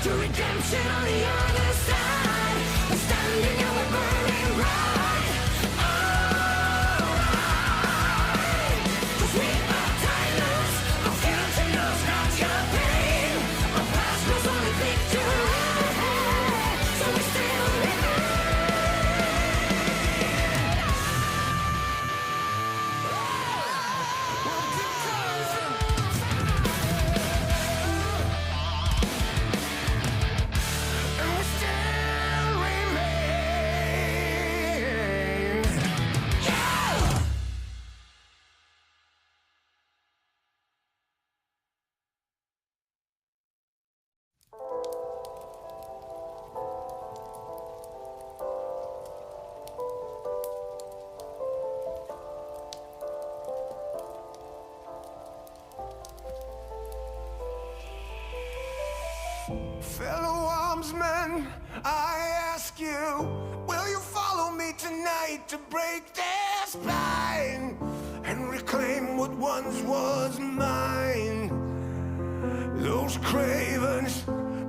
to redemption on the other side. We're standing and we're burning right. Alright, 'cause we are timeless. Our future knows not your pain. Our past knows only victory. So we still remain. And we still remain. Yeah! Fellow armsmen, I ask you, will you follow me tonight to break their spine and reclaim what once was mine? Those cravens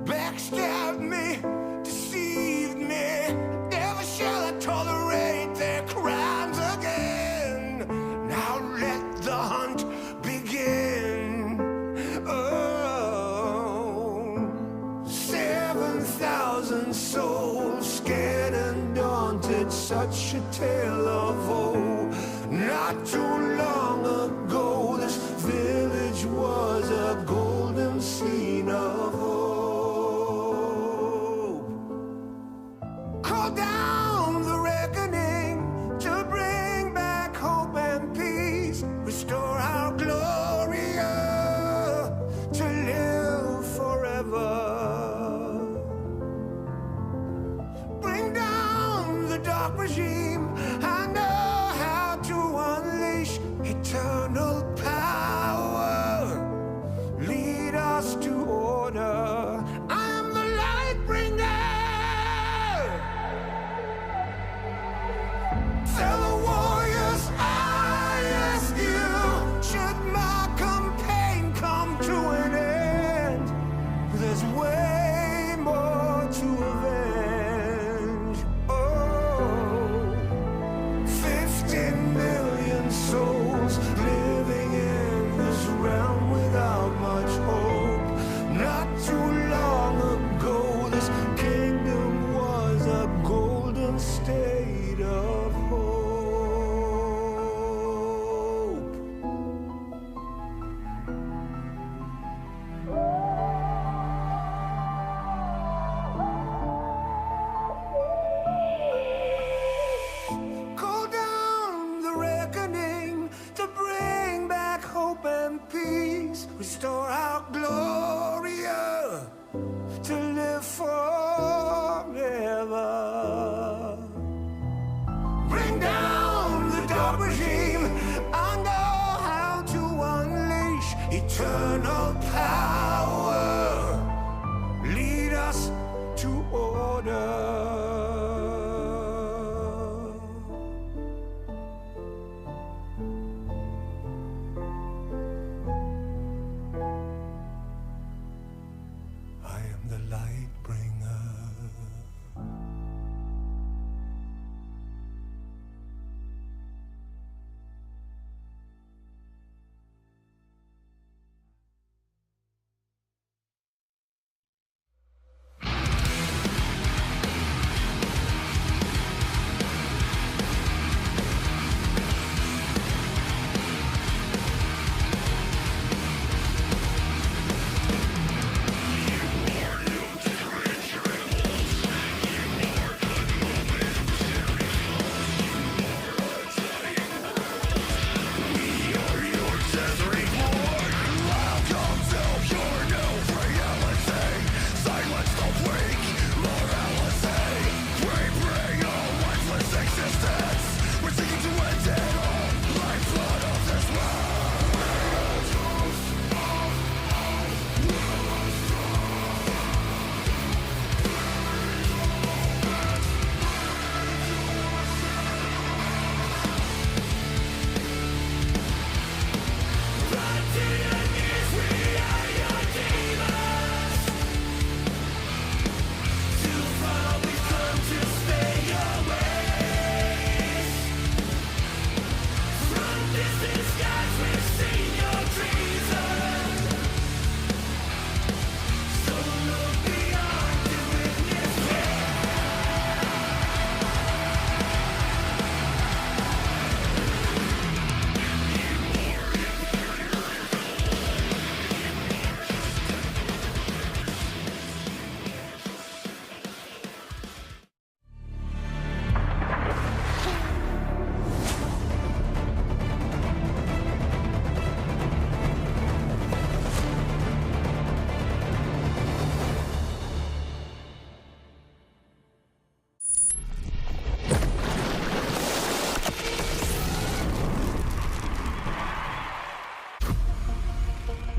backstabbed me, deceived me. Never shall I tolerate their crimes again. Now let the hunt begin. Oh, 7,000 souls scared and daunted, such a tale of woe. Not too long ago, this village was a golden scene of hope. Call down the reckoning to bring back hope and peace. Restore our glory to live forever. Bring down the dark regime. I know how to unleash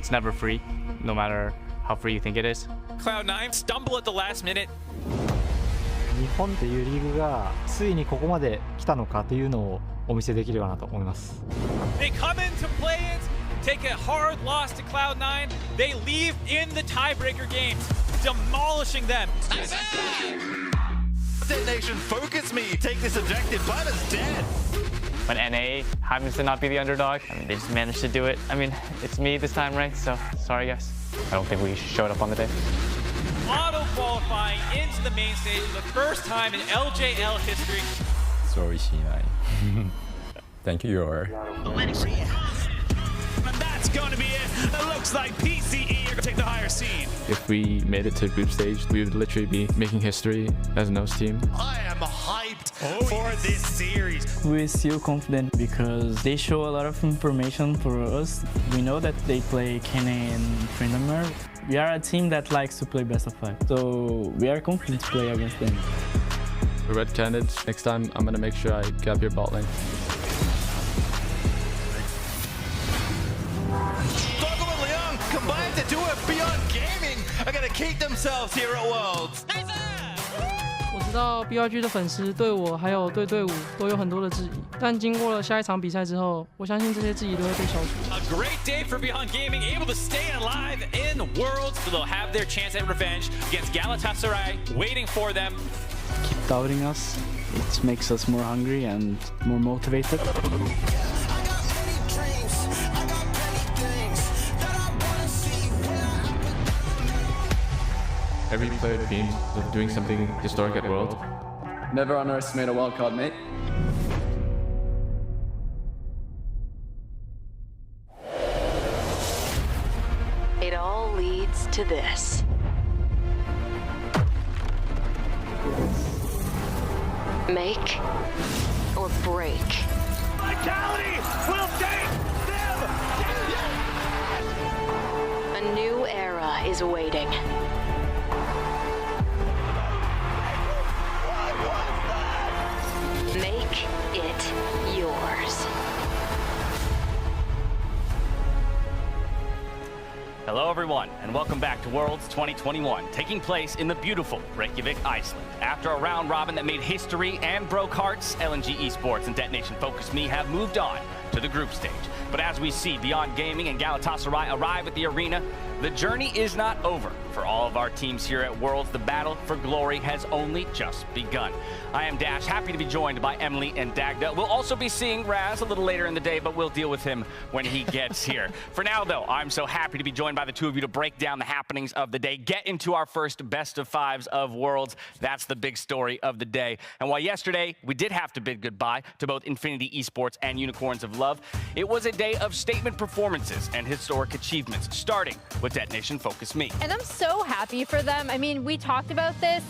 It's never free, no matter how free you think it is. Cloud9 stumble at the last minute. 日本っていうリーグがついにここまで来たのかというのをお見せできればなと思います。 They come in to play it, take a hard loss to Cloud9. They leave in the tiebreaker games, demolishing them. Nation, focus me. Take this objective. Butter's dead. When NA happens to not be the underdog, I mean, they just managed to do it. I mean, it's me this time, right? So, sorry guys. I don't think we showed up on the day. Auto-qualifying into the main stage for the first time in LJL history. Sorry, Shinai. Thank you, Yor. And that's going to be it. It looks like PCE are going to take the higher seed. If we made it to group stage, we would literally be making history as a nose team. I am hyped for this series. We're still confident because they show a lot of information for us. We know that they play Kenny and Trindamer. We are a team that likes to play best of 5, so we are confident to play against them. For Red Canids, next time I'm gonna make sure I grab your bot lane. Doggo and Leon combined to do it beyond gaming. Are going to keep themselves here at Worlds. 我知道 BRG 的粉丝对我还有对队伍都有很多的质疑，但经过了下一场比赛之后，我相信这些质疑都会被消除。A great day for Beyond Gaming, able to stay alive in Worlds, so they'll have their chance at revenge against Galatasaray, waiting for them. Keep doubting us. It makes us more hungry and more motivated. Every player dreams of doing something historic at World. Never underestimate a wildcard, mate. It all leads to this. Make or break. Vitality will take them. A new era is waiting. Make it yours. Hello everyone, and welcome back to Worlds 2021, taking place in the beautiful Reykjavik, Iceland. After a round robin that made history and broke hearts, LNG Esports and Detonation Focus Me have moved on to the group stage. But as we see Beyond Gaming and Galatasaray arrive at the arena, the journey is not over. For all of our teams here at Worlds, the battle for glory has only just begun. I am Dash, happy to be joined by Emily and Dagda. We'll also be seeing Raz a little later in the day, but we'll deal with him when he gets here. For now, though, I'm so happy to be joined by the two of you to break down the happenings of the day, get into our first best of fives of Worlds. That's the big story of the day. And while yesterday we did have to bid goodbye to both Infinity Esports and Unicorns of Love, it was a day of statement performances and historic achievements, starting with Detonation Focus Me. And I'm so happy for them. I mean, we talked about this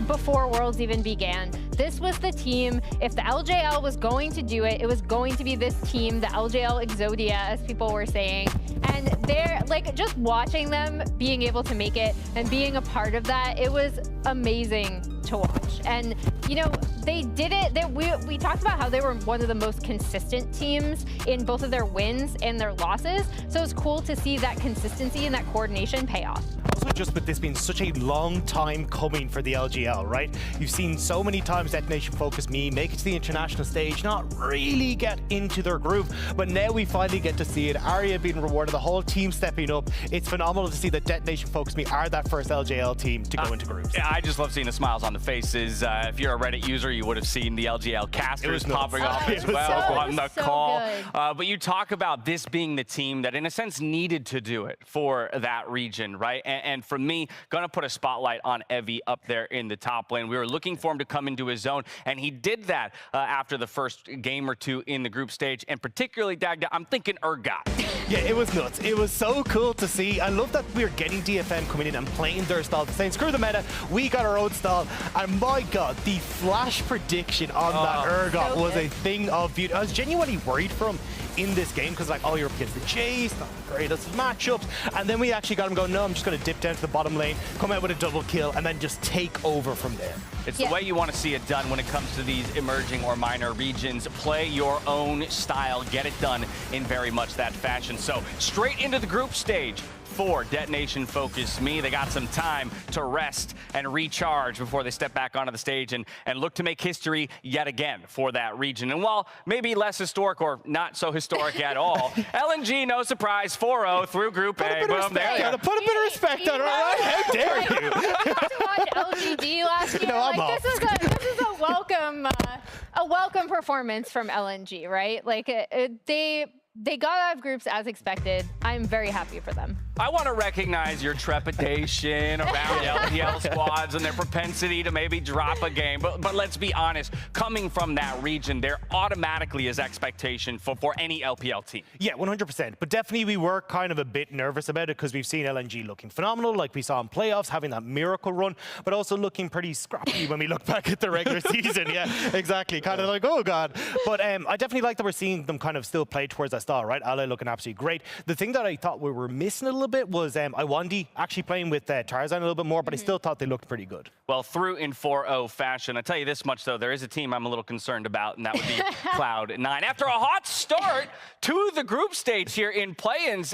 before Worlds even began. This was the team. If the LJL was going to do it, it was going to be this team, the LJL Exodia, as people were saying. And they're like, just watching them being able to make it and being a part of that, it was amazing to watch. And, you know, they did it. We talked about how they were one of the most consistent teams in both of their wins and their losses. So it's cool to see that consistency and that coordination pay off. Also, just with this being such a long time coming for the LGL, right? You've seen so many times Detonation Focus Me make it to the international stage, not really get into their groove, but now we finally get to see it. Arya being rewarded, the whole team stepping up. It's phenomenal to see that Detonation Focus Me are that first LGL team to go into groups. Yeah, I just love seeing the smiles on the faces. If you're a Reddit user, you would have seen the LGL casters popping off as well on the call. But you talk about this being the team that, in a sense, needed to do it for that region, right? And for me, gonna put a spotlight on Evie up there in the top lane. We were looking for him to come into his zone, and he did that after the first game or two in the group stage, and particularly, Dagda, I'm thinking Urgot. Yeah, it was nuts. It was so cool to see. I love that we're getting DFM coming in and playing their style, saying, screw the meta, we got our own style. And my God, the flash prediction on that Urgot was a thing of beauty. I was genuinely worried for him. in this game because like, oh, you're up against the Jace, not the greatest of matchups. And then we actually got him going, no, I'm just going to dip down to the bottom lane, come out with a double kill, and then just take over from there. It's the way you want to see it done when it comes to these emerging or minor regions. Play your own style, get it done in very much that fashion. So straight into the group stage for Detonation Focus Me. They got some time to rest and recharge before they step back onto the stage and look to make history yet again for that region. And while maybe less historic or not so historic at all, LNG, no surprise, 4-0 through Group A. Boom, there you go. Put a bit of respect on it, all right? How dare you? You got to watch LGD last year. I'm like, this is a welcome performance from LNG, right? Like they got out of groups as expected. I'm very happy for them. I want to recognize your trepidation around LPL squads and their propensity to maybe drop a game. But let's be honest, coming from that region, there automatically is expectation for any LPL team. Yeah, 100%. But definitely we were kind of a bit nervous about it because we've seen LNG looking phenomenal, like we saw in playoffs, having that miracle run, but also looking pretty scrappy when we look back at the regular season. Yeah, exactly. Kind of like, oh, God. But I definitely like that we're seeing them kind of still play towards that style, right? Ale looking absolutely great. The thing that I thought we were missing a little bit was Iwandi actually playing with Tarzan a little bit more, but I still thought they looked pretty good. Well, through in 4-0 fashion. I tell you this much, though, there is a team I'm a little concerned about, and that would be Cloud9. After a hot start to the group stage here in play-ins,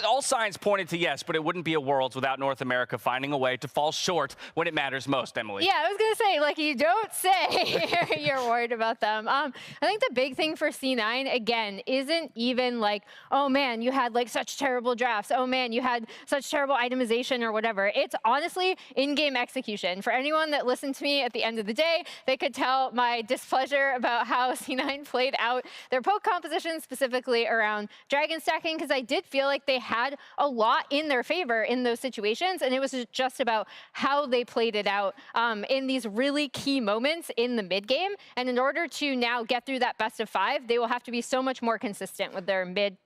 all signs pointed to yes, but it wouldn't be a Worlds without North America finding a way to fall short when it matters most, Emily. Yeah, I was going to say, like, you don't say you're worried about them. I think the big thing for C9, again, isn't even like, oh, man, you had, like, such terrible drafts. Oh, man, you had such terrible itemization or whatever. It's honestly in-game execution. For anyone that listened to me at the end of the day, they could tell my displeasure about how C9 played out their poke composition, specifically around dragon stacking, because I did feel like they had a lot in their favor in those situations, and it was just about how they played it out in these really key moments in the mid game. And in order to now get through that best of 5, they will have to be so much more consistent with their mid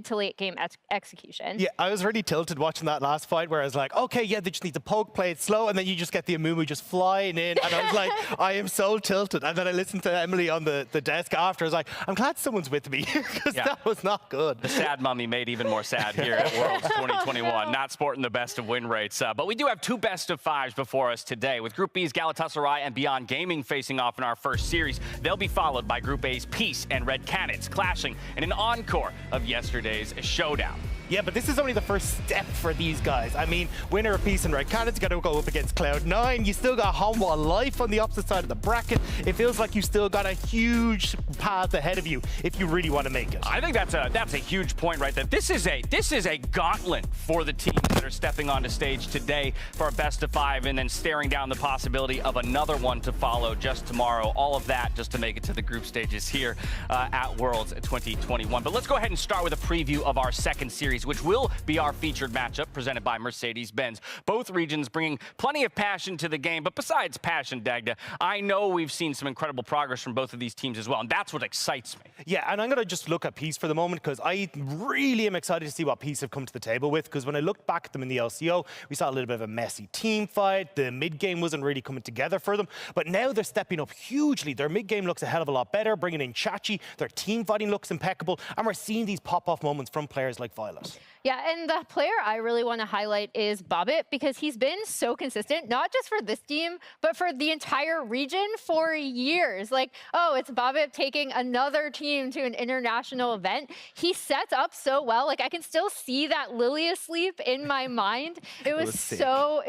to late game execution. Yeah, I was really tilted watching that last fight where I was like, okay, yeah, they just need to poke, play it slow, and then you just get the Amumu just flying in, and I was like, I am so tilted. And then I listened to Emily on the desk after. I was like, I'm glad someone's with me, because that was not good. The sad mummy made even more sad here at Worlds 2021. Not sporting the best of win rates, but we do have 2 best of 5s before us today, with Group B's Galatasaray and Beyond Gaming facing off in our first series. They'll be followed by Group A's Peace and Red Canids clashing in an encore of yesterday's showdown. Yeah, but this is only the first step for these guys. I mean, winner of Peace and Red Canids got to go up against Cloud9. You still got Homewall Life on the opposite side of the bracket. It feels like you still got a huge path ahead of you if you really want to make it. I think that's a huge point right there. This is a gauntlet for the teams that are stepping onto stage today for a best of 5 and then staring down the possibility of another one to follow just tomorrow. All of that just to make it to the group stages here at Worlds 2021. But let's go ahead and start with a preview of our second series, which will be our featured matchup presented by Mercedes-Benz. Both regions bringing plenty of passion to the game, but besides passion, Dagda, I know we've seen some incredible progress from both of these teams as well, and that's what excites me. Yeah, and I'm going to just look at Peace for the moment, because I really am excited to see what Peace have come to the table with, because when I looked back at them in the LCO, we saw a little bit of a messy team fight. The mid-game wasn't really coming together for them, but now they're stepping up hugely. Their mid-game looks a hell of a lot better, bringing in Chachi. Their team fighting looks impeccable, and we're seeing these pop-off moments from players like Violet. Yeah, and the player I really want to highlight is Bobbit, because he's been so consistent, not just for this team, but for the entire region for years. Like, oh, it's Bobbit taking another team to an international event. He sets up so well. Like, I can still see that Lily asleep in my mind. It was so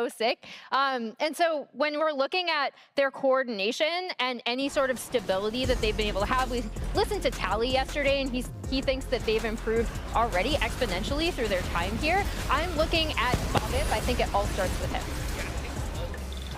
sick. And so when we're looking at their coordination and any sort of stability that they've been able to have, we listened to Tally yesterday, and he thinks that they've improved already exponentially through their time here. I'm looking at Bobbit. I think it all starts with him.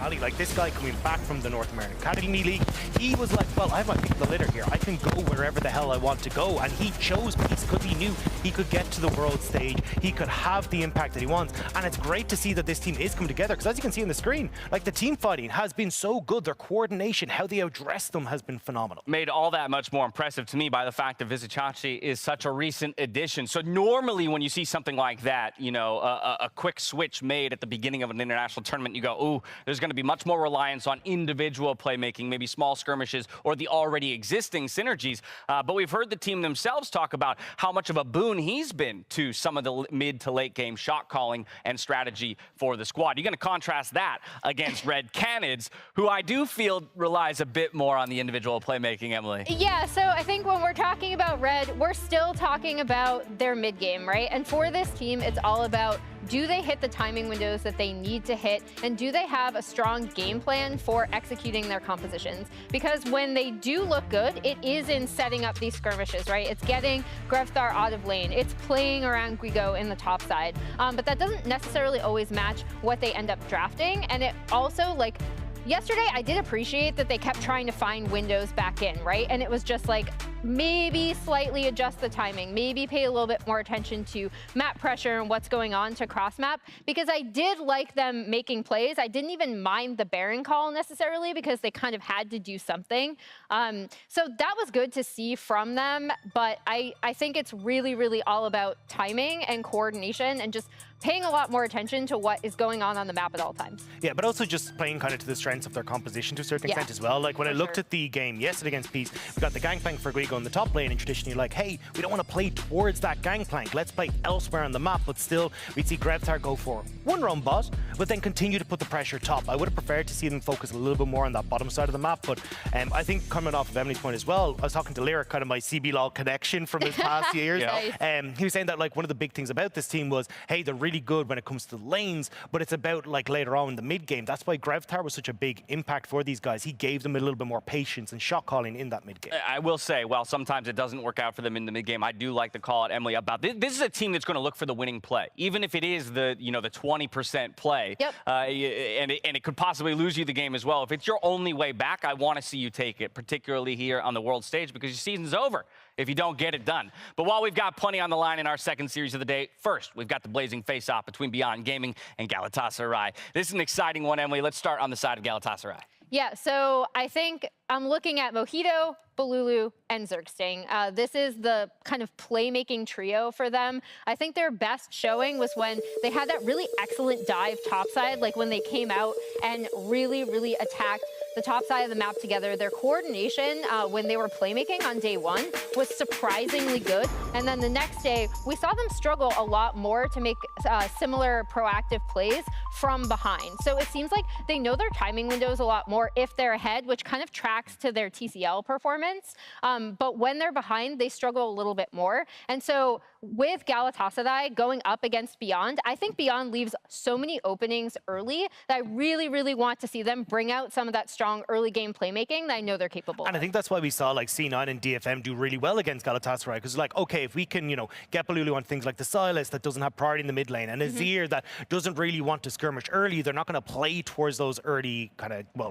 Ali, like this guy coming back from the North American Academy League, he was like, well, I have my pick of the litter here. I can go wherever the hell I want to go. And he chose Peace because he knew he could get to the world stage. He could have the impact that he wants. And it's great to see that this team is coming together, because as you can see on the screen, like, the team fighting has been so good. Their coordination, how they address them, has been phenomenal. Made all that much more impressive to me by the fact that Vizichachi is such a recent addition. So normally when you see something like that, you know, a quick switch made at the beginning of an international tournament, you go, ooh, there's going to be much more reliance on individual playmaking, maybe small skirmishes or the already existing synergies. But we've heard the team themselves talk about how much of a boon he's been to some of the mid to late game shot calling and strategy for the squad. You're going to contrast that against Red Canids, who I do feel relies a bit more on the individual playmaking, Emily. Yeah, so I think when we're talking about Red, we're still talking about their mid game, right? And for this team, it's all about, do they hit the timing windows that they need to hit? And do they have a strong game plan for executing their compositions? Because when they do look good, it is in setting up these skirmishes, right? It's getting Grevthar out of lane. It's playing around Guigo in the top side. But that doesn't necessarily always match what they end up drafting. And it also, like, yesterday, I did appreciate that they kept trying to find windows back in, right? And it was just like, maybe slightly adjust the timing, maybe pay a little bit more attention to map pressure and what's going on to cross map, because I did like them making plays. I didn't even mind the Baron call necessarily because they kind of had to do something. So that was good to see from them, but I think it's really, really all about timing and coordination and just paying a lot more attention to what is going on the map at all times. Yeah, but also just playing kind of to the strengths of their composition to a certain extent as well. Like when I looked at the game yesterday against Peace, we got the gangplank for Guigo in the top lane, and traditionally like, hey, we don't want to play towards that gangplank. Let's play elsewhere on the map, but still we'd see Grevthar go for one roam bot, but then continue to put the pressure top. I would have preferred to see them focus a little bit more on that bottom side of the map, but I think coming off of Emily's point as well, I was talking to Lyric, kind of my CB Law connection from his past years. He was saying that like one of the big things about this team was, hey, they're really good when it comes to the lanes, but it's about like later on in the mid game. That's why Grevthar was such a big impact for these guys. He gave them a little bit more patience and shot calling in that mid game. I will say, while sometimes it doesn't work out for them in the mid game, I do like the call at Emily about this. This is a team that's going to look for the winning play, even if it is the the 20% play, and it could possibly lose you the game as well. If it's your only way back, I want to see you take it, particularly here on the world stage, because your season's over if you don't get it done. But while we've got plenty on the line in our second series of the day, first, we've got the blazing face-off between Beyond Gaming and Galatasaray. This is an exciting one, Emily. Let's start on the side of Galatasaray. Yeah, so I think I'm looking at Mojito, Balulu, and Zergsting. This is the kind of playmaking trio for them. I think their best showing was when they had that really excellent dive topside, like when they came out and really, really attacked the top side of the map together. Their coordination when they were playmaking on day one was surprisingly good. And then the next day, we saw them struggle a lot more to make similar proactive plays from behind. So it seems like they know their timing windows a lot more if they're ahead, which kind of tracks to their TCL performance. But when they're behind, they struggle a little bit more. And so with Galatasaray going up against Beyond, I think Beyond leaves so many openings early that I really, really want to see them bring out some of that strong early game playmaking that I know they're capable And of. I think that's why we saw like C9 and DFM do really well against Galatasaray, because like, okay, if we can, get Balulu on things like the Silas that doesn't have priority in the mid lane, and Azir that doesn't really want to skirmish early, they're not going to play towards those early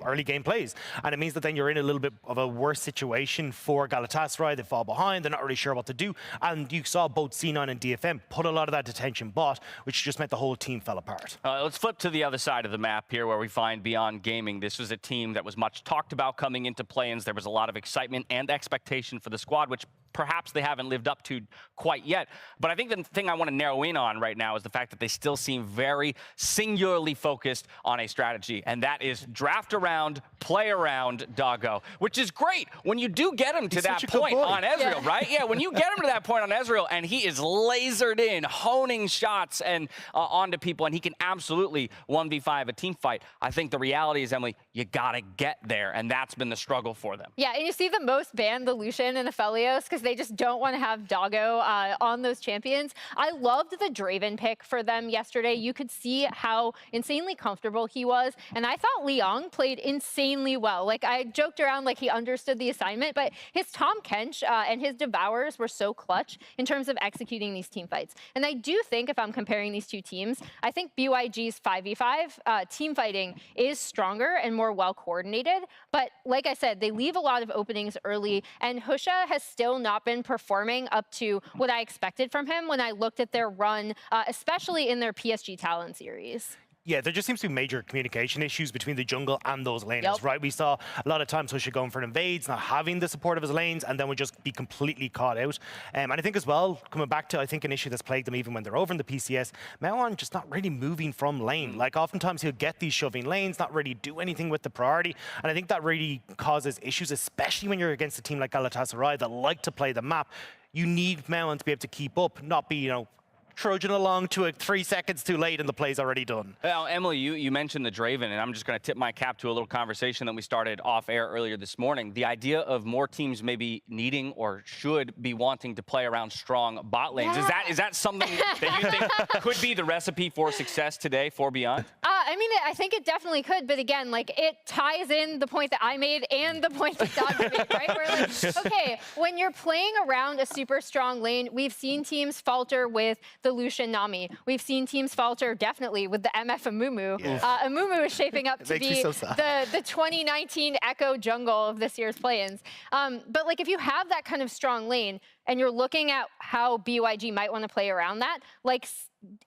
early game plays. And it means that then you're in a little bit of a worse situation for Galatasaray. They fall behind, they're not really sure what to do. And you saw both C9 and DFM put a lot of that detention bot, which just meant the whole team fell apart. Let's flip to the other side of the map here where we find Beyond Gaming. This was a team that was much talked about coming into play-ins. There was a lot of excitement and expectation for the squad, which perhaps they haven't lived up to quite yet. But I think the thing I want to narrow in on right now is the fact that they still seem very singularly focused on a strategy, and that is draft around, play around Doggo, which is great when you do get him to that point on Ezreal, right? Yeah, when you get him to that point on Ezreal and he is lasered in, honing shots and onto people, and he can absolutely 1v5 a team fight. I think the reality is, Emily, you gotta get there, and that's been the struggle for them. Yeah, and you see the most ban the Lucian and the Aphelios because they just don't want to have Doggo on those champions. I loved the Draven pick for them yesterday. You could see how insanely comfortable he was, and I thought Liang played insanely well. Like, I joked around like he understood the assignment, but his Tahm Kench and his Devourers were so clutch in terms of executing these team fights. And I do think if I'm comparing these two teams, I think BYG's 5v5 team fighting is stronger and more well coordinated. But like I said, they leave a lot of openings early, and Husha has still not been performing up to what I expected from him when I looked at their run, especially in their PSG Talon series. Yeah, there just seems to be major communication issues between the jungle and those laners, right? We saw a lot of times Husha going for invades, not having the support of his lanes, and then would just be completely caught out. And I think as well, coming back to, I think, an issue that's plagued them even when they're over in the PCS, Maoan just not really moving from lane. Like, oftentimes he'll get these shoving lanes, not really do anything with the priority, and I think that really causes issues, especially when you're against a team like Galatasaray that like to play the map. You need Maoan to be able to keep up, not be, trudging along to it 3 seconds too late and the play's already done. Now, Emily, you mentioned the Draven, and I'm just going to tip my cap to a little conversation that we started off air earlier this morning. The idea of more teams maybe needing or should be wanting to play around strong bot lanes. Yeah. Is that something that you think could be the recipe for success today for Beyond? I mean, I think it definitely could, but again, like, it ties in the point that I made and the point that Dodge made, right? We're like, okay, when you're playing around a super strong lane, we've seen teams falter with the Lucian Nami. We've seen teams falter definitely with the MF Amumu. Yeah. Amumu is shaping up to be so sad. the 2019 Echo jungle of this year's play-ins. But like, if you have that kind of strong lane and you're looking at how BYG might want to play around that, like,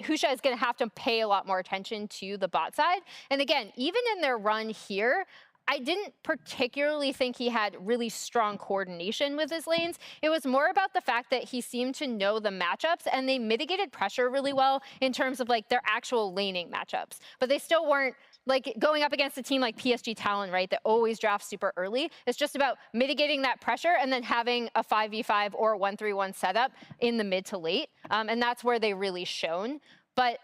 Husha is going to have to pay a lot more attention to the bot side. And again, even in their run here, I didn't particularly think he had really strong coordination with his lanes. It was more about the fact that he seemed to know the matchups, and they mitigated pressure really well in terms of like their actual laning matchups. But they still weren't like going up against a team like PSG Talon, right, that always drafts super early. It's just about mitigating that pressure and then having a 5v5 or 1-3-1 setup in the mid to late. And that's where they really shone. But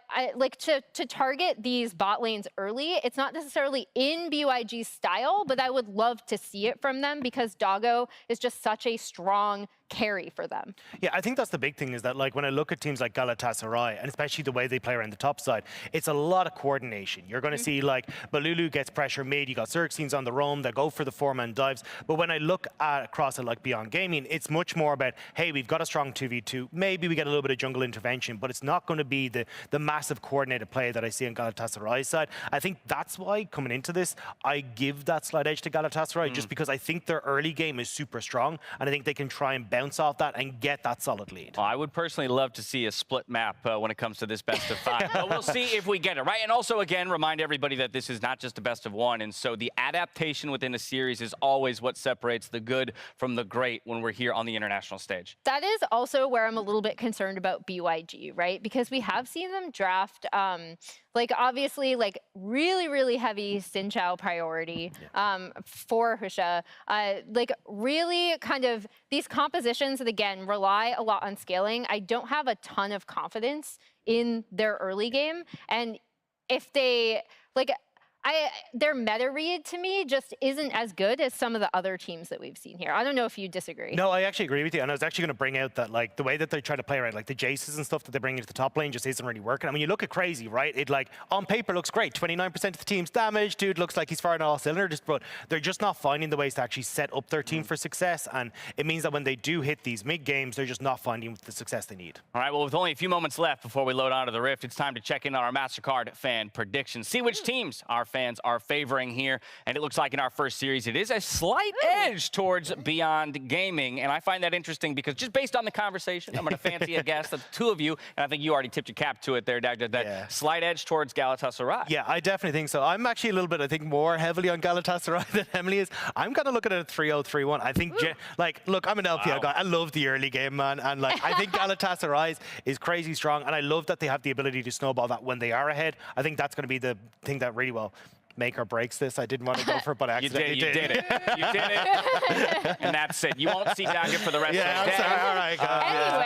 to target these bot lanes early, it's not necessarily in BYG's style, but I would love to see it from them because Doggo is just such a strong carry for them. Yeah, I think that's the big thing is that, like, when I look at teams like Galatasaray, and especially the way they play around the top side, it's a lot of coordination. You're going to see, like, Balulu gets pressure mid, you got Xerxes on the roam, they go for the 4-man dives. But when I look at across it like Beyond Gaming, it's much more about, hey, we've got a strong 2v2, maybe we get a little bit of jungle intervention, but it's not going to be the massive coordinated play that I see on Galatasaray's side. I think that's why, coming into this, I give that slight edge to Galatasaray, just because I think their early game is super strong, and I think they can try and bounce off that and get that solid lead. Well, I would personally love to see a split map when it comes to this best of 5. But we'll see if we get it, right? And also, again, remind everybody that this is not just a best of 1. And so the adaptation within a series is always what separates the good from the great when we're here on the international stage. That is also where I'm a little bit concerned about BYG, right? Because we have seen them draft, like, obviously, like, really, really heavy Xin Chao priority for Husha. Like, really kind of these compositions that, again, rely a lot on scaling. I don't have a ton of confidence in their early game. And if they, like, their meta read to me just isn't as good as some of the other teams that we've seen here. I don't know if you disagree. No, I actually agree with you. And I was actually going to bring out that, like, the way that they try to play around, like the Jaces and stuff that they bring into the top lane just isn't really working. I mean, you look at Crazy, right? It, like, on paper looks great. 29% of the team's damage. Dude looks like he's firing all cylinders, but they're just not finding the ways to actually set up their team for success. And it means that when they do hit these mid games, they're just not finding the success they need. All right, well, with only a few moments left before we load onto the Rift, it's time to check in on our MasterCard fan predictions. See which teams our fans are favoring here, and it looks like in our first series it is a slight edge towards Beyond Gaming, and I find that interesting because just based on the conversation, I'm going to fancy a guess that the two of you, and I think you already tipped your cap to it there, Dagda, that slight edge towards Galatasaray. Yeah, I definitely think so. I'm actually a little bit, I think, more heavily on Galatasaray than Emily is. I'm kind of looking at a 3-0, 3-1. I think, like, look, I'm an LPL guy. I love the early game, man, and, like, I think Galatasaray is crazy strong, and I love that they have the ability to snowball that when they are ahead. I think that's going to be the thing that really will make or breaks this. I didn't want to go for it, but I accidentally did. You did it. You did it. And that's it. You won't see Dagda for the rest of the day. All right,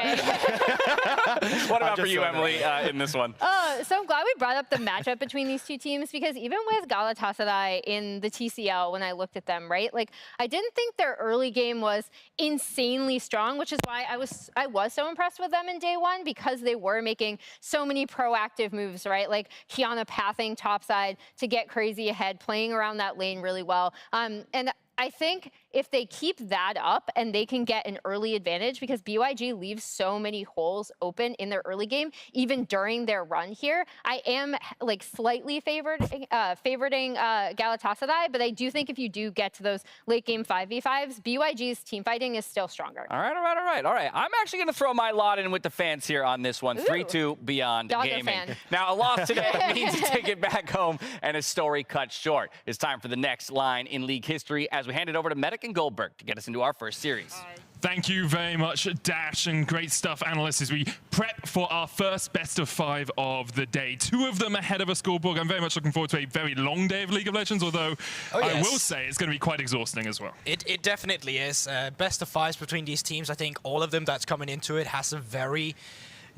Anyway. What about for you, Emily, in this one? So I'm glad we brought up the matchup between these two teams because even with Galatasaray in the TCL, when I looked at them, right, like, I didn't think their early game was insanely strong, which is why I was so impressed with them in day one because they were making so many proactive moves, right? Like Kiana pathing topside to get Crazy ahead, playing around that lane really well. And I think if they keep that up and they can get an early advantage, because BYG leaves so many holes open in their early game, even during their run here, I am like slightly favoriting Galatasaray, but I do think if you do get to those late game 5v5s, BYG's team fighting is still stronger. All right. I'm actually going to throw my lot in with the fans here on this one. 3-2 Beyond Doggo Gaming. fan. Now, a loss today means a ticket back home and a story cut short. It's time for the next line in league history as we hand it over to Medic and Goldberg to get us into our first series. Thank you very much, Dash, and great stuff, analysts, as we prep for our first best of 5 of the day. 2 of them ahead of us, Goldberg. I'm very much looking forward to a very long day of League of Legends, although I will say it's going to be quite exhausting as well. It definitely is. Best of 5s between these teams. I think all of them that's coming into it has a very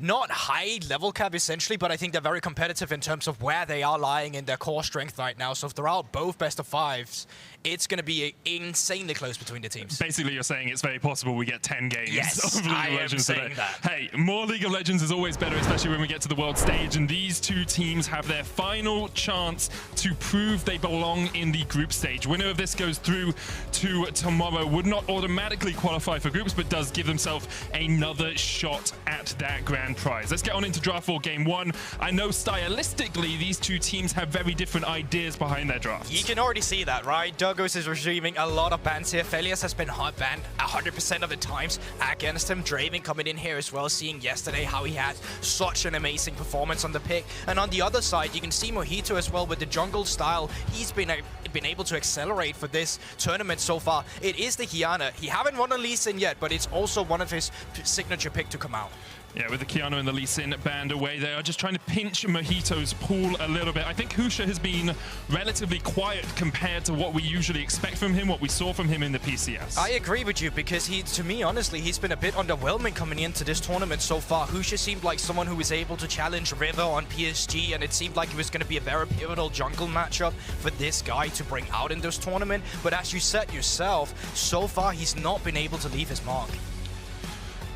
not high level cap essentially, but I think they're very competitive in terms of where they are lying in their core strength right now. So if they're out both best of 5s, it's going to be insanely close between the teams. Basically, you're saying it's very possible we get 10 games of League of Legends today. That. Hey, more League of Legends is always better, especially when we get to the world stage, and these 2 teams have their final chance to prove they belong in the group stage. Winner of this goes through to tomorrow, would not automatically qualify for groups, but does give themselves another shot at that grand prize. Let's get on into Draft 4 Game 1. I know stylistically, these 2 teams have very different ideas behind their drafts. You can already see that, right? Doggos is receiving a lot of bans here. Felias has been hot banned 100% of the times against him. Draven coming in here as well, seeing yesterday how he had such an amazing performance on the pick. And on the other side, you can see Mojito as well with the jungle style. He's been able to accelerate for this tournament so far. It is the Kiana. He haven't won a Lee Sin yet, but it's also one of his signature pick to come out. Yeah, with the Kiana and the Lee Sin banned away, they are just trying to pinch Mojito's pool a little bit. I think Husha has been relatively quiet compared to what we usually expect from him, what we saw from him in the PCS. I agree with you, because to me, honestly, he's been a bit underwhelming coming into this tournament so far. Husha seemed like someone who was able to challenge River on PSG, and it seemed like it was going to be a very pivotal jungle matchup for this guy to bring out in this tournament. But as you said yourself, so far he's not been able to leave his mark.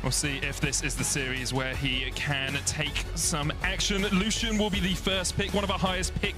We'll see if this is the series where he can take some action. Lucian will be the first pick, one of our highest pick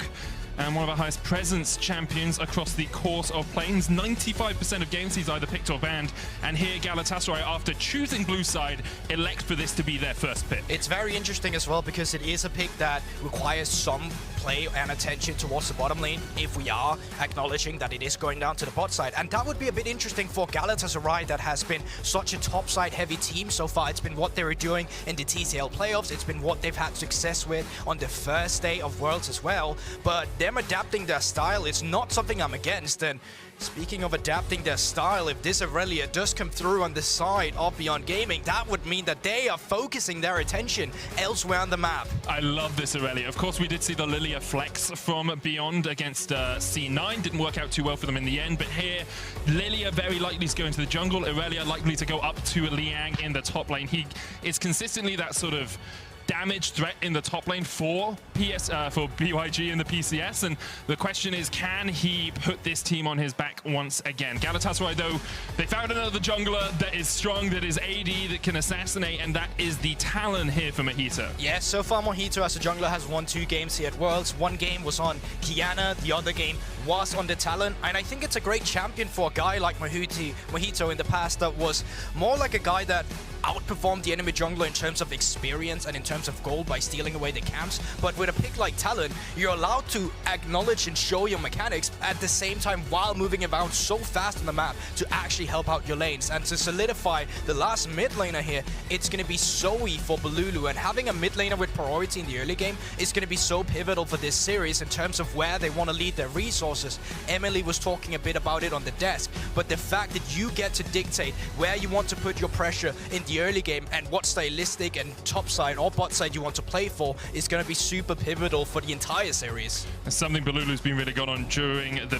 and one of our highest presence champions across the course of Plains. 95% of games he's either picked or banned. And here Galatasaray, after choosing blue side, elect for this to be their first pick. It's very interesting as well, because it is a pick that requires some play and attention towards the bottom lane if we are acknowledging that it is going down to the bot side. And that would be a bit interesting for Galatasaray, that has been such a top side heavy team so far. It's been what they were doing in the TCL playoffs. It's been what they've had success with on the first day of Worlds as well. But them adapting their style is not something I'm against. And speaking of adapting their style, if this Aurelia does come through on the side of Beyond Gaming, that would mean that they are focusing their attention elsewhere on the map. I love this Aurelia. Of course, we did see the Lilia flex from Beyond against C9. Didn't work out too well for them in the end, but here, Lilia very likely to go into the jungle. Aurelia likely to go up to Liang in the top lane. He is consistently that sort of damage threat in the top lane for BYG in the PCS, and the question is, can he put this team on his back once again? Galatasaray, though, they found another jungler that is strong, that is AD, that can assassinate, and that is the Talon here for Mojito. Yes, so far Mojito as a jungler has won 2 games here at Worlds. 1 game was on Kiana, the other game was on the Talon, and I think it's a great champion for a guy like Mojito in the past that was more like a guy that outperformed the enemy jungler in terms of experience and in terms of gold by stealing away the camps. But with a pick like Talon, you're allowed to acknowledge and show your mechanics at the same time while moving around so fast on the map to actually help out your lanes. And to solidify the last mid laner here, it's going to be Zoe for Balulu, and having a mid laner with priority in the early game is going to be so pivotal for this series in terms of where they want to lead their resources. Emily was talking a bit about it on the desk, but the fact that you get to dictate where you want to put your pressure in the early game and what stylistic and top side or bot side you want to play for is going to be super pivotal for the entire series. It's something Balulu's been really good on during the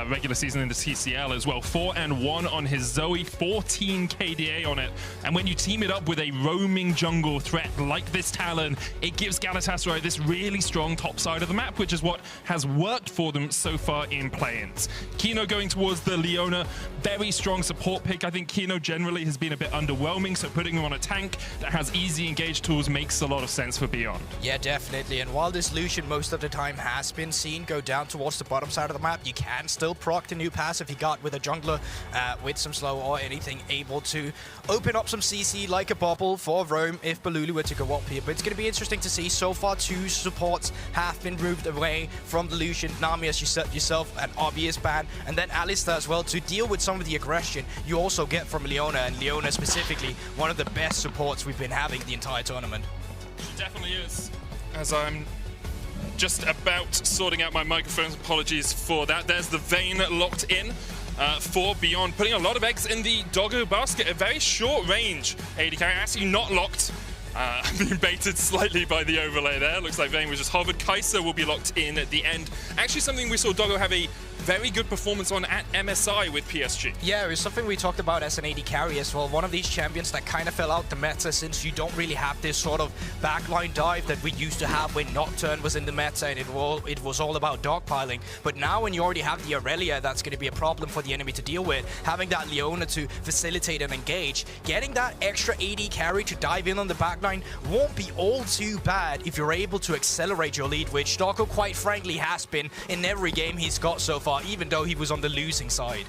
regular season in the TCL as well. 4-1 on his Zoe, 14 KDA on it. And when you team it up with a roaming jungle threat like this Talon, it gives Galatasaray this really strong top side of the map, which is what has worked for them so far in play-ins. Kino going towards the Leona, very strong support pick. I think Kino generally has been a bit underwhelming so so putting them on a tank that has easy engage tools makes a lot of sense for Beyond. Yeah, definitely. And while this Lucian most of the time has been seen go down towards the bottom side of the map, you can still proc the new passive he got with a jungler with some slow or anything, able to open up some CC like a bubble for Rome if Balulu were to go up here. But it's going to be interesting to see. So far, 2 supports have been moved away from the Lucian. Nami, as you said yourself, an obvious ban, and then Alistar as well to deal with some of the aggression you also get from Leona, and Leona specifically, one of the best supports we've been having the entire tournament. It definitely is. As I'm just about sorting out my microphones, apologies for that. There's the Vayne locked in for Beyond, putting a lot of eggs in the doggo basket. A very short range AD carry, actually not locked. Being baited slightly by the overlay there. Looks like Vayne was just hovered. Kai'Sa will be locked in at the end. Actually something we saw Doggo have a very good performance on at MSI with PSG. Yeah, it was something we talked about as an AD carry as well. One of these champions that kind of fell out the meta since you don't really have this sort of backline dive that we used to have when Nocturne was in the meta and it was all about dogpiling. But now when you already have the Aurelia, that's going to be a problem for the enemy to deal with. Having that Leona to facilitate and engage, getting that extra AD carry to dive in on the backline won't be all too bad if you're able to accelerate your lead, which Doggo quite frankly has been in every game he's got so far, even though he was on the losing side.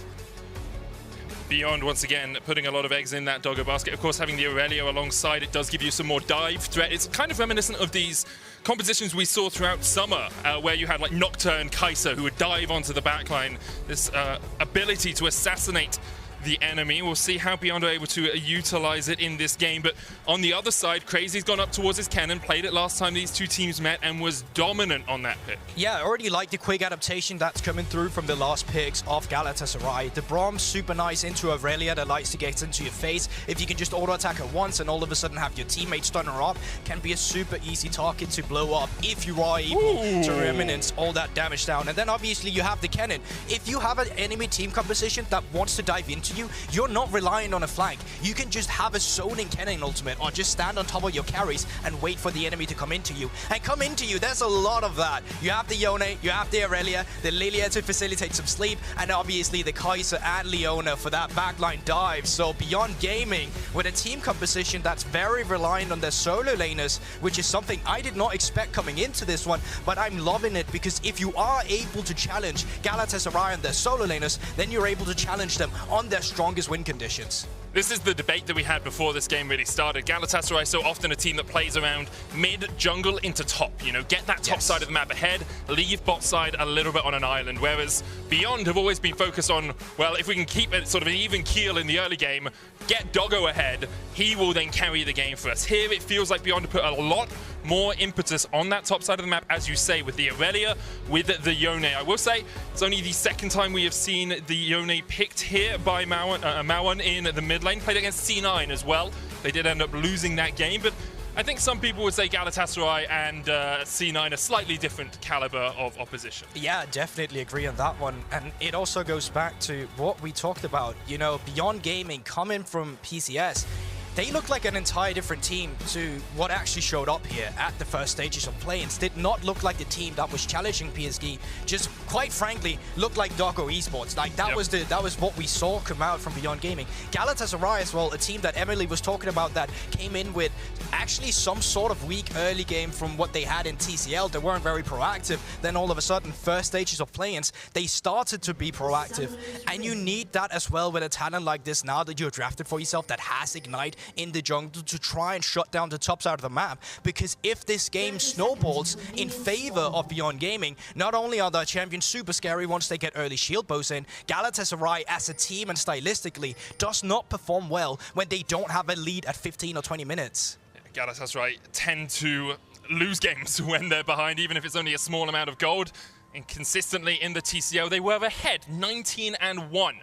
Beyond, once again, putting a lot of eggs in that doggo basket. Of course, having the Aurelia alongside, it does give you some more dive threat. It's kind of reminiscent of these compositions we saw throughout summer, where you had like Nocturne, Kai'Sa, who would dive onto the backline. This ability to assassinate the enemy. We'll see how Beyond are able to utilize it in this game. But on the other side, Crazy's gone up towards his cannon, played it last time these two teams met, and was dominant on that pick. Yeah, I already like the quick adaptation that's coming through from the last picks of Galatasaray. The Braum, super nice into Aurelia that likes to get into your face. If you can just auto-attack her once and all of a sudden have your teammate stun her up, can be a super easy target to blow up if you are able to Reminence all that damage down. And then obviously you have the cannon. If you have an enemy team composition that wants to dive into you, you're not relying on a flank. You can just have a zoning cannon ultimate or just stand on top of your carries and wait for the enemy to come into you. And come into you, there's a lot of that. You have the Yone, you have the Aurelia, the Lilia to facilitate some sleep, and obviously the Kai'Sa and Leona for that backline dive. So Beyond Gaming, with a team composition that's very reliant on their solo laners, which is something I did not expect coming into this one, but I'm loving it because if you are able to challenge Galatasaray and their solo laners, then you're able to challenge them on their strongest win conditions. This is the debate that we had before this game really started. Galatasaray so often a team that plays around mid, jungle into top. You know, get that top side of the map ahead, leave bot side a little bit on an island. Whereas Beyond have always been focused on, well, if we can keep it sort of an even keel in the early game, get Doggo ahead, he will then carry the game for us. Here it feels like Beyond have put a lot more impetus on that top side of the map, as you say, with the Aurelia, with the Yone. I will say, it's only the second time we have seen the Yone picked here by Mawan in the mid lane. Played against C9 as well. They did end up losing that game, but I think some people would say Galatasaray and C9 are slightly different caliber of opposition. Yeah, definitely agree on that one. And it also goes back to what we talked about, you know, Beyond Gaming coming from PCS. They look like an entire different team to what actually showed up here at the first stages of play-ins. Did not look like the team that was challenging PSG. Just quite frankly, looked like Doggo Esports. Like that was what we saw come out from Beyond Gaming. Galatasaray as well, a team that Emily was talking about that came in with actually some sort of weak early game from what they had in TCL. They weren't very proactive. Then all of a sudden, first stages of play-ins, they started to be proactive. And you need that as well with a talent like this now that you're drafted for yourself that has Ignite in the jungle to try and shut down the top side of the map. Because if this game snowballs in favor of Beyond Gaming, not only are the champions super scary once they get early shield bows in, Galatasaray as a team and stylistically does not perform well when they don't have a lead at 15 or 20 minutes. Galatasaray tend to lose games when they're behind, even if it's only a small amount of gold. And consistently in the TCL, they were ahead 19-1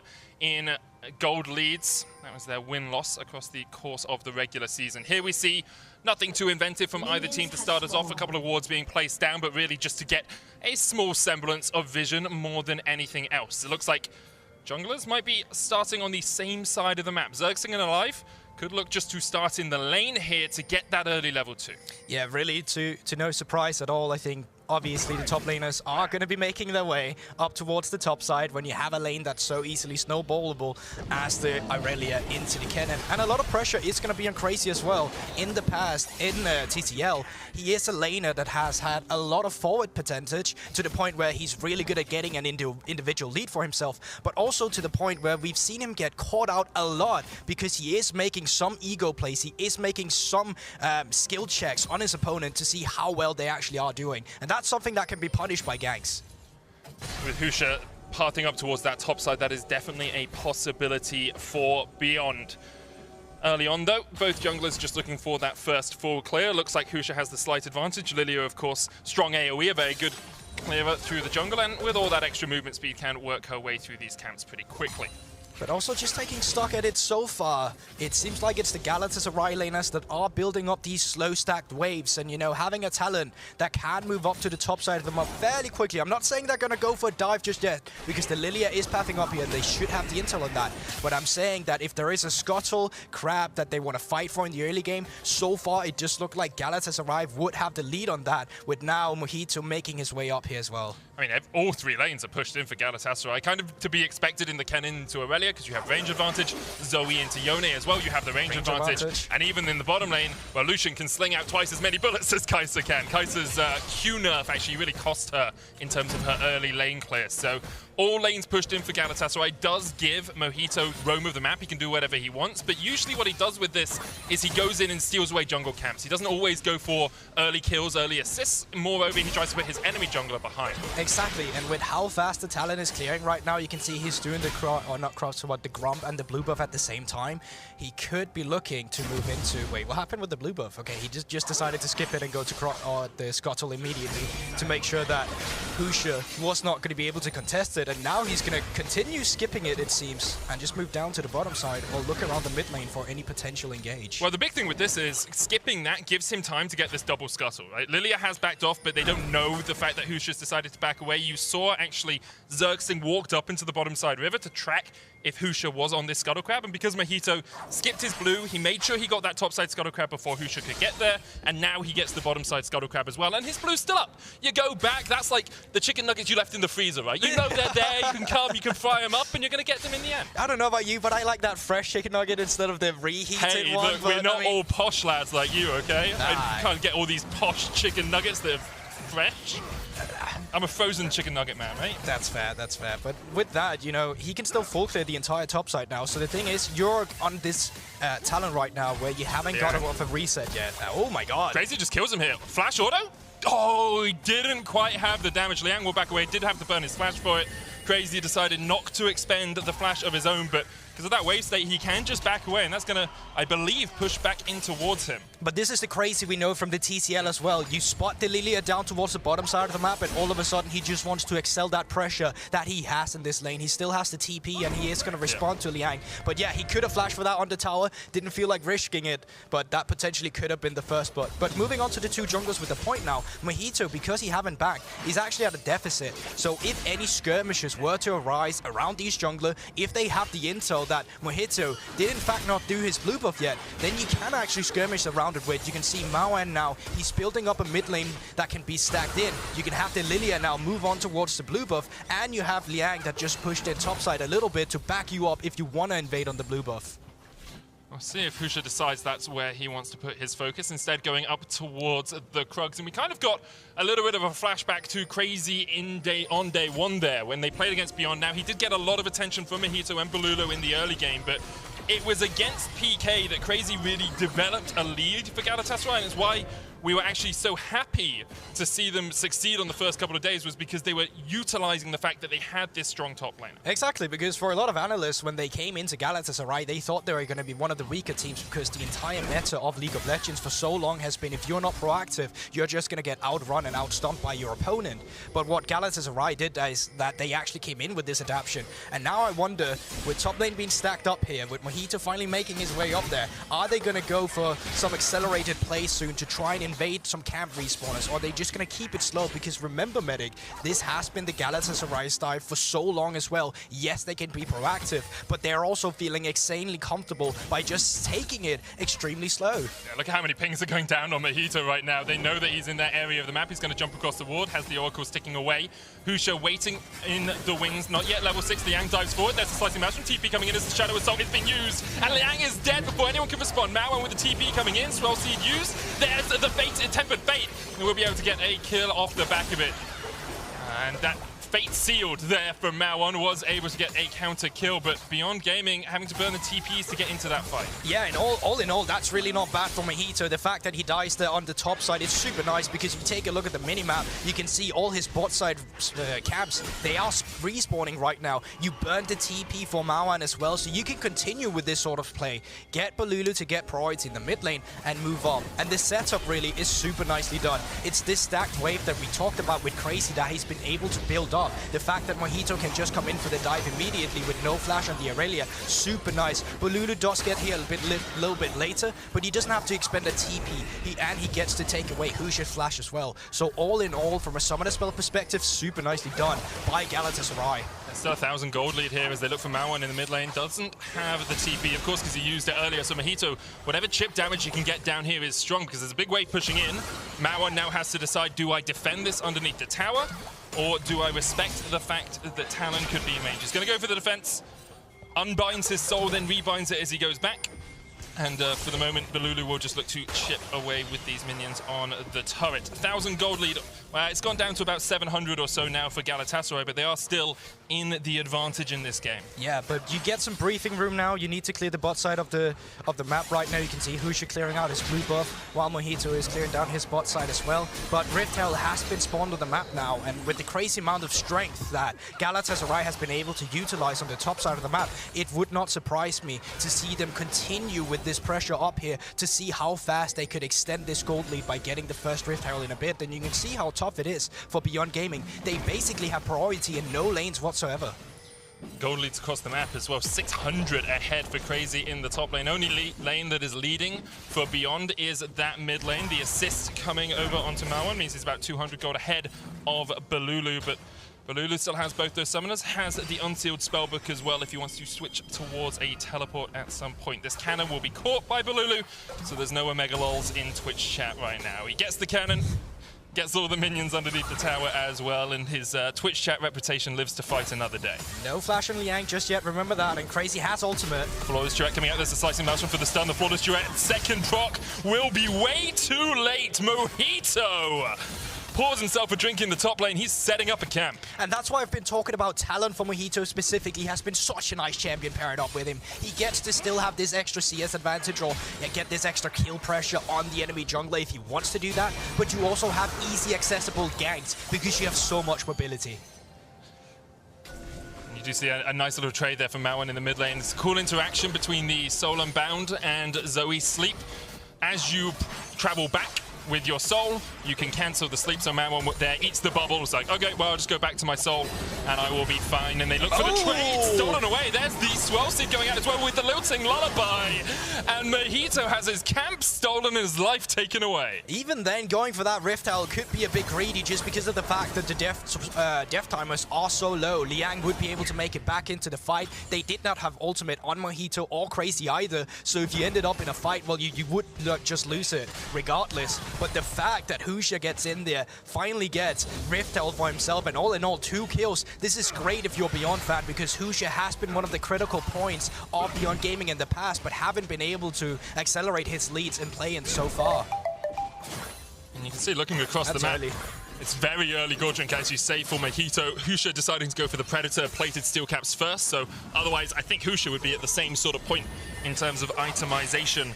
in gold leads. That was their win-loss across the course of the regular season. Here we see nothing too inventive from either team to start us off. A couple of wards being placed down, but really just to get a small semblance of vision more than anything else. It looks like junglers might be starting on the same side of the map. Zerxing and Alive could look just to start in the lane here to get that early level 2. Yeah, really, to no surprise at all, I think obviously the top laners are going to be making their way up towards the top side when you have a lane that's so easily snowballable as the Irelia into the cannon. And a lot of pressure is going to be on Crazy as well. In the past, in TCL, he is a laner that has had a lot of forward percentage to the point where he's really good at getting an individual lead for himself, but also to the point where we've seen him get caught out a lot because he is making some ego plays, he is making some skill checks on his opponent to see how well they actually are doing. And that's something that can be punished by ganks. With Husha parting up towards that top side, that is definitely a possibility for Beyond. Early on, though, both junglers just looking for that first full clear. Looks like Husha has the slight advantage. Lilia, of course, strong AoE, a very good clearer through the jungle, and with all that extra movement speed, can work her way through these camps pretty quickly. But also just taking stock at it so far, it seems like it's the Galatasaray laners that are building up these slow stacked waves, and you know, having a talent that can move up to the top side of the map fairly quickly. I'm not saying they're gonna go for a dive just yet, because the Lilia is pathing up here and they should have the intel on that. But I'm saying that if there is a Scuttle Crab that they want to fight for in the early game, so far it just looked like Galatasaray would have the lead on that, with now Mojito making his way up here as well. I mean, all three lanes are pushed in for Galatasaray, kind of to be expected in the Kennen to Irelia, because you have range advantage. Zoe into Yone as well, you have the range advantage. And even in the bottom lane, well, Lucian can sling out twice as many bullets as Kai'Sa can. Kai'Sa's Q nerf actually really cost her in terms of her early lane clear. So all lanes pushed in for Galatasaray does give Mojito roam of the map. He can do whatever he wants, but usually what he does with this is he goes in and steals away jungle camps. He doesn't always go for early kills, early assists. Moreover, he tries to put his enemy jungler behind. Exactly, and with how fast the talent is clearing right now, you can see he's doing the the Grump and the blue buff at the same time. He could be looking to move into... Wait, what happened with the blue buff? Okay, he just decided to skip it and go to the Scuttle immediately to make sure that Husha was not going to be able to contest it, and now he's going to continue skipping it, it seems, and just move down to the bottom side or look around the mid lane for any potential engage. Well, the big thing with this is skipping that gives him time to get this double Scuttle, right? Lilia has backed off, but they don't know the fact that Husha's decided to back away. You saw actually Zerxing walked up into the bottom side river to track if Husha was on this Scuttle Crab, and because Mojito skipped his blue, he made sure he got that top side Scuttle Crab before Husha could get there, and now he gets the bottom side Scuttle Crab as well, and his blue's still up. You go back, that's like the chicken nuggets you left in the freezer, right? You know they're there, you can come, you can fry them up, and you're going to get them in the end. I don't know about you, but I like that fresh chicken nugget instead of the reheated hey, one. Look, we're not all posh lads like you, okay? Nah. I can't get all these posh chicken nuggets that are fresh. I'm a frozen chicken nugget man, mate. That's fair, that's fair. But with that, you know, he can still full clear the entire top side now. So the thing is, you're on this talent right now where you haven't got off a reset yet. Oh my god. Crazy just kills him here. Flash auto? Oh, he didn't quite have the damage. Liang will back away, did have to burn his flash for it. Crazy decided not to expend the flash of his own, but because of that wave state, he can just back away, and that's going to, I believe, push back in towards him. But this is the Crazy we know from the TCL as well. You spot the Lilia down towards the bottom side of the map, and all of a sudden, he just wants to excel that pressure that he has in this lane. He still has the TP, and he is going to respond to Liang. But yeah, he could have flashed for that on the tower. Didn't feel like risking it, but that potentially could have been the first spot. But moving on to the two junglers with the point now, Mojito, because he haven't backed, he's actually at a deficit. So if any skirmishes were to arise around these jungler, if they have the intel that Mojito did in fact not do his blue buff yet, then you can actually skirmish around it with. You can see Maoan now, he's building up a mid lane that can be stacked in. You can have the Lilia now move on towards the blue buff, and you have Liang that just pushed in topside a little bit to back you up if you want to invade on the blue buff. We'll see if Husha decides that's where he wants to put his focus, instead going up towards the Krugs. And we kind of got a little bit of a flashback to Crazy on day one there when they played against Beyond. Now, he did get a lot of attention from Mojito and Balulu in the early game, but it was against PK that Crazy really developed a lead for Galatasaray, and it's why we were actually so happy to see them succeed on the first couple of days, was because they were utilizing the fact that they had this strong top lane. Exactly, because for a lot of analysts, when they came into Galatasaray, they thought they were going to be one of the weaker teams, because the entire meta of League of Legends for so long has been, if you're not proactive, you're just going to get outrun and outstomped by your opponent. But what Galatasaray did is that they actually came in with this adaptation. And now I wonder, with top lane being stacked up here, with Mojito Mojito finally making his way up there. Are they going to go for some accelerated play soon to try and invade some camp respawners? Or are they just going to keep it slow? Because remember, Medic, this has been the Galatasaray style for so long as well. Yes, they can be proactive, but they're also feeling insanely comfortable by just taking it extremely slow. Yeah, look at how many pings are going down on Mojito right now. They know that he's in that area of the map. He's going to jump across the ward, has the Oracle sticking away. Husha waiting in the wings, not yet level 6. Liang dives forward. There's a slicing mouse from TP coming in as the Shadow Assault is being used. And Liang is dead before anyone can respond. Mauan with the TP coming in. Swell Seed used. There's the Fate, Tempered Fate. And we'll be able to get a kill off the back of it. And that Fate sealed there from Mauan was able to get a counter kill, but Beyond Gaming having to burn the TPs to get into that fight. Yeah, and all in all, that's really not bad for Mojito. The fact that he dies there on the top side is super nice because if you take a look at the minimap, you can see all his bot side camps, they are respawning right now. You burned the TP for Mauan as well, so you can continue with this sort of play. Get Balulu to get priority in the mid lane and move up. And this setup really is super nicely done. It's this stacked wave that we talked about with Crazy that he's been able to build up. The fact that Mojito can just come in for the dive immediately with no flash on the Aurelia, super nice. Balulu does get here a little bit later, but he doesn't have to expend a TP. He gets to take away Husha's flash as well. So all in all, from a summoner spell perspective, super nicely done by Galatasaray. There's still 1,000 gold lead here as they look for Mauan in the mid lane. Doesn't have the TP, of course, because he used it earlier. So Mojito, whatever chip damage you can get down here is strong because there's a big wave pushing in. Mauan now has to decide, do I defend this underneath the tower? Or do I respect the fact that Talon could be a mage? He's going to go for the defense, unbinds his soul, then rebinds it as he goes back. And for the moment, Balulu will just look to chip away with these minions on the turret. 1,000 gold lead. It's gone down to about 700 or so now for Galatasaray, but they are still in the advantage in this game. Yeah, but you get some breathing room now. You need to clear the bot side of the map right now. You can see Husha clearing out his blue buff, while Mojito is clearing down his bot side as well. But Rift Hell has been spawned on the map now, and with the crazy amount of strength that Galatasaray has been able to utilize on the top side of the map, it would not surprise me to see them continue with this pressure up here to see how fast they could extend this gold lead by getting the first Rift Herald in a bit. And you can see how tough it is for Beyond Gaming. They basically have priority in no lanes whatsoever. Gold leads across the map as well. 600 ahead for Crazy in the top lane. Only lane that is leading for Beyond is that mid lane. The assist coming over onto Mauan means he's about 200 gold ahead of Balulu, but Balulu still has both those summoners, has the unsealed spellbook as well if he wants to switch towards a teleport at some point. This cannon will be caught by Balulu, so there's no Omega Lols in Twitch chat right now. He gets the cannon, gets all the minions underneath the tower as well, and his Twitch chat reputation lives to fight another day. No flash on Liang just yet, remember that, and Crazy has ultimate. Flawless Duet coming out, there's a slicing mouse for the stun. The Flawless Duet second proc will be way too late. Mojito pours himself a drink in the top lane. He's setting up a camp. And that's why I've been talking about Talon for Mojito specifically. He has been such a nice champion paired up with him. He gets to still have this extra CS advantage or get this extra kill pressure on the enemy jungler if he wants to do that. But you also have easy accessible ganks because you have so much mobility. You do see a nice little trade there from Mauan in the mid lane. It's a cool interaction between the Soul Unbound and Zoe Sleep. As you travel back with your soul, you can cancel the sleep, so Mauan there eats the bubble. It's like, okay, well, I'll just go back to my soul and I will be fine. And they look for the trade, stolen away. There's the Swell Seed going out as well with the Lilting Lullaby. And Mojito has his camp stolen and his life taken away. Even then, going for that Rift Owl could be a bit greedy just because of the fact that the death timers are so low. Liang would be able to make it back into the fight. They did not have ultimate on Mojito or Crazy either, so if you ended up in a fight, well, you would just lose it regardless. But the fact that Husha gets in there, finally gets Rift Hell for himself, and all in all, 2 kills. This is great if you're Beyond fan, because Husha has been one of the critical points of Beyond Gaming in the past, but haven't been able to accelerate his leads in play-in so far. And you can see, looking across the map, it's very early gold drink, as you say, for Mojito. Husha deciding to go for the Predator plated steel caps first, so otherwise I think Husha would be at the same sort of point in terms of itemization.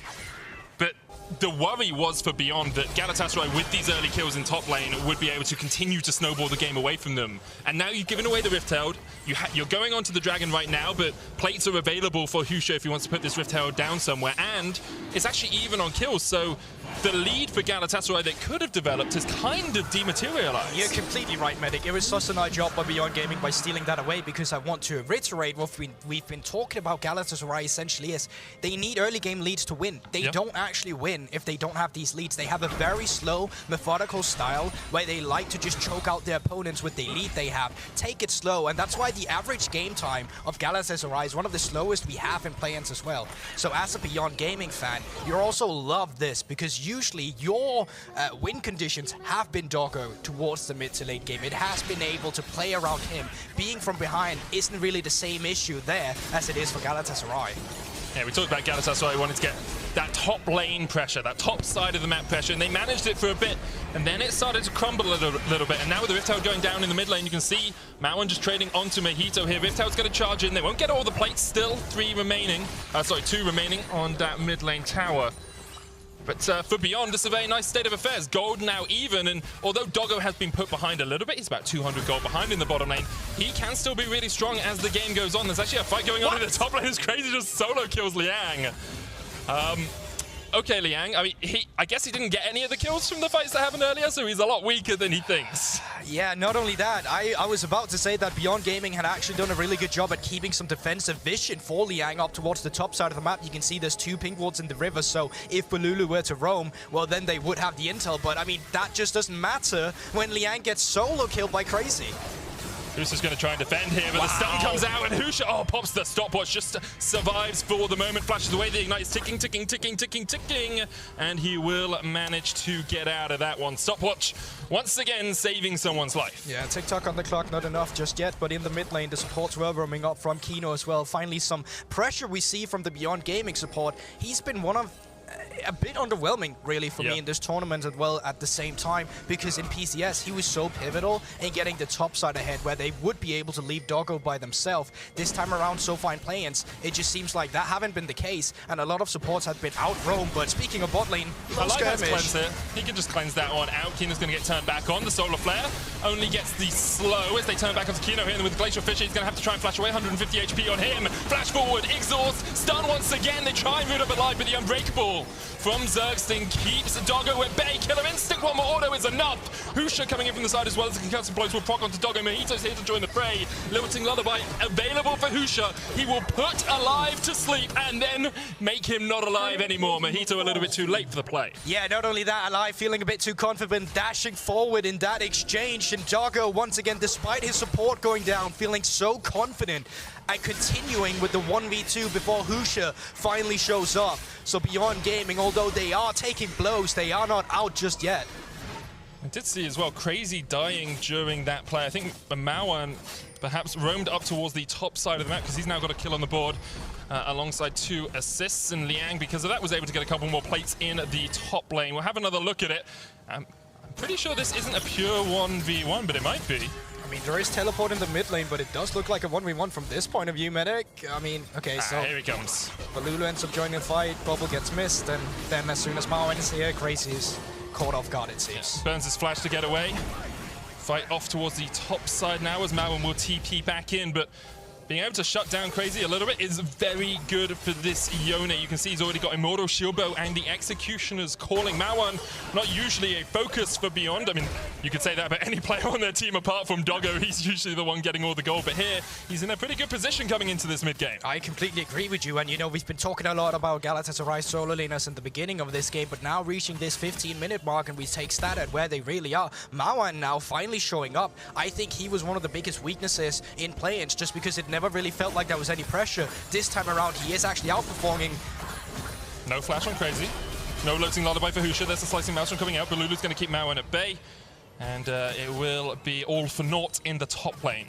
But the worry was for Beyond that Galatasaray, with these early kills in top lane, would be able to continue to snowball the game away from them. And now you've given away the Rift Herald. You're going onto the Dragon right now, but plates are available for Husha if he wants to put this Rift Herald down somewhere. And it's actually even on kills, so the lead for Galatasaray that could have developed has kind of dematerialized. You're completely right, Medic. It was such a nice job by Beyond Gaming by stealing that away, because I want to reiterate what we've been talking about Galatasaray essentially is they need early game leads to win. They don't actually win if they don't have these leads. They have a very slow, methodical style where they like to just choke out their opponents with the lead they have. Take it slow, and that's why the average game time of Galatasaray is one of the slowest we have in play-ins as well. So as a Beyond Gaming fan, you also love this, because usually your win conditions have been Doggo towards the mid to late game. It has been able to play around him. Being from behind isn't really the same issue there as it is for Galatasaray. Yeah, we talked about Galatasaray wanting to get that top lane pressure, that top side of the map pressure, and they managed it for a bit, and then it started to crumble a little bit. And now with the Rift Herald going down in the mid lane, you can see Mauan just trading onto Mojito here. Rift Herald's going to charge in. They won't get all the plates still. 2 remaining on that mid lane tower. But for Beyond, this is a very nice state of affairs. Gold now even, and although Doggo has been put behind a little bit, he's about 200 gold behind in the bottom lane, he can still be really strong as the game goes on. There's actually a fight going on in the top lane. It's crazy, just solo kills Liang. Okay, Liang, I mean, I guess he didn't get any of the kills from the fights that happened earlier, so he's a lot weaker than he thinks. Yeah, not only that, I was about to say that Beyond Gaming had actually done a really good job at keeping some defensive vision for Liang up towards the top side of the map. You can see there's 2 pink wards in the river, so if Balulu were to roam, well, then they would have the intel. But, I mean, that just doesn't matter when Liang gets solo killed by Crazy. Husa's going to try and defend here, but the stun comes out, and Husa, pops the stopwatch, just survives for the moment, flashes away, the ignite is ticking, ticking, ticking, ticking, ticking, and he will manage to get out of that one. Stopwatch, once again, saving someone's life. Yeah, tick-tock on the clock, not enough just yet, but in the mid lane, the supports were roaming up from Kino as well. Finally, some pressure we see from the Beyond Gaming support. He's been one of a bit underwhelming, really, for me in this tournament as well at the same time, because in PCS, he was so pivotal in getting the top side ahead where they would be able to leave Doggo by themselves. This time around, so far in play-ins, it just seems like that haven't been the case, and a lot of supports have been out-roamed. But speaking of bot lane, I like that cleanse it. He can just cleanse that one out. Kino's going to get turned back on. The Solar Flare only gets the slow as they turn back onto Kino here, and with Glacial Fisher, he's going to have to try and flash away. 150 HP on him. Flash forward, exhaust, stun once again. They try and root up alive, but the Unbreakable from Zergsting keeps Doggo at bay. Killer Instinct, one more auto is enough. Husha coming in from the side as well as the concussive blows will proc onto Doggo. Mojito's here to join the fray. Lilting Lullaby available for Husha. He will put alive to sleep and then make him not alive anymore. Mojito a little bit too late for the play. Yeah, not only that, alive feeling a bit too confident, dashing forward in that exchange. And Doggo, once again, despite his support going down, feeling so confident and continuing with the 1v2 before Husha finally shows up. So Beyond Gaming, although they are taking blows, they are not out just yet. I did see as well Crazy dying during that play. I think Mauan perhaps roamed up towards the top side of the map because he's now got a kill on the board alongside 2 assists. And Liang, because of that, was able to get a couple more plates in the top lane. We'll have another look at it. I'm pretty sure this isn't a pure 1v1, but it might be. I mean, there is teleport in the mid lane, but it does look like a 1v1 from this point of view, Medic. I mean, okay, so... here he comes. Balulu ends up joining the fight, Bubble gets missed, and then as soon as Mauan is here, Crazy is caught off guard, it seems. Burns his flash to get away. Fight off towards the top side now as Mauan will TP back in, but being able to shut down Crazy a little bit is very good for this Yone. You can see he's already got Immortal Shield Bow and the Executioner's calling. Mauan, not usually a focus for Beyond. I mean, you could say that about any player on their team apart from Doggo. He's usually the one getting all the gold, but here, he's in a pretty good position coming into this mid-game. I completely agree with you, and you know, we've been talking a lot about Galatasaray solo laners in the beginning of this game, but now reaching this 15-minute mark and we take stat at where they really are. Mauan now finally showing up. I think he was one of the biggest weaknesses in play-ins just because it never really felt like there was any pressure. This time around, he is actually outperforming. No flash on Crazy. No Lilting Lullaby for Husha. There's a Slicing Maelstrom coming out. Balulu's going to keep Mauan at bay. And it will be all for naught in the top lane.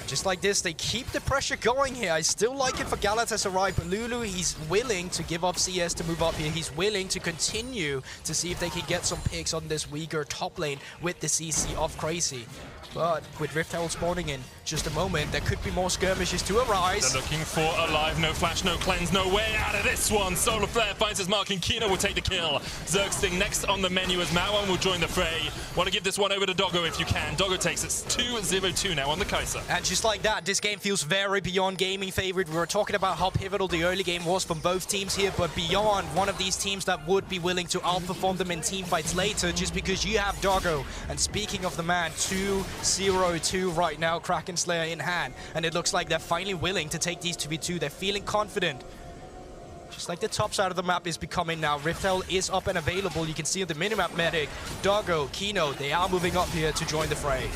Just like this, they keep the pressure going here. I still like it for Galatasaray, but Lulu, he's willing to give up CS to move up here. He's willing to continue to see if they can get some picks on this weaker top lane with the CC of Crazy. But with Rift Herald spawning in just a moment, there could be more skirmishes to arise. They're looking for alive, no flash, no cleanse, no way out of this one. Solar Flare finds his mark and Kino will take the kill. Zergsting next on the menu as Mauan will join the fray. Want to give this one over to Doggo if you can. Doggo takes it 2-0-2 now on the Kai'Sa. And you just like that, this game feels very Beyond Gaming favorite. We were talking about how pivotal the early game was from both teams here, but Beyond, one of these teams that would be willing to outperform them in team fights later, just because you have Doggo. And speaking of the man, 2-0-2 right now, Kraken Slayer in hand. And it looks like they're finally willing to take these 2v2. They're feeling confident. Just like the top side of the map is becoming now. Riftel is up and available. You can see the minimap medic, Doggo, Kino, they are moving up here to join the fray.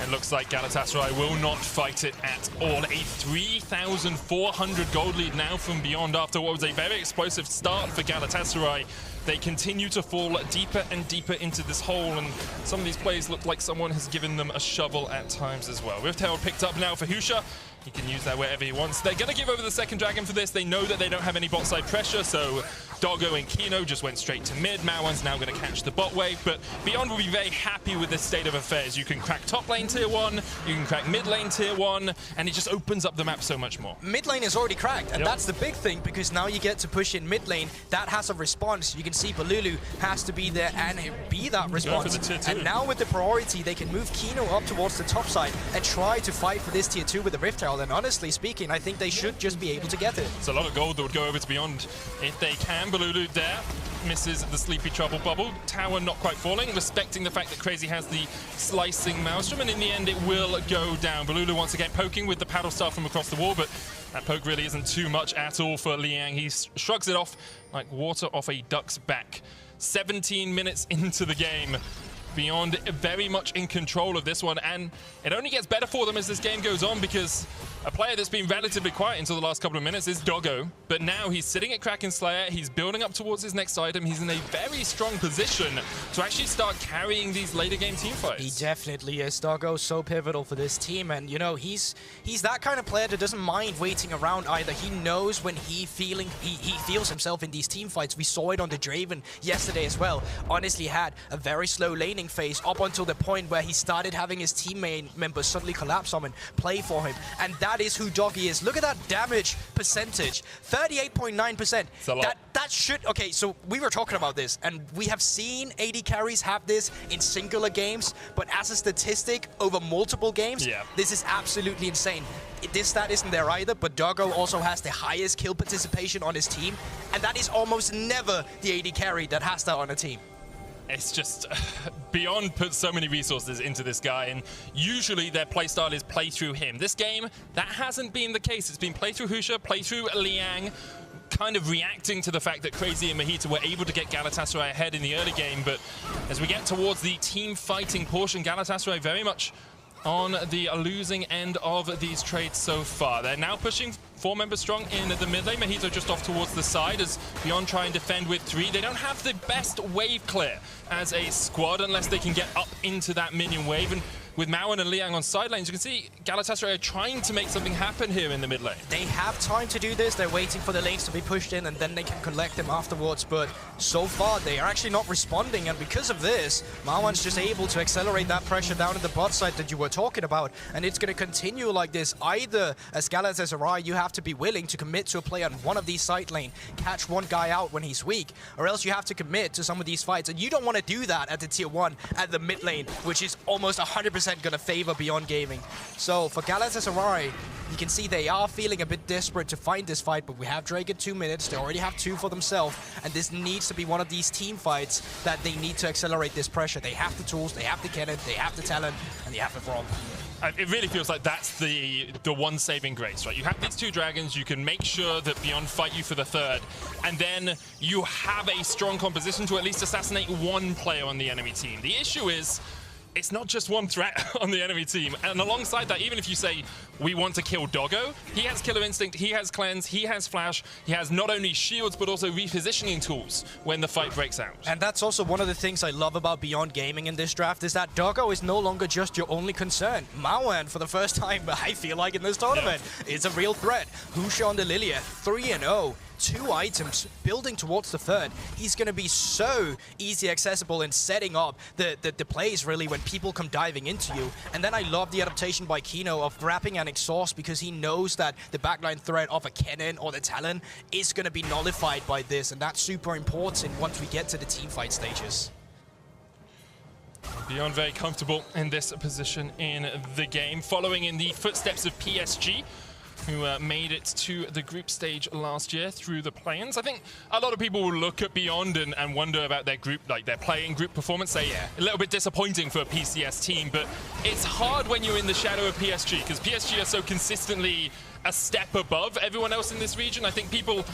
It looks like Galatasaray will not fight it at all. A 3,400 gold lead now from Beyond after what was a very explosive start for Galatasaray. They continue to fall deeper and deeper into this hole, and some of these plays look like someone has given them a shovel at times as well. Riftel picked up now for Husha. He can use that wherever he wants. They're going to give over the second dragon for this. They know that they don't have any bot side pressure, so Doggo and Kino just went straight to mid. Mawan's now going to catch the bot wave, but Beyond will be very happy with this state of affairs. You can crack top lane tier 1, you can crack mid lane tier 1, and it just opens up the map so much more. Mid lane is already cracked, and that's the big thing, because now you get to push in mid lane. That has a response. You can see Balulu has to be there and be that response. And now with the priority, they can move Kino up towards the top side and try to fight for this tier 2 with the Riftel. And honestly speaking, I think they should just be able to get it. It's a lot of gold that would go over to Beyond if they can. Balulu there misses the Sleepy Trouble bubble. Tower not quite falling, respecting the fact that Crazy has the slicing Maelstrom, and in the end it will go down. Balulu once again poking with the paddle staff from across the wall, but that poke really isn't too much at all for Liang. He shrugs it off like water off a duck's back. 17 minutes into the game. Beyond very much in control of this one, and it only gets better for them as this game goes on, because a player that's been relatively quiet until the last couple of minutes is Doggo, but now he's sitting at Kraken Slayer, he's building up towards his next item, he's in a very strong position to actually start carrying these later game team fights. He definitely is. Doggo so pivotal for this team, and you know, he's that kind of player that doesn't mind waiting around either. He knows when he feels himself in these team fights. We saw it on the Draven yesterday as well. Honestly had a very slow laning phase up until the point where he started having his teammate members suddenly collapse on him, play for him, and that is who Doggy is. Look at that damage percentage, 38.9%. That should, okay, so we were talking about this, and we have seen AD carries have this in singular games, but as a statistic over multiple games, this is absolutely insane. This stat isn't there either, but Doggo also has the highest kill participation on his team, and that is almost never the AD carry that has that on a team. It's just, Beyond puts so many resources into this guy, and usually their playstyle is play through him. This game, that hasn't been the case. It's been play through Husha, play through Liang, kind of reacting to the fact that Crazy and Mahita were able to get Galatasaray ahead in the early game, but as we get towards the team fighting portion, Galatasaray very much on the losing end of these trades so far. They're now pushing 4 members strong in the mid lane. Mahito just off towards the side as Beyond try and defend with 3. They don't have the best wave clear as a squad unless they can get up into that minion wave. And with Mawan and Liang on side lanes, you can see Galatasaray are trying to make something happen here in the mid lane. They have time to do this. They're waiting for the lanes to be pushed in, and then they can collect them afterwards. But so far, they are actually not responding. And because of this, Mawan's just able to accelerate that pressure down in the bot side that you were talking about. And it's going to continue like this. Either, as Galatasaray, you have to be willing to commit to a play on one of these side lane, catch one guy out when he's weak, or else you have to commit to some of these fights. And you don't want to do that at the tier 1 at the mid lane, which is almost 100% going to favor Beyond Gaming. So for Galatasaray, you can see they are feeling a bit desperate to find this fight, but we have Drake at 2 minutes. They already have 2 for themselves, and this needs to be one of these team fights that they need to accelerate this pressure. They have the tools, they have the cannon, they have the talent, and they have the brawn. It really feels like that's the one saving grace, right? You have these 2 dragons, you can make sure that Beyond fight you for the 3rd, and then you have a strong composition to at least assassinate 1 player on the enemy team. The issue is, it's not just 1 threat on the enemy team. And alongside that, even if you say, we want to kill Doggo, he has Killer Instinct, he has Cleanse, he has Flash, he has not only shields, but also repositioning tools when the fight breaks out. And that's also one of the things I love about Beyond Gaming in this draft, is that Doggo is no longer just your only concern. Mawan, for the first time, I feel like in this tournament, is a real threat. Husha on the Lilia, 3-0. 2 items, building towards the 3rd. He's going to be so easy accessible in setting up the plays, really, when people come diving into you. And then I love the adaptation by Kino of grabbing an exhaust, because he knows that the backline threat of a cannon or the Talon is going to be nullified by this, and that's super important once we get to the team fight stages. Beyond very comfortable in this position in the game, following in the footsteps of PSG, who made it to the group stage last year through the play-ins. I think a lot of people will look at Beyond and wonder about their group, like their play-in group performance. Say, a little bit disappointing for a PCS team, but it's hard when you're in the shadow of PSG, because PSG are so consistently a step above everyone else in this region. I think people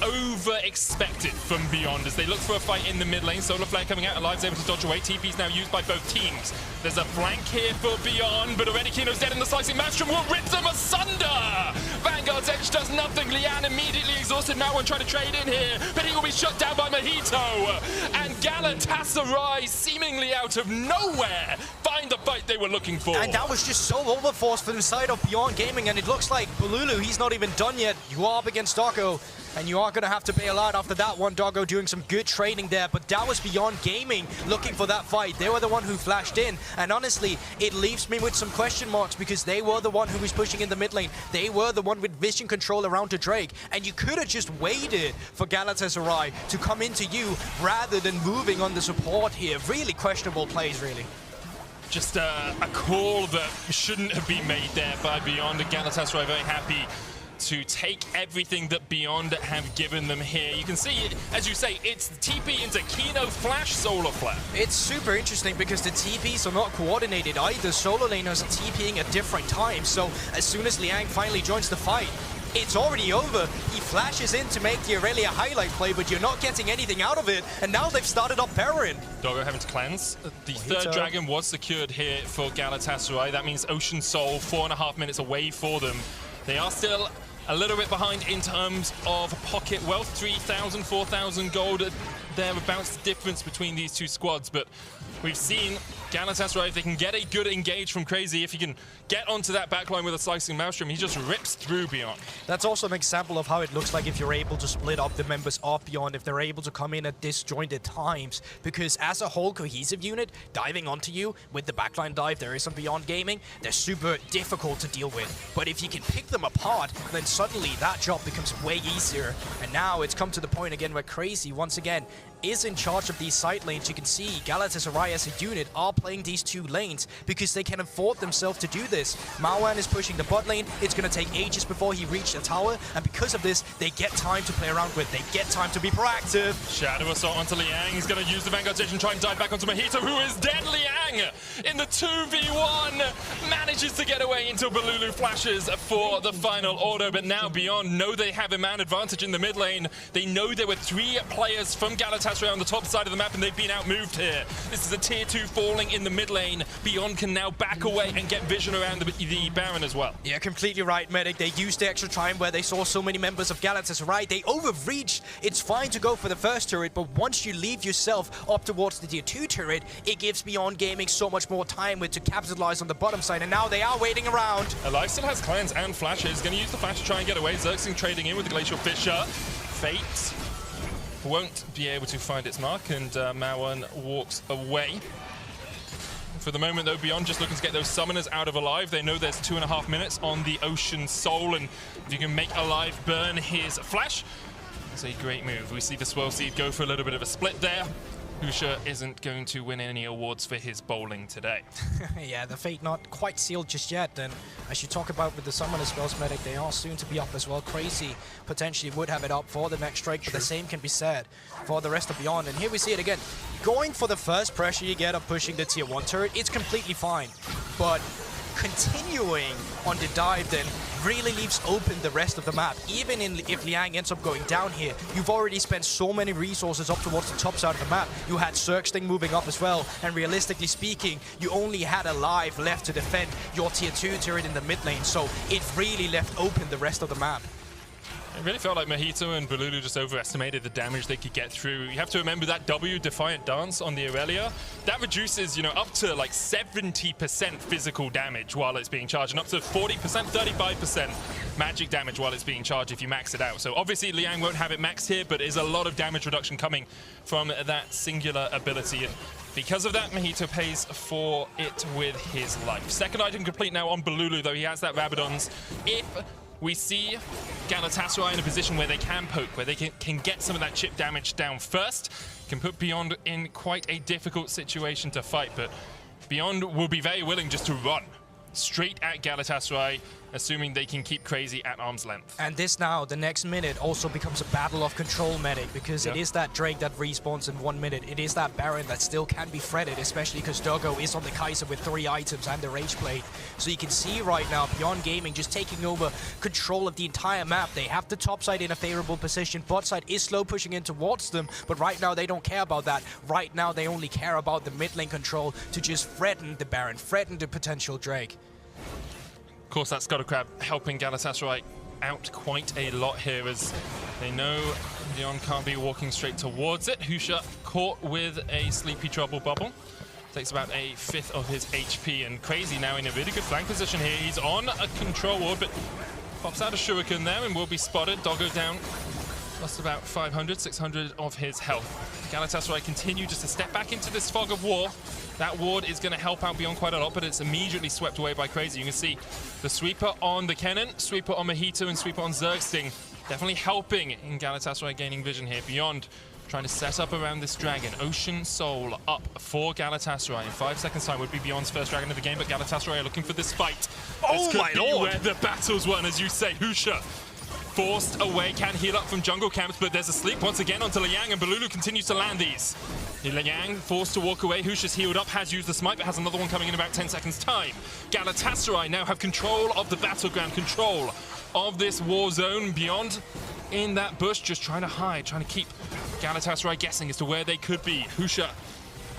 over-expected from Beyond as they look for a fight in the mid lane. Solar Flare coming out alive, is able to dodge away. TP's now used by both teams. There's a flank here for Beyond, but already Kino's dead, and the slicing Maelstrom will rip them asunder! Vanguard's Edge does nothing. Lian immediately exhausted. Now one trying to trade in here, but he will be shut down by Mojito. And Galatasaray, seemingly out of nowhere, find the fight they were looking for. And that was just so overforced from the side of Beyond Gaming, and it looks like Bululu, he's not even done yet. You are up against Doggo, and you are going to have to bail out after that one. Doggo doing some good trading there, but that was Beyond Gaming looking for that fight. They were the one who flashed in, and honestly, it leaves me with some question marks because they were the one who was pushing in the mid lane. They were the one with vision control around to Drake, and you could have just waited for Galatasaray to come into you rather than moving on the support here. Really questionable plays, really. Just a call that shouldn't have been made there by Beyond, and Galatasaray very happy to take everything that Beyond have given them here. You can see, as you say, it's TP into Kino Flash Solar Flare. It's super interesting because the TPs are not coordinated either. Solo laners are TPing at different times, so as soon as Liang finally joins the fight, it's already over. He flashes in to make the Aurelia highlight play, but you're not getting anything out of it, and now they've started up Perrin. Doggo having to cleanse. The third dragon was secured here for Galatasaray. That means Ocean Soul 4.5 minutes away for them. They are still a little bit behind in terms of pocket wealth, 3,000, 4,000 gold. Thereabouts the difference between these two squads, but we've seen Galatasaray, if they can get a good engage from Crazy, if he can get onto that backline with a slicing Maelstrom, he just rips through Beyond. That's also an example of how it looks like if you're able to split up the members of Beyond, if they're able to come in at disjointed times, because as a whole cohesive unit, diving onto you with the backline dive, there is some Beyond Gaming, they're super difficult to deal with. But if you can pick them apart, then suddenly that job becomes way easier. And now it's come to the point again where Crazy, once again, is in charge of these side lanes. You can see Galatasaray as a unit are playing these two lanes because they can afford themselves to do this. Maoan is pushing the bot lane. It's going to take ages before he reaches the tower, and because of this, they get time to play around with. They get time to be proactive. Shadow Assault onto Liang. He's going to use the Vanguard's Edge and try and dive back onto Mojito, who is dead. Liang in the 2v1 manages to get away until Bululu flashes for the final order, but now Beyond know they have a man advantage in the mid lane. They know there were 3 players from Galatasaray on the top side of the map, and they've been outmoved here. This is a tier 2 falling in the mid lane. Beyond can now back away and get vision around the Baron as well. Yeah, completely right, Medic. They used the extra time where they saw so many members of Galatasaray. They overreached. It's fine to go for the first turret, but once you leave yourself up towards the tier 2 turret, it gives Beyond Gaming so much more time to capitalize on the bottom side, and now they are waiting around. Alive still has cleanse and flashes. Going to use the flash to try and get away. Xerxing trading in with the Glacial Fisher. Fate won't be able to find its mark, and Maoan walks away. For the moment, though, Beyond just looking to get those summoners out of Alive. They know there's 2.5 minutes on the Ocean Soul, and if you can make Alive burn his flash, it's a great move. We see the Swirl Seed go for a little bit of a split there. Husha isn't going to win any awards for his bowling today. Yeah, the fate not quite sealed just yet, and as you talk about with the summoners spells, Medic, they are soon to be up as well. Crazy potentially would have it up for the next strike, but the same can be said for the rest of Beyond. And here we see it again. Going for the first pressure you get of pushing the tier 1 turret, it's completely fine, but continuing on the dive then really leaves open the rest of the map. Even if Liang ends up going down here, you've already spent so many resources up towards the top side of the map. You had Xerxing moving up as well, and realistically speaking, you only had Alive left to defend your tier 2 turret in the mid lane, so it really left open the rest of the map. It really felt like Mojito and Bululu just overestimated the damage they could get through. You have to remember that W Defiant Dance on the Aurelia, that reduces, you know, up to like 70% physical damage while it's being charged, and up to 40%, 35% magic damage while it's being charged if you max it out. So obviously Liang won't have it maxed here, but there's a lot of damage reduction coming from that singular ability. And because of that, Mojito pays for it with his life. Second item complete now on Bululu, though he has that Rabadon's. If we see Galatasaray in a position where they can poke, where they can get some of that chip damage down first, can put Beyond in quite a difficult situation to fight, but Beyond will be very willing just to run straight at Galatasaray, assuming they can keep Crazy at arm's length. And this now, the next minute, also becomes a battle of control medic, because it is that Drake that respawns in 1 minute. It is that Baron that still can be fretted, especially because Doggo is on the Kaiser with 3 items and the Rage Blade. So you can see right now, Beyond Gaming just taking over control of the entire map. They have the top side in a favorable position. Bot side is slow pushing in towards them, but right now they don't care about that. Right now they only care about the mid lane control to just threaten the Baron, threaten the potential Drake. Of course, that Scuttle Crab helping Galatasaray out quite a lot here, as they know Beyond can't be walking straight towards it. Husha caught with a Sleepy Trouble Bubble. Takes about a 1/5 of his HP, and Crazy now in a really good flank position here. He's on a control ward, but pops out a Shuriken there and will be spotted. Doggo down, lost about 500, 600 of his health. Galatasaray continue just to step back into this fog of war. That ward is going to help out Beyond quite a lot, but it's immediately swept away by Crazy. You can see the sweeper on the Kennen, sweeper on Mojito, and sweeper on Zergsting. Definitely helping in Galatasaray gaining vision here. Beyond trying to set up around this dragon. Ocean Soul up for Galatasaray. In 5 seconds time would be Beyond's first dragon of the game, but Galatasaray are looking for this fight. Oh my lord! Where the battle's won, as you say. Husha forced away, can heal up from jungle camps, but there's a sleep once again onto Liang, and Balulu continues to land these. Liang forced to walk away. Husha's healed up, has used the smite, but has another one coming in about 10 seconds time. Galatasaray now have control of the battleground, control of this war zone. Beyond in that bush, just trying to hide, trying to keep Galatasaray guessing as to where they could be. Husha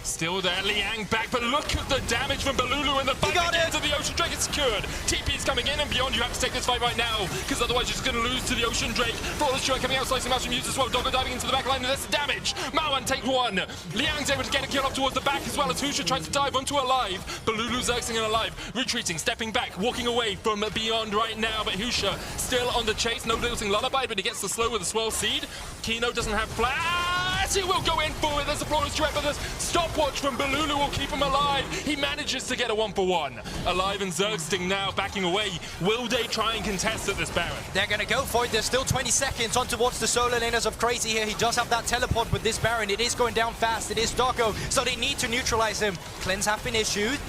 still there, Liang back, but look at the damage from Balulu, and the fight again to the Ocean Drake is secured. TP's coming in, and Beyond, you have to take this fight right now, because otherwise you're just going to lose to the Ocean Drake. Flawless Drake coming out, slicing Master Muse as well. Doggo diving into the back line, and there's damage. Mawan take one. Liang's able to get a kill up towards the back, as well as Husha tries to dive onto Alive. Balulu Zergsting and Alive, retreating, stepping back, walking away from Beyond right now, but Husha still on the chase. No losing Lullaby, but he gets the slow with a Swirl Seed. Kino doesn't have flash. He will go in for it. There's a Flawless Drake, but there's stopwatch from Balulu will keep him alive. He manages to get a 1-for-1. Alive and Zergsting now backing away. Will they try and contest at this Baron? They're going to go for it. There's still 20 seconds on towards the solo laners of Crazy here. He does have that teleport with this Baron. It is going down fast. It is Doggo, so they need to neutralize him. Cleanse have been issued.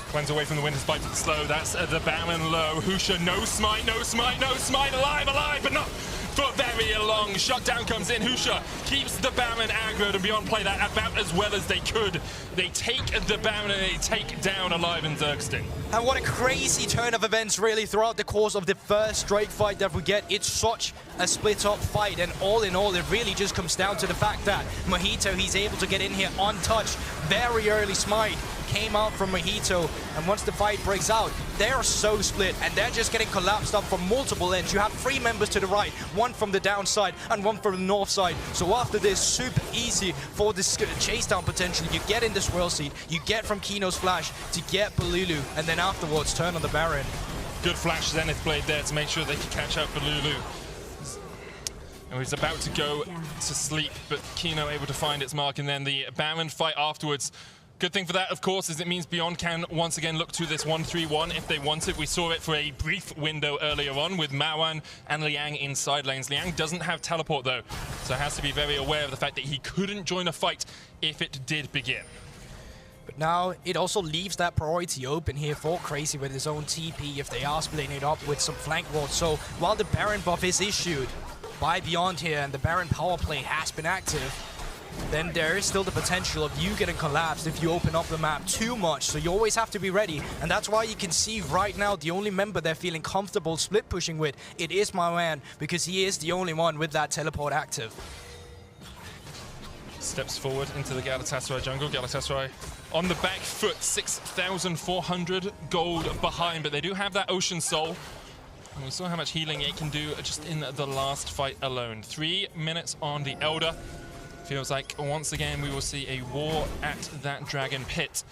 Cleanse away from the Winter's Bite to the slow. That's the Baron low. Husha, no smite, no smite, no smite. Alive, alive, but not for very long. Shutdown comes in. Husha keeps the Baron aggroed, and Beyond play that about as well as they could. They take the Baron and they take down Alive and Zergsting. And what a crazy turn of events really throughout the course of the first Drake fight that we get. It's such a split up fight, and all in all it really just comes down to the fact that Mojito, he's able to get in here untouched. Very early smite came out from Mojito, and once the fight breaks out, they're so split and they're just getting collapsed up from multiple ends. You have 3 members to the right, 1 from the downside and 1 from the north side. So after this, super easy for this chase down potential. You get in the Swirl Seed, you get from Kino's flash to get Balulu, and then afterwards turn on the Baron. Good flash Zenith Blade there to make sure they can catch out Balulu. And he's about to go to sleep, but Kino able to find its mark, and then the Baron fight afterwards. Good thing for that, of course, is it means Beyond can once again look to this 1-3-1 if they want it. We saw it for a brief window earlier on with Mawan and Liang in side lanes. Liang doesn't have teleport though, so has to be very aware of the fact that he couldn't join a fight if it did begin. But now it also leaves that priority open here for Crazy with his own TP if they are splitting it up with some flank wards. So while the Baron buff is issued by Beyond here and the Baron power play has been active, then there is still the potential of you getting collapsed if you open up the map too much. So you always have to be ready, and that's why you can see right now the only member they're feeling comfortable split pushing with, it is Mawan, because he is the only one with that teleport active. Steps forward into the Galatasaray jungle. Galatasaray on the back foot, 6,400 gold behind, but they do have that Ocean Soul. And we saw how much healing it can do just in the last fight alone. 3 minutes on the Elder. Feels like once again we will see a war at that Dragon Pit.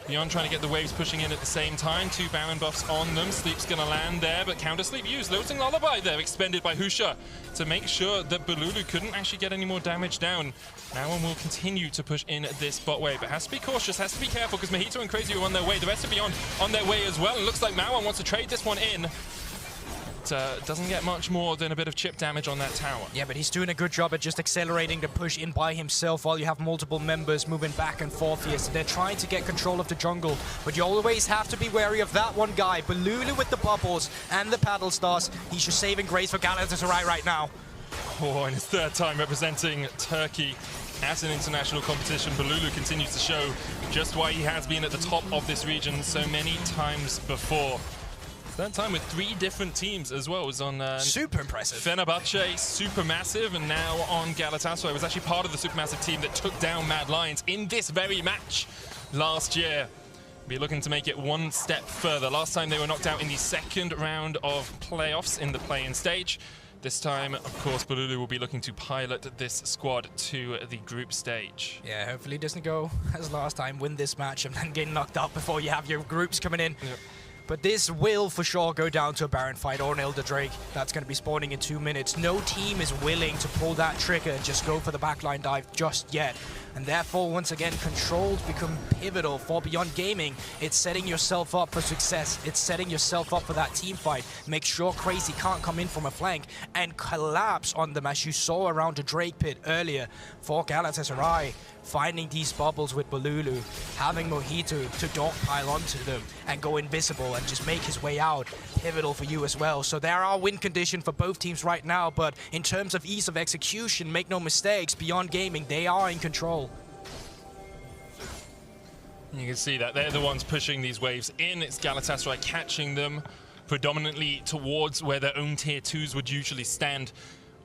Beyond trying to get the waves pushing in at the same time. 2 Baron buffs on them. Sleep's going to land there, but counter sleep used. Losing Lullaby there, expended by Husha to make sure that Balulu couldn't actually get any more damage down. Now one will continue to push in this bot wave, but has to be cautious, has to be careful, because Mojito and Crazy are on their way. The rest of Beyond on their way as well. It looks like Mawan wants to trade this one in. but doesn't get much more than a bit of chip damage on that tower. Yeah, but he's doing a good job at just accelerating the push in by himself while you have multiple members moving back and forth here. So they're trying to get control of the jungle, but you always have to be wary of that one guy. Balulu with the bubbles and the paddle stars. He's just saving grace for Galatasaray right now. Oh, and his third time representing Turkey at an international competition. Balulu continues to show just why he has been at the top of this region so many times before. Third time with 3 different teams as well. It was on super impressive. Fenerbahce, Supermassive, and now on Galatasaray. It was actually part of the Supermassive team that took down Mad Lions in this very match last year. Be looking to make it one step further. Last time they were knocked out in the second round of playoffs in the play-in stage. This time, of course, Balulu will be looking to pilot this squad to the group stage. Yeah, hopefully it doesn't go as last time, win this match and then get knocked out before you have your groups coming in. Yep. But this will for sure go down to a Baron fight or an Elder Drake. That's going to be spawning in 2 minutes. No team is willing to pull that trigger and just go for the backline dive just yet. And therefore, once again, controls become pivotal for Beyond Gaming. It's setting yourself up for success. It's setting yourself up for that team fight. Make sure Crazy can't come in from a flank and collapse on them, as you saw around the Drake pit earlier for Galatasaray. Finding these bubbles with Balulu, having Mojito to dogpile onto them and go invisible and just make his way out. Pivotal for you as well. So there are win condition for both teams right now, but in terms of ease of execution, make no mistakes, Beyond Gaming, they are in control. You can see that they're the ones pushing these waves in. It's Galatasaray catching them predominantly towards where their own tier 2s would usually stand.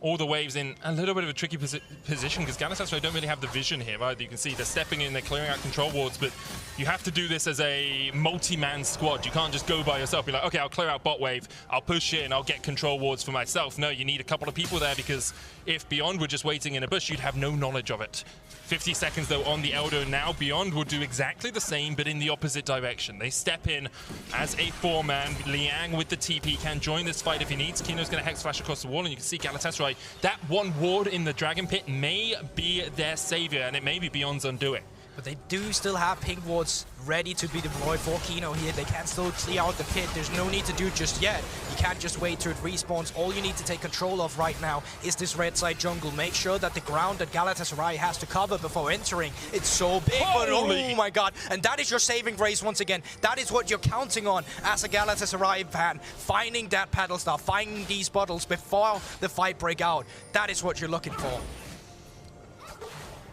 All the waves in a little bit of a tricky position because Galatasaray don't really have the vision here either. You can see they're stepping in, they're clearing out control wards, but you have to do this as a multi-man squad. You can't just go by yourself. Be like, okay, I'll clear out bot wave, I'll push in, I'll get control wards for myself. No, you need a couple of people there because if Beyond were just waiting in a bush, you'd have no knowledge of it. 50 seconds though on the Elder now. Beyond will do exactly the same, but in the opposite direction. They step in as a 4-man. Liang with the TP can join this fight if he needs. Kino's going to hex flash across the wall, and you can see Galatasaray. That one ward in the Dragon Pit may be their savior, and it may be Beyond's undoing. But they do still have pink wards ready to be deployed for Kino here. They can still clear out the pit. There's no need to do it just yet. You can't just wait till it respawns. All you need to take control of right now is this red side jungle. Make sure that the ground that Galatasaray has to cover before entering, it's so big, but oh my god. And that is your saving grace once again. That is what you're counting on as a Galatasaray fan. Finding that paddle star, finding these bottles before the fight break out. That is what you're looking for.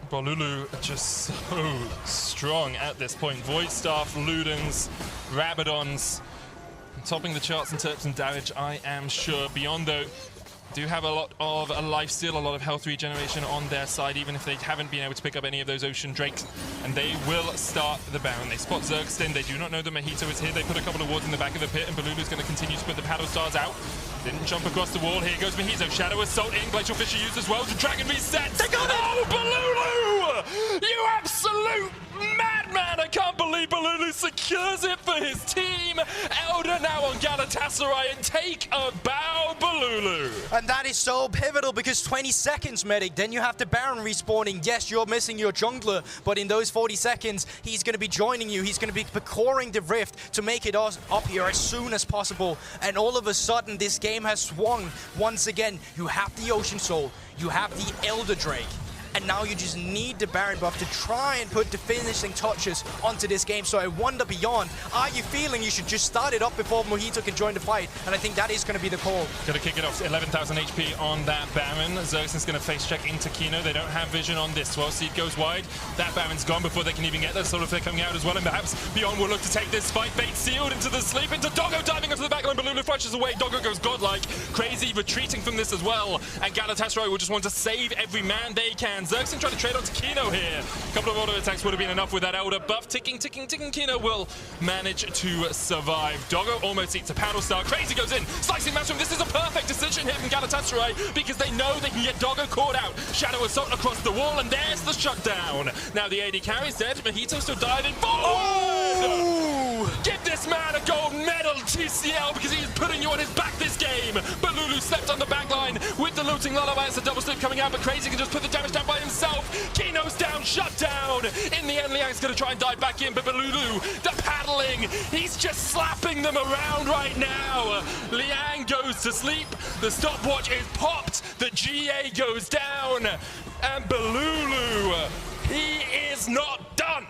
Balulu just so strong at this point. Void Staff, Ludens, Rabadons, topping the charts in terms of damage, I am sure. Beyond, though, do have a lot of a lifesteal, a lot of health regeneration on their side, even if they haven't been able to pick up any of those Ocean Drakes. And they will start the Baron. They spot Zergstin. They do not know that Mojito is here. They put a couple of wards in the back of the pit, and Balulu's going to continue to put the paddle stars out. Didn't jump across the wall. Here goes Mojito. Shadow Assault in. Glacial Fissure used as well. The Dragon reset. They got it! Oh, Balulu! You absolute madman! I can't believe Balulu secures it for his team. Elder now on Galatasaray, and take a bow, Balulu. And that is so pivotal because 20 seconds, Medic. Then you have the Baron respawning. Yes, you're missing your jungler, but in those 40 seconds, he's going to be joining you. He's going to be coring the rift to make it up here as soon as possible. And all of a sudden, this game has swung once again. You have the Ocean Soul. You have the Elder Drake. And now you just need the Baron buff to try and put the finishing touches onto this game. So I wonder, Beyond, are you feeling you should just start it up before Mojito can join the fight? And I think that is going to be the call. Gonna kick it off, 11,000 HP on that Baron. Zergstin's gonna face check into Kino. They don't have vision on this. 12 seed goes wide. That Baron's gone before they can even get there. Solar Flare coming out as well, and perhaps Beyond will look to take this fight. Bait sealed into the sleep, into Doggo diving into the backline. Balulu flashes away. Doggo goes godlike. Crazy retreating from this as well. And Galatasaray will just want to save every man they can. Zergstin trying to trade on to Kino here. A couple of auto attacks would have been enough with that Elder buff. Ticking. Kino will manage to survive. Doggo almost eats a paddle star. Crazy goes in. Slicing Maelstrom. This is a perfect decision here from Galatasaray because they know they can get Doggo caught out. Shadow Assault across the wall, and there's the shutdown. Now the AD carry's dead. Mojito still diving forward. Oh! Give this man a gold medal, TCL, because he's putting you on his back this game. Balulu slept on the backline with the looting lullaby. It's a double slip coming out, but Crazy can just put the damage down by himself. Kino's down, shut down. In the end, Liang's going to try and dive back in, but Balulu, the paddle battling. He's just slapping them around right now. Liang goes to sleep. The stopwatch is popped. The GA goes down. And Balulu, he is not done.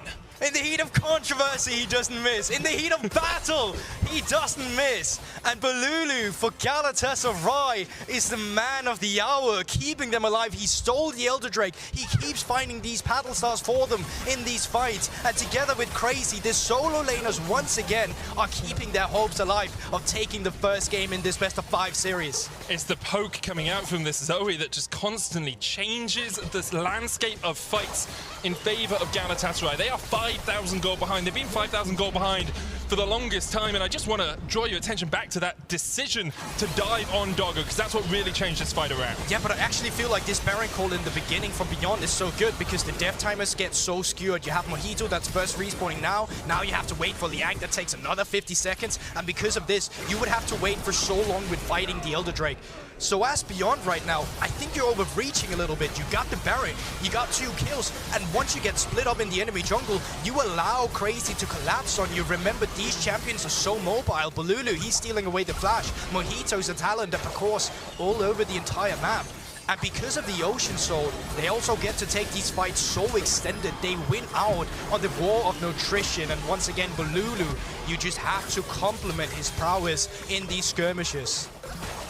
In the heat of controversy, he doesn't miss. In the heat of battle, he doesn't miss. And Balulu for Galatasaray is the man of the hour, keeping them alive. He stole the Elder Drake. He keeps finding these paddle stars for them in these fights. And together with Crazy, the solo laners once again are keeping their hopes alive of taking the first game in this best of 5 series. It's the poke coming out from this Zoe that just constantly changes this landscape of fights in favor of Galatasaray. They are 5,000 gold behind. They've been 5,000 gold behind for the longest time, and I just want to draw your attention back to that decision to dive on Doggo, because that's what really changed this fight around. Yeah, but I actually feel like this Baron call in the beginning from Beyond is so good because the death timers get so skewed. You have Mojito that's first respawning now. Now you have to wait for Liang that takes another 50 seconds, and because of this, you would have to wait for so long with fighting the Elder Drake. So as Beyond right now, I think you're overreaching a little bit. You got the Baron, you got 2 kills, and once you get split up in the enemy jungle, you allow Crazy to collapse on you. Remember, these champions are so mobile. Balulu, he's stealing away the flash. Mojito's a talent that parkours all over the entire map. And because of the Ocean Soul, they also get to take these fights so extended. They win out on the War of Nutrition. And once again, Balulu, you just have to complement his prowess in these skirmishes.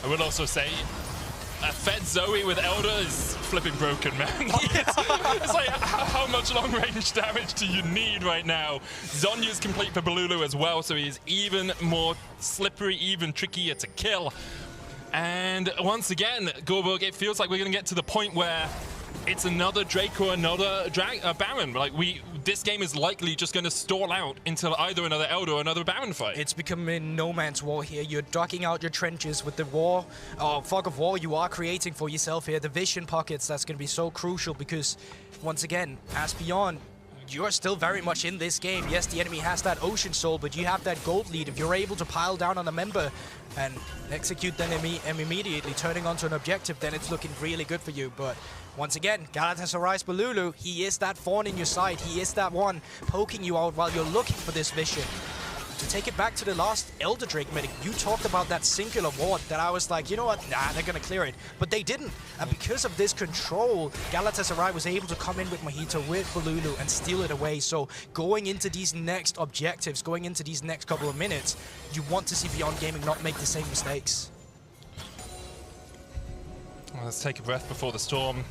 I will also say, a fed Zoe with Elder is flipping broken, man. It's like, how much long-range damage do you need right now? Zonya's complete for Balulu as well, so he's even more slippery, even trickier to kill. And once again, Gorburg, it feels like we're going to get to the point where it's another Drake or another Baron. Like, this game is likely just going to stall out until either another Elder or another Baron fight. It's becoming no man's war here. You're ducking out your trenches with the fog of war you are creating for yourself here. The vision pockets, that's going to be so crucial because, once again, as Beyond, you're still very much in this game. Yes, the enemy has that Ocean Soul, but you have that gold lead. If you're able to pile down on a member and execute them immediately, turning onto an objective, then it's looking really good for you. But once again, Galatasaray's Balulu, he is that thorn in your side. He is that one poking you out while you're looking for this vision. To take it back to the last Elder Drake medic, you talked about that singular ward that I was like, you know what, nah, they're gonna clear it. But they didn't. And because of this control, Galatasaray was able to come in with Mojito, with Balulu, and steal it away. So going into these next objectives, going into these next couple of minutes, you want to see Beyond Gaming not make the same mistakes. Well, let's take a breath before the storm,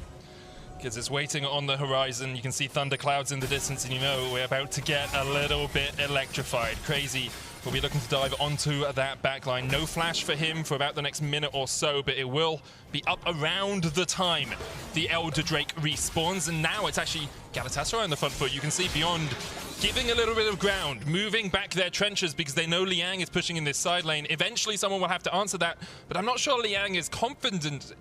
because it's waiting on the horizon. You can see thunderclouds in the distance, and you know we're about to get a little bit electrified. Crazy will be looking to dive onto that backline. No flash for him for about the next minute or so, but it will be up around the time the Elder Drake respawns. And now it's actually Galatasaray on the front foot. You can see Beyond giving a little bit of ground, moving back their trenches because they know Liang is pushing in this side lane. Eventually someone will have to answer that, but I'm not sure Liang is confident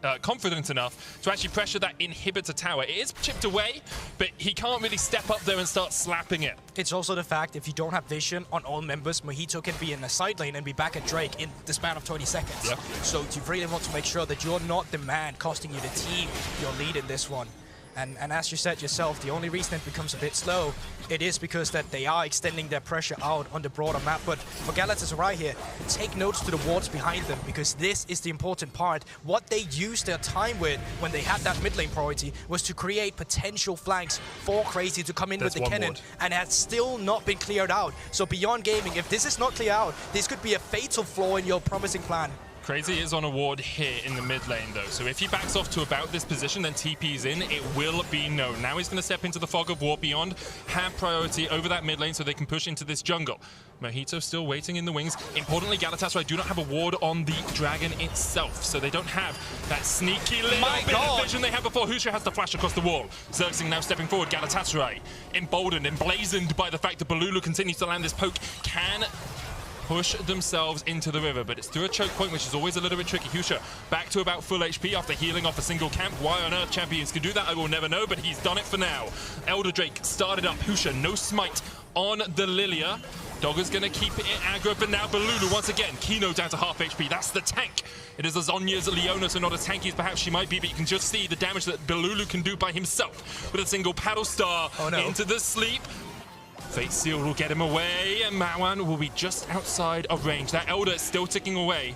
enough to actually pressure that inhibitor tower. It is chipped away, but he can't really step up there and start slapping it. It's also the fact if you don't have vision on all members, Mojito can be in the side lane and be back at Drake in the span of 20 seconds. Yep. So you really want to make sure that you're not the man costing you the team your lead in this one. And as you said yourself, the only reason it becomes a bit slow, it is because that they are extending their pressure out on the broader map. But for Galatasaray here, take notes to the wards behind them, because this is the important part. What they used their time with when they had that mid lane priority was to create potential flanks for Crazy to come in with the cannon, and has still not been cleared out. So Beyond Gaming, if this is not cleared out, this could be a fatal flaw in your promising plan. Crazy is on a ward here in the mid lane though, so if he backs off to about this position, then TP's in, it will be known. Now he's going to step into the fog of war. Beyond have priority over that mid lane so they can push into this jungle. Mojito still waiting in the wings. Importantly, Galatasaray do not have a ward on the dragon itself, so they don't have that sneaky little bit of vision they had before. Husha has to flash across the wall. Xerxing now stepping forward. Galatasaray emboldened, emblazoned by the fact that Balulu continues to land this poke, can push themselves into the river, but it's through a choke point, which is always a little bit tricky. Husha back to about full HP after healing off a single camp. Why on earth champions can do that, I will never know, but he's done it for now. Elder Drake started up. Husha, no smite on the Lilia. Dogger's gonna keep it aggro, but now Balulu once again. Kino down to half HP. That's the tank. It is a Zonya's Leona, so not as tanky as perhaps she might be, but you can just see the damage that Balulu can do by himself with a single paddle star into the sleep. Fate Seal will get him away, and Mawan will be just outside of range. That Elder is still ticking away.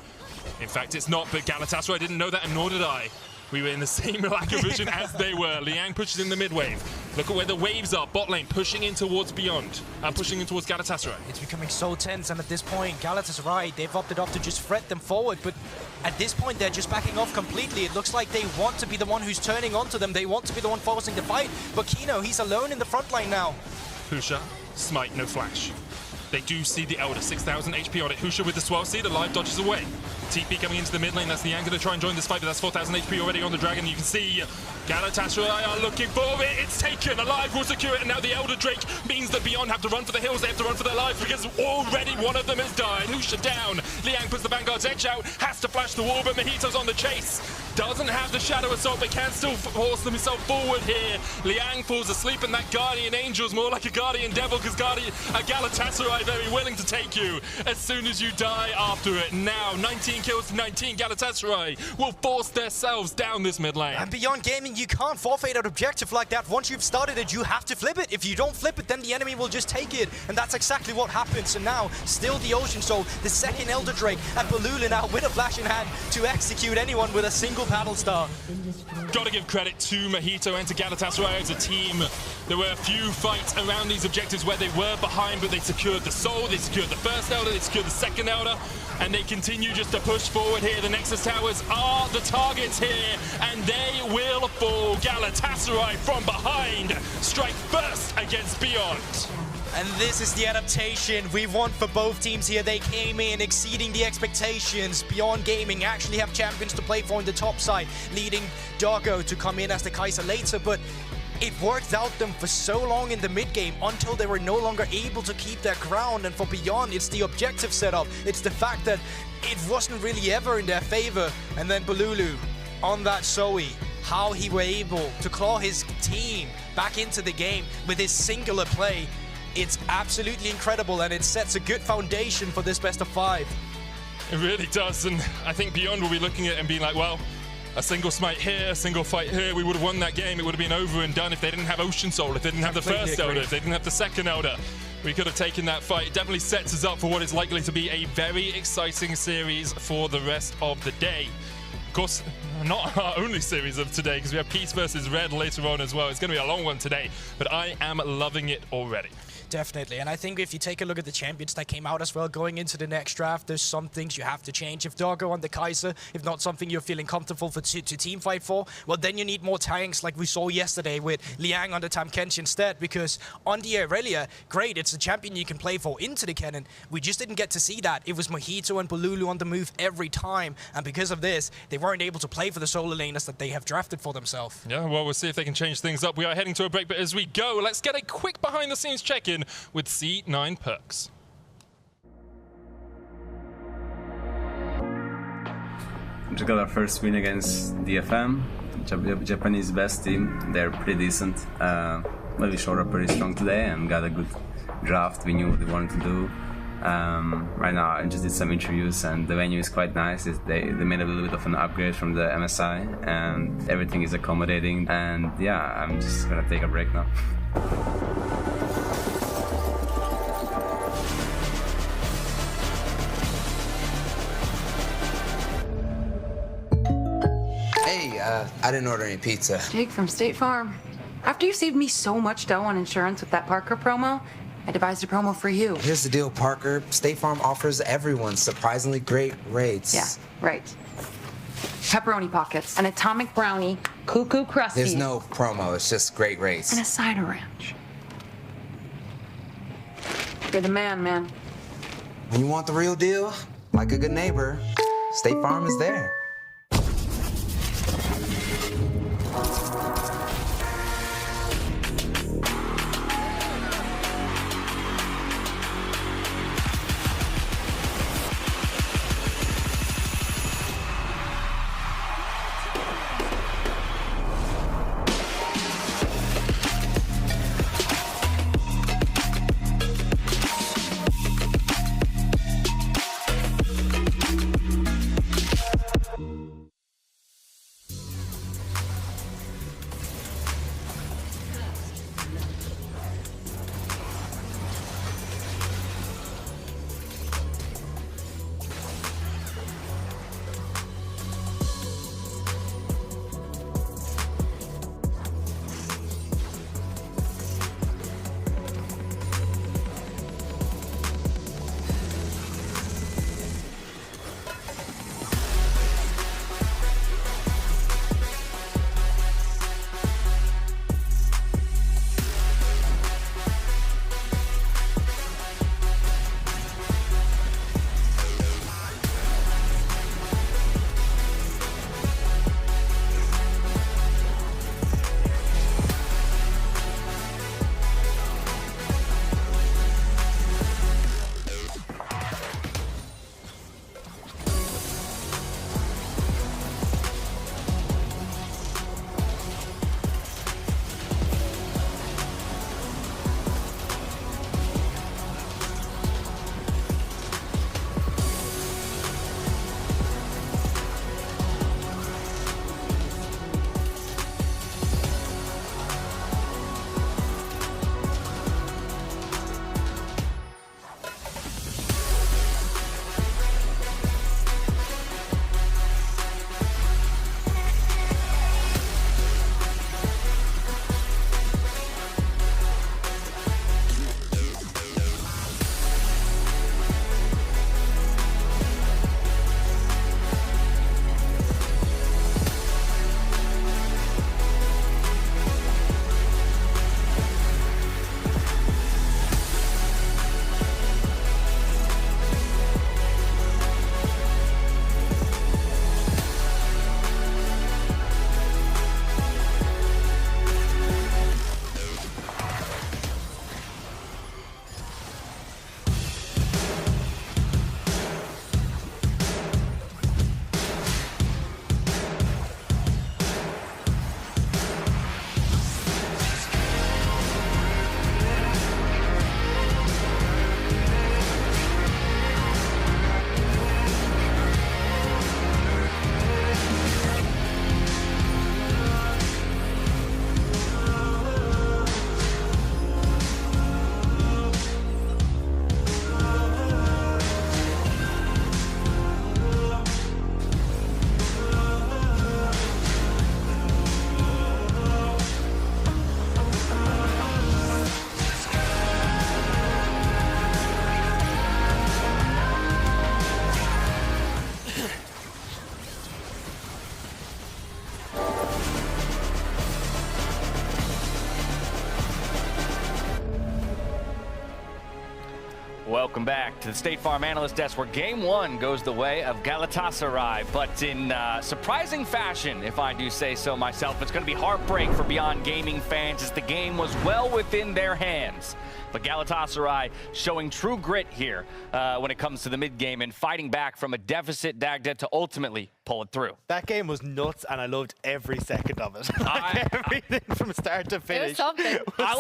In fact, it's not, but Galatasaray didn't know that, and nor did I. We were in the same lack of vision as they were. Liang pushes in the mid wave. Look at where the waves are. Bot lane pushing in towards Beyond. Pushing in towards Galatasaray. It's becoming so tense, and at this point, Galatasaray, they've opted up to just threat them forward, but at this point, they're just backing off completely. It looks like they want to be the one who's turning onto them. They want to be the one forcing the fight, but Kino, he's alone in the front line now. Husha, smite, no flash. They do see the Elder, 6,000 HP on it. Husha with the swell seed, alive, dodges away. TP coming into the mid lane, that's Liang going to try and join this fight, but that's 4,000 HP already on the Dragon. You can see Galatasaray are looking for it. It's taken, alive will secure it, and now the Elder Drake means that Beyond have to run for the hills. They have to run for their life because already one of them has died. Husha down. Liang puts the Vanguard's edge out, has to flash the wall, but Mojito's on the chase. Doesn't have the Shadow Assault, but can still force himself forward here. Liang falls asleep, and that Guardian Angel's more like a Guardian Devil, because Galatasaray very willing to take you as soon as you die after it. Now, 19 kills to 19, Galatasaray will force themselves down this mid lane. And Beyond Gaming, you can't forfeit an objective like that. Once you've started it, you have to flip it. If you don't flip it, then the enemy will just take it. And that's exactly what happens. So now, still the Ocean Soul, the second Elder Drake, and Balula now with a flash in hand to execute anyone with a single battle star. Gotta give credit to Mojito and to Galatasaray as a team. There were a few fights around these objectives where they were behind, but they secured the Soul, they secured the first Elder, they secured the second Elder, and they continue just to push forward here. The Nexus Towers are the targets here, and they will fall. Galatasaray from behind strike first against Beyond. And this is the adaptation we want for both teams here. They came in exceeding the expectations. Beyond Gaming actually have champions to play for on the top side, leading Doggo to come in as the Kaiser later, but it worked out them for so long in the mid game until they were no longer able to keep their ground. And for Beyond, it's the objective setup. It's the fact that it wasn't really ever in their favor. And then Balulu on that Zoe, how he were able to claw his team back into the game with his singular play. It's absolutely incredible, and it sets a good foundation for this best of 5. It really does, and I think Beyond will be looking at it and being like, well, a single smite here, a single fight here, we would have won that game. It would have been over and done if they didn't have Ocean Soul, if they didn't have the first Elder, if they didn't have the second Elder. We could have taken that fight. It definitely sets us up for what is likely to be a very exciting series for the rest of the day. Of course, not our only series of today, because we have Peace versus Red later on as well. It's going to be a long one today, but I am loving it already. Definitely, and I think if you take a look at the champions that came out as well going into the next draft, there's some things you have to change. If Doggo on the Kaiser, if not something you're feeling comfortable for to team fight for, well then you need more tanks like we saw yesterday with Liang on the Tam Kench instead, because on the Aurelia, great, it's a champion you can play for into the cannon. We just didn't get to see that. It was Mojito and Balulu on the move every time, and because of this, they weren't able to play for the solo laners that they have drafted for themselves. Yeah, well, we'll see if they can change things up. We are heading to a break, but as we go, let's get a quick behind-the-scenes check-in with C9 Perks. We just got our first win against DFM, Japanese best team. They're pretty decent. But we showed up pretty strong today and got a good draft. We knew what we wanted to do. Right now I just did some interviews and the venue is quite nice. They made a little bit of an upgrade from the MSI and everything is accommodating. And yeah, I'm just gonna take a break now. Hey, I didn't order any pizza. Jake from State Farm. After you saved me so much dough on insurance with that Parker promo, I devised a promo for you. Here's the deal, Parker. State Farm offers everyone surprisingly great rates. Yeah, right. Pepperoni pockets, an atomic brownie, cuckoo crusties. There's no promo, it's just great rates. And a cider ranch. You're the man, man. When you want the real deal, like a good neighbor, State Farm is there. Welcome back to the State Farm Analyst Desk, where Game 1 goes the way of Galatasaray, but in surprising fashion, if I do say so myself. It's going to be heartbreak for Beyond Gaming fans, as the game was well within their hands. But Galatasaray showing true grit here when it comes to the mid-game and fighting back from a deficit, Dagda, to ultimately pull it through. That game was nuts, and I loved every second of it. Everything from start to finish. It was something. I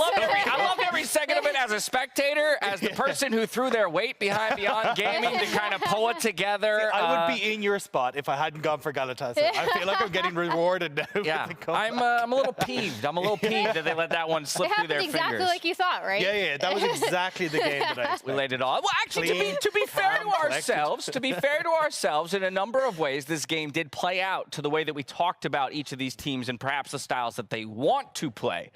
loved every second of it as a spectator, as the person who threw their weight behind Beyond Gaming to kind of pull it together. See, I would be in your spot if I hadn't gone for Galatasaray. I feel like I'm getting rewarded now. Yeah, I'm a little peeved. I'm a little peeved that they let that one slip through their fingers. It happened exactly like you thought, right? Yeah, that was exactly the game that I expected. We laid it all. Well, actually, to be fair to ourselves, in a number of ways, this game did play out to the way that we talked about each of these teams and perhaps the styles that they want to play.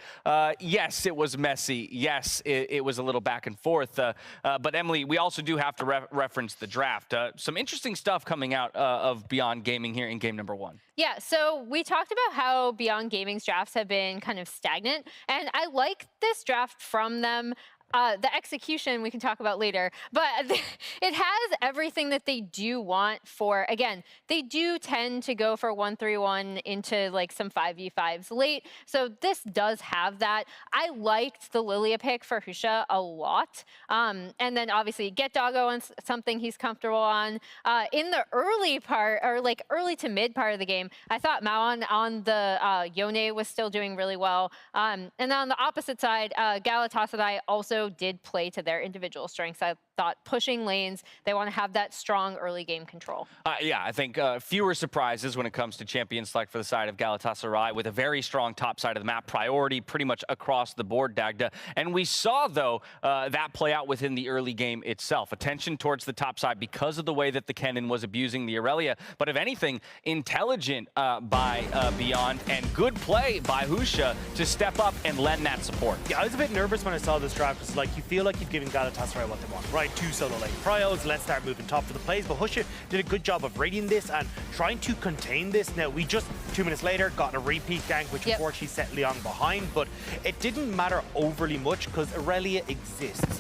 Yes, it was messy. Yes, it was a little back and forth. But Emily, we also do have to reference the draft. Some interesting stuff coming out of Beyond Gaming here in game number 1. Yeah, so we talked about how Beyond Gaming's drafts have been kind of stagnant, and I like this draft from them. The execution we can talk about later, but it has everything that they do want for, again, they do tend to go for 1-3-1 into like some 5v5s late, so this does have that. I liked the Lilia pick for Husha a lot, and then obviously Get Doggo on something he's comfortable on. In the early part, or like early to mid part of the game, I thought Maon on the Yone was still doing really well, and then on the opposite side, Galatasaray also did play to their individual strengths. I thought pushing lanes, they want to have that strong early game control. Yeah, I think fewer surprises when it comes to champion select for the side of Galatasaray, with a very strong top side of the map priority pretty much across the board, Dagda. And we saw, though, that play out within the early game itself. Attention towards the top side because of the way that the Kennen was abusing the Aurelia. But if anything, intelligent by Beyond, and good play by Husha to step up and lend that support. Yeah, I was a bit nervous when I saw this draft. It's like you feel like you've given Galatasaray what they want, right? 2 solo lane prios, let's start moving top for the plays. But Husha did a good job of reading this and trying to contain this. Now, we just 2 minutes later got a repeat gank, which unfortunately set Leon behind, but it didn't matter overly much because Aurelia exists.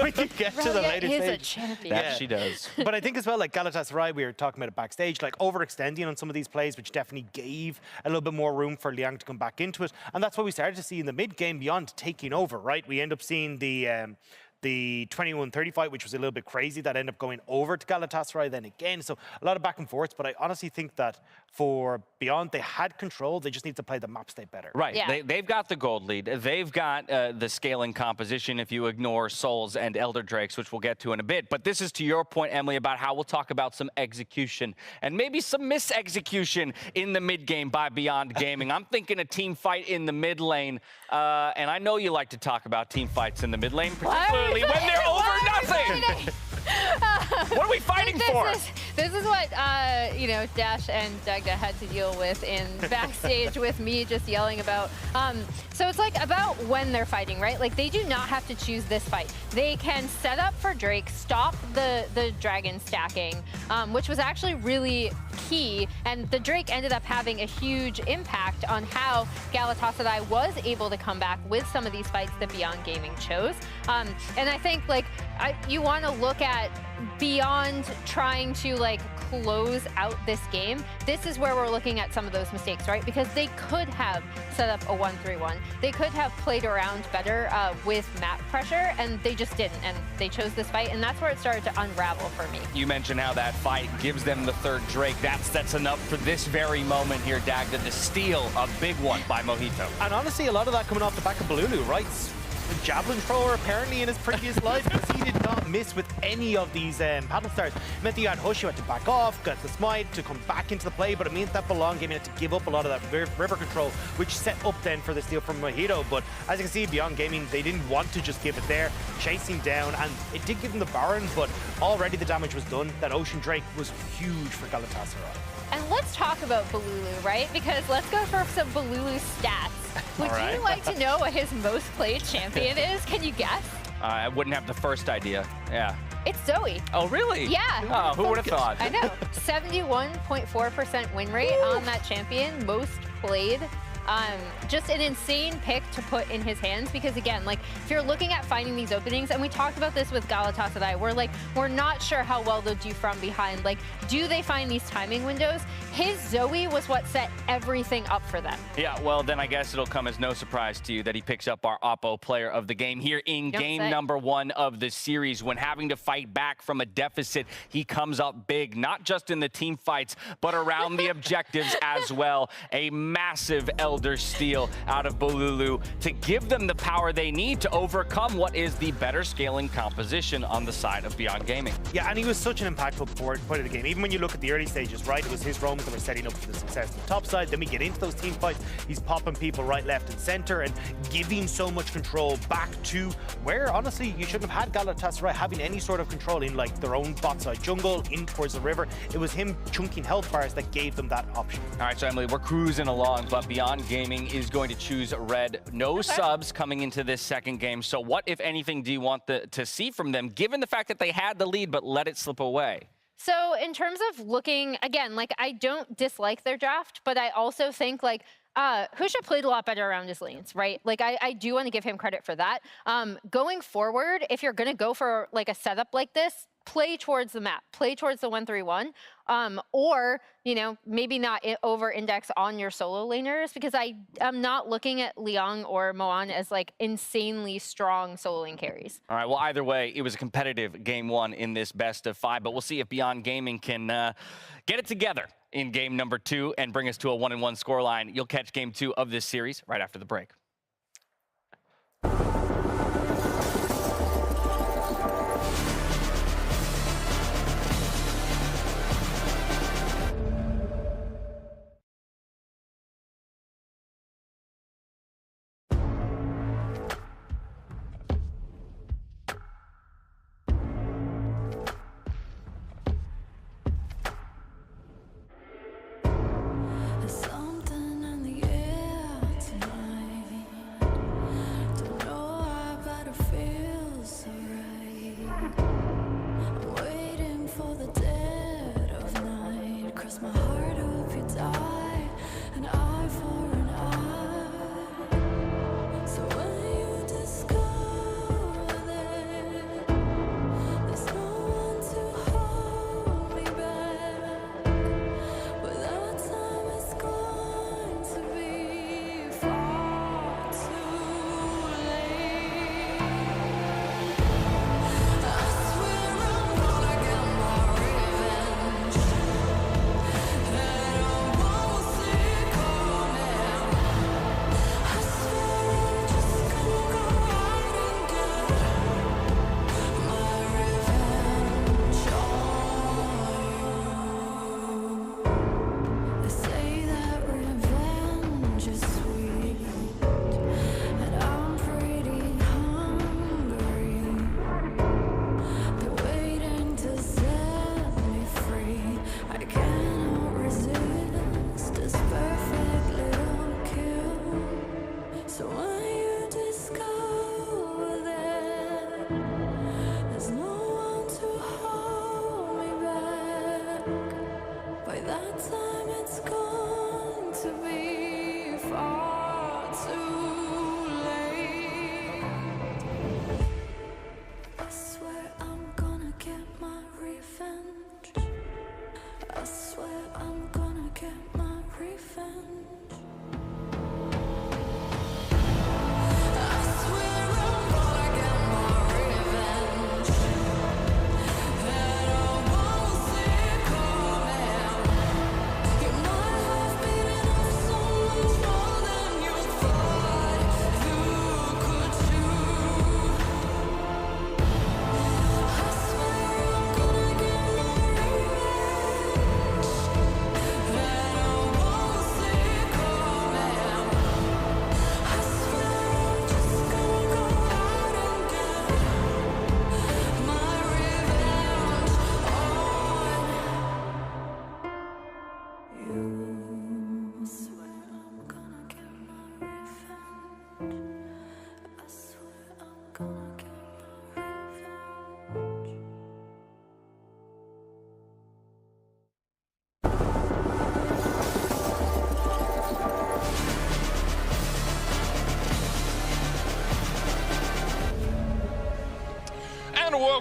When you get to the later stage, is a champion. That she does. But I think as well, like Galatasaray, we were talking about it backstage, like overextending on some of these plays, which definitely gave a little bit more room for Liang to come back into it. And that's what we started to see in the mid game, Beyond taking over, right? We end up seeing the 21-30 fight, which was a little bit crazy, that ended up going over to Galatasaray then again. So a lot of back and forth, but I honestly think that for Beyond, they had control. They just need to play the map state better. Right. Yeah. They've got the gold lead. They've got the scaling composition if you ignore Souls and Elder Drakes, which we'll get to in a bit. But this is to your point, Emily, about how we'll talk about some execution and maybe some mis-execution in the mid game by Beyond Gaming. I'm thinking a team fight in the mid lane. And I know you like to talk about team fights in the mid lane, particularly when they're over nothing. What are we fighting for? This is what, Dash and Dagda had to deal with in backstage with me just yelling about. So it's like about when they're fighting, right? Like they do not have to choose this fight. They can set up for Drake, stop the dragon stacking, which was actually really key. And the Drake ended up having a huge impact on how Galatasaray was able to come back with some of these fights that Beyond Gaming chose. And I think you want to look at Beyond trying to close out this game. This is where we're looking at some of those mistakes, right? Because they could have set up a 1-3-1. They could have played around better with map pressure, and they just didn't. And they chose this fight, and that's where it started to unravel for me. You mentioned how that fight gives them the third Drake. That sets enough for this very moment here, Dagda, to steal a big one by Mojito. And honestly, a lot of that coming off the back of Balulu, right? The javelin thrower apparently in his previous life, because he did not miss with any of these battle stars. It meant that you had Hush, you had to back off, got the smite to come back into the play, but it meant that Belong Gaming had to give up a lot of that river control, which set up then for the steal from Mojito. But as you can see, Beyond Gaming, they didn't want to just give it there, chasing down, and it did give them the Baron, but already the damage was done. That Ocean Drake was huge for Galatasaray. And let's talk about Balulu, right? Because let's go for some Balulu stats. Would you like to know what his most played champion is? Can you guess? I wouldn't have the first idea. Yeah. It's Zoe. Oh, really? Yeah. Oh, who would have thought? I know. 71.4% win rate on that champion, most played. Just an insane pick to put in his hands because, again, like, if you're looking at finding these openings, and we talked about this with Galatasaray, we're not sure how well they'll do from behind. Like, do they find these timing windows? His Zoe was what set everything up for them. Yeah, well, then I guess it'll come as no surprise to you that he picks up our Oppo player of the game here in game number 1 of the series. When having to fight back from a deficit, he comes up big, not just in the team fights, but around the objectives as well. A massive Elder Steal out of Bolulu to give them the power they need to overcome what is the better scaling composition on the side of Beyond Gaming. Yeah, and he was such an impactful part of the game. Even when you look at the early stages, right, it was his roams that were setting up for the success on the top side. Then we get into those team fights, he's popping people right, left, and center and giving so much control back to where, honestly, you shouldn't have had Galatasaray having any sort of control in, like, their own bot side jungle, in towards the river. It was him chunking health bars that gave them that option. All right, so Emily, we're cruising along, but Beyond Gaming is going to choose red. No subs coming into this second game. So what, if anything, do you want to see from them, given the fact that they had the lead but let it slip away? So in terms of looking, again, like, I don't dislike their draft, but I also think, like, Husha played a lot better around his lanes, right? Like, I do want to give him credit for that. Going forward, if you're going to go for, like, a setup like this, play towards the map, play towards the 1-3-1, or, you know, maybe not over-index on your solo laners, because I'm not looking at Liang or Moan as, like, insanely strong solo lane carries. All right, well, either way, it was a competitive game 1 in this best of 5, but we'll see if Beyond Gaming can get it together in game number 2 and bring us to a 1-1 scoreline. You'll catch game 2 of this series right after the break.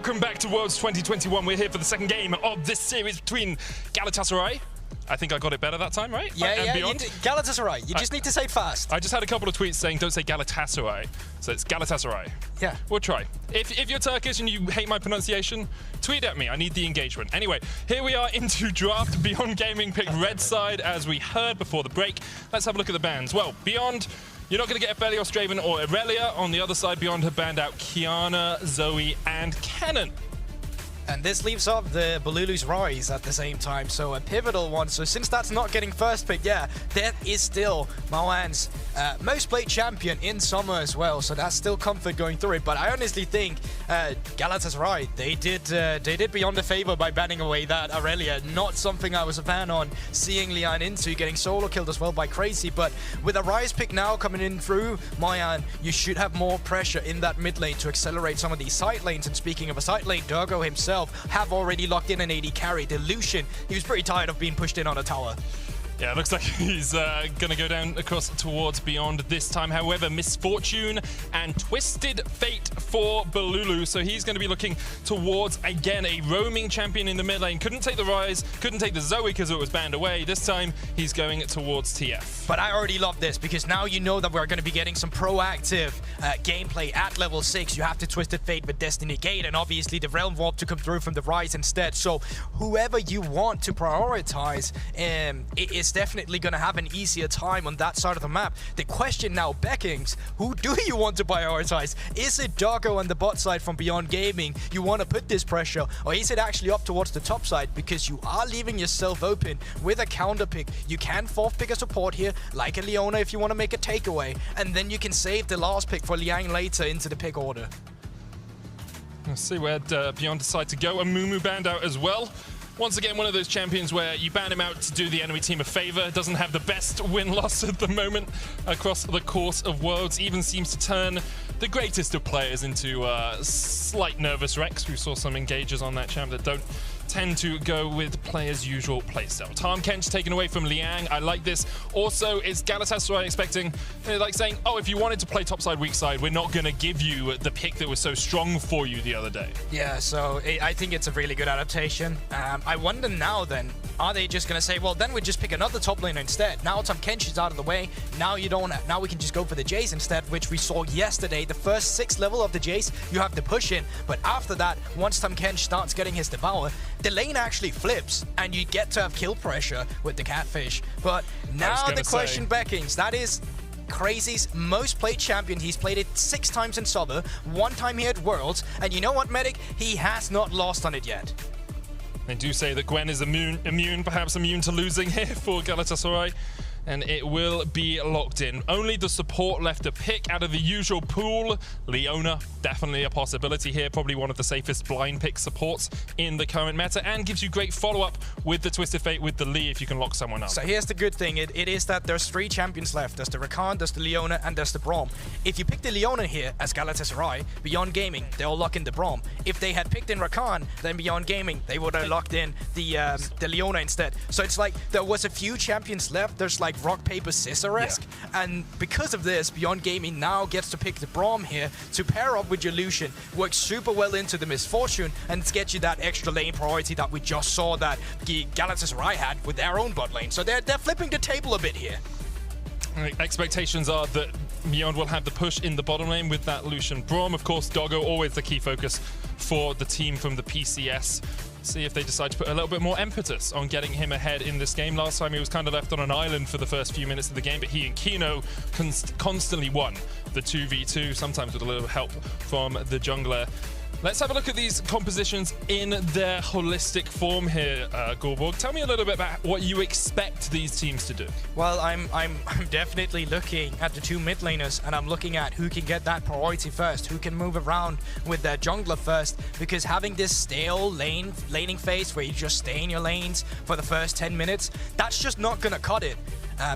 welcome back to Worlds 2021. We're here for the second game of this series between Galatasaray. I think I got it better that time, right? Yeah, Beyond. Galatasaray. You just need to say it fast. I just had a couple of tweets saying don't say Galatasaray, so it's Galatasaray. Yeah. We'll try. If you're Turkish and you hate my pronunciation, tweet at me. I need the engagement. Anyway, here we are into draft. Beyond Gaming picked red side, as we heard before the break. Let's have a look at the bans. Well, Beyond, you're not going to get Aphelios, Draven, or Irelia. On the other side, Beyond have banned out Kiana, Zoe, and Kennen. And this leaves up the Bululu's Rise at the same time, so a pivotal one. So since that's not getting first pick, yeah, that is still Mawan's most played champion in summer as well, so that's still comfort going through it. But I honestly think Galatasaray, they did Beyond a favor by banning away that Irelia. Not something I was a fan on, seeing Lian into getting solo killed as well by Crazy. But with a Rise pick now coming in through Mayan, you should have more pressure in that mid lane to accelerate some of these side lanes. And speaking of a side lane, Dogo himself have already locked in an AD carry. Delusion, he was pretty tired of being pushed in on a tower. Yeah, it looks like he's going to go down across towards Beyond this time. However, Misfortune and Twisted Fate for Bululu. So he's going to be looking towards, again, a roaming champion in the mid lane. Couldn't take the Rise, couldn't take the Zoe because it was banned away. This time, he's going towards TF. But I already love this because now you know that we're going to be getting some proactive gameplay at level 6. You have to Twisted Fate with Destiny Gate and obviously the Realm Warp to come through from the Rise instead. So whoever you want to prioritize, it is definitely going to have an easier time on that side of the map. The question now, Beckings, who do you want to prioritize? Is it Doggo on the bot side from Beyond Gaming? You want to put this pressure, or is it actually up towards the top side? Because you are leaving yourself open with a counter pick. You can fourth pick a support here, like a Leona if you want to make a takeaway, and then you can save the last pick for Liang later into the pick order. Let's see where Beyond decide to go. A Mumu banned out as well. Once again, one of those champions where you ban him out to do the enemy team a favor. Doesn't have the best win-loss at the moment across the course of Worlds. Even seems to turn the greatest of players into slight nervous wrecks. We saw some engagers on that champ that don't tend to go with players' usual playstyle. Tom Kench taken away from Liang. I like this. Also, is Galatasaray expecting, like saying, oh, if you wanted to play topside, weak side, we're not going to give you the pick that was so strong for you the other day. Yeah, so I think it's a really good adaptation. I wonder now then, are they just going to say, well, then we just pick another top laner instead? Now Tom Kench is out of the way. Now now we can just go for the Jace instead, which we saw yesterday. The first 6th level of the Jace, you have to push in. But after that, once Tom Kench starts getting his Devour, the lane actually flips and you get to have kill pressure with the Catfish. But now the question, Beckings, that is Crazy's most played champion. He's played it 6 times in summer, 1 time here at Worlds, and you know what, Medic? He has not lost on it yet. They do say that Gwen is perhaps immune to losing here for Galatasaray. And it will be locked in. Only the support left to pick out of the usual pool. Leona, definitely a possibility here. Probably one of the safest blind pick supports in the current meta, and gives you great follow-up with the Twisted Fate with the Lee if you can lock someone up. So here's the good thing. It is that there's 3 champions left. There's the Rakan, there's the Leona, and there's the Braum. If you pick the Leona here as Galatasaray, Beyond Gaming, they'll lock in the Braum. If they had picked in Rakan, then Beyond Gaming, they would have locked in the Leona instead. So it's like there was a few champions left. There's like rock, paper, scissor-esque, and because of this, Beyond Gaming now gets to pick the Braum here to pair up with your Lucian. Works super well into the Misfortune and gets you that extra lane priority that we just saw that Galatasaray had with their own bot lane. So they're flipping the table a bit here. Expectations are that Beyond will have the push in the bottom lane with that Lucian Braum. Of course, Doggo always the key focus for the team from the PCS. See if they decide to put a little bit more impetus on getting him ahead in this game. Last time he was kind of left on an island for the first few minutes of the game, but he and Kino constantly won the 2v2, sometimes with a little help from the jungler. Let's have a look at these compositions in their holistic form here, Gorborg. Tell me a little bit about what you expect these teams to do. Well, I'm definitely looking at the 2 mid laners, and I'm looking at who can get that priority first, who can move around with their jungler first, because having this stale laning phase where you just stay in your lanes for the first 10 minutes, that's just not gonna cut it.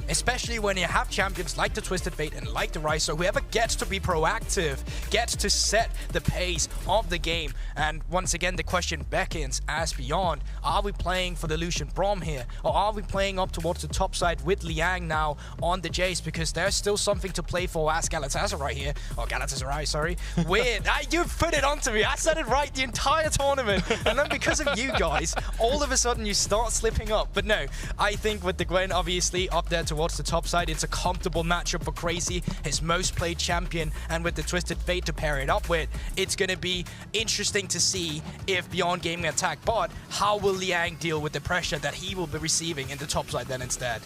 especially when you have champions like the Twisted Fate and like the Rise. So whoever gets to be proactive gets to set the pace of the game. And once again, the question beckons as Beyond, are we playing for the Lucian Braum here, or are we playing up towards the top side with Liang now on the Jace? Because there's still something to play for as Galatasaray here, or Galatasaray, sorry. Weird. You put it onto me. I said it right the entire tournament. And then because of you guys, all of a sudden you start slipping up. But no, I think with the Gwen obviously up there towards the top side, it's a comfortable matchup for Crazy, his most played champion, and with the Twisted Fate to pair it up with, it's going to be interesting to see if Beyond Gaming attack bot, how will Liang deal with the pressure that he will be receiving in the top side then instead.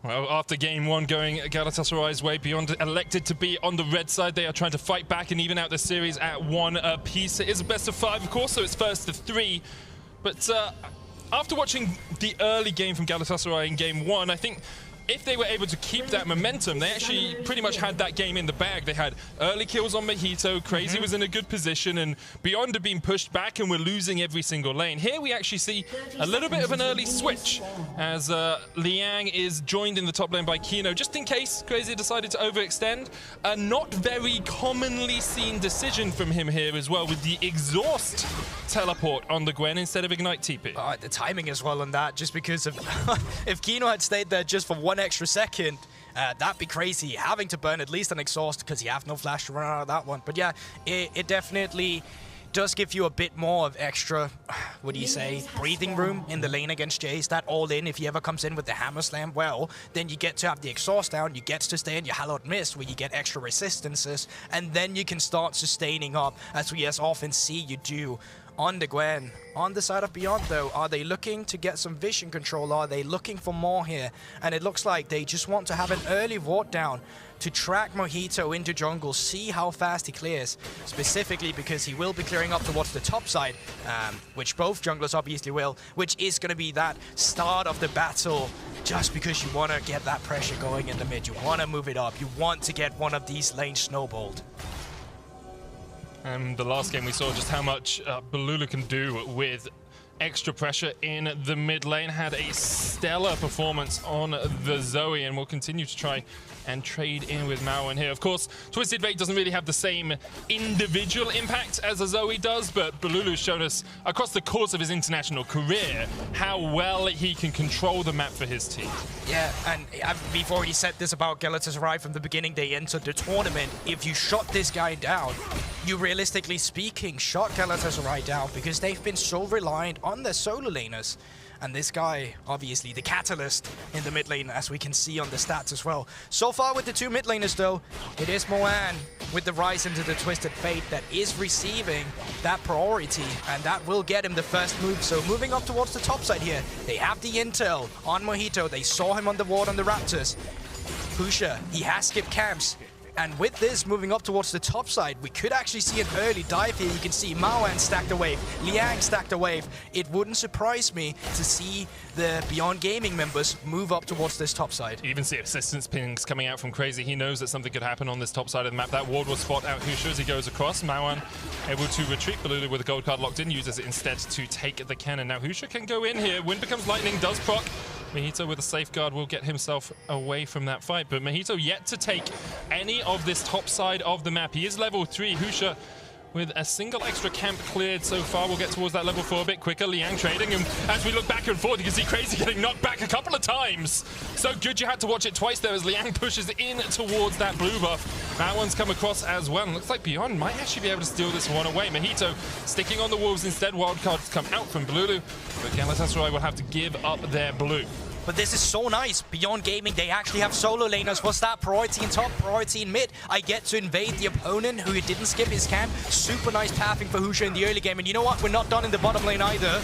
Well, after game one going Galatasaray's way, Beyond elected to be on the red side. They are trying to fight back and even out the series at 1 apiece. It is a best of 5, of course, so it's first to 3. But after watching the early game from Galatasaray in game 1, I think if they were able to keep that momentum, they actually pretty much had that game in the bag. They had early kills on Mojito, Crazy was in a good position, and Beyond had been pushed back and were losing every single lane. Here we actually see a little bit of an early switch as Liang is joined in the top lane by Kino, just in case Crazy decided to overextend. A not very commonly seen decision from him here as well, with the exhaust teleport on the Gwen instead of Ignite TP. The timing as well on that, just because of if Kino had stayed there just for 1 extra second, that'd be crazy, having to burn at least an exhaust because you have no flash to run out of that one. But yeah, it definitely does give you a bit more of extra, what do you say, breathing room in the lane against Jace. That all in, if he ever comes in with the hammer slam, well, then you get to have the exhaust down, you get to stay in your Hallowed Mist where you get extra resistances, and then you can start sustaining up, as we as often see you do on the Gwen. On the side of Beyond though, are they looking to get some vision control? Are they looking for more here? And it looks like they just want to have an early ward down to track Mojito into jungle, see how fast he clears, specifically because he will be clearing up towards the top side, which both junglers obviously will, which is going to be that start of the battle, just because you want to get that pressure going in the mid, you want to move it up, you want to get one of these lanes snowballed. And the last game we saw just how much Balulu can do with extra pressure in the mid lane. Had a stellar performance on the Zoe, and will continue to try and trade in with Maowen here. Of course, Twisted Fate doesn't really have the same individual impact as a Zoe does, but Balulu's shown us across the course of his international career how well he can control the map for his team. Yeah, and we've already said this about Galatasaray from the beginning they entered the tournament. If you shot this guy down, you realistically speaking shot Galatasaray down, because they've been so reliant on their solo laners. And this guy, obviously, the catalyst in the mid lane, as we can see on the stats as well. So far with the 2 mid laners, though, it is Moan with the rise into the Twisted Fate that is receiving that priority, and that will get him the first move. So moving up towards the top side here, they have the intel on Mojito. They saw him on the ward on the Raptors. Pusha, he has skipped camps. And with this moving up towards the top side, we could actually see an early dive here. You can see Maoan stacked a wave, Liang stacked a wave. It wouldn't surprise me to see the Beyond Gaming members move up towards this top side. You even see assistance pings coming out from Crazy. He knows that something could happen on this top side of the map. That ward will spot out Husha as he goes across. Maoan able to retreat. Balulu with a gold card locked in, uses it instead to take the cannon. Now Husha can go in here. Wind becomes lightning, does proc. Mojito with a safeguard will get himself away from that fight, but Mojito yet to take any of this top side of the map. He is level 3. Husha with a single extra camp cleared so far. We'll get towards that level 4 a bit quicker. Liang trading, and as we look back and forth, you can see Crazy getting knocked back a couple of times. So good you had to watch it twice there as Liang pushes in towards that blue buff. That one's come across as well. Looks like Beyond might actually be able to steal this one away. Mojito sticking on the wolves instead. Wildcards come out from Balulu, but Galatasaray will have to give up their blue. But this is so nice. Beyond Gaming, they actually have solo laners. What's that? Priority in top, priority in mid. I get to invade the opponent who didn't skip his camp. Super nice pathing for Husha in the early game. And you know what? We're not done in the bottom lane either,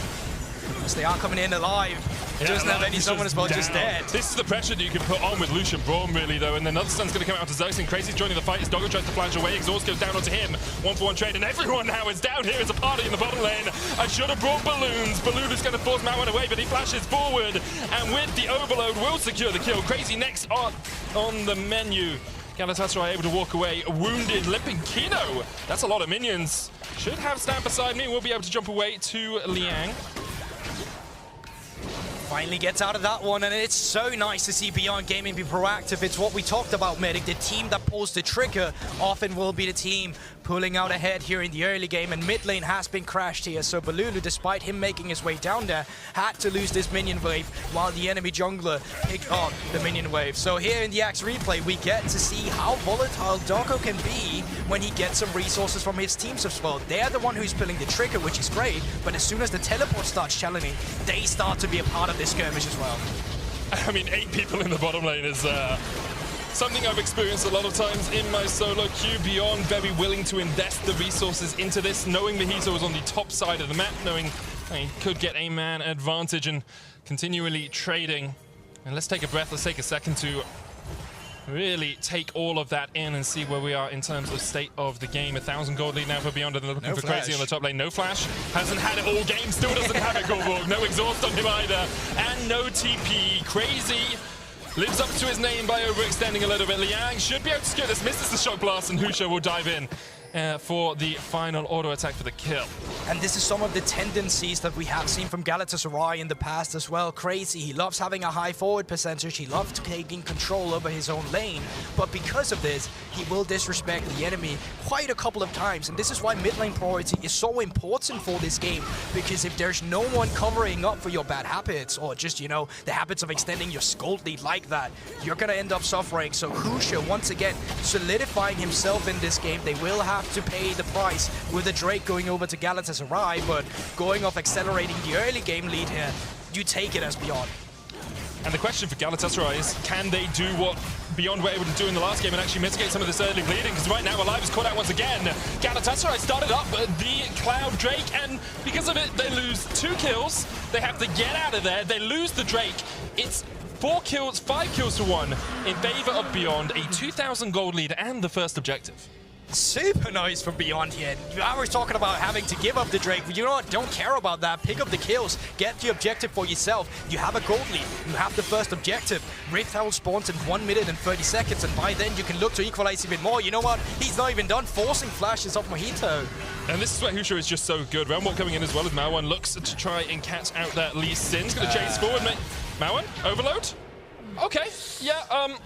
because they are coming in alive. Doesn't have any summoner spell, just dead. This is the pressure that you can put on with Lucian Braum, really, though. And then another stun's going to come out to Zeus, and Crazy's joining the fight as Doggo tries to flange away. Exhaust goes down onto him. 1-for-1 trade, and everyone now is down here as a party in the bottom lane. I should have brought balloons. Balloon is going to force Maowan away, but he flashes forward. And with the overload, will secure the kill. Crazy next on the menu. Galatasaray able to walk away, wounded, limping Kino. That's a lot of minions. Should have stand beside me. We'll be able to jump away to Liang. Finally gets out of that one, and it's so nice to see Beyond Gaming be proactive. It's what we talked about, Medic. The team that pulls the trigger often will be the team pulling out ahead here in the early game, and mid lane has been crashed here. So Balulu, despite him making his way down there, had to lose this minion wave while the enemy jungler picked up the minion wave. So here in the Axe replay, we get to see how volatile Doggo can be when he gets some resources from his teams as well. They're the one who's pulling the trigger, which is great, but as soon as the teleport starts challenging, they start to be a part of this skirmish as well. I mean, 8 people in the bottom lane is something I've experienced a lot of times in my solo queue. Beyond very willing to invest the resources into this, knowing Mojito was on the top side of the map, knowing he could get a man advantage and continually trading. And let's take a breath, let's take a second to really take all of that in and see where we are in terms of state of the game. 1,000 gold lead now for Beyond, and they're looking for Crazy on the top lane. No flash, hasn't had it all game, still doesn't have it, Goldborg. No exhaust on him either, and no TP. Crazy lives up to his name by overextending a little bit. Liang should be able to secure this, misses the shock blast, and Husha will dive in for the final auto attack for the kill. And this is some of the tendencies that we have seen from Galatasaray in the past as well. Crazy, he loves having a high forward percentage, he loves taking control over his own lane, but because of this, he will disrespect the enemy quite a couple of times, and this is why mid lane priority is so important for this game, because if there's no one covering up for your bad habits, or just, you know, the habits of extending your gold lead like that, you're gonna end up suffering. So Husha, once again, solidifying himself in this game. They will have to pay the price with the Drake going over to Galatasaray, but going off accelerating the early game lead here, you take it as Beyond. And the question for Galatasaray is, can they do what Beyond were able to do in the last game and actually mitigate some of this early bleeding? Because right now Alive is caught out once again. Galatasaray started up the Cloud Drake, and because of it, they lose 2 kills. They have to get out of there. They lose the Drake. It's 4 kills, 5 kills to 1 in favor of Beyond, a 2,000 gold lead and the first objective. Super nice from Beyond here. I was talking about having to give up the Drake. You know what? Don't care about that. Pick up the kills. Get the objective for yourself. You have a gold lead. You have the first objective. Rift Howl spawns in 1 minute and 30 seconds, and by then you can look to equalize even more. You know what? He's not even done forcing flashes off Mojito. And this is where Husha is just so good. Roundwalk coming in as well as Mawan looks to try and catch out that Lee Sin's going to chase forward. Mawan, overload? Okay, yeah,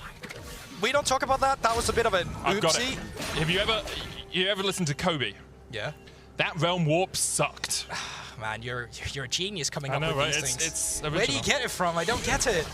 we don't talk about that. That was a bit of an oopsie. I've got it. Have you ever listened to Kobe? Yeah. That realm warp sucked. Man, you're a genius coming up with these things. It's original. Where do you get it from? I don't get it.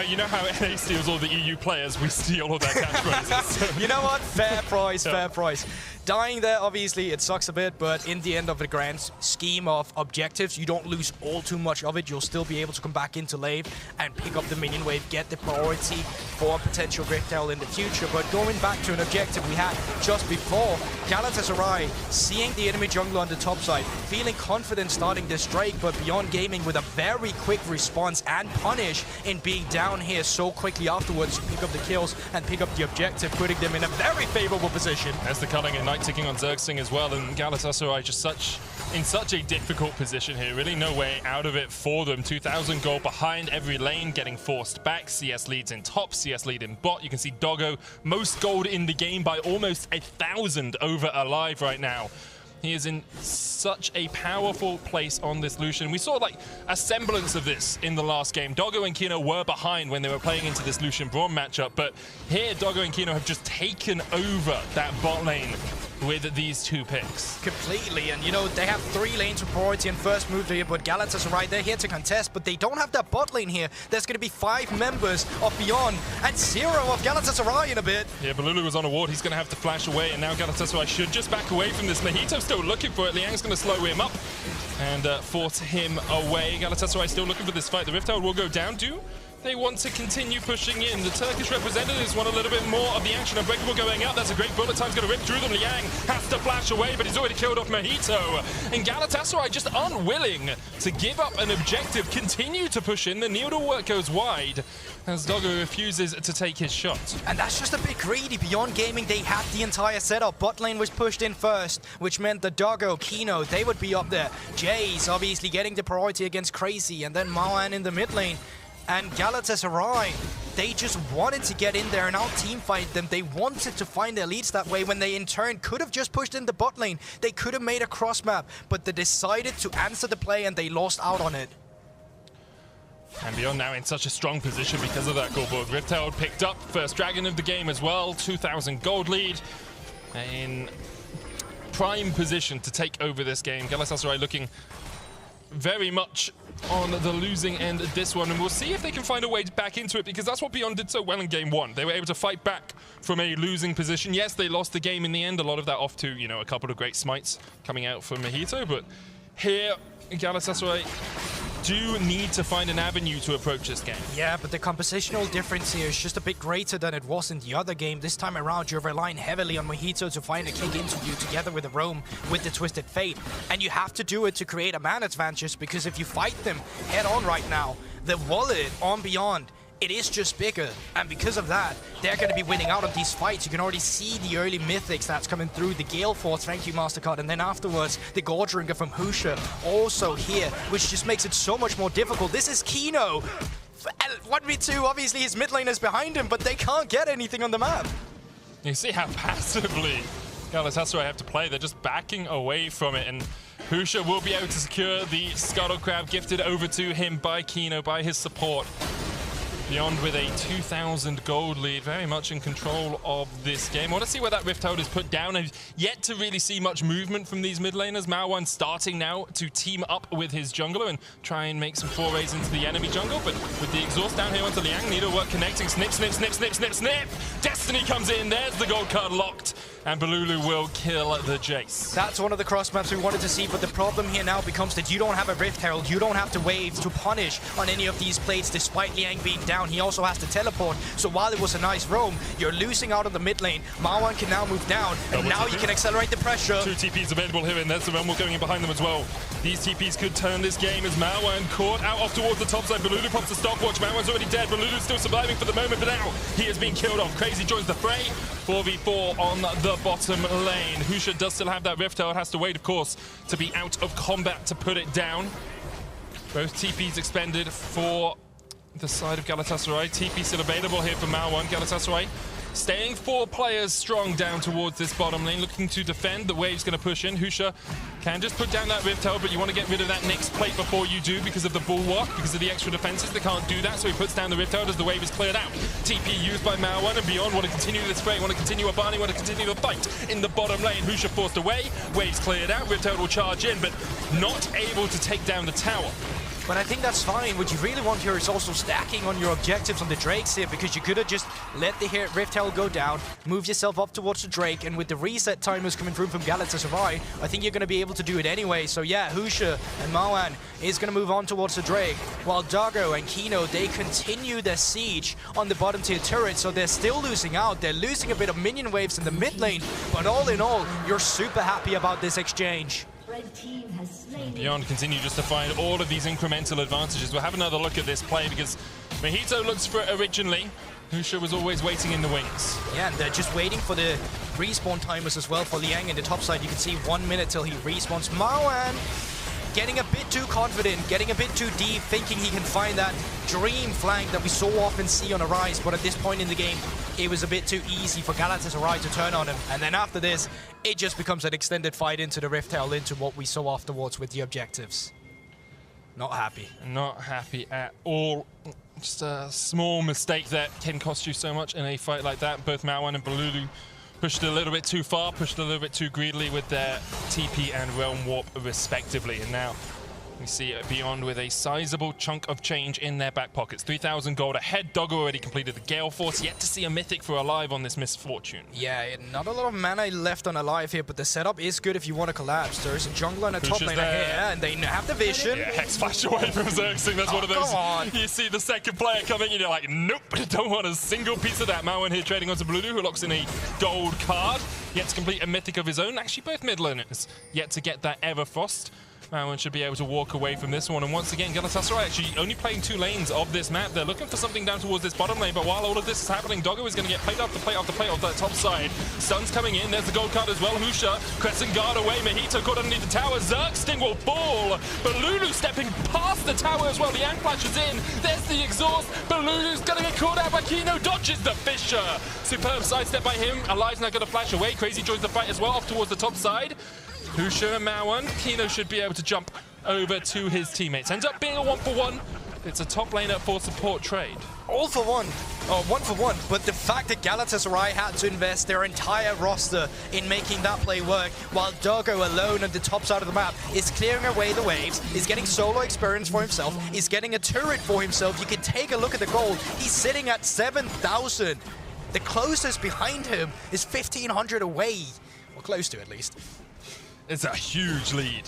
You know how NA steals all the EU players? We steal all their catchphrases. You know what? Fair price, fair price. Dying there, obviously, it sucks a bit, but in the end of the grand scheme of objectives, you don't lose all too much of it. You'll still be able to come back into lane and pick up the minion wave, get the priority for a potential Rift Howl in the future. But going back to an objective we had just before, Galatasaray seeing the enemy jungler on the top side, feeling confident starting this Drake, but Beyond Gaming with a very quick response and punish in being down here so quickly afterwards to pick up the kills and pick up the objective, putting them in a very favorable position. As the Kalunga and Knight ticking on Zergsting as well, and Galatasaray just in such a difficult position here. Really no way out of it for them. 2,000 gold behind every lane, getting forced back. CS leads in top, CS lead in bot. You can see Doggo, most gold in the game by almost 1,000 over Alive right now. He is in such a powerful place on this Lucian. We saw like a semblance of this in the last game. Doggo and Kino were behind when they were playing into this Lucian Braum matchup, but here Doggo and Kino have just taken over that bot lane with these 2 picks. Completely, and you know, they have 3 lanes of priority and first move here, but Galatasaray, they're here to contest, but they don't have that bot lane here. There's going to be 5 members of Beyond and 0 of Galatasaray in a bit. Yeah, Balulu was on a ward. He's going to have to flash away, and now Galatasaray should just back away from this. Mojito's still looking for it. Liang's going to slow him up and force him away. Galatasaray still looking for this fight. The Rift Howl will go down. They want to continue pushing in. The Turkish representatives want a little bit more of the action. Unbreakable going out. That's a great bullet time's going to rip through them. Liang has to flash away, but he's already killed off Mojito. And Galatasaray just unwilling to give up an objective, continue to push in. The needle work goes wide as Doggo refuses to take his shot. And that's just a bit greedy. Beyond Gaming, they had the entire setup. Bot lane was pushed in first, which meant the Doggo, Kino, they would be up there. Jace obviously getting the priority against Crazy, and then Mawan in the mid lane. And Galatasaray, they just wanted to get in there and out-teamfight them. They wanted to find their leads that way when they in turn could have just pushed in the bot lane. They could have made a cross map, but they decided to answer the play and they lost out on it. And Beyond now in such a strong position because of that Goldborg. Riftherald picked up first Dragon of the game as well, 2,000 gold lead. In prime position to take over this game. Galatasaray looking very much on the losing end of this one, and we'll see if they can find a way back into it, because that's what Beyond did so well in game one. They were able to fight back from a losing position. Yes, they lost the game in the end, a lot of that off to, you know, a couple of great smites coming out from Mojito, but here Galatasaray do need to find an avenue to approach this game. Yeah, but the compositional difference here is just a bit greater than it was in the other game. This time around, you're relying heavily on Mojito to find a kick into you together with the Roam, with the Twisted Fate. And you have to do it to create a man advantage, because if you fight them head on right now, the wallet on Beyond, it is just bigger, and because of that, they're going to be winning out of these fights. You can already see the early mythics that's coming through, the Gale Force, thank you MasterCard, and then afterwards, the Gorgeringer from Husha also here, which just makes it so much more difficult. This is Kino. 1v2, obviously his mid lane is behind him, but they can't get anything on the map. You see how passively Galatasaray have to play. They're just backing away from it, and Husha will be able to secure the Scuttle Crab gifted over to him by Kino, by his support. Beyond with a 2,000 gold lead, very much in control of this game. I want to see where that Rift Hold is put down. I've yet to really see much movement from these mid laners. Mao1 starting now to team up with his jungler and try and make some forays into the enemy jungle, but with the exhaust down here onto Liang, Needlework connecting, snip, snip, snip, snip, snip, snip! Destiny comes in, there's the gold card locked, and Balulu will kill the Jace. That's one of the cross maps we wanted to see, but the problem here now becomes that you don't have a Rift Herald, you don't have to wave to punish on any of these plates, despite Liang being down. He also has to teleport, so while it was a nice roam, you're losing out on the mid lane. Mao1 can now move down, and now you can accelerate the pressure. 2 TPs available here, and there's the Rumble going in behind them as well. These TPs could turn this game as Mao1 caught out off towards the top side. Balulu pops the stopwatch. Mao1's already dead. Balulu's still surviving for the moment, but now he is being killed off. Crazy joins the fray. 4v4 on the bottom lane. Husha does still have that Rift Herald, has to wait, of course, to be out of combat to put it down. Both TPs expended for the side of Galatasaray. TP still available here for Mao1. Galatasaray staying 4 players strong down towards this bottom lane, looking to defend. The wave's going to push in. Husha can just put down that Rift Herald, but you want to get rid of that next plate before you do, because of the bulwark, because of the extra defenses. They can't do that, so he puts down the Rift Herald as the wave is cleared out. TP used by Mao1, and Beyond want to continue this fray, want to continue a Barney, want to continue the fight in the bottom lane. Husha forced away, waves cleared out, Rift Herald will charge in, but not able to take down the tower. But I think that's fine. What you really want here is also stacking on your objectives on the Drakes here, because you could have just let the Rift Herald go down, move yourself up towards the Drake, and with the reset timers coming through from Galatasaray, I think you're going to be able to do it anyway. So yeah, Husha and Mao1 is going to move on towards the Drake, while Doggo and Kino, they continue their siege on the bottom tier turret, so they're still losing out. They're losing a bit of minion waves in the mid lane, but all in all, you're super happy about this exchange. Beyond continue just to find all of these incremental advantages. We'll have another look at this play, because Mojito looks for it originally. Husha was always waiting in the wings. Yeah, and they're just waiting for the respawn timers as well for Liang in the top side. You can see 1 minute till he respawns. Mao1 getting a bit too confident, getting a bit too deep, thinking he can find that dream flank that we so often see on a Rise, but at this point in the game, it was a bit too easy for Galatasaray to turn on him. And then after this, it just becomes an extended fight into the Rift Herald, into what we saw afterwards with the objectives. Not happy. Not happy at all. Just a small mistake that can cost you so much in a fight like that. Both Mao1 and Balulu pushed a little bit too far, pushed a little bit too greedily with their TP and Realm Warp respectively. And now we see Beyond with a sizable chunk of change in their back pockets. 3,000 gold ahead. Doggo already completed the Gale Force. Yet to see a Mythic for Alive on this Misfortune. Yeah, not a lot of mana left on Alive here, but the setup is good if you want to collapse. There's a jungler and a top laner here, and they have the vision. Yeah, Hex flash away from Xerxing. That's one of those. You see the second player coming and you're like, nope, don't want a single piece of that. Mao1 here trading onto Balulu, who locks in a gold card. Yet to complete a Mythic of his own. Actually, both mid laners yet to get that Everfrost. Mao1 should be able to walk away from this one. And once again, Galatasaray actually only playing 2 lanes of this map. They're looking for something down towards this bottom lane, but while all of this is happening, Doggo is going to get plate after plate after plate off that top side. Sun's coming in. There's the gold card as well. Husha, Crescent Guard away. Mojito caught underneath the tower. Xerxing will fall. Balulu stepping past the tower as well. The Yang flashes in. There's the exhaust. Balulu's going to get caught out by Kino. Dodges the Fisher. Superb sidestep by him. Alive's now going to flash away. Crazy joins the fight as well, off towards the top side. Husha and Mao1. Kino should be able to jump over to his teammates. Ends up being a 1-for-1. It's a top laner for support trade. All for one, or 1 for 1, but the fact that Galatasaray had to invest their entire roster in making that play work, while Doggo alone on the top side of the map is clearing away the waves, is getting solo experience for himself, is getting a turret for himself. You can take a look at the gold. He's sitting at 7,000. The closest behind him is 1,500 away, or close to at least. It's a huge lead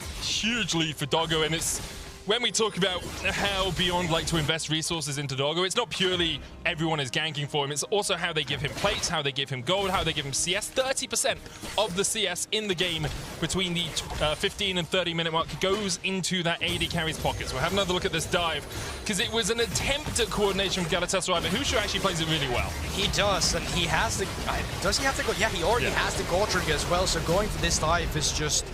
for Doggo, and it's when we talk about how Beyond like to invest resources into Doggo, it's not purely everyone is ganking for him, it's also how they give him plates, how they give him gold, how they give him CS. 30% of the CS in the game between the 15 and 30 minute mark goes into that AD carry's pockets. We'll have another look at this dive, because it was an attempt at coordination from Galatasaray, but Husha actually plays it really well. He does, and he has the... Does he have to go? Yeah, he already has the gold trigger as well, so going for this dive is just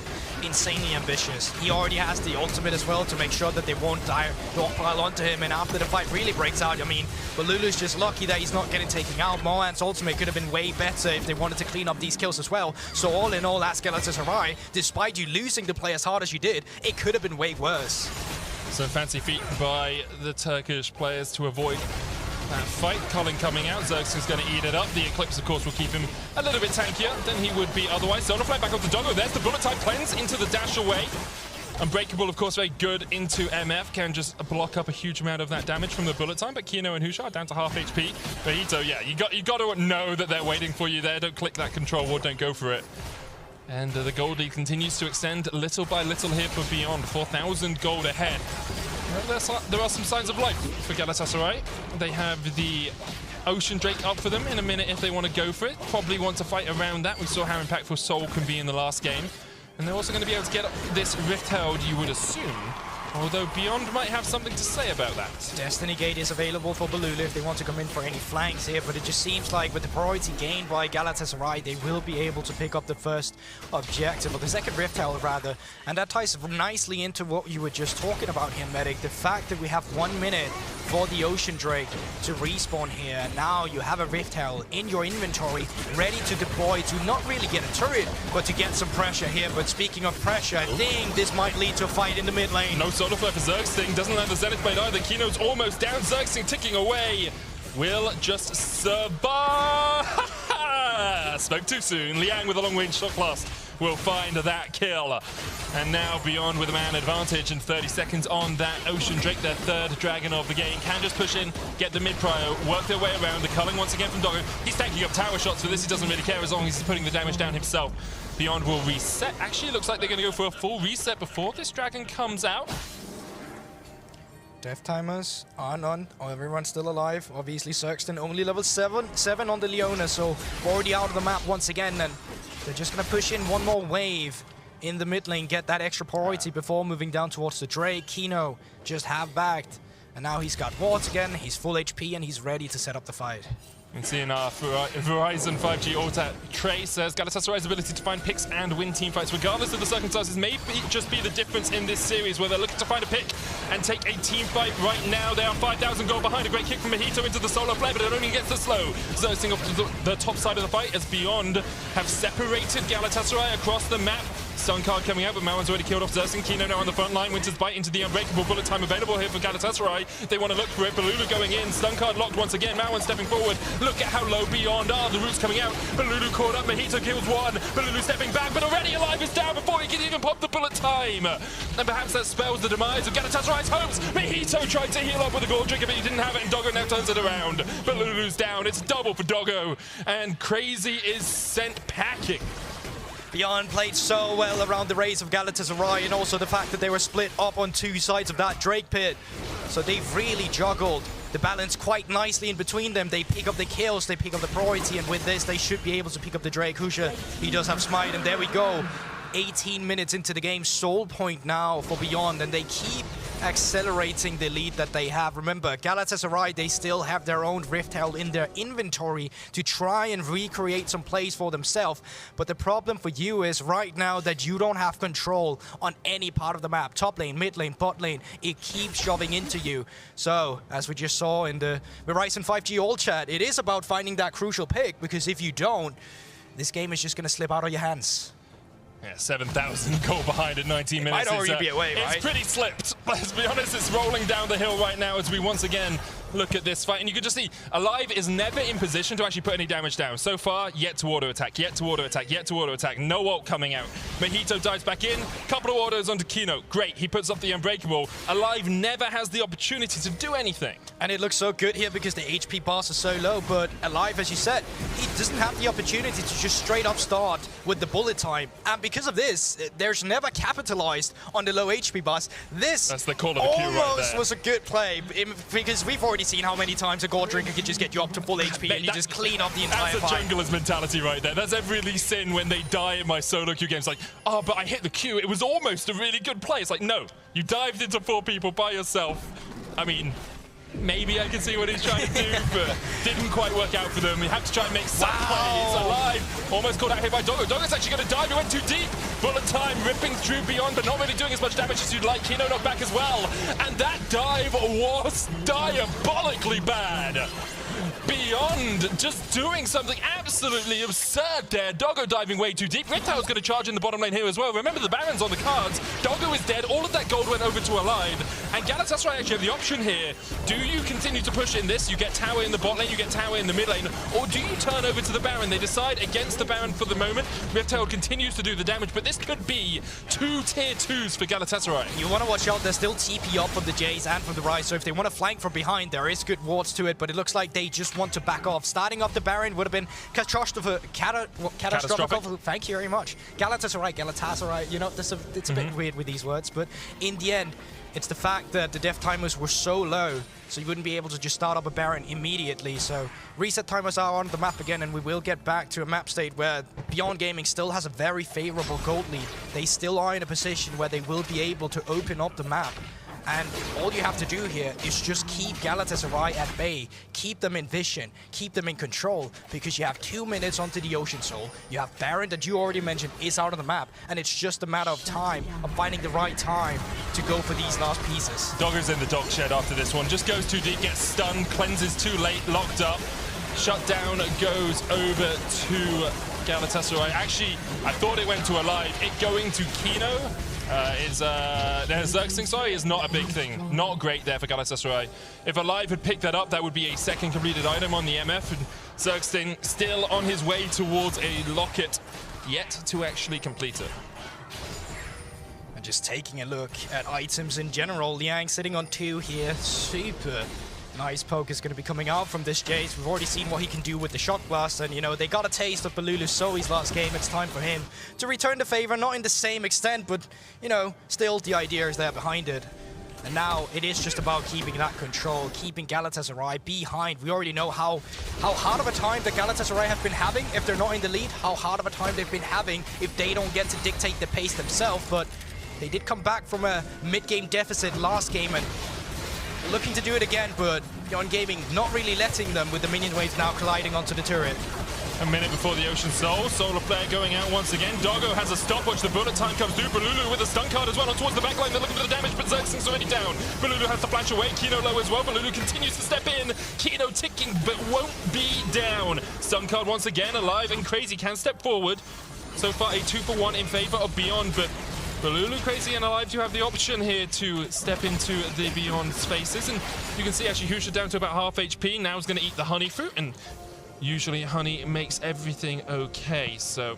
insanely ambitious. He already has the ultimate as well to make sure that they don't pile onto him, and after the fight really breaks out, I mean, but Lulu's just lucky that he's not getting taken out. Moan's ultimate could have been way better if they wanted to clean up these kills as well. So all in all, as Galatasaray, despite you losing the play as hard as you did, it could have been way worse. So fancy feat by the Turkish players to avoid that fight. Cullen coming out, Zerx is going to eat it up. The Eclipse, of course, will keep him a little bit tankier than he would be otherwise. Solar Flare back up to Doggo. There's the bullet type cleanse into the dash away. Unbreakable, of course, very good into MF. Can just block up a huge amount of that damage from the bullet time. But Kino and Husha are down to half HP. Bahito, yeah, you got to know that they're waiting for you there. Don't click that control ward. Don't go for it. And the gold lead continues to extend little by little here for Beyond. 4,000 gold ahead. There are some signs of life for Galatasaray. They have the Ocean Drake up for them in a minute if they want to go for it. Probably want to fight around that. We saw how impactful Soul can be in the last game. And they're also going to be able to get this Rift held, you would assume. Although Beyond might have something to say about that. Destiny Gate is available for Balulu if they want to come in for any flanks here, but it just seems like with the priority gained by Galatasaray, they will be able to pick up the first objective, or the second Rift Hell rather, and that ties nicely into what you were just talking about here, Medic. The fact that we have 1 minute for the Ocean Drake to respawn here, and now you have a Rift Hell in your inventory, ready to deploy to not really get a turret, but to get some pressure here. But speaking of pressure, I think this might lead to a fight in the mid lane. No Solar Flare for Zergsting, doesn't land the Zenith Blade either. Kino's almost down, Zergsting ticking away. Will just survive. Spoke too soon. Liang with a long-range shot blast will find that kill. And now Beyond with a man advantage and 30 seconds on that Ocean Drake, their third dragon of the game. Can just push in, get the mid-prio, work their way around. The culling once again from Doggo. He's taking up tower shots for this. He doesn't really care as long as he's putting the damage down himself. Beyond will reset. Actually, it looks like they're going to go for a full reset before this dragon comes out. Death timers are none. Everyone's still alive. Obviously, Zergston only level 7 on the Leona, so already out of the map once again. And they're just going to push in one more wave in the mid lane, get that extra priority before moving down towards the Drake. Kino just half-backed, and now he's got wards again. He's full HP, and he's ready to set up the fight. And seeing our Verizon 5G Auto Trey says Galatasaray's ability to find picks and win team fights, regardless of the circumstances, may just be the difference in this series, where they're looking to find a pick and take a team fight right now. They are 5,000 gold behind. A great kick from Mahito into the Solar Flare, but it only gets the slow. Zersting off to the top side of the fight as Beyond have separated Galatasaray across the map. Stun card coming out, but Mawan's already killed off Zersting. Kino now on the front line. Winter's Bite into the Unbreakable. Bullet time available here for Galatasaray. They want to look for it. Balulu going in. Stun card locked once again. Mawan stepping forward. Look at how low Beyond are. The roots coming out. Balulu caught up. Mahito kills one. Balulu stepping back, but already alive is down before he can even pop the bullet time. And perhaps that spells the demise of Galatasaray's hopes. Mahito tried to heal up with a gold trigger, but he didn't have it, and Doggo now turns it around. Balulu's down. It's double for Doggo. And Crazy is sent packing. Beyond played so well around the race of Galatasaray, and also the fact that they were split up on two sides of that Drake pit. So they've really juggled the balance quite nicely in between them. They pick up the kills, they pick up the priority, and with this, they should be able to pick up the Drake. Husha, he does have Smite, and there we go. 18 minutes into the game, soul point now for Beyond, and they keep accelerating the lead that they have. Remember, Galatasaray, they still have their own Rift Hell in their inventory to try and recreate some plays for themselves. But the problem for you is right now that you don't have control on any part of the map. Top lane, mid lane, bot lane, it keeps shoving into you. So, as we just saw in the Verizon 5G All Chat, it is about finding that crucial pick, because if you don't, this game is just going to slip out of your hands. Yeah, 7,000 goal behind at 19 minutes. Might already be away, right? It's pretty slipped. Let's be honest, it's rolling down the hill right now as we once again look at this fight. And you can just see, Alive is never in position to actually put any damage down. So far, yet to auto attack, yet to auto attack, yet to auto attack. No ult coming out. Mojito dives back in. Couple of autos onto Kino. Great, he puts up the Unbreakable. Alive never has the opportunity to do anything. And it looks so good here because the HP bars are so low, but Alive, as you said, he doesn't have the opportunity to just straight up start with the bullet time. And because of this, there's never capitalized on the low HP bars. That's the call of the queue right there. Almost was a good play because we've already seen how many times a gold drinker can just get you up to full HP and you just clean up the entire fight. That's a fight. jungler's mentality right there. That's every Lee Sin when they die in my solo queue games. Like, oh, but I hit the queue. It was almost a really good play. It's like, no, you dived into 4 people by yourself. I mean, maybe I can see what he's trying to do, but didn't quite work out for them. We had to try and make some plays. Alive, almost caught out here by Doggo. Doggo's actually going to dive. He went too deep. Bullet time, ripping through Beyond, but not really doing as much damage as you'd like. Kino knocked back as well. And that dive was diabolically bad. Beyond just doing something absolutely absurd there. Doggo diving way too deep. Riptower's going to charge in the bottom lane here as well. Remember, the Baron's on the cards. Doggo is dead. All of that gold went over to Alive. And Galatasaray actually have the option here. Do you continue to push in this? You get tower in the bot lane, you get tower in the mid lane, or do you turn over to the Baron? They decide against the Baron for the moment. Riptower continues to do the damage, but this could be 2 tier 2s for Galatasaray. You want to watch out. There's still TP up from the Jays and from the Rise, so if they want to flank from behind, there is good wards to it, but it looks like they just want to back off. Starting up the Baron would have been catastrophic. Thank you very much. Galatasaray, you know, it's a bit weird with these words, but in the end, it's the fact that the death timers were so low, so you wouldn't be able to just start up a Baron immediately. So reset timers are on the map again, and we will get back to a map state where Beyond Gaming still has a very favorable gold lead. They still are in a position where they will be able to open up the map. And all you have to do here is just keep Galatasaray at bay, keep them in vision, keep them in control, because you have 2 minutes onto the Ocean Soul. You have Baron, that you already mentioned, is out of the map, and it's just a matter of time, of finding the right time to go for these last pieces. Dogger's in the dog shed after this one. Just goes too deep, gets stunned, cleanses too late, locked up. Shutdown goes over to Galatasaray. Actually, I thought it went to Alive. It going to Kino Zerxing, sorry, is not a big thing. Not great there for Galatasaray. If Alive had picked that up, that would be a second completed item on the MF. And Zerxing still on his way towards a locket, yet to actually complete it. And just taking a look at items in general, Liang sitting on 2 here. Super nice poke is going to be coming out from this Jace. We've already seen what he can do with the Shot Blast, and, you know, they got a taste of Balulu Zoe's last game. It's time for him to return the favor, not in the same extent, but, you know, still the idea is there behind it. And now it is just about keeping that control, keeping Galatasaray behind. We already know how hard of a time that Galatasaray have been having if they're not in the lead, how hard of a time they've been having if they don't get to dictate the pace themselves, but they did come back from a mid-game deficit last game, and looking to do it again, but Beyond Gaming not really letting them, with the minion waves now colliding onto the turret. A minute before the Ocean Soul, Solar Flare going out once again. Doggo has a stopwatch, the bullet time comes through. Balulu with a stun card as well on towards the backline. They're looking for the damage, but Zerxing's already down. Balulu has to flash away, Kino low as well. Balulu continues to step in. Kino ticking, but won't be down. Stun card once again, Alive and Crazy can step forward. So far a 2-for-1 in favor of Beyond, but Balulu, Crazy, and Alive do have the option here to step into the Beyond spaces. And you can see actually Husha down to about half HP. Now he's going to eat the honey fruit, and usually honey makes everything okay. So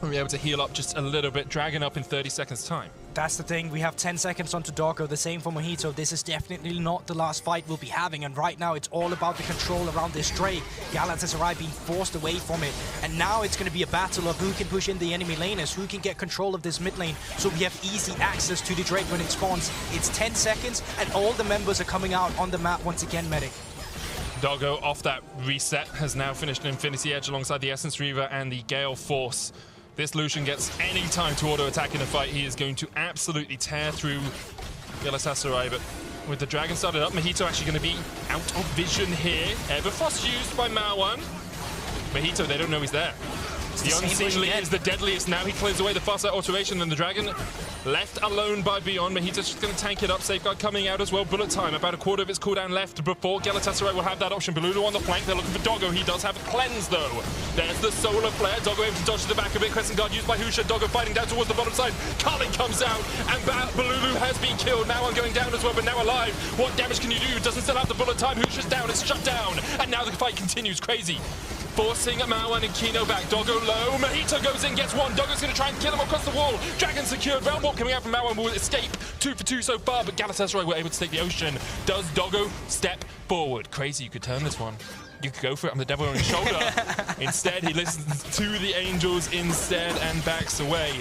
we'll be able to heal up just a little bit. Dragon up in 30 seconds time. That's the thing, we have 10 seconds onto Doggo, the same for Mojito. This is definitely not the last fight we'll be having, and right now it's all about the control around this Drake. Galatasaray being forced away from it, and now it's going to be a battle of who can push in the enemy laners, who can get control of this mid lane, so we have easy access to the Drake when it spawns. It's 10 seconds, and all the members are coming out on the map once again, Medic. Doggo off that reset has now finished an Infinity Edge alongside the Essence Reaver and the Gale Force. This Lucian gets any time to auto-attack in a fight, he is going to absolutely tear through Galatasaray, but with the Dragon started up, Mojito actually going to be out of vision here. Everfrost used by Marwan. Mojito, they don't know he's there. The Unseemly is the deadliest now. He clears away the Farsight alteration, and the Dragon left alone by Beyond. Mahita's just going to tank it up. Safeguard coming out as well. Bullet time, about a quarter of its cooldown left before Galatasaray will have that option. Balulu on the flank. They're looking for Doggo. He does have a cleanse though. There's the Solar Flare. Doggo able to dodge to the back of it. Crescent Guard used by Husha. Doggo fighting down towards the bottom side. Kalin comes out, and Balulu has been killed. Now I'm going down as well, but now alive. What damage can you do? Doesn't still have the bullet time. Husha's down. It's shut down, and now the fight continues. Crazy. Forcing Mawan and Kino back. Doggo low. Mahito goes in, gets one. Doggo's going to try and kill him across the wall. Dragon secured. Realm Walk coming out from Mawan will escape. 2 for 2 so far, but Galatasaray were able to take the ocean. Does Doggo step forward? Crazy, you could turn this one. You could go for it. I'm the devil on his shoulder. Instead, he listens to the Angels instead and backs away.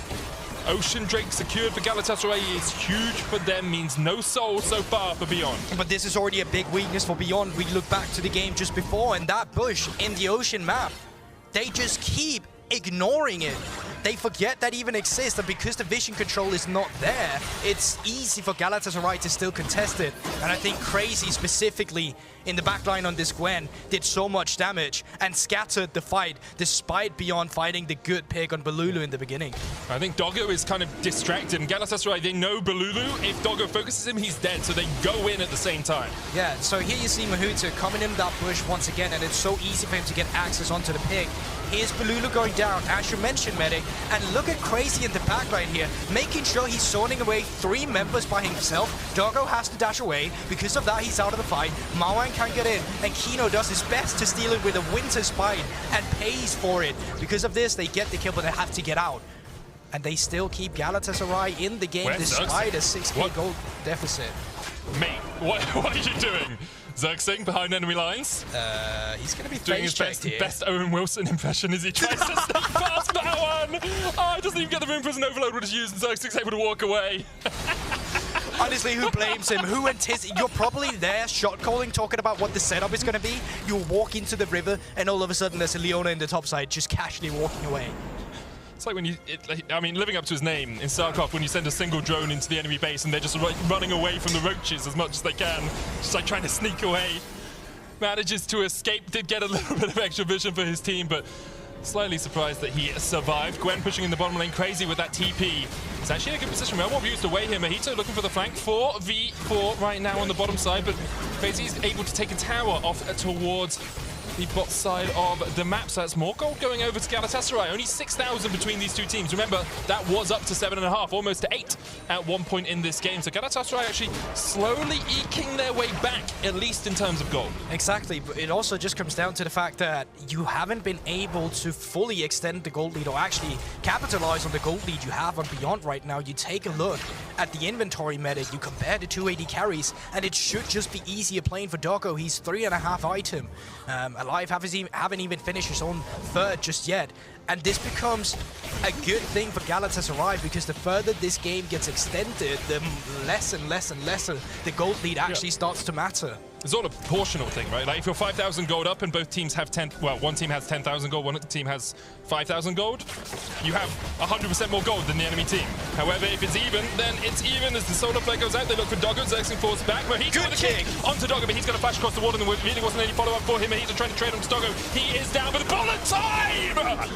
Ocean Drake secured for Galatasaray is huge for them, means no soul so far for Beyond. But this is already a big weakness for Beyond. We look back to the game just before, and that bush in the ocean map, they just keep ignoring it. They forget that even exists, and because the vision control is not there, it's easy for Galatasaray to still contest it. And I think Crazy specifically in the backline on this Gwen did so much damage and scattered the fight despite Beyond fighting the good pick on Balulu in the beginning. I think Doggo is kind of distracted, and Galatasaray, they know Balulu. If Doggo focuses him, he's dead, so they go in at the same time. Yeah, so here you see Mahuta coming in that bush once again, and it's so easy for him to get access onto the pick. Here's Balulu going down, as you mentioned, Medic, and look at Crazy in the backline here, making sure he's zoning away 3 members by himself. Doggo has to dash away. Because of that, he's out of the fight. Mawan can't get in, and Kino does his best to steal it with a Winter Spite and pays for it. Because of this, they get the kill, but they have to get out. And they still keep Galatasaray in the game despite a 6k gold deficit. Mate, what are you doing? Zerxing behind enemy lines. He's going to be doing his best Owen Wilson impression as he tries to sneak past that one. Oh, he doesn't even get the room prison overload what is used, and Zerxing's able to walk away. Honestly, who blames him? Who anticipates? You're probably there, shot calling, talking about what the setup is going to be. You walk into the river, and all of a sudden there's a Leona in the top side, just casually walking away. It's like when you, I mean, living up to his name in StarCraft, when you send a single drone into the enemy base and they're just running away from the roaches as much as they can, just like trying to sneak away. Manages to escape, did get a little bit of extra vision for his team, but slightly surprised that he survived. Gwen pushing in the bottom lane, Crazy with that TP. It's actually in a good position. Realm used away here. Mahito looking for the flank. 4v4 right now on the bottom side, but Crazy's able to take a tower off towards the bot side of the map, so that's more gold going over to Galatasaray. Only 6,000 between these two teams. Remember, that was up to 7.5, almost to 8 at one point in this game. So Galatasaray actually slowly eking their way back, at least in terms of gold. Exactly, but it also just comes down to the fact that you haven't been able to fully extend the gold lead or actually capitalize on the gold lead you have on Beyond right now. You take a look at the inventory meta, you compare the 280 carries, and it should just be easier playing for Doggo. He's 3.5 item. Alive haven't even finished his own third just yet. And this becomes a good thing for Galatasaray because the further this game gets extended, the less and less and less the gold lead actually starts to matter. It's all a proportional thing, right? Like if you're 5,000 gold up and both teams have 10, well, one team has 10,000 gold, one team has 5,000 gold, you have 100% more gold than the enemy team. However, if it's even, then it's even. As the solar flare goes out, they look for Doggo. Zerxing force back. Mahito with a kick onto Doggo, but he's going to flash across the wall, and there really wasn't any follow-up for him. Mahito trying to trade on to Doggo. He is down, but bullet time!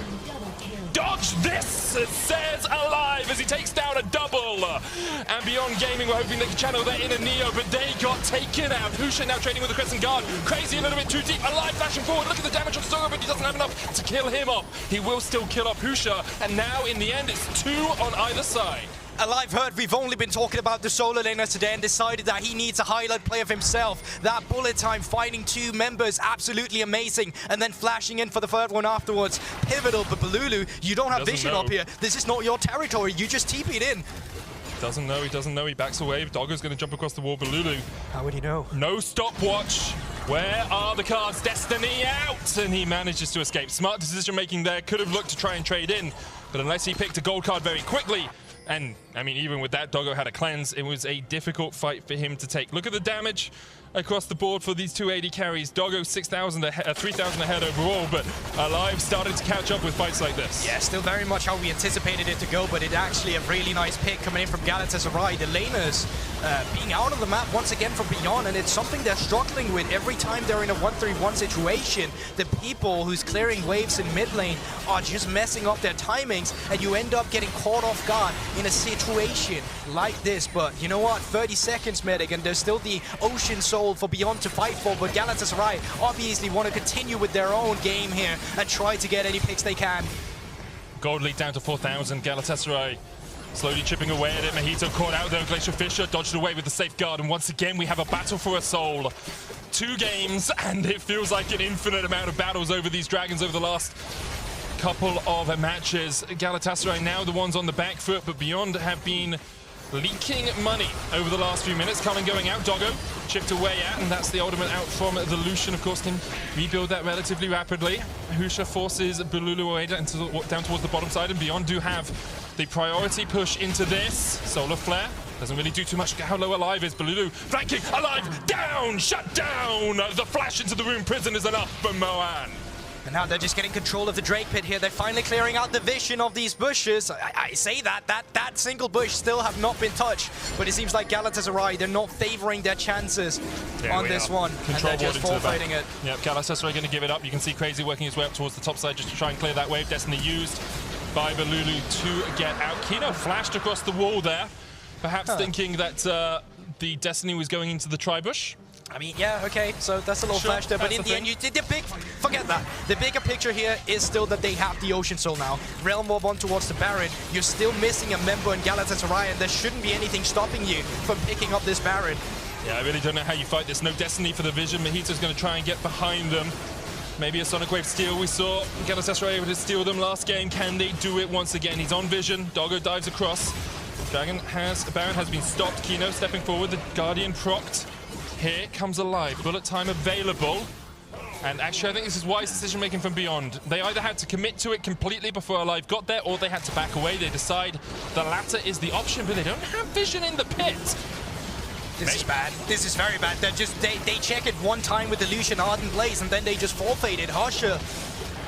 Dodge this, it says Alive as he takes down a double. And Beyond Gaming were hoping they could channel that in a Neo, but they got taken out. Husha now trading with the Crescent Guard. Crazy a little bit too deep. Alive flashing forward. Look at the damage on Soga, but he doesn't have enough to kill him off. He will still kill off Husha, and now in the end it's 2 on either side. Alive heard we've only been talking about the solo laner today and decided that he needs a highlight play of himself. That bullet time fighting 2 members, absolutely amazing. And then flashing in for the third one afterwards. Pivotal, but Balulu, you don't have vision up here. This is not your territory. You just TP'd in. Doesn't know, he doesn't know. He backs away. Doggo's going to jump across the wall. Balulu. How would he know? No stopwatch. Where are the cards? Destiny out! And he manages to escape. Smart decision making there. Could have looked to try and trade in. But unless he picked a gold card very quickly, and I mean, even with that, Doggo had a cleanse. It was a difficult fight for him to take. Look at the damage across the board for these two AD carries. Doggo 6,000 ahead, 3,000 ahead overall, but Alive started to catch up with fights like this. Yeah, still very much how we anticipated it to go, but it actually a really nice pick coming in from Galatasaray. The laners being out of the map once again from Beyond, and it's something they're struggling with every time they're in a 1-3-1 situation. The people who's clearing waves in mid lane are just messing up their timings, and you end up getting caught off guard in a situation like this. But you know what? 30 seconds, Medic, and there's still the Ocean Soul for Beyond to fight for, but Galatasaray obviously want to continue with their own game here and try to get any picks they can. Gold lead down to 4,000. Galatasaray slowly chipping away at it. Mojito caught out there. Glacier Fisher dodged away with the safeguard, and once again we have a battle for a soul. 2 games, and it feels like an infinite amount of battles over these dragons over the last couple of matches. Galatasaray now the ones on the back foot, but Beyond have been leaking money over the last few minutes. Cullen going out, Doggo chipped away at, and that's the ultimate out from the Lucian. Of course, can rebuild that relatively rapidly. Husha forces Bululu away down towards the bottom side, and Beyond do have the priority push into this. Solar Flare doesn't really do too much. How low Alive is. Bululu flanking, Alive down, shut down. The flash into the Rune Prison is enough for Moan. And now they're just getting control of the Drake Pit here. They're finally clearing out the vision of these bushes. I say that single bush still have not been touched. But it seems like Galatasaray, they're not favoring their chances on this one. Control and they're just forfeiting it. Yep, Galatasaray going to give it up. You can see Crazy working his way up towards the top side just to try and clear that wave. Destiny used by Bululu to get out. Kino flashed across the wall there, perhaps thinking that the Destiny was going into the tri-bush. I mean, yeah, okay, so that's a little flash there, but in the end, you did the big, forget that. The bigger picture here is still that they have the Ocean Soul now. Realm Warp on towards the Baron. You're still missing a member in Galatasaray, and there shouldn't be anything stopping you from picking up this Baron. Yeah, I really don't know how you fight this. No Destiny for the Vision. Mojito's going to try and get behind them. Maybe a Sonic Wave steal. We saw Galatasaray able to steal them last game. Can they do it once again? He's on Vision. Doggo dives across. Baron has been stopped. Kino stepping forward. The Guardian procced. Here comes Alive. Bullet time available. And actually, I think this is wise decision-making from Beyond. They either had to commit to it completely before Alive got there, or they had to back away. They decide the latter is the option, but they don't have Vision in the pit. This is bad. This is very bad. They're just they check it one time with the Lucian Ardent Blaze, and then they just forfeit it. Harsha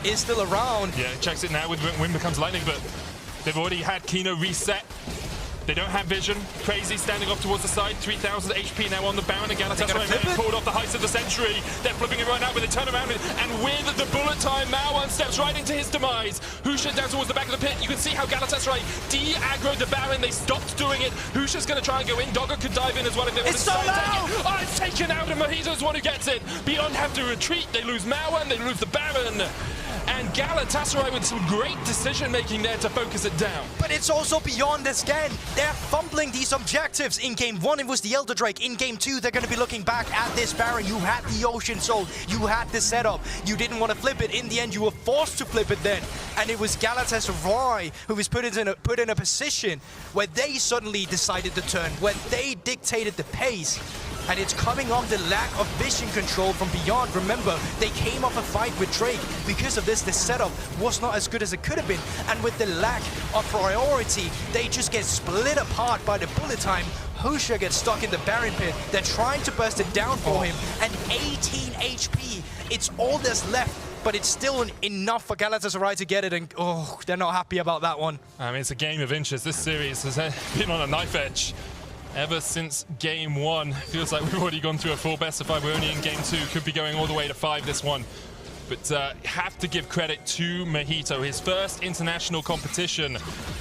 is still around. Yeah, checks it now with Wind Becomes Lightning, but they've already had Kino reset. They don't have Vision. Crazy standing off towards the side. 3,000 HP now on the Baron. And Galatasaray pulled off the heights of the century. They're flipping it right now, but they turn around and with the bullet time, Mauan steps right into his demise. Husha down towards the back of the pit. You can see how Galatasaray de-aggroed the Baron. They stopped doing it. Husha's going to try and go in. Doggo could dive in as well if they want to try and take it. Oh, it's taken out, and Mojito's one who gets it. Beyond have to retreat. They lose Mauan. They lose the Baron. And Galatasaray with some great decision-making there to focus it down. But it's also Beyond this again. They're fumbling these objectives. In game 1, it was the Elder Drake. In game 2, they're going to be looking back at this Baron. You had the Ocean Soul. You had the setup. You didn't want to flip it. In the end, you were forced to flip it then. And it was Galatasaray who was put in a position where they suddenly decided to turn, where they dictated the pace. And it's coming on the lack of vision control from Beyond. Remember, they came off a fight with Drake. Because of this, the setup was not as good as it could have been. And with the lack of priority, they just get split apart by the bullet time. Husha gets stuck in the Baron pit. They're trying to burst it down for him. And 18 HP. It's all that's left. But it's still enough for Galatasaray to get it, and oh, they're not happy about that one. I mean, it's a game of inches. This series has been on a knife edge ever since game 1. Feels like we've already gone through a full best of 5. We're only in game 2. Could be going all the way to 5 this one. But have to give credit to Mojito, his first international competition.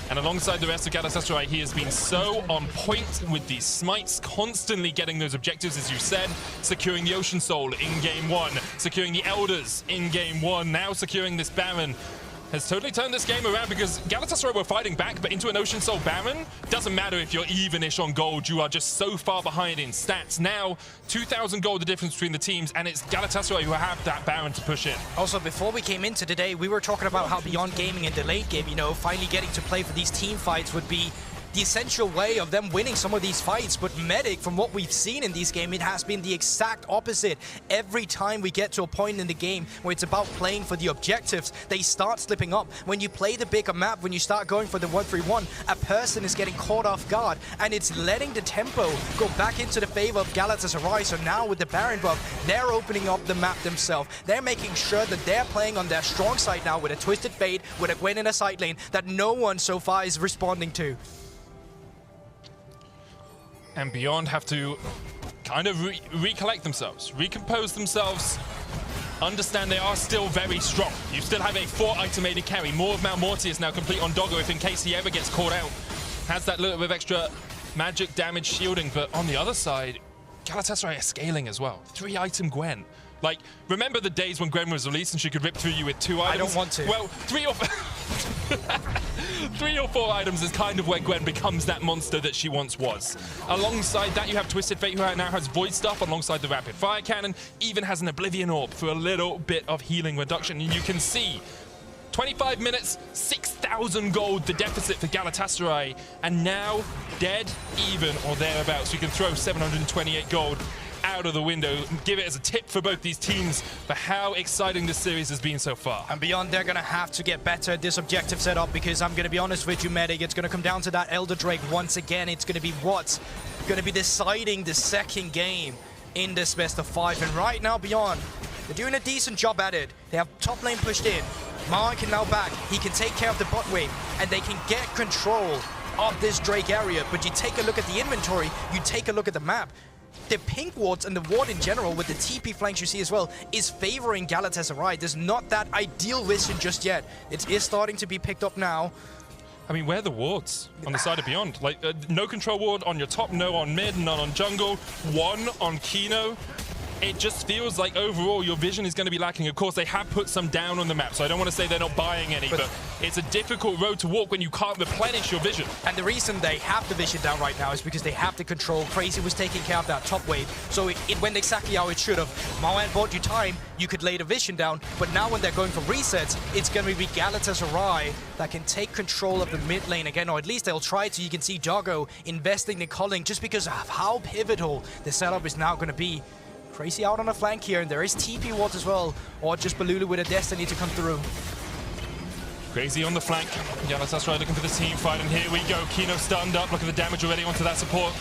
And alongside the rest of Galatasaray, he has been so on point with these smites, constantly getting those objectives, as you said, securing the Ocean Soul in game 1, securing the Elders in game 1, now securing this Baron. Has totally turned this game around, because Galatasaray were fighting back, but into an Ocean Soul Baron, doesn't matter if you're even-ish on gold, you are just so far behind in stats. Now, 2,000 gold the difference between the teams, and it's Galatasaray who have that Baron to push in. Also, before we came into today, we were talking about how Beyond Gaming in the late game, you know, finally getting to play for these team fights would be the essential way of them winning some of these fights. But Medic, from what we've seen in these games, it has been the exact opposite. Every time we get to a point in the game where it's about playing for the objectives, they start slipping up. When you play the bigger map, when you start going for the 1-3-1, a person is getting caught off guard, and it's letting the tempo go back into the favor of Galatasaray. So now with the Baron buff, they're opening up the map themselves. They're making sure that they're playing on their strong side now with a Twisted Fate, with a Gwen in a side lane that no one so far is responding to. And Beyond have to kind of recollect themselves, recompose themselves, understand they are still very strong. You still have a 4-item AD carry. More of Mount Morty is now complete on Doggo if in case he ever gets caught out. Has that little bit of extra magic damage shielding, but on the other side, Galatasaray are scaling as well. 3-item Gwen. Like, remember the days when Gwen was released and she could rip through you with 2 items? I don't want to. Well, 3 or 4 items is kind of where Gwen becomes that monster that she once was. Alongside that, you have Twisted Fate, who now has Void Stuff alongside the Rapid Fire Cannon, even has an Oblivion Orb for a little bit of healing reduction. And you can see 25 minutes, 6,000 gold, the deficit for Galatasaray, and now dead even or thereabouts. You can throw 728 gold out of the window. Give it as a tip for both these teams for how exciting this series has been so far. And Beyond, they're going to have to get better at this objective setup, because I'm going to be honest with you, Medic, it's going to come down to that Elder Drake once again. It's going to be what's going to be deciding the second game in this best of 5. And right now, Beyond, they're doing a decent job at it. They have top lane pushed in. Mark can now back. He can take care of the bot wave, and they can get control of this Drake area. But you take a look at the inventory, you take a look at the map. The pink wards and the ward in general, with the TP flanks you see as well, is favoring Galatasaray. There's not that ideal vision just yet. It is starting to be picked up now. I mean, where are the wards on the side of Beyond? Like, no control ward on your top, no on mid, none on jungle, 1 on Kino. It just feels like overall your vision is going to be lacking. Of course, they have put some down on the map, so I don't want to say they're not buying any, but it's a difficult road to walk when you can't replenish your vision. And the reason they have the vision down right now is because they have the control. Crazy was taking care of that top wave, so it went exactly how it should have. Maoan bought you time, you could lay the vision down, but now when they're going for resets, it's going to be Galatasaray that can take control of the mid lane again, or at least they'll try to. You can see Doggo investing in culling just because of how pivotal the setup is now going to be. Crazy out on the flank here, and there is TP wards as well, or just Balulu with a Destiny to come through. Crazy on the flank. Galatasaray looking for the team fight, and here we go. Kino stunned up. Look at the damage already onto that support.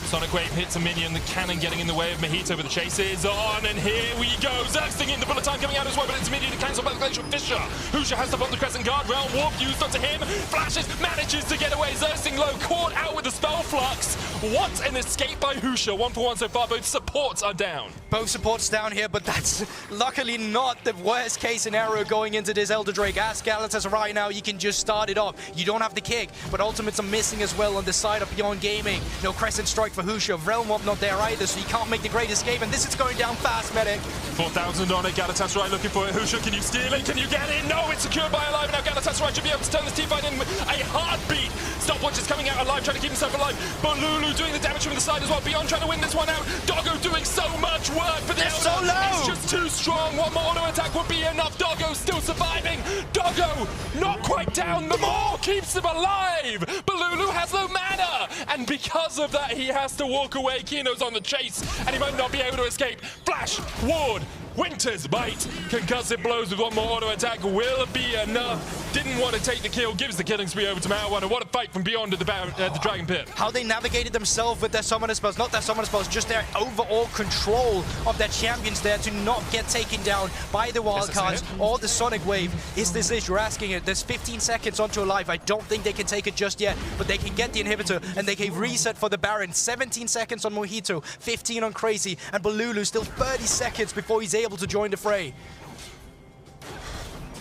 Sonic Wave hits a minion, the cannon getting in the way of Mojito, but the chase is on, and here we go. Xerxing in, the bullet time coming out as well, but it's immediately cancelled by the Glacial Fisher. Husha has to pop the Crescent Guard, Realm Warp used onto him, flashes, manages to get away. Xerxing low, caught out with the Spell Flux. What an escape by Husha. 1-for-1 so far, both supports are down. Both supports down here, but that's luckily not the worst case scenario going into this Elder Drake. As Galatasaray now, you can just start it off. You don't have the kick, but ultimates are missing as well on the side of Beyond Gaming. No Crescent Strike for Husha. Realm Warp not there either, so you can't make the great escape, and this is going down fast, Medic. 4,000 on it. Galatasaray looking for it. Husha, can you steal it? Can you get it? No, it's secured by Alive. Now Galatasaray should be able to turn this team fight in with a heartbeat. Stopwatch is coming out Alive, trying to keep himself alive. Balulu doing the damage from the side as well. Beyond trying to win this one out. Doggo doing so much work for the Elder. So low. It's just too strong. One more auto attack would be enough. Doggo still surviving. Doggo not quite down. The more keeps him alive. Balulu has no mana, and because of that, he has to walk away. Kino's on the chase, and he might not be able to escape. Flash, ward, Winter's Bite, concussive blows with one more auto attack will be enough. Didn't want to take the kill, gives the killing spree over to Mao1, and what a fight from Beyond at the Dragon Pit. How they navigated themselves with their summoner spells, not their summoner spells, just their overall control of their champions there to not get taken down by the wildcards or the Sonic Wave. Is this it? You're asking it. There's 15 seconds onto Alive. I don't think they can take it just yet, but they can get the inhibitor, and they can reset for the Baron. 17 seconds on Mojito, 15 on Crazy, and Balulu still 30 seconds before he's able to join the fray.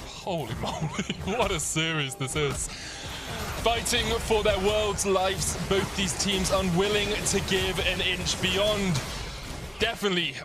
Holy moly, what a series this is. Fighting for their world's lives, both these teams unwilling to give an inch. Beyond definitely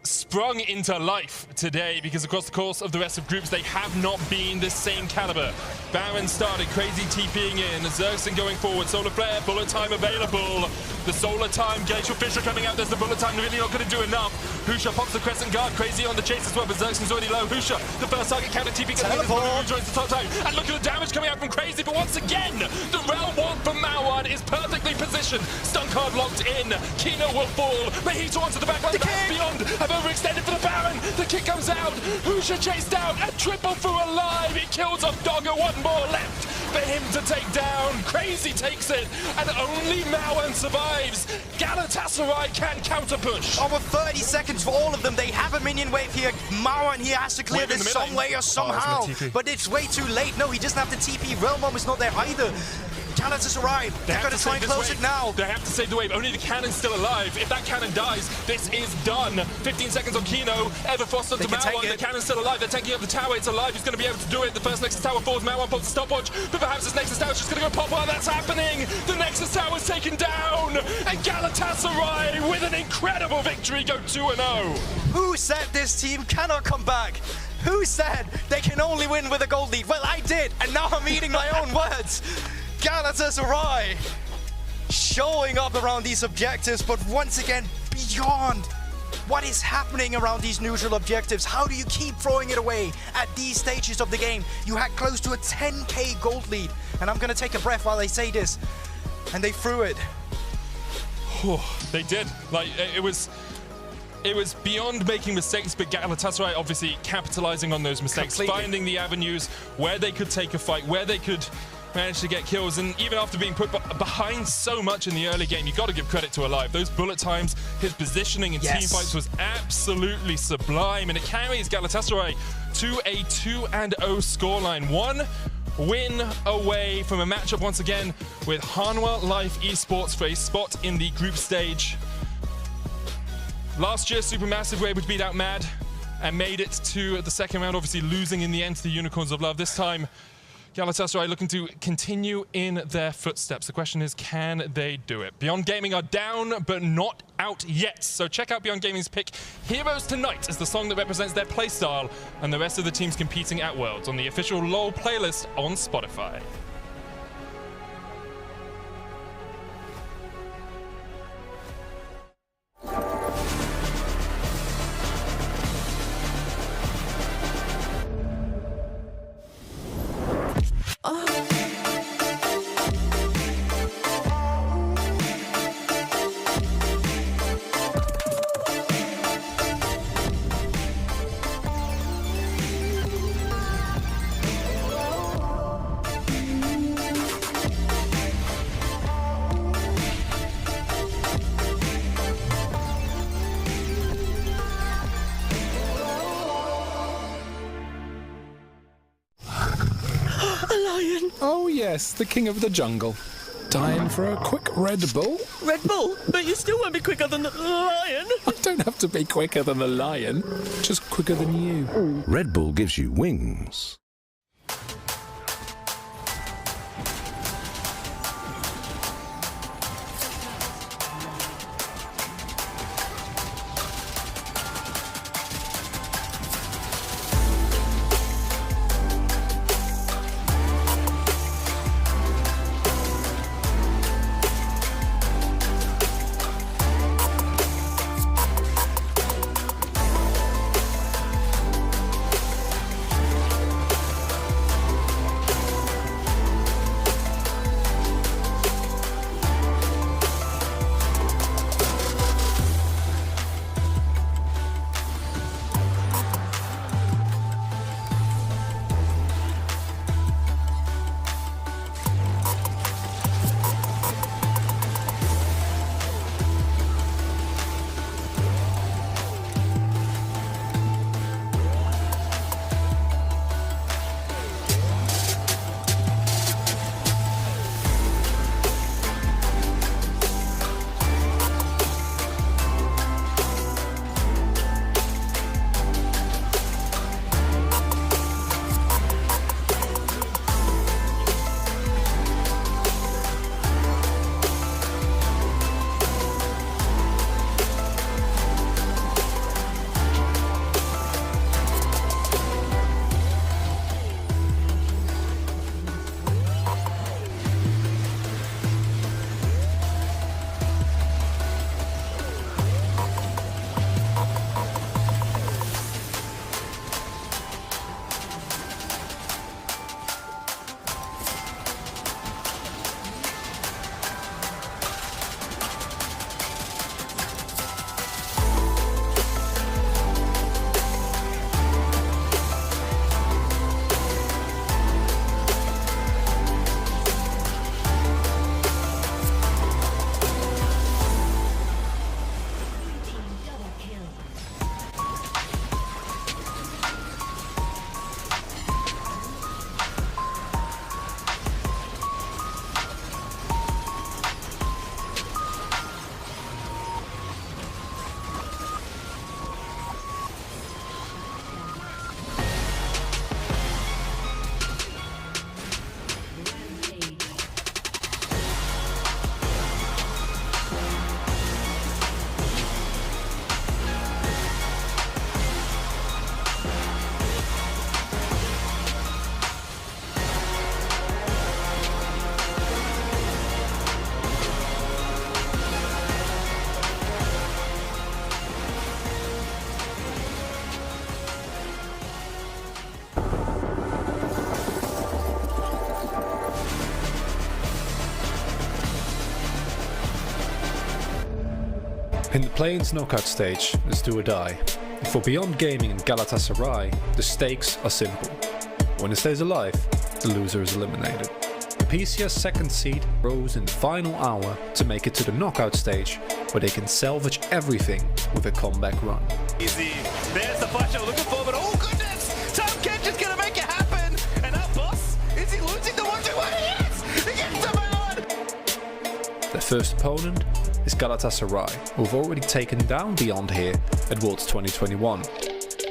sprung into life today, because across the course of the rest of groups, they have not been the same caliber. Baron started, Crazy TPing in, Xerxing going forward, Solar Flare, bullet time available. The solar time, Glacial Fissure coming out, there's the bullet time, really not going to do enough. Husha pops the crescent guard, Crazy on the chase as well, but Xerxes already low. Husha, the first target counter, TP gets who joins the top time. And look at the damage coming out from Crazy, but once again, the Realm Warp from Mauan is perfectly positioned. Stun card locked in, Kino will fall, Mojito onto the back line, Beyond have overextended for the Baron. The kick comes out, Husha chased out, a triple for alive. He kills off Dogger, one more left for him to take down. Crazy takes it, and only Mauan survives. Galatasaray can counter push. Over 30 seconds for all of them. They have a minion wave here. Mauan here has to clear this some way or somehow. But it's way too late. No, he doesn't have the TP. Realm Bomb is not there either. Galatasaray, they're going to try and close it now. They have to save the wave. Only the cannon's still alive. If that cannon dies, this is done. 15 seconds on Kino. Everfrost onto Mauan. The cannon's still alive. They're taking up the tower. It's alive. He's going to be able to do it. The first Nexus Tower falls. Mauan pops the stopwatch. But perhaps this Nexus Tower is just going to go pop while that's happening. The Nexus Tower is taken down. And Galatasaray, with an incredible victory, go 2-0. Who said this team cannot come back? Who said they can only win with a gold lead? Well, I did. And now I'm eating my own words. Galatasaray showing up around these objectives, but once again, beyond what is happening around these neutral objectives. How do you keep throwing it away at these stages of the game? You had close to a 10k gold lead, and I'm gonna take a breath while I say this, and they threw it. They did. Like, it was beyond making mistakes, but Galatasaray obviously capitalizing on those mistakes, finding the avenues where they could take a fight, where they could manage to get kills. And even after being put behind so much in the early game, you got to give credit to Alive. Those bullet times, his positioning in team fights was absolutely sublime, and it carries Galatasaray to a 2-0 scoreline. One win away from a matchup once again with Hanwha Life Esports for a spot in the group stage. Last year, Supermassive were able to beat out Mad and made it to the second round, obviously losing in the end to the Unicorns of Love. This time, Galatasaray looking to continue in their footsteps. The question is, can they do it? Beyond Gaming are down, but not out yet. So check out Beyond Gaming's pick, Heroes Tonight, is the song that represents their playstyle and the rest of the teams competing at Worlds on the official LoL playlist on Spotify. Oh yes, the king of the jungle. Time for a quick Red Bull? Red Bull? But you still won't be quicker than the lion. I don't have to be quicker than the lion, just quicker than you. Red Bull gives you wings. In the play-ins knockout stage, it's do or die. For Beyond Gaming and Galatasaray, the stakes are simple. When it stays alive, the loser is eliminated. The PCS second seed rose in the final hour to make it to the knockout stage, where they can salvage everything with a comeback run. Easy. There's the flash I'm looking for, but oh goodness! Tom Kench is gonna make it happen! And now Boss, is he losing the 1-2-1? Yes! He gets the on! Their first opponent is Galatasaray, who've already taken down Beyond here at Worlds 2021.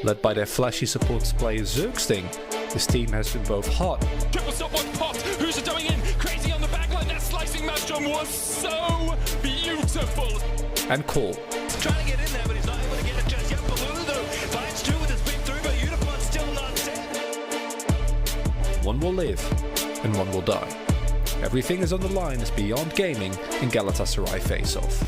Led by their flashy supports player Zergsting, this team has been both hot. Triple stopwatch popped. Who's it going in? Crazy on the backline. That slicing maelstrom was so beautiful. And cold. Trying to get in there, but he's not able to get it just yet. Baloo, though, finds two with his big through, but Unicorn's still not dead. One will live, and one will die. Everything is on the line as Beyond Gaming and Galatasaray face off.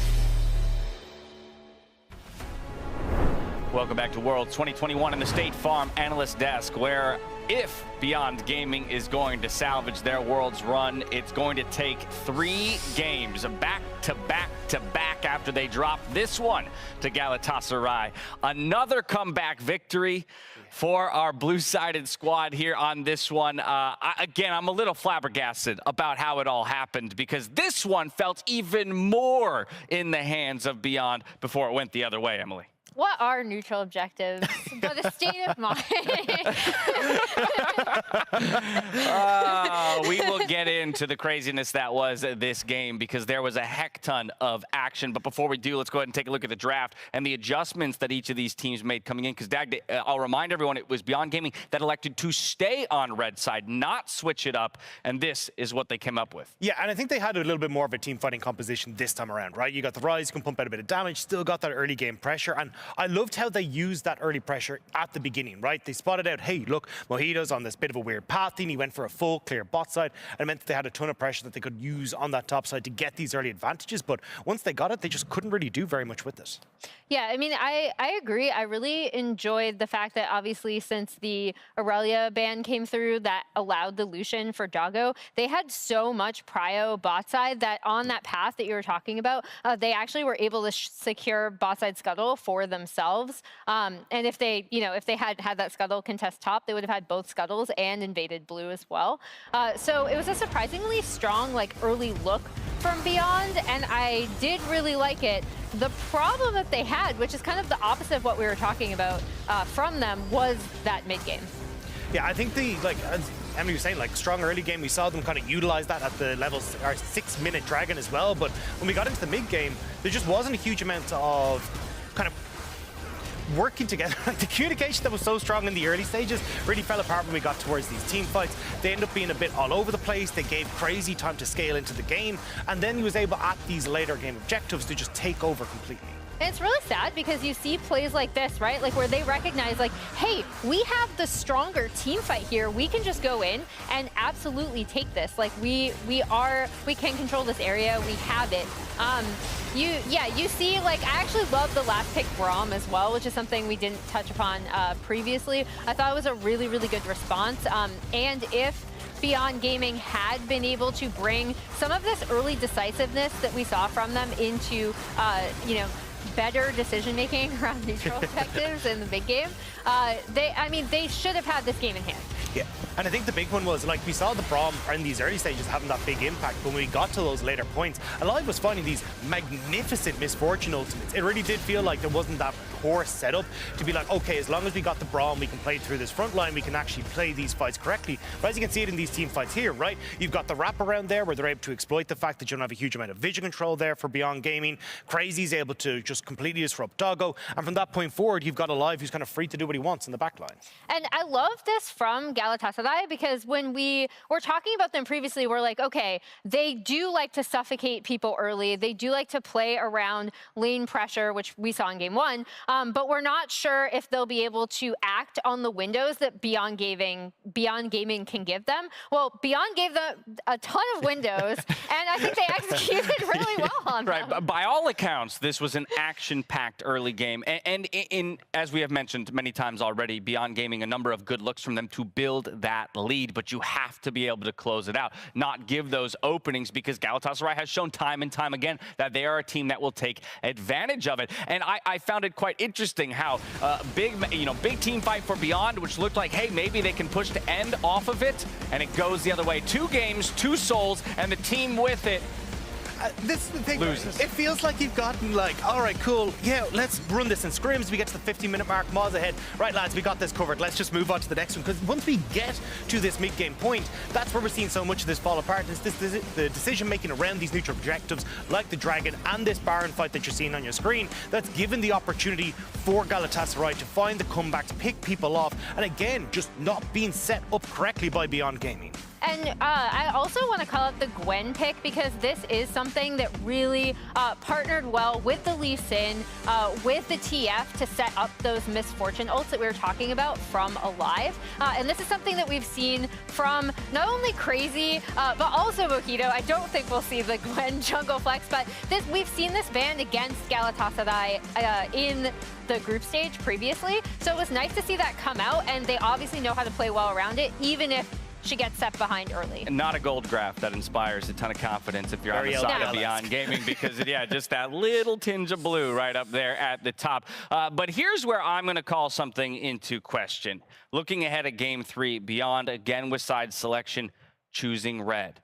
Welcome back to Worlds 2021 in the State Farm Analyst Desk, where if Beyond Gaming is going to salvage their Worlds run, it's going to take 3 games back to back to back after they drop this one to Galatasaray. Another comeback victory for our blue-sided squad here on this one. Again, I'm a little flabbergasted about how it all happened, because this one felt even more in the hands of Beyond before it went the other way, Emily. What are neutral objectives? But a state of mind. We will get into the craziness that was this game, because there was a heck ton of action. But before we do, let's go ahead and take a look at the draft and the adjustments that each of these teams made coming in. Because, Dag, I'll remind everyone, it was Beyond Gaming that elected to stay on red side, not switch it up. And this is what they came up with. Yeah, and I think they had a little bit more of a team fighting composition this time around, right? You got the Rise, you can pump out a bit of damage, still got that early game pressure. And I loved how they used that early pressure at the beginning, right? They spotted out, hey, look, Mojito's on this bit of a weird path thing. He went for a full clear bot side, and it meant that they had a ton of pressure that they could use on that top side to get these early advantages. But once they got it, they just couldn't really do very much with this. Yeah, I mean, I agree. I really enjoyed the fact that obviously since the Aurelia ban came through that allowed the Lucian for Doggo, they had so much prio bot side that on that path that you were talking about, they actually were able to secure bot side scuttle for themselves. And if they, if they had that scuttle contest top, they would have had both scuttles and invaded blue as well. So it was a surprisingly strong, early look from Beyond, and I did really like it. The problem that they had, which is kind of the opposite of what we were talking about from them, was that mid game. Yeah, I think as Emily was saying, strong early game, we saw them kind of utilize that at the levels, our 6-minute dragon as well. But when we got into the mid game, there just wasn't a huge amount of kind of working together. The communication that was so strong in the early stages really fell apart when we got towards these team fights. They ended up being a bit all over the place. They gave Crazy time to scale into the game, and then he was able at these later game objectives to just take over completely. And it's really sad because you see plays like this, right? Where they recognize, hey, we have the stronger team fight here. We can just go in and absolutely take this. We can control this area. We have it. You see, I actually love the last pick Braum as well, which is something we didn't touch upon previously. I thought it was a really, really good response. And if Beyond Gaming had been able to bring some of this early decisiveness that we saw from them into, better decision-making around neutral objectives in the big game, they should have had this game in hand. Yeah, and I think the big one was, we saw the Braum in these early stages having that big impact, but when we got to those later points, Alive was finding these magnificent misfortune ultimates. It really did feel like there wasn't that poor setup to be okay, as long as we got the Braum, we can play through this front line, we can actually play these fights correctly. But as you can see it in these team fights here, right, you've got the wraparound there where they're able to exploit the fact that you don't have a huge amount of vision control there for Beyond Gaming. Crazy's able to just completely disrupt Doggo, and from that point forward, you've got Alive who's kind of free to do what he wants in the back line. And I love this from Galatasaray, because when we were talking about them previously, we're okay, they do like to suffocate people early. They do like to play around lane pressure, which we saw in game 1, but we're not sure if they'll be able to act on the windows that Beyond Gaming can give them. Well, Beyond gave them a ton of windows, and I think they executed really well on them. Right, by all accounts, this was an action-packed early game, and as we have mentioned many times already, Beyond Gaming, a number of good looks from them to build build that lead, but you have to be able to close it out, not give those openings, because Galatasaray has shown time and time again that they are a team that will take advantage of it. And I found it quite interesting how big team fight for Beyond, which looked like, hey, maybe they can push the end off of it, and it goes the other way. 2 games, 2 souls, and the team with it this is the thing. loses. It feels like you've gotten like, all right, cool. Yeah, let's run this in scrims. We get to the 15-minute mark. Maz ahead. Right, lads, we got this covered. Let's just move on to the next one. Because once we get to this mid-game point, that's where we're seeing so much of this fall apart. It's the decision-making around these neutral objectives, like the Dragon and this Baron fight that you're seeing on your screen, that's given the opportunity for Galatasaray to find the comebacks, pick people off, and again, just not being set up correctly by Beyond Gaming. And I also want to call out the Gwen pick, because this is something that really partnered well with the Lee Sin, with the TF to set up those Misfortune ults that we were talking about from Alive. And this is something that we've seen from not only Crazy, but also Mojito. I don't think we'll see the Gwen jungle flex, but we've seen this banned against Galatasaray in the group stage previously. So it was nice to see that come out, and they obviously know how to play well around it, even if she gets set behind early. Not a gold graph that inspires a ton of confidence if you're on the side of Beyond Gaming, because yeah, just that little tinge of blue right up there at the top. But here's where I'm going to call something into question. Looking ahead at Game 3, Beyond again with side selection, choosing red.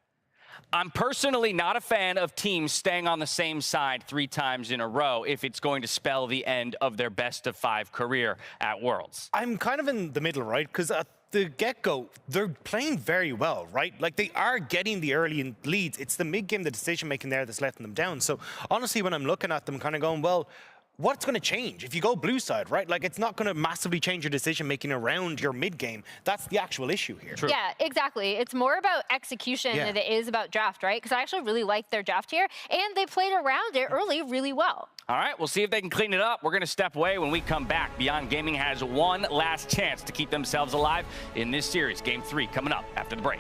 I'm personally not a fan of teams staying on the same side 3 times in a row if it's going to spell the end of their best of 5 career at Worlds. I'm kind of in the middle, right? Because at the get-go, they're playing very well, right? Like, they are getting the early leads. It's the mid-game, the decision-making there that's letting them down. So, honestly, when I'm looking at them, kind of going, well, what's going to change if you go blue side, right? Like, it's not going to massively change your decision-making around your mid-game. That's the actual issue here. True. Yeah, exactly. It's more about execution than it is about draft, right? Because I actually really like their draft here, and they played around it early really well. All right, we'll see if they can clean it up. We're going to step away. When we come back, Beyond Gaming has one last chance to keep themselves alive in this series. Game 3 coming up after the break.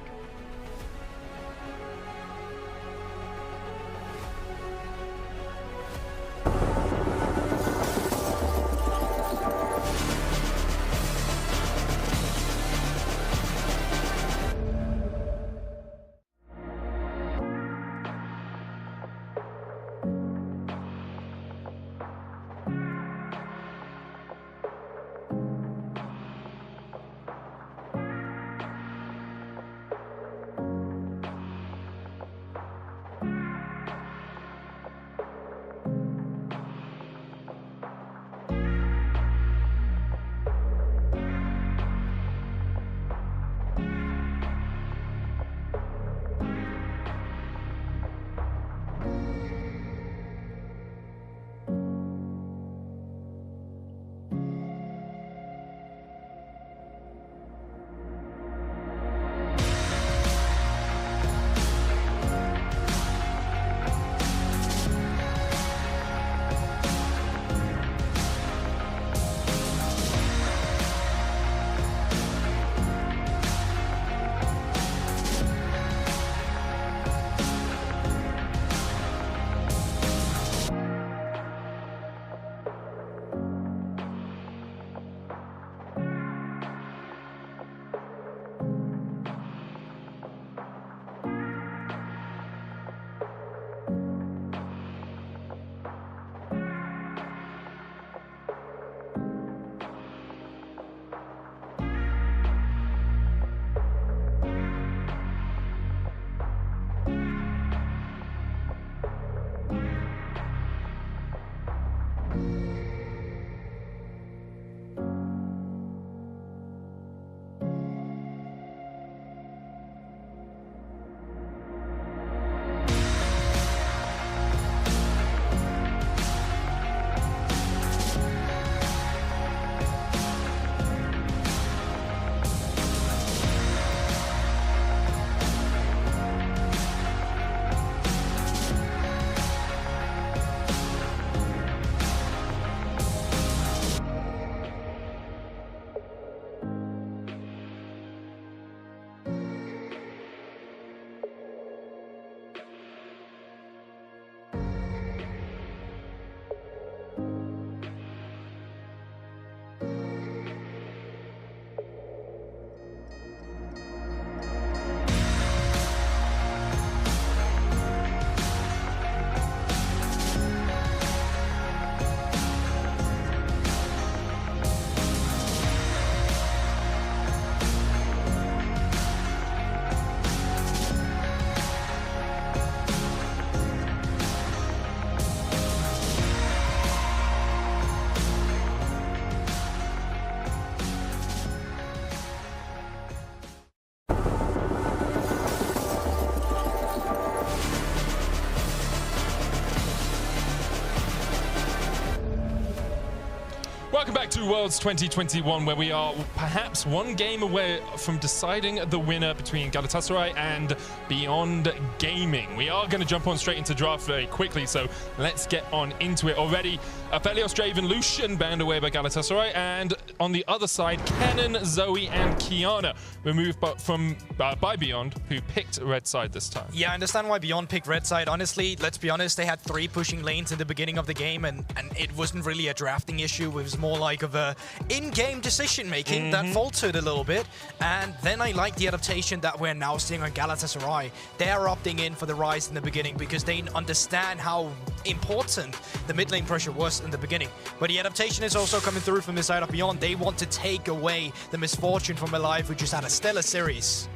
back to Worlds 2021, where we are perhaps one game away from deciding the winner between Galatasaray and Beyond Gaming. We are going to jump on straight into draft very quickly, so let's get on into it. Already, Aphelios, Draven, Lucian banned away by Galatasaray, and on the other side, Canon, Zoe, and Kiana removed by Beyond, who picked red side this time. Yeah, I understand why Beyond picked red side. Honestly, let's be honest, they had 3 pushing lanes in the beginning of the game, and it wasn't really a drafting issue. It was more like of a in-game decision-making that faltered a little bit. And then I like the adaptation that we're now seeing on Galatasaray. They're opting in for the Rise in the beginning because they understand how important the mid lane pressure was in the beginning. But the adaptation is also coming through from the side of Beyond. They want to take away the misfortune from Alive, who just had a stellar series.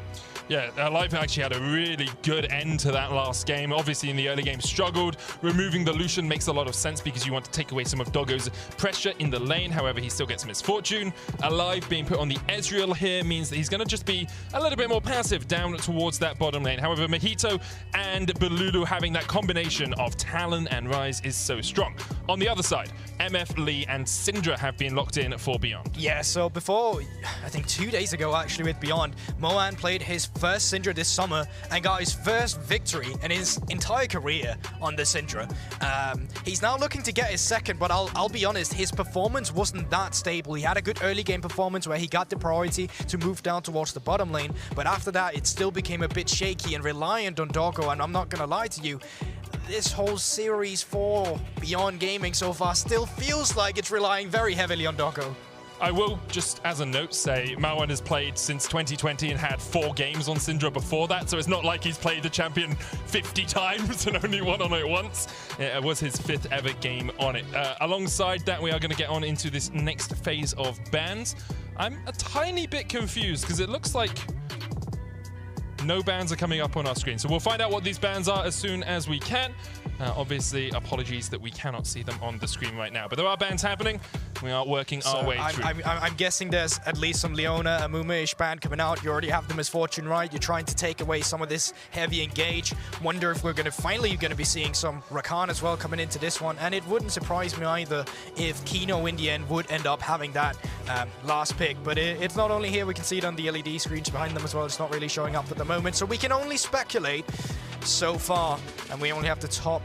Yeah, Alive actually had a really good end to that last game. Obviously, in the early game, struggled. Removing the Lucian makes a lot of sense because you want to take away some of Doggo's pressure in the lane. However, he still gets Misfortune. Alive being put on the Ezreal here means that he's going to just be a little bit more passive down towards that bottom lane. However, Mojito and Belulu having that combination of Talon and Rise is so strong. On the other side, MF, Lee, and Syndra have been locked in for Beyond. Yeah, so before, I think 2 days ago actually with Beyond, Moan played his first Syndra this summer and got his first victory in his entire career on the Syndra. He's now looking to get his second, but I'll be honest, his performance wasn't that stable. He had a good early game performance where he got the priority to move down towards the bottom lane, but after that it still became a bit shaky and reliant on Doggo, and I'm not gonna lie to you, this whole series for Beyond Gaming so far still feels like it's relying very heavily on Doggo. I will just, as a note, say Mawan has played since 2020 and had 4 games on Syndra before that, so it's not like he's played the champion 50 times and only won on it once. It was his 5th ever game on it. Alongside that, we are going to get on into this next phase of bans. I'm a tiny bit confused because it looks like no bans are coming up on our screen. So we'll find out what these bans are as soon as we can. Obviously, apologies that we cannot see them on the screen right now. But there are bans happening. We are working our way through. I'm guessing there's at least some Leona, Amuma-ish ban coming out. You already have the Misfortune, right? You're trying to take away some of this heavy engage. Wonder if we're finally going to be seeing some Rakan as well coming into this one. And it wouldn't surprise me either if Kino in the end would end up having that last pick. But it's not only here. We can see it on the LED screens behind them as well. It's not really showing up at the moment. So we can only speculate so far. And we only have the top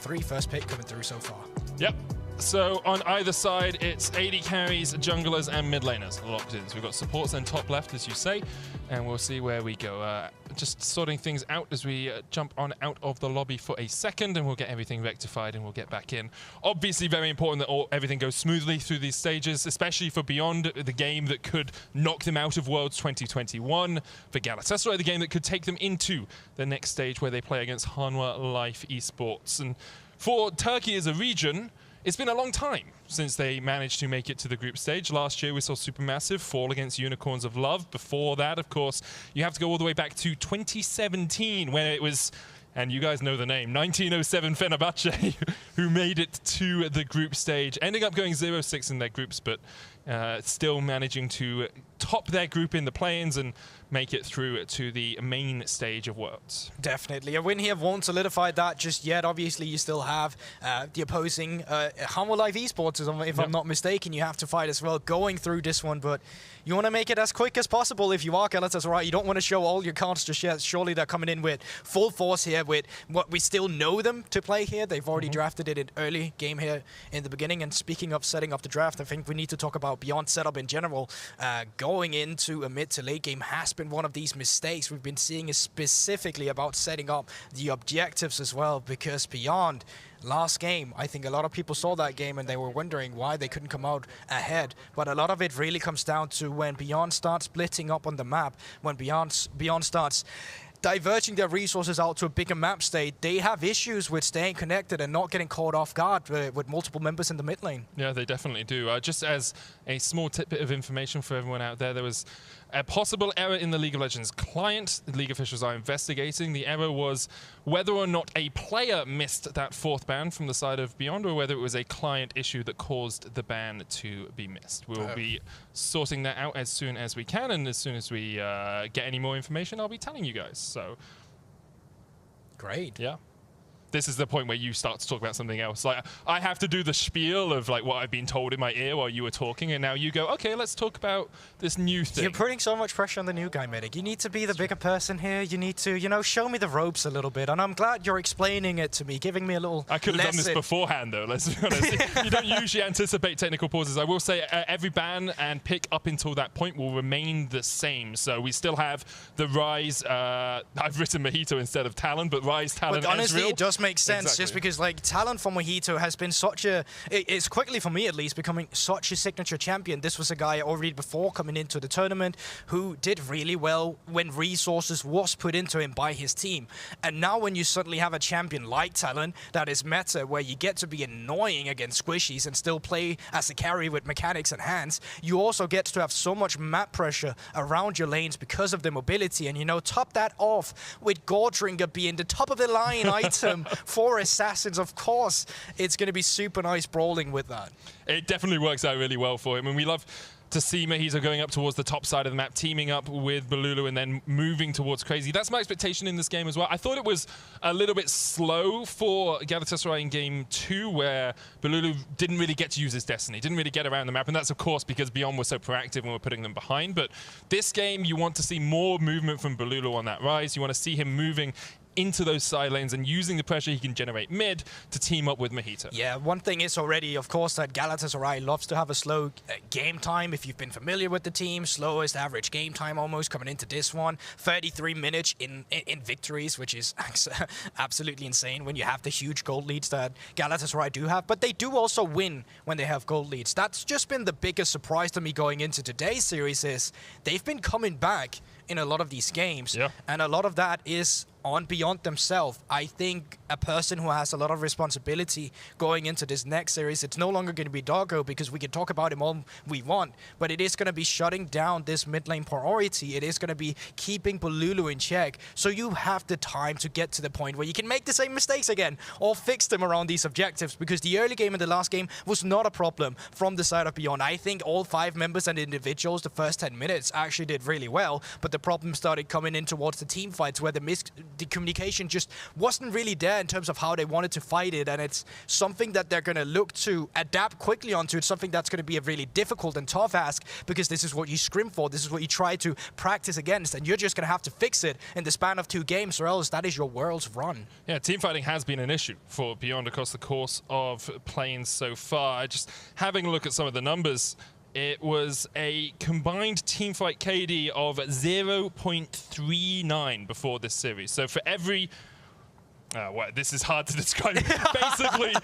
3 first pick coming through so far. Yep. So on either side, it's AD carries, junglers, and mid laners locked in. So we've got supports and top left, as you say, and we'll see where we go. Just sorting things out as we jump on out of the lobby for a second, and we'll get everything rectified and we'll get back in. Obviously, very important that everything goes smoothly through these stages, especially for Beyond, the game that could knock them out of Worlds 2021. For Galatasaray, the game that could take them into the next stage where they play against Hanwha Life Esports. And for Turkey as a region, it's been a long time since they managed to make it to the group stage. Last year, we saw Supermassive fall against Unicorns of Love. Before that, of course, you have to go all the way back to 2017, where it was, and you guys know the name, 1907 Fenerbahce, who made it to the group stage, ending up going 0-6 in their groups, but still managing to top their group in the play-ins and make it through to the main stage of Worlds. Definitely. A win here won't solidify that just yet. Obviously, you still have the opposing Hanwha Life Esports, if I'm not mistaken. You have to fight as well going through this one, but you want to make it as quick as possible if you are Galatasaray. You don't want to show all your cards just yet. Surely they're coming in with full force here with what we still know them to play here. They've already drafted it in early game here in the beginning. And speaking of setting up the draft, I think we need to talk about Beyond setup in general. Going into a mid to late game has been one of these mistakes we've been seeing, is specifically about setting up the objectives as well, because Beyond last game, I think a lot of people saw that game and they were wondering why they couldn't come out ahead. But a lot of it really comes down to when Beyond starts splitting up on the map, when Beyond starts diverging their resources out to a bigger map state, they have issues with staying connected and not getting caught off guard with multiple members in the mid lane. Yeah, they definitely do. Just as a small tidbit of information for everyone out there was a possible error in the League of Legends client. The League officials are investigating. The error was whether or not a player missed that 4th ban from the side of Beyond, or whether it was a client issue that caused the ban to be missed. We'll be sorting that out as soon as we can, and as soon as we get any more information, I'll be telling you guys. So great. Yeah. this is the point where you start to talk about something else. Like, I have to do the spiel of like what I've been told in my ear while you were talking, and now you go, okay, let's talk about this new thing. You're putting so much pressure on the new guy, Medic. You need to be the bigger person here. You need to, you know, show me the ropes a little bit. And I'm glad you're explaining it to me, giving me a little I could have done this lesson. beforehand, though, let's be honest. You don't usually anticipate technical pauses. I will say every ban and pick up until that point will remain the same. So we still have the Rise. I've written Mojito instead of Talon, but Rise, Talon, But honestly, Ezreal. it does make sense, Exactly. just because like Talon for Mojito has been such a, it's quickly for me at least becoming such a signature champion. This was a guy already before coming into the tournament who did really well when resources was put into him by his team. And now when you suddenly have a champion like Talon that is meta, where you get to be annoying against squishies and still play as a carry with mechanics and hands, you also get to have so much map pressure around your lanes because of the mobility. And you know, top that off with Gordringer being the top of the line item for assassins. Of course, it's going to be super nice brawling with that. It definitely works out really well for him, and we love to see Mojito going up towards the top side of the map, teaming up with Balulu and then moving towards Crazy. That's my expectation in this game as well. I thought it was a little bit slow for Galatasaray in game 2, where Balulu didn't really get to use his Destiny, didn't really get around the map, and that's of course because Beyond was so proactive and we're putting them behind. But this game, you want to see more movement from Balulu on that Rise. You want to see him moving into those side lanes and using the pressure he can generate mid to team up with Mojito. Yeah, one thing is already, of course, that Galatasaray loves to have a slow game time. If you've been familiar with the team, slowest average game time almost coming into this one. 33 minutes in victories, which is absolutely insane when you have the huge gold leads that Galatasaray do have. But they do also win when they have gold leads. That's just been the biggest surprise to me going into today's series is they've been coming back in a lot of these games. Yeah. And a lot of that is on Beyond themselves. I think a person who has a lot of responsibility going into this next series, it's no longer going to be Doggo, because we can talk about him all we want, but it is going to be shutting down this mid lane priority. It is going to be keeping Balulu in check, so you have the time to get to the point where you can make the same mistakes again or fix them around these objectives, because the early game and the last game was not a problem from the side of Beyond. I think all 5 members and individuals the first 10 minutes actually did really well, but the problem started coming in towards the team fights, where the communication just wasn't really there in terms of how they wanted to fight it, and it's something that they're going to look to adapt quickly onto. It's something that's going to be a really difficult and tough ask, because this is what you scrim for, this is what you try to practice against, and you're just going to have to fix it in the span of 2 games, or else that is your world's run. Yeah, teamfighting has been an issue for Beyond across the course of playing so far. Just having a look at some of the numbers, it was a combined teamfight KD of 0.39 before this series. So for every... well, this is hard to describe. Basically,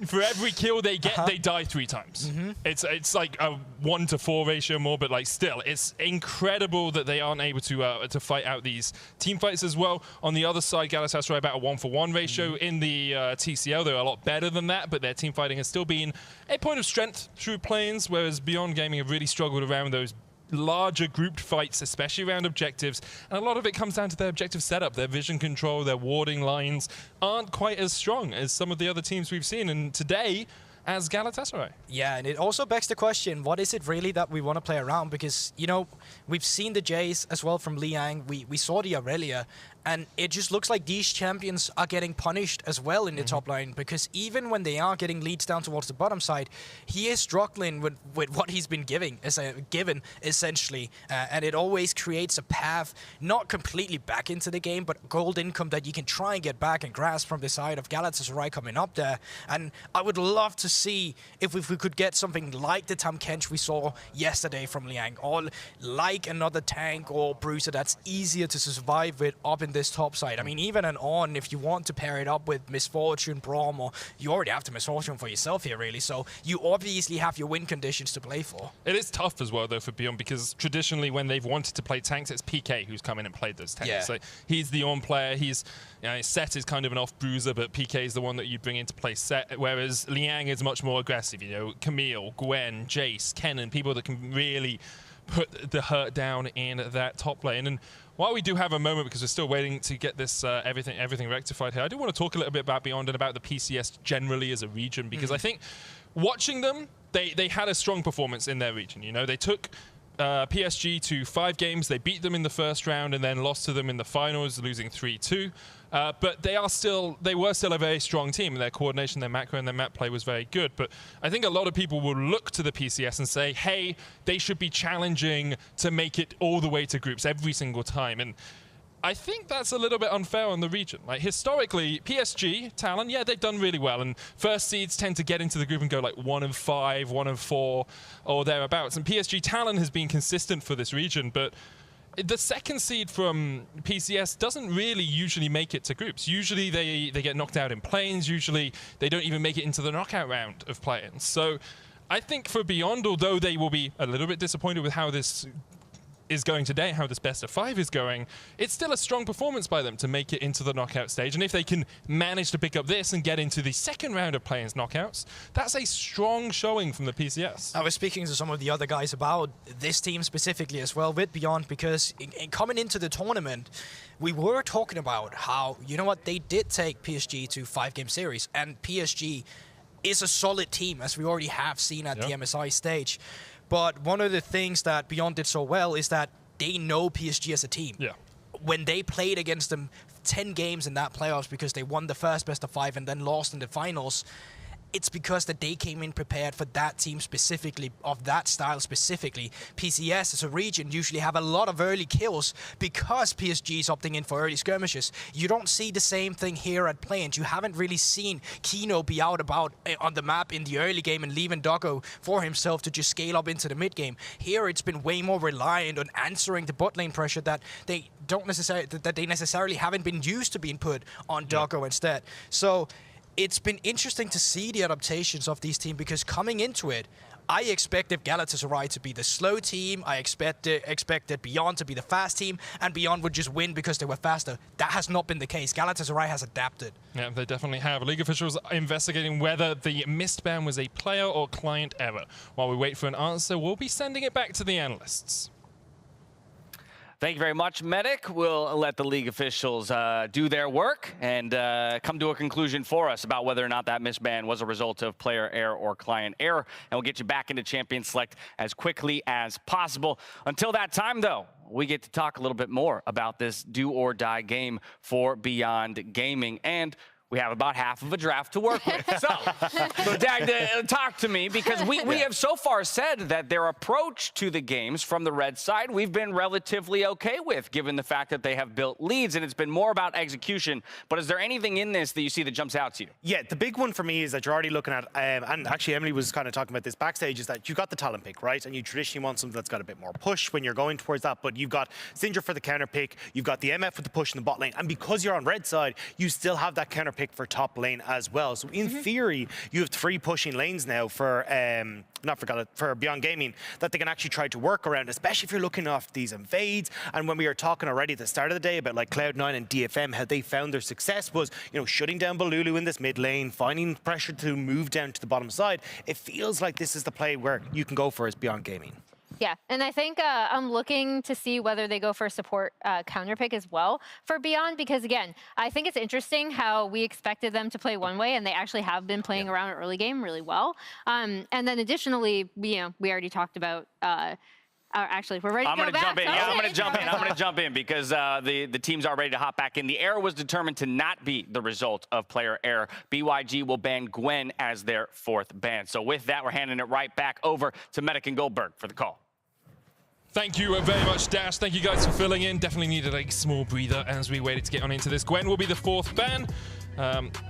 for every kill they get, they die 3 times. It's like a 1-to-4 ratio more, but like still, it's incredible that they aren't able to fight out these team fights as well. On the other side, Galatasaray about a 1-for-1 ratio. In the TCL, they're a lot better than that, but their team fighting has still been a point of strength through play-ins, whereas Beyond Gaming have really struggled around those larger grouped fights, especially around objectives, and a lot of it comes down to their objective setup. Their vision control, their warding lines aren't quite as strong as some of the other teams we've seen, and today as Galatasaray. Yeah, and it also begs the question, what is it really that we want to play around? Because, you know, we've seen the Jays as well from Liang, we saw the Aurelia, and it just looks like these champions are getting punished as well in the top line, because even when they are getting leads down towards the bottom side, he is struggling with what he's been given, essentially, and it always creates a path, not completely back into the game, but gold income that you can try and get back and grasp from the side of Galatasaray coming up there. And I would love to see if we could get something like the Tam Kench we saw yesterday from Liang, or like another tank or bruiser that's easier to survive with up in this top side. I mean, even an On, if you want to pair it up with Misfortune, Brom, or you already have the Misfortune for yourself here, really, so you obviously have your win conditions to play for. It is tough as well, though, for Beyond, because traditionally when they've wanted to play tanks, it's PK who's come in and played those tanks. Yeah. So he's the on player. He's, you know, Set is kind of an off bruiser, but PK is the one that you bring in to play Set, whereas Liang is much more aggressive. You know, Camille, Gwen, Jace, Kennen, people that can really put the hurt down in that top lane. And while we do have a moment, because we're still waiting to get this everything rectified here, I do want to talk a little bit about Beyond and about the PCS generally as a region, because I think watching them, they had a strong performance in their region. You know, they took PSG to 5 games. They beat them in the first round and then lost to them in the finals, losing 3-2. But they were still a very strong team. Their coordination, their macro, and their map play was very good. But I think a lot of people will look to the PCS and say, hey, they should be challenging to make it all the way to groups every single time. And I think that's a little bit unfair on the region. Like, historically, PSG, Talon, yeah, they've done really well. And first seeds tend to get into the group and go like 1 of 5, 1 of 4, or thereabouts. And PSG Talon has been consistent for this region. But the second seed from PCS doesn't really usually make it to groups. Usually they get knocked out in play-ins. Usually they don't even make it into the knockout round of play-ins. So I think for Beyond, although they will be a little bit disappointed with how this is going today, how this best of 5 is going, it's still a strong performance by them to make it into the knockout stage. And if they can manage to pick up this and get into the second round of play-ins knockouts, that's a strong showing from the PCS. I was speaking to some of the other guys about this team specifically as well with Beyond, because in coming into the tournament, we were talking about how, you know what, they did take PSG to 5-game series, and PSG is a solid team, as we already have seen at the MSI stage. But one of the things that Beyond did so well is that they know PSG as a team. Yeah. When they played against them 10 games in that playoffs because they won the first best of 5 and then lost in the finals, it's because that they came in prepared for that team specifically, of that style specifically. PCS as a region usually have a lot of early kills because PSG is opting in for early skirmishes. You don't see the same thing here at play-ins. You haven't really seen Kino be out about on the map in the early game and leaving Doggo for himself to just scale up into the mid game. Here it's been way more reliant on answering the bot lane pressure that they necessarily haven't been used to being put on Doggo instead. So it's been interesting to see the adaptations of these teams, because coming into it, I expected Galatasaray to be the slow team. I expected Beyond to be the fast team, and Beyond would just win because they were faster. That has not been the case. Galatasaray has adapted. Yeah, they definitely have. League officials are investigating whether the missed ban was a player or client error. While we wait for an answer, we'll be sending it back to the analysts. Thank you very much, Medic. We'll let the league officials do their work and come to a conclusion for us about whether or not that misban was a result of player error or client error. And we'll get you back into Champion Select as quickly as possible. Until that time, though, we get to talk a little bit more about this do or die game for Beyond Gaming. And we have about half of a draft to work with. So Dag, talk to me, because we have so far said that their approach to the games from the red side we've been relatively okay with, given the fact that they have built leads, and it's been more about execution. But is there anything in this that you see that jumps out to you? Yeah, the big one for me is that you're already looking at, and actually Emily was kind of talking about this backstage, is that you've got the talent pick, right? And you traditionally want something that's got a bit more push when you're going towards that, but you've got Syndra for the counter pick, you've got the MF with the push in the bot lane, and because you're on red side, you still have that counter pick for top lane as well. So in theory, you have 3 pushing lanes now for for Beyond Gaming that they can actually try to work around, especially if you're looking off these invades. And when we were talking already at the start of the day about like Cloud9 and DFM, how they found their success was, you know, shutting down Balulu in this mid lane, finding pressure to move down to the bottom side. It feels like this is the play where you can go for as Beyond Gaming. Yeah, and I think I'm looking to see whether they go for a support counter pick as well for Beyond, because again, I think it's interesting how we expected them to play one way and they actually have been playing around early game really well. And then additionally, we already talked about actually, we're ready to go back. I'm going to jump in because the teams are ready to hop back in. The error was determined to not be the result of player error. BYG will ban Gwen as their 4th ban. So with that, we're handing it right back over to Medic and Goldberg for the call. Thank you very much, Dash. Thank you guys for filling in. Definitely needed a small breather as we waited to get on into this. Gwen will be the 4th ban.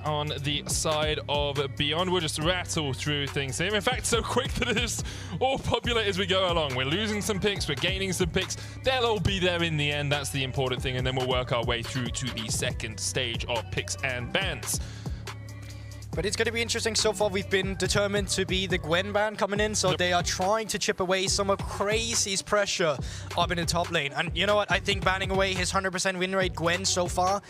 On the side of Beyond, we'll just rattle through things here. In fact, so quick that it is all populate as we go along. We're losing some picks, we're gaining some picks. They'll all be there in the end. That's the important thing. And then we'll work our way through to the second stage of picks and bans. But it's going to be interesting. So far, we've been determined to be the Gwen ban coming in. So they are trying to chip away some of Crazy's pressure up in the top lane. And you know what? I think banning away his 100% win rate Gwen so far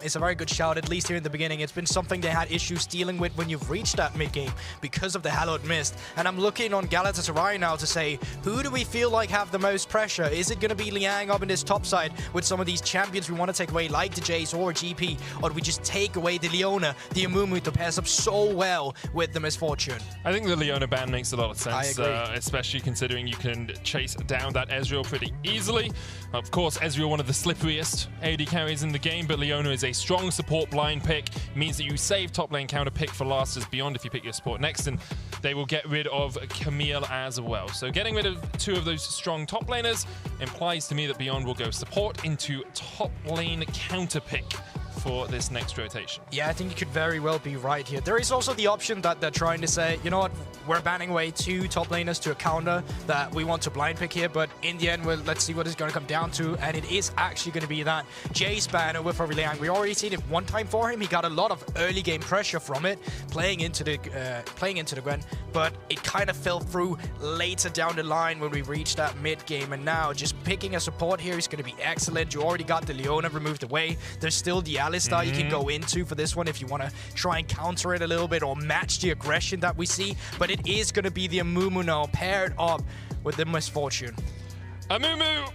is a very good shout, at least here in the beginning. It's been something they had issues dealing with when you've reached that mid-game because of the Hallowed Mist. And I'm looking on Galatasaray now to say, who do we feel like have the most pressure? Is it going to be Liang up in this top side with some of these champions we want to take away, like the Jace or GP? Or do we just take away the Leona, the Amumu to pass up so well with the Misfortune. I think the Leona ban makes a lot of sense, I agree. especially considering you can chase down that Ezreal pretty easily. Of course, Ezreal, one of the slipperiest AD carries in the game, but Leona is a strong support blind pick. It means that you save top lane counter pick for last as Beyond if you pick your support next, and they will get rid of Camille as well. So getting rid of two of those strong top laners implies to me that Beyond will go support into top lane counter pick for this next rotation. Yeah, I think you could very well be right here. There is also the option that they're trying to say, you know what, we're banning away 2 top laners to a counter that we want to blind pick here, but in the end, well, let's see what it's going to come down to, and it is actually going to be that Jace ban over for Liang. We already seen it one time for him. He got a lot of early game pressure from it, playing into the Gwen, but it kind of fell through later down the line when we reached that mid game, and now just picking a support here is going to be excellent. You already got the Leona removed away. There's still the Alistar you can go into for this one if you want to try and counter it a little bit or match the aggression that we see, but it is going to be the Amumu now paired up with the Misfortune. Amumu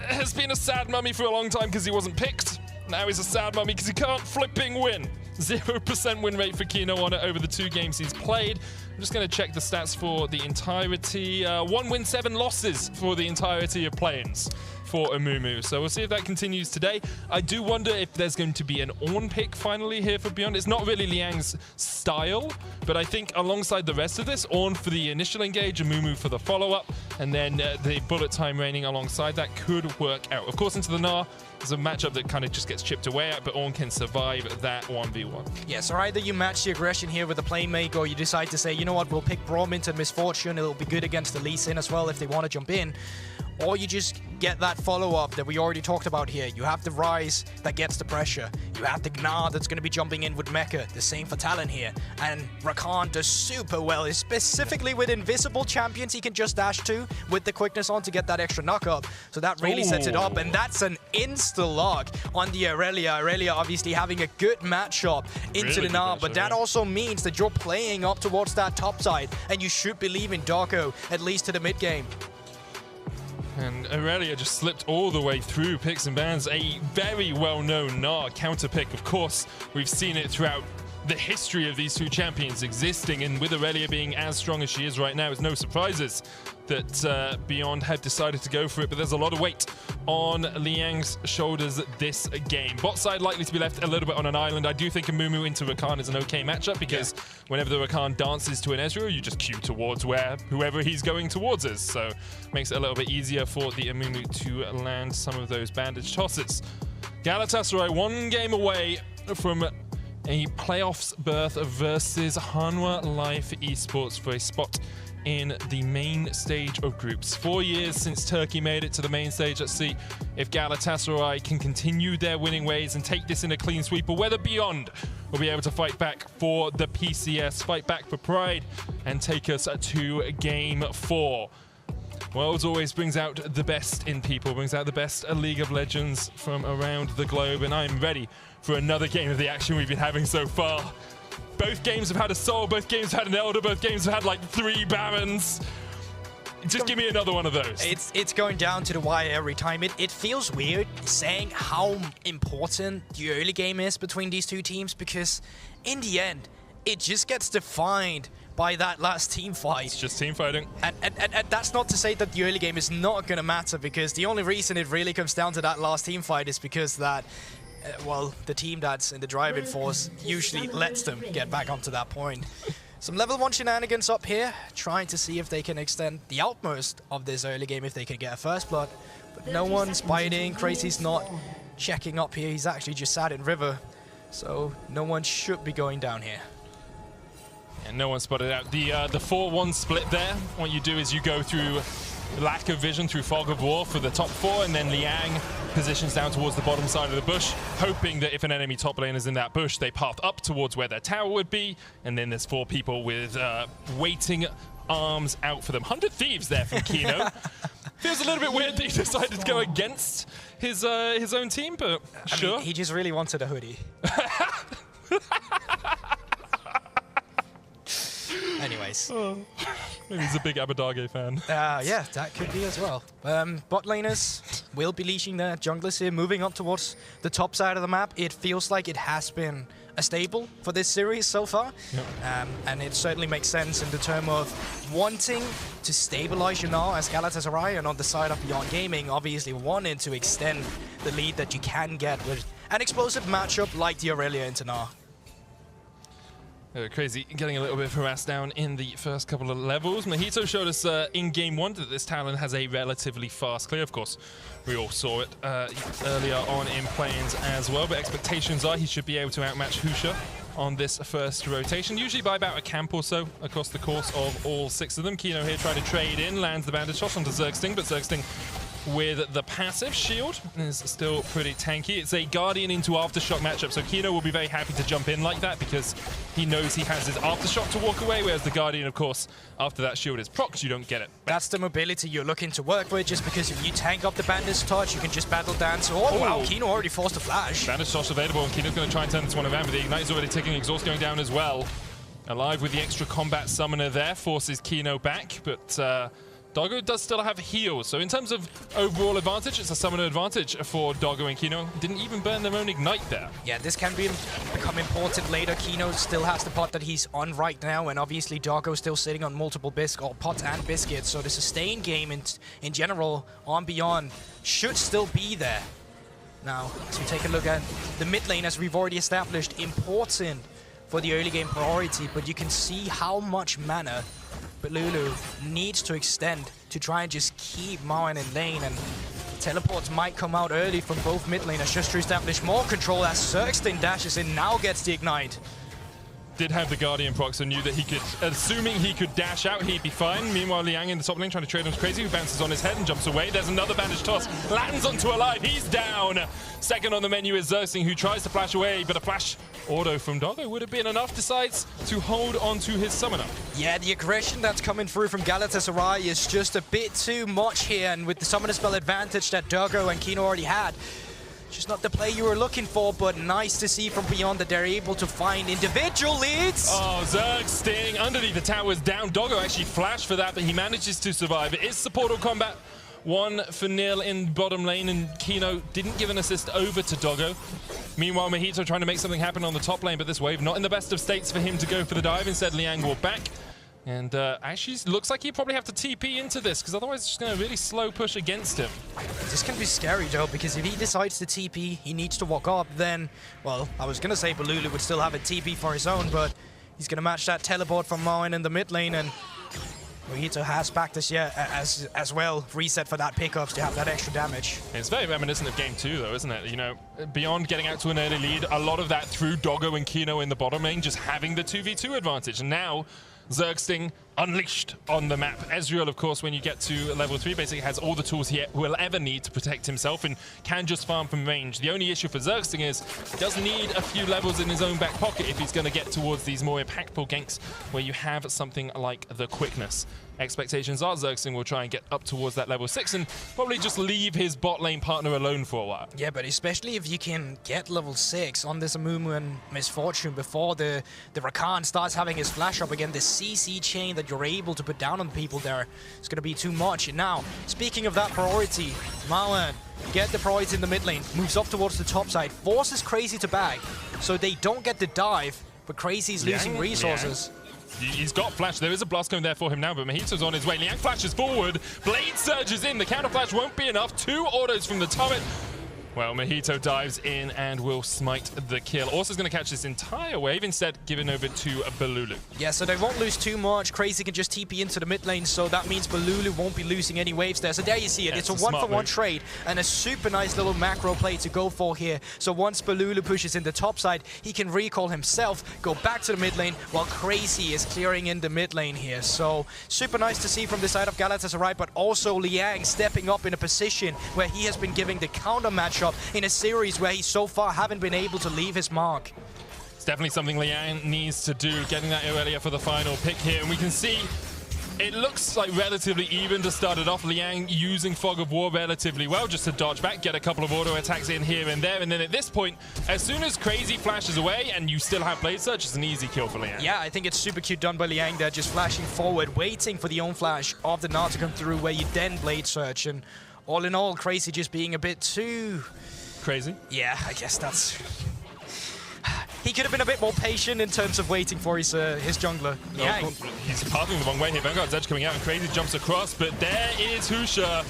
has been a sad mummy for a long time because he wasn't picked. Now he's a sad mummy because he can't flipping win. 0% win rate for Kino on it over the 2 games he's played. I'm just going to check the stats for the entirety. 1 win, 7 losses for the entirety of play-ins for Amumu. So we'll see if that continues today. I do wonder if there's going to be an Ornn pick finally here for Beyond. It's not really Liang's style, but I think alongside the rest of this, Ornn for the initial engage, Amumu for the follow-up, and then the bullet time raining alongside that could work out. Of course, into the Gnar, there's a matchup that kind of just gets chipped away at, but Ornn can survive that 1v1. Yeah, so either you match the aggression here with the Playmaker, or you decide to say, you know what, we'll pick Braum into Misfortune. It'll be good against the Lee Sin as well if they want to jump in. Or you just get that follow-up that we already talked about here. You have the Ryze that gets the pressure. You have the Gnar that's going to be jumping in with Mecha. The same for Talon here. And Rakan does super well, specifically with invisible champions he can just dash to with the quickness on to get that extra knock-up. So that really sets it up, and that's an insta-lock on the Aurelia. Aurelia obviously having a good matchup into the Gnar, but that also means that you're playing up towards that top side, and you should be leaving Darko at least to the mid-game. And Aurelia just slipped all the way through picks and bans. A very well-known Gnar counter pick. Of course, we've seen it throughout the history of these 2 champions existing, and with Aurelia being as strong as she is right now, it's no surprises that Beyond had decided to go for it, but there's a lot of weight on Liang's shoulders this game. Bot side likely to be left a little bit on an island. I do think Amumu into Rakan is an okay matchup, because whenever the Rakan dances to an Ezreal, you just queue towards whoever he's going towards is. So makes it a little bit easier for the Amumu to land some of those bandage tosses. Galatasaray 1 game away from a playoffs berth versus Hanwha Life Esports for a spot in the main stage of groups. 4 years since Turkey made it to the main stage. Let's see if Galatasaray can continue their winning ways and take this in a clean sweep, or whether Beyond will be able to fight back for the PCS, fight back for pride, and take us to game 4. Worlds always brings out the best in people, brings out the best League of Legends from around the globe, and I'm ready for another game of the action we've been having so far. Both games have had a Soul, both games have had an Elder, both games have had like 3 Barons. Just give me another one of those. It's going down to the wire every time. It feels weird saying how important the early game is between these 2 teams, because in the end, it just gets defined by that last team fight. It's just team fighting. And that's not to say that the early game is not going to matter, because the only reason it really comes down to that last team fight is because that, well, the team that's in the driving force usually lets them get back onto that point. Some level 1 shenanigans up here, trying to see if they can extend the outmost of this early game, if they can get a first blood. But no one's biting. Crazy's not checking up here. He's actually just sat in river. So no one should be going down here. And no one spotted out the 4-1 split there. What you do is you go through lack of vision through Fog of War for the top 4, and then Liang positions down towards the bottom side of the bush, hoping that if an enemy top lane is in that bush, they path up towards where their tower would be, and then there's 4 people with waiting arms out for them. 100 Thieves there from Kino. Feels a little bit weird that he decided to go against his own team, but sure. I mean, he just really wanted a hoodie. Anyways. Maybe he's a big Abadage fan. Yeah, that could be as well. Bot laners will be leashing their junglers here, moving up towards the top side of the map. It feels like it has been a staple for this series so far. And it certainly makes sense in the term of wanting to stabilize Yanar as Galatasaray, and on the side of Beyond Gaming, obviously wanting to extend the lead that you can get with an explosive matchup like the Aurelia into Nar. Crazy getting a little bit harassed down in the first couple of levels. Mojito showed us in game 1 that this Talon has a relatively fast clear. Of course, we all saw it earlier on in play-ins as well, but expectations are he should be able to outmatch Husha on this first rotation, usually by about a camp or so across the course of all 6 of them. Kino here trying to trade in, lands the bandage shot onto Zergsting, but Zergsting with the passive shield is still pretty tanky. It's a Guardian into Aftershock matchup, so Kino will be very happy to jump in like that because he knows he has his Aftershock to walk away, whereas the Guardian, of course, after that shield is procced, you don't get it. That's the mobility you're looking to work with, just because if you tank up the bandage touch, you can just battle dance. Oh, wow, Kino already forced a flash. Bandage touch available, and Kino's going to try and turn this one around, but the Ignite is already ticking, exhaust going down as well. Alive with the extra combat summoner there, forces Kino back, but Doggo does still have heals, so in terms of overall advantage, it's a summoner advantage for Doggo and Kino. Didn't even burn their own Ignite there. Yeah, this can become important later. Kino still has the pot that he's on right now, and obviously Doggo still sitting on multiple pots and biscuits, so the sustain game in general on Beyond should still be there. Now, as we take a look at the mid lane, as we've already established, important for the early game priority, but you can see how much mana Balulu needs to extend to try and just keep Maoyan in lane, and teleports might come out early from both mid laners just to establish more control as Zergsting dashes in, now gets the Ignite. Did have the Guardian proc, so knew that he could, assuming he could dash out, he'd be fine. Meanwhile, Liang in the top lane trying to trade on Crazy, who bounces on his head and jumps away. There's another bandage toss, lands onto Alive, he's down. Second on the menu is Zergsting, who tries to flash away, but a flash auto from Doggo would have been enough, decides to hold on to his summoner. Yeah, the aggression that's coming through from Galatasaray is just a bit too much here, and with the summoner spell advantage that Doggo and Kino already had, just not the play you were looking for, but nice to see from Beyond that they're able to find individual leads. Oh, Zergsting underneath the towers down. Doggo actually flashed for that, but he manages to survive. It is supportal combat. 1-0 in bottom lane, and Kino didn't give an assist over to Doggo. Meanwhile, Mojito trying to make something happen on the top lane, but this wave not in the best of states for him to go for the dive. Instead, Liang will back. And actually, looks like he'll probably have to TP into this, because otherwise it's just going to really slow push against him. This can be scary, though, because if he decides to TP, he needs to walk up, then, well, I was going to say Balulu would still have a TP for his own, but he's going to match that teleport from Maoyan in the mid lane, and Mojito has backed us as well, reset for that pickups to have that extra damage. It's very reminiscent of game 2, though, isn't it? You know, Beyond getting out to an early lead, a lot of that through Doggo and Kino in the bottom lane, just having the 2v2 advantage. And now, Zergsting unleashed on the map. Ezreal, of course, when you get to level 3, basically has all the tools he will ever need to protect himself and can just farm from range. The only issue for Zergsting is he does need a few levels in his own back pocket if he's going to get towards these more impactful ganks where you have something like the quickness. Expectations are Zergsting will try and get up towards that level 6 and probably just leave his bot lane partner alone for a while. Yeah, but especially if you can get level 6 on this Amumu and Misfortune before the Rakan starts having his flash up again, the CC chain that you're able to put down on people there is going to be too much. And now, speaking of that priority, Maoyan get the priority in the mid lane, moves up towards the top side, forces Crazy to bag, so they don't get the dive, but Crazy's losing resources. He's got flash. There is a blast going there for him now, but Mojito's on his way. Liang flashes forward. Blade surges in. The counter flash won't be enough. 2 autos from the turret. Well, Mojito dives in and will smite the kill. Also going to catch this entire wave, instead given over to Balulu. Yeah, so they won't lose too much. Crazy can just TP into the mid lane, so that means Balulu won't be losing any waves there. So there you see it. Yeah, it's a one-for-one trade and a super nice little macro play to go for here. So once Balulu pushes in the top side, he can recall himself, go back to the mid lane, while Crazy is clearing in the mid lane here. So super nice to see from the side of Galatasaray, but also Liang stepping up in a position where he has been giving the counter matchup in a series where he so far haven't been able to leave his mark. It's definitely something Liang needs to do, getting that Aurelia for the final pick here. And we can see it looks like relatively even to start it off. Liang using Fog of War relatively well just to dodge back, get a couple of auto attacks in here and there. And then at this point, as soon as Crazy flashes away and you still have Blade Surge, it's an easy kill for Liang. Yeah, I think it's super cute done by Liang there, just flashing forward, waiting for the own flash of the Gnar to come through where you then Blade Surge. And all in all, Crazy just being a bit too... crazy? Yeah, I guess that's... He could have been a bit more patient in terms of waiting for his jungler. Yeah, he's pathing the wrong way here. Vanguard's Edge coming out and Crazy jumps across, but there is Husha.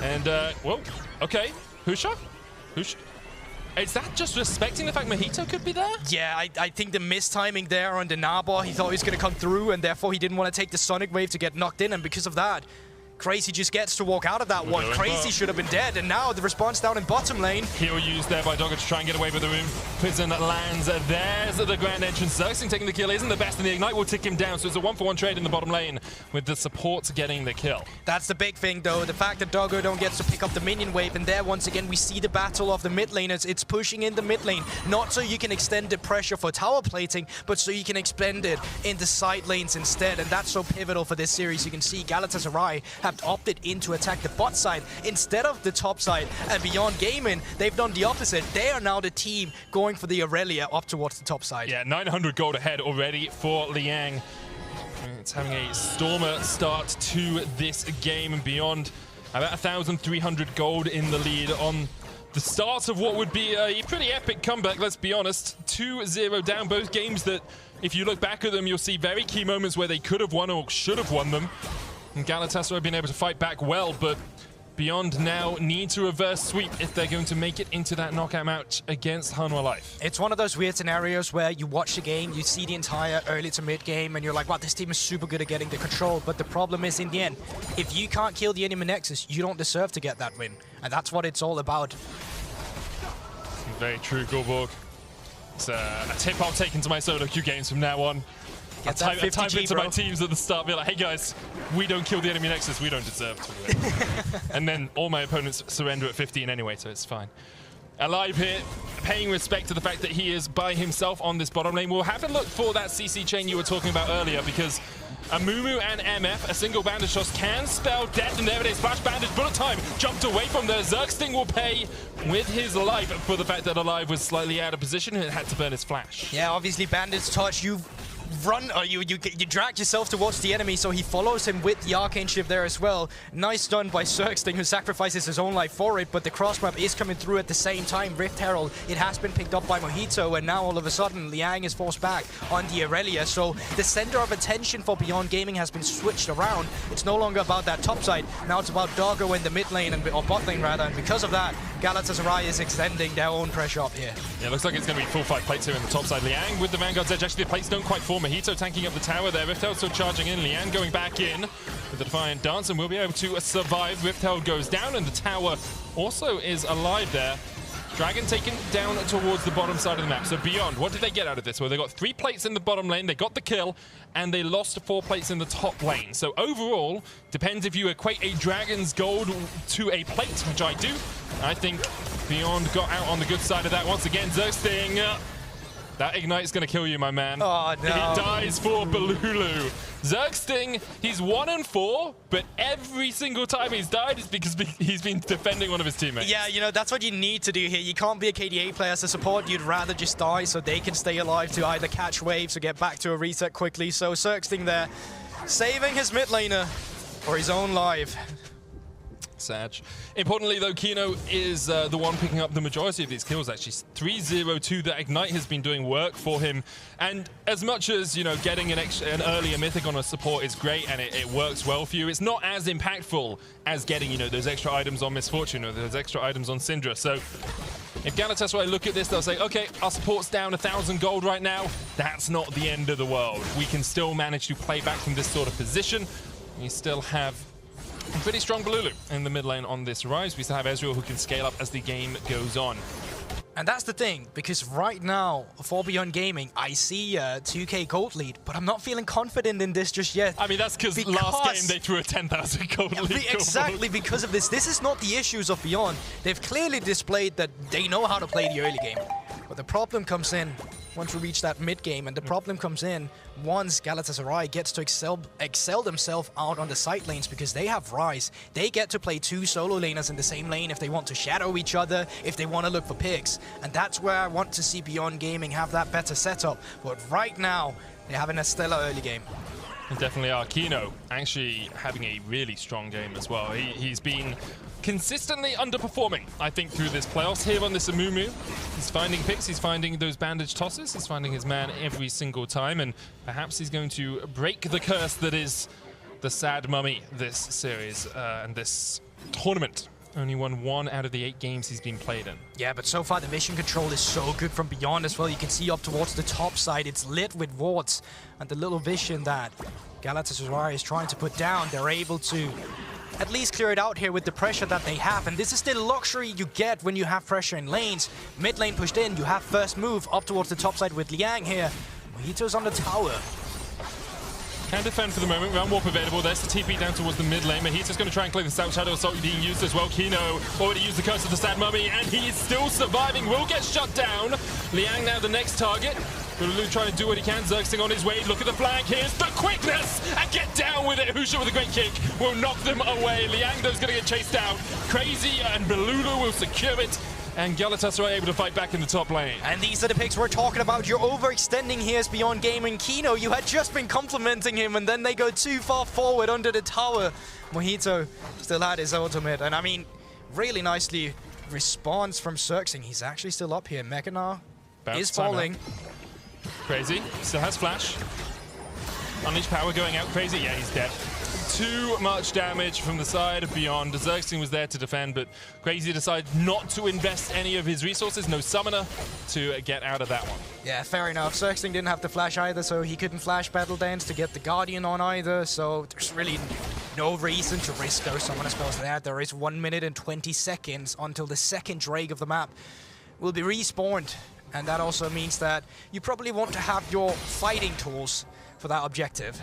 And, whoa, okay. Husha? Is that just respecting the fact Mojito could be there? Yeah, I think the mistiming there on the Nabor, he thought he was going to come through, and therefore he didn't want to take the Sonic Wave to get knocked in, and because of that, Crazy just gets to walk out of that one. Crazy should have been dead, and now the response down in bottom lane. Heal used there by Dogger to try and get away with the room. Prison lands. There's the grand entrance. Xerxing taking the kill isn't the best, and the Ignite will tick him down, so it's a 1-for-1 trade in the bottom lane with the supports getting the kill. That's the big thing, though. The fact that Dogger don't get to pick up the minion wave, and there, once again, we see the battle of the mid laners. It's pushing in the mid lane, not so you can extend the pressure for tower plating, but so you can expend it in the side lanes instead, and that's so pivotal for this series. You can see Galatasaray have opted into attack the bot side instead of the top side, and Beyond Gaming, they've done the opposite. They are now the team going for the Aurelia up towards the top side. Yeah, 900 gold ahead already for Liang. It's having a stormer start to this game, and Beyond about 1,300 gold in the lead on the start of what would be a pretty epic comeback, let's be honest. 2-0 down, both games that, if you look back at them, you'll see very key moments where they could have won or should have won them. And Galatasaray have been able to fight back well, but Beyond now need to reverse sweep if they're going to make it into that knockout match against Hanwha Life. It's one of those weird scenarios where you watch the game, you see the entire early to mid game, and you're like, wow, this team is super good at getting the control. But the problem is, in the end, if you can't kill the enemy Nexus, you don't deserve to get that win. And that's what it's all about. Very true, Gorborg. It's a tip I'll take into my solo queue games from now on. I type it to my teams at the start, be like, hey guys, we don't kill the enemy Nexus, we don't deserve to win. And then all my opponents surrender at 15 anyway, so it's fine. Alive here, paying respect to the fact that he is by himself on this bottom lane. We'll have a look for that CC chain you were talking about earlier, because Amumu and MF, a single bandage shot can spell death, and there it is, flash bandage, bullet time, jumped away from there. Xerxting will pay with his life for the fact that Alive was slightly out of position and had to burn his flash. Yeah, obviously bandage touch, you run, or you drag yourself towards the enemy, so he follows him with the Arcane Shift there as well. Nice done by Xerxting, who sacrifices his own life for it, but the cross map is coming through at the same time. Rift Herald, it has been picked up by Mojito, and now all of a sudden Liang is forced back on the Aurelia, so the center of attention for Beyond Gaming has been switched around. It's no longer about that top side, now it's about Doggo in the mid lane, or bot lane rather, and because of that, Galatasaray is extending their own pressure up here. Yeah, looks like it's going to be full 5 plates here in the top side. Liang with the Vanguard's Edge. Actually, the plates don't quite form. Mojito tanking up the tower there. Rift Herald still charging in. Liang going back in with the Defiant Dance, and will be able to survive. Rift Herald goes down, and the tower also is alive there. Dragon taken down towards the bottom side of the map. So Beyond, what did they get out of this? Well, they got 3 plates in the bottom lane, they got the kill, and they lost 4 plates in the top lane. So overall, depends if you equate a Dragon's gold to a plate, which I do. I think Beyond got out on the good side of that. Once again, Xerxting, that Ignite's gonna kill you, my man. Oh, no. He dies for Balulu. Xerxting, he's 1-4, but every single time he's died is because he's been defending one of his teammates. Yeah, you know, that's what you need to do here. You can't be a KDA player as a support. You'd rather just die so they can stay alive to either catch waves or get back to a reset quickly. So Xerxting there, saving his mid laner for his own life. Sag. Importantly, though, Kino is the one picking up the majority of these kills, actually. 3-0-2, that Ignite has been doing work for him. And as much as, you know, getting an earlier Mythic on a support is great and it works well for you, it's not as impactful as getting, you know, those extra items on Misfortune or those extra items on Syndra. So if Galatasaray look at this, they'll say, okay, our support's down 1,000 gold right now. That's not the end of the world. We can still manage to play back from this sort of position. We still have pretty strong Balulu in the mid lane on this rise. We still have Ezreal who can scale up as the game goes on. And that's the thing, because right now, for Beyond Gaming, I see a 2k gold lead, but I'm not feeling confident in this just yet. I mean, that's because last game they threw a 10,000 gold lead. Exactly, because of this. This is not the issues of Beyond. They've clearly displayed that they know how to play the early game. But the problem comes in once we reach that mid game, and the problem comes in once Galatasaray gets to excel themselves out on the side lanes, because they have Ryze. They get to play 2 solo laners in the same lane if they want to shadow each other, if they want to look for picks. And that's where I want to see Beyond Gaming have that better setup. But right now, they're having a stellar early game. They definitely are. Kino actually having a really strong game as well. He's been consistently underperforming, I think, through this playoffs here on this Amumu. He's finding picks, he's finding those bandage tosses, he's finding his man every single time, and perhaps he's going to break the curse that is the sad mummy this series and this tournament. Only won 1 out of the 8 games he's been played in. Yeah, but so far the mission control is so good from Beyond as well. You can see up towards the top side, it's lit with wards. And the little vision that Galatasaray is trying to put down, they're able to at least clear it out here with the pressure that they have. And this is the luxury you get when you have pressure in lanes. Mid lane pushed in, you have first move up towards the top side with Liang here. Mojito's on the tower. Can defend for the moment. Round warp available. There's the TP down towards the mid lane. Mojito's going to try and clear the South Shadow Assault being used as well. Kino already used the Curse of the Sad Mummy, and he is still surviving. Will get shut down. Liang now the next target. Bululu trying to do what he can. Zergsting on his way. Look at the flank. Here's the quickness, and get down with it. Husha with a great kick will knock them away. Liang though's going to get chased out. Crazy and Bululu will secure it. And Galatasaray able to fight back in the top lane. And these are the picks we're talking about. You're overextending here as Beyond Gaming. Kino, you had just been complimenting him, and then they go too far forward under the tower. Mojito still had his ultimate, and I mean, really nicely response from Zergsting. He's actually still up here. Mechanar is falling. Crazy still has flash. Unleashed power going out. Crazy, yeah, he's dead. Too much damage from the side of Beyond. Zergsting was there to defend, but Crazy decided not to invest any of his resources. No summoner to get out of that one. Yeah, fair enough. Zergsting didn't have the flash either, so he couldn't flash Battle Dance to get the Guardian on either, so there's really no reason to risk those summoner spells there. There is 1 minute and 20 seconds until the second Drake of the map will be respawned, and that also means that you probably want to have your fighting tools for that objective.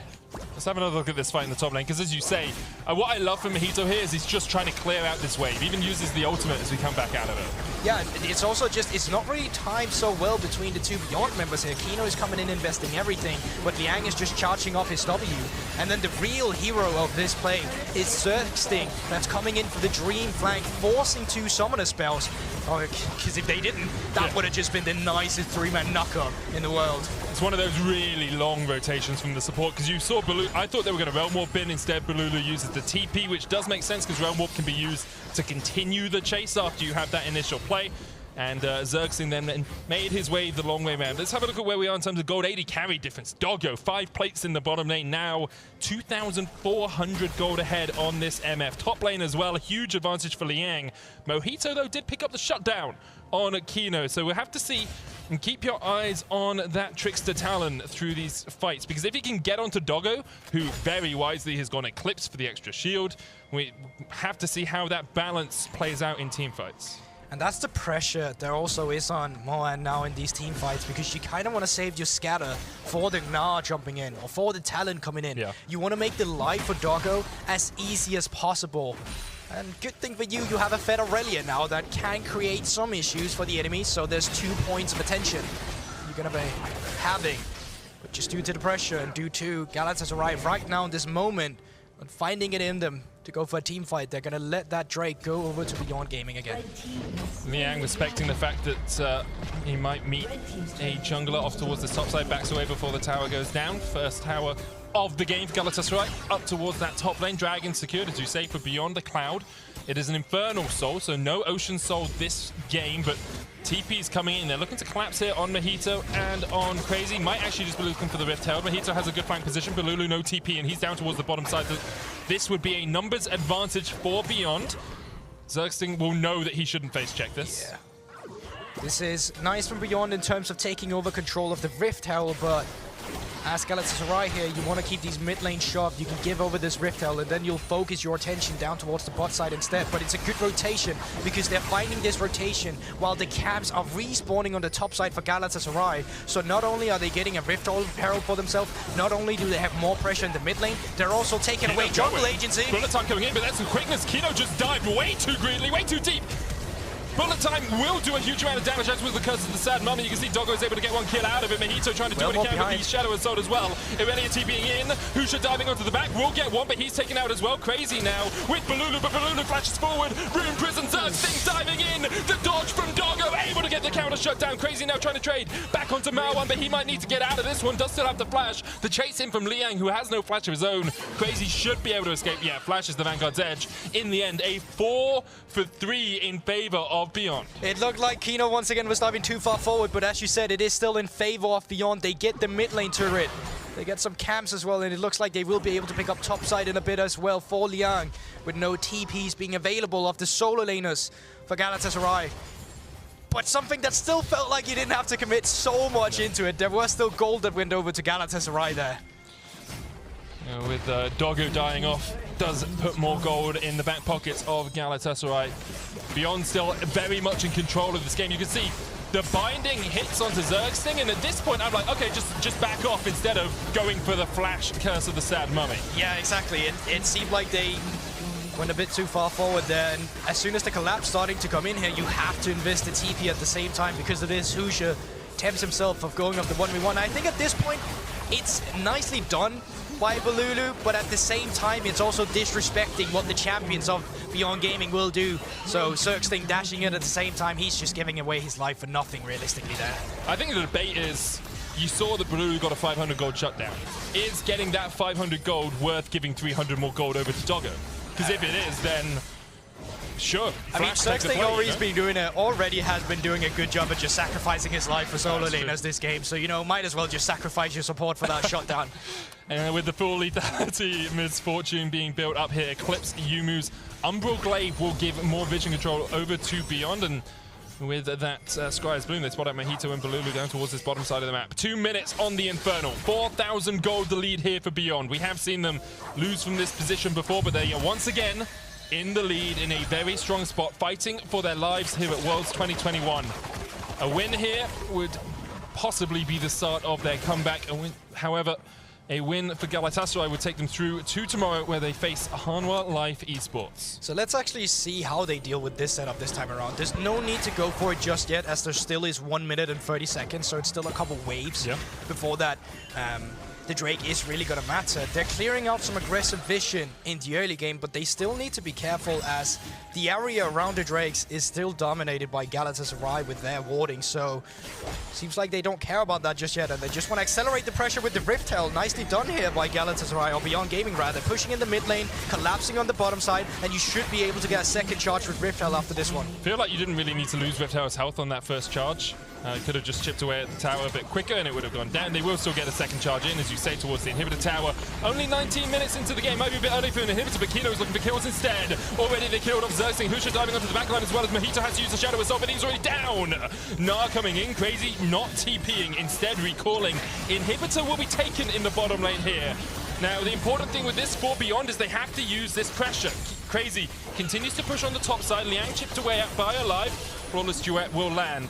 Let's have another look at this fight in the top lane, because as you say, what I love from Mojito here is he's just trying to clear out this wave. He even uses the ultimate as we come back out of it. Yeah, it's also just, it's not really timed so well between the two Beyond members here. Kino is coming in investing everything, but Liang is just charging off his W. And then the real hero of this play is Zergsting, that's coming in for the Dream flank, forcing 2 summoner spells. Because if they didn't, that would have just been the nicest 3-man knock-up in the world. It's one of those really long rotations from the support, because you saw Bululu. I thought they were going to Realm Warp in. Instead, Bululu uses the TP, which does make sense because Realm Warp can be used to continue the chase after you have that initial play. And Zergsting then made his way the long way around. Let's have a look at where we are in terms of gold. 80 carry difference. Doggo, 5 plates in the bottom lane now. 2,400 gold ahead on this MF. Top lane as well, a huge advantage for Liang. Mojito, though, did pick up the shutdown on Kino. So we'll have to see and keep your eyes on that Trickster Talon through these fights. Because if he can get onto Doggo, who very wisely has gone Eclipse for the extra shield, we have to see how that balance plays out in team fights. And that's the pressure there also is on Moan now in these team fights, because you kind of want to save your scatter for the Gnar jumping in or for the Talon coming in. Yeah. You want to make the life for Doggo as easy as possible. And good thing for you, you have a Fed Aurelia now that can create some issues for the enemy, so there's 2 points of attention you're going to be having. But just due to the pressure and due to Galatasaray right now in this moment, and finding it in them to go for a team fight, they're going to let that Drake go over to Beyond Gaming again. Liang respecting the fact that he might meet a jungler off towards the top side, backs away before the tower goes down. First tower of the game for Galatasaray, up towards that top lane. Dragon secured, as you say, for Beyond the Cloud. It is an Infernal Soul, so no Ocean Soul this game, but TP's coming in. They're looking to collapse here on Mojito and on Crazy. Might actually just be looking for the Rift Herald. Mojito has a good flank position. Bululu no TP, and he's down towards the bottom side. This would be a numbers advantage for Beyond. Zergsting will know that he shouldn't face check this. Yeah. This is nice from Beyond in terms of taking over control of the Rift Herald, but as Galatasaray here, you want to keep these mid lane sharp. You can give over this Rift Herald, and then you'll focus your attention down towards the bot side instead. But it's a good rotation, because they're finding this rotation while the camps are respawning on the top side for Galatasaray. So not only are they getting a Rift Herald for themselves, not only do they have more pressure in the mid lane, they're also taking away jungle agency. Bullet time coming in, but that's some quickness. Kino just dived way too greedily, way too deep. Bullet time will do a huge amount of damage, as with the Curse of the Sad Mummy. You can see Doggo is able to get 1 kill out of it. Mojito trying to do what he can with the Shadow Assault as well. Irelia TPing in. Husha diving onto the back. Will get 1, but he's taken out as well. Crazy now with Bululu, but Bululu flashes forward. Rune Prison Zergsting diving in. The dodge from Doggo, able to get the counter got a shutdown. Crazy now trying to trade back onto Marwan, but he might need to get out of this one. Does still have the flash. The chase in from Liang, who has no flash of his own. Crazy should be able to escape. Yeah, flash is the Vanguard's edge. In the end, a 4 for 3 in favor of Beyond. It looked like Kino once again was diving too far forward, but as you said, it is still in favor of Beyond. They get the mid lane turret. They get some camps as well, and it looks like they will be able to pick up top side in a bit as well for Liang, with no TPs being available of the solo laners for Galatasaray. But something that still felt like you didn't have to commit so much into it. There was still gold that went over to Galatasaray there. With Doggo dying off, does put more gold in the back pockets of Galatasaray. Beyond still very much in control of this game. You can see the binding hits onto Zerg's thing, and at this point I'm like, okay, just back off instead of going for the flash Curse of the Sad Mummy. Yeah, exactly. It seemed like they went a bit too far forward there, and as soon as the collapse starting to come in here, you have to invest the TP at the same time because of this. Hoosier tempts himself of going up the 1v1. I think at this point, it's nicely done by Balulu, but at the same time, it's also disrespecting what the champions of Beyond Gaming will do. So Zergsting dashing in at the same time, he's just giving away his life for nothing realistically there. I think the debate is, you saw that Balulu got a 500 gold shutdown. Is getting that 500 gold worth giving 300 more gold over to Doggo? Because if it is, then sure. I mean, Zergsting already has been doing a good job at just sacrificing his life for solo laners this game. So, you know, might as well just sacrifice your support for that shutdown. And with the full lethality misfortune being built up here, Eclipse, Yumu's Umbral Glaive will give more vision control over to Beyond, and with that Scryer's Bloom, they spot out Mojito and Balulu down towards this bottom side of the map. 2 minutes on the Infernal. 4,000 gold the lead here for Beyond. We have seen them lose from this position before, but they are once again in the lead in a very strong spot, fighting for their lives here at Worlds 2021. A win here would possibly be the start of their comeback. However, a win for Galatasaray would take them through to tomorrow, where they face Hanwha Life Esports. So let's actually see how they deal with this setup this time around. There's no need to go for it just yet, as there still is 1 minute and 30 seconds, so it's still a couple waves before that. The Drake is really going to matter. They're clearing out some aggressive vision in the early game, but they still need to be careful, as the area around the Drakes is still dominated by Galatasaray with their warding. So seems like they don't care about that just yet, and they just want to accelerate the pressure with the Rift Herald. Nicely done here by Galatasaray, or Beyond Gaming rather, pushing in the mid lane, collapsing on the bottom side, and you should be able to get a second charge with Rift Herald after this one. I feel like you didn't really need to lose Rift Herald's health on that first charge. Could have just chipped away at the tower a bit quicker and it would have gone down. They will still get a second charge in, as you say, towards the inhibitor tower. Only 19 minutes into the game, might be a bit early for an inhibitor, but Kino's looking for kills instead. Already they killed off Zergsting. Hoosier diving onto the backline, as well as Mojito has to use the Shadow Assault, but he's already down. Nah coming in, Crazy not TPing, instead recalling. Inhibitor will be taken in the bottom lane here. Now, the important thing with this for Beyond is they have to use this pressure. Crazy continues to push on the top side. Liang chipped away at by alive. Flawless Duet will land.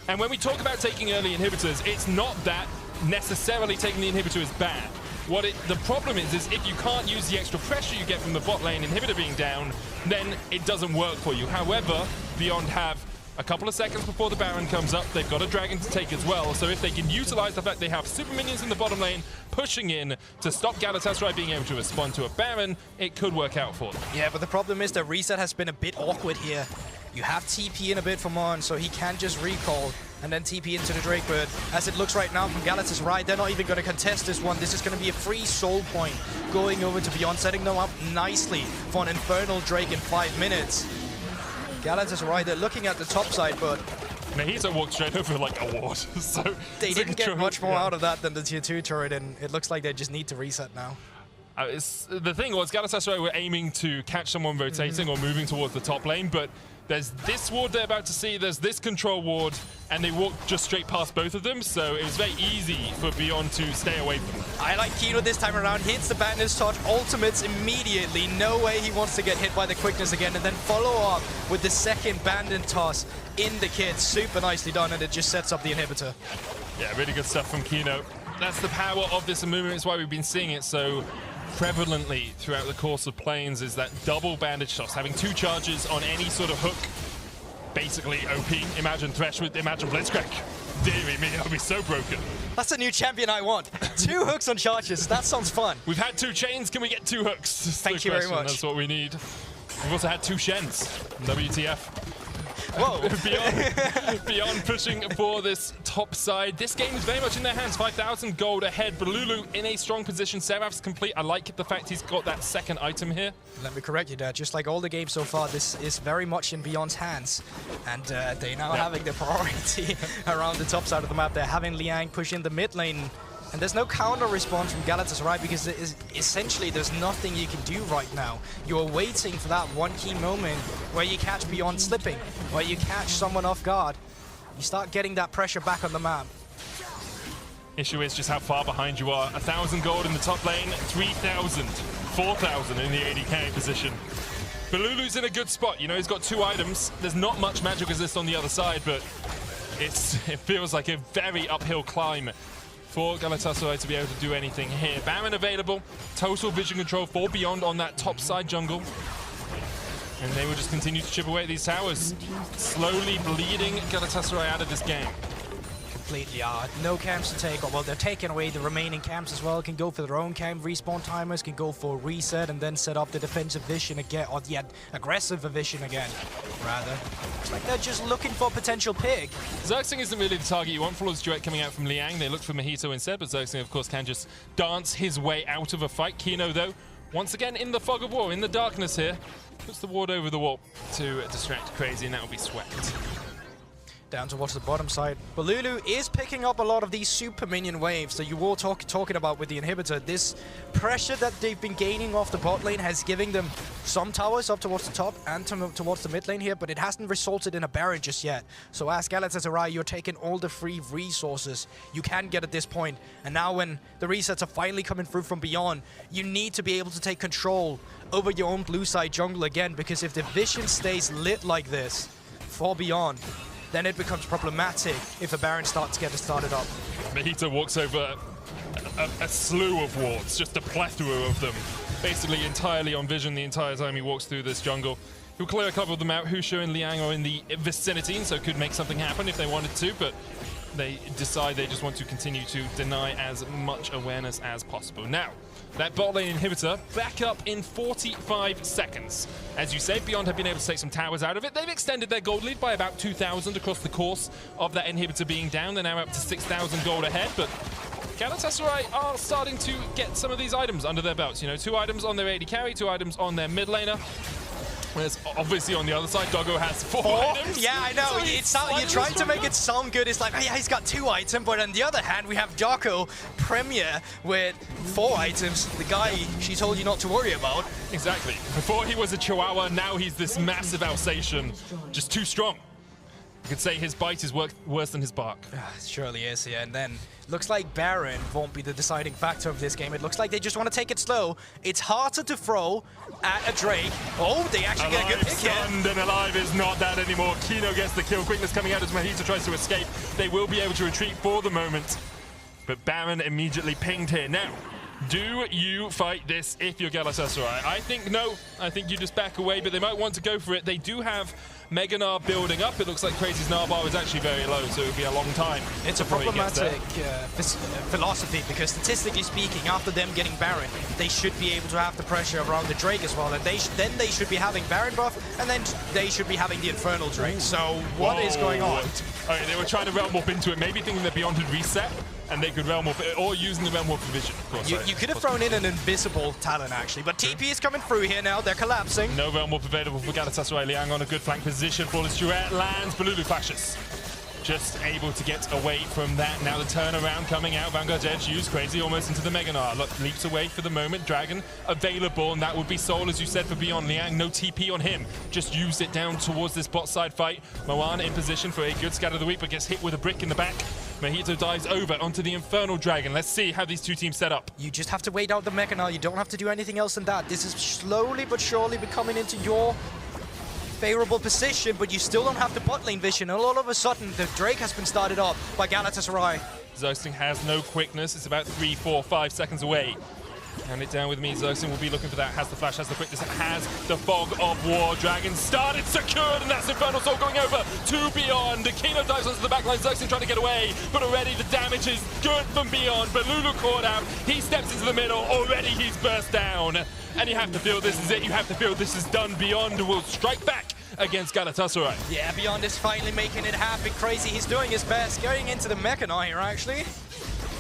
And when we talk about taking early inhibitors, it's not that necessarily taking the inhibitor is bad. The problem is if you can't use the extra pressure you get from the bot lane inhibitor being down, then it doesn't work for you. However, Beyond have a couple of seconds before the Baron comes up. They've got a dragon to take as well, so if they can utilize the fact they have super minions in the bottom lane pushing in to stop Galatasaray being able to respond to a Baron, it could work out for them. Yeah, but the problem is the reset has been a bit awkward here. You have TP in a bit from on, so he can just recall and then TP into the Drake, but as it looks right now from Galatasaray, they're not even going to contest this one. This is going to be a free soul point going over to Beyond, setting them up nicely for an Infernal Drake in 5 minutes. Galatasaray, they're looking at the top side, but Mojito walked straight over like a ward. So they didn't get much more out of that than the tier 2 turret, and it looks like they just need to reset now. The thing was, Galatasaray were aiming to catch someone rotating or moving towards the top lane, but there's this ward they're about to see, there's this control ward, and they walked just straight past both of them, so it was very easy for Beyond to stay away from them. I like Kino this time around, hits the Bandit's Touch, ultimates immediately, no way he wants to get hit by the quickness again, and then follow up with the second Bandit toss in the kit. Super nicely done, and it just sets up the inhibitor. Yeah, really good stuff from Kino. That's the power of this movement, it's why we've been seeing it so prevalently throughout the course of Plains, is that double bandage toss, having 2 charges on any sort of hook. Basically OP. Imagine Thresh with, imagine Blitzcrank. Deary me, I'll be so broken. That's a new champion I want. 2 hooks on charges, that sounds fun. We've had 2 chains, can we get 2 hooks? Thank you very much. That's what we need. We've also had 2 Shens. WTF. Whoa. Beyond pushing for this top side. This game is very much in their hands. 5,000 gold ahead. Balulu in a strong position. Seraph's complete. I like the fact he's got that second item here. Let me correct you there. Just like all the games so far, this is very much in Beyond's hands. And they're now having the priority around the top side of the map. They're having Liang push in the mid lane. And there's no counter response from Galatasaray because it is essentially there's nothing you can do right now. You're waiting for that one key moment where you catch Beyond slipping, where you catch someone off guard. You start getting that pressure back on the map. Issue is just how far behind you are. 1,000 gold in the top lane, 3,000, 4,000 in the AD carry position. Balulu's in a good spot. You know, he's got 2 items. There's not much magic resist on the other side, but it feels like a very uphill climb for Galatasaray to be able to do anything here. Baron available, total vision control for Beyond on that top side jungle. And they will just continue to chip away at these towers, slowly bleeding Galatasaray out of this game. Completely are. No camps to take. Well, they're taking away the remaining camps as well. Can go for their own camp respawn timers, can go for a reset and then set up the defensive vision again, or the aggressive vision again, rather. It's like they're just looking for potential pick. Xerxing isn't really the target you want. Flawless duet coming out from Liang. They looked for Mojito instead, but Xerxing, of course, can just dance his way out of a fight. Kino, though, once again in the fog of war, in the darkness here, puts the ward over the wall to distract Crazy, and that will be swept. Down towards the bottom side. Balulu is picking up a lot of these super minion waves that you were talking about with the inhibitor. This pressure that they've been gaining off the bot lane has given them some towers up towards the top and towards the mid lane here, but it hasn't resulted in a Baron just yet. So as Galatasaray, you're taking all the free resources you can get at this point. And now when the resets are finally coming through from Beyond, you need to be able to take control over your own blue side jungle again, because if the vision stays lit like this for Beyond, then it becomes problematic if a Baron starts getting started up. Mojito walks over a slew of wards, just a plethora of them, basically entirely on vision the entire time he walks through this jungle. He'll clear a couple of them out. Hushu and Liang are in the vicinity, so could make something happen if they wanted to, but they decide they just want to continue to deny as much awareness as possible. Now, that bot lane inhibitor back up in 45 seconds. As you say, Beyond have been able to take some towers out of it. They've extended their gold lead by about 2,000 across the course of that inhibitor being down. They're now up to 6,000 gold ahead, but Galatasaray are starting to get some of these items under their belts. You know, 2 items on their AD carry, 2 items on their mid laner. Whereas obviously on the other side, Doggo has 4 items. Yeah, I know. You're trying to make it sound good. It's like, oh, yeah, he's got 2 items, but on the other hand, we have Doggo Premier with 4 items. The guy she told you not to worry about. Exactly. Before he was a Chihuahua, now he's this massive Alsatian, just too strong. You could say his bite is worse than his bark. It surely is, yeah. And then looks like Baron won't be the deciding factor of this game. It looks like they just want to take it slow. It's harder to throw at a Drake. Oh, they actually get a good pick here. Stunned and alive is not that anymore. Kino gets the kill. Quickness coming out as Mojito tries to escape. They will be able to retreat for the moment. But Baron immediately pinged here. Now, do you fight this if you're Galatasaray? I think no. I think you just back away, but they might want to go for it. They do have Mega Gnar building up. It looks like Crazy's Gnar bar is actually very low, so it would be a long time. It's a problematic philosophy, because statistically speaking, after them getting Baron, they should be able to have the pressure around the Drake as well, and then they should be having Baron buff, and then they should be having the Infernal Drake. So what is going on? Okay, they were trying to realm warp into it, maybe thinking that Beyond had reset, and they could realm warp it, or using the realm warp vision, of course. You could have thrown in an invisible talent, actually, but TP is coming through here now. They're collapsing. No realm warp available for Galatasaray. Liang on a good flank position. Flawless duet lands. Balulu flashes. Just able to get away from that. Now the turnaround coming out. Vanguard's Edge used. Crazy almost into the Mega Gnar. Look, leaps away for the moment. Dragon available, and that would be Soul, as you said, for Beyond. Liang, no TP on him. Just used it down towards this bot side fight. Moan in position for a good scatter of the week, but gets hit with a brick in the back. Mojito dives over onto the Infernal Dragon. Let's see how these 2 teams set up. You just have to wait out the Mega Gnar. You don't have to do anything else than that. This is slowly but surely becoming into your favorable position, but you still don't have the bot lane vision. And all of a sudden, the Drake has been started up by Galatasaray. Xerxing has no quickness. It's about 3, 4, 5 seconds away. Hand it down with me. Xerxing will be looking for that. Has the flash, has the quickness, has the fog of war. Dragon started, secured, and that's Infernal Soul going over to Beyond. Kino dives onto the backline. Xerxing trying to get away, but already the damage is good from Beyond. But Lulu caught out. He steps into the middle. Already he's burst down. And you have to feel this is it. You have to feel this is done. Beyond will strike back against Galatasaray. Yeah, Beyond is finally making it happen. Crazy, he's doing his best. Going into the Mecha now here, actually.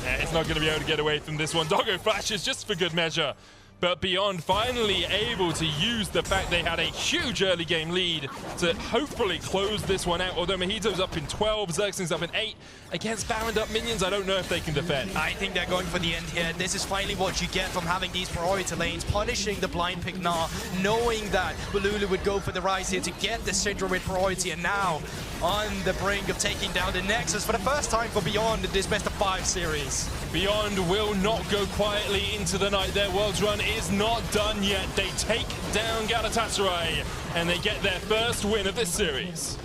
Yeah, he's not going to be able to get away from this one. Doggo flashes just for good measure. But Beyond finally able to use the fact they had a huge early game lead to hopefully close this one out. Although Mojito's up in 12, Xerxing's up in 8. Against Baroned up minions, I don't know if they can defend. I think they're going for the end here. This is finally what you get from having these priority lanes, punishing the blind pick now, knowing that Balulu would go for the rise here to get the Syndra with priority, and now on the brink of taking down the Nexus for the first time for Beyond in this best of 5 series. Beyond will not go quietly into the night. Their Worlds run is not done yet. They take down Galatasaray and they get their first win of this series.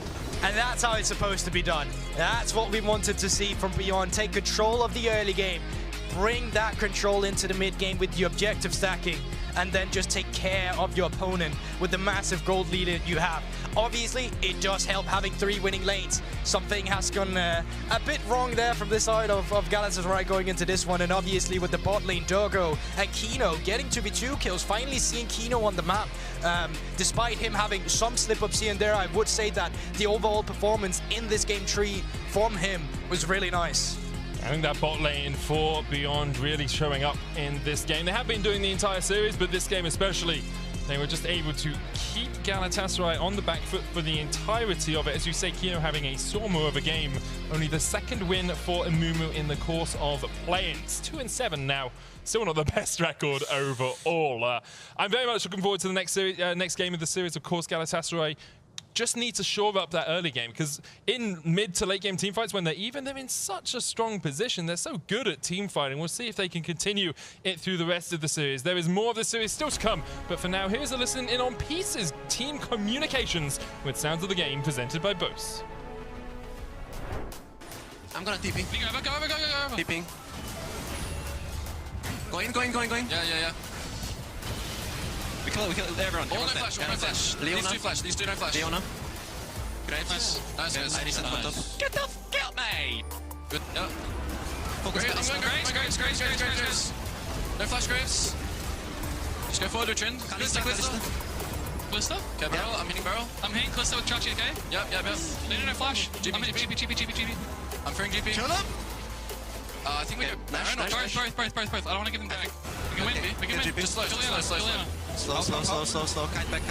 And that's how it's supposed to be done. That's what we wanted to see from Beyond. Take control of the early game, bring that control into the mid game with the objective stacking, and then just take care of your opponent with the massive gold lead that you have. Obviously, it does help having 3 winning lanes. Something has gone a bit wrong there from this side of Galatasaray going into this one, and obviously with the bot lane, Dogo and Kino getting to be 2 kills, finally seeing Kino on the map. Despite him having some slip-ups here and there, I would say that the overall performance in this game 3 from him was really nice. I think that bot lane for Beyond really showing up in this game. They have been doing the entire series, but this game especially, they were just able to keep Galatasaray on the back foot for the entirety of it. As you say, Kino having a stormer of a game. Only the 2nd win for Amumu in the course of play-ins. 2-7 now. Still not the best record overall. I'm very much looking forward to the next game of the series. Of course, Galatasaray just need to shore up that early game, because in mid to late game team fights, when they're even, they're in such a strong position. They're so good at team fighting. We'll see if they can continue it through the rest of the series. There is more of the series still to come, but for now, here's a listen in on Pieces team communications with sounds of the game presented by Bose. I'm gonna TP. Go. TPing. Going. Yeah. We kill everyone. All no flash. Leona. These two no flash. Leona. Graves. Nice guys. I reset on top. Get the f out, mate! Good. Yeah. Focus. I'm going Graves. No flash, Graves. Just go forward to trend. Clister? Okay, barrel. I'm hitting barrel. I'm hitting Clister with Chachi, okay? Yep. No flash. GP. I'm throwing GP. Kill him! I think we do. Both. I don't want to get them back. We can win. Just slow. Slow. Kite back.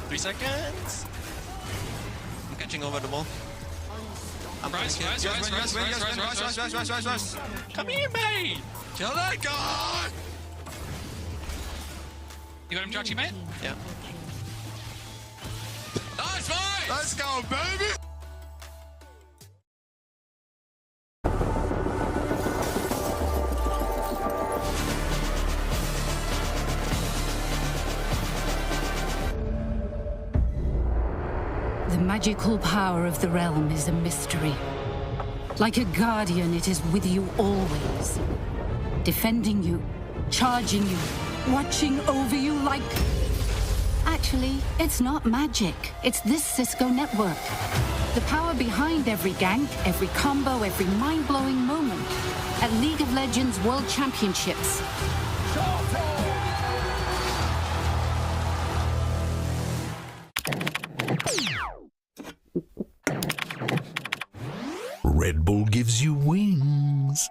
3 seconds. I'm catching over the ball. Rise. Come here, mate. Kill that guy. You got him, Chachi, mate? Yeah. Nice fight! Let's go, baby! The magical power of the realm is a mystery. Like a guardian, it is with you always. Defending you, charging you, watching over you like... Actually, it's not magic. It's this Cisco network. The power behind every gank, every combo, every mind-blowing moment. At League of Legends World Championships. Red Bull gives you wings.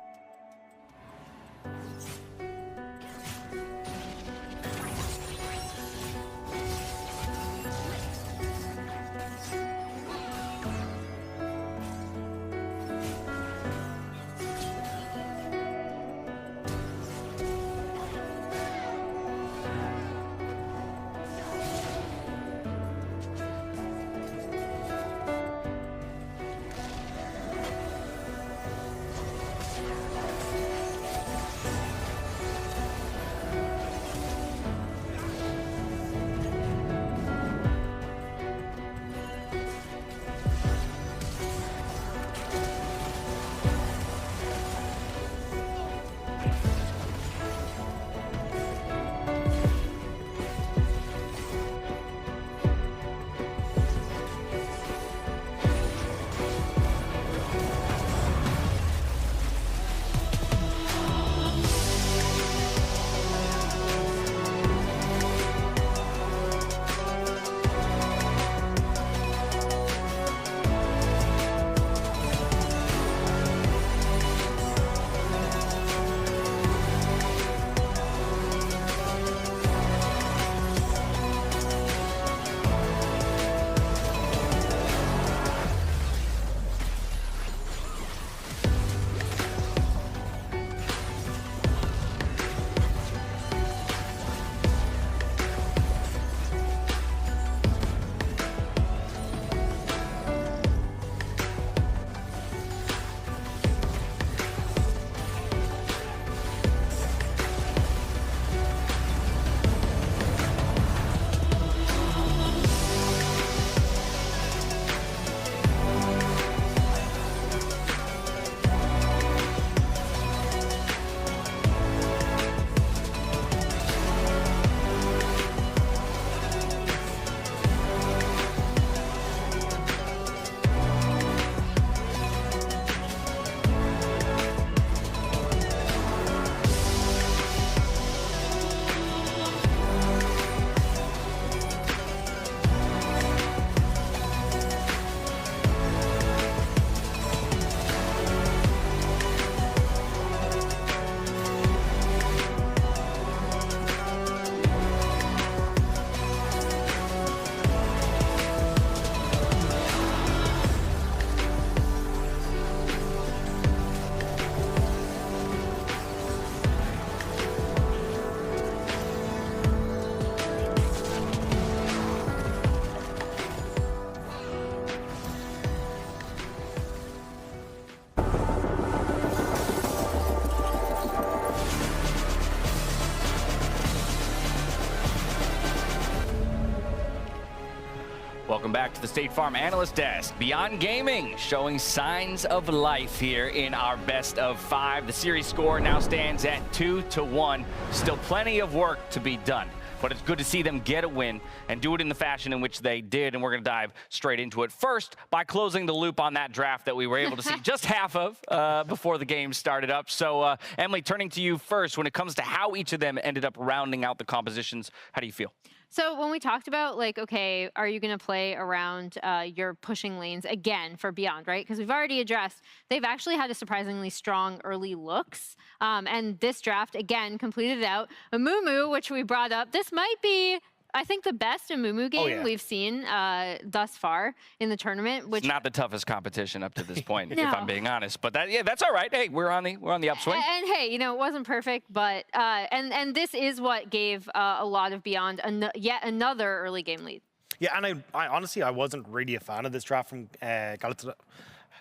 Welcome back to the State Farm Analyst Desk. Beyond Gaming showing signs of life here in our best of 5. The series score now stands at 2-1. Still plenty of work to be done, but it's good to see them get a win and do it in the fashion in which they did, and we're going to dive straight into it. First, by closing the loop on that draft that we were able to see just half of before the game started up. So, Emily, turning to you first, when it comes to how each of them ended up rounding out the compositions, how do you feel? So when we talked about, like, okay, are you going to play around your pushing lanes again for Beyond, right? Because we've already addressed, they've actually had a surprisingly strong early looks. And this draft, again, completed it out. Amumu, which we brought up, this might be, I think, the best Amumu game we've seen thus far in the tournament. Which it's not the toughest competition up to this point, if I'm being honest. But that's all right. Hey, we're on the upswing. And hey, you know, it wasn't perfect, but and this is what gave a lot of Beyond yet another early game lead. Yeah, and I honestly, I wasn't really a fan of this draft from Galatasaray.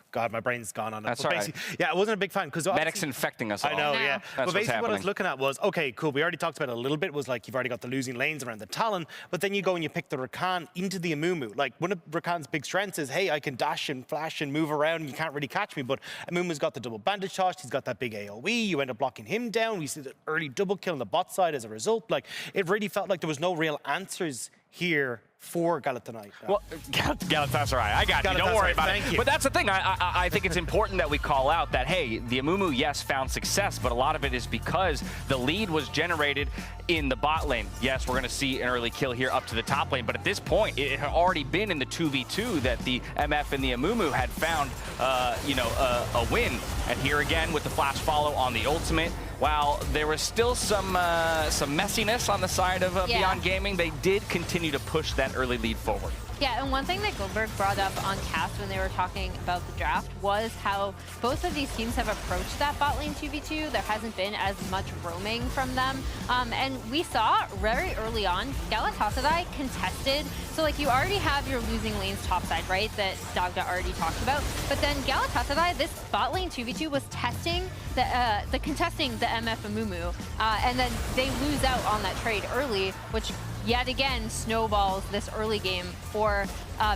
God, my brain's gone on it. That's all right. Yeah, I wasn't a big fan because Medic's infecting us all. I know, yeah. But basically what I was looking at was, okay, cool. We already talked about it a little bit. Was like you've already got the losing lanes around the Talon, but then you go and you pick the Rakan into the Amumu. Like one of Rakan's big strengths is, hey, I can dash and flash and move around, and you can't really catch me. But Amumu's got the double bandage charge. He's got that big AOE. You end up blocking him down. We see the early double kill on the bot side as a result. Like it really felt like there was no real answers here for Galatasaray. Well, Galatasaray, I got you. Don't worry about it. But that's the thing. I think it's important that we call out that, hey, the Amumu, yes, found success, but a lot of it is because the lead was generated in the bot lane. Yes, we're going to see an early kill here up to the top lane, but at this point, it had already been in the 2v2 that the MF and the Amumu had found, a win. And here again with the flash follow on the ultimate, while there was still some messiness on the side of Beyond Gaming, they did continue to push that early lead forward. Yeah, and one thing that Goldberg brought up on cast when they were talking about the draft was how both of these teams have approached that bot lane 2v2. There hasn't been as much roaming from them. And we saw very early on, Galatasaray contested. So, like, you already have your losing lanes topside, right, that Dagda already talked about. But then Galatasaray, this bot lane 2v2 was testing the contesting the MF Amumu. And then they lose out on that trade early, which yet again snowballs this early game for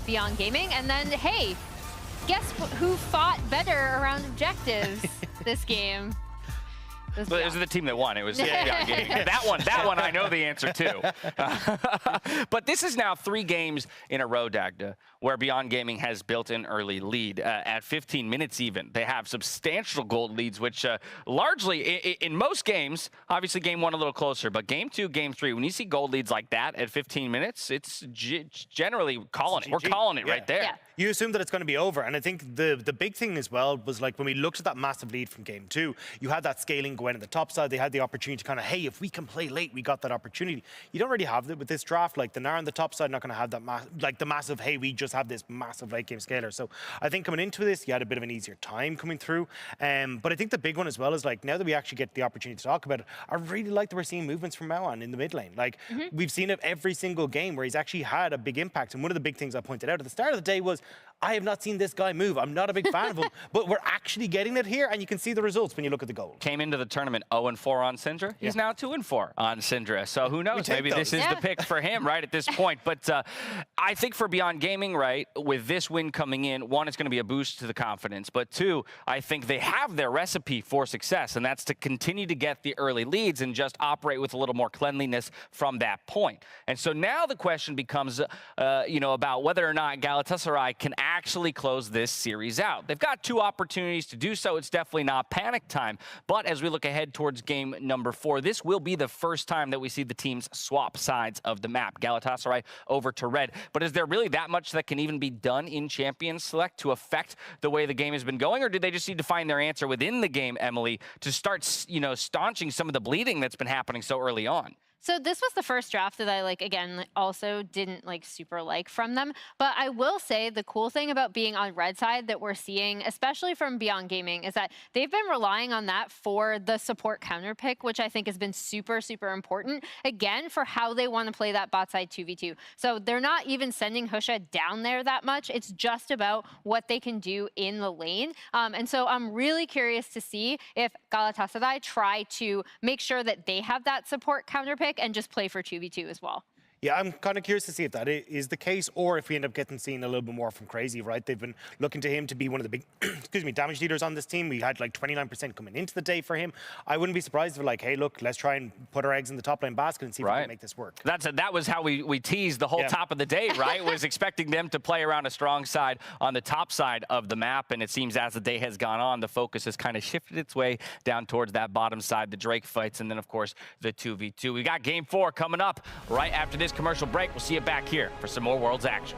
Beyond Gaming. And then, hey, guess who fought better around objectives this game? It was the team that won. It was Beyond Gaming. That one I know the answer to. But this is now 3 games in a row, Dagda, where Beyond Gaming has built an early lead. At 15 minutes even, they have substantial gold leads, which largely, in most games, obviously game 1 a little closer, but game 2, game 3, when you see gold leads like that at 15 minutes, it's generally calling it. We're calling it right there. Yeah. You assume that it's going to be over. And I think the big thing as well was, like, when we looked at that massive lead from game 2, you had that scaling going at the top side. They had the opportunity to kind of, hey, if we can play late, we got that opportunity. You don't really have that with this draft. Like, the Nara on the top side not going to have that the massive, hey, we just have this massive late game scaler. So I think coming into this, you had a bit of an easier time coming through. But I think the big one as well is, like, now that we actually get the opportunity to talk about it, I really like that we're seeing movements from Mawan in the mid lane. Like, we've seen it every single game where he's actually had a big impact. And one of the big things I pointed out at the start of the day was, I have not seen this guy move. I'm not a big fan of him, but we're actually getting it here, and you can see the results when you look at the goal. Came into the tournament 0-4 on Syndra. He's now 2-4 on Syndra. So who knows? Maybe this is the pick for him right at this point. But I think for Beyond Gaming, right, with this win coming in, 1, it's going to be a boost to the confidence. But 2, I think they have their recipe for success, and that's to continue to get the early leads and just operate with a little more cleanliness from that point. And so now the question becomes, about whether or not Galatasaray can actually close this series out. They've got 2 opportunities to do so. It's definitely not panic time. But as we look ahead towards game number 4, this will be the first time that we see the teams swap sides of the map. Galatasaray over to red. But is there really that much that can even be done in Champions Select to affect the way the game has been going? Or do they just need to find their answer within the game, Emily, to start, staunching some of the bleeding that's been happening so early on? So this was the first draft that I, also didn't, super like from them. But I will say the cool thing about being on red side that we're seeing, especially from Beyond Gaming, is that they've been relying on that for the support counter pick, which I think has been super, super important, again, for how they want to play that bot side 2v2. So they're not even sending Husha down there that much. It's just about what they can do in the lane. And so I'm really curious to see if Galatasaray try to make sure that they have that support counter pick and just play for 2v2 as well. Yeah, I'm kind of curious to see if that is the case, or if we end up seeing a little bit more from Crazy, right? They've been looking to him to be one of the big, excuse me, damage leaders on this team. We had like 29% coming into the day for him. I wouldn't be surprised if we're like, hey, look, let's try and put our eggs in the top lane basket and see if we can make this work. That was how we teased the whole top of the day, right? Was expecting them to play around a strong side on the top side of the map, and it seems as the day has gone on, the focus has kind of shifted its way down towards that bottom side, the Drake fights, and then, of course, the 2v2. We got Game 4 coming up right after this commercial break. We'll see you back here for some more Worlds action.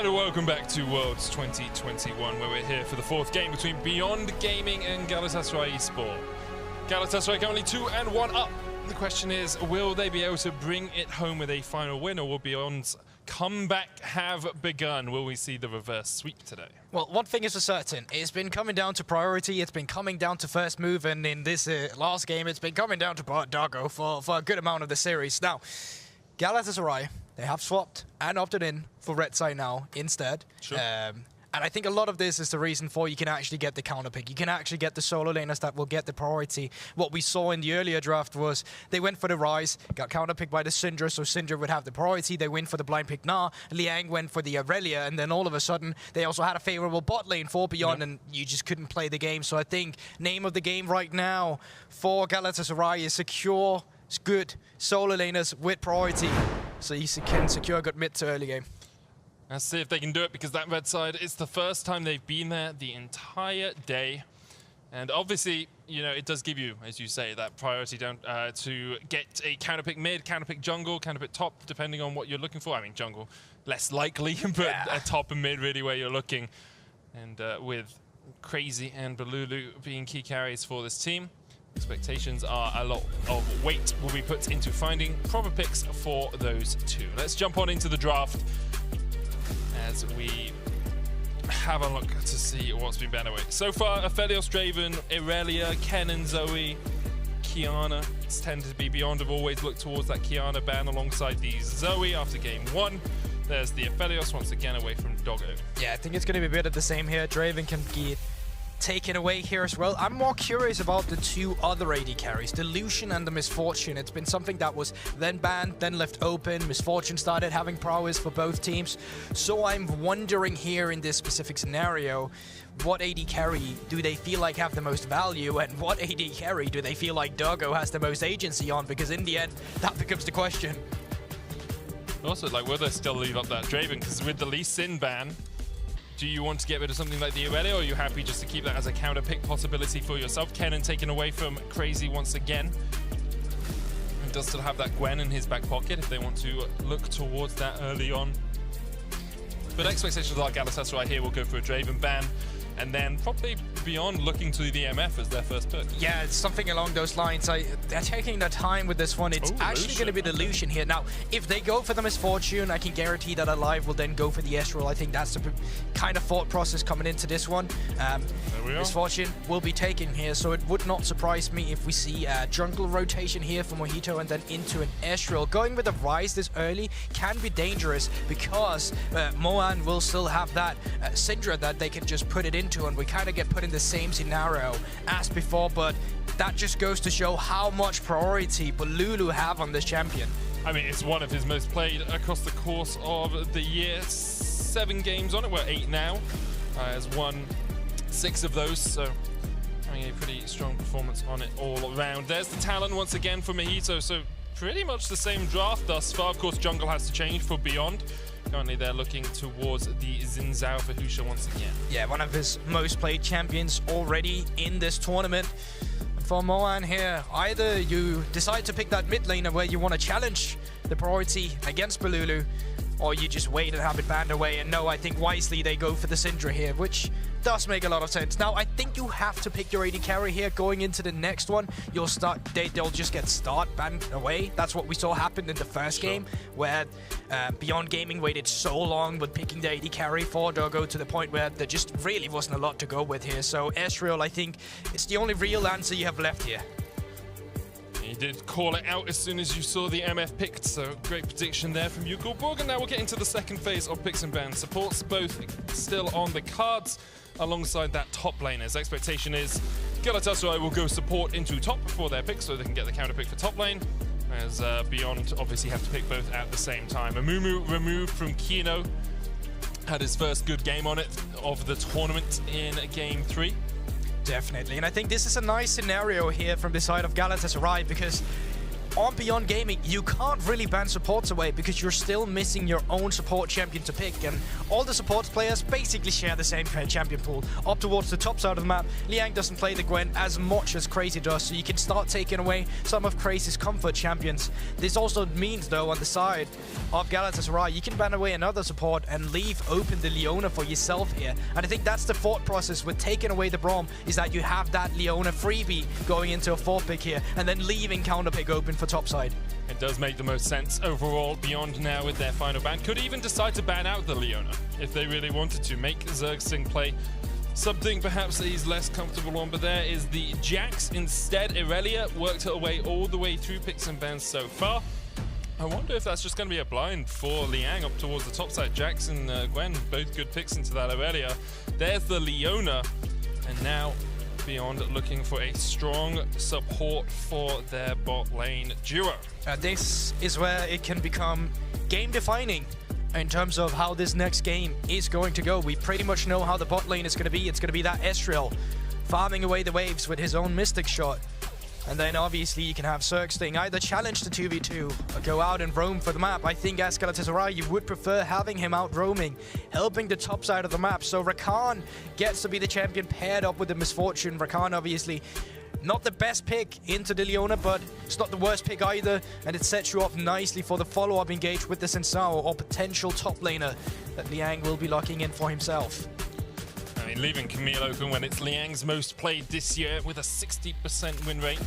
Welcome back to Worlds 2021, where we're here for the fourth game between Beyond Gaming and Galatasaray Esports. Galatasaray currently 2-1 up. The question is, will they be able to bring it home with a final win, or will Beyond's comeback have begun? Will we see the reverse sweep today? Well, one thing is for certain, it's been coming down to priority, it's been coming down to first move, and in this last game, it's been coming down to Dargo for a good amount of the series. Now, Galatasaray, they have swapped and opted in for red side now instead. Sure. And I think a lot of this is the reason for you can actually get the counter pick. You can actually get the solo laners that will get the priority. What we saw in the earlier draft was they went for the Ryze, got counter picked by the Syndra, so Syndra would have the priority. They went for the blind pick Na, Liang went for the Aurelia, and then all of a sudden they also had a favorable bot lane for Beyond, and you just couldn't play the game. So I think name of the game right now for Galatasaray is secure good solo laners with priority, so you can secure a good mid to early game. Let's see if they can do it, because that red side, it's the first time they've been there the entire day. And obviously, you know, it does give you, as you say, that priority down to get a counterpick mid, counterpick jungle, counterpick top, depending on what you're looking for. I mean, jungle, less likely, but a top and mid really where you're looking. And with Crazy and Balulu being key carries for this team, expectations are a lot of weight will be put into finding proper picks for those two. Let's jump on into the draft as we have a look to see what's been banned away. So far, Aphelios, Draven, Irelia, Kennen, Zoe, Kiana. It's tended to be Beyond. Have always looked towards that Kiana ban alongside the Zoe after game 1. There's the Aphelios once again away from Doggo. Yeah, I think it's going to be a bit of the same here. Draven can get taken away here as well. I'm more curious about the two other AD carries, the Lucian and the Misfortune. It's been something that was then banned, then left open. Misfortune started having prowess for both teams. So I'm wondering here in this specific scenario, what AD carry do they feel like have the most value, and what AD carry do they feel like Doggo has the most agency on? Because in the end, that becomes the question. Also, like, will they still leave up that Draven? Because with the Lee Sin ban, do you want to get rid of something like the Irelia, or are you happy just to keep that as a counter pick possibility for yourself? Kennen taken away from Crazy once again. And does still have that Gwen in his back pocket if they want to look towards that early on. But expectations are Galatasaray here will go for a Draven ban, and then probably Beyond looking to the MF as their first pick. Yeah, it's something along those lines. They're taking their time with this one. It's actually going to be the Lucian here. Now, if they go for the Misfortune, I can guarantee that Alive will then go for the Estral. I think that's the kind of thought process coming into this one. Misfortune will be taken here, so it would not surprise me if we see a jungle rotation here for Mojito and then into an Estral. Going with a Rise this early can be dangerous, because Moan will still have that Syndra that they can just put it into, and we kind of get put in the same scenario as before, but that just goes to show how much priority Balulu have on this champion. I mean, it's one of his most played across the course of the year. 7 games on it, we're 8 now. Has won 6 of those, so having a pretty strong performance on it all around. There's the Talon once again for Mojito, so pretty much the same draft thus far. Of course, jungle has to change for Beyond. Currently, they're looking towards the Xin Zhao for Husha once again. Yeah, one of his most played champions already in this tournament. For Moan here, either you decide to pick that mid laner where you want to challenge the priority against Balulu, or you just wait and have it banned away. And no, I think wisely they go for the Syndra here, which does make a lot of sense. Now, I think you have to pick your AD carry here going into the next one. They'll just get start banned away. That's what we saw happen in the first game, where Beyond Gaming waited so long with picking the AD carry for Doggo to the point where there just really wasn't a lot to go with here. So Ezreal, I think, it's the only real answer you have left here. You did call it out as soon as you saw the MF picked, so great prediction there from you, Borg. And now we'll get into the second phase of picks and bans. Supports both still on the cards alongside that top laners. Expectation is Galatasaray will go support into top for their pick so they can get the counter pick for top lane, as Beyond obviously have to pick both at the same time. Amumu removed from Kino, had his first good game on it of the tournament in game 3. Definitely, and I think this is a nice scenario here from the side of Galatasaray, because on Beyond Gaming, you can't really ban supports away because you're still missing your own support champion to pick, and all the supports players basically share the same champion pool. Up towards the top side of the map, Liang doesn't play the Gwen as much as Crazy does, so you can start taking away some of Crazy's comfort champions. This also means, though, on the side of Galatasaray, you can ban away another support and leave open the Leona for yourself here. And I think that's the thought process with taking away the Braum, is that you have that Leona freebie going into a 4th pick here, and then leaving counter pick open for top side. It does make the most sense overall. Beyond now with their final ban could even decide to ban out the Leona if they really wanted to. Make Zergsting play something perhaps that he's less comfortable on, but there is the Jax instead. Irelia worked her way all the way through picks and bans so far. I wonder if that's just going to be a blind for Liang up towards the top side. Jax and Gwen, both good picks into that Irelia. There's the Leona, and now Beyond looking for a strong support for their bot lane duo. This is where it can become game defining in terms of how this next game is going to go. We pretty much know how the bot lane is going to be. It's going to be that Ezreal farming away the waves with his own Mystic Shot. And then obviously you can have Zergsting either challenge the 2v2 or go out and roam for the map. I think as Galatasaray, you would prefer having him out roaming, helping the top side of the map. So Rakan gets to be the champion paired up with the Misfortune. Rakan obviously not the best pick into the Leona, but it's not the worst pick either. And it sets you up nicely for the follow-up engage with the Sensao or potential top laner that Liang will be locking in for himself. I mean, leaving Camille open when it's Liang's most played this year with a 60% win rate.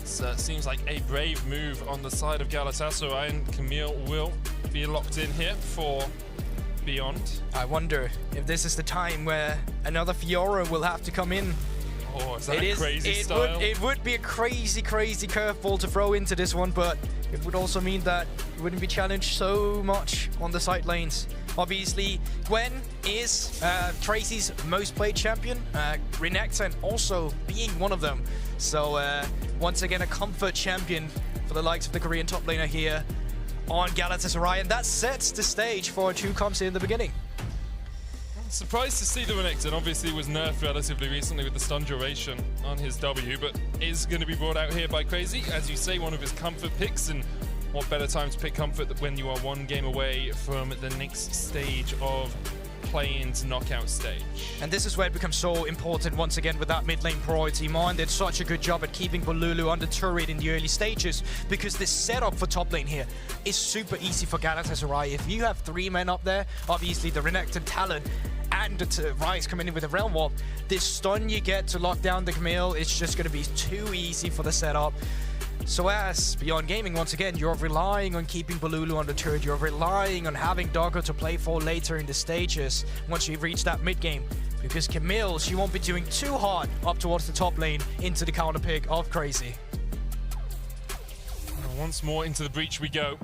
It seems like a brave move on the side of Galatasaray, and Camille will be locked in here for Beyond. I wonder if this is the time where another Fiora will have to come in. Oh, is that a crazy style? It would be a crazy curveball to throw into this one, but it would also mean that it wouldn't be challenged so much on the side lanes. Obviously, Gwen is Tracy's most played champion, Renekton also being one of them. So once again, a comfort champion for the likes of the Korean top laner here on Galatasaray, and that sets the stage for 2 comps in the beginning. Surprised to see the Renekton. Obviously was nerfed relatively recently with the stun duration on his W, but is going to be brought out here by Crazy. As you say, one of his comfort picks, and what better time to pick comfort than when you are 1 game away from the next stage of play-in's knockout stage. And this is where it becomes so important once again with that mid lane priority. Mon did such a good job at keeping Bolulu under turret in the early stages, because this setup for top lane here is super easy for Galatasaray. If you have 3 men up there, obviously the Renekton Talon and the Rise coming in with a Realm Warp, this stun you get to lock down the Camille is just going to be too easy for the setup. So as Beyond Gaming, once again, you're relying on keeping Bolulu on the turret, you're relying on having Doggo to play for later in the stages once you reach that mid game, because Camille, she won't be doing too hard up towards the top lane into the counter pick of Crazy. Once more into the breach we go.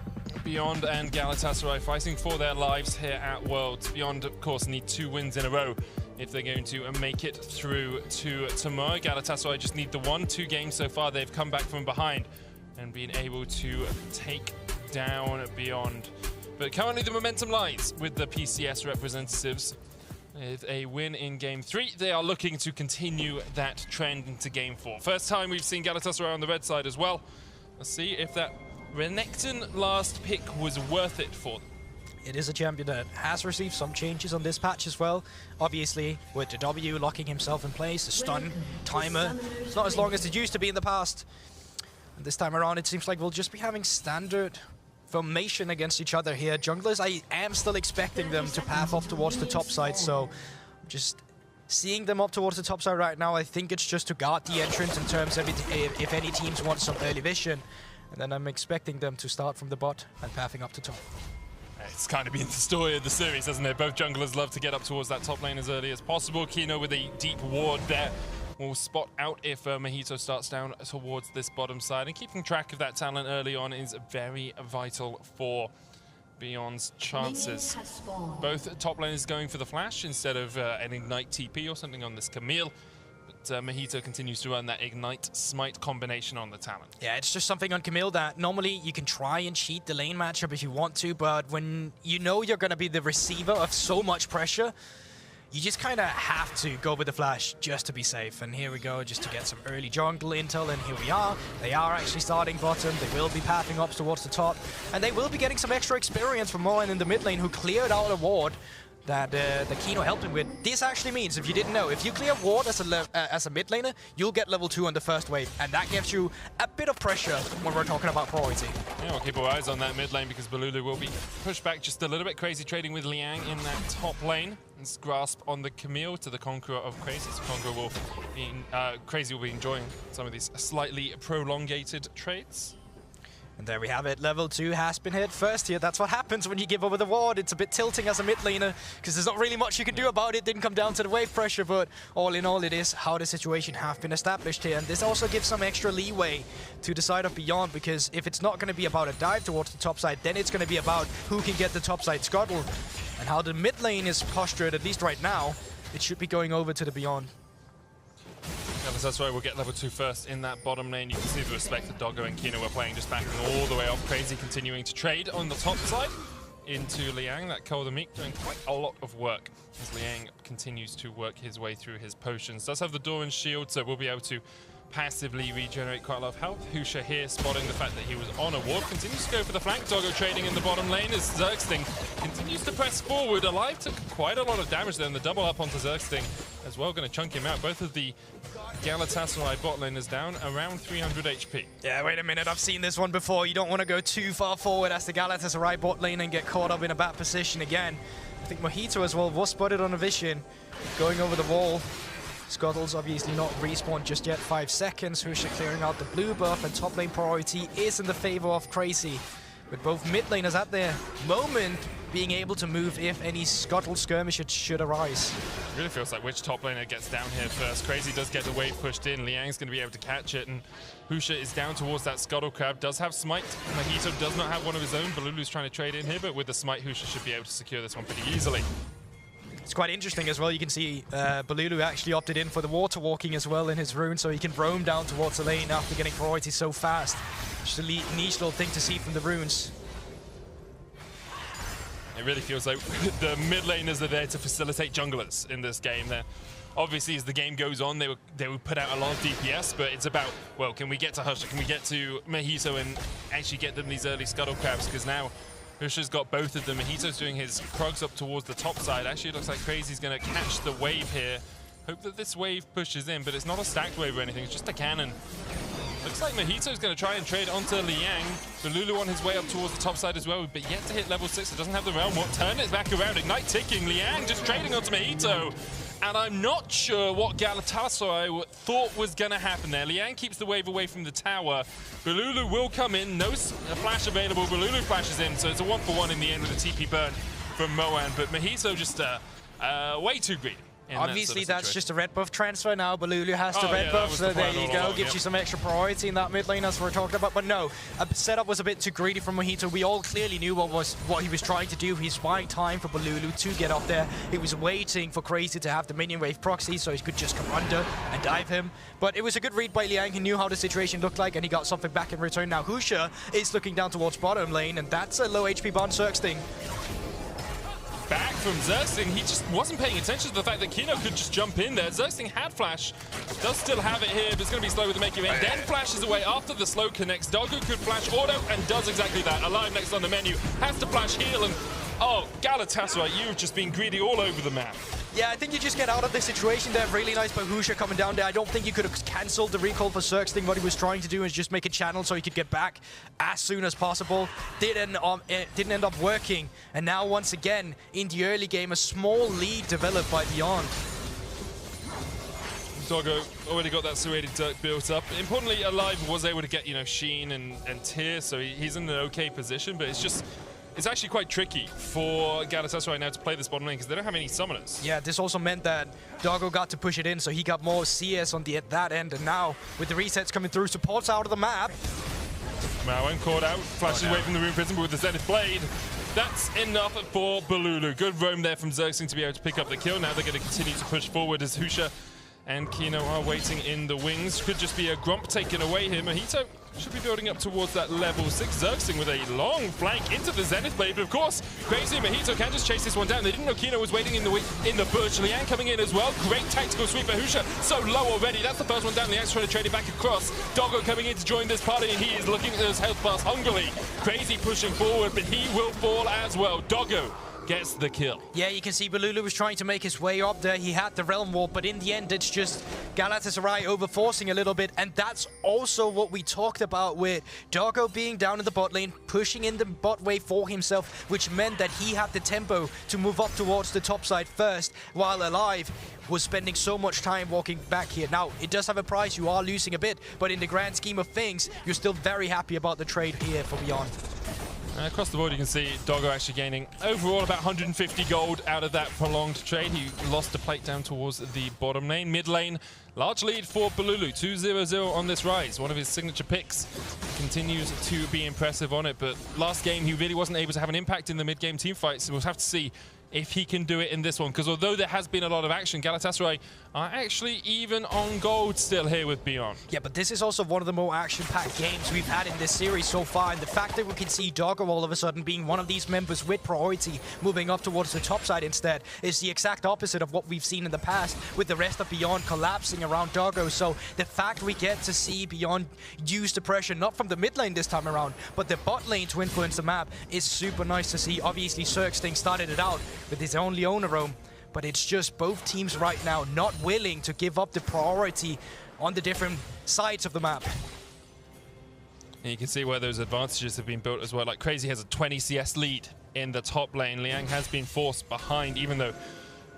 Beyond and Galatasaray fighting for their lives here at Worlds. Beyond, of course, need 2 wins in a row if they're going to make it through to tomorrow. Galatasaray just need the 1. 2 games so far they've come back from behind and been able to take down Beyond. But currently the momentum lies with the PCS representatives. With a win in Game 3, they are looking to continue that trend into Game 4. First time we've seen Galatasaray on the red side as well. Let's see if that Renekton last pick was worth it for them. It is a champion that has received some changes on this patch as well. Obviously, with the W locking himself in place, the stun timer, it's not as long as it used to be in the past. And this time around, it seems like we'll just be having standard formation against each other here. Junglers, I am still expecting them to path off towards the top side, so just seeing them up towards the top side right now, I think it's just to guard the entrance in terms of if any teams want some early vision. And then I'm expecting them to start from the bot and pathing up to top. It's kind of been the story of the series, hasn't it? Both junglers love to get up towards that top lane as early as possible. Kino with a deep ward there will spot out if Mojito starts down towards this bottom side. And keeping track of that talent early on is very vital for Beyond's chances. Both top laners going for the flash instead of an Ignite TP or something on this Camille. But Mojito continues to run that Ignite Smite combination on the talent. Yeah, it's just something on Camille that normally you can try and cheat the lane matchup if you want to, but when you know you're going to be the receiver of so much pressure, you just kind of have to go with the flash just to be safe. And here we go, just to get some early jungle intel, and here we are. They are actually starting bottom. They will be pathing up towards the top, and they will be getting some extra experience from Moen in the mid lane, who cleared out a ward that the Kino helped him with. This actually means, if you didn't know, if you clear ward as a mid laner, you'll get level 2 on the first wave, and that gives you a bit of pressure when we're talking about priority. Yeah, we'll keep our eyes on that mid lane because Bolulu will be pushed back just a little bit. Crazy trading with Liang in that top lane. His grasp on the Camille to the Conqueror of Crazy. So Conqueror will be, Crazy will be enjoying some of these slightly prolongated trades. And there we have it, level 2 has been hit first here. That's what happens when you give over the ward. It's a bit tilting as a mid laner, because there's not really much you can do about it. Didn't come down to the wave pressure, but all in all, it is how the situation have been established here. And this also gives some extra leeway to the side of Beyond, because if it's not going to be about a dive towards the top side, then it's going to be about who can get the top side scuttle. And how the mid lane is postured, at least right now, it should be going over to the Beyond. That's why we'll get level 2 first in that bottom lane. You can see the respect that Doggo and Kino were playing, just backing all the way off. Crazy continuing to trade on the top side into Liang. That Cold and Meek doing quite a lot of work as Liang continues to work his way through his potions. Does have the Doran's shield, so we'll be able to passively regenerate quite a lot of health. Husha here spotting the fact that he was on a ward, continues to go for the flank. Doggo trading in the bottom lane as Zergsting continues to press forward. Alive took quite a lot of damage there, and the double up onto Zergsting as well, going to chunk him out. Both of the Galatasaray bot laners down around 300 HP. Yeah, wait a minute, I've seen this one before. You don't want to go too far forward as the Galatasaray bot lane and get caught up in a bad position again. I think Mojito as well was spotted on a vision, going over the wall. Scuttle's obviously not respawned just yet, 5 seconds. Husha clearing out the blue buff, and top lane priority is in the favor of Crazy, with both mid laners at their moment being able to move if any Scuttle skirmish should arise. It really feels like which top laner gets down here first. Crazy does get the wave pushed in. Liang's going to be able to catch it, and Husha is down towards that Scuttle Crab. Does have Smite. Mojito does not have one of his own. Balulu's trying to trade in here, but with the Smite, Husha should be able to secure this one pretty easily. It's quite interesting as well. You can see Balulu actually opted in for the water walking as well in his rune, so he can roam down towards the lane after getting priority so fast. Just a niche little thing to see from the runes. It really feels like the mid laners are there to facilitate junglers in this game. They're obviously, as the game goes on, they will put out a lot of DPS, but it's about, well, can we get to Husha? Can we get to Mojito and actually get them these early Scuttle Crabs? Because now Husha's got both of them. Mojito's doing his Krugs up towards the top side. Actually, it looks like Crazy's going to catch the wave here. Hope that this wave pushes in, but it's not a stacked wave or anything. It's just a cannon. Looks like Mojito's going to try and trade onto Liang. Balulu on his way up towards the top side as well, but yet to hit level 6. It doesn't have the realm warp. Turn it back around. Ignite ticking. Liang just trading onto Mojito. And I'm not sure what Galatasaray thought was going to happen there. Liang keeps the wave away from the tower. Balulu will come in. No flash available. Balulu flashes in, so it's a 1-for-1 in the end with a TP burn from Moan. But Mojito just way too greedy. Obviously, that's just a red buff transfer now. Balulu has the red buff, so there you go. Gives you some extra priority in that mid lane, as we're talking about. But no, a setup was a bit too greedy from Mojito. We all clearly knew what he was trying to do. He's buying time for Balulu to get up there. He was waiting for Crazy to have the minion wave proxy, so he could just come under and dive him. But it was a good read by Liang. He knew how the situation looked like, and he got something back in return. Now Husha is looking down towards bottom lane, and that's a low HP Bond Zergsting. Back from Zergsting, he just wasn't paying attention to the fact that Kino could just jump in there. Zergsting had flash, does still have it here, but it's going to be slow with the make you in. Then flashes away after the slow connects. Doggo could flash auto and does exactly that. Alive next on the menu, has to flash heal, and oh, Galatasaray, you've just been greedy all over the map. Yeah, I think you just get out of this situation there. Really nice by Husha coming down there. I don't think you could have cancelled the recall for Zergsting. What he was trying to do is just make a channel so he could get back as soon as possible. Didn't end up working. And now, once again, in the early game, a small lead developed by Beyond. Doggo already got that serrated dirt built up. Importantly, Alive was able to get, Sheen and Tyr, so he's in an okay position, but it's actually quite tricky for Galatasaray right now to play this bottom lane because they don't have any summoners. Yeah, this also meant that Doggo got to push it in, so he got more CS on that end. And now, with the resets coming through, supports out of the map. Maowen caught out, flashes away from the Rune Prism, but with the Zenith Blade, that's enough for Balulu. Good roam there from Zergsting to be able to pick up the kill. Now they're going to continue to push forward as Husha and Kino are waiting in the wings. Could just be a Grump taken away here. Mojito should be building up towards that level 6. Zergsting with a long flank into the Zenith Blade, but of course, Crazy and Mojito can just chase this one down. They didn't know Kino was waiting in the bush. Liang coming in as well. Great tactical sweep by Husha. So low already. That's the first one down. Liang's trying to trade it back across. Doggo coming in to join this party, and he is looking at his health bars hungrily. Crazy pushing forward, but he will fall as well. Doggo gets the kill. Yeah, you can see Balulu was trying to make his way up there. He had the Realm Warp, but in the end, it's just Galatasaray overforcing a little bit, and that's also what we talked about with Doggo being down in the bot lane, pushing in the bot wave for himself, which meant that he had the tempo to move up towards the top side first, while Alive was spending so much time walking back here. Now, it does have a price. You are losing a bit, but in the grand scheme of things, you're still very happy about the trade here for Beyond. Across the board, you can see Doggo actually gaining overall about 150 gold out of that prolonged trade. He lost the plate down towards the bottom lane. Mid lane, large lead for Balulu, 2-0-0 on this rise. One of his signature picks. Continues to be impressive on it, but last game he really wasn't able to have an impact in the mid-game team fights, so we'll have to see if he can do it in this one, because although there has been a lot of action, Galatasaray are actually even on gold still here with Beyond. Yeah, but this is also one of the more action-packed games we've had in this series so far, and the fact that we can see Doggo all of a sudden being one of these members with priority moving up towards the top side instead is the exact opposite of what we've seen in the past, with the rest of Beyond collapsing around Doggo. So the fact we get to see Beyond use the pressure, not from the mid lane this time around, but the bot lane to influence the map is super nice to see. Obviously, Zergsting started it out with his own Leona roam, but it's just both teams right now not willing to give up the priority on the different sides of the map. And you can see where those advantages have been built as well. Like Crazy has a 20 CS lead in the top lane. Liang has been forced behind, even though,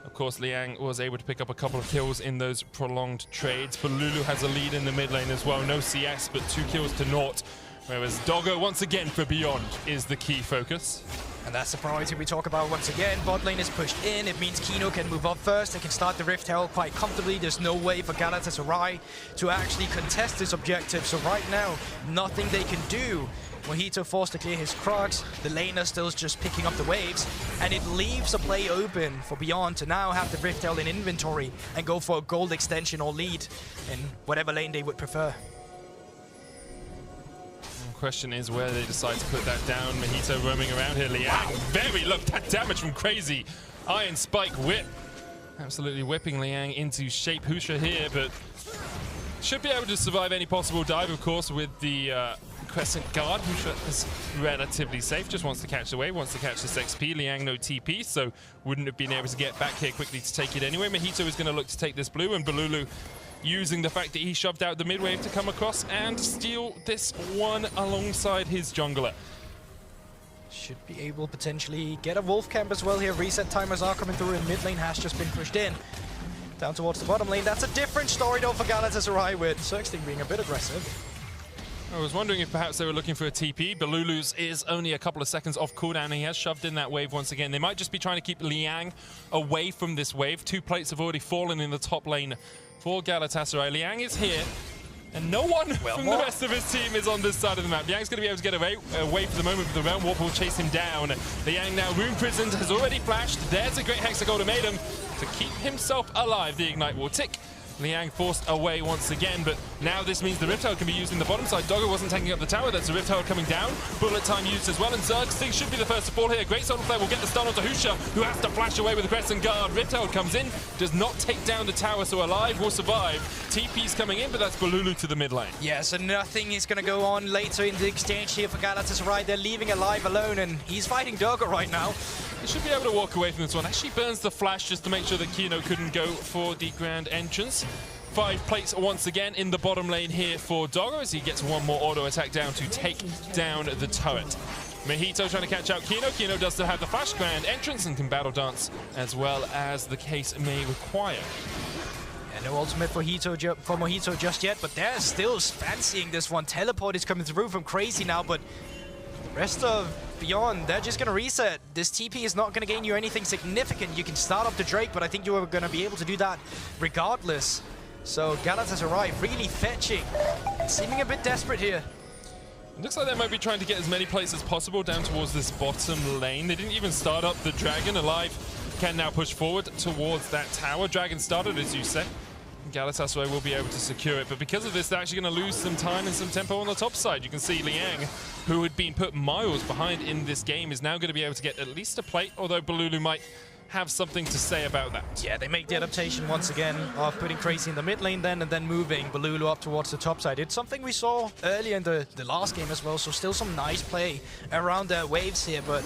of course, Liang was able to pick up a couple of kills in those prolonged trades. But Lulu has a lead in the mid lane as well. No CS, but 2 kills to naught. Whereas Doggo, once again, for Beyond, is the key focus. And that's the priority we talk about once again. Bot lane is pushed in. It means Kino can move up first. They can start the Rift Herald quite comfortably. There's no way for Galatasaray to actually contest this objective. So right now, nothing they can do. Mojito forced to clear his Krugs. The laner still just picking up the waves. And it leaves a play open for Beyond to now have the Rift Herald in inventory and go for a gold extension or lead in whatever lane they would prefer. Question is where they decide to put that down. Mojito roaming around here. Liang, very look, that damage from Crazy. Iron Spike whip. Absolutely whipping Liang into shape. Husha here, but should be able to survive any possible dive, of course, with the Crescent Guard. Husha is relatively safe, just wants to catch the wave, wants to catch this XP. Liang no TP, so wouldn't have been able to get back here quickly to take it anyway. Mojito is going to look to take this blue, and Balulu using the fact that he shoved out the mid wave to come across and steal this one alongside his jungler. Should be able to potentially get a wolf camp as well here. Reset timers are coming through, and mid lane has just been pushed in. Down towards the bottom lane. That's a different story though for Galatasaray, with Zergsting being a bit aggressive. I was wondering if perhaps they were looking for a TP. Balulu's is only a couple of seconds off cooldown. He has shoved in that wave once again. They might just be trying to keep Liang away from this wave. 2 plates have already fallen in the top lane for Galatasaray. Liang is here, and no one from the rest of his team is on this side of the map. Liang's going to be able to get away for the moment, but the Realm Warp will chase him down. Liang now rune prisoned, has already flashed. There's a great Hexa ultimatum to keep himself alive. The Ignite will tick. Liang forced away once again, but now this means the Rift Herald can be used in the bottom side. Doggo wasn't taking up the tower. That's the Rift Herald coming down. Bullet time used as well, and Zergsting should be the first to fall here. Great Solar Flare will get the stun onto Husha, who has to flash away with the Crescent Guard. Rift Herald comes in, does not take down the tower, so Alive will survive. TP's coming in, but that's Balulu to the mid lane. Yeah, so nothing is going to go on later in the exchange here for Galatasaray. They're leaving Alive alone, and he's fighting Doggo right now. He should be able to walk away from this one. Actually burns the flash just to make sure that Kino couldn't go for the grand entrance. 5 plates once again in the bottom lane here for Doggo as he gets one more auto attack down to take down the turret. Mojito trying to catch out Kino. Kino does still have the flash grand entrance and can battle dance as well as the case may require. And no ultimate for Mojito just yet, but they're still fancying this one. Teleport is coming through from Crazy now, but the rest of Beyond, they're just going to reset. This TP is not going to gain you anything significant. You can start up the Drake, but I think you are going to be able to do that regardless. So Galatasaray really fetching, seeming a bit desperate here. It looks like they might be trying to get as many plates as possible down towards this bottom lane. They didn't even start up the Dragon. Alive can now push forward towards that tower. Dragon started, as you say. Galatasaray will be able to secure it, but because of this, they're actually going to lose some time and some tempo on the top side. You can see Liang, who had been put miles behind in this game, is now going to be able to get at least a plate, although Balulu might have something to say about that. Yeah, they make the adaptation once again of putting Crazy in the mid lane then and then moving Balulu up towards the top side. It's something we saw earlier in the last game as well, so still some nice play around their waves here, but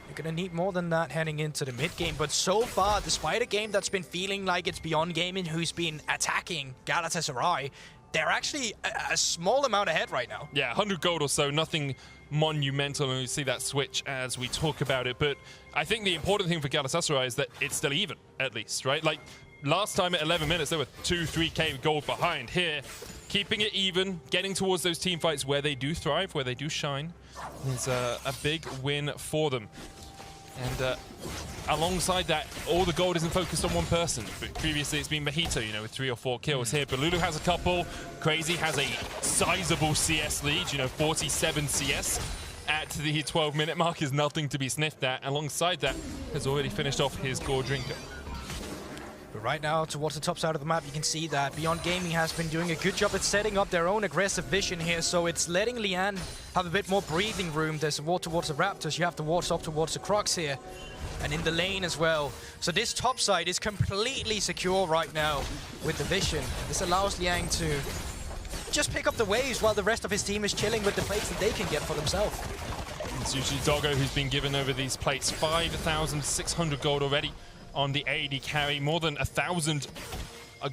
you're gonna need more than that heading into the mid game. But so far, despite a game that's been feeling like it's Beyond Gaming who's been attacking Galatasaray, they're actually a small amount ahead right now. Yeah, 100 gold or so, nothing monumental, and we see that switch as we talk about it. But I think the important thing for Galatasaray is that it's still even, at least, right? Like, last time at 11 minutes, they were 2-3k gold behind. Here, keeping it even, getting towards those team fights where they do thrive, where they do shine, is a big win for them. And alongside that, all the gold isn't focused on one person. But previously, it's been Mojito, you know, with 3 or 4 kills here. But Lulu has a couple. Crazy has a sizable CS lead, you know, 47 CS at at the 12-minute mark is nothing to be sniffed at. Alongside that, has already finished off his Gore Drinker. But right now, towards the top side of the map, you can see that Beyond Gaming has been doing a good job at setting up their own aggressive vision here, so it's letting Lian have a bit more breathing room. There's a ward towards the Raptors, you have the wards up towards the Crocs here, and in the lane as well. So this top side is completely secure right now with the vision. This allows Liang to just pick up the waves while the rest of his team is chilling with the plates that they can get for themselves. It's usually Doggo who's been given over these plates. 5,600 gold already on the AD carry, more than 1,000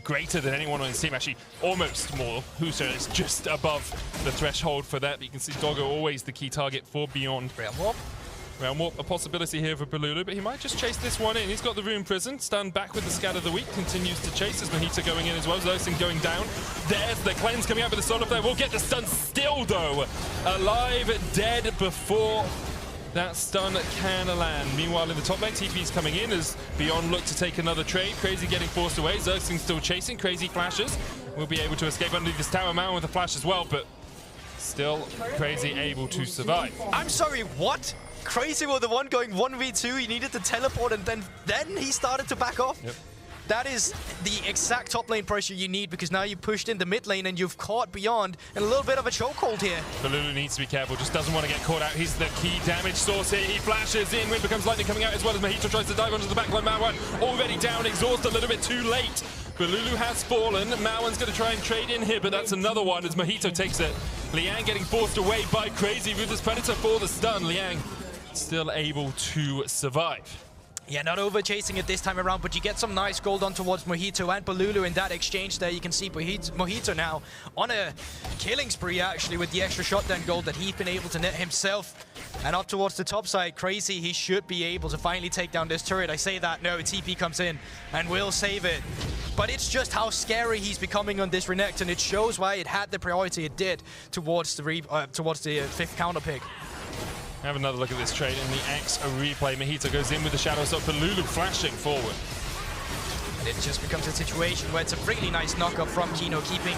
greater than anyone on his team, actually almost more. Huso is just above the threshold for that. You can see Doggo always the key target for Beyond. Realm Warp. Realm Warp, a possibility here for Balulu, but he might just chase this one in. He's got the Rune Prison, stunned back with the Scat of the Week, continues to chase as Mojito going in as well, Zosing going down. There's the cleanse coming out with the Soul of Flare. We'll get the stun still though. Alive, dead before that stun can land. Meanwhile, in the top lane, TP's coming in as Beyond look to take another trade. Crazy getting forced away. Zerxing still chasing. Crazy flashes. Will be able to escape underneath this tower. Mountain with a flash as well, but still Crazy able to survive. I'm sorry, what? Crazy was the one going 1v2. He needed to teleport, and then he started to back off. Yep. That is the exact top lane pressure you need, because now you pushed in the mid lane and you've caught Beyond in a little bit of a chokehold here. Balulu needs to be careful, just doesn't want to get caught out. He's the key damage source here. He flashes in, Wind becomes lightning coming out as well as Mojito tries to dive onto the backline. Mauan already down, exhausted, a little bit too late. Balulu has fallen. Mauan's going to try and trade in here, but that's another one as Mojito takes it. Liang getting forced away by Crazy. Ruthless Predator for the stun. Liang still able to survive. Yeah, not over chasing it this time around, but you get some nice gold on towards Mojito and Balulu in that exchange there. You can see Mojito now on a killing spree, actually, with the extra shotgun gold that he's been able to net himself. And up towards the top side, Crazy, he should be able to finally take down this turret. I say that, no, TP comes in and will save it. But it's just how scary he's becoming on this Renekton, and it shows why it had the priority it did towards the fifth counter pick. Have another look at this trade in the X replay. Mojito goes in with the shadow stop, Balulu flashing forward. And it just becomes a situation where it's a really nice knock-up from Kino, keeping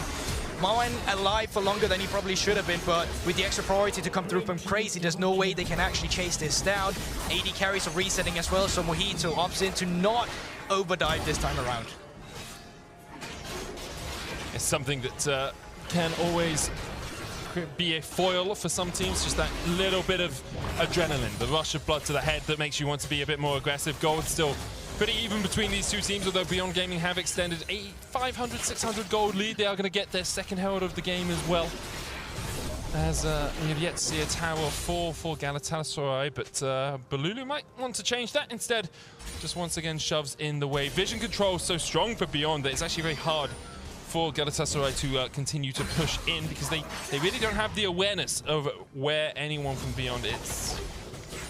Mawan alive for longer than he probably should have been, but with the extra priority to come through from Crazy, there's no way they can actually chase this down. AD carries are resetting as well, so Mojito opts in to not overdive this time around. It's something that can always be a foil for some teams, just that little bit of adrenaline, the rush of blood to the head that makes you want to be a bit more aggressive. Gold still pretty even between these two teams, although Beyond Gaming have extended a 500, 600 gold lead. They are going to get their second herald of the game as well, as we have yet to see a tower fall for Galatasaray, but Balulu might want to change that instead. Just once again shoves in the way. Vision control so strong for Beyond that it's actually very hard for Galatasaray to continue to push in, because they really don't have the awareness of where anyone from Beyond is.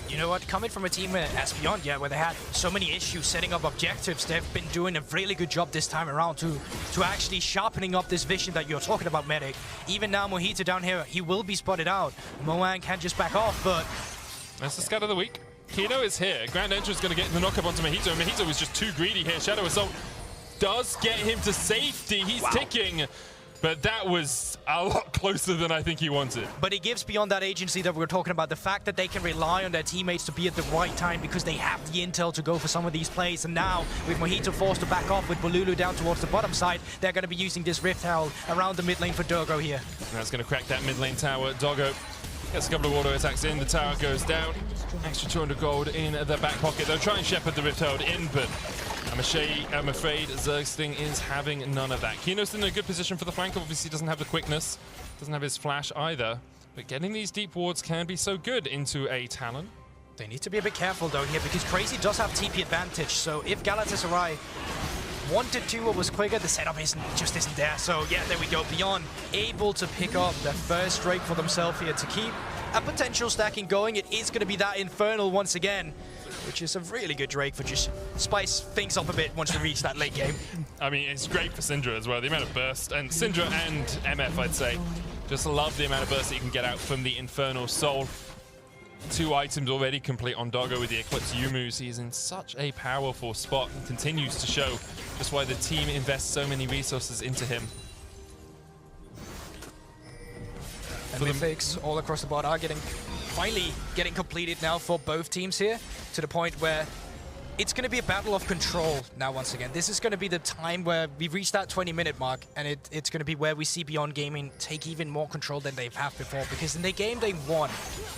You know what, coming from a team as Beyond, where they had so many issues setting up objectives, they've been doing a really good job this time around to actually sharpening up this vision that you're talking about, Medic. Even now, Mojito down here, he will be spotted out. Moang can just back off, but... That's the Scat of the Week. Kino is here. Grand Entrance going to get the knock-up onto Mojito. Mojito was just too greedy here. Shadow Assault does get him to safety. He's ticking, but that was a lot closer than I think he wanted. But it gives Beyond that agency that we were talking about, the fact that they can rely on their teammates to be at the right time because they have the intel to go for some of these plays. And now, with Mojito forced to back off with Balulu down towards the bottom side, they're going to be using this Rift Herald around the mid lane for Doggo here. That's going to crack that mid lane tower. Doggo gets a couple of auto attacks in, the tower goes down. Extra 200 gold in the back pocket. They'll try and shepherd the Rift Herald in, but I'm afraid Zergsting is having none of that. Kino's in a good position for the flank. Obviously doesn't have the quickness, doesn't have his flash either, but getting these deep wards can be so good into a Talon. They need to be a bit careful though here, because Crazy does have TP advantage, so if Galatasaray wanted to or was quicker, the setup just isn't there. So yeah, there we go. Beyond able to pick up their first Drake for themselves here to keep a potential stacking going. It is going to be that Infernal once again, which is a really good Drake for just spice things up a bit once we reach that late game. I mean, it's great for Syndra as well, the amount of burst, and Syndra and MF, I'd say, just love the amount of burst that you can get out from the Infernal Soul. 2 items already complete on Doggo with the Eclipse Yumu's. He's in such a powerful spot and continues to show just why the team invests so many resources into him. And the fakes all across the board are getting finally getting completed now for both teams here, to the point where it's going to be a battle of control now once again. This is going to be the time where we've reached that 20-minute mark, and it's going to be where we see Beyond Gaming take even more control than they've had before, because in the game they won,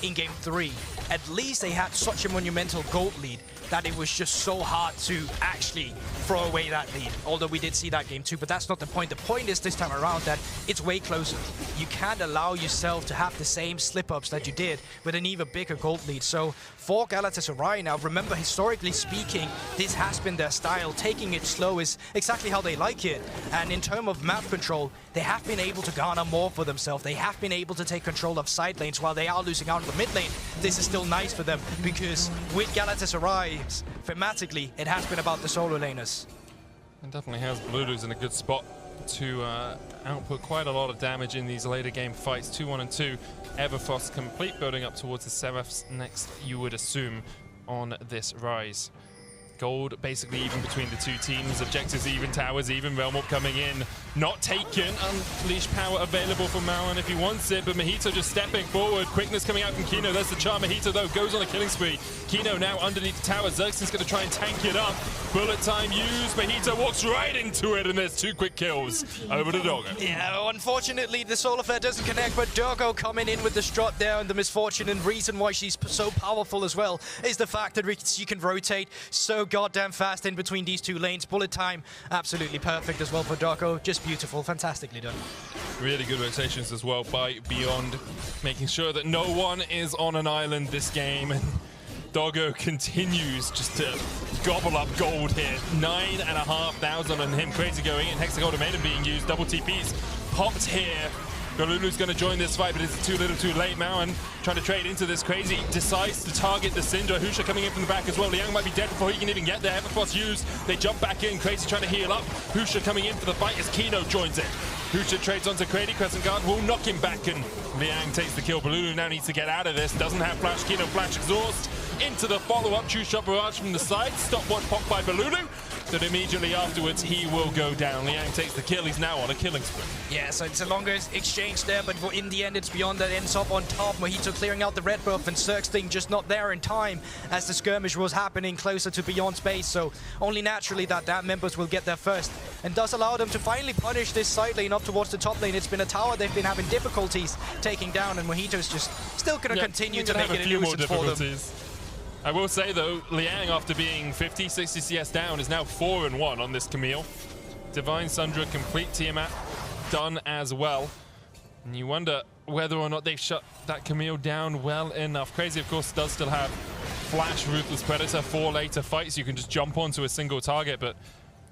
in Game 3, at least they had such a monumental gold lead that it was just so hard to actually throw away that lead, although we did see that Game 2, but that's not the point. The point is this time around that it's way closer. You can't allow yourself to have the same slip-ups that you did with an even bigger gold lead. So for Galatasaray now, remember, historically speaking, this has been their style. Taking it slow is exactly how they like it. And in terms of map control, they have been able to garner more for themselves. They have been able to take control of side lanes while they are losing out on the mid lane. This is still nice for them, because with Galatasaray, thematically, it has been about the solo laners. It definitely has. Blue's in a good spot to output quite a lot of damage in these later game fights. 2-1 and 2. Everfrost complete, building up towards the Seraphs next, you would assume, on this rise. Gold basically even between the two teams. Objectives even, towers even, Realm Warp coming in. Not taken. Unleash power available for Mauan if he wants it, but Mojito just stepping forward. Quickness coming out from Kino. There's the charm. Mojito, though, goes on a killing spree. Kino now underneath the tower. Xerxes going to try and tank it up. Bullet time used. Mojito walks right into it, and there's 2 quick kills. Over to Doggo. Yeah, unfortunately, the Solar Flare doesn't connect, but Doggo coming in with the strut there, and the misfortune and reason why she's so powerful as well is the fact that she can rotate so goddamn fast in between these 2 lanes. Bullet time, absolutely perfect as well for Doggo. Just beautiful, fantastically done. Really good rotations as well by Beyond, making sure that no one is on an island this game. And Doggo continues just to gobble up gold here. 9,500 on him. Crazy going in. Hexagon Maiden being used. Double TPs popped here. Galulu's going to join this fight, but it's too little too late. Mauan trying to trade into this. Crazy decides to target the Syndra. Husha coming in from the back as well. Liang might be dead before he can even get there. Everfrost used. They jump back in. Crazy trying to heal up. Husha coming in for the fight as Kino joins it. Husha trades onto Crady. Crescent Guard will knock him back, and Liang takes the kill. Balulu now needs to get out of this. Doesn't have flash. Kino flash exhaust. Into the follow-up. True shot barrage from the side. Stopwatch popped by Balulu. But immediately afterwards, he will go down. Liang takes the kill. He's now on a killing spree. Yeah, so it's a longer exchange there, but in the end, it's Beyond that ends up on top. Mojito clearing out the red buff, and Zerxting just not there in time as the skirmish was happening closer to Beyond's base. So only naturally that members will get there first, and does allow them to finally punish this side lane up towards the top lane. It's been a tower they've been having difficulties taking down, and Mojito's just still going to continue to make it a nuisance for them. I will say, though, Liang, after being 50, 60 CS down, is now 4-1 on this Camille. Divine Sundra complete, Tiamat done as well. And you wonder whether or not they've shut that Camille down well enough. Crazy, of course, does still have Flash, Ruthless Predator for later fights. You can just jump onto a single target, but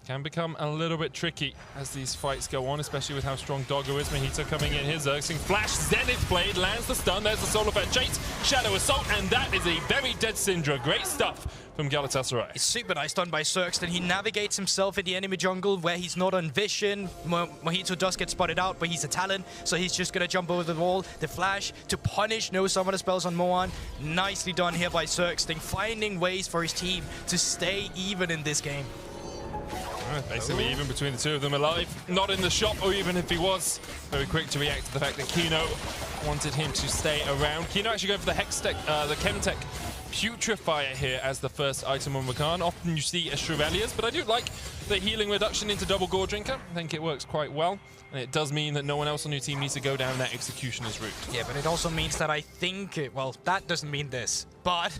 can become a little bit tricky as these fights go on, especially with how strong Doggo is. Mojito coming in here, Xerxing flash, Zenith Blade, lands the stun, there's the Solar Flare chase, Shadow Assault, and that is a very dead Syndra. Great stuff from Galatasaray. It's super nice done by Zerxton. He navigates himself in the enemy jungle where he's not on vision. Mojito does get spotted out, but he's a Talon, so he's just gonna jump over the wall. The flash to punish, no summoner spells on Moan. Nicely done here by Zerxton, finding ways for his team to stay even in this game. Basically even between the 2 of them alive. Not in the shop, or even if he was, very quick to react to the fact that Kino wanted him to stay around. Kino actually going for the Hextech, the Chemtech Putrifier here as the first item on Rakan. Often you see a Shurelia's, but I do like the healing reduction into double Gore Drinker. I think it works quite well. And it does mean that no one else on your team needs to go down that Executioner's route. Yeah, but it also means that I think, well, that doesn't mean this, but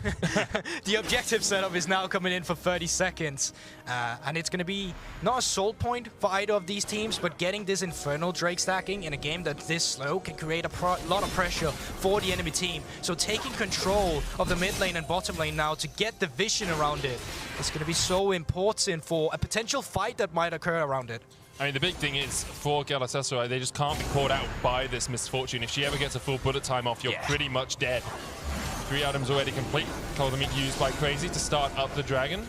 the objective setup is now coming in for 30 seconds. And it's going to be not a soul point for either of these teams, but getting this Infernal Drake stacking in a game that's this slow can create a lot of pressure for the enemy team. So taking control of the mid lane and bottom lane now to get the vision around it is going to be so important for a potential fight that might occur around it. I mean, the big thing is, for Galatasaray, they just can't be caught out by this misfortune. If she ever gets a full bullet time off, you're pretty much dead. 3 items already complete. Cold Meat used by Crazy to start up the Dragon.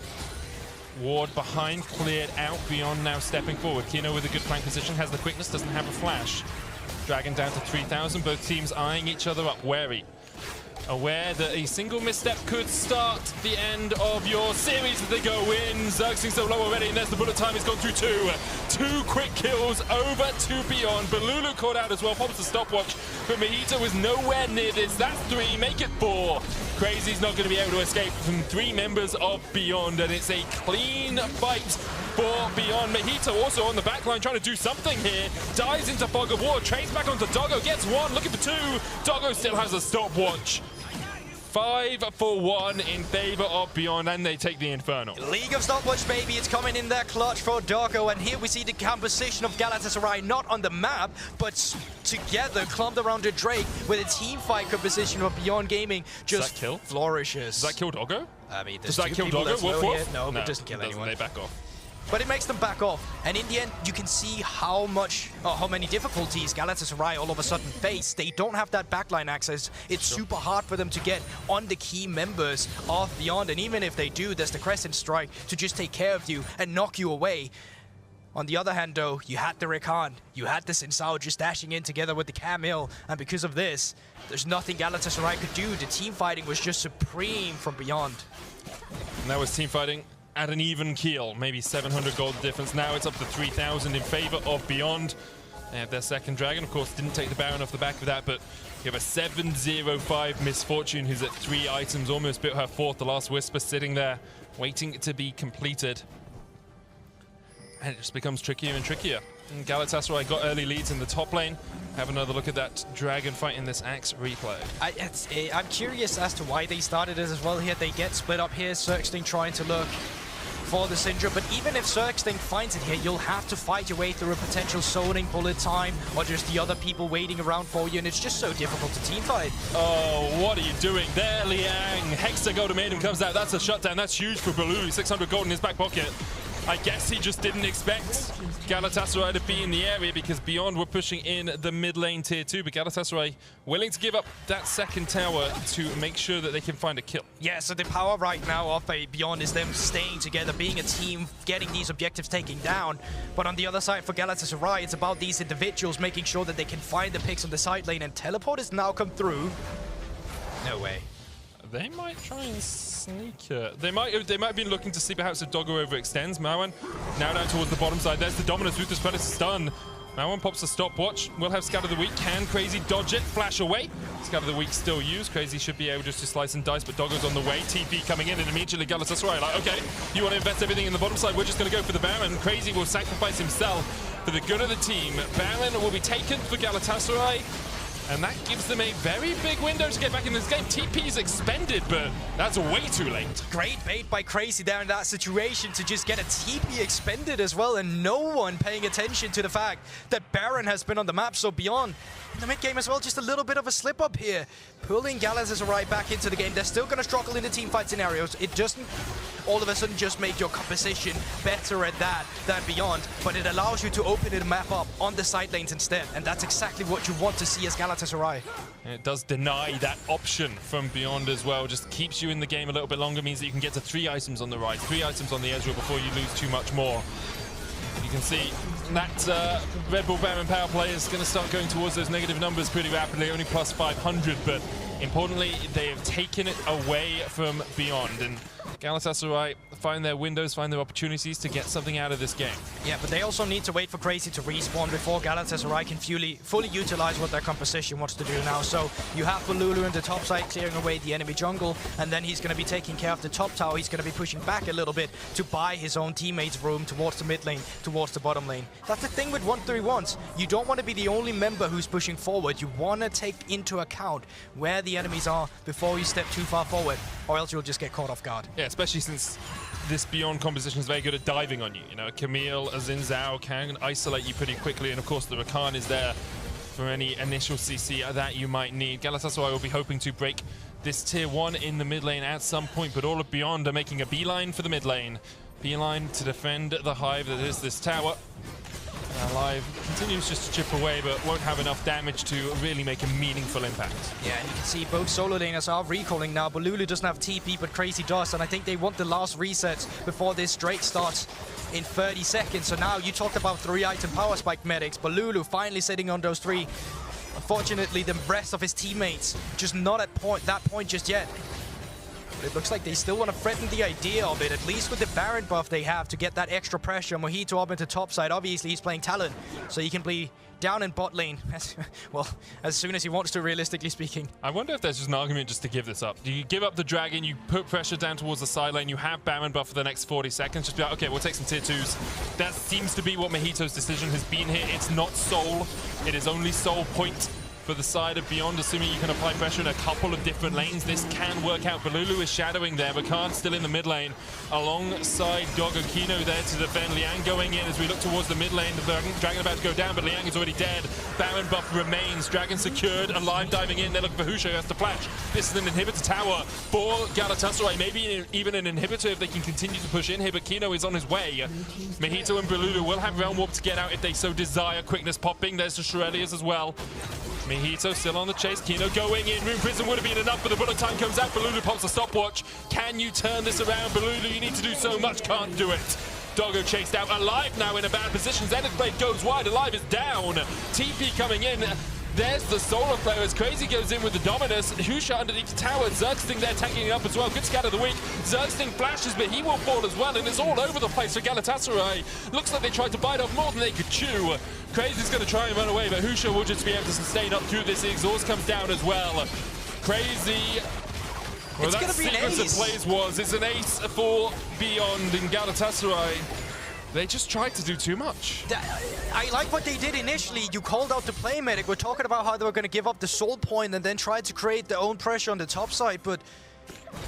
Ward behind, cleared out. Beyond now stepping forward. Kino with a good flank position, has the quickness, doesn't have a flash. Dragon down to 3,000. Both teams eyeing each other up, wary. aware that a single misstep could start the end of your series as they go in. Zerxing so low already, and there's the bullet time. He's gone through two quick kills over to Beyond. Balulu caught out as well, pops the stopwatch, but Mojito was nowhere near this. That's 3, make it 4. Crazy's not going to be able to escape from 3 members of Beyond, and it's a clean fight for Beyond. Mojito also on the backline trying to do something here. Dives into Fog of War, trades back onto Doggo, gets 1, looking for 2. Doggo still has a stopwatch. 5 for 1 in favor of Beyond, and they take the Infernal. League of Stopwatch, baby, it's coming in there clutch for Doggo, and here we see the composition of Galatasaray not on the map, but together, clumped around the Drake, with a team fight composition of Beyond Gaming just flourishes. Does that kill Doggo? I mean, does that kill Doggo? No, but it doesn't kill anyone. They back off. But it makes them back off, and in the end, you can see how many difficulties Galatasaray all of a sudden face. They don't have that backline access. It's super hard for them to get on the key members of Beyond, and even if they do, there's the Crescent Strike to just take care of you and knock you away. On the other hand, though, you had the Rakan, you had the Sinsao just dashing in together with the Camille, and because of this, there's nothing Galatasaray could do. The team fighting was just supreme from Beyond. And that was team fighting at an even keel, maybe 700 gold difference. Now it's up to 3,000 in favor of Beyond. They have their second dragon, of course, didn't take the Baron off the back of that, but you have a 7-0-5 Misfortune who's at 3 items, almost bit her 4th, the last Whisper sitting there, waiting to be completed. And it just becomes trickier and trickier. And Galatasaray got early leads in the top lane. Have another look at that dragon fight in this Axe replay. I'm curious as to why they started it as well here. They get split up here, Zerxing trying to look for the Syndra, but even if Zerxing finds it here, you'll have to fight your way through a potential zoning bullet time or just the other people waiting around for you, and it's just so difficult to team fight. Oh, what are you doing there, Liang? Hexa Golden comes out. That's a shutdown. That's huge for Balulu. 600 gold in his back pocket. I guess he just didn't expect Galatasaray to be in the area because Beyond were pushing in the mid lane tier 2, but Galatasaray willing to give up that second tower to make sure that they can find a kill. Yeah, so the power right now of Beyond is them staying together, being a team, getting these objectives taken down. But on the other side for Galatasaray, it's about these individuals making sure that they can find the picks on the side lane, and Teleport has now come through. No way. They might try and sneak it. They might have been looking to see perhaps if Doggo overextends. Marwan now down towards the bottom side. There's the Dominus with this Predator stun. Marwan pops a stopwatch. We'll have Scatter the Weak. Can Crazy dodge it? Flash away. Scatter the Weak still used. Crazy should be able just to slice and dice, but Doggo's on the way. TP coming in, and immediately Galatasaray like, okay, you want to invest everything in the bottom side? We're just going to go for the Baron. Crazy will sacrifice himself for the good of the team. Baron will be taken for Galatasaray. And that gives them a very big window to get back in this game. TP's expended, but that's way too late. Great bait by Crazy there in that situation to just get a TP expended as well, and no one paying attention to the fact that Baron has been on the map. So Beyond in the mid game as well, just a little bit of a slip up here, pulling Galatasaray back into the game. They're still going to struggle in the team fight scenarios. It doesn't all of a sudden just make your composition better at that than Beyond, but it allows you to open the map up on the side lanes instead, and that's exactly what you want to see as Galatasaray. And it does deny that option from Beyond as well. Just keeps you in the game a little bit longer, means that you can get to 3 items on the right, 3 items on the Ezreal before you lose too much more. You can see that Red Bull Baron power play is going to start going towards those negative numbers pretty rapidly, only plus 500, but importantly, they have taken it away from Beyond, and Galatasaray find their windows, find their opportunities to get something out of this game. Yeah, but they also need to wait for Crazy to respawn before Galatasaray can fully utilize what their composition wants to do now. So you have Balulu in the top side clearing away the enemy jungle, and then he's going to be taking care of the top tower. He's going to be pushing back a little bit to buy his own teammates room towards the mid lane, towards the bottom lane. That's the thing with 1-3-1s. You don't want to be the only member who's pushing forward. You want to take into account where the enemies are before you step too far forward, or else you'll just get caught off guard. Yeah, especially since this Beyond composition is very good at diving on you. You know, a Camille, a Xin Zhao can isolate you pretty quickly, and of course the Rakan is there for any initial CC that you might need. Galatasaray will be hoping to break this tier 1 in the mid lane at some point, but all of Beyond are making a beeline for the mid lane. Beeline to defend the hive that is this tower. Live continues just to chip away, but won't have enough damage to really make a meaningful impact. Yeah, and you can see both solo laners are recalling now. Balulu doesn't have TP, but Crazy does, and I think they want the last reset before this Drake starts in 30 seconds. So now you talked about 3-item power spike medics. Balulu finally sitting on those 3 Unfortunately, the rest of his teammates just not at that point just yet. But it looks like they still want to threaten the idea of it, at least with the Baron buff they have to get that extra pressure. Mojito up into top side. Obviously, he's playing Talon, so he can be down in bot lane, as soon as he wants to, realistically speaking. I wonder if there's just an argument just to give this up. Do you give up the Dragon, you put pressure down towards the side lane, you have Baron buff for the next 40 seconds, just be like, okay, we'll take some tier 2s. That seems to be what Mojito's decision has been here. It's not Soul, it is only Soul point for the side of Beyond, assuming you can apply pressure in a couple of different lanes. This can work out. Balulu is shadowing there, but Khan still in the mid lane alongside Doggo. Kino there to defend. Liang going in as we look towards the mid lane. The Dragon about to go down, but Liang is already dead. Baron buff remains. Dragon secured, Alive diving in. They're looking for Husha, who has to flash. This is an inhibitor tower for Galatasaray. Maybe even an inhibitor if they can continue to push in here, but Kino is on his way. Mojito and Balulu will have Realm Warp to get out if they so desire. Quickness popping. There's the Shurelias as well. Mojito still on the chase. Kino going in. Rune Prison would have been enough, but the bullet time comes out. Balulu pops a stopwatch. Can you turn this around? Balulu, you need to do so much. Can't do it. Doggo chased out. Alive now in a bad position. Zenith Blade goes wide. Alive is down. TP coming in. There's the Solar Flare as Crazy goes in with the Dominus. Husha underneath the tower. Zergsting there taking it up as well. Good scatter of the week. Zergsting flashes, but he will fall as well, and it's all over the place for Galatasaray. Looks like they tried to bite off more than they could chew. Crazy's going to try and run away, but Husha will just be able to sustain up through this. The exhaust comes down as well. Crazy. Well, that sequence of plays it's an ace for Beyond in Galatasaray. They just tried to do too much. I like what they did initially. You called out the play medic. We're talking about how they were going to give up the soul point and then try to create their own pressure on the top side, but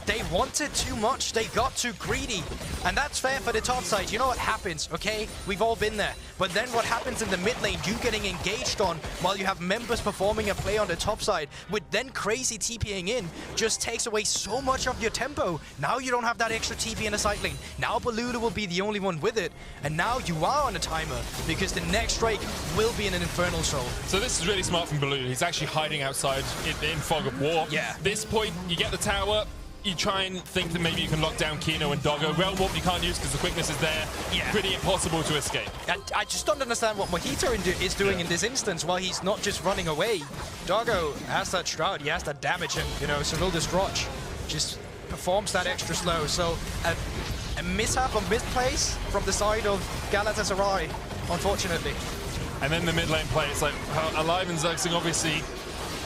they wanted too much. They got too greedy. And that's fair for the top side. You know what happens, okay? We've all been there. But then what happens in the mid lane, you getting engaged on while you have members performing a play on the top side, with then Crazy TPing in, just takes away so much of your tempo. Now you don't have that extra TP in the side lane. Now Balulu will be the only one with it. And now you are on a timer, because the next Drake will be in an Infernal Soul. So this is really smart from Balulu. He's actually hiding outside in Fog of War. Yeah. This point, you get the tower. You try and think that maybe you can lock down Kino and Doggo. Realm Warp you can't use because the quickness is there. Yeah. Pretty impossible to escape. I just don't understand what Mojito is doing in this instance while he's not just running away. Doggo has that Shroud, he has that damage, and you know, Cyril Destroch just performs that extra slow. So a mishap or misplays from the side of Galatasaray, unfortunately. And then the mid lane play, it's like Alive and Zergsting obviously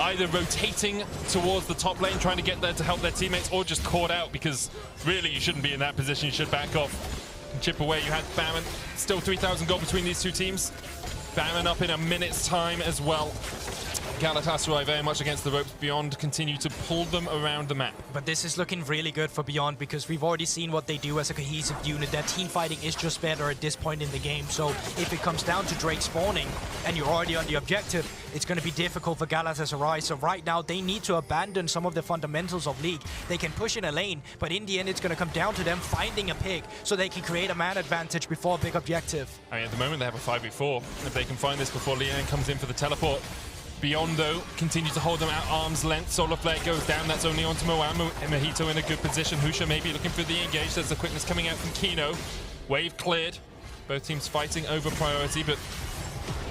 either rotating towards the top lane, trying to get there to help their teammates, or just caught out, because really you shouldn't be in that position. You should back off and chip away. You had Baron, still 3,000 gold between these two teams. Baron up in a minute's time as well. Galatasaray very much against the ropes. Beyond continue to pull them around the map. But this is looking really good for Beyond, because we've already seen what they do as a cohesive unit. Their team fighting is just better at this point in the game. So if it comes down to Drake spawning and you're already on the objective, it's going to be difficult for Galatasaray. So right now they need to abandon some of the fundamentals of League. They can push in a lane, but in the end it's going to come down to them finding a pick so they can create a man advantage before a big objective. I mean, at the moment they have a 5v4. If they can find this before Liang comes in for the teleport. Beyond, though, continue to hold them at arm's length. Solar Flare goes down. That's only onto Moamo. Mojito in a good position. Husha maybe looking for the engage. There's the quickness coming out from Kino. Wave cleared. Both teams fighting over priority, but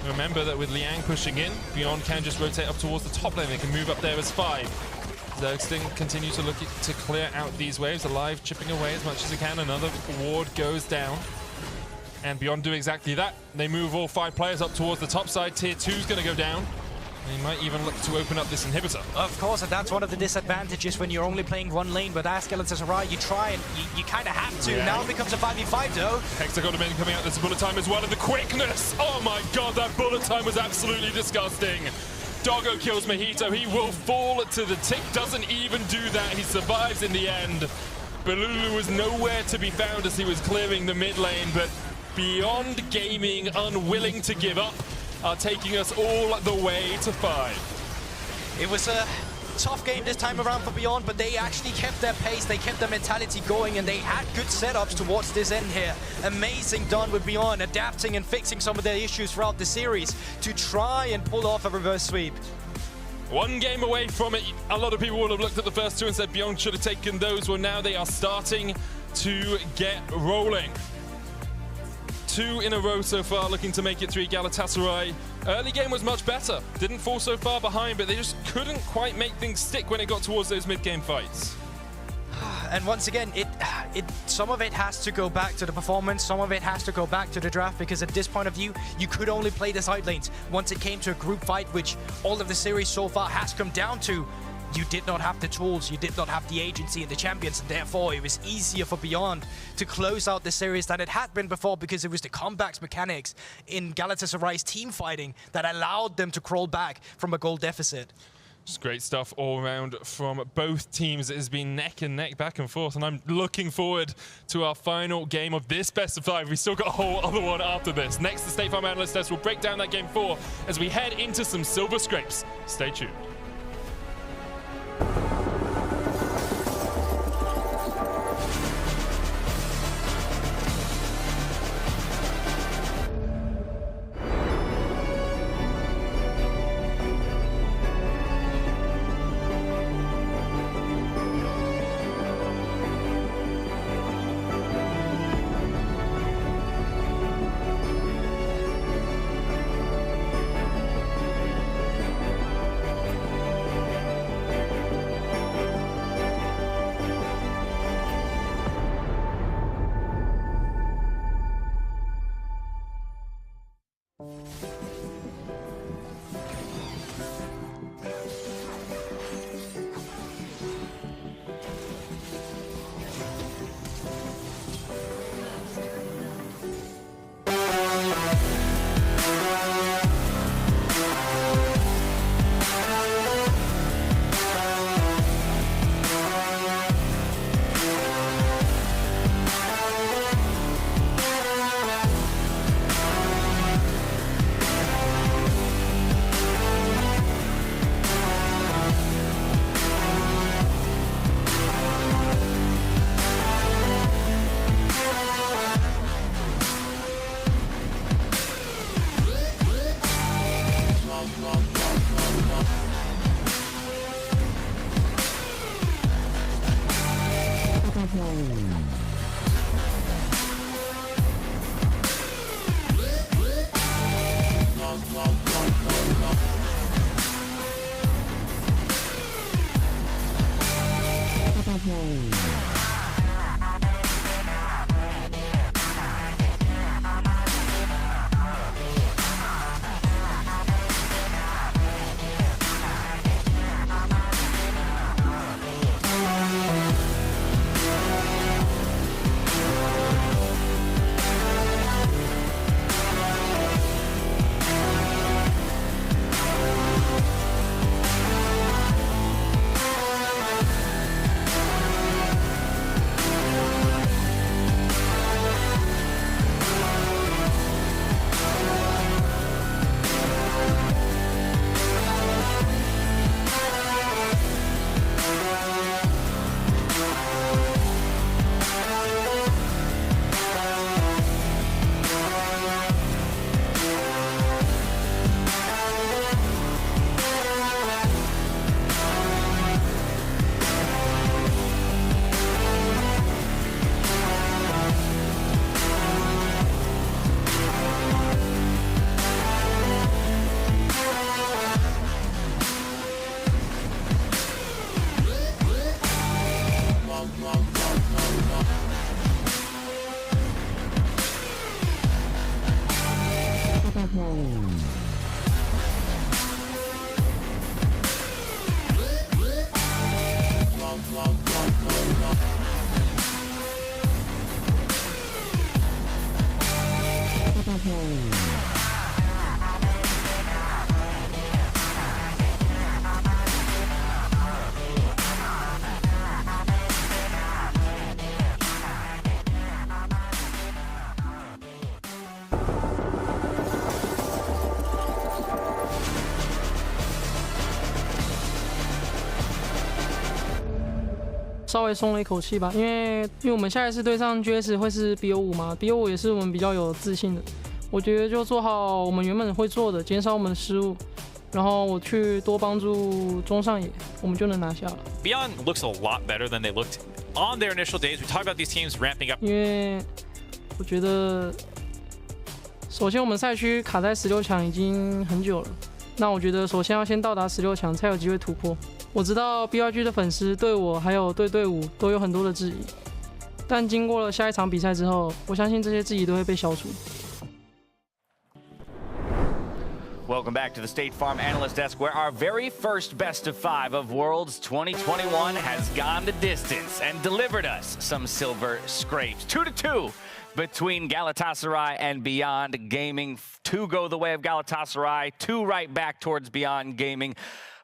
remember that with Liang pushing in, Beyond can just rotate up towards the top lane. They can move up there as 5. Zergsting continues to look to clear out these waves. Alive chipping away as much as he can. Another ward goes down. And Beyond do exactly that. They move all 5 players up towards the top side. Tier 2 is going to go down. They might even look to open up this inhibitor. Of course, and that's one of the disadvantages when you're only playing one lane. But as Galatasaray, you try and you kind of have to. Yeah. Now it becomes a 5v5 though. Hexagon Domain coming out. There's a bullet time as well, and the quickness. Oh my god, that bullet time was absolutely disgusting. Doggo kills Mojito. He will fall to the tick. Doesn't even do that. He survives in the end. Balulu was nowhere to be found as he was clearing the mid lane, but Beyond Gaming, unwilling to give up, are taking us all the way to 5. It was a tough game this time around for Beyond, but they actually kept their pace, they kept their mentality going, and they had good setups towards this end here. Amazing done with Beyond, adapting and fixing some of their issues throughout the series to try and pull off a reverse sweep. One game away from it. A lot of people would have looked at the first 2 and said Beyond should have taken those. Well, now they are starting to get rolling. 2 in a row so far, looking to make it 3 Galatasaray. Early game was much better. Didn't fall so far behind, but they just couldn't quite make things stick when it got towards those mid-game fights. And once again, some of it has to go back to the performance, some of it has to go back to the draft, because at this point of view, you could only play the side lanes. Once it came to a group fight, which all of the series so far has come down to, you did not have the tools, you did not have the agency and the champions, and therefore it was easier for Beyond to close out the series than it had been before, because it was the comebacks mechanics in Galatasaray's team fighting that allowed them to crawl back from a goal deficit. Just great stuff all around from both teams. It has been neck and neck, back and forth, and I'm looking forward to our final game of this best of 5. We've still got a whole other one after this. Next, the State Farm Analyst Test will break down that game 4 as we head into some silver scrapes. Stay tuned.稍微松了一口气吧，因为我们下一次对上 GS 会是 BO5 嘛 ，BO5 也是我们比较有自信的。我觉得就做好我们原本会做的，减少我们的失误，然后我去多帮助中上野，我们就能拿下了。Beyond looks a lot better than they looked on their initial days. We talked about these teams ramping up. 因为我觉得首先，我们赛区卡在16强已经很久了。那我觉得，首先要先到达16强，才有机会突破。我知道 BYG 的粉丝对我还有对队伍都有很多的质疑，但经过了下一场比赛之后，我相信这些质疑都会被消除。Welcome back to the State Farm Analyst Desk, where our very first best of 5 of Worlds 2021 has gone the distance and delivered us some silver scrapes. 2-2 between Galatasaray and Beyond Gaming. 2 go the way of Galatasaray, 2 right back towards Beyond Gaming.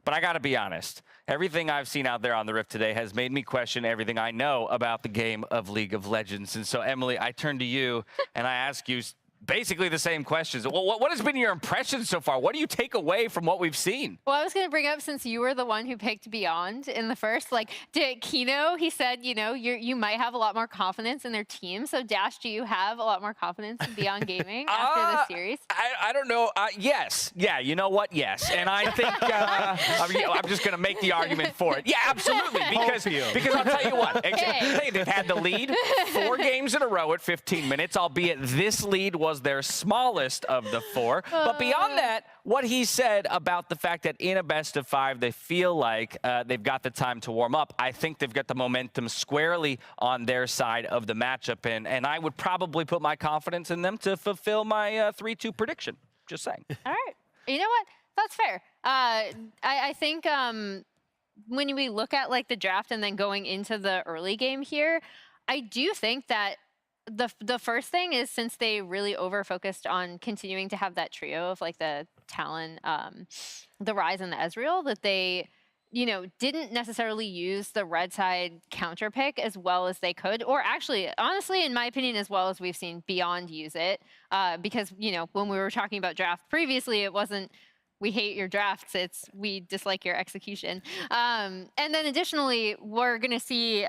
But I gotta be honest, everything I've seen out there on the Rift today has made me question everything I know about the game of League of Legends. And so, Emily, I turn to you and I ask you basically the same questions. Well, what has been your impression so far? What do you take away from what we've seen? Well, I was going to bring up, since you were the one who picked Beyond in the first, like, did Kino, he said, you know, you might have a lot more confidence in their team. So, Dash, do you have a lot more confidence in Beyond Gaming after this series? I don't know. Yes. Yeah, you know what? Yes. And I think I'm just going to make the argument for it. Yeah, absolutely. Because I'll tell you what. Hey, they've had the lead 4 games in a row at 15 minutes, albeit this lead was their smallest of the 4. But beyond that, what he said about the fact that in a best of 5, they feel like they've got the time to warm up. I think they've got the momentum squarely on their side of the matchup. And I would probably put my confidence in them to fulfill my 3-2 prediction. Just saying. All right. You know what? That's fair. I think when we look at like the draft and then going into the early game here, I do think that the first thing is, since they really over-focused on continuing to have that trio of like the Talon, the Ryze, and the Ezreal, that they, you know, didn't necessarily use the red side counter pick as well as they could, or actually, honestly, in my opinion, as well as we've seen Beyond use it, because, you know, when we were talking about draft previously, it wasn't, we hate your drafts, it's we dislike your execution. And then additionally, we're gonna see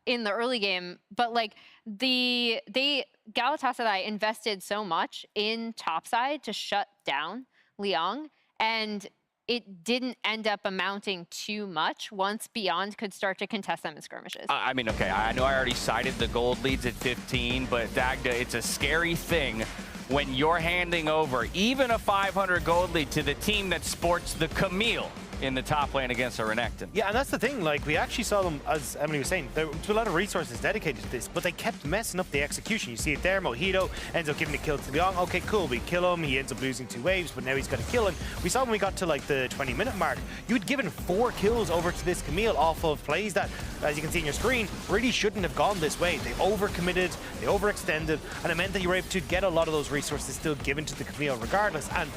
in the early game, but like Galatasaray invested so much in topside to shut down Liang, and it didn't end up amounting too much once Beyond could start to contest them in skirmishes. I mean, okay, I know I already cited the gold leads at 15, but Dagda, it's a scary thing when you're handing over even a 500 gold lead to the team that sports the Camille in the top lane against a Renekton. Yeah, and that's the thing, like, we actually saw them, as Emily was saying, there was a lot of resources dedicated to this, but they kept messing up the execution. You see it there, Mojito ends up giving a kill to Liang. Okay, cool, we kill him, he ends up losing 2 waves, but now he's got to kill him. We saw when we got to like the 20-minute mark, you'd given 4 kills over to this Camille off of plays that, as you can see on your screen, really shouldn't have gone this way. They overcommitted, they overextended, and it meant that you were able to get a lot of those resources still given to the Camille regardless. And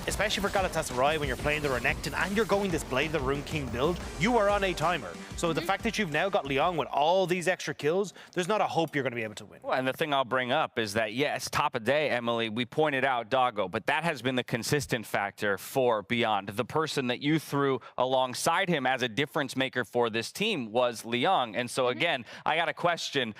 especially for Galatasaray, when you're playing the Renekton and you're going this Blade the Rune King build, you are on a timer. So the fact that you've now got Liang with all these extra kills, there's not a hope you're going to be able to win. Well, and the thing I'll bring up is that, yes, top of day, Emily, we pointed out Doggo, but that has been the consistent factor for Beyond. The person that you threw alongside him as a difference maker for this team was Liang. And so, again, I got to question,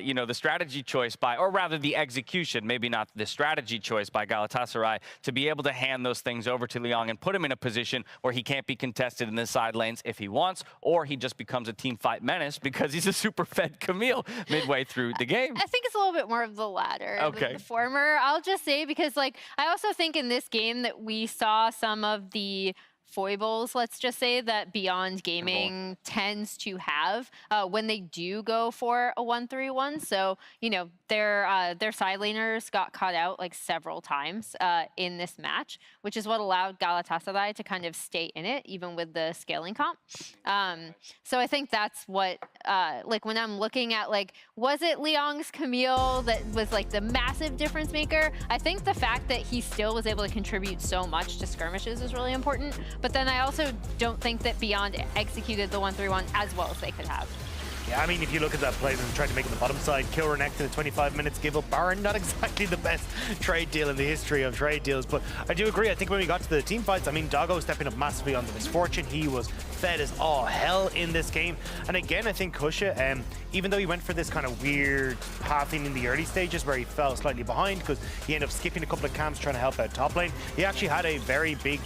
you know, the strategy choice by, or rather the execution, maybe not the strategy choice by Galatasaray, to be able to hand those things over to Liang and put him in a position where he can't be contested in the side lanes if he wants, or he just becomes a team fight menace because he's a super fed Camille midway through the game. I think it's a little bit more of the latter okay. than the former. I'll just say, because like I also think in this game that we saw some of the foibles, let's just say, that Beyond Gaming tends to have when they do go for a 1-3-1. So, you know, their side laners got caught out like several times in this match, which is what allowed Galatasaray to kind of stay in it, even with the scaling comp. So I think that's what, like when I'm looking at like, was it Liang's Camille that was like the massive difference maker? I think the fact that he still was able to contribute so much to skirmishes is really important. But then I also don't think that Beyond executed the 1-3-1 as well as they could have. Yeah, I mean, if you look at that play, and tried to make it the bottom side, kill Renekton at 25 minutes, give up Baron, not exactly the best trade deal in the history of trade deals. But I do agree, I think when we got to the team fights, I mean, Doggo stepping up massively on the Misfortune. He was fed as all hell in this game. And again, I think Kusha, even though he went for this kind of weird pathing in the early stages where he fell slightly behind because he ended up skipping a couple of camps trying to help out top lane, he actually had a very big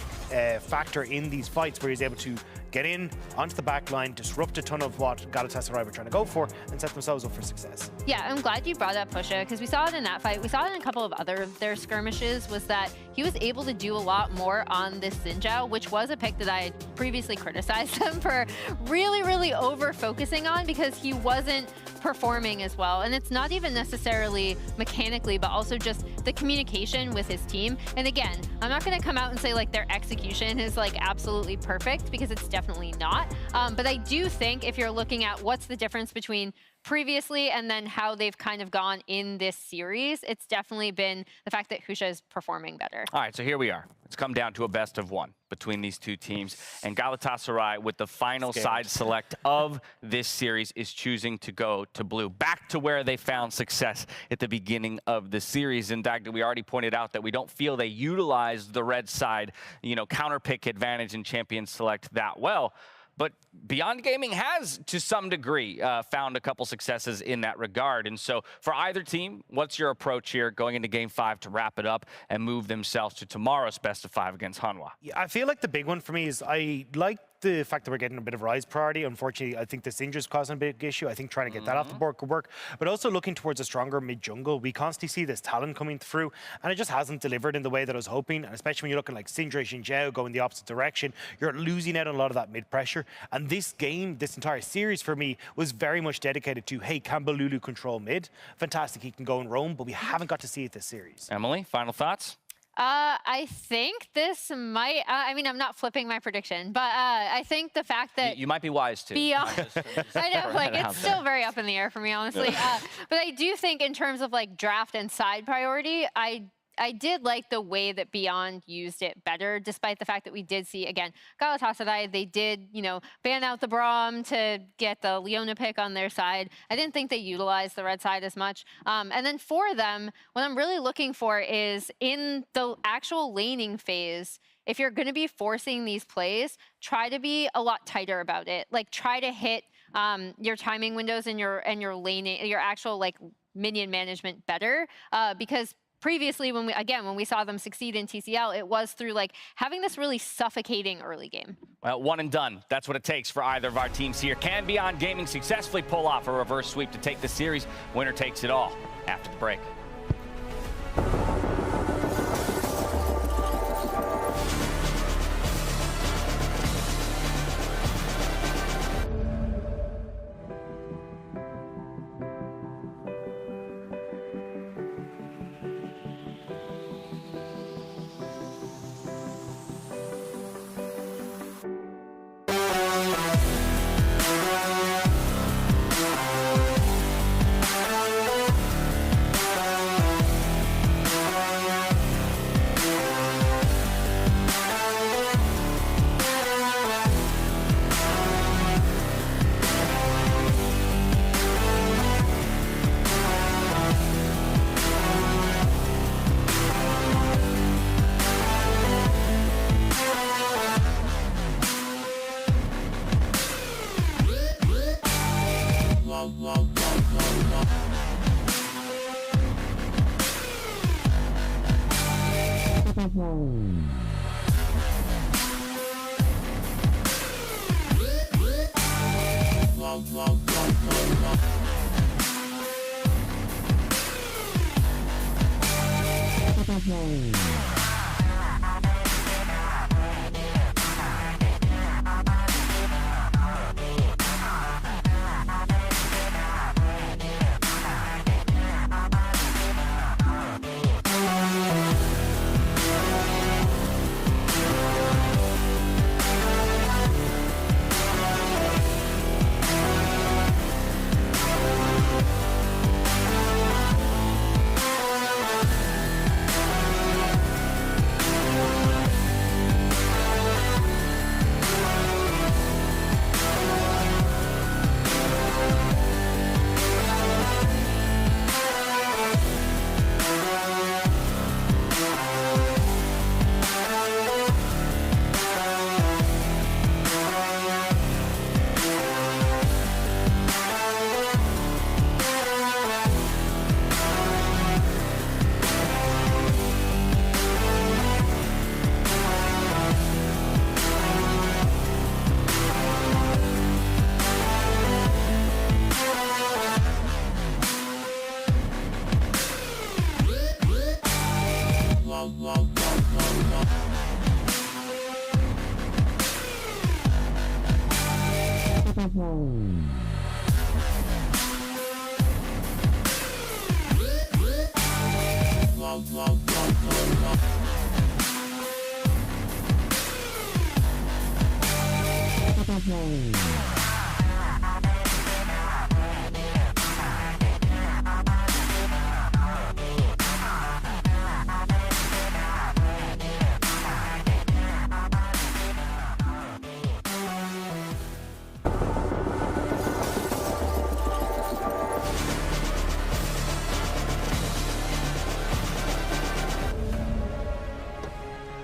factor in these fights where he's able to get in onto the back line, disrupt a ton of what Galatasaray were trying to go for, and set themselves up for success. Yeah, I'm glad you brought up Pusha, because we saw it in that fight. We saw it in a couple of other of their skirmishes, was that he was able to do a lot more on this Xin Zhao, which was a pick that I had previously criticized him for really over-focusing on, because he wasn't performing as well. And it's not even necessarily mechanically, but also just the communication with his team. And again, I'm not going to come out and say like their execution is like absolutely perfect, because it's definitely not. But I do think if you're looking at what's the difference between previously and then how they've kind of gone in this series, it's definitely been the fact that Husha is performing better. All right, so here we are. It's come down to a best of one between these two teams, and Galatasaray, with the final side select of this series, is choosing to go to blue, back to where they found success at the beginning of the series. In fact, we already pointed out that we don't feel they utilized the red side, counter pick advantage in Champions Select that well. But Beyond Gaming has, to some degree, found a couple successes in that regard. And so for either team, what's your approach here going into Game 5 to wrap it up and move themselves to tomorrow's best of 5 against Hanwha? Yeah, I feel like the big one for me is I like the fact that we're getting a bit of Rise priority. Unfortunately, I think the Syndra's causing a big issue. I think trying to get that off the board could work. But also looking towards a stronger mid-jungle. We constantly see this talent coming through, and it just hasn't delivered in the way that I was hoping. And especially when you're looking like Syndra, Xin Zhao going the opposite direction, you're losing out on a lot of that mid-pressure. And this game, this entire series for me, was very much dedicated to, hey, can Balulu control mid? Fantastic, he can go and roam, but we haven't got to see it this series. Emily, final thoughts? I think this might, I mean, I'm not flipping my prediction, but I think the fact that you might be wise to. Beyond, I know, like, it's still very up in the air for me, honestly. But I do think in terms of like draft and side priority, I did like the way that Beyond used it better, despite the fact that we did see, again, Galatasaray, they did, ban out the Braum to get the Leona pick on their side. I didn't think they utilized the red side as much. And then for them, what I'm really looking for is in the actual laning phase, if you're going to be forcing these plays, try to be a lot tighter about it. Like, try to hit your timing windows and your laning, your actual like minion management better, because previously, when we saw them succeed in TCL, it was through like having this really suffocating early game. Well, one and done. That's what it takes for either of our teams here. Can Beyond Gaming successfully pull off a reverse sweep to take the series? Winner takes it all after the break.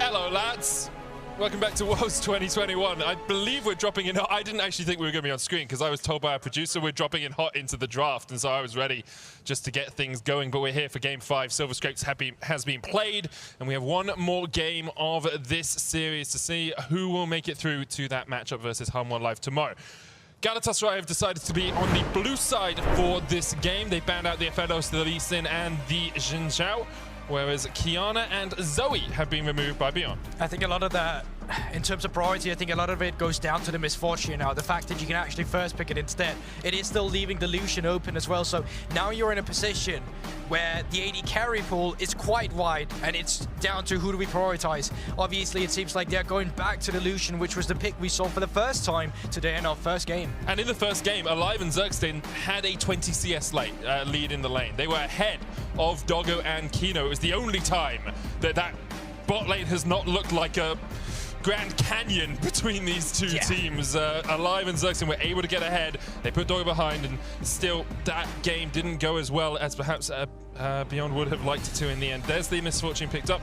Hello, lads. Welcome back to Worlds 2021. I believe we're dropping in hot. I didn't actually think we were going to be on screen because I was told by our producer we're dropping in hot into the draft, and so I was ready just to get things going. But we're here for Game 5. Silver Scrapes has been played, and we have one more game of this series to see who will make it through to that matchup versus Harmon Live tomorrow. Galatasaray have decided to be on the blue side for this game. They banned out the Afelos, the Lee Sin, and the Jinzhao, whereas Kiana and Zoe have been removed by Beyond. I think a lot of that, in terms of priority, I think a lot of it goes down to the misfortune now. The fact that you can actually first pick it instead. It is still leaving the Lucian open as well, so now you're in a position where the AD carry pool is quite wide, and it's down to who do we prioritize. Obviously, it seems like they're going back to the Lucian, which was the pick we saw for the first time today in our first game. And in the first game, Alive and Zergstin had a 20 CS lead in the lane. They were ahead of Doggo and Kino. It was the only time that bot lane has not looked like a Grand Canyon between these two teams. Alive and Zergstin were able to get ahead. They put Doggo behind, and still that game didn't go as well as perhaps Beyond would have liked it to in the end. There's the misfortune picked up.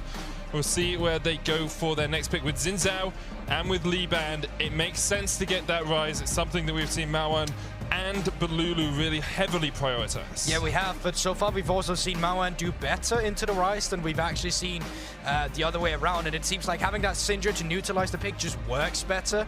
We'll see where they go for their next pick with Jinzhao and with Lee Band. It makes sense to get that rise. It's something that we've seen Mawan and Balulu really heavily prioritize. Yeah, we have, but so far we've also seen Mawan do better into the rise than we've actually seen the other way around, and it seems like having that Syndra to neutralize the pick just works better.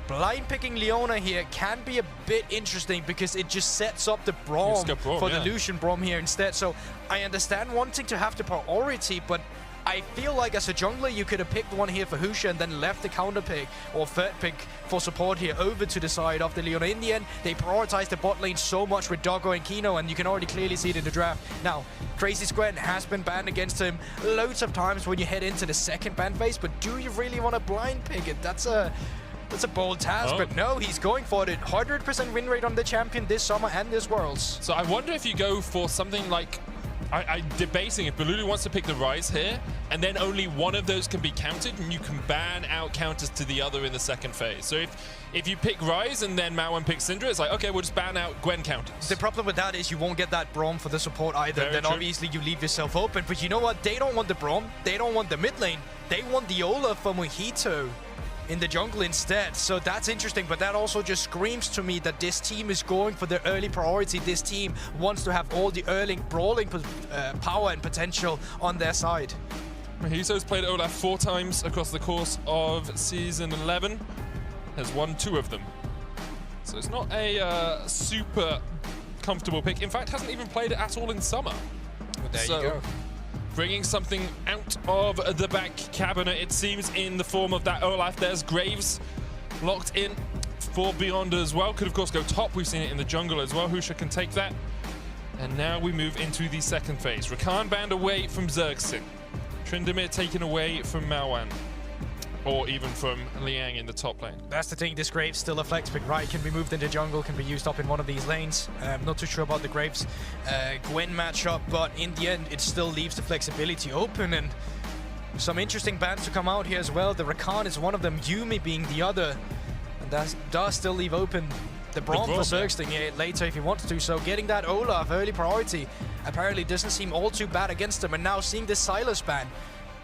Blind picking Leona here can be a bit interesting because it just sets up the Braum for the Lucian Braum here instead. So I understand wanting to have the priority, but I feel like as a jungler, you could have picked one here for Husha and then left the counter pick or third pick for support here over to the side of the Leona. In the end, they prioritized the bot lane so much with Doggo and Kino, and you can already clearly see it in the draft. Now, Crazy Squid has been banned against him loads of times when you head into the second ban phase, but do you really want to blind pick it? That's a bold task, but no, he's going for it. 100% win rate on the champion this summer and this Worlds. So I wonder if you go for something like, I'm debating if Balulu wants to pick the Rise here, and then only one of those can be counted, and you can ban out counters to the other in the second phase. So if you pick Rise and then Mawan picks Syndra, it's like, okay, we'll just ban out Gwen counters. The problem with that is you won't get that Braum for the support either. Very then true. Obviously you leave yourself open. But you know what? They don't want the Braum. They don't want the mid lane. They want the Ola for Mojito in the jungle instead. So that's interesting, but that also just screams to me that this team is going for the early priority. This team wants to have all the early brawling power and potential on their side. Mojito's played Olaf 4 times across the course of Season 11, has won 2 of them. So it's not a super comfortable pick. In fact, hasn't even played it at all in summer. Well, there you go. Bringing something out of the back cabinet, it seems, in the form of that Olaf. There's Graves locked in for Beyond as well. Could, of course, go top. We've seen it in the jungle as well. Husha can take that. And now we move into the second phase. Rakan banned away from Zergstin. Tryndamere taken away from Mawan. Or even from Liang in the top lane. That's the thing, this Graves still a flex pick, right? Can be moved into jungle, can be used up in one of these lanes. I'm not too sure about the Graves Gwen matchup, but in the end, it still leaves the flexibility open, and some interesting bans to come out here as well. The Rakan is one of them, Yumi being the other, and that does still leave open the Braum for Zergstin later if he wants to. So getting that Olaf early priority apparently doesn't seem all too bad against him, and now seeing this Silas ban,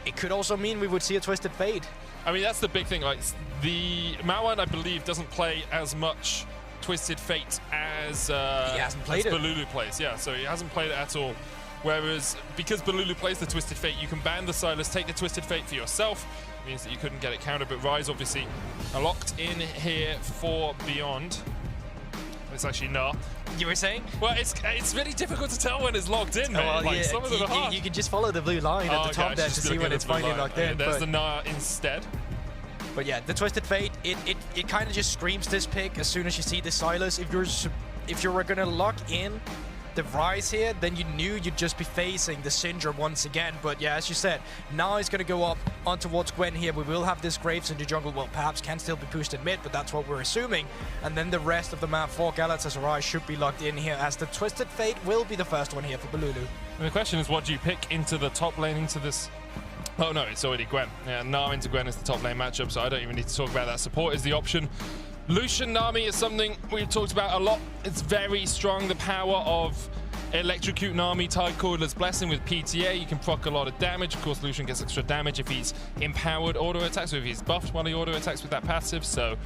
it could also mean we would see a Twisted Fate. I mean, that's the big thing. Like, the Mawan, I believe, doesn't play as much Twisted Fate as Balulu plays. Yeah, so he hasn't played it at all. Whereas, because Balulu plays the Twisted Fate, you can ban the Silas, take the Twisted Fate for yourself. It means that you couldn't get it countered, but Rise, obviously, are locked in here for Beyond. It's actually not. You were saying? Well, it's really difficult to tell when it's locked in, man. Well, like, yeah, some of them are hard. You can just follow the blue line at the top there to see when it's finally locked in. There's the Naya instead. But yeah, the Twisted Fate, it kind of just screams this pick as soon as you see the Silas. If you were gonna lock in the Rise here, then you knew you'd just be facing the Syndra once again. But yeah, as you said, now he's going to go up on towards Gwen here. We will have this Graves in the jungle. Well, perhaps can still be pushed in mid, but that's what we're assuming. And then the rest of the map for Galatasaray should be locked in here, as the Twisted Fate will be the first one here for Balulu. And the question is, what do you pick into the top lane into this? Oh no, it's already Gwen. Yeah, Nami into Gwen is the top lane matchup, so I don't even need to talk about that. Support is the option. Lucian Nami is something we've talked about a lot. It's very strong. The power of Electrocute Nami, Tide Cordler's Blessing with PTA. You can proc a lot of damage. Of course, Lucian gets extra damage if he's empowered auto attacks, or if he's buffed while he auto attacks with that passive. So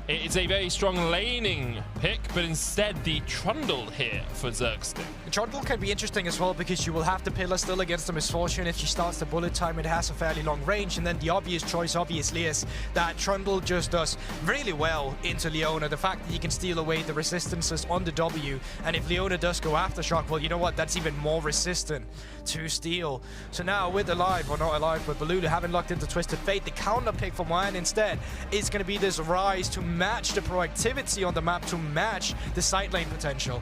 it's a very strong laning pick, but instead the Trundle here for Zergsting. The Trundle can be interesting as well, because you will have the Pillar still against the Misfortune. If she starts the bullet time, it has a fairly long range, and then the obvious choice obviously is that Trundle just does really well into Leona. The fact that you can steal away the resistances on the W, and if Leona does go Aftershock, well, you know what, that's even more resistant to steal. So now with Alive, or not Alive, but Balulu having locked into Twisted Fate, the counter pick for Moyan instead is going to be this Rise to match the proactivity on the map, to match the side lane potential.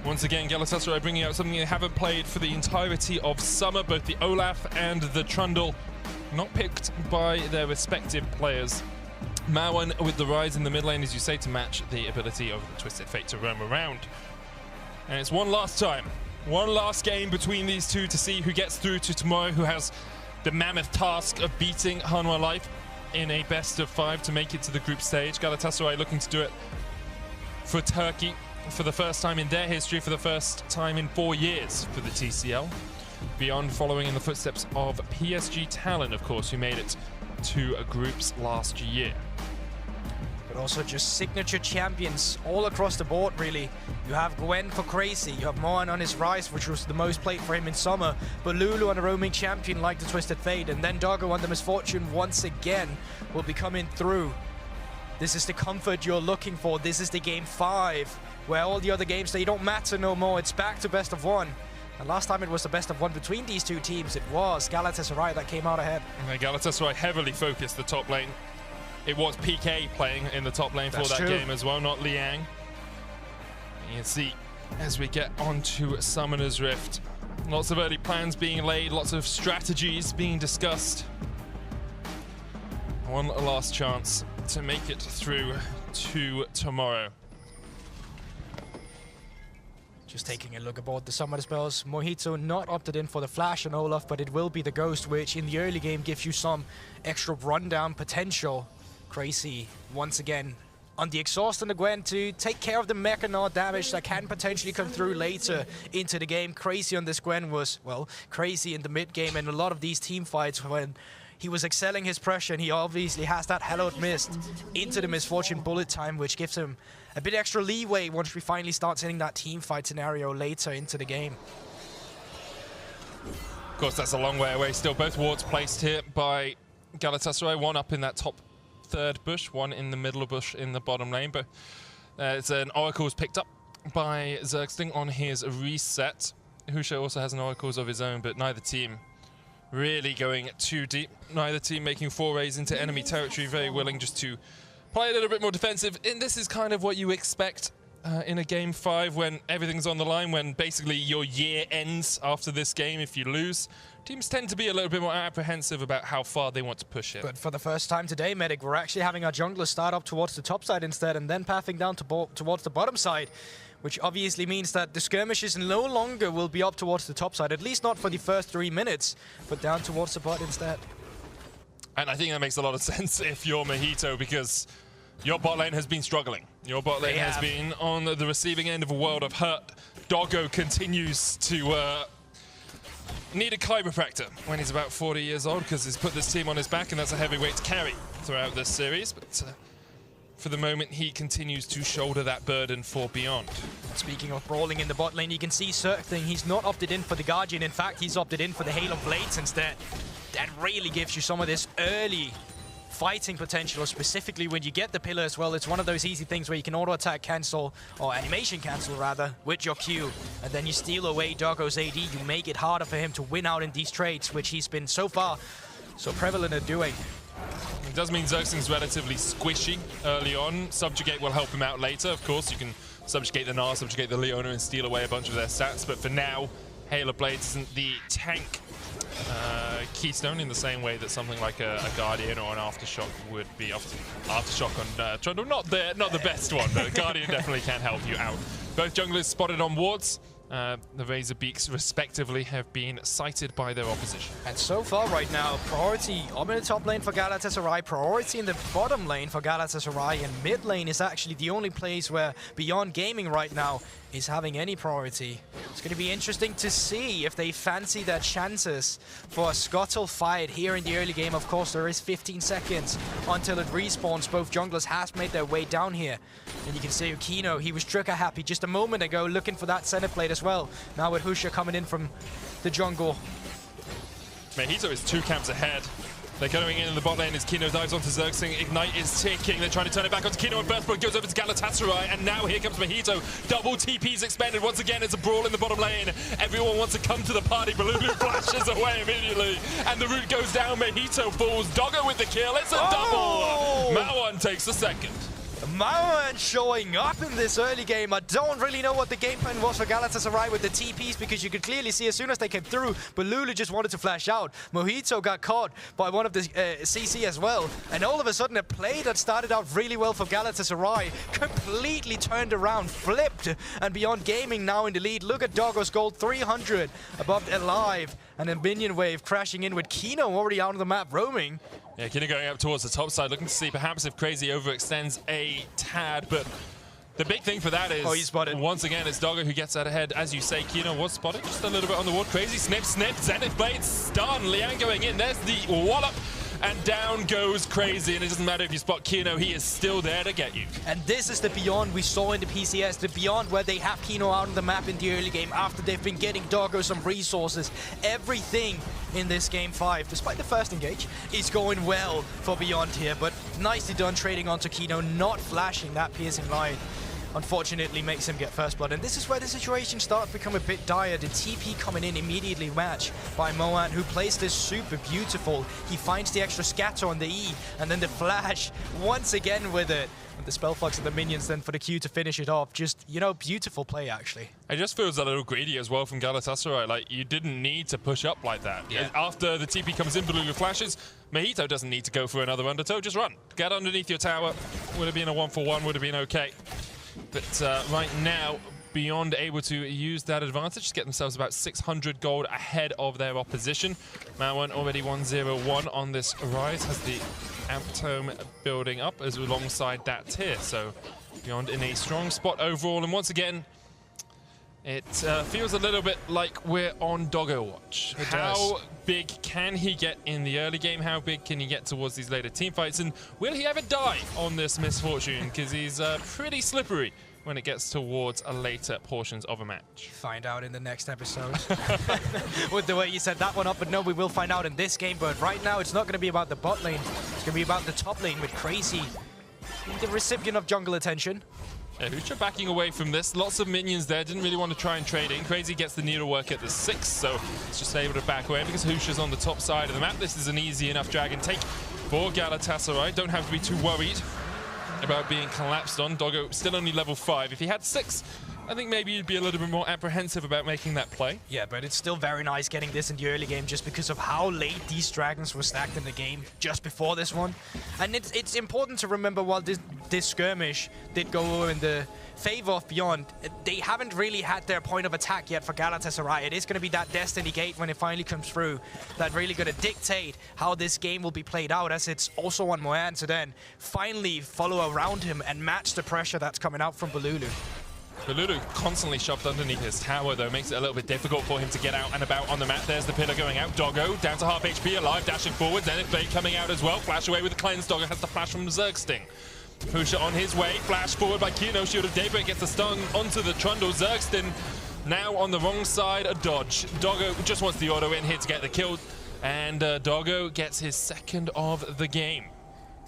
Once again, Galatasaray bringing out something they haven't played for the entirety of summer. Both the Olaf and the Trundle not picked by their respective players. Mawan with the Rise in the mid lane, as you say, to match the ability of the Twisted Fate to roam around. And it's one last time, one last game between these two to see who gets through to tomorrow, who has the mammoth task of beating Hanwha Life in a best of 5 to make it to the group stage. Galatasaray looking to do it for Turkey for the first time in their history, for the first time in 4 years for the TCL. Beyond following in the footsteps of PSG Talon, of course, who made it to groups last year. But also just signature champions all across the board, really. You have Gwen for Crazy, you have Moan on his Rise, which was the most played for him in summer, but Lulu on a roaming champion like the Twisted Fate, and then Doggo on the Misfortune once again will be coming through. This is the comfort you're looking for. This is the game 5, where all the other games, they don't matter no more. It's back to best of 1. And last time it was the best of 1 between these two teams, it was Galatasaray that came out ahead. And Galatasaray heavily focused the top lane. It was PK playing in the top lane for that game as well, not Liang. You can see as we get onto Summoner's Rift, lots of early plans being laid, lots of strategies being discussed. One last chance to make it through to tomorrow. Just taking a look aboard the Summoner spells. Mojito not opted in for the Flash and Olaf, but it will be the Ghost, which in the early game gives you some extra rundown potential. Crazy, once again, on the Exhaust and the Gwen to take care of the Mechanard damage that can potentially come through later into the game. Crazy on this Gwen was, well, crazy in the mid game, and a lot of these team fights when he was excelling his pressure, and he obviously has that Hallowed Mist into the Misfortune bullet time, which gives him a bit extra leeway once we finally start hitting that team fight scenario later into the game. Of course, that's a long way away still. Both wards placed here by Galatasaray, one up in that top third bush, one in the middle bush in the bottom lane, but it's an Oracle's picked up by Zergsting on his reset. Husha also has an Oracle's of his own, but neither team really going too deep. Neither team making forays into enemy territory, very willing just to play a little bit more defensive. And this is kind of what you expect in a game 5 when everything's on the line, when basically your year ends after this game if you lose. Teams tend to be a little bit more apprehensive about how far they want to push it. But for the first time today, Medic, we're actually having our jungler start up towards the top side instead, and then pathing down towards the bottom side, which obviously means that the skirmishes no longer will be up towards the top side, at least not for the first 3 minutes, but down towards the bot instead. And I think that makes a lot of sense if you're Mojito, because your bot lane has been struggling. Your bot lane has been on the receiving end of a world of hurt. Doggo continues to need a chiropractor when he's about 40 years old, because he's put this team on his back, and that's a heavy weight to carry throughout this series. But for the moment, he continues to shoulder that burden for Beyond. Speaking of brawling in the bot lane, you can see Zergsting, he's not opted in for the Guardian. In fact, he's opted in for the Hail of Blades instead. That really gives you some of this early fighting potential, specifically when you get the pillar as well. It's one of those easy things where you can auto attack cancel, or animation cancel rather, with your Q, and then you steal away Doggo's AD. You make it harder for him to win out in these trades, which he's been so far so prevalent at doing. It does mean Zergsting's relatively squishy early on. Subjugate will help him out later. Of course, you can subjugate the Gnar, subjugate the Leona, and steal away a bunch of their stats. But for now, Hail of Blades isn't the tank keystone in the same way that something like a Guardian or an Aftershock would be. Aftershock on Trundle, not the best one, but Guardian definitely can help you out. Both junglers spotted on wards. The Razor Beaks, respectively, have been sighted by their opposition. And so far right now, priority up in the top lane for Galatasaray, priority in the bottom lane for Galatasaray, and mid lane is actually the only place where Beyond Gaming right now is having any priority. It's going to be interesting to see if they fancy their chances for a Scuttle fight here in the early game. Of course, there is 15 seconds until it respawns. Both junglers has made their way down here. And you can see Kino, he was trigger happy just a moment ago, looking for that center plate as well. Now with Husha coming in from the jungle. Mojito is 2 camps ahead. They're going in the bot lane as Kino dives onto Zergsting. Ignite is ticking. They're trying to turn it back onto Kino, and Burstblood goes over to Galatasaray. And now here comes Mojito. Double TP's expanded. Once again, it's a brawl in the bottom lane. Everyone wants to come to the party. Balulu flashes away immediately. And the root goes down. Mojito falls. Doggo with the kill. It's a double. Mawan takes the second. Mawan showing up in this early game. I don't really know what the game plan was for Galatasaray with the TPs, because you could clearly see as soon as they came through, Balulu just wanted to flash out. Mojito got caught by one of the CC as well. And all of a sudden, a play that started out really well for Galatasaray completely turned around, flipped, and Beyond Gaming now in the lead. Look at Doggo's gold, 300 above Alive. And a minion wave crashing in with Kino already out on the map roaming. Yeah, Kino going up towards the top side, looking to see perhaps if Crazy overextends a tad, but the big thing for that is, he's spotted. Once again, it's Doggo who gets out ahead. As you say, Kino was spotted just a little bit on the ward. Crazy snip, Zenith Blade stun. Liang going in, there's the wallop. And down goes Crazy, and it doesn't matter if you spot Kino, he is still there to get you. And this is the Beyond we saw in the PCS, the Beyond where they have Kino out on the map in the early game after they've been getting Doggo some resources. Everything in this game 5, despite the first engage, is going well for Beyond here, but nicely done trading onto Kino, not flashing that piercing line. Unfortunately makes him get first blood, and this is where the situation starts to become a bit dire. The TP coming in immediately matched by Moan, who plays this super beautiful. He finds the extra scatter on the E, and then the flash once again with it. And the spell flux of the minions then for the Q to finish it off. Just, you know, beautiful play actually. It just feels a little greedy as well from Galatasaray. Like, you didn't need to push up like that. Yeah. After the TP comes in, Balulu flashes, Mojito doesn't need to go for another undertow, just run. Get underneath your tower. Would have been a 1-for-1, would have been okay. But right now, Beyond able to use that advantage to get themselves about 600 gold ahead of their opposition. Mawan already 1-0-1 on this rise, has the Amptome building up as alongside that tier. So Beyond in a strong spot overall, and once again, it feels a little bit like we're on Doggo watch. How big can he get in the early game? How big can he get towards these later team fights? And will he ever die on this misfortune? Because he's pretty slippery when it gets towards a later portions of a match. Find out in the next episode. With the way you set that one up, but no, we will find out in this game. But right now, it's not going to be about the bot lane. It's going to be about the top lane with Crazy, the recipient of jungle attention. Yeah, Husha backing away from this. Lots of minions there. Didn't really want to try and trade in. Crazy gets the needlework at the 6, so it's just able to back away because Husha's on the top side of the map. This is an easy enough dragon take for Galatasaray. Don't have to be too worried about being collapsed on. Doggo still only level 5. If he had 6, I think maybe you'd be a little bit more apprehensive about making that play. Yeah, but it's still very nice getting this in the early game just because of how late these dragons were stacked in the game just before this one. And it's important to remember while this skirmish did go in the favor of Beyond, they haven't really had their point of attack yet for Galatasaray. It is going to be that Destiny Gate when it finally comes through that really going to dictate how this game will be played out, as it's also on Moan to then finally follow around him and match the pressure that's coming out from Balulu. Balulu constantly shoved underneath his tower, though, makes it a little bit difficult for him to get out and about on the map. There's the pillar going out. Doggo down to half HP, alive, dashing forward. Zenith Blade coming out as well. Flash away with the cleanse. Doggo has the flash from Zergsting. Husha on his way. Flash forward by Kino. Shield of Daybreak gets the stun onto the Trundle. Zergsting now on the wrong side. A dodge. Doggo just wants the auto in here to get the kill. And Doggo gets his second of the game.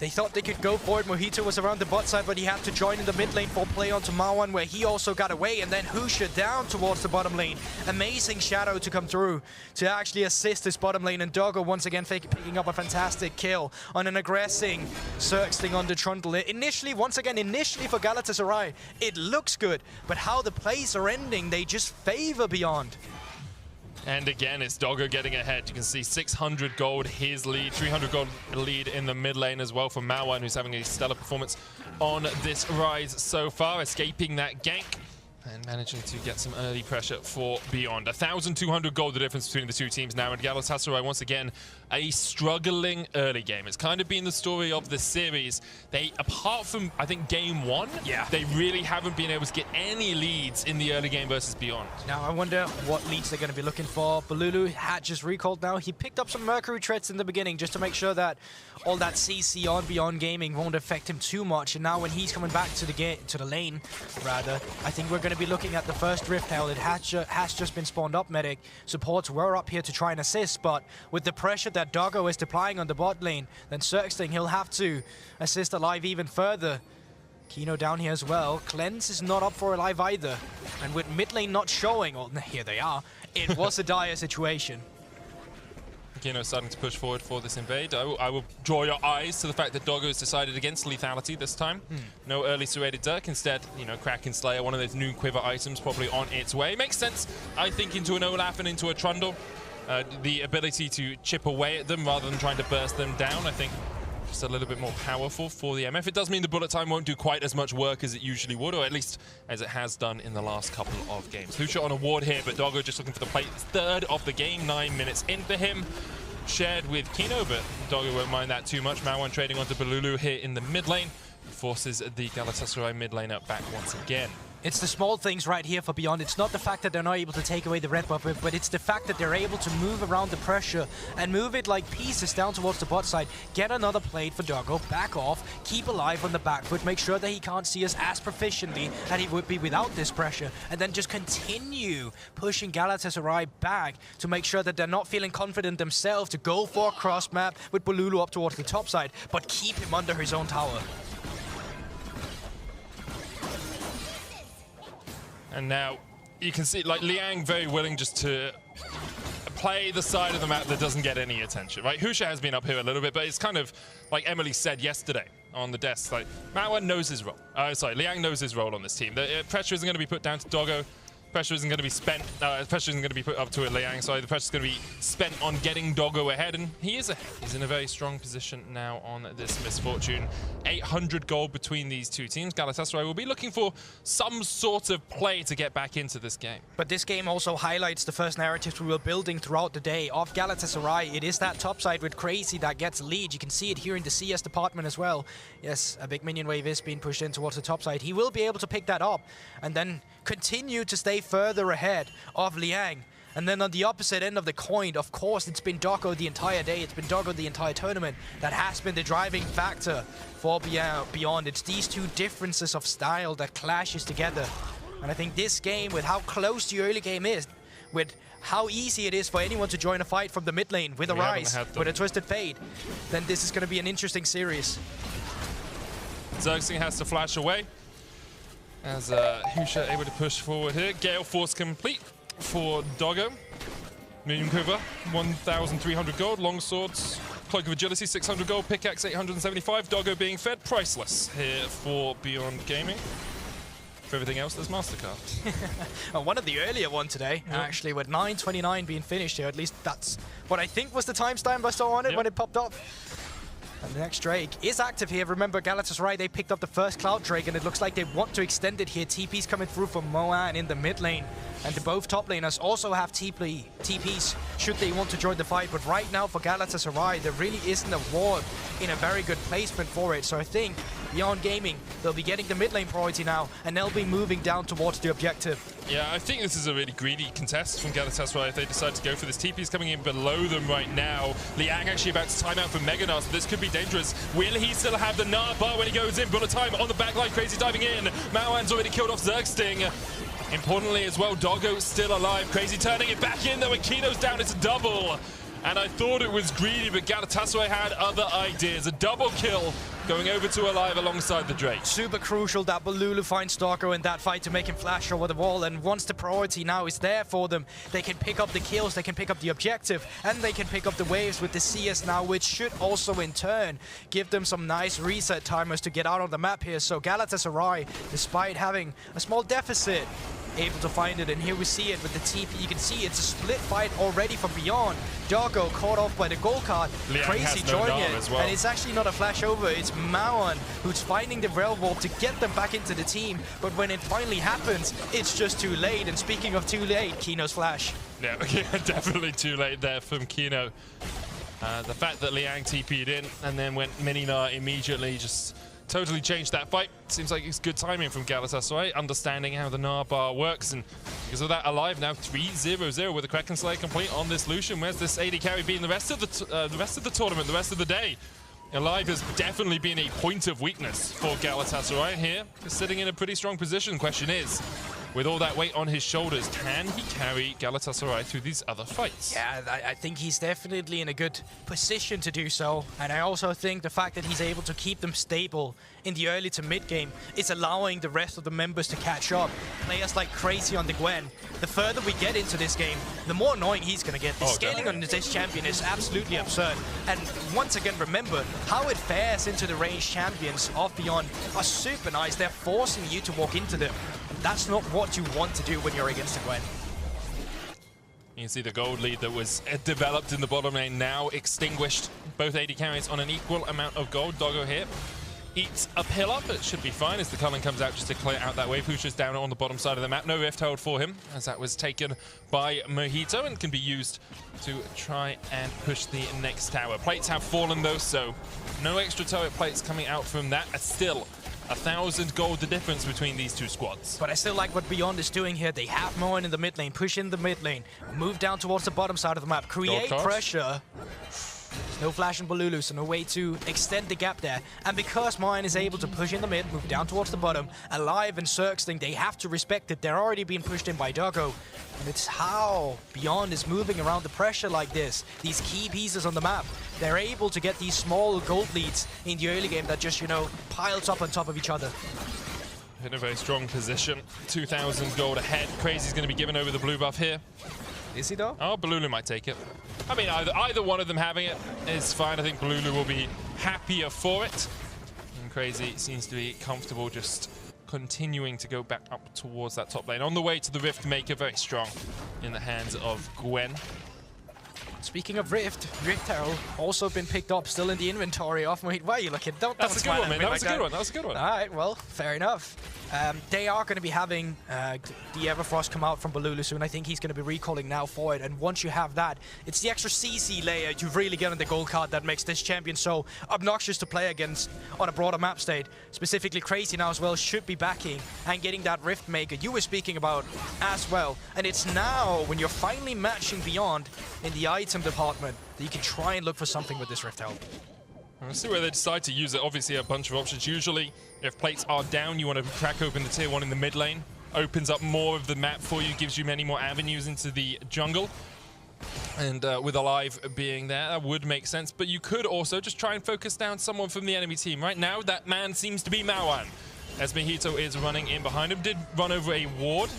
They thought they could go for it. Mojito was around the bot side, but he had to join in the mid lane for play onto Marwan, where he also got away. And then Husha down towards the bottom lane. Amazing Shadow to come through to actually assist this bottom lane. And Doggo once again picking up a fantastic kill on an aggressing Zergsting on the Trundle. Initially for Galatasaray, it looks good. But how the plays are ending, they just favor Beyond. And again, it's Doggo getting ahead. You can see 600 gold, his lead, 300 gold lead in the mid lane as well for Marwan, who's having a stellar performance on this rise so far, escaping that gank and managing to get some early pressure for Beyond. 1,200 gold, the difference between the two teams now. And Galatasaray, once again, a struggling early game. It's kind of been the story of the series. They, apart from, I think, game one, they really haven't been able to get any leads in the early game versus Beyond. Now, I wonder what leads they're going to be looking for. Balulu had just recalled now. He picked up some Mercury Treads in the beginning just to make sure that all that CC on Beyond Gaming won't affect him too much. And now when he's coming back to the lane, rather, I think we're going to be looking at the first Rift Herald. It has just been spawned up, Medic. Supports were up here to try and assist, but with the pressure that Doggo is deploying on the bot lane, then Zergsting, he'll have to assist Alive even further. Kino down here as well. Cleanse is not up for Alive either. And with mid lane not showing, well, here they are, it was a dire situation. Kino starting to push forward for this invade. I will draw your eyes to the fact that Doggo has decided against lethality this time. No early serrated Dirk, instead, you know, Kraken Slayer, one of those new quiver items probably on its way. Makes sense, I think, into an Olaf and into a Trundle. The ability to chip away at them rather than trying to burst them down, I think, just a little bit more powerful for the MF. It does mean the bullet time won't do quite as much work as it usually would, or at least as it has done in the last couple of games. Husha on a ward here, but Doggo just looking for the play. Third of the game, 9 minutes in for him. Shared with Kino, but Doggo won't mind that too much. Marwan trading onto Balulu here in the mid lane. Forces the Galatasaray mid laner back once again. It's the small things right here for Beyond. It's not the fact that they're not able to take away the red buff, but it's the fact that they're able to move around the pressure and move it like pieces down towards the bot side. Get another plate for Doggo, back off, keep alive on the back foot, make sure that he can't see us as proficiently as he would be without this pressure, and then just continue pushing Galatasaray back to make sure that they're not feeling confident themselves to go for a cross map with Balulu up towards the top side, but keep him under his own tower. And now you can see, like, Liang very willing just to play the side of the map that doesn't get any attention, right? Husha has been up here a little bit, but it's kind of like Emily said yesterday on the desk, like, Marwan knows his role. Liang knows his role on this team. The pressure isn't going to be put down to Doggo. Pressure isn't going to be spent. Pressure isn't going to be put up to Liang. Sorry, the pressure is going to be spent on getting Doggo ahead, and he is ahead. He's in a very strong position now on this Misfortune. 800 gold between these two teams. Galatasaray will be looking for some sort of play to get back into this game. But this game also highlights the first narratives we were building throughout the day of Galatasaray. It is that top side with Crazy that gets lead. You can see it here in the CS department as well. Yes, a big minion wave is being pushed in towards the top side. He will be able to pick that up and then continue to stay further ahead of Liang. And then on the opposite end of the coin, of course, it's been Doggo the entire day. It's been Doggo the entire tournament. That has been the driving factor for Beyond. It's these two differences of style that clashes together. And I think this game, with how close the early game is, with how easy it is for anyone to join a fight from the mid lane with a Rise, with a Twisted Fate, then this is going to be an interesting series. Zergsting has to flash away as Husha able to push forward here. Gale Force complete for Doggo. Medium Quiver, 1,300 gold. Long Swords, Cloak of Agility, 600 gold. Pickaxe, 875. Doggo being fed. Priceless here for Beyond Gaming. For everything else, there's MasterCard. One of the earlier one today, actually, with 9:29 being finished here. At least that's what I think was the timestamp I saw on it when it popped up. And the next Drake is active here. Remember, Galatasaray, they picked up the first Cloud Drake, and it looks like they want to extend it here. TP's coming through from Moan in the mid lane. And both top laners also have TPs should they want to join the fight. But right now for Galatasaray, there really isn't a ward in a very good placement for it. So I think Beyond Gaming, they'll be getting the mid lane priority now, and they'll be moving down towards the objective. Yeah, I think this is a really greedy contest from Galatasaray if they decide to go for this. TP's coming in below them right now. Liang actually about to time out for Mega Gnar, so this could be dangerous. Will he still have the Gnar bar when he goes in? Bullet time on the backline, Crazy diving in. Marwan's already killed off Zergsting. Importantly as well, Doggo still alive. Crazy turning it back in though, and Kino's down. It's a double. And I thought it was greedy, but Galatasaray had other ideas. A double kill going over to Alive alongside the Drake. Super crucial that Bolulu finds Darko in that fight to make him flash over the wall, and once the priority now is there for them, they can pick up the kills, they can pick up the objective, and they can pick up the waves with the CS now, which should also in turn give them some nice reset timers to get out on the map here. So Galatasaray, despite having a small deficit, able to find it, and here we see it with the TP. You can see it's a split fight already from Beyond. Darko caught off by the gold card. Liang Crazy joining it, as well. And it's actually not a flash over, it's Mawan who's finding the Rail Warp to get them back into the team, but when it finally happens, it's just too late. And speaking of too late, Kino's flash. Yeah, definitely too late there from Kino. The fact that Liang TP'd in and then went Mininar immediately just totally changed that fight. Seems like it's good timing from Galatasaray, understanding how the Gnar bar works, and because of that, Alive now 3-0-0 with the Kraken Slayer complete on this Lucian. Where's this AD carry been the rest of the tournament, the rest of the day? Alive has definitely been a point of weakness for Galatasaray here. He's sitting in a pretty strong position. Question is, with all that weight on his shoulders, can he carry Galatasaray through these other fights? Yeah, I think he's definitely in a good position to do so. And I also think the fact that he's able to keep them stable in the early to mid game is allowing the rest of the members to catch up. Players like Crazy on the Gwen, the further we get into this game, the more annoying he's going to get. The scaling on this champion is absolutely absurd. And once again, remember how it fares into the ranged champions of Beyond are super nice. They're forcing you to walk into them. That's not what you want to do when you're against a Gwen. You can see the gold lead that was developed in the bottom lane now extinguished. Both AD carries on an equal amount of gold. Doggo here eats a pillar, but it should be fine as the Cullen comes out just to clear out that wave. Pusha's down on the bottom side of the map. No rift hold for him, as that was taken by Mojito and can be used to try and push the next tower. Plates have fallen though, so no extra turret plates coming out from that. Still 1,000 gold the difference between these two squads. But I still like what Beyond is doing here. They have Moen in the mid lane, push in the mid lane, move down towards the bottom side of the map, create pressure. There's no flash in Bolulu, so no way to extend the gap there. And because Moen is able to push in the mid, move down towards the bottom, Alive and Zerx think they have to respect it. They're already being pushed in by Doggo. And it's how Beyond is moving around the pressure like this. These key pieces on the map. They're able to get these small gold leads in the early game that just, you know, piles up on top of each other. In a very strong position. 2,000 gold ahead. Crazy's going to be given over the blue buff here. Is he though? Oh, Bolulu might take it. I mean, either one of them having it is fine. I think Bolulu will be happier for it. And Crazy seems to be comfortable just continuing to go back up towards that top lane. On the way to the Rift Maker, very strong in the hands of Gwen. Speaking of Rift Herald also been picked up, still in the inventory off. Why are you looking? Don't That's a good one, man. That was a good one. That was a good one. All right, well, fair enough. They are going to be having the Everfrost come out from Bolulu soon. I think he's going to be recalling now for it. And once you have that, it's the extra CC layer you really get on the gold card that makes this champion so obnoxious to play against on a broader map state. Specifically, Crazy now as well should be backing and getting that Rift Maker you were speaking about as well. And it's now when you're finally matching Beyond in the item department that you can try and look for something with this Rift Helm. We'll see where they decide to use it. Obviously, a bunch of options. Usually, if plates are down, you want to crack open the tier 1 in the mid lane. Opens up more of the map for you, gives you many more avenues into the jungle. And with Alive being there, that would make sense. But you could also just try and focus down someone from the enemy team. Right now, that man seems to be Mawan, as Mojito is running in behind him. Did run over a ward.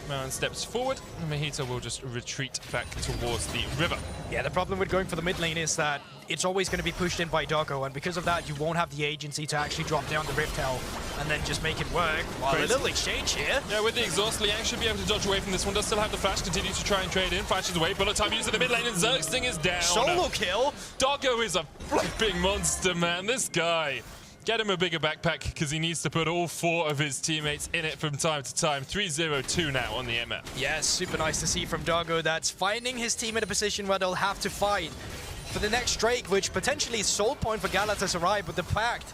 Mawan steps forward, and Mojito will just retreat back towards the river. Yeah, the problem with going for the mid lane is that it's always going to be pushed in by Doggo, and because of that, you won't have the agency to actually drop down the Rift Hell and then just make it work. Well, a little exchange here. Yeah, with the exhaust, Liang should be able to dodge away from this one. Does still have the flash, continue to try and trade in. Flashes away, bullet time used in the mid lane, and Zerx thing is down. Solo kill. Doggo is a flipping monster, man. This guy. Get him a bigger backpack, because he needs to put all 4 of his teammates in it from time to time. 3-0-2 now on the MF. Yes, super nice to see from Doggo. That's finding his team in a position where they'll have to fight for the next Drake, which potentially is soul point for Galatasaray, but the fact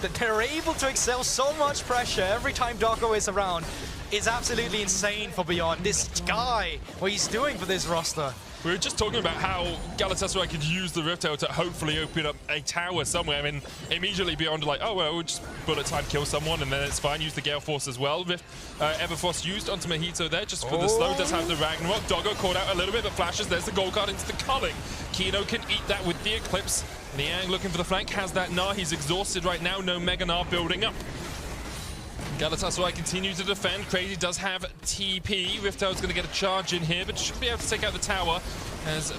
that they're able to excel so much pressure every time Doggo is around is absolutely insane for Beyond. This guy, what he's doing for this roster. We were just talking about how Galatasaray could use the Rift Tower to hopefully open up a tower somewhere. I mean, immediately Beyond like, oh, well, we'll just bullet time kill someone and then it's fine. Use the Gale Force as well. Everfrost used onto Mojito there just for the slow. Does have the Ragnarok. Doggo caught out a little bit, but flashes. There's the gold card into the culling. Kino can eat that with the Eclipse. Liang looking for the flank. Has that Gnar. He's exhausted right now. No Mega Gnar building up. Galatasaray continue to defend. Crazy does have TP. Rift Tower's going to get a charge in here, but should be able to take out the tower as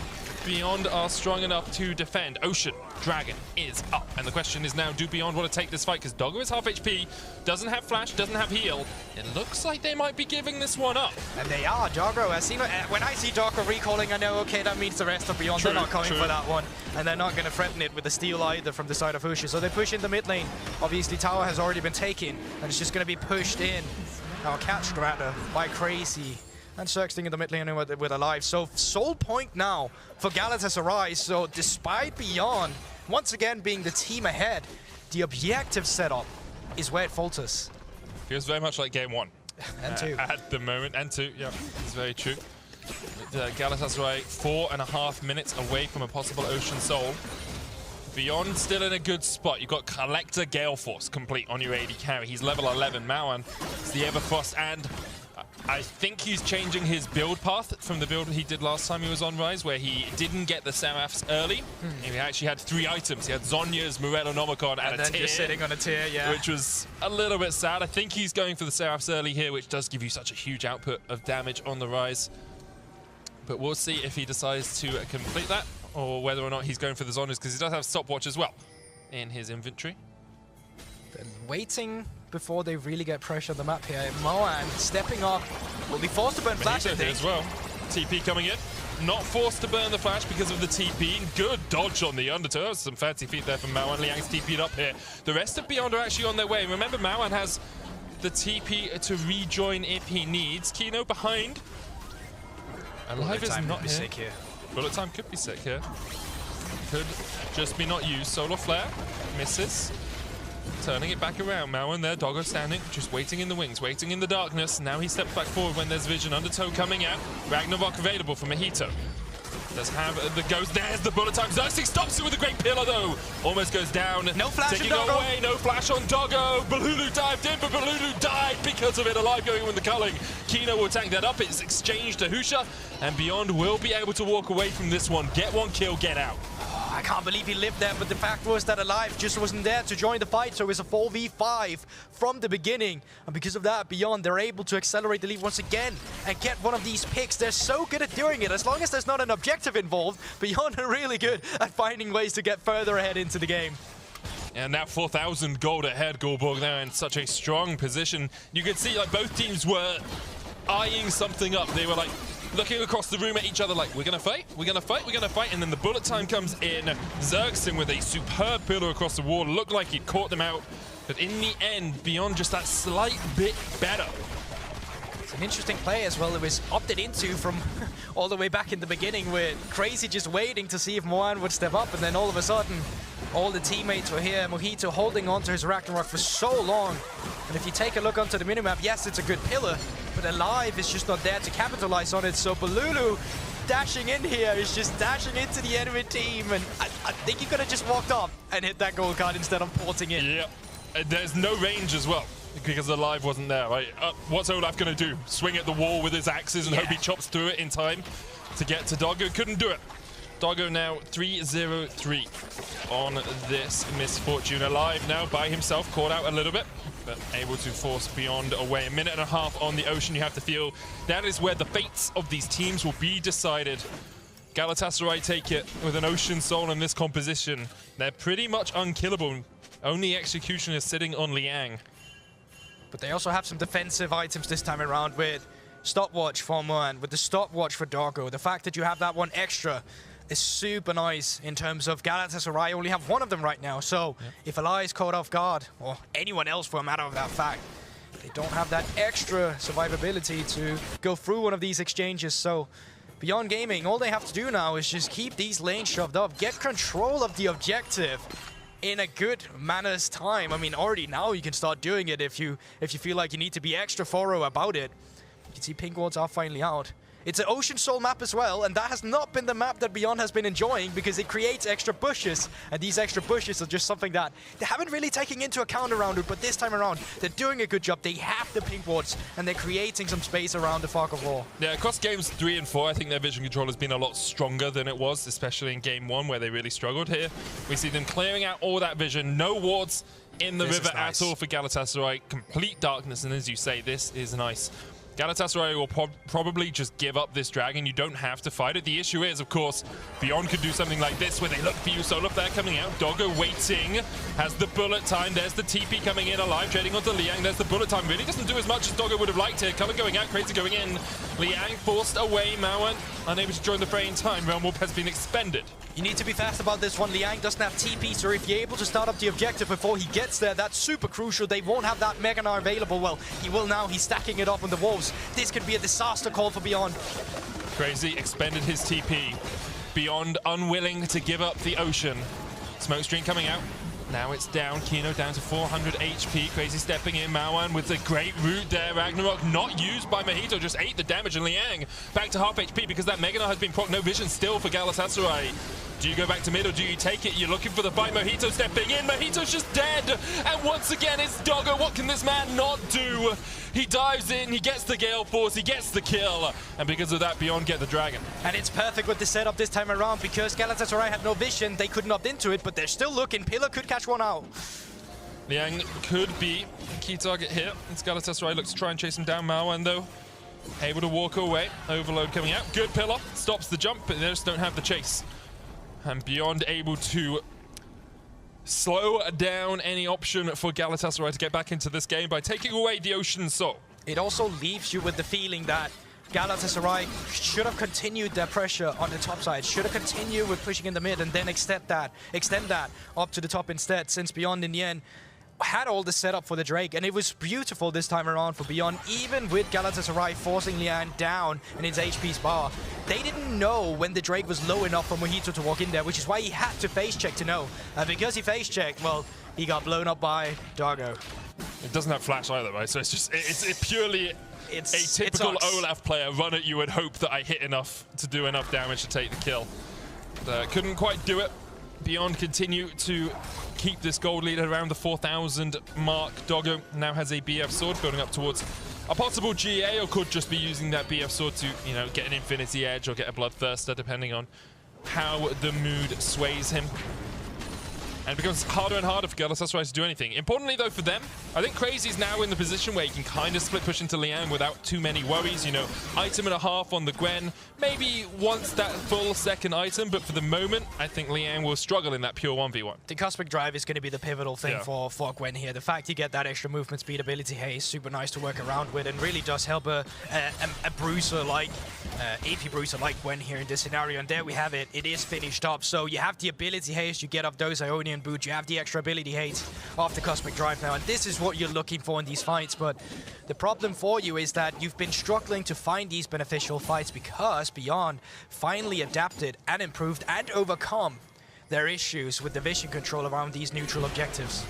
Beyond are strong enough to defend. Ocean Dragon is up. And the question is now, do Beyond want to take this fight? Because Doggo is half HP, doesn't have flash, doesn't have heal. It looks like they might be giving this one up. And they are. Doggo, when I see Doggo recalling, I know, okay, that means the rest of Beyond, they're not coming for that one. And they're not going to threaten it with the steal either from the side of Husha. So they push in the mid lane. Obviously, tower has already been taken, and it's just going to be pushed in. Now, catch rather by Crazy. And Circling in the mid lane with Alive. So Soul Point now for Galatasaray. So despite Beyond, once again being the team ahead, the objective setup is where it falters. Feels very much like game one. And two. At the moment. And two, yeah, it's very true. Galatasaray 4.5 minutes away from a possible Ocean Soul. Beyond still in a good spot. You've got Collector Gale Force complete on your AD carry. He's level 11. Maoan is the Everfrost, and I think he's changing his build path from the build he did last time he was on Rise, where he didn't get the Seraphs early. He actually had 3 items. He had Zhonya's, Morellonomicon, and a then Tear. Just sitting on a Tear, yeah. Which was a little bit sad. I think he's going for the Seraphs early here, which does give you such a huge output of damage on the Rise. But we'll see if he decides to complete that, or whether or not he's going for the Zhonya's, because he does have Stopwatch as well in his inventory. Then waiting before they really get pressure on the map here. Moan stepping up, will be forced to burn flash, I think. As well. TP coming in. Not forced to burn the flash because of the TP. Good dodge on the Undertow. Some fancy feet there from Maoan. Liang's TP'd up here. The rest of Beyond are actually on their way. Remember, Maoan has the TP to rejoin if he needs. Kino behind. Alive is not here. Sick here. Bullet time could be sick here. Could just be not used. Solar Flare misses. Turning it back around. Maoan there, Doggo standing, just waiting in the wings, waiting in the darkness. Now he steps back forward when there's vision. Undertow coming out. Ragnarok available for Mojito. Does have the ghost. There's the bullet time. Xerxes stops it with a great pillar though. Almost goes down. No flash taking on Doggo. Away. No flash on Doggo. Balulu dived in, but Balulu died because of it. Alive going with the culling. Kino will tank that up. It's exchanged to Husha, and Beyond will be able to walk away from this one. Get one kill, get out. I can't believe he lived there, but the fact was that Alive just wasn't there to join the fight, so it's a 4v5 from the beginning. And because of that, Beyond, they're able to accelerate the lead once again and get one of these picks. They're so good at doing it. As long as there's not an objective involved, Beyond are really good at finding ways to get further ahead into the game. And now 4,000 gold ahead, Goldborg there in such a strong position. You could see like both teams were eyeing something up. They were like looking across the room at each other like, we're gonna fight, we're gonna fight, we're gonna fight. And then the bullet time comes in. Xerxes with a superb pillar across the wall. Looked like he'd caught them out. But in the end, Beyond just that slight bit better. It's an interesting play as well. It was opted into from all the way back in the beginning, with Crazy just waiting to see if Moan would step up, and then all of a sudden all the teammates were here. Mojito holding on to his Ragnarok for so long. And if you take a look onto the minimap, yes, it's a good pillar, but Alive is just not there to capitalize on it. So Balulu dashing in here is just dashing into the enemy team, and I think he could have just walked up and hit that gold card instead of porting it. Yeah, there's no range as well, because Alive wasn't there, right? What's Olaf going to do? Swing at the wall with his axes and hope he chops through it in time to get to Doggo? Couldn't do it. Doggo now 3-0-3 on this misfortune. Alive now by himself, caught out a little bit, but able to force Beyond away. A minute and a half on the Ocean. You have to feel that is where the fates of these teams will be decided. Galatasaray take it with an Ocean Soul in this composition. They're pretty much unkillable. Only execution is sitting on Liang. But they also have some defensive items this time around, with Stopwatch for Moan, with the Stopwatch for Doggo. The fact that you have that one extra is super nice in terms of Galatasaray only have one of them right now. So if Alive is caught off guard, or anyone else for a matter of that fact, they don't have that extra survivability to go through one of these exchanges. So Beyond Gaming, all they have to do now is just keep these lanes shoved up, get control of the objective, in a good manner's time. I mean, already now you can start doing it if you feel like you need to be extra thorough about it. You can see pink wards are finally out. It's an Ocean Soul map as well, and that has not been the map that Beyond has been enjoying because it creates extra bushes, and these extra bushes are just something that they haven't really taken into account around it, but this time around, they're doing a good job. They have the pink wards, and they're creating some space around the Fog of War. Yeah, across games 3 and 4, I think their vision control has been a lot stronger than it was, especially in game 1 where they really struggled. Here, we see them clearing out all that vision, no wards in the river at all for Galatasaray, complete darkness, and as you say, this is nice. Galatasaray will probably just give up this dragon. You don't have to fight it. The issue is, of course, Beyond could do something like this where they look for you. Solo flare coming out. Doggo waiting. Has the bullet time. There's the TP coming in alive. Trading onto Liang. There's the bullet time. Really doesn't do as much as Doggo would have liked here. Color going out. Crazy going in. Liang forced away. Mawan unable to join the fray in time. Realm Warp has been expended. You need to be fast about this one. Liang doesn't have TP, so if you're able to start up the objective before he gets there, that's super crucial. They won't have that Mega Gnar available. Well, he will now. He's stacking it up on the walls. This could be a disaster call for Beyond. Crazy expended his TP. Beyond unwilling to give up the ocean. Smoke screen coming out. Now it's down. Kino down to 400 HP. Crazy stepping in. Mawan with the great root there. Ragnarok not used by Mojito. Just ate the damage. And Liang back to half HP because that Mega Gnar has been proc. No vision still for Galatasaray. Do you go back to mid or do you take it? You're looking for the fight. Mojito stepping in. Mojito's just dead. And once again, it's Doggo. What can this man not do? He dives in. He gets the Gale Force. He gets the kill. And because of that, Beyond get the dragon. And it's perfect with the setup this time around because Galatasaray had no vision. They couldn't opt into it, but they're still looking. Pillar could catch one out. Liang could be key target here. It's Galatasaray looks to try and chase him down. Mawan, though, able to walk away. Overload coming out. Good Pillar. Stops the jump, but they just don't have the chase. And Beyond able to slow down any option for Galatasaray to get back into this game by taking away the Ocean Soul. It also leaves you with the feeling that Galatasaray should have continued their pressure on the top side, should have continued with pushing in the mid and then extend that up to the top instead, since Beyond in the end had all the setup for the Drake, and it was beautiful this time around for Beyond, even with Galatasaray forcing Liang down in his HP's bar. They didn't know when the Drake was low enough for Mojito to walk in there, which is why he had to face check to know. And because he face checked, well, he got blown up by Doggo. It doesn't have flash either, right? So it's just, it's purely a typical Olaf player, run at you and hope that I hit enough to do enough damage to take the kill. But, couldn't quite do it. Beyond continue to keep this gold lead at around the 4,000 mark. Doggo now has a BF sword building up towards a possible GA, or could just be using that BF sword to, you know, get an Infinity Edge or get a Bloodthirster, depending on how the mood sways him. And it becomes harder and harder for Galatasaray to do anything. Importantly, though, for them, I think Crazy's now in the position where he can kind of split push into Liang without too many worries. You know, item and a half on the Gwen. Maybe wants that full second item, but for the moment, I think Liang will struggle in that pure 1v1. The Cosmic Drive is going to be the pivotal thing for Gwen here. The fact you get that extra movement speed ability here is super nice to work around with and really does help a bruiser like, AP bruiser like Gwen here in this scenario. And there we have it. It is finished up. So you have the ability haste, you get up those Ionian boots, you have the extra ability haste off the Cosmic Drive now. And this is what you're looking for in these fights. But the problem for you is that you've been struggling to find these beneficial fights because Beyond finally adapted and improved and overcome their issues with the vision control around these neutral objectives.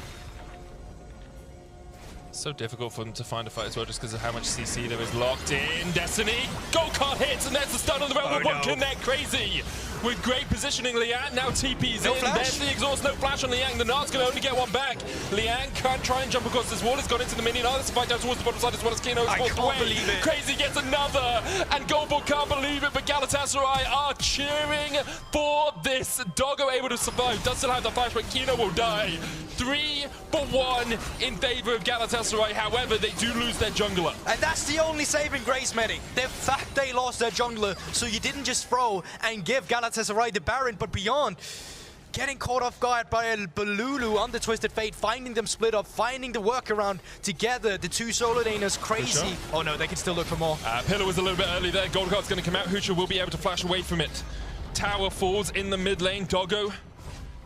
So difficult for them to find a fight as well, just because of how much CC there is locked in. Destiny, gold card hits, and there's the stun on the Realm. One connect, Crazy with great positioning. Liang now TP's in. Flash. There's the exhaust, no flash on Liang. The Nart's going to only get one back. Liang can't try and jump across this wall. It's gone into the minion. There's a fight down towards the bottom side as well as Kino's walked away. Believe it. Crazy gets another, and Goldball can't believe it, but Galatasaray are cheering for this. Doggo able to survive, does still have the flash, but Kino will die. 3-1 in favor of Galatasaray. However, they do lose their jungler. And that's the only saving grace, Medic. The fact they lost their jungler, so you didn't just throw and give Galatasaray the Baron, but Beyond getting caught off guard by a Balulu on the Twisted Fate, finding them split up, finding the workaround together. The two solo laners, Crazy. Sure. Oh no, they can still look for more. Pillar was a little bit early there. Gold card's going to come out. Hoocher will be able to flash away from it. Tower falls in the mid lane. Doggo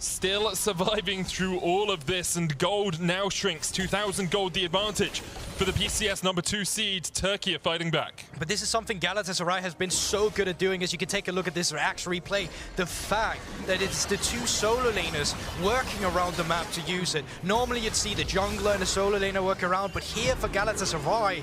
still surviving through all of this, and gold now shrinks. 2,000 gold the advantage for the PCS number 2 seed. Turkey are fighting back. But this is something Galatasaray has been so good at doing, as you can take a look at this Reacts replay. The fact that it's the 2 solo laners working around the map to use it. Normally you'd see the jungler and the solo laner work around, but here for Galatasaray,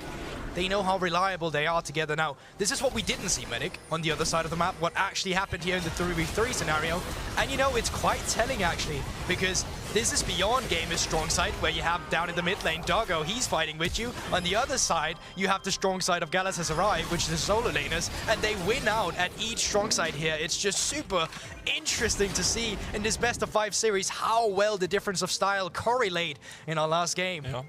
they know how reliable they are together now. This is what we didn't see, Medic, on the other side of the map, what actually happened here in the 3v3 scenario. And you know, it's quite telling actually, because this is beyond Gamer's strong side, where you have down in the mid lane, Doggo, he's fighting with you. On the other side, you have the strong side of Galatasaray, which is the solo laners, and they win out at each strong side here. It's just super interesting to see in this best of 5 series how well the difference of style correlate in our last game. Yeah.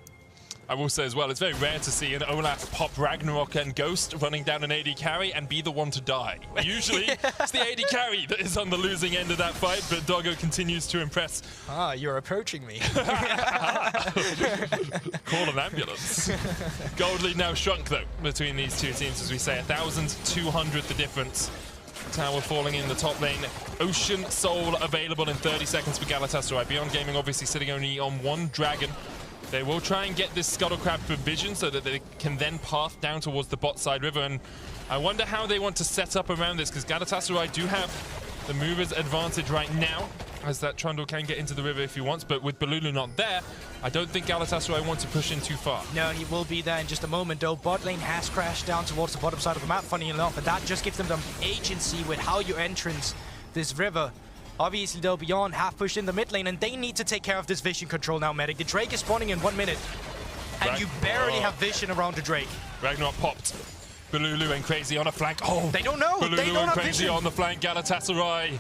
I will say as well, it's very rare to see an Olaf pop Ragnarok and Ghost running down an AD carry and be the one to die. Usually, it's the AD carry that is on the losing end of that fight, but Doggo continues to impress. Ah, you're approaching me. Call an ambulance. Gold lead now shrunk, though, between these two teams, as we say. 1,200 the difference. Tower falling in the top lane. Ocean Soul available in 30 seconds for Galatasaray. Beyond Gaming obviously sitting only on 1 dragon. They will try and get this Scuttle Crab for vision so that they can then path down towards the bot side river. And I wonder how they want to set up around this, because Galatasaray do have the movers advantage right now, as that Trundle can get into the river if he wants. But with Balulu not there, I don't think Galatasaray want to push in too far. No, he will be there in just a moment, though. Bot lane has crashed down towards the bottom side of the map, funny enough, and that just gives them the agency with how you entrance this river. Obviously, though, Beyond have pushed in the mid lane, and they need to take care of this vision control now, Medic. The Drake is spawning in 1 minute, and you barely have vision around the Drake. Ragnarok popped. Balulu and Crazy on a flank. Oh, they don't know. Balulu They don't and have Crazy vision. on the flank. Galatasaray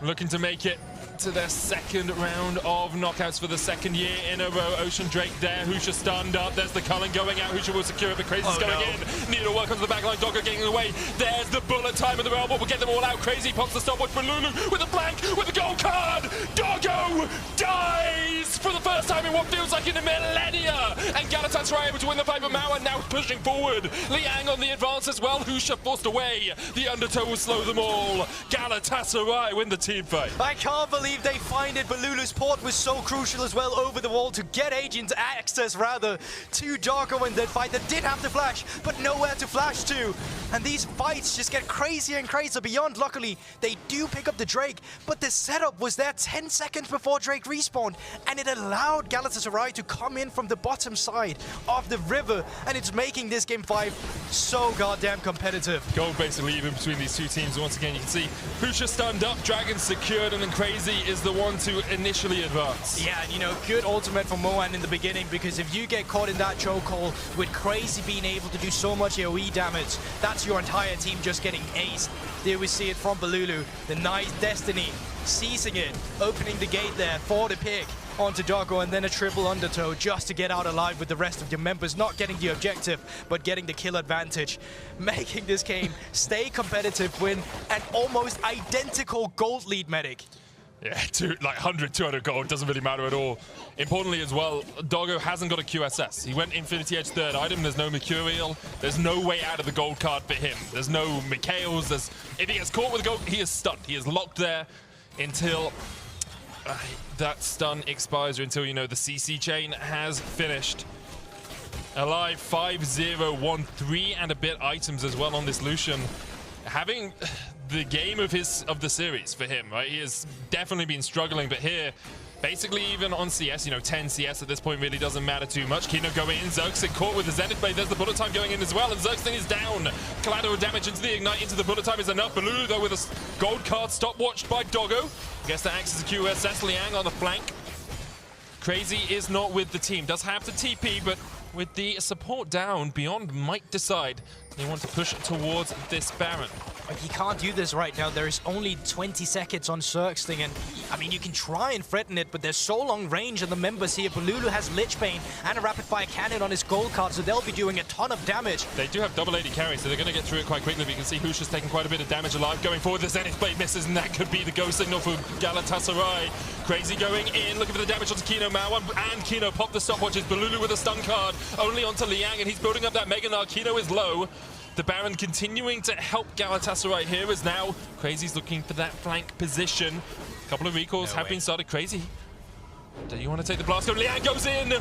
looking to make it to their second round of knockouts for the 2nd year in a row. Ocean Drake there. Husha stunned up. There's the Cullen going out. Husha will secure it, but Crazy's going in. Needle work onto the backline. Doggo getting away. There's the bullet time of the realm. We'll get them all out. Crazy pops the stopwatch for Lulu with a flank, with a gold card. Doggo dies for the first time in what feels like in a millennia. And Galatasaray able to win the fight, but Mauer now pushing forward. Liang on the advance as well. Husha forced away. The undertow will slow them all. Galatasaray win the team fight. I can't believe they find it, but Lulu's port was so crucial as well over the wall to get agent access, rather, to Doggo in that fight that did have the flash, but nowhere to flash to. And these fights just get crazier and crazier. Beyond, luckily, they do pick up the Drake, but the setup was there 10 seconds before Drake respawned, and it allowed Galatasaray to come in from the bottom side of the river, and it's making this game 5 so goddamn competitive. Gold basically even between these two teams. Once again, you can see Husha stunned up, Dragon secured, and then Crazy is the one to initially advance. Yeah, you know, good ultimate from Moan in the beginning, because if you get caught in that chokehold with Crazy being able to do so much AoE damage, that's your entire team just getting aced. There we see it from Balulu, the nice Destiny, seizing it, opening the gate there for the pick onto Doggo, and then a triple undertow just to get out alive with the rest of your members, not getting the objective, but getting the kill advantage, making this game stay competitive, win an almost identical gold lead, Medic. Yeah, like 100, 200 gold, doesn't really matter at all. Importantly as well, Doggo hasn't got a QSS. He went Infinity Edge 3rd item, there's no Mercurial, there's no way out of the gold card for him. There's no Mikhails, if he gets caught with a gold, he is stunned. He is locked there until that stun expires, or until, you know, the CC chain has finished. Alive 5-0, 3 and a bit items as well on this Lucian. Having the game of the series for him, right? He has definitely been struggling, but here, basically even on CS, you know, 10 CS at this point really doesn't matter too much. Kino going in, Zerxing caught with the Zenith Blade. There's the bullet time going in as well, and Zerxing is down. Collateral damage into the Ignite, into the bullet time is enough. Balulu, though, with a gold card stopwatched by Doggo. Guess that acts as a QSS. Liang on the flank. Crazy is not with the team. Does have to TP, but with the support down, Beyond might decide they want to push towards this Baron. But he can't do this right now. There is only 20 seconds on Zerxing, and I mean, you can try and threaten it, but there's so long range on the members here. Balulu has Lich Bane and a rapid fire cannon on his gold card, so they'll be doing a ton of damage. They do have double AD carry, so they're going to get through it quite quickly. But you can see Husha's taking quite a bit of damage alive. Going forward, the Zenith Blade misses, and that could be the go signal for Galatasaray. Crazy going in, looking for the damage onto Kino Mauer, and Kino popped the stopwatches. Balulu with a stun card, only onto Liang, and he's building up that Mega Gnar. Kino is low. The Baron continuing to help Galatasaray here, as now Crazy's looking for that flank position. A couple of recalls have been started. Crazy, do you want to take the blast? Liang goes in.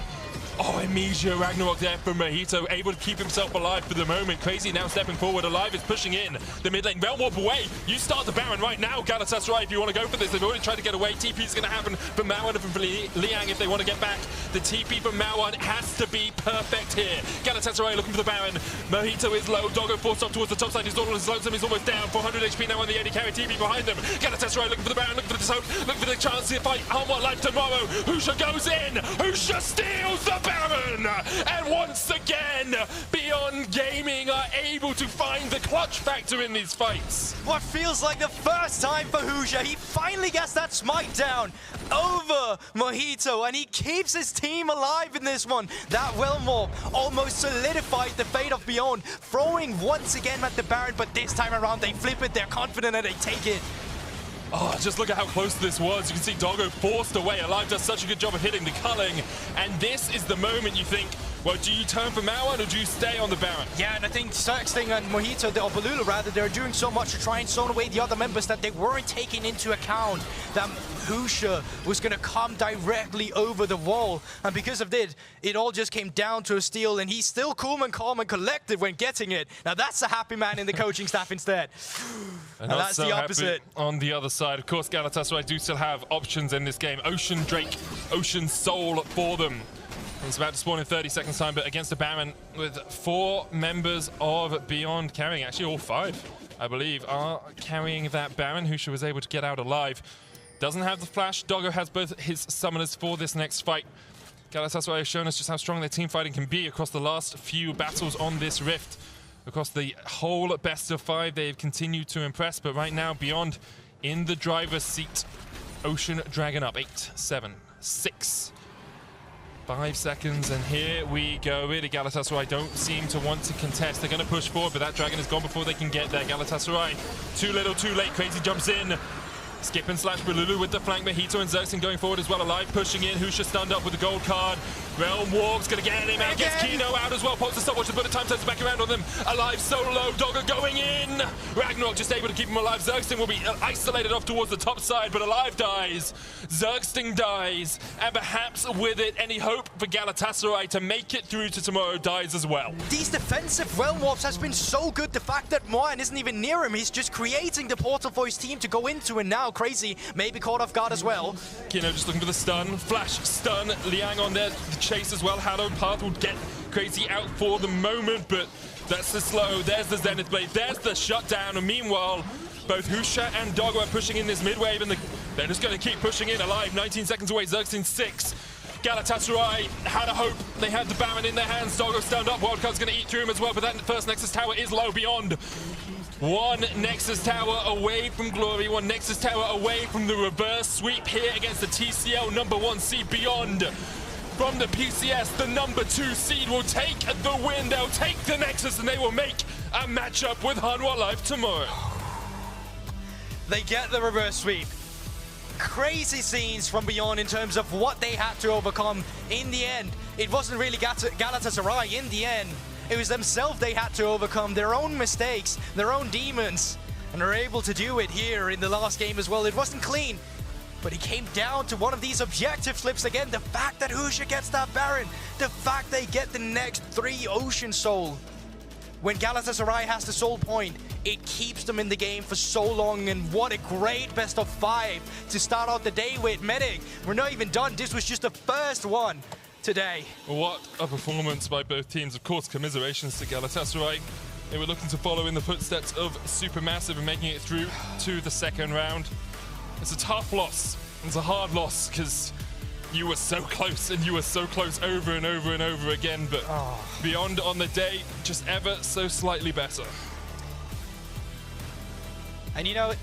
Oh, Emilia Ragnarok there from Mojito, able to keep himself alive for the moment. Crazy now stepping forward, Alive is pushing in the mid lane. Realm Warp away, you start the Baron right now, Galatasaray, if you want to go for this. They've already tried to get away. TP is going to happen for Mawan and from Liang if they want to get back. The TP from Mawan has to be perfect here. Galatasaray looking for the Baron. Mojito is low, Doggo forced off towards the top side. His Donald is lonesome, he's almost down. 400 HP now on the AD carry, TP behind them. Galatasaray looking for the Baron, looking for the soak, looking for the chance to fight Harmot Life tomorrow. Husha goes in, Husha steals the Baron! And once again, Beyond Gaming are able to find the clutch factor in these fights. What feels like the first time for Husha. He finally gets that smite down over Mojito, and he keeps his team alive in this one. That Realm Warp almost solidified the fate of Beyond, throwing once again at the Baron, but this time around they flip it, they're confident, and they take it. Oh, just look at how close this was. You can see Doggo forced away. Alive does such a good job of hitting the culling. And this is the moment you think, well, do you turn for Mawan or do you stay on the Baron? Yeah, and I think Xerxting and Mojito, or Balula rather, they're doing so much to try and zone away the other members that they weren't taking into account that Husha was going to come directly over the wall. And because of this, it all just came down to a steal, and he's still cool and calm and collected when getting it. Now that's a happy man in the coaching staff instead. And that's so the opposite. On the other side, of course, Galatasaray do still have options in this game. Ocean Drake, Ocean Soul for them. It's about to spawn in 30 seconds time, but against a Baron with 4 members of Beyond carrying, actually all 5, I believe, are carrying that Baron. Husha was able to get out alive. Doesn't have the flash. Doggo has both his summoners for this next fight. Galatasaray has shown us just how strong their team fighting can be across the last few battles on this Rift. Across the whole best of 5, they've continued to impress, but right now, Beyond in the driver's seat. Ocean Dragon up, 8, 7, 6. 5 seconds, and here we go. Really, Galatasaray don't seem to want to contest. They're going to push forward, but that Dragon is gone before they can get there. Galatasaray, too little, too late. Crazy jumps in. Skip and slash Balulu with the flank. Mojito and Xerxting going forward as well. Alive pushing in. Husha stunned up with the gold card. Realm Warp's going to get him out. Gets Kino out as well. Pops the stopwatch, but the time turns back around on them. Alive solo. Doggo going in. Ragnarok just able to keep him alive. Xerxting will be isolated off towards the top side, but Alive dies. Xerxting dies. And perhaps with it, any hope for Galatasaray to make it through to tomorrow dies as well. These defensive Realm Warps has been so good. The fact that Moan isn't even near him, he's just creating the portal for his team to go into, and now Crazy maybe caught off guard as well. Kino just looking for the stun. Flash, stun. Liang on there. The chase as well. Hallowed Path will get Crazy out for the moment, but that's the slow. There's the Zenith Blade. There's the shutdown. And meanwhile, both Husha and Doggo are pushing in this mid wave, and they're just going to keep pushing in. Alive, 19 seconds away. Xerxting 6. Galatasaray had a hope. They had the Baron in their hands. Doggo stunned up. Wildcard's going to eat through him as well, but that first Nexus Tower is low. Beyond. 1 Nexus Tower away from glory, 1 Nexus Tower away from the reverse sweep here against the TCL #1 seed. Beyond. From the PCS, the #2 seed will take the win. They'll take the Nexus and they will make a matchup with Hanwha Life tomorrow. They get the reverse sweep. Crazy scenes from Beyond in terms of what they had to overcome. In the end, it wasn't really Galatasaray in the end. It was themselves they had to overcome, their own mistakes, their own demons. And they're able to do it here in the last game as well. It wasn't clean, but it came down to one of these objective slips again. The fact that Husha gets that Baron, the fact they get the next 3 Ocean Soul. When Galatasaray has the soul point, it keeps them in the game for so long, and what a great best of 5 to start out the day with. Medic, we're not even done. This was just the first one today. What a performance by both teams. Of course, commiserations to Galatasaray. They were looking to follow in the footsteps of Supermassive and making it through to the second round. It's a tough loss. It's a hard loss because you were so close, and you were so close over and over and over again, but Beyond on the day, just ever so slightly better. And you know,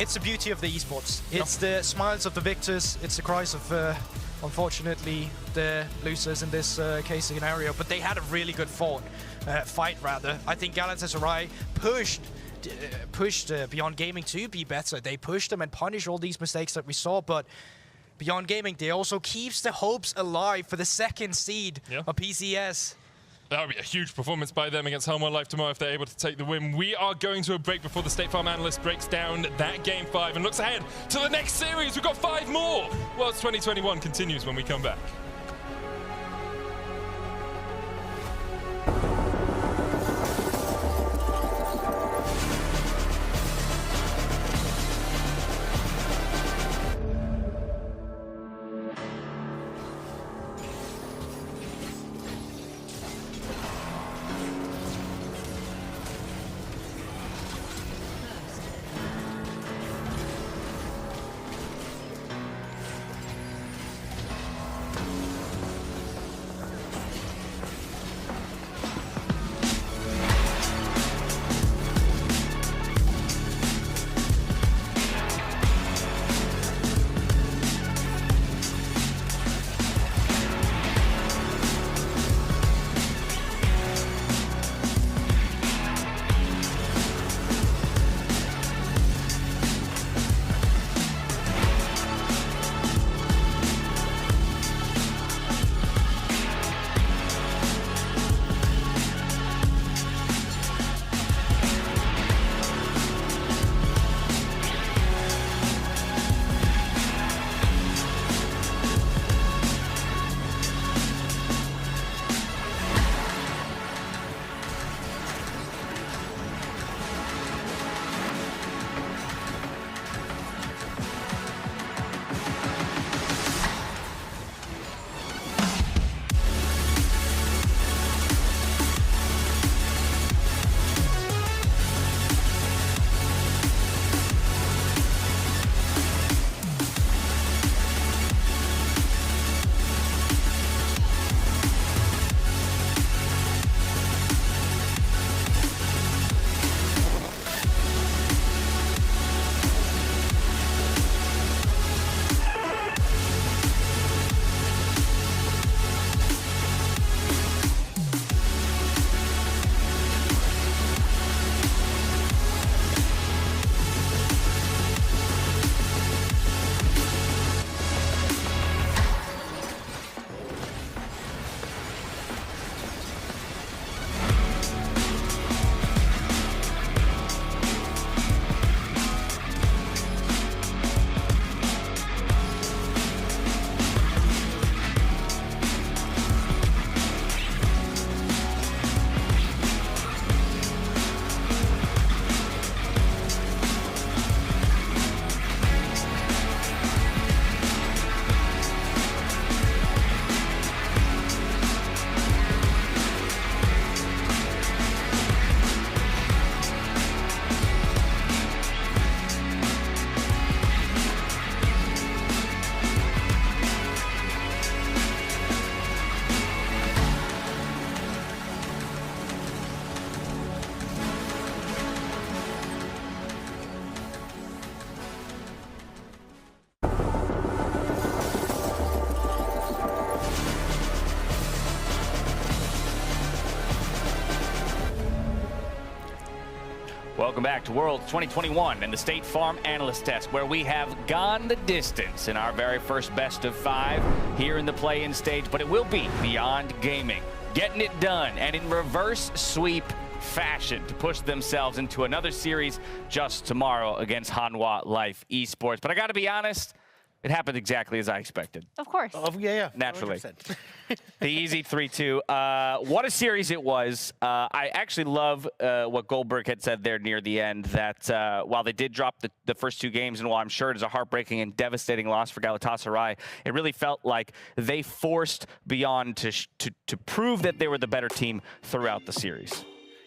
it's the beauty of the esports. It's the smiles of the victors, it's the cries of, unfortunately, the losers in this case scenario, but they had a really good fight rather. I think Galatasaray pushed Beyond Gaming to be better. They pushed them and punished all these mistakes that we saw, but Beyond Gaming, they also keeps the hopes alive for the second seed of PCS. That would be a huge performance by them against Hanwha Life tomorrow if they're able to take the win. We are going to a break before the State Farm analyst breaks down that Game 5 and looks ahead to the next series. We've got 5 more. Worlds 2021 continues when we come back. Welcome back to Worlds 2021 and the State Farm Analyst Test, where we have gone the distance in our very first best of 5 here in the play-in stage, but it will be Beyond Gaming, getting it done and in reverse sweep fashion to push themselves into another series just tomorrow against Hanwha Life Esports. But I got to be honest, it happened exactly as I expected. Of course. Oh, yeah. Naturally. The easy 3-2. What a series it was. I actually love what Goldberg had said there near the end, that while they did drop the first 2 games, and while I'm sure it is a heartbreaking and devastating loss for Galatasaray, it really felt like they forced Beyond to prove that they were the better team throughout the series.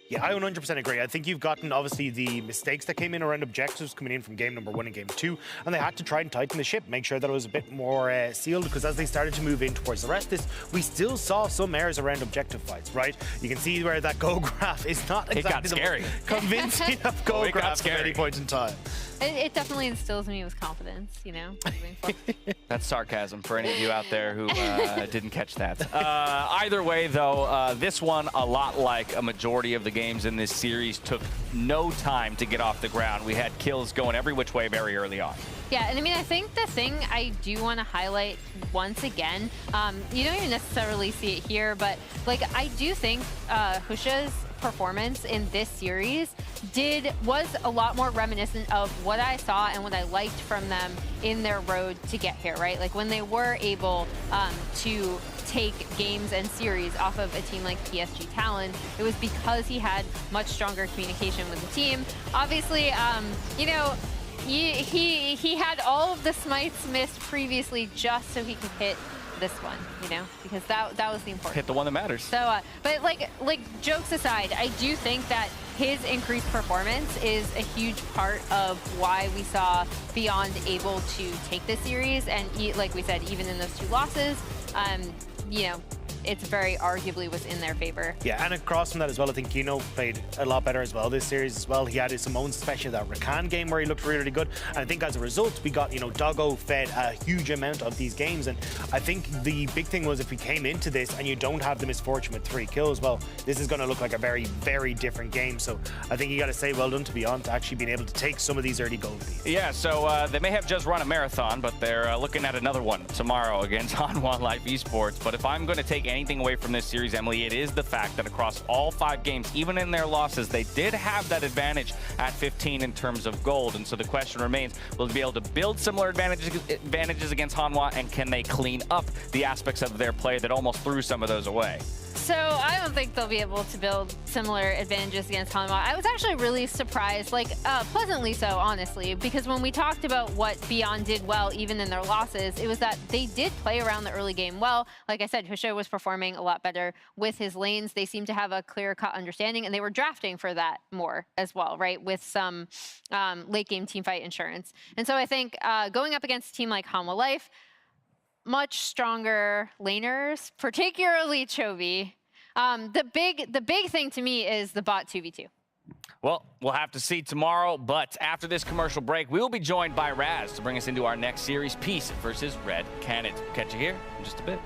Yeah, I 100% agree. I think you've gotten, obviously, the mistakes that came in around objectives coming in from game number 1 and game 2, and they had to try and tighten the ship, make sure that it was a bit more sealed, because as they started to move in towards the rest of this, we still saw some errors around objective fights, right? You can see where that goal graph is not exactly the most convincing of goal graph at any point in time. It definitely instills me with confidence, you know. That's sarcasm for any of you out there who didn't catch that. Either way, though, this one, a lot like a majority of the games in this series, took no time to get off the ground. We had kills going every which way very early on. Yeah, and I mean, I think the thing I do want to highlight once again, you don't even necessarily see it here, but like I do think Husha's performance in this series was a lot more reminiscent of what I saw and what I liked from them in their road to get here, right? Like when they were able to take games and series off of a team like PSG Talon, it was because he had much stronger communication with the team. Obviously, you know, he had all of the smites missed previously just so he could hit this one, you know, because that was the important. Hit the one that matters. So, but like jokes aside, I do think that his increased performance is a huge part of why we saw Beyond able to take this series, and like we said, even in those 2 losses, you know, it's very arguably was in their favor. Yeah, and across from that as well, I think Kino played a lot better as well this series as well. He had his own, especially that Rakan game where he looked really, really good. And I think as a result, we got, you know, Doggo fed a huge amount of these games. And I think the big thing was if we came into this and you don't have the misfortune with 3 kills, well, this is going to look like a very, very different game. So I think you got to say well done to Beyond to actually being able to take some of these early goal leads. Yeah, so they may have just run a marathon, but they're looking at another one tomorrow against Hanwha Life Esports. But if I'm going to take anything away from this series, Emily, it is the fact that across all 5 games, even in their losses, they did have that advantage at 15 in terms of gold. And so the question remains, will they be able to build similar advantages against Hanwha, and can they clean up the aspects of their play that almost threw some of those away? So I don't think they'll be able to build similar advantages against Hanwha. I was actually really surprised, like pleasantly so, honestly, because when we talked about what Beyond did well, even in their losses, it was that they did play around the early game well. Like I said, Husha was performing a lot better with his lanes. They seemed to have a clear-cut understanding, and they were drafting for that more as well, right, with some late-game teamfight insurance. And so I think going up against a team like Hanwha Life, much stronger laners, particularly Chovy. The big thing to me is the bot 2v2. Well, we'll have to see tomorrow, but after this commercial break, we will be joined by Raz to bring us into our next series, Peace versus Red Canids. We'll catch you here in just a bit.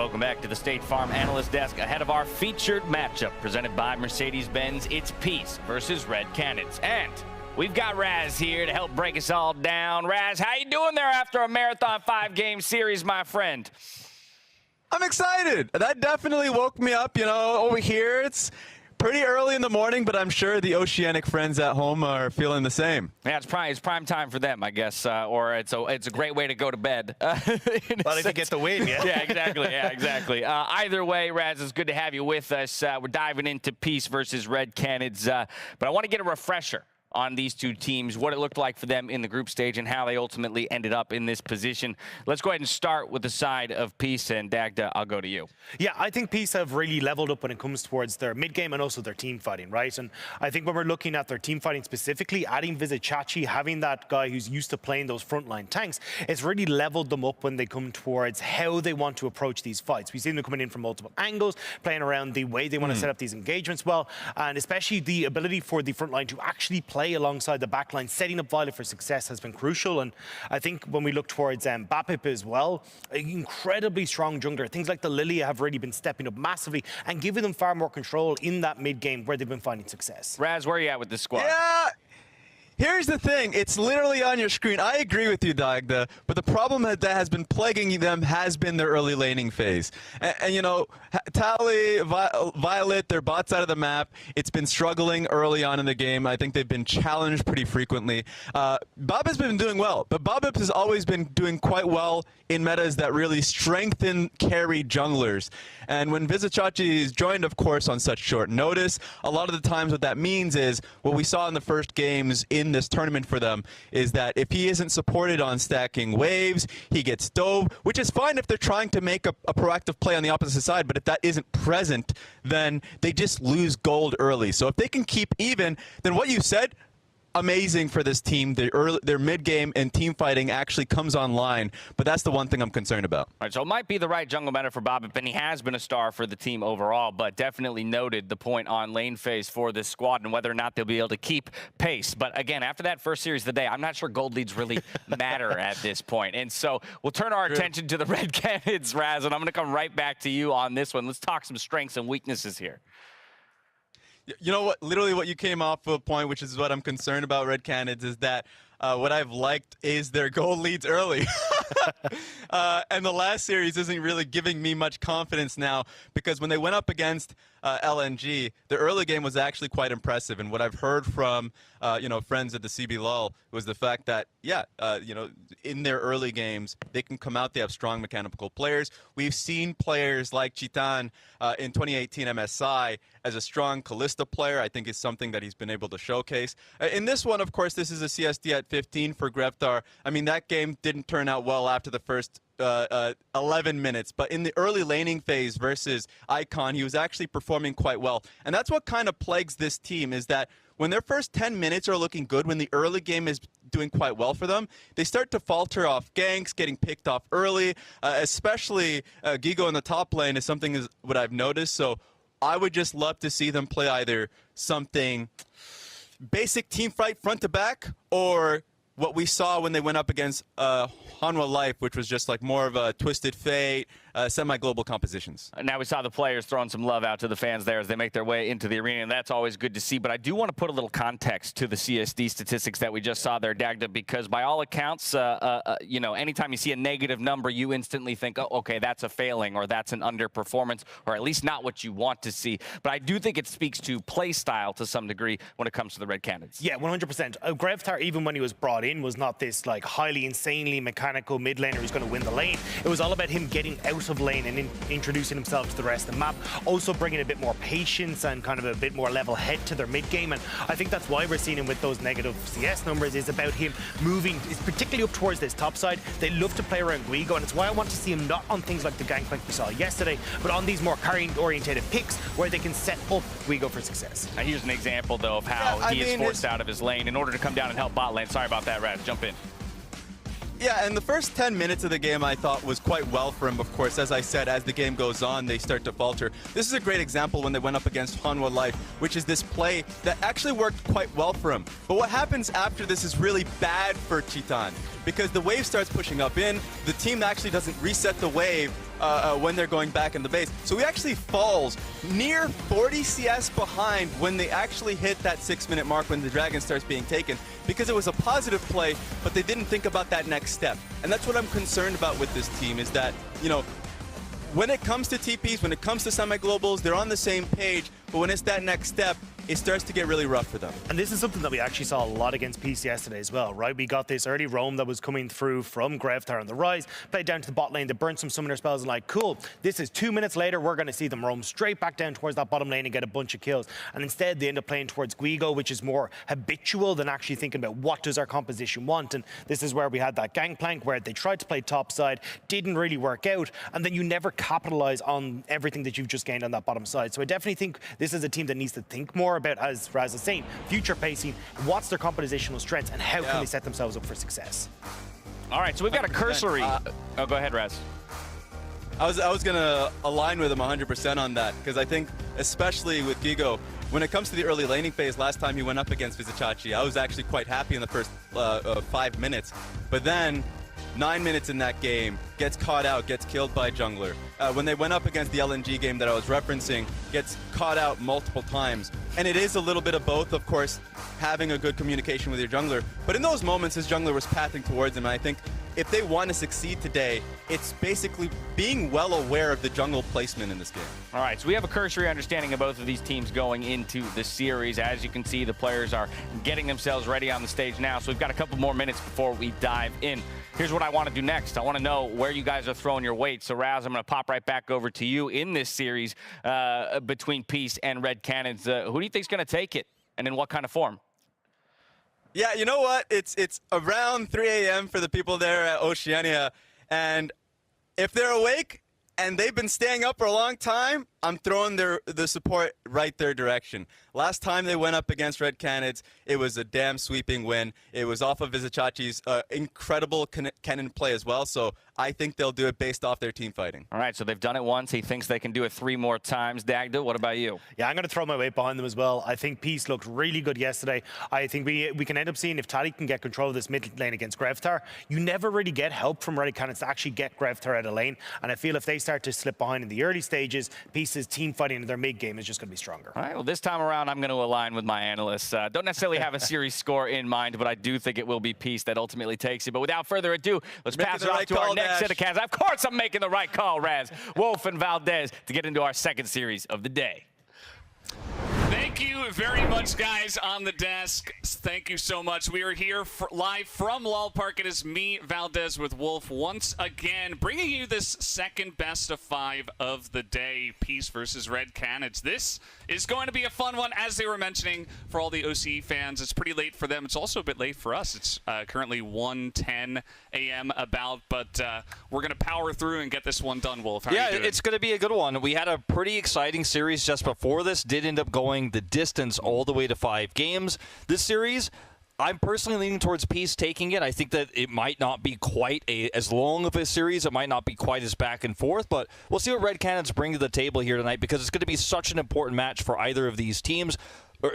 Welcome back to the State Farm Analyst Desk ahead of our featured matchup presented by Mercedes-Benz. It's Peace versus Red Canids. And we've got Raz here to help break us all down. Raz, how you doing there after a marathon 5-game series, my friend? I'm excited. That definitely woke me up. You know, over here it's pretty early in the morning, but I'm sure the Oceanic friends at home are feeling the same. Yeah, it's prime time for them, I guess, or it's a great way to go to bed. Well, if you get the win, yeah. Yeah, exactly. Yeah, exactly. Either way, Raz, it's good to have you with us. We're diving into Peace versus Red Canids, but I want to get a refresher on these two teams, what it looked like for them in the group stage and how they ultimately ended up in this position. Let's go ahead and start with the side of Peace, and Dagda, I'll go to you. Yeah, I think Peace have really leveled up when it comes towards their mid-game and also their team fighting, right? And I think when we're looking at their team fighting specifically, adding Vizicachi, having that guy who's used to playing those frontline tanks, it's really leveled them up when they come towards how they want to approach these fights. We've seen them coming in from multiple angles, playing around the way they want to set up these engagements well, and especially the ability for the frontline to actually play alongside the backline, setting up Violet for success has been crucial. And I think when we look towards Bapip as well, an incredibly strong jungler. Things like the Lilia have really been stepping up massively and giving them far more control in that mid game where they've been finding success. Raz, where are you at with this squad? Yeah. Here's the thing, it's literally on your screen. I agree with you, Dagda, but the problem that has been plaguing them has been their early laning phase. And you know, Tally, Violet, their bot side of the map, it's been struggling early on in the game. I think they've been challenged pretty frequently. Bob has been doing well, but Bob has always been doing quite well in metas that really strengthen carry junglers. And when Vizicachi is joined, of course, on such short notice, a lot of the times what that means is what we saw in the first games in this tournament for them is that if he isn't supported on stacking waves, he gets dove, which is fine if they're trying to make a proactive play on the opposite side, but if that isn't present, then they just lose gold early. So if they can keep even, then what you said, amazing for this team. Their mid-game and team fighting actually comes online, but that's the one thing I'm concerned about. All right, so it might be the right jungle meta for Bob, and he has been a star for the team overall, but definitely noted the point on lane phase for this squad and whether or not they'll be able to keep pace. But again, after that first series of the day, I'm not sure gold leads really matter at this point. And so we'll turn our attention to the Red Canids, Raz, and I'm going to come right back to you on this one. Let's talk some strengths and weaknesses here. You know what? Literally what you came off of a point, which is what I'm concerned about Red Canids, is that what I've liked is their gold leads early. And the last series isn't really giving me much confidence now, because when they went up against LNG, the early game was actually quite impressive. And what I've heard from friends at the CB LUL was the fact that, in their early games, they can come out, they have strong mechanical players. We've seen players like Chitan in 2018 MSI as a strong Kalista player. I think is something that he's been able to showcase. In this one, of course, this is a CSD at 15 for Greftar. I mean, that game didn't turn out well after the first 11 minutes, but in the early laning phase versus Icon, he was actually performing quite well. And that's what kind of plagues this team, is that when their first 10 minutes are looking good, when the early game is doing quite well for them, they start to falter off ganks, getting picked off early, especially Gigo in the top lane is something is what I've noticed. So I would just love to see them play either something basic team fight front to back, or what we saw when they went up against Hanwha Life, which was just like more of a Twisted Fate, semi-global compositions. Now we saw the players throwing some love out to the fans there as they make their way into the arena, and that's always good to see. But I do want to put a little context to the CSD statistics that we just saw there, Dagda, because by all accounts, anytime you see a negative number, you instantly think, oh, okay, that's a failing, or that's an underperformance, or at least not what you want to see. But I do think it speaks to play style to some degree when it comes to the Red Canids. Yeah, 100%. Greftar, even when he was brought in, was not this like highly insanely mechanical mid laner who's going to win the lane. It was all about him getting out of lane and introducing himself to the rest of the map, also bringing a bit more patience and kind of a bit more level head to their mid game. And I think that's why we're seeing him with those negative CS numbers, is about him moving, particularly up towards this top side. They love to play around Guigo, and it's why I want to see him not on things like the Gangplank we saw yesterday, but on these more carrying oriented picks where they can set up Guigo for success. And here's an example though of how he is forced out of his lane in order to come down and help bot lane. Sorry about that, Raz. Jump in. Yeah, and the first 10 minutes of the game I thought was quite well for him. Of course, as I said, as the game goes on, they start to falter. This is a great example when they went up against Hanwha Life, which is this play that actually worked quite well for him. But what happens after this is really bad for Chitan, because the wave starts pushing up in, the team actually doesn't reset the wave, when they're going back in the base. So he actually falls near 40 CS behind when they actually hit that 6-minute mark when the Dragon starts being taken, because it was a positive play, but they didn't think about that next step. And that's what I'm concerned about with this team, is that, you know, when it comes to TPs, when it comes to semi-globals, they're on the same page, but when it's that next step, it starts to get really rough for them. And this is something that we actually saw a lot against Peace yesterday as well, right? We got this early roam that was coming through from Grevtar on the rise, played down to the bot lane, they burned some summoner spells, and like, cool, this is 2 minutes later, we're going to see them roam straight back down towards that bottom lane and get a bunch of kills. And instead, they end up playing towards Guigo, which is more habitual than actually thinking about what does our composition want. And this is where we had that gangplank where they tried to play top side, didn't really work out, and then you never capitalize on everything that you've just gained on that bottom side. So I definitely think this is a team that needs to think more about, as Raz is saying, future pacing, what's their compositional strengths, and how can they set themselves up for success. All right, so we've got a cursory. Oh, go ahead, Raz. I was going to align with him 100% on that, because I think, especially with Gigo, when it comes to the early laning phase, last time he went up against Vizicachi, I was actually quite happy in the first 5 minutes. But then, 9 minutes in that game, gets caught out, gets killed by jungler. When they went up against the LNG game that I was referencing, gets caught out multiple times. And it is a little bit of both, of course, having a good communication with your jungler. But in those moments, his jungler was pathing towards him, and I think if they want to succeed today, it's basically being well aware of the jungle placement in this game. All right, so we have a cursory understanding of both of these teams going into the series. As you can see, the players are getting themselves ready on the stage now, so we've got a couple more minutes before we dive in. Here's what I want to do next. I want to know where you guys are throwing your weight. So, Raz, I'm going to pop right back over to you in this series between Peace and Red Canids. Who do you think is going to take it, and in what kind of form? Yeah, you know what? It's around 3 a.m. for the people there at Oceania, and if they're awake and they've been staying up for a long time, I'm throwing the support right their direction. Last time they went up against Red Canids, it was a damn sweeping win. It was off of Vizicachi's incredible cannon play as well, so I think they'll do it based off their team fighting. All right, so they've done it once. He thinks they can do it 3 more times. Dagda, what about you? Yeah, I'm going to throw my weight behind them as well. I think Peace looked really good yesterday. I think we can end up seeing if Tali can get control of this mid lane against Grevtar. You never really get help from Red Canids to actually get Grevtar out of lane, and I feel if they start to slip behind in the early stages, Peace's team fighting in their mid game is just going to be stronger. All right, well, this time around, I'm going to align with my analysts. Don't necessarily have a series score in mind, but I do think it will be Peace that ultimately takes it. But without further ado, let's pass it off to our next set of cats. Of course I'm making the right call, Raz. Wolf and Valdez to get into our second series of the day. Thank you very much, guys, on the desk. Thank you so much. We are here live from LOL Park. It is me, Valdez, with Wolf, once again, bringing you this second best of 5 of the day, Peace versus Red Canids. This is going to be a fun one, as they were mentioning, for all the OCE fans. It's pretty late for them. It's also a bit late for us. It's currently 1:10 a.m. about, but we're going to power through and get this one done, Wolf. How are you doing? It's going to be a good one. We had a pretty exciting series just before this. Did end up going the distance all the way to 5 games. This series, I'm personally leaning towards Peace taking it. I think that it might not be quite as long of a series. It might not be quite as back and forth, but we'll see what Red Canids bring to the table here tonight, because it's going to be such an important match for either of these teams.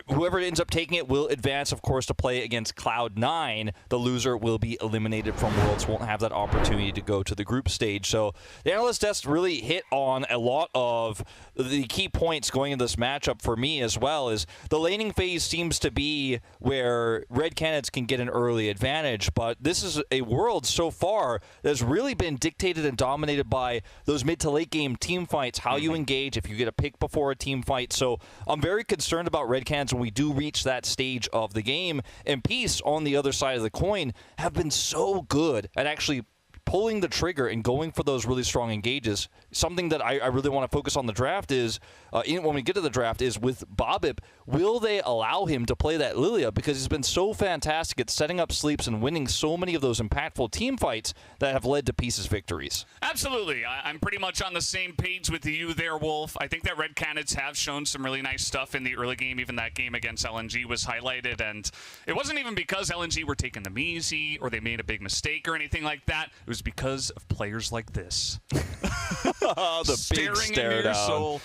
Whoever ends up taking it will advance, of course, to play against Cloud9. The loser will be eliminated from Worlds, won't have that opportunity to go to the group stage. So the analyst desk really hit on a lot of the key points going into this matchup for me as well. Is the laning phase seems to be where Red Canids can get an early advantage, but this is a World so far that has really been dictated and dominated by those mid to late game team fights, how you engage, if you get a pick before a team fight. So I'm very concerned about Red Canids when we do reach that stage of the game. And Peace, on the other side of the coin, have been so good at actually pulling the trigger and going for those really strong engages. Something that I really want to focus on the draft is, when we get to the draft, is with Bobip, will they allow him to play that Lilia? Because he's been so fantastic at setting up sleeps and winning so many of those impactful team fights that have led to Peace's victories. Absolutely. I'm pretty much on the same page with you there, Wolf. I think that Red Canids have shown some really nice stuff in the early game. Even that game against LNG was highlighted, and it wasn't even because LNG were taking them easy or they made a big mistake or anything like that. It was because of players like this. The big stare down. Soul.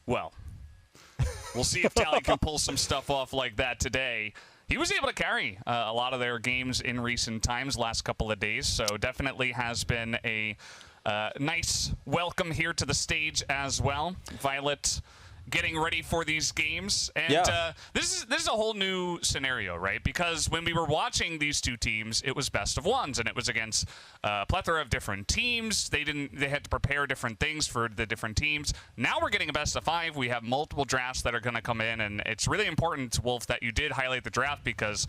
Well, we'll see if Tally can pull some stuff off like that today. He was able to carry a lot of their games in recent times, last couple of days, so definitely has been a Nice welcome here to the stage as well. Violet getting ready for these games. And this is a whole new scenario, right? Because when we were watching these two teams, it was best of ones, and it was against a plethora of different teams. They had to prepare different things for the different teams. Now we're getting a best of 5. We have multiple drafts that are going to come in, and it's really important, Wolf, that you did highlight the draft, because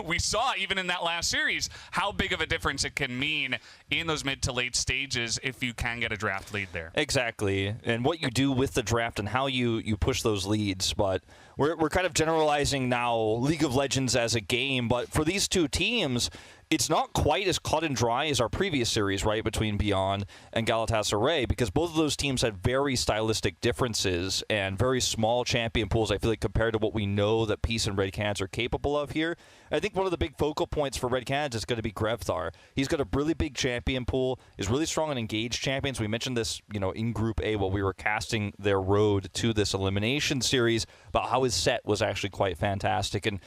we saw even in that last series how big of a difference it can mean in those mid to late stages if you can get a draft lead there. Exactly, and what you do with the draft and how you push those leads. But we're kind of generalizing now League of Legends as a game, but for these two teams, it's not quite as cut and dry as our previous series, right, between Beyond and Galatasaray, because both of those teams had very stylistic differences and very small champion pools, I feel like, compared to what we know that Peace and Red Canids are capable of here. I think one of the big focal points for Red Canids is going to be Grevthar. He's got a really big champion pool, is really strong in engaged champions. We mentioned this, in Group A while we were casting their road to this elimination series, about how his set was actually quite fantastic. And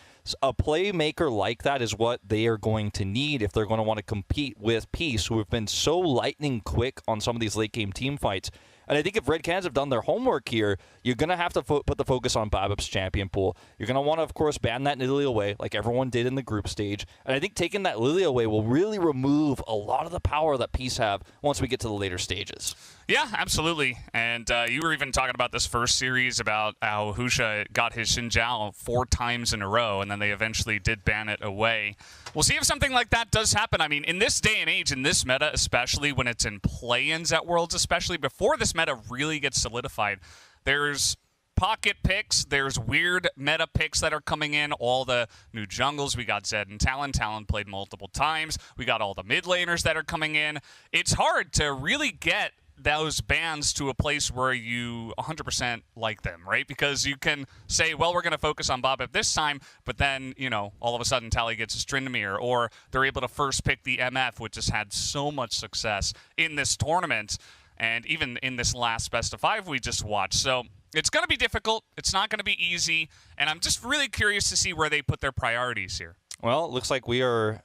a playmaker like that is what they are going to need if they're going to want to compete with Peace, who have been so lightning quick on some of these late-game team fights. And I think if Red Canids have done their homework here, you're going to have to put the focus on Babip's champion pool. You're going to want to, of course, ban that Lily away, like everyone did in the group stage. And I think taking that Lily away will really remove a lot of the power that Peace have once we get to the later stages. Yeah, absolutely. And you were even talking about this first series about how Husha got his Xin Zhao 4 times in a row, and then they eventually did ban it away. We'll see if something like that does happen. I mean, in this day and age, in this meta, especially when it's in play-ins at Worlds, especially before this meta really gets solidified, there's pocket picks, there's weird meta picks that are coming in, all the new jungles. We got Zed and Talon. Talon played multiple times. We got all the mid laners that are coming in. It's hard to really get those bans to a place where you 100% like them, right? Because you can say, well, we're going to focus on Babip this time, but then, all of a sudden Tally gets a Strindamere, or they're able to first pick the MF, which has had so much success in this tournament, and even in this last best of 5 we just watched. So it's going to be difficult. It's not going to be easy, and I'm just really curious to see where they put their priorities here. Well, it looks like we are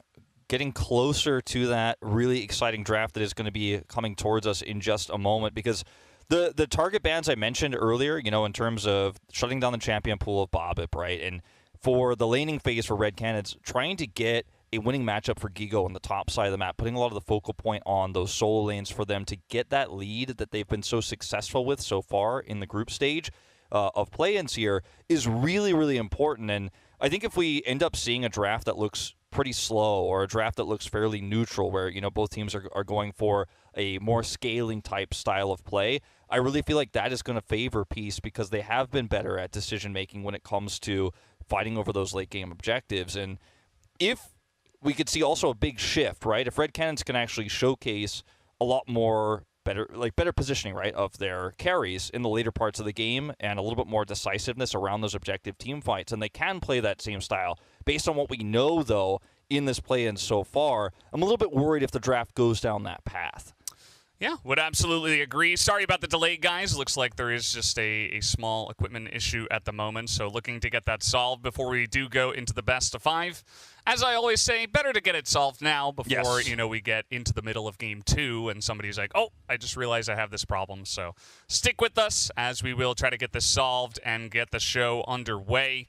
getting closer to that really exciting draft that is going to be coming towards us in just a moment, because the target bans I mentioned earlier, in terms of shutting down the champion pool of Babip, right? And for the laning phase for Red Canids, trying to get a winning matchup for Gigo on the top side of the map, putting a lot of the focal point on those solo lanes for them to get that lead that they've been so successful with so far in the group stage of play-ins here is really, really important. And I think if we end up seeing a draft that looks pretty slow, or a draft that looks fairly neutral, where both teams are going for a more scaling type style of play, I really feel like that is going to favor Peace, because they have been better at decision making when it comes to fighting over those late game objectives. And if we could see also a big shift, right? If Red Canids can actually showcase a lot more better positioning, right, of their carries in the later parts of the game, and a little bit more decisiveness around those objective team fights, and they can play that same style. Based on what we know, though, in this play-in so far, I'm a little bit worried if the draft goes down that path. Yeah, would absolutely agree. Sorry about the delay, guys. Looks like there is just a small equipment issue at the moment, so looking to get that solved before we do go into the best of 5. As I always say, better to get it solved now before, we get into the middle of Game 2 and somebody's like, oh, I just realized I have this problem. So stick with us as we will try to get this solved and get the show underway.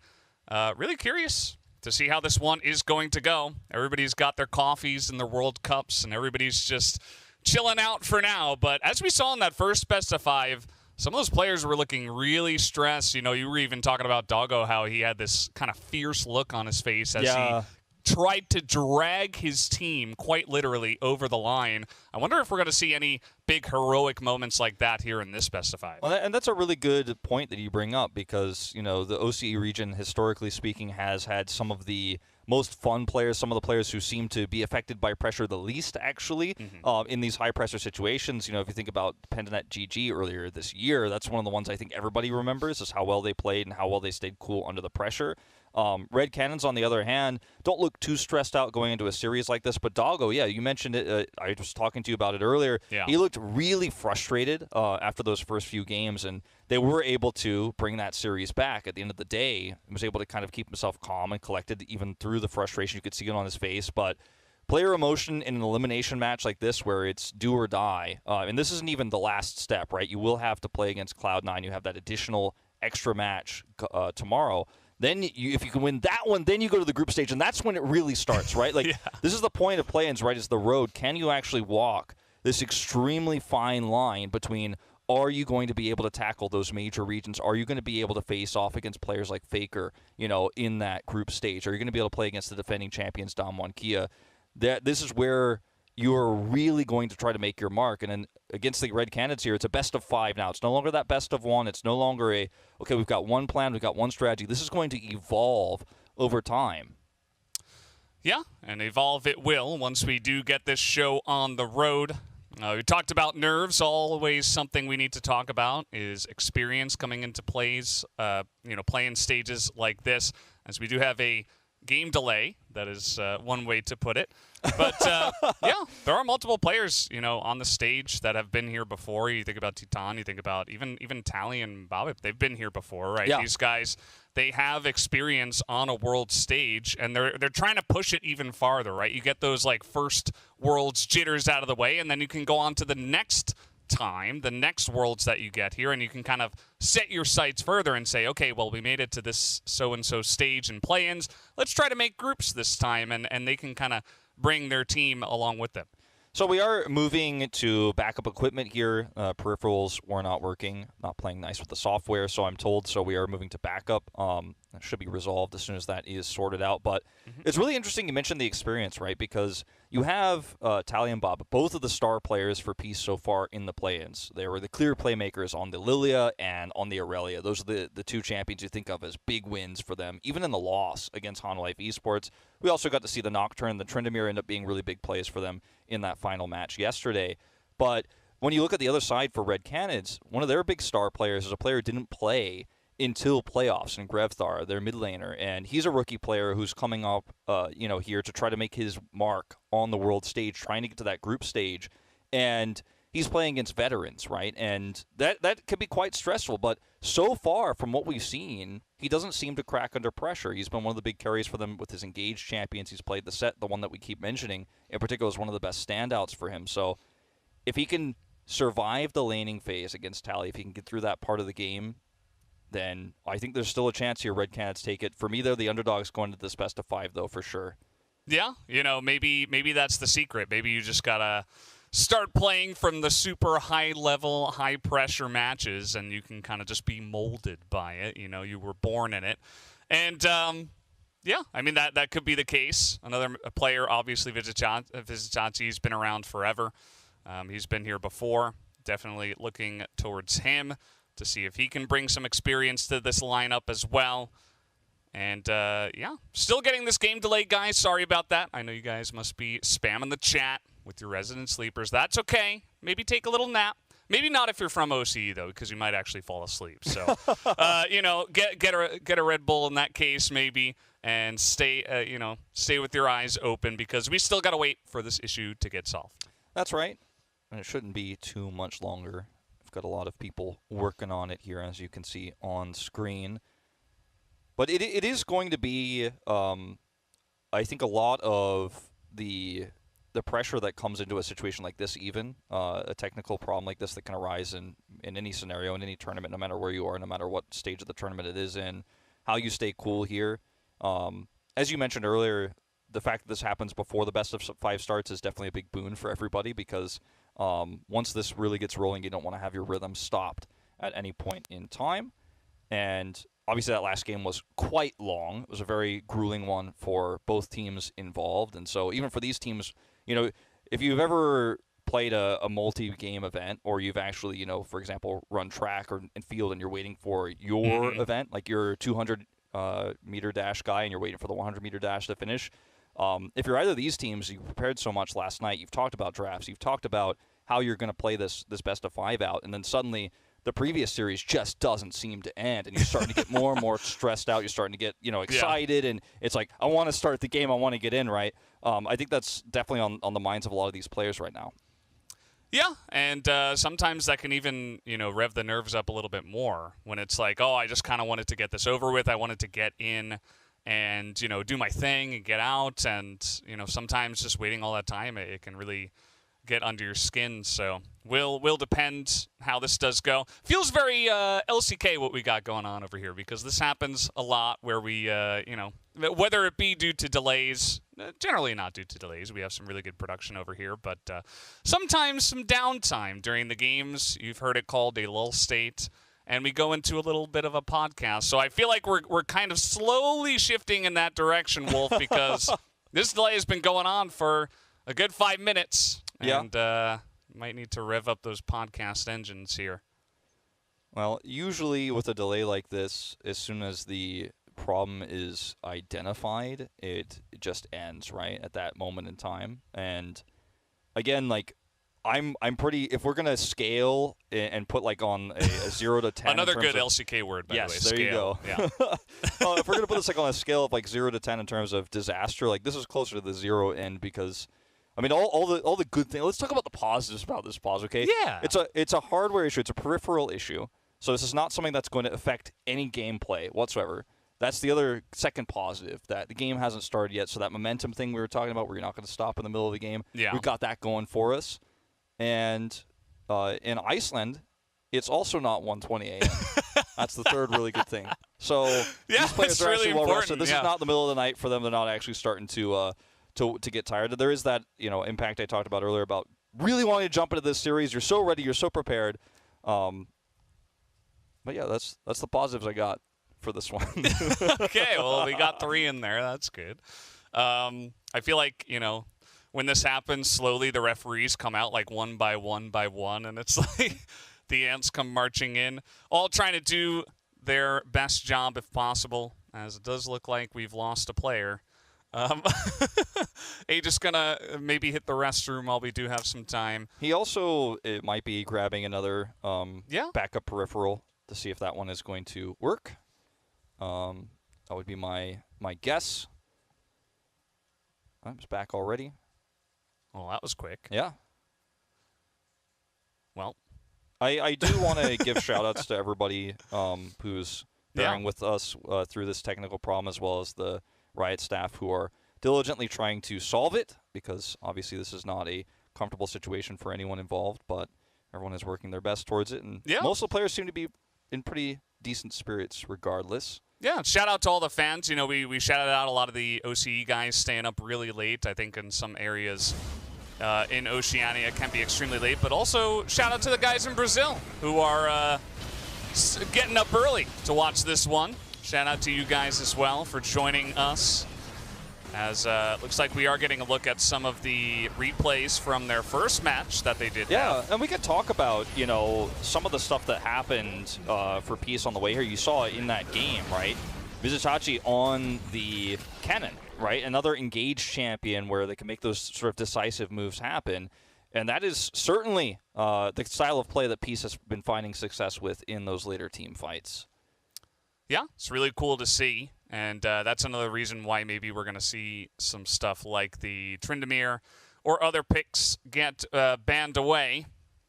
Really curious to see how this one is going to go. Everybody's got their coffees and their World Cups, and everybody's just chilling out for now. But as we saw in that first best of 5, some of those players were looking really stressed. You were even talking about Doggo, how he had this kind of fierce look on his face as he tried to drag his team quite literally over the line. I wonder if we're going to see any big heroic moments like that here in this best of 5. Well, and that's a really good point that you bring up, because, the OCE region, historically speaking, has had some of the most fun players, some of the players who seem to be affected by pressure the least, actually, in these high-pressure situations. If you think about Pendanet GG earlier this year, that's one of the ones I think everybody remembers, is how well they played and how well they stayed cool under the pressure. Red Canids, on the other hand, don't look too stressed out going into a series like this. But Doggo, you mentioned it. I was talking to you about it earlier. Yeah. He looked really frustrated after those first few games, and they were able to bring that series back at the end of the day. He was able to kind of keep himself calm and collected even through the frustration. You could see it on his face. But player emotion in an elimination match like this where it's do or die, and this isn't even the last step, right? You will have to play against Cloud9. You have that additional extra match tomorrow. Then if you can win that one, then you go to the group stage, and that's when it really starts, right? Like This is the point of play-ins, right? Is the road. Can you actually walk this extremely fine line between are you going to be able to tackle those major regions? Are you going to be able to face off against players like Faker, in that group stage? Are you going to be able to play against the defending champions, Damwon Kia? This is where you're really going to try to make your mark. And then against the Red Canids here, it's a best of 5 now. It's no longer that best of 1. It's no longer okay, we've got one plan, we've got one strategy. This is going to evolve over time. Yeah, and evolve it will once we do get this show on the road. We talked about nerves. Always something we need to talk about is experience coming into plays, playing stages like this, as we do have a game delay. That is one way to put it. But, yeah, there are multiple players, on the stage that have been here before. You think about Titan, you think about even Tally and Bobby. They've been here before, right? Yeah. These guys, they have experience on a world stage, and they're trying to push it even farther, right? You get those, first Worlds jitters out of the way, and then you can go on to the next time, the next Worlds that you get here, and you can kind of set your sights further and say, okay, well, we made it to this so-and-so stage in play-ins. Let's try to make groups this time, and they can kind of bring their team along with them. So we are moving to backup equipment here. Peripherals were not working, not playing nice with the software, so I'm told. So we are moving to backup. That should be resolved as soon as that is sorted out. But it's really interesting you mentioned the experience, right? Because you have Tally and Bob, both of the star players for Peace so far in the play-ins. They were the clear playmakers on the Lilia and on the Aurelia. Those are the two champions you think of as big wins for them, even in the loss against Hanwha Esports. We also got to see the Nocturne, the Tryndamere end up being really big plays for them in that final match yesterday. But when you look at the other side for Red Canids, one of their big star players is a player who didn't play until playoffs in Grevthar, their mid laner, and he's a rookie player who's coming up, here to try to make his mark on the world stage, trying to get to that group stage, and he's playing against veterans, right? And that could be quite stressful, but so far from what we've seen, he doesn't seem to crack under pressure. He's been one of the big carries for them with his engaged champions. He's played the set, the one that we keep mentioning, in particular, is one of the best standouts for him. So if he can survive the laning phase against Tally, if he can get through that part of the game, then I think there's still a chance here Red Canids take it. For me, they're the underdogs going to this best of 5, though, for sure. Yeah, maybe that's the secret. Maybe you just got to start playing from the super high-level, high-pressure matches, and you can kind of just be molded by it. You were born in it. And, yeah, I mean, that could be the case. Another player, obviously, Vizitanti, has been around forever. He's been here before. Definitely looking towards him to see if he can bring some experience to this lineup as well. And, yeah, still getting this game delayed, guys. Sorry about that. I know you guys must be spamming the chat with your resident sleepers. That's okay. Maybe take a little nap. Maybe not if you're from OCE, though, because you might actually fall asleep. So, get a Red Bull in that case, maybe, and stay with your eyes open, because we still got to wait for this issue to get solved. That's right. And it shouldn't be too much longer. We've got a lot of people working on it here, as you can see on screen. But it is going to be, I think, a lot of the pressure that comes into a situation like this, even a technical problem like this that can arise in any scenario, in any tournament, no matter where you are, no matter what stage of the tournament it is in, how you stay cool here. As you mentioned earlier, the fact that this happens before the best of 5 starts is definitely a big boon for everybody, because once this really gets rolling, you don't want to have your rhythm stopped at any point in time. And obviously that last game was quite long. It was a very grueling one for both teams involved. And so even for these teams, if you've ever played a multi-game event, or you've actually, for example, run track or in field and you're waiting for your event, like your 200-meter dash guy and you're waiting for the 100-meter dash to finish, if you're either of these teams, you prepared so much last night, you've talked about drafts, you've talked about how you're going to play this best of 5 out, and then suddenly the previous series just doesn't seem to end, and you're starting to get more and more stressed out. You're starting to get, excited, and it's like, I want to start the game. I want to get in, right? I think that's definitely on the minds of a lot of these players right now. Yeah, and sometimes that can even, rev the nerves up a little bit more when it's like, oh, I just kind of wanted to get this over with. I wanted to get in and, you know, do my thing and get out. And, you know, sometimes just waiting all that time, it can really get under your skin. So will depend how this does go. Feels very LCK what we got going on over here, because this happens a lot where we, you know, whether it be due to delays, generally not due to delays. We have some really good production over here, but sometimes some downtime during the games. You've heard it called a lull state, and we go into a little bit of a podcast. So I feel like we're kind of slowly shifting in that direction, Wolf, because this delay has been going on for a good 5 minutes. Yeah. And might need to rev up those podcast engines here. Well, usually with a delay like this, as soon as the problem is identified, it just ends right at that moment in time. And again, like I'm pretty. If we're gonna scale and put like on a 0 to 10, another good LCK word, by the way. Yes, there scale. you go. Yeah. If we're gonna put this like on a scale of like 0 to 10 in terms of disaster, like this is closer to the 0 end, because I mean all the good things. Let's talk about the positives about this pause, okay? Yeah. It's a hardware issue. It's a peripheral issue. So this is not something that's going to affect any gameplay whatsoever. That's the other second positive, that the game hasn't started yet. So that momentum thing we were talking about, where you're not going to stop in the middle of the game, yeah, we've got that going for us. And in Iceland, it's also not 1:20 a.m. That's the third really good thing. So yeah, these players are really actually well rested. This yeah. is not the middle of the night for them. They're not actually starting to get tired. There is that, you know, impact I talked about earlier about really wanting to jump into this series. You're so ready. You're so prepared. But yeah, that's the positives I got for this one. Okay, well, we got 3 in there. That's good. I feel like, you know, when this happens, slowly the referees come out like one by one, and it's like the ants come marching in, all trying to do their best job if possible, as it does look like we've lost a player. Just gonna maybe hit the restroom while we do have some time. He also might be grabbing another backup peripheral to see if that one is going to work. That would be my guess. It's back already. Well, that was quick. Yeah. Well, I do want to give shout-outs to everybody who's bearing with us through this technical problem, as well as the Riot staff who are diligently trying to solve it, because obviously this is not a comfortable situation for anyone involved, but everyone is working their best towards it. And most of the players seem to be in pretty decent spirits regardless. Yeah, shout out to all the fans. You know, we shouted out a lot of the OCE guys staying up really late. I think in some areas in Oceania it can be extremely late. But also shout out to the guys in Brazil who are getting up early to watch this one. Shout out to you guys as well for joining us, as looks like we are getting a look at some of the replays from their first match that they did. Yeah, and we could talk about, you know, some of the stuff that happened for Peace on the way here. You saw it in that game, right? Vizitachi on the Cannon, right? Another engaged champion where they can make those sort of decisive moves happen. And that is certainly the style of play that Peace has been finding success with in those later team fights. Yeah, it's really cool to see. And that's another reason why maybe we're going to see some stuff like the Tryndamere or other picks get banned away.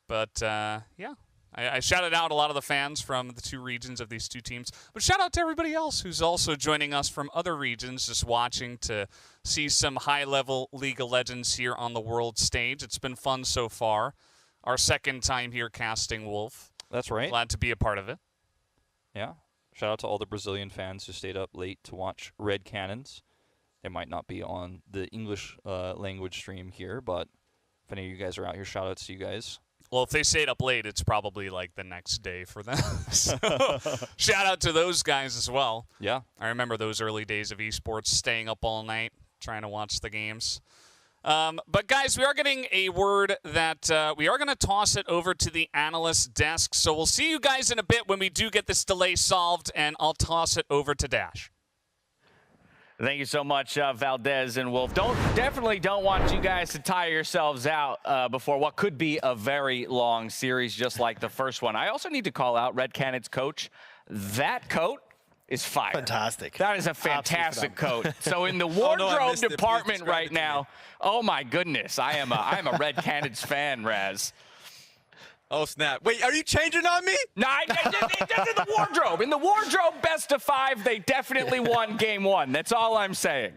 But, yeah, I shouted out a lot of the fans from the 2 regions of these 2 teams. But shout out to everybody else who's also joining us from other regions, just watching to see some high-level League of Legends here on the world stage. It's been fun so far. Our second time here casting Wolf. That's right. Glad to be a part of it. Yeah. Shout out to all the Brazilian fans who stayed up late to watch Red Canids. They might not be on the English language stream here, but if any of you guys are out here, shout outs to you guys. Well, if they stayed up late, it's probably like the next day for them. So, shout out to those guys as well. Yeah. I remember those early days of esports, staying up all night, trying to watch the games. But guys, we are getting a word that we are going to toss it over to the analyst desk. So we'll see you guys in a bit when we do get this delay solved, and I'll toss it over to Dash. Thank you so much, Valdez and Wolf. Definitely don't want you guys to tire yourselves out before what could be a very long series, just like the first one. I also need to call out Red Canids coach. That coat is fire. Fantastic. That is a fantastic coat. So in the wardrobe department right now, oh my goodness, I am a Red Canids fan, Raz. Oh, snap. Wait, are you changing on me? No, just in the wardrobe. In the wardrobe best of 5, they definitely won game 1. That's all I'm saying.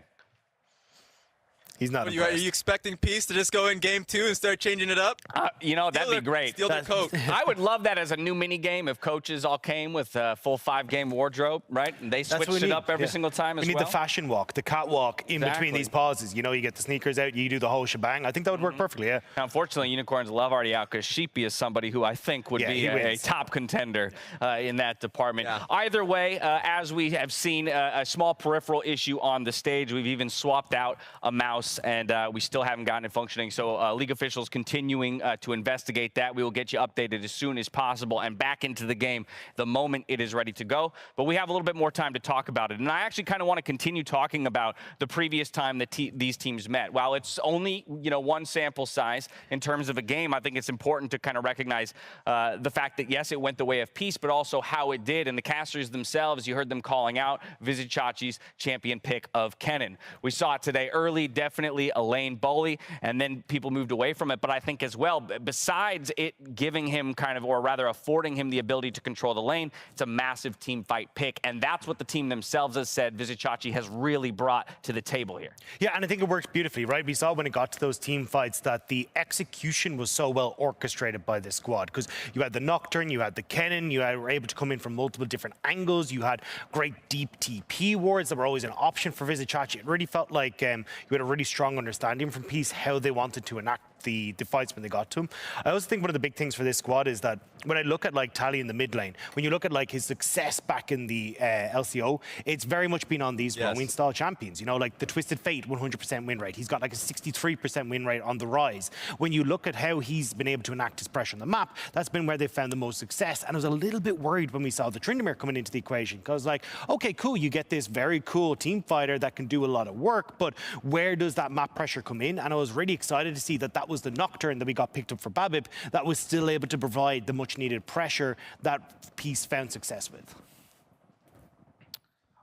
He's not. Are you expecting Peace to just go in game 2 and start changing it up? That'd be great. Steal their coat. I would love that as a new mini game if coaches all came with a full 5-game wardrobe, right? And they switched it up every single time as well. We need the fashion walk, the catwalk in between these pauses. You get the sneakers out, you do the whole shebang. I think that would work perfectly, yeah. Now, unfortunately, Unicorns love already out because Sheepy is somebody who I think would be a top contender in that department. Yeah. Either way, as we have seen a small peripheral issue on the stage, we've even swapped out a mouse, and we still haven't gotten it functioning. So league officials continuing to investigate that. We will get you updated as soon as possible and back into the game the moment it is ready to go. But we have a little bit more time to talk about it. And I actually kind of want to continue talking about the previous time that these teams met. While it's only, one sample size in terms of a game, I think it's important to kind of recognize the fact that, yes, it went the way of Peace, but also how it did. And the casters themselves, you heard them calling out Vizicachi's champion pick of Kennen. We saw it today early, definitely a lane bully, and then people moved away from it. But I think as well, besides it giving him or rather affording him the ability to control the lane, it's a massive team fight pick. And that's what the team themselves has said Vizicachi has really brought to the table here. Yeah, and I think it works beautifully, right? We saw when it got to those team fights that the execution was so well orchestrated by this squad, because you had the Nocturne, you had the Kennen, you were able to come in from multiple different angles, you had great deep TP wards that were always an option for Vizicachi. It really felt like you had a really strong understanding from Peace how they wanted to enact the fights when they got to him. I also think one of the big things for this squad is that when I look at Tally in the mid lane, when you look at his success back in the LCO, it's very much been on these roaming style champions. Like the Twisted Fate, 100% win rate. He's got a 63% win rate on the Rise. When you look at how he's been able to enact his pressure on the map, that's been where they found the most success. And I was a little bit worried when we saw the Tryndamere coming into the equation, because okay, cool, you get this very cool team fighter that can do a lot of work, but where does that map pressure come in? And I was really excited to see that was the Nocturne that we got picked up for Babip that was still able to provide the much needed pressure that Peace found success with.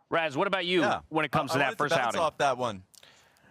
Raz, what about you when it comes to that first outing?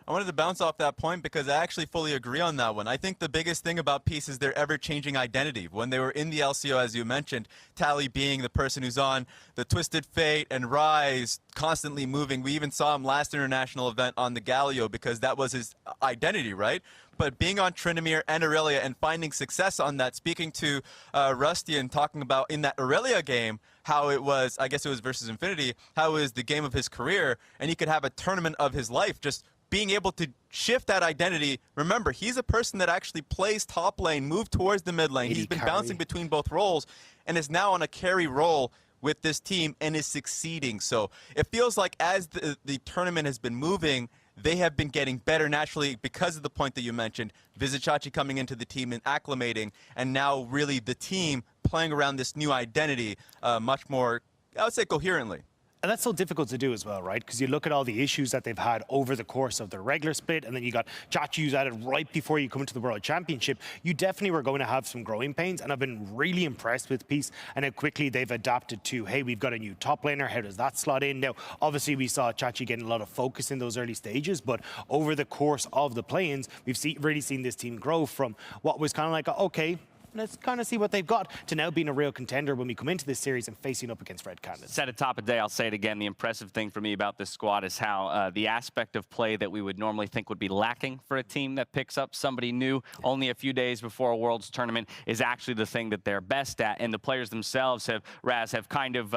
I wanted to bounce off that point because I actually fully agree on that one. I think the biggest thing about Peace is their ever-changing identity. When they were in the LCO, as you mentioned, Tally being the person who's on the Twisted Fate and Rise, constantly moving. We even saw him last international event on the Galio because that was his identity, right? But being on Tryndamere and Aurelia and finding success on that, speaking to Rusty and talking about in that Aurelia game, how it was, I guess it was versus Infinity, how it was the game of his career, and he could have a tournament of his life, just being able to shift that identity. Remember, he's a person that actually plays top lane, moved towards the mid lane. He's been bouncing between both roles and is now on a carry role with this team and is succeeding. So it feels like as the tournament has been moving, they have been getting better naturally because of the point that you mentioned, Vizicachi coming into the team and acclimating, and now really the team playing around this new identity much more, I would say, coherently. And that's so difficult to do as well, right? Because you look at all the issues that they've had over the course of their regular split, and then you got Chachi's at it right before you come into the World Championship. You definitely were going to have some growing pains, and I've been really impressed with Peace and how quickly they've adapted to, hey, we've got a new top laner, how does that slot in? Now, obviously, we saw Chachi getting a lot of focus in those early stages, but over the course of the play-ins, we've really seen this team grow from what was kind of like, okay, let's kind of see what they've got, to now being a real contender when we come into this series and facing up against Red Canids. Said at top of the day, I'll say it again, the impressive thing for me about this squad is how the aspect of play that we would normally think would be lacking for a team that picks up somebody new only a few days before a Worlds tournament is actually the thing that they're best at. And the players themselves have kind of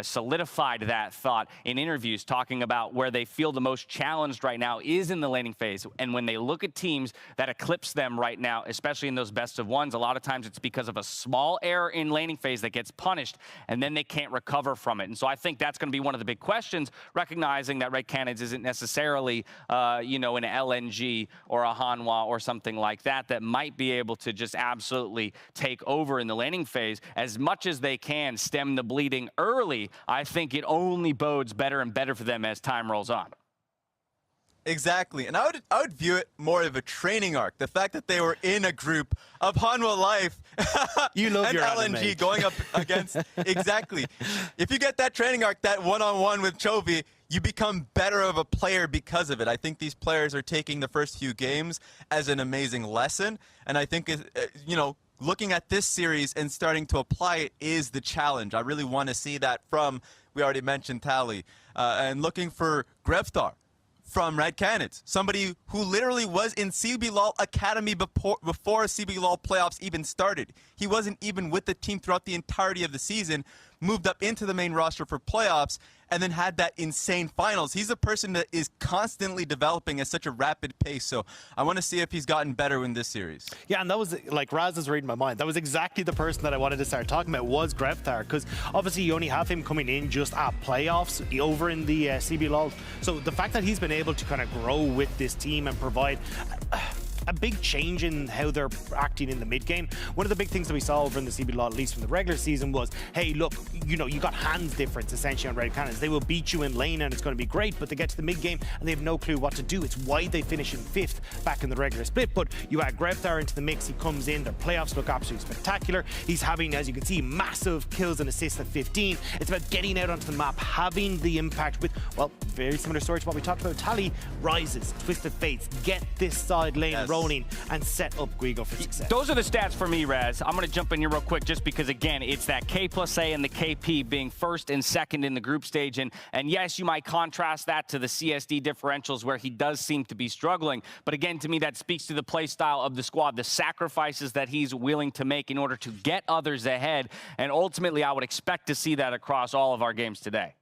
solidified that thought in interviews, talking about where they feel the most challenged right now is in the laning phase. And when they look at teams that eclipse them right now, especially in those best of ones, a lot of times it's because of a small error in laning phase that gets punished, and then they can't recover from it. And so I think that's going to be one of the big questions, recognizing that Red Canids isn't necessarily, an LNG or a Hanwha or something like that might be able to just absolutely take over in the laning phase. As much as they can stem the bleeding early, I think it only bodes better and better for them as time rolls on. Exactly, and I would view it more of a training arc. The fact that they were in a group of Hanwha Life you love and your LNG anime. going up against, exactly. If you get that training arc, that one-on-one with Chovy, you become better of a player because of it. I think these players are taking the first few games as an amazing lesson, and I think, looking at this series and starting to apply it is the challenge. I really want to see that from, we already mentioned Tally, and looking for Grevstar from Red Canids, somebody who literally was in CBLOL Academy before CBLOL playoffs even started. He wasn't even with the team throughout the entirety of the season, moved up into the main roster for playoffs, and then had that insane finals. He's a person that is constantly developing at such a rapid pace, so I want to see if he's gotten better in this series. Yeah, and that was, like, Raz is reading my mind. That was exactly the person that I wanted to start talking about, was Grevstar, because obviously you only have him coming in just at playoffs over in the CBLOL. So the fact that he's been able to kind of grow with this team and provide a big change in how they're acting in the mid game. One of the big things that we saw over in the CBLOL, at least from the regular season, was, hey, look, you know, you got hands difference essentially on Red Canids. They will beat you in lane and it's going to be great, but they get to the mid game and they have no clue what to do. It's why they finish in 5th back in the regular split. But you add Grevstar into the mix, he comes in, their playoffs look absolutely spectacular. He's having, as you can see, massive kills and assists at 15. It's about getting out onto the map, having the impact with, well, very similar story to what we talked about. Tally rises, Twisted Fates, get this side lane rolling and set up Guigo for success. Those are the stats for me, Raz. I'm going to jump in here real quick just because, again, it's that K plus A and the KP being first and second in the group stage. And yes, you might contrast that to the CSD differentials where he does seem to be struggling. But again, to me, that speaks to the play style of the squad, the sacrifices that he's willing to make in order to get others ahead. And ultimately, I would expect to see that across all of our games today.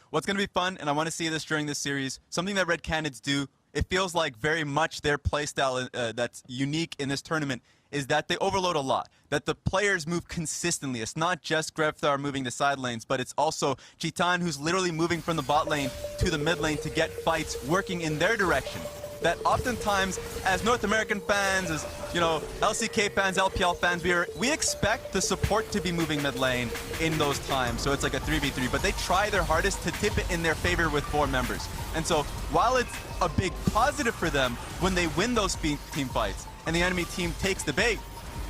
What's going to be fun, and I want to see this during this series, something that Red Canids do, it feels like very much their playstyle that's unique in this tournament, is that they overload a lot, that the players move consistently. It's not just Grevstar moving the side lanes, but it's also Chitan who's literally moving from the bot lane to the mid lane to get fights working in their direction. That oftentimes, as North American fans, as you know, LCK fans, LPL fans, we expect the support to be moving mid lane in those times. So it's like a 3v3, but they try their hardest to tip it in their favor with 4 members. And so while it's a big positive for them when they win those team fights and the enemy team takes the bait,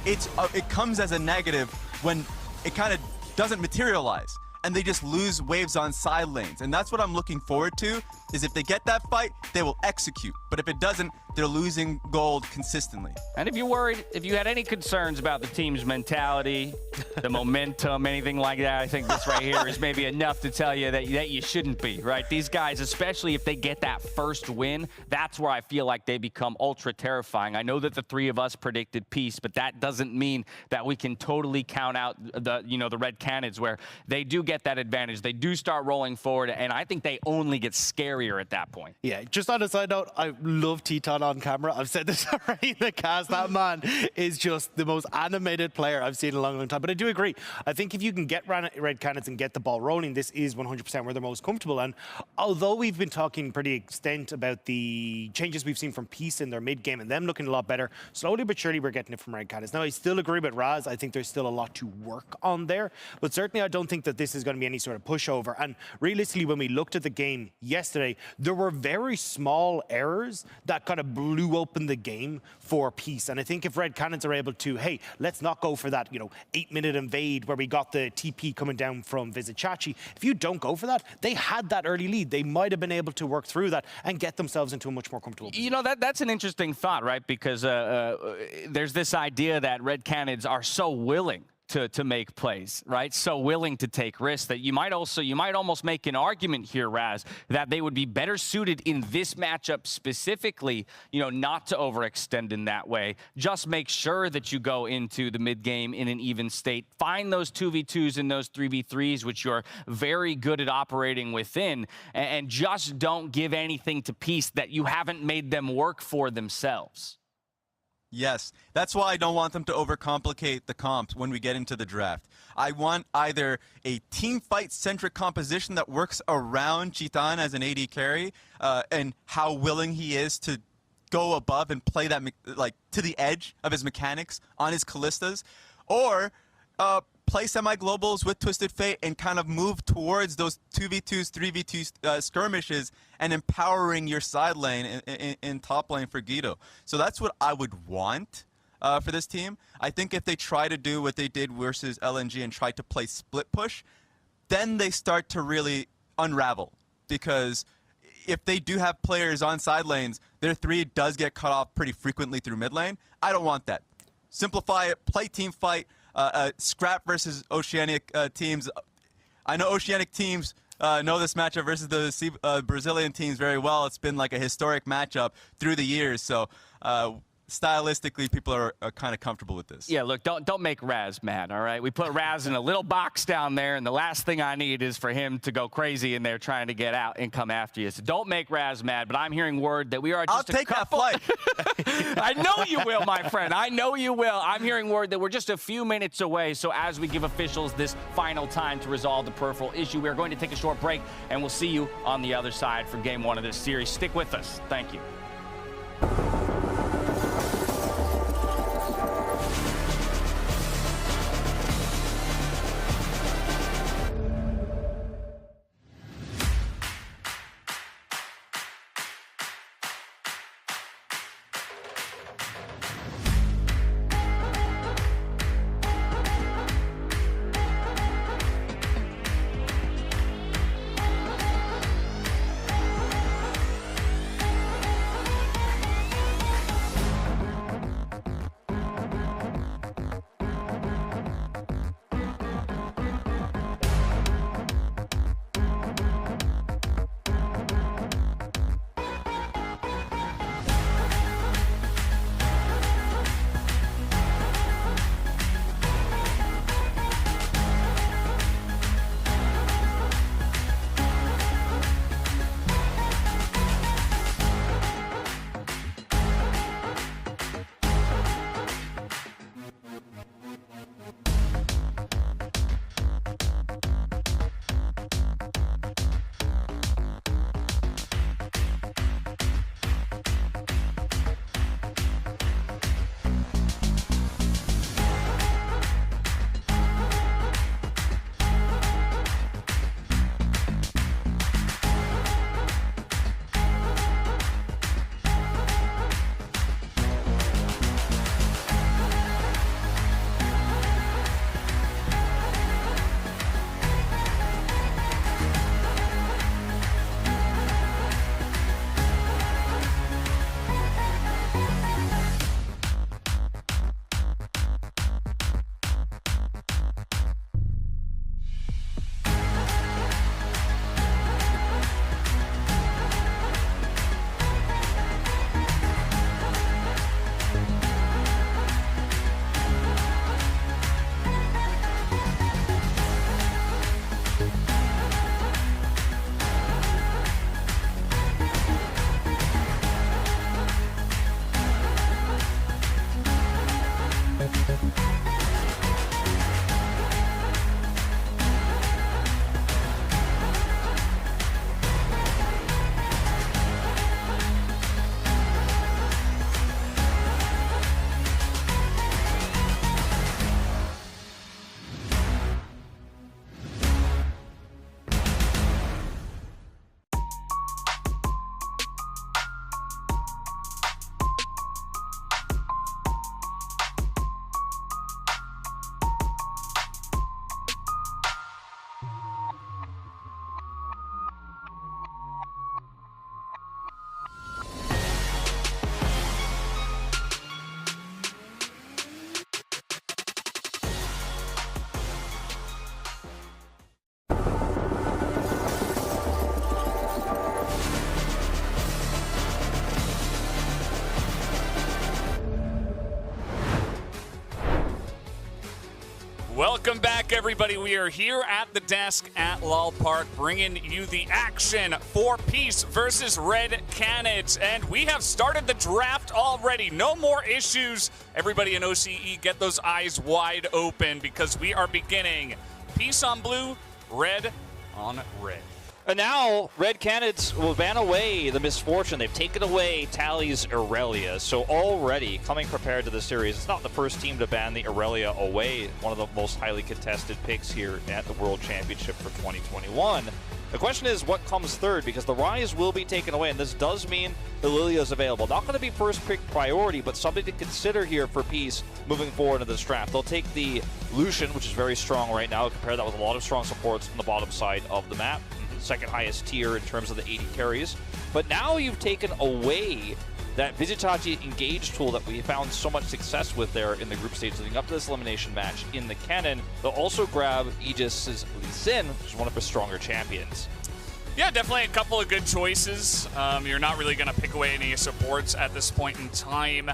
it comes as a negative when it kind of doesn't materialize and they just lose waves on side lanes. And that's what I'm looking forward to, is if they get that fight, they will execute. But if it doesn't, they're losing gold consistently. And if you're worried, if you had any concerns about the team's mentality, the momentum, anything like that, I think this right here is maybe enough to tell you that you shouldn't be, right? These guys, especially if they get that first win, that's where I feel like they become ultra terrifying. I know that the 3 of us predicted peace, but that doesn't mean that we can totally count out the Red Canids, where they do get that advantage. They do start rolling forward, and I think they only get scarier at that point. Yeah, just on a side note, I love Teton on camera. I've said this already in the cast. That man is just the most animated player I've seen in a long, long time. But I do agree. I think if you can get Red Canids and get the ball rolling, this is 100% where they're most comfortable. And although we've been talking pretty extent about the changes we've seen from Peace in their mid game and them looking a lot better, slowly but surely we're getting it from Red Canids. Now, I still agree with Raz. I think there's still a lot to work on there. But certainly I don't think that this is going to be any sort of pushover. And realistically, when we looked at the game yesterday, there were very small errors that kind of blew open the game for Peace. And I think if Red Canids are able to, hey, let's not go for that, 8-minute invade where we got the TP coming down from Vizichachi. If you don't go for that, they had that early lead. They might have been able to work through that and get themselves into a much more comfortable position. You know, that's an interesting thought, right? Because there's this idea that Red Canids are so willing to make plays, right? So willing to take risks that you might almost make an argument here, Raz, that they would be better suited in this matchup specifically, not to overextend in that way. Just make sure that you go into the mid game in an even state. Find those 2v2s and those 3v3s, which you're very good at operating within, and just don't give anything to Peace that you haven't made them work for themselves. Yes, that's why I don't want them to overcomplicate the comps when we get into the draft. I want either a team fight-centric composition that works around Chitan as an AD carry and how willing he is to go above and play that to the edge of his mechanics on his Callistas, or play semi-globals with Twisted Fate and kind of move towards those 2v2s, 3v2 skirmishes and empowering your side lane in top lane for Guido. So that's what I would want for this team. I think if they try to do what they did versus LNG and try to play split push, then they start to really unravel. Because if they do have players on side lanes, their 3 does get cut off pretty frequently through mid lane. I don't want that. simplify it, play team fight, scrap versus Oceanic teams. I know Oceanic teams know this matchup versus the Brazilian teams very well. It's been like a historic matchup through the years. So stylistically, people are kind of comfortable with this. Yeah, look, don't make Raz mad, all right? We put Raz in a little box down there, and the last thing I need is for him to go crazy in there trying to get out and come after you. So don't make Raz mad, but I'm hearing word that we are just I'll take that flight. I know you will, my friend. I know you will. I'm hearing word that we're just a few minutes away, so as we give officials this final time to resolve the peripheral issue, we're going to take a short break, and we'll see you on the other side for Game 1 of this series. Stick with us. Thank you. Welcome back, everybody. We are here at the desk at LOL Park, bringing you the action for Peace versus Red Canids. And we have started the draft already. No more issues. Everybody in OCE, get those eyes wide open because we are beginning Peace on blue, Red on red. And now, Red Canids will ban away the misfortune. They've taken away Tally's Irelia. So already, coming prepared to the series, it's not the first team to ban the Irelia away. One of the most highly contested picks here at the World Championship for 2021. The question is, what comes third? Because the Rise will be taken away, and this does mean the Lilia is available. Not going to be first pick priority, but something to consider here for Peace moving forward in this draft. They'll take the Lucian, which is very strong right now. Compare that with a lot of strong supports on the bottom side of the map. Second highest tier in terms of the 80 carries. But now you've taken away that Visitachi Engage tool that we found so much success with there in the group stage leading up to this elimination match in the Canon. They'll also grab Aegis's Lee Sin, which is one of his stronger champions. Yeah, definitely a couple of good choices. You're not really going to pick away any supports at this point in time.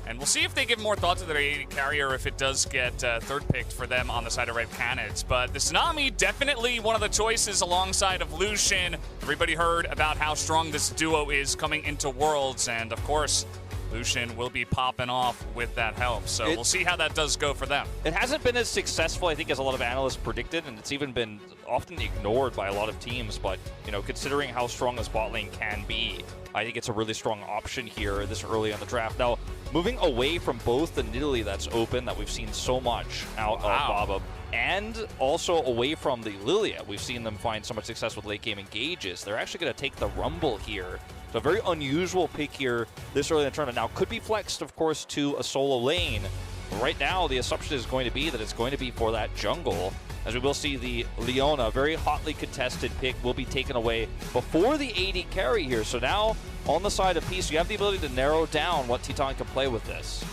And we'll see if they give more thought to their AD carrier if it does get third picked for them on the side of Red Canids. But the Tsunami, definitely one of the choices alongside of Lucian. Everybody heard about how strong this duo is coming into Worlds. And of course, Lucian will be popping off with that help. So we'll see how that does go for them. It hasn't been as successful, I think, as a lot of analysts predicted, and it's even been often ignored by a lot of teams. But, you know, considering how strong this bot lane can be, I think it's a really strong option here this early on the draft. Now, moving away from both the Nidalee that's open that we've seen so much out of Baba, and also away from the Lilia. We've seen them find so much success with late game engages. They're actually going to take the Rumble here. So a very unusual pick here this early in the tournament. Now, could be flexed, of course, to a solo lane. But right now, the assumption is going to be that it's going to be for that jungle. As we will see the Leona, very hotly contested pick, will be taken away before the AD carry here. So now, on the side of Peace, you have the ability to narrow down what Teton can play with this.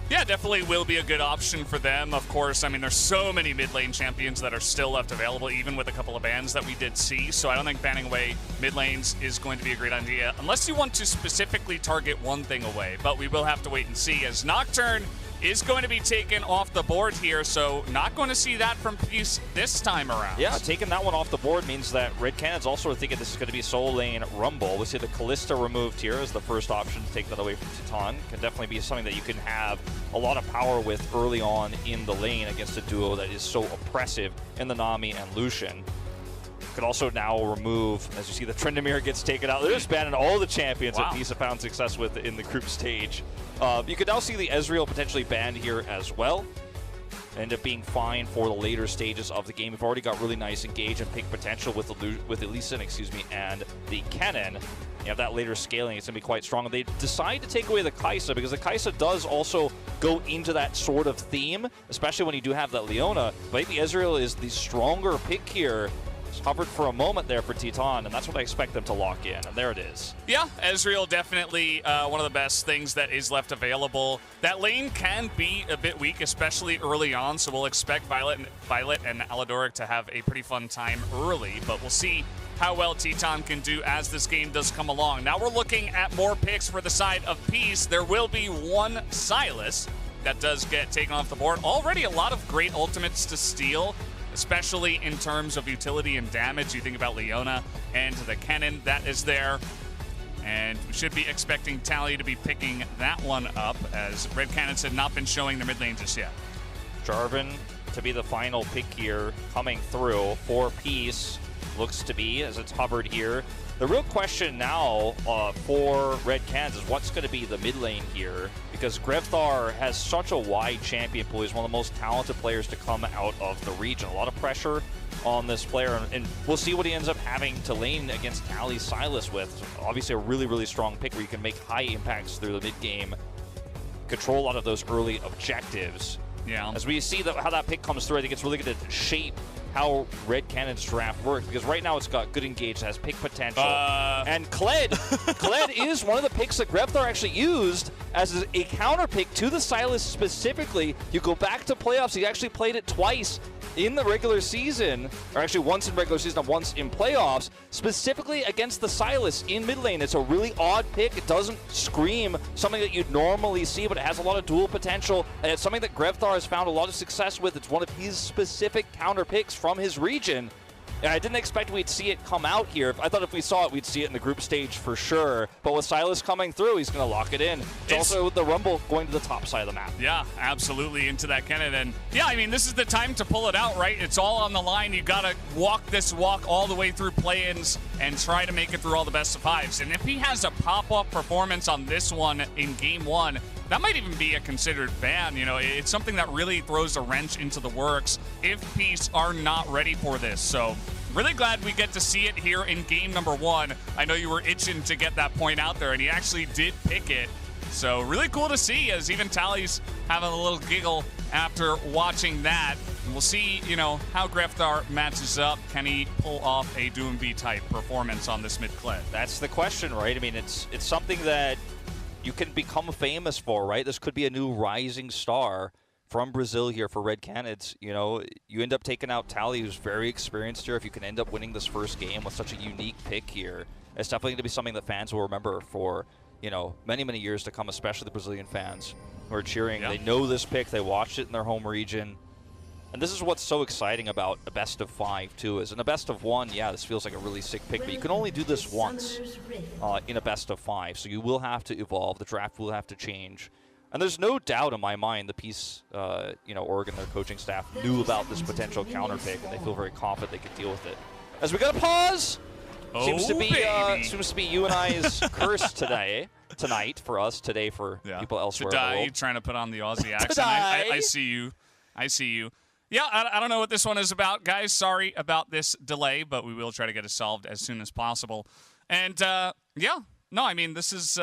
Yeah, definitely will be a good option for them. Of course, I mean, there's so many mid lane champions that are still left available, even with a couple of bans that we did see. So I don't think banning away mid lanes is going to be a great idea, unless you want to specifically target one thing away. But we will have to wait and see, as Nocturne is going to be taken off the board here, so not going to see that from Peace this time around. Yeah, taking that one off the board means that Red Canids also are thinking this is going to be solo lane Rumble. We see the Callista removed here as the first option to take that away from Teton. Can definitely be something that you can have a lot of power with early on in the lane against a duo that is so oppressive in the Nami and Lucian. Could also now remove, as you see, the Tryndamere gets taken out. They're just banning all the champions that Peace have found success with in the group stage. You could now see the Ezreal potentially banned here as well. End up being fine for the later stages of the game. We've already got really nice engage and pick potential with the Lee Sin, and the Kennen. You have that later scaling. It's going to be quite strong. They decide to take away the Kai'Sa because the Kai'Sa does also go into that sort of theme, especially when you do have that Leona. But I think the Ezreal is the stronger pick here. Hovered for a moment there for Teton, and that's what I expect them to lock in, and there it is. Yeah, Ezreal definitely one of the best things that is left available. That lane can be a bit weak, especially early on, so we'll expect Violet and Aladoric to have a pretty fun time early, but we'll see how well Teton can do as this game does come along. Now we're looking at more picks for the side of Peace. There will be one Sylas that does get taken off the board. Already a lot of great ultimates to steal, especially in terms of utility and damage. You think about Leona and the Kennen that is there. And we should be expecting Tally to be picking that one up, as Red Canids had not been showing their mid lane just yet. Jarvan to be the final pick here, coming through for Peace, looks to be, as it's hovered here. The real question now for Red Canids is what's going to be the mid lane here, because Grevthar has such a wide champion pool. He's one of the most talented players to come out of the region. A lot of pressure on this player, and we'll see what he ends up having to lane against Tally Sylas with. Obviously a really, really strong pick where you can make high impacts through the mid game, control a lot of those early objectives. Yeah. As we see how that pick comes through, I think it's really going to shape how Red Canids draft works, because right now it's got good engage, it has pick potential. And Kled is one of the picks that Grevthar actually used as a counter pick to the Sylas specifically. You go back to playoffs, he actually played it twice in the regular season, or actually once in regular season and once in playoffs, specifically against the Sylas in mid lane. It's a really odd pick. It doesn't scream something that you'd normally see, but it has a lot of dual potential, and it's something that Grevthar has found a lot of success with. It's one of his specific counter picks from his region. And I didn't expect we'd see it come out here. I thought if we saw it, we'd see it in the group stage for sure. But with Sylas coming through, he's going to lock it in. It's also the Rumble going to the top side of the map. Yeah, absolutely, into that Kennen. And yeah, I mean, this is the time to pull it out, right? It's all on the line. You got to walk this walk all the way through play-ins and try to make it through all the best of fives. And if he has a pop-up performance on this one in game one, that might even be a considered ban. You know, it's something that really throws a wrench into the works if Peace are not ready for this. So really glad we get to see it here in game number one. I know you were itching to get that point out there, and he actually did pick it. So really cool to see, as even Tally's having a little giggle after watching that. And we'll see, you know, how Grevthar matches up. Can he pull off a Doomby type performance on this mid-Kled? That's the question, right? I mean, it's something that you can become famous for, right? This could be a new rising star from Brazil here for Red Canids. You know, you end up taking out Tally, who's very experienced here. If you can end up winning this first game with such a unique pick here, it's definitely going to be something that fans will remember for, you know, many, many years to come, especially the Brazilian fans who are cheering. They know this pick. They watched it in their home region. And this is what's so exciting about a best of 5, too, is in a best of 1, yeah, this feels like a really sick pick, but you can only do this once in a best of 5, so you will have to evolve. The draft will have to change. And there's no doubt in my mind the Peace, Oregon, their coaching staff, knew about this potential counter pick, and they feel very confident they could deal with it. As we got a pause, seems to be you and I's curse tonight for us, today for people elsewhere in the world. Trying to put on the Aussie accent. I see you. I see you. Yeah, I don't know what this one is about, guys. Sorry about this delay, but we will try to get it solved as soon as possible. And, I mean, this is...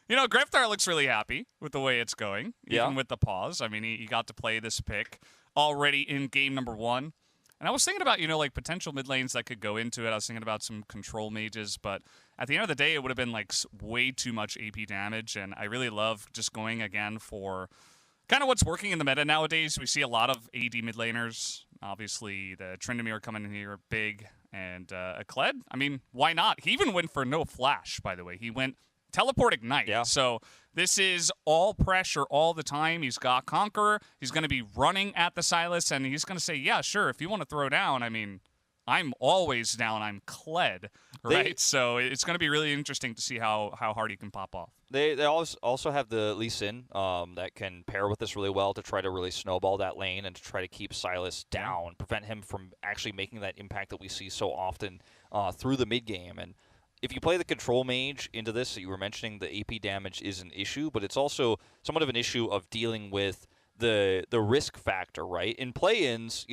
Griftar looks really happy with the way it's going, even with the pause. I mean, he got to play this pick already in game number 1. And I was thinking about, potential mid lanes that could go into it. I was thinking about some control mages, but at the end of the day, it would have been, way too much AP damage, and I really love just going, again, for kind of what's working in the meta nowadays. We see a lot of AD mid laners. Obviously, the Tryndamere coming in here big, and a Kled. I mean, why not? He even went for no flash, by the way. He went Teleport Ignite. Yeah. So this is all pressure all the time. He's got Conqueror. He's going to be running at the Sylas, and he's going to say, yeah, sure, if you want to throw down, I mean, I'm always down. I'm Kled, right? So it's going to be really interesting to see how hard he can pop off. They also have the Lee Sin that can pair with this really well to try to really snowball that lane and to try to keep Sylas down, prevent him from actually making that impact that we see so often through the mid game. And if you play the control mage into this, that you were mentioning, the AP damage is an issue, but it's also somewhat of an issue of dealing with the risk factor, right? In play-ins,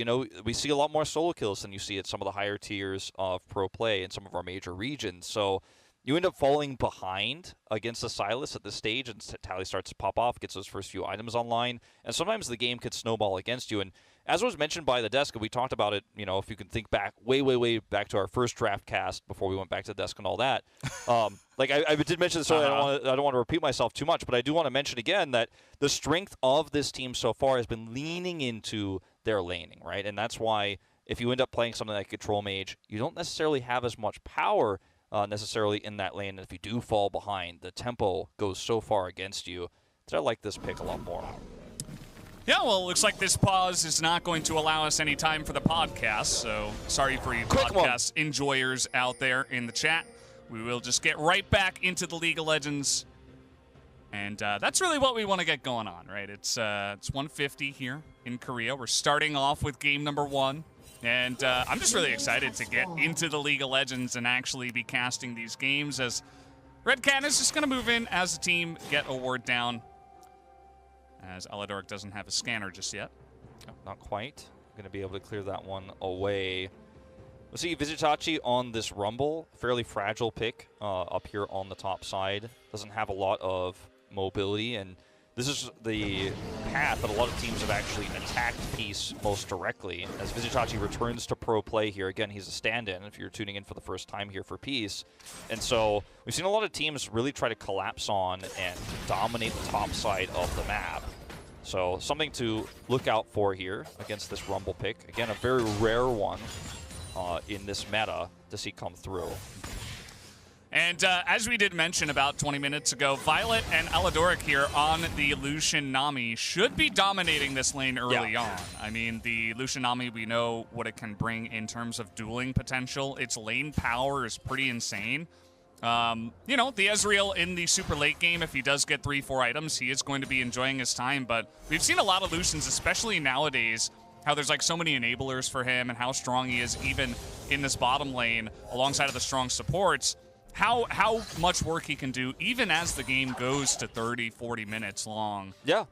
we see a lot more solo kills than you see at some of the higher tiers of pro play in some of our major regions. So you end up falling behind against the Sylas at this stage, and Tally starts to pop off, gets those first few items online, and sometimes the game could snowball against you. And as was mentioned by the desk, and we talked about it, if you can think back, way back to our first draft cast before we went back to the desk and all that. I did mention this earlier. I don't want to repeat myself too much, but I do want to mention again that the strength of this team so far has been leaning into their laning, right? And that's why if you end up playing something like Control Mage, you don't necessarily have as much power necessarily in that lane. And if you do fall behind, the tempo goes so far against you that I like this pick a lot more. Yeah, well, it looks like this pause is not going to allow us any time for the podcast, so sorry for you podcast enjoyers out there in the chat. We will just get right back into the League of Legends, and that's really what we want to get going on, right? It's 150 here in Korea. We're starting off with game number 1, and I'm just really excited to get into the League of Legends and actually be casting these games, as Red Canids is just going to move in as a team, get a ward down, as Aladoric doesn't have a scanner just yet. Not quite. Going to be able to clear that one away. We'll see Visitachi on this Rumble. Fairly fragile pick up here on the top side. Doesn't have a lot of mobility, and this is the path that a lot of teams have actually attacked Peace most directly. As Visitachi returns to pro play here, again, he's a stand-in if you're tuning in for the first time here for Peace. And so we've seen a lot of teams really try to collapse on and dominate the top side of the map. So something to look out for here against this Rumble pick. Again, a very rare one in this meta to see come through. And as we did mention about 20 minutes ago, Violet and Aladoric here on the Lucian Nami should be dominating this lane early on. I mean, the Lucian Nami, we know what it can bring in terms of dueling potential. Its lane power is pretty insane. The Ezreal in the super late game, if he does get 3-4 items, he is going to be enjoying his time. But we've seen a lot of Lucians, especially nowadays, how there's so many enablers for him and how strong he is even in this bottom lane alongside of the strong supports. How much work he can do even as the game goes to 30, 40 minutes long. Yeah.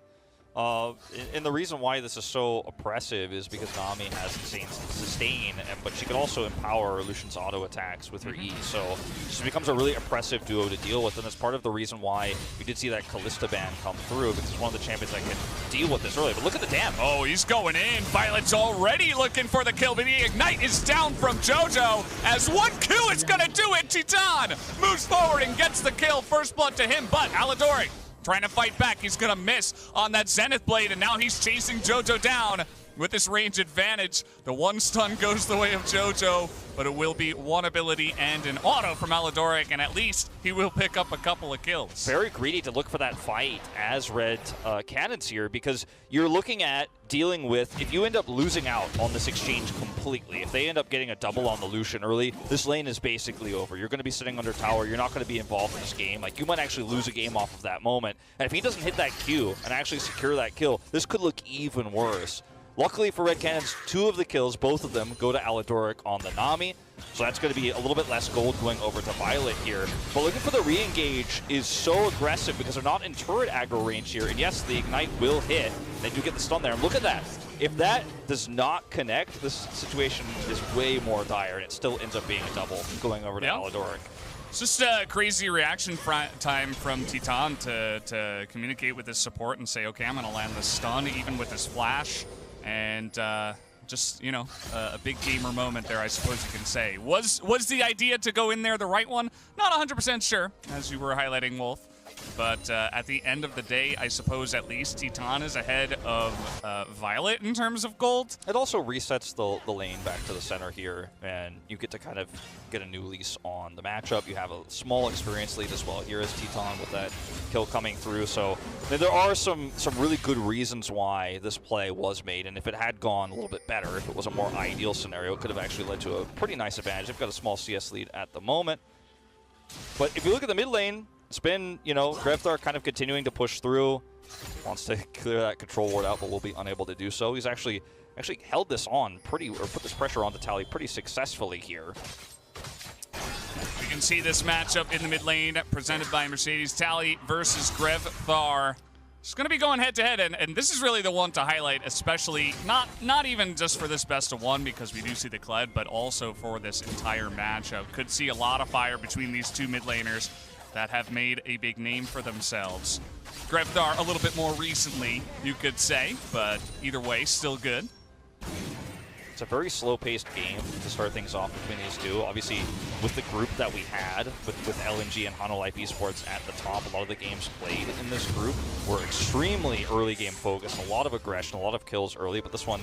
And the reason why this is so oppressive is because Nami has insane sustain, but she can also empower Lucian's auto attacks with her E. So she becomes a really oppressive duo to deal with, and that's part of the reason why we did see that Kalista ban come through, because it's one of the champions that can deal with this early. But look at the damage. Oh, he's going in. Violet's already looking for the kill, but the Ignite is down from JoJo as 1Q is going to do it. Titan moves forward and gets the kill. First blood to him, but Aladoric trying to fight back. He's going to miss on that Zenith Blade, and now he's chasing JoJo down with this range advantage. The one stun goes the way of JoJo, but it will be one ability and an auto from Aladoric, and at least he will pick up a couple of kills. Very greedy to look for that fight as Red Canids here, because you're looking at dealing with, if you end up losing out on this exchange completely, if they end up getting a double on the Lucian early, this lane is basically over. You're going to be sitting under tower. You're not going to be involved in this game. Like, you might actually lose a game off of that moment. And if he doesn't hit that Q and actually secure that kill, this could look even worse. Luckily for Red Canids, 2 of the kills, both of them, go to Aladoric on the Nami. So that's going to be a little bit less gold going over to Violet here. But looking for the re-engage is so aggressive because they're not in turret aggro range here. And yes, the Ignite will hit. They do get the stun there. And look at that. If that does not connect, this situation is way more dire, and it still ends up being a double going over to Aladoric. It's just a crazy reaction time from Titan to communicate with his support and say, okay, I'm going to land the stun, even with this flash. And just, you know, a big gamer moment there, I suppose you can say. Was the idea to go in there the right one? Not 100% sure, as you were highlighting, Wolf. But at the end of the day, I suppose at least Titan is ahead of Violet in terms of gold. It also resets the lane back to the center here, and you get to kind of get a new lease on the matchup. You have a small experience lead as well here as Titan with that kill coming through. So there are some really good reasons why this play was made, and if it had gone a little bit better, if it was a more ideal scenario, it could have actually led to a pretty nice advantage. They've got a small CS lead at the moment. But if you look at the mid lane, it's been, you know, Grevthar kind of continuing to push through. Wants to clear that control ward out, but will be unable to do so. He's actually held this on put this pressure on the Tally pretty successfully here. We can see this matchup in the mid lane presented by Mercedes. Tally versus Grevthar. It's going to be going head-to-head, and this is really the one to highlight, especially not even just for this best of one, because we do see the Kled, but also for this entire matchup. Could see a lot of fire between these two mid laners that have made a big name for themselves. Grevthar a little bit more recently, you could say, but either way, still good. It's a very slow-paced game to start things off between these two. Obviously, with the group that we had, with LNG and Hanolife Esports at the top, a lot of the games played in this group were extremely early game focused, a lot of aggression, a lot of kills early, but this one,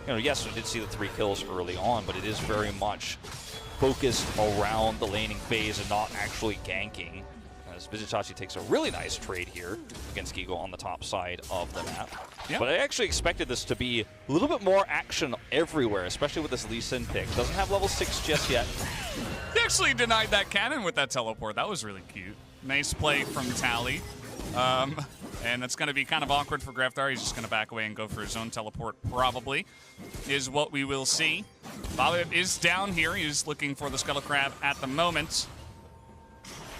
you know, yes, we did see the 3 kills early on, but it is very much focused around the laning phase and not actually ganking. As Vizitachi takes a really nice trade here against Gigo on the top side of the map. Yep. But I actually expected this to be a little bit more action everywhere, especially with this Lee Sin pick. Doesn't have level 6 just yet. He actually denied that cannon with that teleport. That was really cute. Nice play from Tally. And that's going to be kind of awkward for Grevthar. He's just going to back away and go for his own teleport, probably, is what we will see. Bobby is down here. He's looking for the Scuttle Crab at the moment.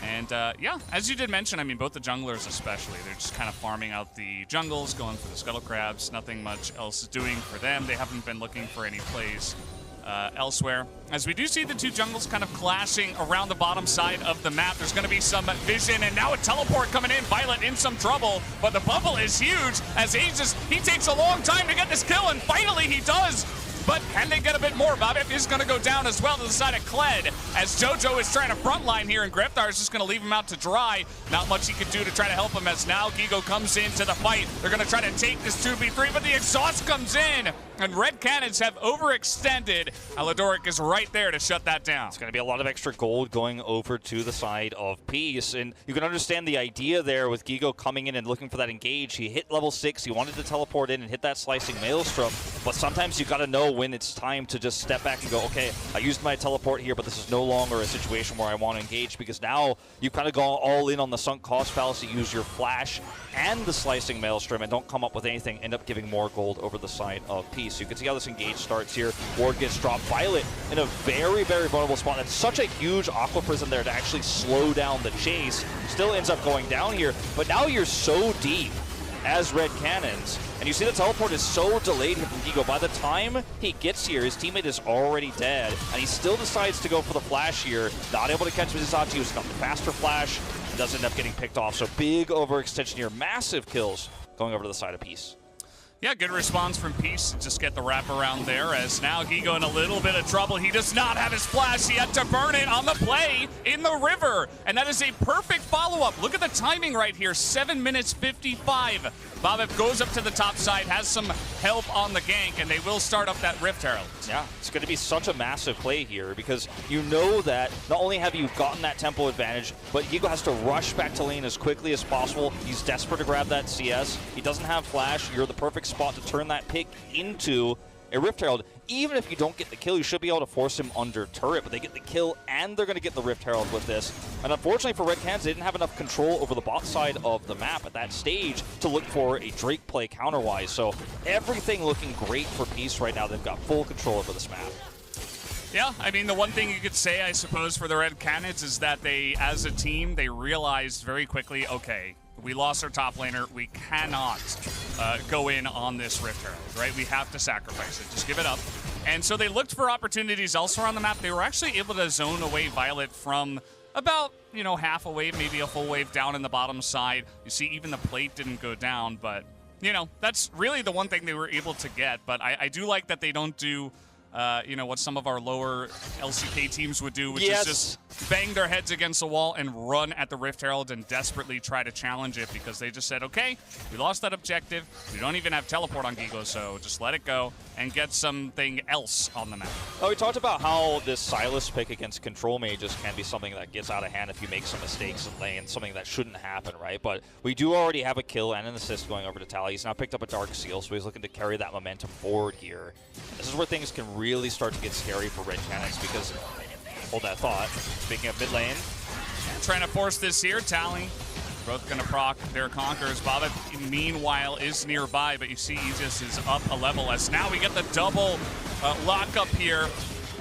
And yeah, as you did mention, I mean, both the junglers especially, they're just kind of farming out the jungles, going for the Scuttle Crabs. Nothing much else is doing for them. They haven't been looking for any plays elsewhere. As we do see the two jungles kind of clashing around the bottom side of the map, there's going to be some vision, and now a teleport coming in. Violet in some trouble, but the bubble is huge as Aegis, he takes a long time to get this kill, and finally he does. But can they get a bit more? Bobif is going to go down as well to the side of Kled as JoJo is trying to frontline here, and Grevthar is just going to leave him out to dry. Not much he can do to try to help him as now Gigo comes into the fight. They're going to try to take this 2v3, but the exhaust comes in, and Red Canids have overextended. Aladoric is right there to shut that down. It's going to be a lot of extra gold going over to the side of Peace, and you can understand the idea there with Gigo coming in and looking for that engage. He hit level 6, he wanted to teleport in and hit that slicing maelstrom, but sometimes you got to know when it's time to just step back and go, okay, I used my teleport here, but this is no longer a situation where I want to engage, because now you've kind of gone all in on the sunk cost fallacy, use your flash and the slicing maelstrom and don't come up with anything, end up giving more gold over the side of Peace. So you can see how this engage starts here. Ward gets dropped. Violet in a very, very vulnerable spot. That's such a huge Aqua Prism there to actually slow down the chase. Still ends up going down here, but now you're so deep as Red Canids. And you see the teleport is so delayed here from Gigo. By the time he gets here, his teammate is already dead. And he still decides to go for the flash here. Not able to catch Mizisachi, who's got the faster flash. Does end up getting picked off. So big overextension here. Massive kills going over to the side of Peace. Yeah, good response from Peace. Just get the wraparound there, as now Gigo in a little bit of trouble. He does not have his flash. He had to burn it on the play in the river. And that is a perfect follow-up. Look at the timing right here. 7 minutes 55. Bobip goes up to the top side, has some help on the gank, and they will start up that Rift Herald. Yeah, it's going to be such a massive play here because you know that not only have you gotten that tempo advantage, but Gigo has to rush back to lane as quickly as possible. He's desperate to grab that CS. He doesn't have flash. You're the perfect spot to turn that pick into a Rift Herald. Even if you don't get the kill, you should be able to force him under turret, but they get the kill and they're going to get the Rift Herald with this. And unfortunately for Red Canids, they didn't have enough control over the bot side of the map at that stage to look for a Drake play counterwise. So everything looking great for Peace right now. They've got full control over this map. Yeah, I mean, the one thing you could say, I suppose, for the Red Canids is that they, as a team, they realized very quickly, okay, we lost our top laner. We cannot go in on this Rift Herald, right? We have to sacrifice it. Just give it up. And so they looked for opportunities elsewhere on the map. They were actually able to zone away Violet from about, you know, half a wave, maybe a full wave down in the bottom side. You see, even the plate didn't go down, but, you know, that's really the one thing they were able to get. But I do like that they don't do you know, what some of our lower LCK teams would do, which is just bang their heads against the wall and run at the Rift Herald and desperately try to challenge it, because they just said, okay, we lost that objective. We don't even have teleport on Gigo, so just let it go and get something else on the map. Oh, we talked about how this Sylas pick against control mages can be something that gets out of hand if you make some mistakes in lane, something that shouldn't happen, right? But we do already have a kill and an assist going over to Tally. He's now picked up a Dark Seal, so he's looking to carry that momentum forward here. This is where things can really start to get scary for Red Canids, because, hold that thought, speaking of mid lane. Trying to force this here, Tally. Both going to proc their Conquerors. Bobip, meanwhile, is nearby, but you see Aegis is up a level, as now we get the double lockup here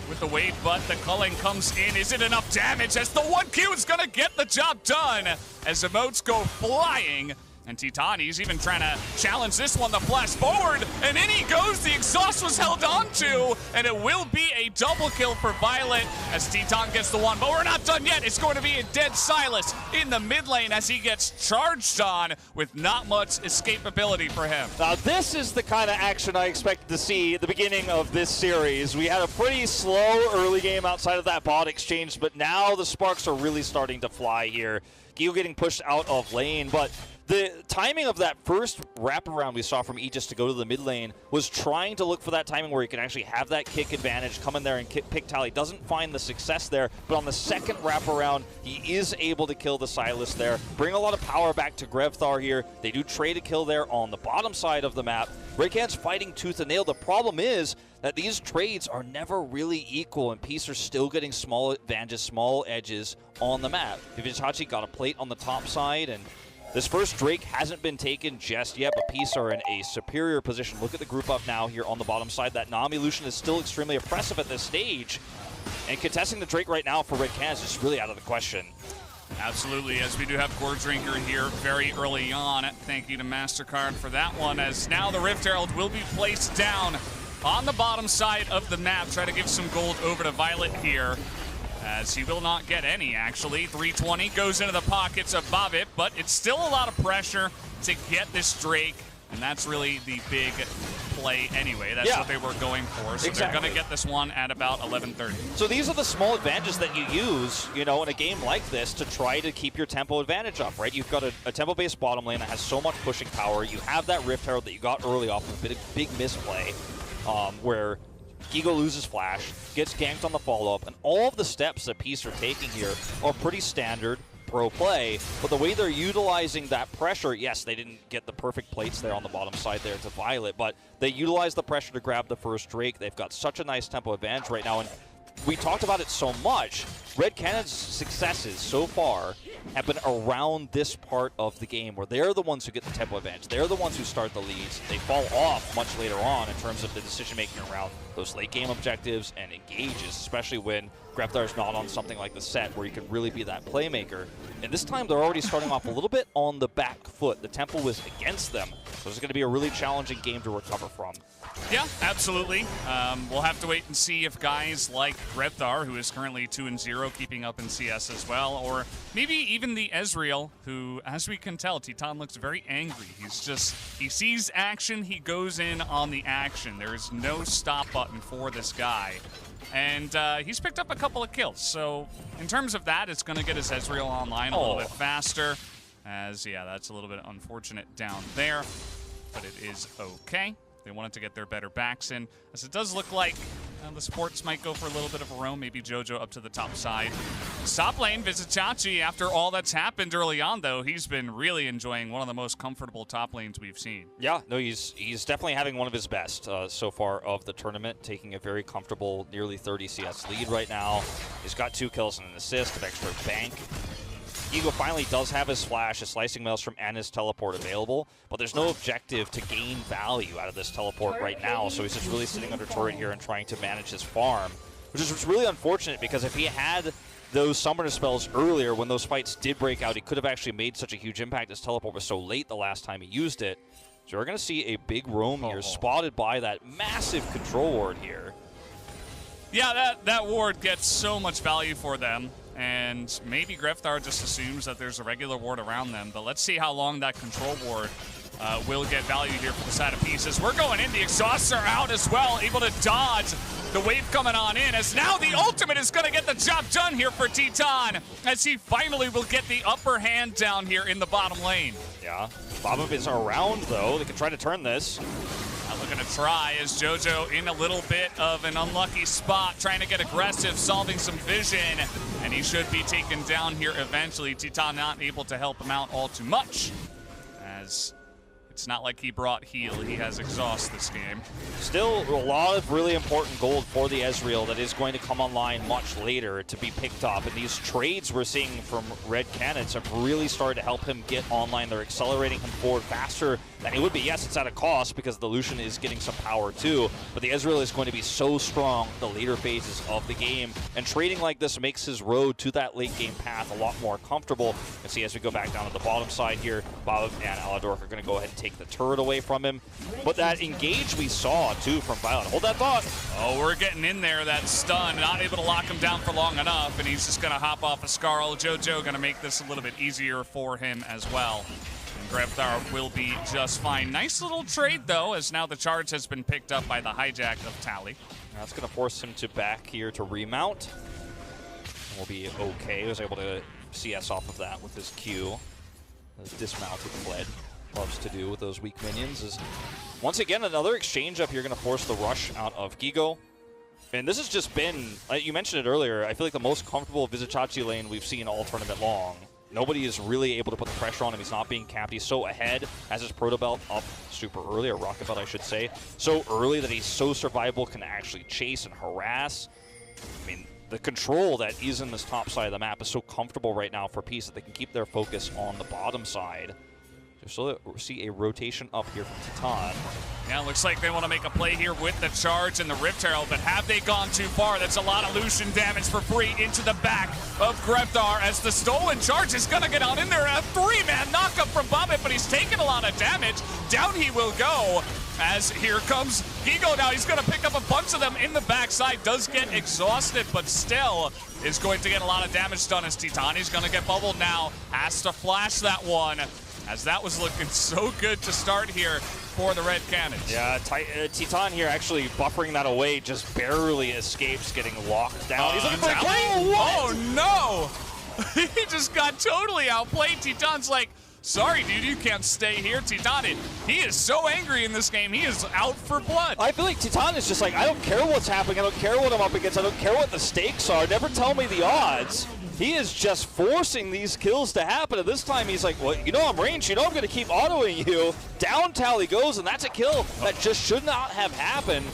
with the wave, but the culling comes in. Is it enough damage, as the 1Q is going to get the job done, as emotes go flying. And Titani's even trying to challenge this one, the flash forward, and in he goes. The exhaust was held onto, and it will be a double kill for Violet as Titan gets the one. But we're not done yet. It's going to be a dead Sylas in the mid lane as he gets charged on with not much escapability for him. Now this is the kind of action I expected to see at the beginning of this series. We had a pretty slow early game outside of that bot exchange, but now the sparks are really starting to fly here. Gigo getting pushed out of lane, but the timing of that first wraparound we saw from Aegis to go to the mid lane was trying to look for that timing where he can actually have that kick advantage, come in there and pick Tally. Doesn't find the success there, but on the second wraparound, he is able to kill the Sylas there. Bring a lot of power back to Grevthar here. They do trade a kill there on the bottom side of the map. Red Canids fighting tooth and nail. The problem is that these trades are never really equal, and Peace are still getting small advantages, small edges on the map. Vivichachi got a plate on the top side, and this first Drake hasn't been taken just yet, but Peace are in a superior position. Look at the group up now here on the bottom side. That Nami Lucian is still extremely oppressive at this stage. And contesting the Drake right now for Red Canids is just really out of the question. Absolutely, as we do have Gore Drinker here very early on. Thank you to MasterCard for that one, as now the Rift Herald will be placed down on the bottom side of the map. Try to give some gold over to Violet here, as he will not get any, actually. 320 goes into the pockets of Bobip, but it's still a lot of pressure to get this Drake, and that's really the big play anyway. That's what they were going for, so they're going to get this one at about 11:30. So these are the small advantages that you use, you know, in a game like this to try to keep your tempo advantage up, right? You've got a tempo-based bottom lane that has so much pushing power. You have that Rift Herald that you got early off of a big misplay, where Gigo loses flash, gets ganked on the follow-up, and all of the steps that Peace are taking here are pretty standard pro play, but the way they're utilizing that pressure, yes, they didn't get the perfect plates there on the bottom side there to Violet, but they utilize the pressure to grab the first Drake. They've got such a nice tempo advantage right now, and we talked about it so much. Red Canids' successes so far have been around this part of the game where they're the ones who get the tempo advantage. They're the ones who start the leads. They fall off much later on in terms of the decision-making around those late-game objectives and engages, especially when Grepthar's not on something like the set where he could really be that playmaker. And this time they're already starting off a little bit on the back foot. The tempo was against them, so it's going to be a really challenging game to recover from. Yeah, absolutely. We'll have to wait and see if guys like Grepthar, who is currently 2-0, keeping up in CS as well, or maybe even the Ezreal, who, as we can tell, Titan looks very angry. He sees action, he goes in on the action. There is no stop button for this guy. And he's picked up a couple of kills. So in terms of that, it's going to get his Ezreal online a little bit faster. As, yeah, that's a little bit unfortunate down there. But it is okay. They wanted to get their better backs in. As it does look like the Sports might go for a little bit of a roam. Maybe JoJo up to the top side. Top lane, Vizicachi, after all that's happened early on, though, he's been really enjoying one of the most comfortable top lanes we've seen. Yeah, no, he's definitely having one of his best so far of the tournament, taking a very comfortable nearly 30 CS lead right now. He's got 2 kills and an assist of extra bank. Ego finally does have his flash, his slicing maelstrom, and his teleport available, but there's no objective to gain value out of this teleport right now, so he's just really sitting under turret here and trying to manage his farm, which is really unfortunate because if he had those summoner spells earlier when those fights did break out, he could have actually made such a huge impact. His teleport was so late the last time he used it. So we're going to see a big roam here, spotted by that massive control ward here. Yeah, that ward gets so much value for them. And maybe Grepthar just assumes that there's a regular ward around them. But let's see how long that control ward will get value here for the side of pieces. We're going in. The exhausts are out as well, able to dodge the wave coming on in. As now the ultimate is going to get the job done here for Titan, as he finally will get the upper hand down here in the bottom lane. Yeah, Bob is around, though. They can try to turn this. Looking to try as JoJo in a little bit of an unlucky spot, trying to get aggressive, solving some vision, and he should be taken down here eventually. Titan not able to help him out all too much, as it's not like he brought heal. He has exhaust this game. Still a lot of really important gold for the Ezreal that is going to come online much later to be picked up. And these trades we're seeing from Red Canids have really started to help him get online. They're accelerating him forward faster than he would be. Yes, it's at a cost because the Lucian is getting some power too, but the Ezreal is going to be so strong the later phases of the game. And trading like this makes his road to that late game path a lot more comfortable. You can see as we go back down to the bottom side here, Bob and Aladork are going to go ahead and take the turret away from him. But that engage we saw too from Violet. Hold that thought. Oh, we're getting in there. That stun, not able to lock him down for long enough, and he's just going to hop off a Scarl. JoJo going to make this a little bit easier for him as well. And Grepthar will be just fine. Nice little trade, though, as now the charge has been picked up by the hijack of Tally. That's going to force him to back here to remount. We'll be okay. He was able to CS off of that with his Q. His dismounted fled. Loves to do with those weak minions is once again another exchange up here going to force the rush out of Gigo. And this has just been, you mentioned it earlier, I feel like the most comfortable Vizicachi lane we've seen all tournament long. Nobody is really able to put the pressure on him. He's not being capped. He's so ahead, has his Proto Belt up super early, or Rocket Belt I should say, so early that he's so survivable, can actually chase and harass. I mean, the control that is in this top side of the map is so comfortable right now for Peace that they can keep their focus on the bottom side. So we'll see a rotation up here from Titan. Yeah, looks like they want to make a play here with the charge and the Rift Herald, but have they gone too far? That's a lot of Lucian damage for free into the back of Grepthar as the stolen charge is going to get on in there. A 3-man knockup from Bobbit, but he's taken a lot of damage. Down he will go as here comes Gigo now. He's going to pick up a bunch of them in the backside. Does get exhausted, but still is going to get a lot of damage done as Titan. He's going to get bubbled now. Has to flash that one, as that was looking so good to start here for the Red Canids. Yeah, Titan here actually buffering that away, just barely escapes getting locked down. He's looking for a kill. Oh no! He just got totally outplayed. Titan's like, sorry dude, you can't stay here. Titan, he is so angry in this game, he is out for blood. I feel like Titan is just like, I don't care what's happening, I don't care what I'm up against, I don't care what the stakes are, never tell me the odds. He is just forcing these kills to happen, and this time he's like, well, you know I'm ranged, you know I'm going to keep autoing you. Down Tally goes, and that's a kill that just should not have happened.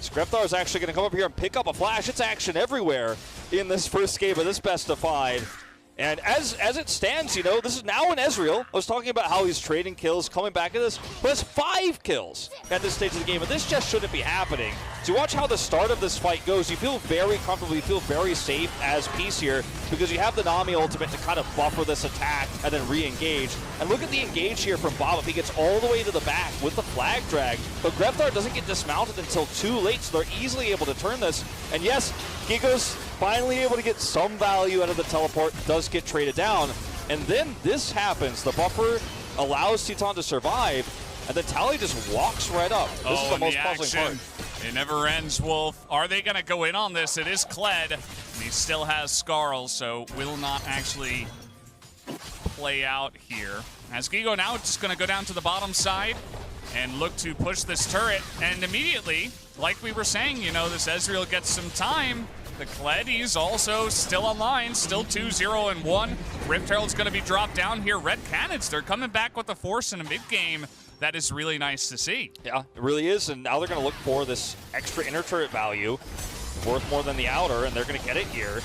Grepthar is actually going to come up here and pick up a flash. It's action everywhere in this first game of this best of 5. And as it stands, you know, this is now an Ezreal. I was talking about how he's trading kills, coming back at this, but it's 5 kills at this stage of the game, and this just shouldn't be happening. So watch how the start of this fight goes. You feel very comfortable, you feel very safe as Peace here, because you have the Nami ultimate to kind of buffer this attack and then re-engage. And look at the engage here from Bob. He gets all the way to the back with the flag drag, but Greftar doesn't get dismounted until too late, so they're easily able to turn this. And yes, Gigo's finally able to get some value out of the teleport, does get traded down, and then this happens. The buffer allows Titan to survive, and then Tally just walks right up. This is the most puzzling part. It never ends, Wolf. Are they going to go in on this? It is Kled, and he still has Skarl, so will not actually play out here. As Gigo now just going to go down to the bottom side and look to push this turret, and immediately, like we were saying, you know, this Ezreal gets some time. The Kled, he's also still online, still 2-0-1. Rift Herald's going to be dropped down here. Red Canids, they're coming back with the force in a mid-game. That is really nice to see. Yeah, it really is, and now they're going to look for this extra inner turret value, worth more than the outer, and they're going to get it here.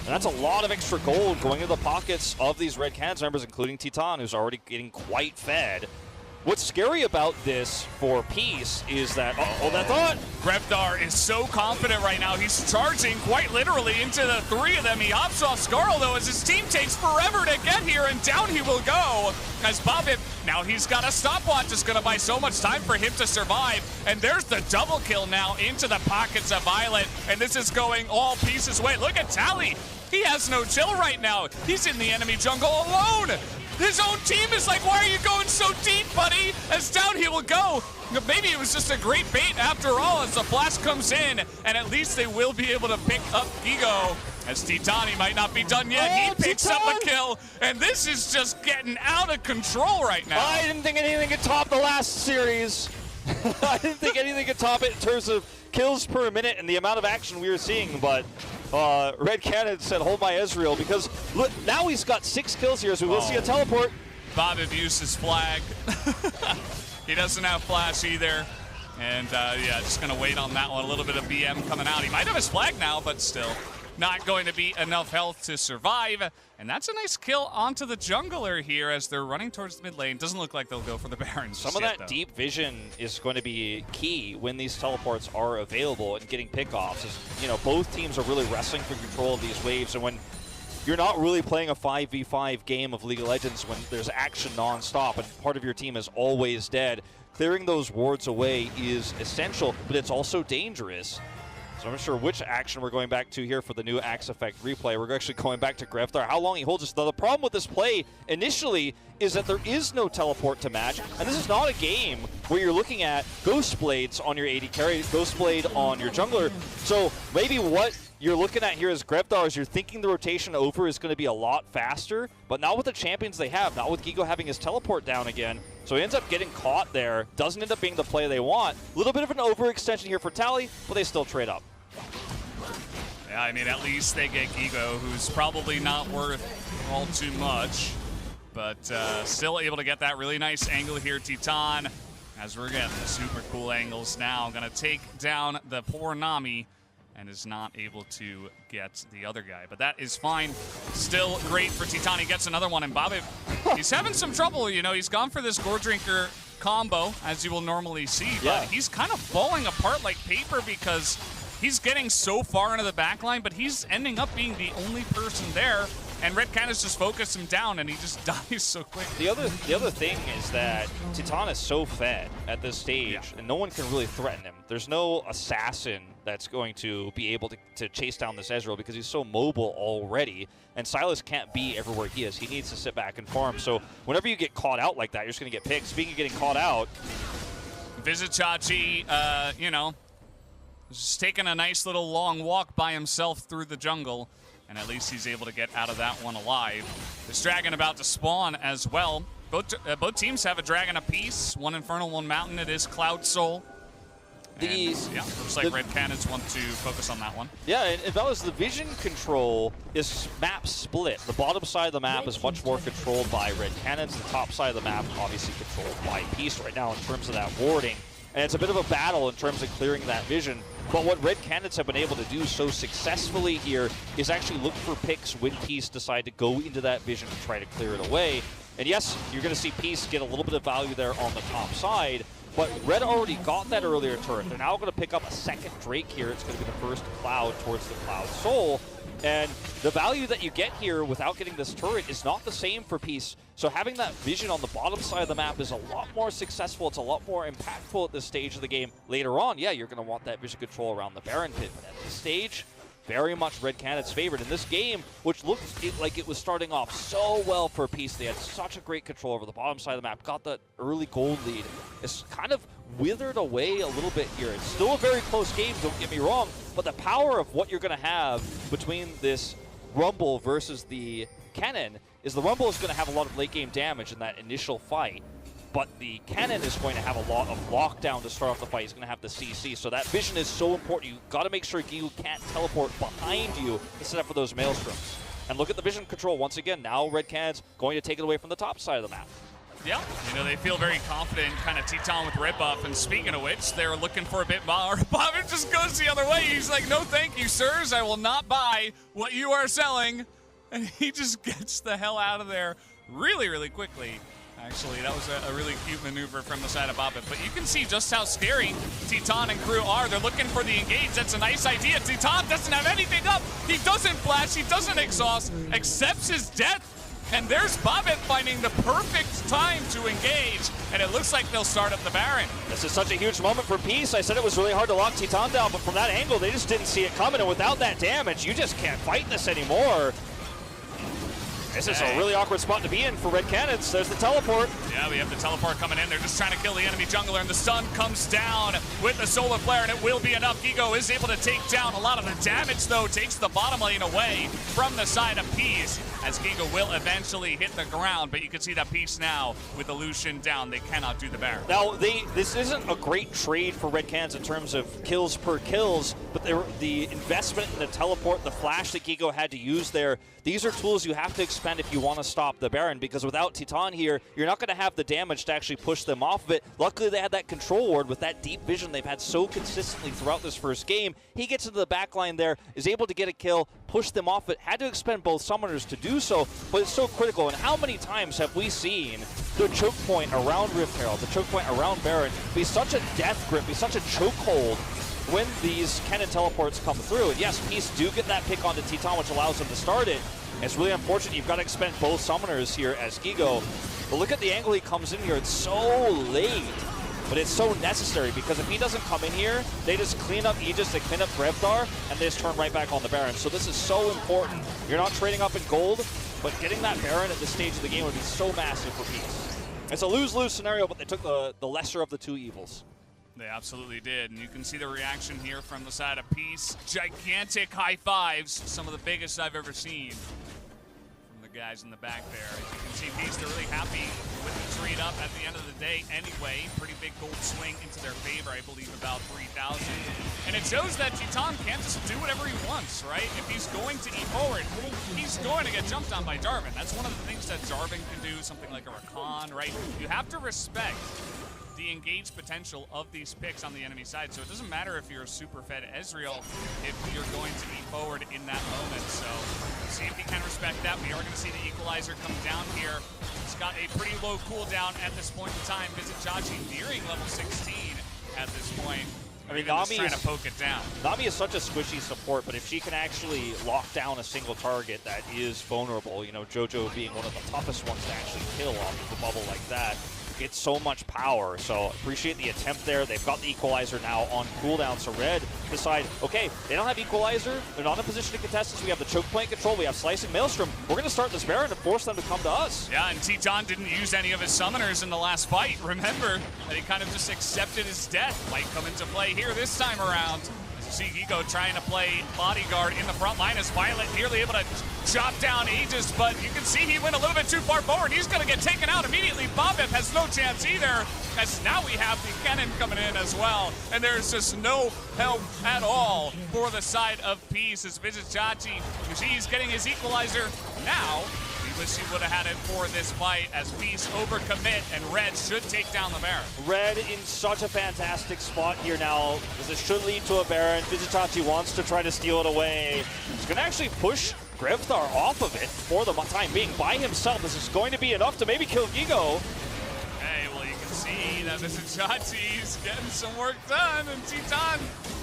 And that's a lot of extra gold going into the pockets of these Red Canids members, including Titan, who's already getting quite fed. What's scary about this for Peace is that, hold that thought. Greftar is so confident right now. He's charging quite literally into the 3 of them. He hops off Skarl, though, as his team takes forever to get here, and down he will go. As Bobbitt, now he's got a stopwatch. It's going to buy so much time for him to survive. And there's the double kill now into the pockets of Violet, and this is going all Peace's way. Look at Tally. He has no chill right now. He's in the enemy jungle alone. His own team is like, why are you going so deep, buddy? As down he will go. Maybe it was just a great bait after all as the flash comes in, and at least they will be able to pick up Gigo. As Titani might not be done yet. He picks up a kill, and this is just getting out of control right now. I didn't think anything could top the last series. I didn't think anything could top it in terms of kills per minute and the amount of action we were seeing, but Red Cannon said, hold my Ezreal, because look, now he's got 6 kills here, so we will see a teleport. Bob abused his flag. He doesn't have flash either. And yeah, just going to wait on that one. A little bit of BM coming out. He might have his flag now, but still not going to be enough health to survive. And that's a nice kill onto the jungler here as they're running towards the mid lane. Doesn't look like they'll go for the Barons. Some of that deep vision is going to be key when these teleports are available and getting pickoffs. You know, both teams are really wrestling for control of these waves, and when you're not really playing a 5v5 game of League of Legends when there's action non-stop and part of your team is always dead, clearing those wards away is essential, but it's also dangerous. So I'm not sure which action we're going back to here for the new Axe Effect replay. We're actually going back to Greftar. How long he holds us. Now, the problem with this play initially is that there is no teleport to match, and this is not a game where you're looking at Ghost Blades on your AD carry, Ghost Blade on your jungler. So maybe what you're looking at here as Greftar is you're thinking the rotation over is going to be a lot faster, but not with the champions they have, not with Gigo having his teleport down again. So he ends up getting caught there, doesn't end up being the play they want. A little bit of an overextension here for Tally, but they still trade up. Yeah, I mean, at least they get Gigo, who's probably not worth all too much, but still able to get that really nice angle here. Titan, as we're getting the super cool angles now, going to take down the poor Nami and is not able to get the other guy, but that is fine. Still great for Titan. He gets another one, and Bobby, he's having some trouble. You know, he's gone for this Gore Drinker combo, as you will normally see, but he's kind of falling apart like paper because he's getting so far into the back line, but he's ending up being the only person there, and Red Canids just focused him down, and he just dies so quick. The other thing is that Titan is so fed at this stage, and no one can really threaten him. There's no assassin that's going to be able to chase down this Ezreal because he's so mobile already, and Silas can't be everywhere he is. He needs to sit back and farm. So whenever you get caught out like that, you're just going to get picked. Speaking of getting caught out, Visit Chachi, you know, just taking a nice little long walk by himself through the jungle, and at least he's able to get out of that one alive. This dragon about to spawn as well. Both teams have a dragon apiece, one Infernal, one Mountain. It is Cloud Soul. Yeah, looks like Red Canids want to focus on that one. Yeah, and if that was the vision control is map split. The bottom side of the map is much more controlled by Red Canids. The top side of the map obviously controlled by Peace right now in terms of that warding. And it's a bit of a battle in terms of clearing that vision. But what Red Canids have been able to do so successfully here is actually look for picks when Peace decide to go into that vision to try to clear it away. And yes, you're going to see Peace get a little bit of value there on the top side, but Red already got that earlier turret. They're now going to pick up a second Drake here. It's going to be the first Cloud towards the Cloud Soul. And the value that you get here without getting this turret is not the same for Peace. So having that vision on the bottom side of the map is a lot more successful. It's a lot more impactful at this stage of the game. Later on, yeah, you're going to want that vision control around the Baron pit. But at this stage, very much Red Canids favored. In this game, which looked like it was starting off so well for Peace, they had such a great control over the bottom side of the map, got that early gold lead. It's kind of withered away a little bit here. It's still a very close game, don't get me wrong, but the power of what you're going to have between this Rumble versus the Cannon is the Rumble is going to have a lot of late game damage in that initial fight, but the Cannon is going to have a lot of lockdown to start off the fight. He's going to have the CC, so that vision is so important. You've got to make sure Gigu can't teleport behind you to set up for those Maelstroms. And look at the vision control once again. Now Red Canids going to take it away from the top side of the map. Yeah, you know, they feel very confident, kind of Teton with rip buff, and speaking of which, they're looking for a bit more. Bobbin just goes the other way. He's like, no thank you, sirs. I will not buy what you are selling. And he just gets the hell out of there really, really quickly. Actually, that was a really cute maneuver from the side of Bobbin. But you can see just how scary Teton and crew are. They're looking for the engage. That's a nice idea. Teton doesn't have anything up. He doesn't flash. He doesn't exhaust. Accepts his death. And there's Bobbin finding the perfect time to engage, and it looks like they'll start up the Baron. This is such a huge moment for Peace. I said it was really hard to lock Teton down, but from that angle, they just didn't see it coming, and without that damage, you just can't fight this anymore. This is a really awkward spot to be in for Red Canids. There's the teleport. Yeah, we have the teleport coming in. They're just trying to kill the enemy jungler, and the stun comes down with the solar flare, and it will be enough. Gigo is able to take down a lot of the damage, though. Takes the bottom lane away from the side of Peace, as Gigo will eventually hit the ground. But you can see that Peace now with the Lucian down. They cannot do the Baron. Now, this isn't a great trade for Red Canids in terms of kills per kills, but the investment in the teleport, the flash that Gigo had to use there, these are tools you have to expend if you want to stop the Baron, because without Teton here, you're not going to have the damage to actually push them off of it. Luckily, they had that control ward with that deep vision they've had so consistently throughout this first game. He gets into the back line there, is able to get a kill, push them off it, had to expend both summoners to do so, but it's so critical. And how many times have we seen the choke point around Rift Herald, the choke point around Baron, be such a death grip, be such a chokehold when these cannon teleports come through? And yes, Peace do get that pick onto Teton, which allows them to start it. It's really unfortunate you've got to expend both summoners here as Gigo. But look at the angle he comes in here. It's so late, but it's so necessary, because if he doesn't come in here, they just clean up Aegis, they clean up Grevdar, and they just turn right back on the Baron. So this is so important. You're not trading up in gold, but getting that Baron at this stage of the game would be so massive for Peace. It's a lose-lose scenario, but they took the lesser of the two evils. They absolutely did, and you can see the reaction here from the side of Peace. Gigantic high fives, some of the biggest I've ever seen from the guys in the back there. As you can see, Peace, they're really happy with the trade up at the end of the day anyway. Pretty big gold swing into their favor, I believe about 3,000. And it shows that Teton can't just do whatever he wants, right? If he's going to eat forward, he's going to get jumped on by Jarvan. That's one of the things that Jarvan can do, something like a Rakan, right? You have to respect the engaged potential of these picks on the enemy side. So it doesn't matter if you're a super fed Ezreal if you're going to be forward in that moment. So see if he can respect that. We are going to see the equalizer come down here. It's got a pretty low cooldown at this point in time. Visit Chachi nearing level 16 at this point. I mean, Nami trying to poke it down. Nami is such a squishy support, but if she can actually lock down a single target that is vulnerable, you know, JoJo being one of the toughest ones to actually kill off of the bubble like that, it's so much power. So appreciate the attempt there. They've got the equalizer now on cooldown. So Red decide, okay, they don't have equalizer. They're not in a position to contest this. We have the choke point control. We have slicing Maelstrom. We're going to start this Baron to force them to come to us. Yeah, and Teton didn't use any of his summoners in the last fight. Remember that he kind of just accepted his death. Might come into play here this time around. see Gigo trying to play bodyguard in the front line as Violet nearly able to chop down Aegis, but you can see he went a little bit too far forward. He's going to get taken out immediately. Bobbip has no chance either, as now we have the cannon coming in as well, and there's just no help at all for the side of Peace as Vizicachi, you see he's getting his equalizer now. We wish he would have had it for this fight as Peace overcommit, and Red should take down the Baron. Red in such a fantastic spot here now, because it should lead to a Baron. Vizicachi wants to try to steal it away. He's going to actually push Grevthar off of it for the time being by himself. This is going to be enough to maybe kill Gigo. Hey, well, you can see that Vizicachi's getting some work done, and Titan,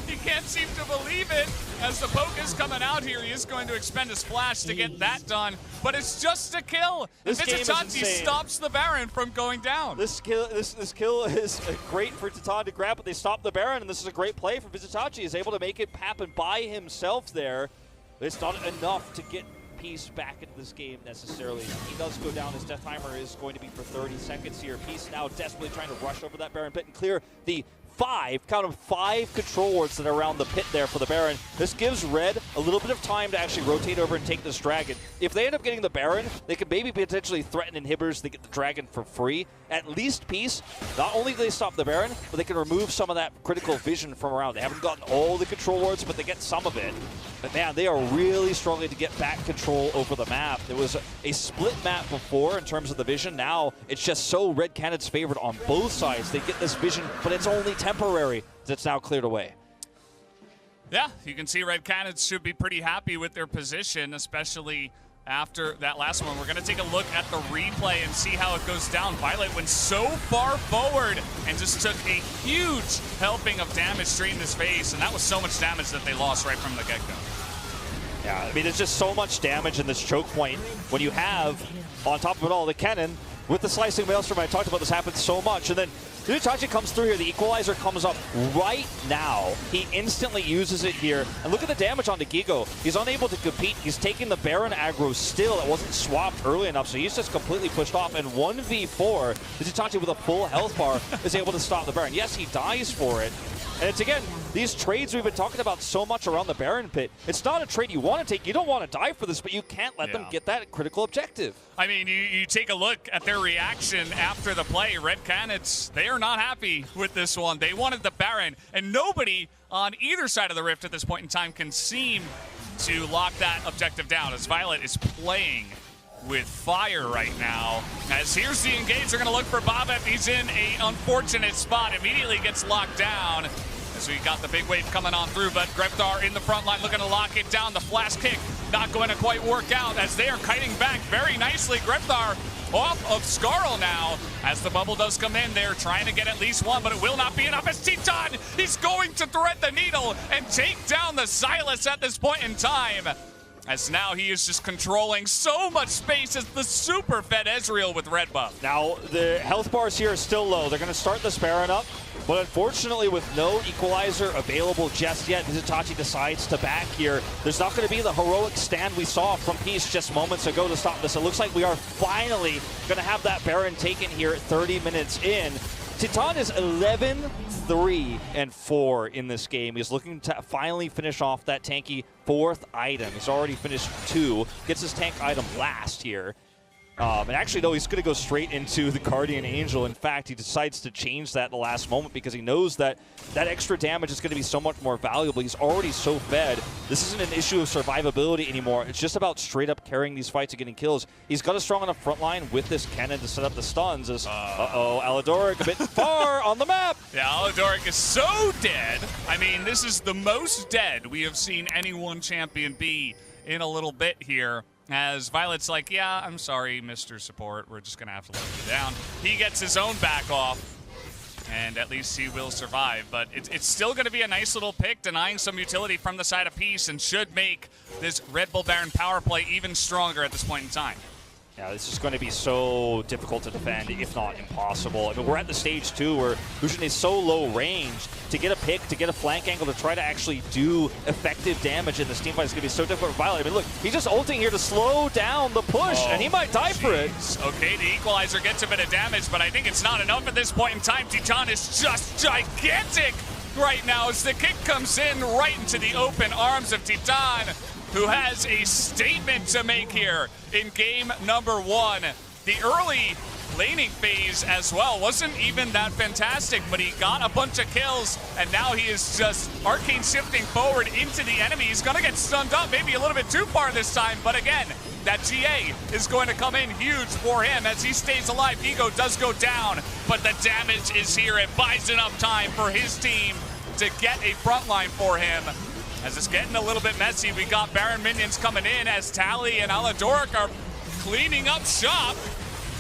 he can't seem to believe it. As the poke is coming out here, he is going to expend his flash to get that done, but it's just a kill. This game is Vizicachi insane. stops the Baron from going down. This kill is great for Titan to grab, but they stop the Baron, and this is a great play for Vizicachi. He's able to make it happen by himself there. But it's not enough to get Peace back into this game necessarily. He does go down. His death timer is going to be for 30 seconds here. Peace now desperately trying to rush over that Baron pit and clear the five control wards that are around the pit there for the Baron. This gives Red a little bit of time to actually rotate over and take this Dragon. If they end up getting the Baron, they could maybe potentially threaten inhibitors to get the Dragon for free. At least Peace, not only do they stop the Baron, but they can remove some of that critical vision from around. They haven't gotten all the control wards, but they get some of it. But man, they are really struggling to get back control over the map. There was a split map before in terms of the vision. Now it's just so Red Canids favored on both sides. They get this vision, but it's only temporary. It's now cleared away. Yeah, you can see Red Canids should be pretty happy with their position, especially after that last one. We're going to take a look at the replay and see how it goes down. Violet went so far forward and just took a huge helping of damage straight in his face, and that was so much damage that they lost right from the get-go. Yeah, I mean, there's just so much damage in this choke point when you have, on top of it all, the cannon with the slicing maelstrom. I talked about this happens so much, and then Vizicachi comes through here. The equalizer comes up right now. He instantly uses it here. And look at the damage onto Gigo. He's unable to compete. He's taking the Baron aggro still. It wasn't swapped early enough, so he's just completely pushed off. And 1v4, Vizicachi with a full health bar is able to stop the Baron. Yes, he dies for it. And it's, again, these trades we've been talking about so much around the Baron pit. It's not a trade you want to take. You don't want to die for this, but you can't let them get that critical objective. I mean, you take a look at their reaction after the play. Red Canids, they are not happy with this one. They wanted the Baron, and nobody on either side of the rift at this point in time can seem to lock that objective down, as Violet is playing with fire right now. As here's the engage, they're going to look for Bobbip. He's in a unfortunate spot. Immediately gets locked down. As we got the big wave coming on through, but Grevthar in the front line looking to lock it down. The flash kick not going to quite work out as they are kiting back very nicely. Grevthar off of Skarl now as the bubble does come in. They're trying to get at least one, but it will not be enough as Titan, he's going to thread the needle and take down the Silas at this point in time. As now he is just controlling so much space as the super fed Ezreal with red buff. Now, the health bars here are still low. They're going to start this Baron up, but unfortunately with no equalizer available just yet, Vizicachi decides to back here. There's not going to be the heroic stand we saw from Peace just moments ago to stop this. It looks like we are finally going to have that Baron taken here 30 minutes in. Titan is 11-3-4 in this game. He's looking to finally finish off that tanky 4th item. He's already finished 2. Gets his tank item last here. And actually, no, he's going to go straight into the Guardian Angel. In fact, he decides to change that at the last moment because he knows that that extra damage is going to be so much more valuable. He's already so fed. This isn't an issue of survivability anymore. It's just about straight up carrying these fights and getting kills. He's got a strong enough front line with this cannon to set up the stuns as, Aladoric a bit far on the map. Yeah, Aladoric is so dead. I mean, this is the most dead we have seen any one champion be in a little bit here. As Violet's like, yeah, I'm sorry, Mr. Support. We're just going to have to let you down. He gets his own back off, and at least he will survive. But it's still going to be a nice little pick, denying some utility from the side of Peace, and should make this Red Bull Baron power play even stronger at this point in time. Yeah, this is going to be so difficult to defend, if not impossible. I mean, we're at the stage, too, where Lucian is so low range. To get a pick, to get a flank angle, to try to actually do effective damage in this team fight is going to be so difficult for Violet. I mean, look, he's just ulting here to slow down the push, and he might die for it. Okay, the equalizer gets a bit of damage, but I think it's not enough at this point in time. Titan is just gigantic right now as the kick comes in right into the open arms of Titan, who has a statement to make here in game number 1. The early laning phase as well wasn't even that fantastic, but he got a bunch of kills, and now he is just arcane shifting forward into the enemy. He's gonna get stunned up, maybe a little bit too far this time, but again, that GA is going to come in huge for him as he stays alive. Ego does go down, but the damage is here. It buys enough time for his team to get a frontline for him. As it's getting a little bit messy, we got Baron minions coming in as Tally and Aladoric are cleaning up shop.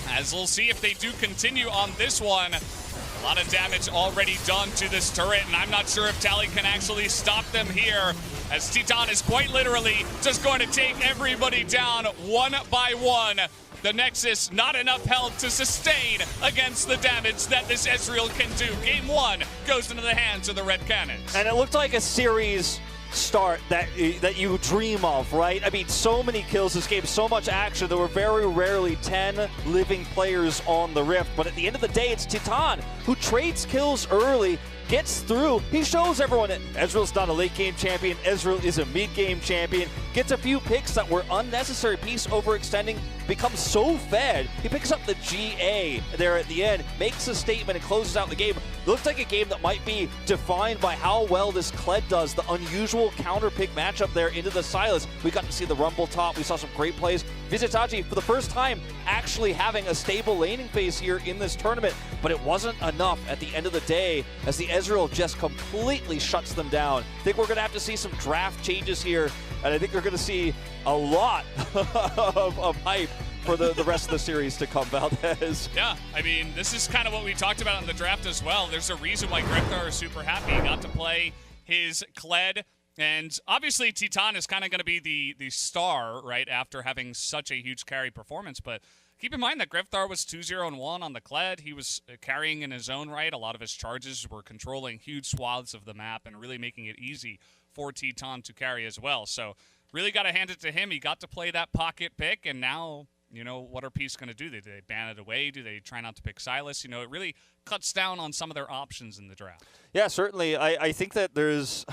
As we'll see if they do continue on this one. A lot of damage already done to this turret, and I'm not sure if Tally can actually stop them here, as Titan is quite literally just going to take everybody down one by one. The Nexus, not enough health to sustain against the damage that this Ezreal can do. Game 1 goes into the hands of the Red Canids. And it looked like a series start that you dream of, right? I mean, so many kills this game, so much action. There were very rarely 10 living players on the Rift, but at the end of the day, it's Titan who trades kills early, gets through. He shows everyone that Ezreal's not a late game champion. Ezreal is a mid game champion. Gets a few picks that were unnecessary. Piece overextending, becomes so fed. He picks up the GA there at the end, makes a statement, and closes out the game. It looks like a game that might be defined by how well this Kled does. The unusual counter pick matchup there into the Sylas. We got to see the Rumble top. We saw some great plays. Visitaji, for the first time, actually having a stable laning phase here in this tournament, but it wasn't enough at the end of the day as the Ezreal just completely shuts them down. I think we're going to have to see some draft changes here, and I think we're going to see a lot of hype for the rest of the series to come, Valdez. Yeah, I mean, this is kind of what we talked about in the draft as well. There's a reason why Greftar is super happy. He got to play his Kled, and obviously Titan is kind of going to be the star, right, after having such a huge carry performance, but keep in mind that Greftar was 2-0-1 on the Kled. He was carrying in his own right. A lot of his charges were controlling huge swaths of the map and really making it easy for Titan to carry as well. So really got to hand it to him. He got to play that pocket pick, and now, you know, what are Peace going to do? Do they ban it away? Do they try not to pick Sylas? You know, it really cuts down on some of their options in the draft. Yeah, certainly. I think that there's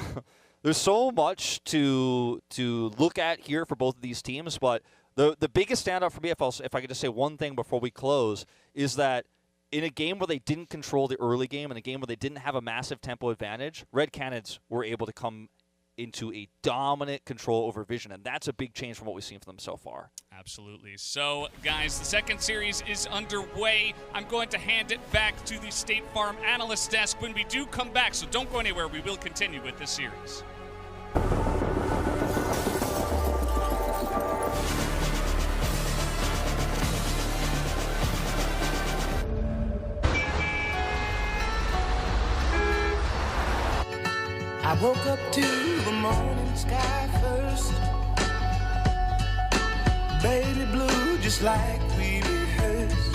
there's so much to look at here for both of these teams, but the biggest standout for me, if I could just say one thing before we close, is that in a game where they didn't control the early game, in a game where they didn't have a massive tempo advantage, Red Canids were able to come into a dominant control over Vision, and that's a big change from what we've seen from them so far. Absolutely. So, guys, the second series is underway. I'm going to hand it back to the State Farm analyst desk when we do come back, so don't go anywhere. We will continue with this series. I woke up to the morning sky first, baby blue, just like we rehearsed.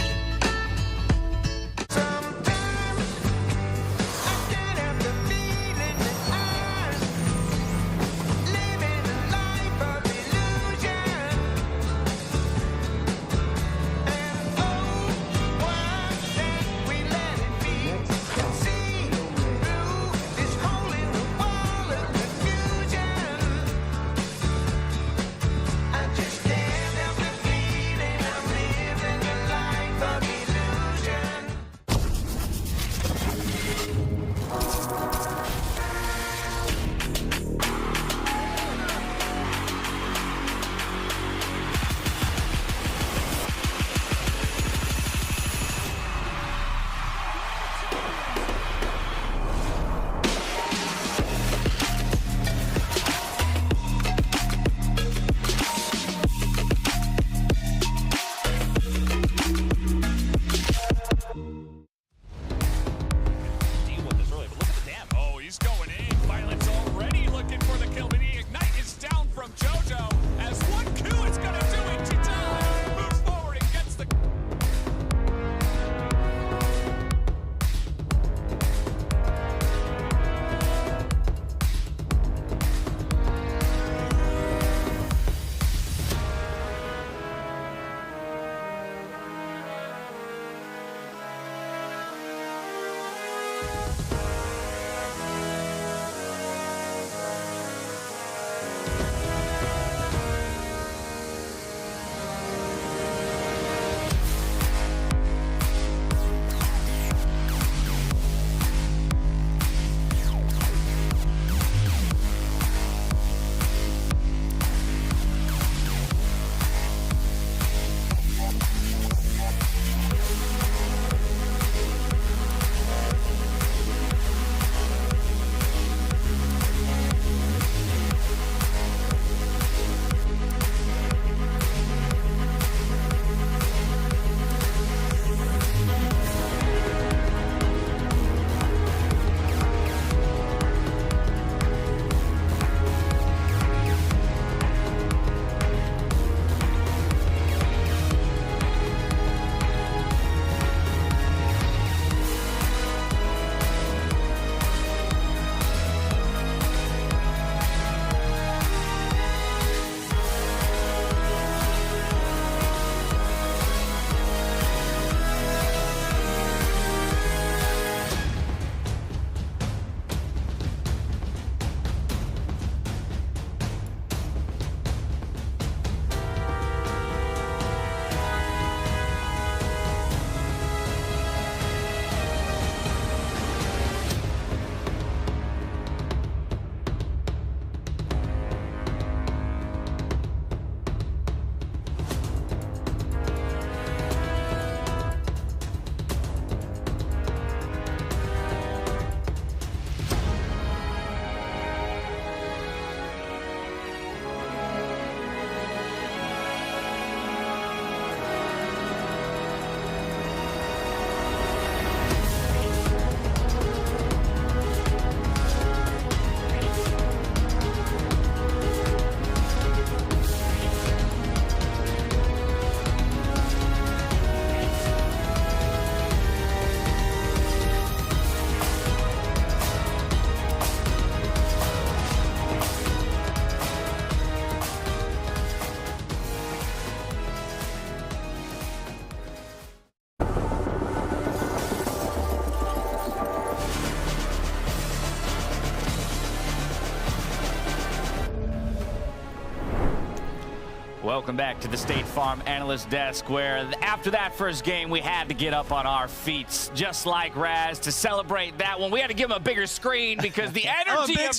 Welcome back to the State Farm Analyst Desk, where after that first game, we had to get up on our feet, just like Raz, to celebrate that one. We had to give him a bigger screen because the energy of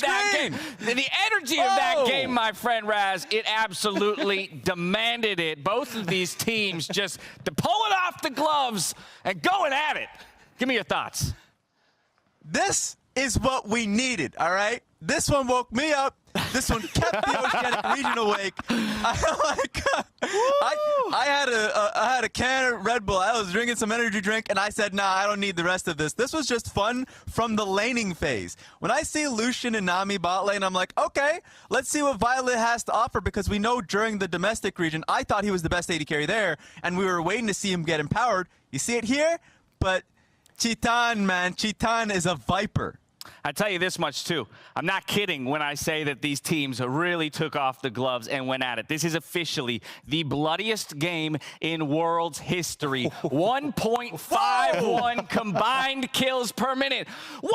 that game, my friend Raz, it absolutely demanded it. Both of these teams just pulling off the gloves and going at it. Give me your thoughts. This is what we needed, all right? This one woke me up. This one kept the Oceanic region awake. I had a can of Red Bull. I was drinking some energy drink, and I said, nah, I don't need the rest of this. This was just fun from the laning phase. When I see Lucian and Nami bot lane, I'm like, okay, let's see what Violet has to offer, because we know during the domestic region, I thought he was the best AD carry there, and we were waiting to see him get empowered. You see it here? But Chitan, man, Chitan is a viper. I tell you this much, too. I'm not kidding when I say that these teams really took off the gloves and went at it. This is officially the bloodiest game in Worlds history. 1.51 combined kills per minute. 1.5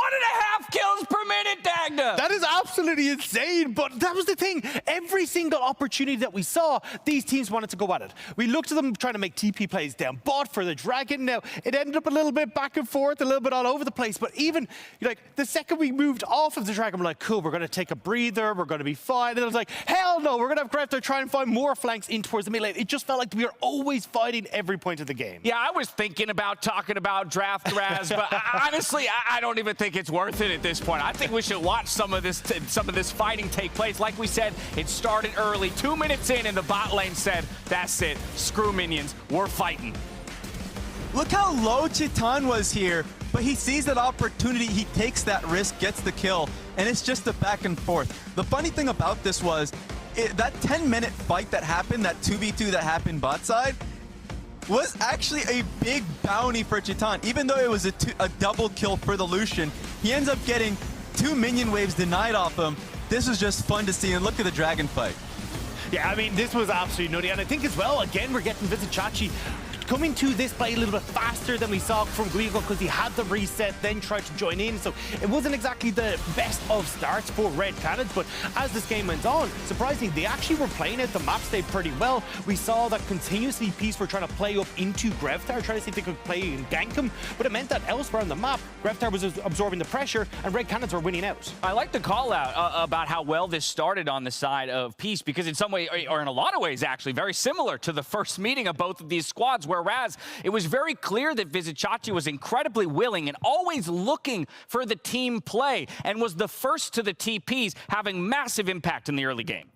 kills per minute, Dagda! That is absolutely insane, but that was the thing. Every single opportunity that we saw, these teams wanted to go at it. We looked at them trying to make TP plays down bot for the Dragon. Now, it ended up a little bit back and forth, a little bit all over the place, but even, like, the second we moved off of the Dragon, we're like, cool, we're going to take a breather, we're going to be fine. And I was like, hell no, we're going to have Grefter try and find more flanks in towards the mid lane. It just felt like we were always fighting every point of the game. Yeah, I was thinking about talking about draft Raz, but honestly, I don't even think it's worth it at this point. I think we should watch some of this fighting take place. Like we said, it started early, 2 minutes in, and the bot lane said, that's it, screw minions, we're fighting. Look how low Chitan was here, but he sees that opportunity, he takes that risk, gets the kill, and it's just a back and forth. The funny thing about this was, that 10-minute fight that happened, that 2v2 that happened bot side, was actually a big bounty for Chitan. Even though it was a double kill for the Lucian, he ends up getting 2 minion waves denied off him. This was just fun to see, and look at the Dragon fight. Yeah, I mean, this was absolutely nutty, and I think as well, again, we're getting Vizicachi coming to this play a little bit faster than we saw from Guigo, because he had the reset, then tried to join in. So it wasn't exactly the best of starts for Red Canids, but as this game went on, surprisingly, they actually were playing out the map state pretty well. We saw that continuously Peace were trying to play up into Greftar, trying to see if they could play and gank him, but it meant that elsewhere on the map, Greftar was absorbing the pressure, and Red Canids were winning out. I like the call out about how well this started on the side of Peace, because in some way, or in a lot of ways actually, very similar to the first meeting of both of these squads, whereas it was very clear that Vizicachi was incredibly willing and always looking for the team play, and was the first to the TPs, having massive impact in the early game.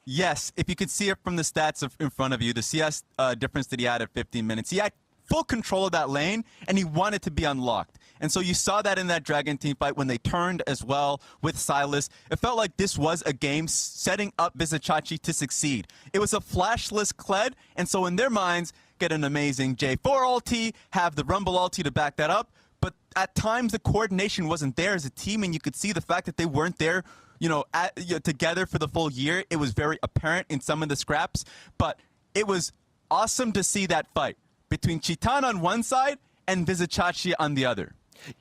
Yes, if you could see it from the stats in front of you, the CS difference that he had at 15 minutes, he had full control of that lane, and he wanted to be unlocked. And so you saw that in that Dragon team fight when they turned as well with Silas. It felt like this was a game setting up Vizicachi to succeed. It was a flashless Kled, and so in their minds, get an amazing J4 ulti, have the Rumble ulti to back that up, but at times the coordination wasn't there as a team, and you could see the fact that they weren't there, together for the full year. It was very apparent in some of the scraps, but it was awesome to see that fight between Chitan on one side and Vizicachi on the other.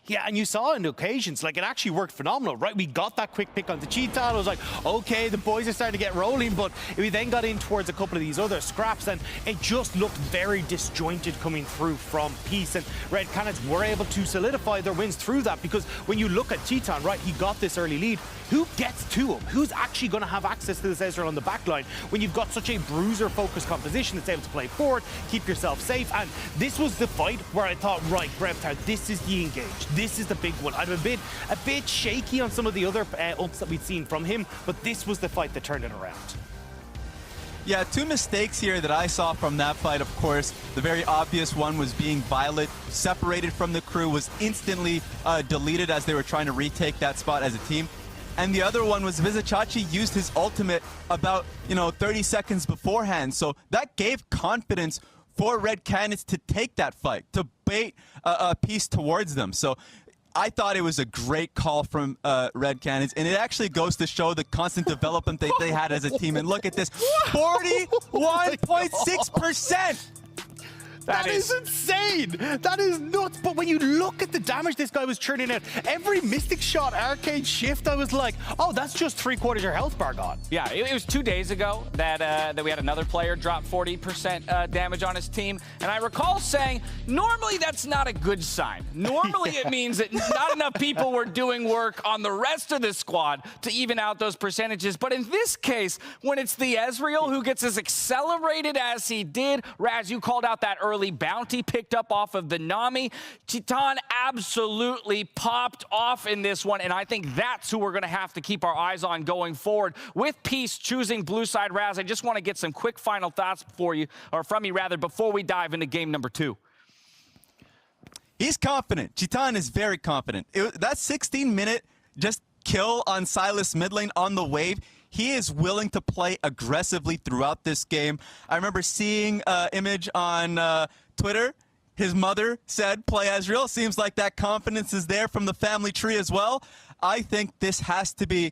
Yeah, and you saw on occasions, like, it actually worked phenomenal, right? We got that quick pick onto Cheetah. I was like, okay, the boys are starting to get rolling, but we then got in towards a couple of these other scraps, and it just looked very disjointed coming through from Peace, and Red Canids were able to solidify their wins through that, because when you look at Cheetah, right, he got this early lead. Who gets to him? Who's actually going to have access to this Ezreal on the back line when you've got such a bruiser-focused composition that's able to play forward, keep yourself safe? And this was the fight where I thought, right, Greftar, this is the engage. This is the big one. I'm a bit shaky on some of the other ults that we'd seen from him, but this was the fight that turned it around. Yeah, 2 mistakes here that I saw from that fight, of course. The very obvious one was being Violet separated from the crew, was instantly deleted as they were trying to retake that spot as a team. And the other one was Vizicachi used his ultimate about, 30 seconds beforehand. So that gave confidence for Red Canids to take that fight, to bait a piece towards them. So I thought it was a great call from Red Canids, and it actually goes to show the constant development that they had as a team. And look at this, 41.6%. That is insane. That is nuts. But when you look at the damage this guy was churning out, every Mystic Shot arcade shift, I was like, oh, that's just 3/4 your health bar gone. Yeah, it was 2 days ago that we had another player drop 40% damage on his team. And I recall saying, normally that's not a good sign. Normally it means that not enough people were doing work on the rest of the squad to even out those percentages. But in this case, when it's the Ezreal who gets as accelerated as he did, Raz, you called out that early bounty picked up off of the Nami. Titan absolutely popped off in this one, and I think that's who we're going to have to keep our eyes on going forward. With Peace choosing blue side, Raz, I just want to get some quick final thoughts for you, or from you rather, before we dive into game number 2. He's confident. Titan is very confident. That 16-minute just kill on Sylas mid lane on the wave, he is willing to play aggressively throughout this game. I remember seeing an image on Twitter. His mother said, play Ezreal. Seems like that confidence is there from the family tree as well. I think this has to be...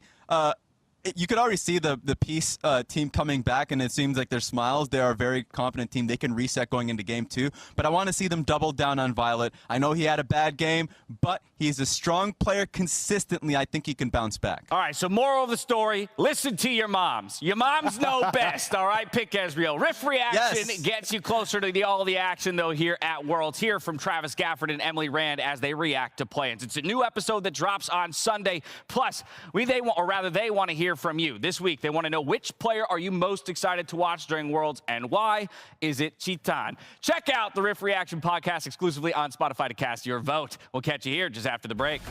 you could already see the Peace team coming back, and it seems like their smiles. They are a very confident team. They can reset going into game 2, but I want to see them double down on Violet. I know he had a bad game, but he's a strong player consistently. I think he can bounce back. All right, so moral of the story, listen to your moms. Your moms know best, all right? Pick Ezreal. Riff Reaction gets you closer to all the action, though, here at Worlds. Hear from Travis Gafford and Emily Rand as they react to plans. It's a new episode that drops on Sunday. Plus, they want to hear from you. This week, they want to know which player are you most excited to watch during Worlds and why is it Titan? Check out the Riff Reaction podcast exclusively on Spotify to cast your vote. We'll catch you here just after the break.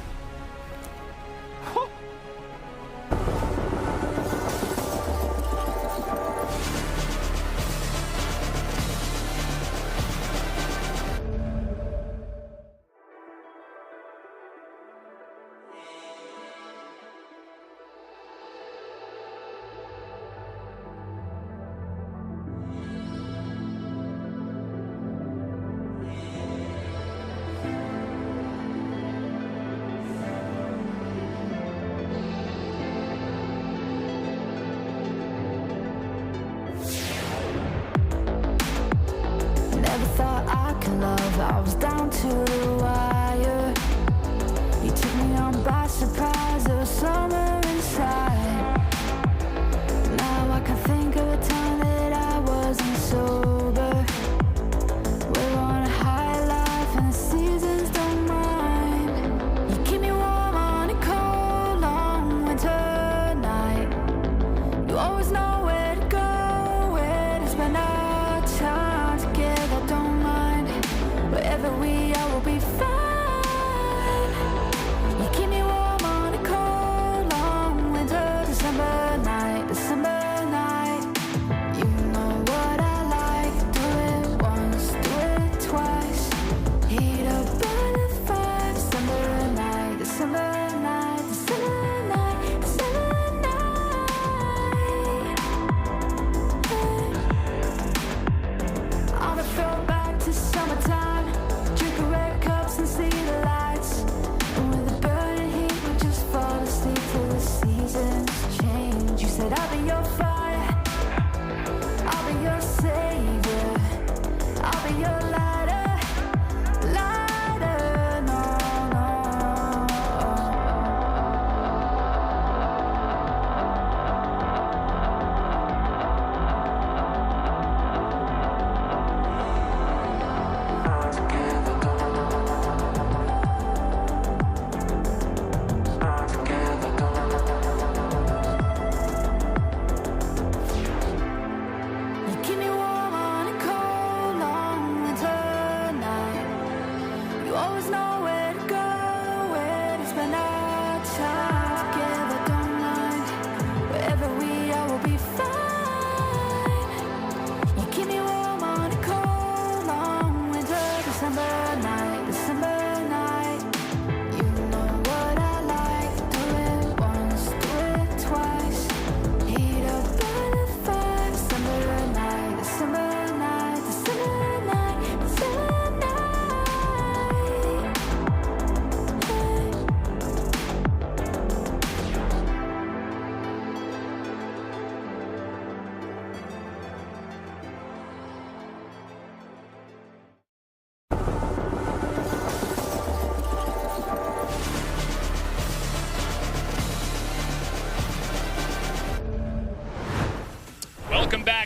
I was down to the wire. You took me on by surprise. There was summer inside. Now I can think of a time that I wasn't sober. We're on a high life and the seasons don't mind. You keep me warm on a cold, long winter night. You always know where to go, where to spend our time together. Don't mind. Wherever we are, we'll be fine. You keep me warm on a cold, long winter, December night, December night. You know what I like. Do it once, do it twice. Heat up by the fire, December night, December night, December night, December night. On a throwback to summertime. And see the lights, and with the burning heat we just fall asleep till the seasons change. You said I'll be your fire, I'll be your savior, I'll be your lighter, lighter, no, you keep me warm on a cold, long winter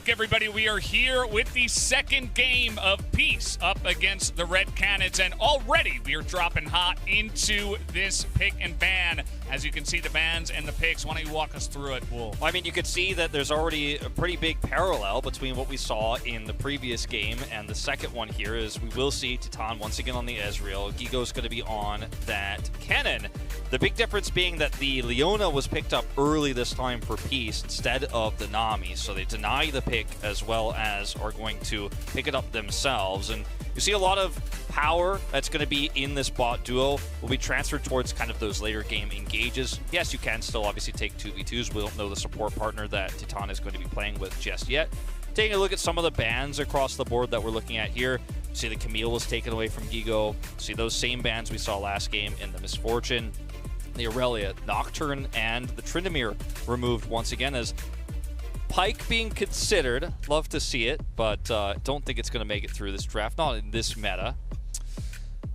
back, everybody. We are here with the second game of Peace up against the Red Canids, and already we are dropping hot into this pick and ban. As you can see, the bans and the picks. Why don't you walk us through it, Wolf? Well, I mean, you could see that there's already a pretty big parallel between what we saw in the previous game and the second one here. Is we will see Titan once again on the Ezreal. Gigo's going to be on that Cannon. The big difference being that the Leona was picked up early this time for Peace instead of the Nami, so they deny the pick as well as are going to pick it up themselves. And you see a lot of power that's going to be in this bot duo will be transferred towards kind of those later game engages. Yes, you can still obviously take 2v2s. We don't know the support partner that Titan is going to be playing with just yet. Taking a look at some of the bans across the board that we're looking at here. See the Camille was taken away from Gigo. See those same bans we saw last game in the Misfortune. The Aurelia, Nocturne, and the Tryndamere removed once again as Pyke being considered. Love to see it, but don't think it's going to make it through this draft. Not in this meta.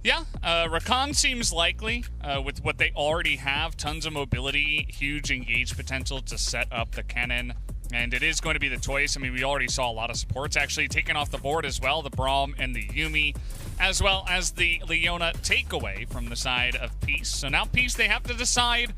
Yeah, Rakan seems likely with what they already have. Tons of mobility, huge engage potential to set up the Kennen. And it is going to be the choice. I mean, we already saw a lot of supports actually taken off the board as well. The Braum and the Yuumi, as well as the Leona takeaway from the side of Peace. So now Peace, they have to decide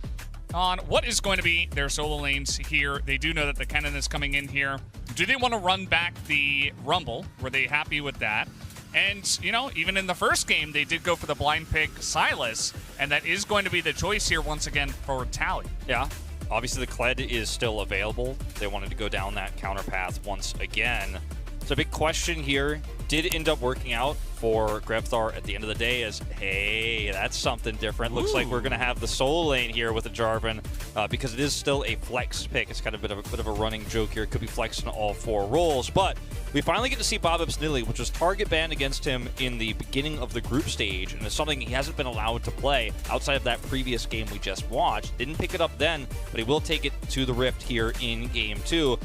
on what is going to be their solo lanes here. They do know that the Kennen is coming in here. Do they want to run back the Rumble? Were they happy with that? And, you know, even in the first game, they did go for the blind pick Sylas, and that is going to be the choice here once again for Tally. Yeah. Obviously, the Kled is still available. They wanted to go down that counter path once again. So a big question here. Did end up working out for Grevthar at the end of the day as, hey, that's something different. Ooh. Looks like we're going to have the solo lane here with the Jarvan because it is still a flex pick. It's kind of a bit of a running joke here. It could be flexed in all 4 roles, but we finally get to see Bobib's Nidalee, which was target banned against him in the beginning of the group stage, and it's something he hasn't been allowed to play outside of that previous game we just watched. Didn't pick it up then, but he will take it to the Rift here in Game 2.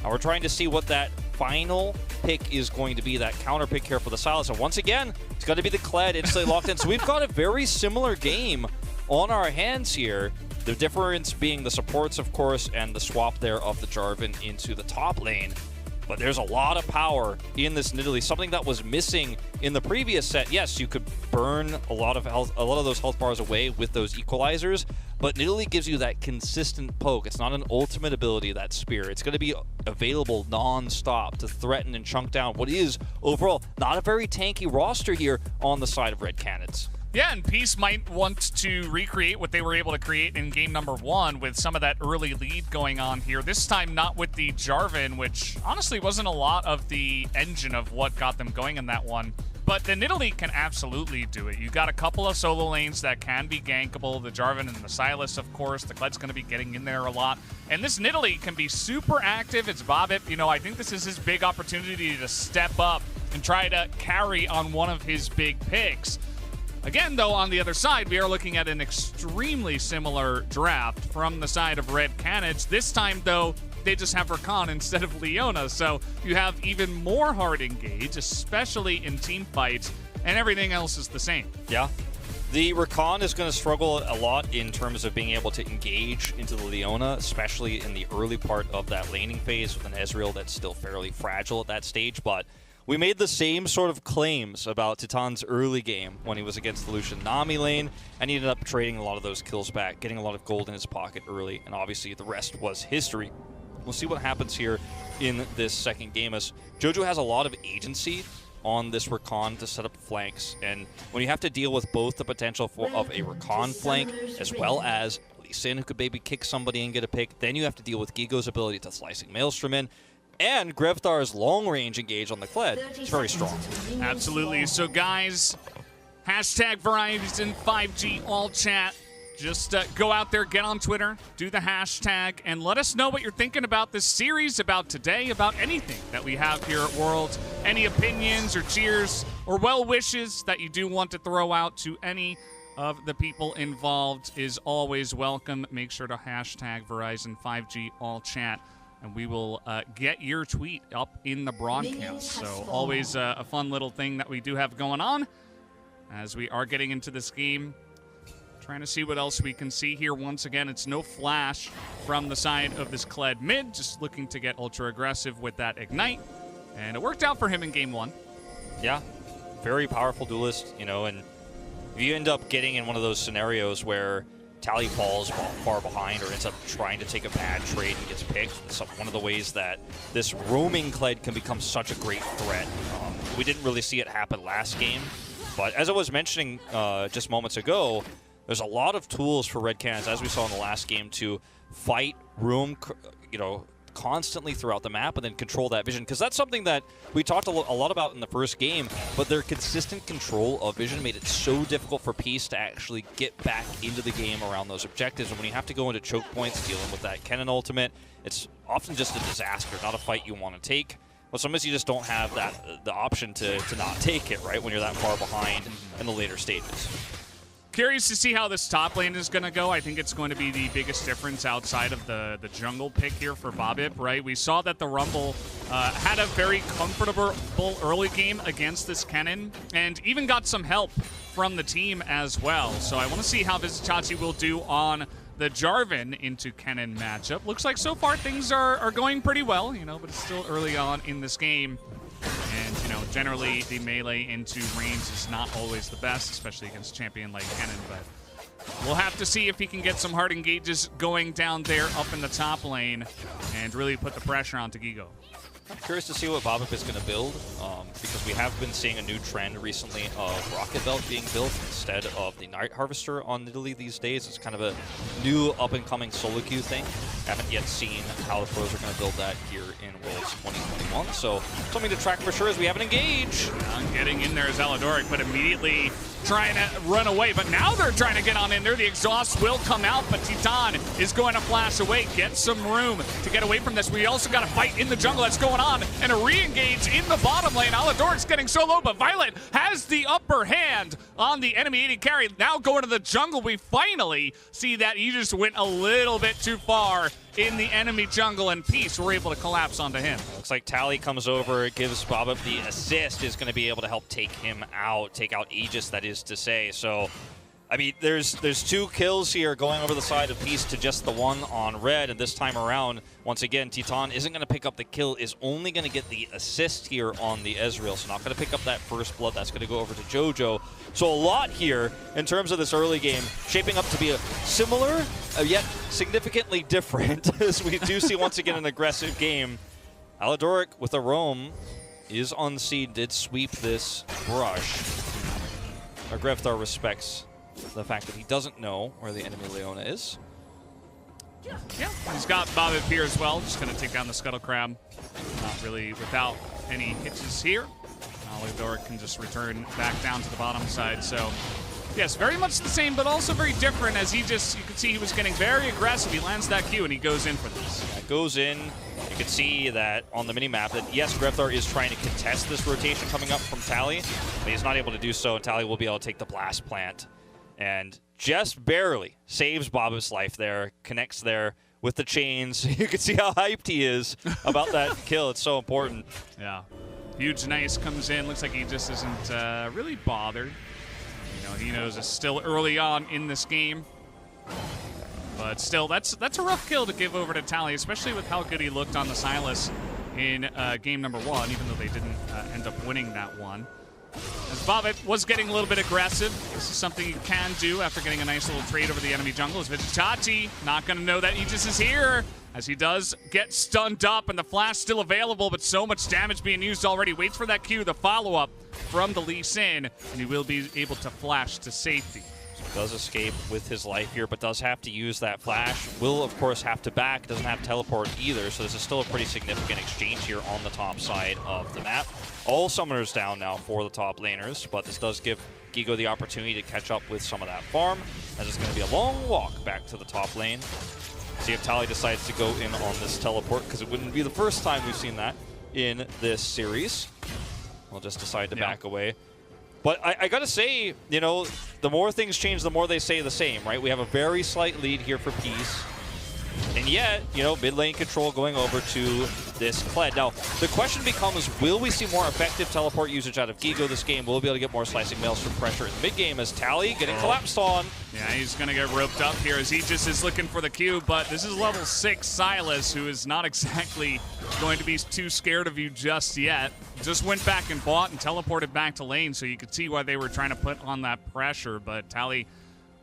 Now we're trying to see what that final pick is going to be, that counter pick here for the Sylas. And once again, it's going to be the Kled instantly locked in. So we've got a very similar game on our hands here. The difference being the supports, of course, and the swap there of the Jarvan into the top lane. But there's a lot of power in this Nidalee, something that was missing in the previous set. Yes, you could burn a lot of those health bars away with those equalizers, but Nidalee gives you that consistent poke. It's not an ultimate ability, that spear. It's going to be available non-stop to threaten and chunk down what is overall not a very tanky roster here on the side of Red Canids. Yeah, and Peace might want to recreate what they were able to create in game number 1 with some of that early lead going on here. This time not with the Jarvan, which honestly wasn't a lot of the engine of what got them going in that one. But the Nidalee can absolutely do it. You got a couple of solo lanes that can be gankable. The Jarvan and the Sylas, of course. The Kled's going to be getting in there a lot. And this Nidalee can be super active. It's Bobip. You know, I think this is his big opportunity to step up and try to carry on one of his big picks. Again, though, on the other side, we are looking at an extremely similar draft from the side of Red Canids. This time, though, they just have Rakan instead of Leona, so you have even more hard engage, especially in team fights, and everything else is the same. Yeah. The Rakan is going to struggle a lot in terms of being able to engage into the Leona, especially in the early part of that laning phase with an Ezreal that's still fairly fragile at that stage, but we made the same sort of claims about Titan's early game when he was against the Lucian Nami lane, and he ended up trading a lot of those kills back, getting a lot of gold in his pocket early, and obviously the rest was history. We'll see what happens here in this second game as Jojo has a lot of agency on this Rakan to set up flanks, and when you have to deal with both the potential of a Rakan flank as well as Lee Sin, who could maybe kick somebody and get a pick, then you have to deal with Gigo's ability to slicing Maelstrom in, and Grevthar's long-range engage on the Kled. It's very strong. Absolutely. So, guys, hashtag Verizon 5G all chat. Just go out there, get on Twitter, do the hashtag, and let us know what you're thinking about this series, about today, about anything that we have here at Worlds. Any opinions or cheers or well wishes that you do want to throw out to any of the people involved is always welcome. Make sure to hashtag Verizon 5G all chat, and we will get your tweet up in the broadcast. So always a fun little thing that we do have going on as we are getting into this game. Trying to see what else we can see here. Once again, it's no flash from the side of this Kled mid, just looking to get ultra aggressive with that Ignite. And it worked out for him in game 1. Yeah, very powerful duelist, you know, and if you end up getting in one of those scenarios where Tally falls far behind or ends up trying to take a bad trade and gets picked, it's one of the ways that this roaming Kled can become such a great threat. We didn't really see it happen last game, but as I was mentioning just moments ago, there's a lot of tools for Red Canids, as we saw in the last game, to fight room, you know, constantly throughout the map and then control that vision, because that's something that we talked a lot about in the first game, but their consistent control of vision made it so difficult for Peace to actually get back into the game around those objectives. And when you have to go into choke points dealing with that Kennen ultimate, it's often just a disaster, not a fight you want to take. But sometimes you just don't have the option to not take it, right, when you're that far behind in the later stages. Curious to see how this top lane is going to go. I think it's going to be the biggest difference outside of the jungle pick here for Bobip, right? We saw that the Rumble had a very comfortable early game against this Kennen, and even got some help from the team as well. So I want to see how Visitachi will do on the Jarvan into Kennen matchup. Looks like so far things are going pretty well, you know, but it's still early on in this game. And, you know, generally the melee into range is not always the best, especially against a champion like Kennen, but we'll have to see if he can get some hard engages going down there up in the top lane and really put the pressure onto Gigo. I'm curious to see what Bobip is going to build, because we have been seeing a new trend recently of Rocket Belt being built instead of the Night Harvester on Nidalee these days. It's kind of a new up-and-coming solo queue thing. Haven't yet seen how the pros are going to build that here in Worlds 2021, so something to track for sure as we have an engage. Getting in there is Aladoric, but immediately trying to run away. But now they're trying to get on in there. The exhaust will come out, but Titan is going to flash away, get some room to get away from this. We also got a fight in the jungle that's going on, and a re-engage in the bottom lane. Aladoric's getting so low, but Violet has the upper hand on the enemy AD carry. Now going to the jungle, we finally see that he just went a little bit too far in the enemy jungle, and Peace were able to collapse onto him. Looks like Tally comes over, gives Bobip the assist, is going to be able to help take him out, take out Aegis, that is to say. So, I mean, there's 2 kills here going over the side of Peace to just the one on Red, and this time around, once again, Titan isn't going to pick up the kill, is only going to get the assist here on the Ezreal, so not going to pick up that first blood. That's going to go over to JoJo. So a lot here in terms of this early game, shaping up to be a similar, yet significantly different, as we do see once again an aggressive game. Aladoric with a roam is unseen, did sweep this brush. Grefthar respects the fact that he doesn't know where the enemy Leona is. Yeah, he's got Bobip here as well. Just going to take down the Scuttle Crab. Not really without any hitches here. Aladoric can just return back down to the bottom side. So, yes, very much the same, but also very different, as you can see he was getting very aggressive. He lands that Q and he goes in for this. Yeah, goes in. You can see that on the mini-map that, yes, Grefthar is trying to contest this rotation coming up from Tally, but he's not able to do so, and Tally will be able to take the Blast Plant. And just barely saves Bobip's life there, connects there with the chains. You can see how hyped he is about that kill. It's so important. Yeah. Huge Nice comes in. Looks like he just isn't really bothered. You know, he knows it's still early on in this game. But still, that's a rough kill to give over to Tally, especially with how good he looked on the Sylas in game number 1, even though they didn't end up winning that one. As Bobip was getting a little bit aggressive, this is something you can do after getting a nice little trade over the enemy jungle. As Visitachi not going to know that Aegis is here, as he does get stunned up, and the flash still available, but so much damage being used already. Waits for that Q, the follow-up from the Lee Sin, and he will be able to flash to safety. Does escape with his life here, but does have to use that flash. Will, of course, have to back. Doesn't have teleport either, so this is still a pretty significant exchange here on the top side of the map. All summoners down now for the top laners, but this does give Gigo the opportunity to catch up with some of that farm, as it's going to be a long walk back to the top lane. See if Tally decides to go in on this teleport, because it wouldn't be the first time we've seen that in this series. We'll just decide to back away. But I gotta say, you know, the more things change, the more they say the same, right? We have a very slight lead here for Peace. And yet, you know, mid lane control going over to this Kled. Now, the question becomes, will we see more effective teleport usage out of Gigo this game? Will we be able to get more slicing maelstrom pressure in the mid game as Tally getting collapsed on? Yeah, he's going to get roped up here as Aegis is looking for the Q, but this is level 6 Silas, who is not exactly going to be too scared of you just yet. Just went back and bought and teleported back to lane, so you could see why they were trying to put on that pressure, but Tally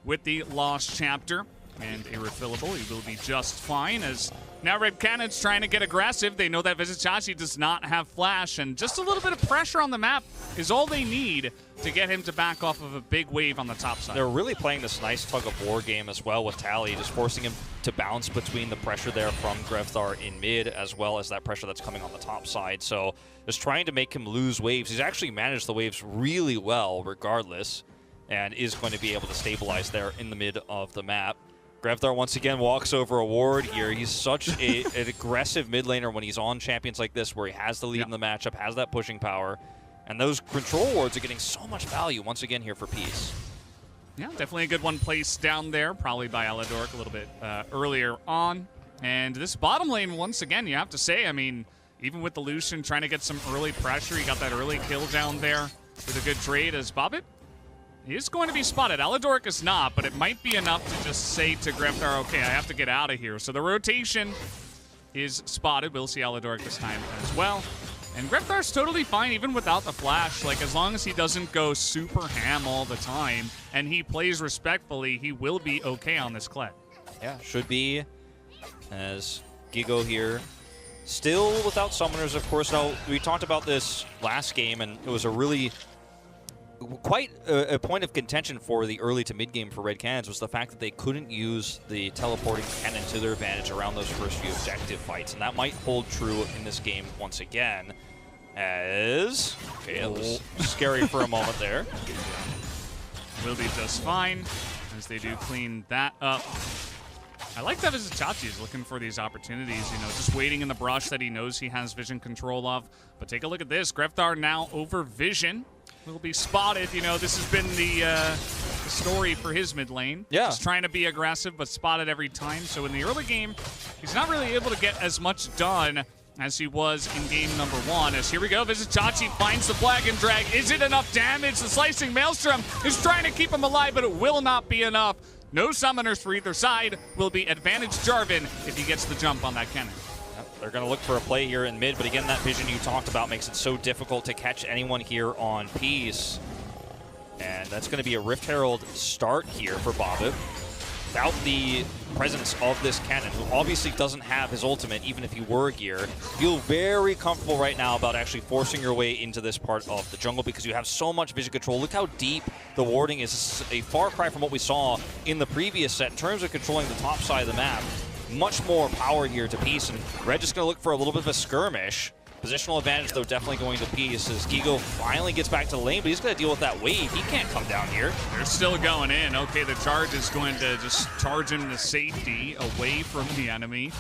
with the lost chapter and a refillable, he will be just fine as now Red Canids trying to get aggressive. They know that Vizicachi does not have flash, and just a little bit of pressure on the map is all they need to get him to back off of a big wave on the top side. They're really playing this nice tug-of-war game as well with Tally, just forcing him to bounce between the pressure there from Grevthar in mid, as well as that pressure that's coming on the top side. So just trying to make him lose waves. He's actually managed the waves really well regardless, and is going to be able to stabilize there in the mid of the map. Grevthar once again walks over a ward here. He's such an aggressive mid laner when he's on champions like this, where he has the lead in the matchup, has that pushing power. And those control wards are getting so much value once again here for Peace. Yeah, definitely a good one placed down there, probably by Aladoric a little bit earlier on. And this bottom lane, once again, you have to say, I mean, even with the Lucian trying to get some early pressure, he got that early kill down there with a good trade as Bobbit is going to be spotted. Aladoric is not, but it might be enough to just say to Grevthar, okay, I have to get out of here. So the rotation is spotted. We'll see Aladoric this time as well. And Grevthar's totally fine even without the flash. Like, as long as he doesn't go super ham all the time and he plays respectfully, he will be okay on this Kled. Yeah, should be, as Gigo here still without summoners, of course. Now, we talked about this last game, and it was a really quite a point of contention for the early to mid game for Red Canids was the fact that they couldn't use the teleporting cannon to their advantage around those first few objective fights, and that might hold true in this game once again. As okay, it was scary for a moment there. Will be just fine as they do clean that up. I like that Vizicachi is looking for these opportunities, you know, just waiting in the brush that he knows he has vision control of. But take a look at this. Grevthar now over vision. Will be spotted. You know, this has been the story for his mid lane. Yeah. Just trying to be aggressive, but spotted every time. So in the early game, he's not really able to get as much done as he was in game number 1. As here we go, Vizicachi finds the flag and drag. Is it enough damage? The Slicing Maelstrom is trying to keep him alive, but it will not be enough. No summoners for either side. Will be advantage Jarvan if he gets the jump on that cannon. They're going to look for a play here in mid, but again, that vision you talked about makes it so difficult to catch anyone here on Peace. And that's going to be a Rift Herald start here for Bobbit. Without the presence of this cannon, who obviously doesn't have his ultimate, even if he were here, feel very comfortable right now about actually forcing your way into this part of the jungle because you have so much vision control. Look how deep the warding is. This is a far cry from what we saw in the previous set in terms of controlling the top side of the map. Much more power here to Peace, and Red just going to look for a little bit of a skirmish. Positional advantage, though, definitely going to Peace as Gigo finally gets back to the lane, but he's going to deal with that wave. He can't come down here. They're still going in. Okay, the charge is going to just charge him to safety away from the enemy,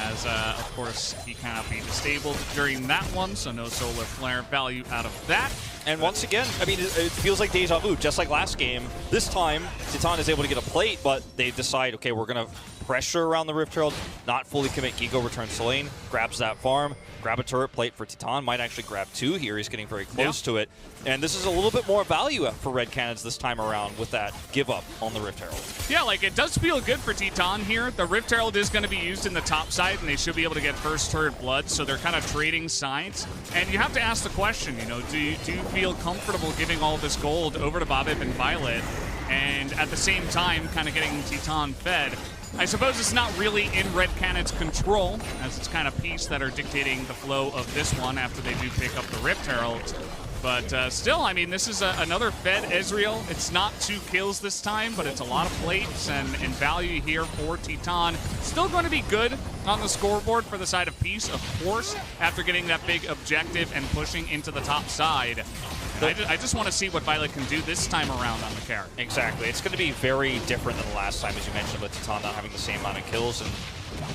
as, of course, he cannot be disabled during that one, so no solar flare value out of that. And once again, I mean, it feels like deja vu, just like last game. This time, Titan is able to get a plate, but they decide, okay, we're going to pressure around the Rift Herald, not fully commit. Gigo returns to lane, grabs that farm, grab a turret plate for Titan, might actually grab 2 here. He's getting very close to it. And this is a little bit more value for Red Canids this time around with that give up on the Rift Herald. Yeah, like it does feel good for Titan here. The Rift Herald is going to be used in the top side, and they should be able to get first turret blood, so they're kind of trading sides. And you have to ask the question, you know, do you feel comfortable giving all this gold over to Bobbip and Violet, and at the same time kind of getting Titan fed? I suppose it's not really in Red Canids' control, as it's kind of Peace that are dictating the flow of this one after they do pick up the Rift Herald. But still, I mean, this is another fed Ezreal. It's not 2 kills this time, but it's a lot of plates and value here for Titan. Still going to be good on the scoreboard for the side of Peace, of course, after getting that big objective and pushing into the top side. I just want to see what Violet can do this time around on the carry. Exactly. It's going to be very different than the last time, as you mentioned, with Titan not having the same amount of kills. And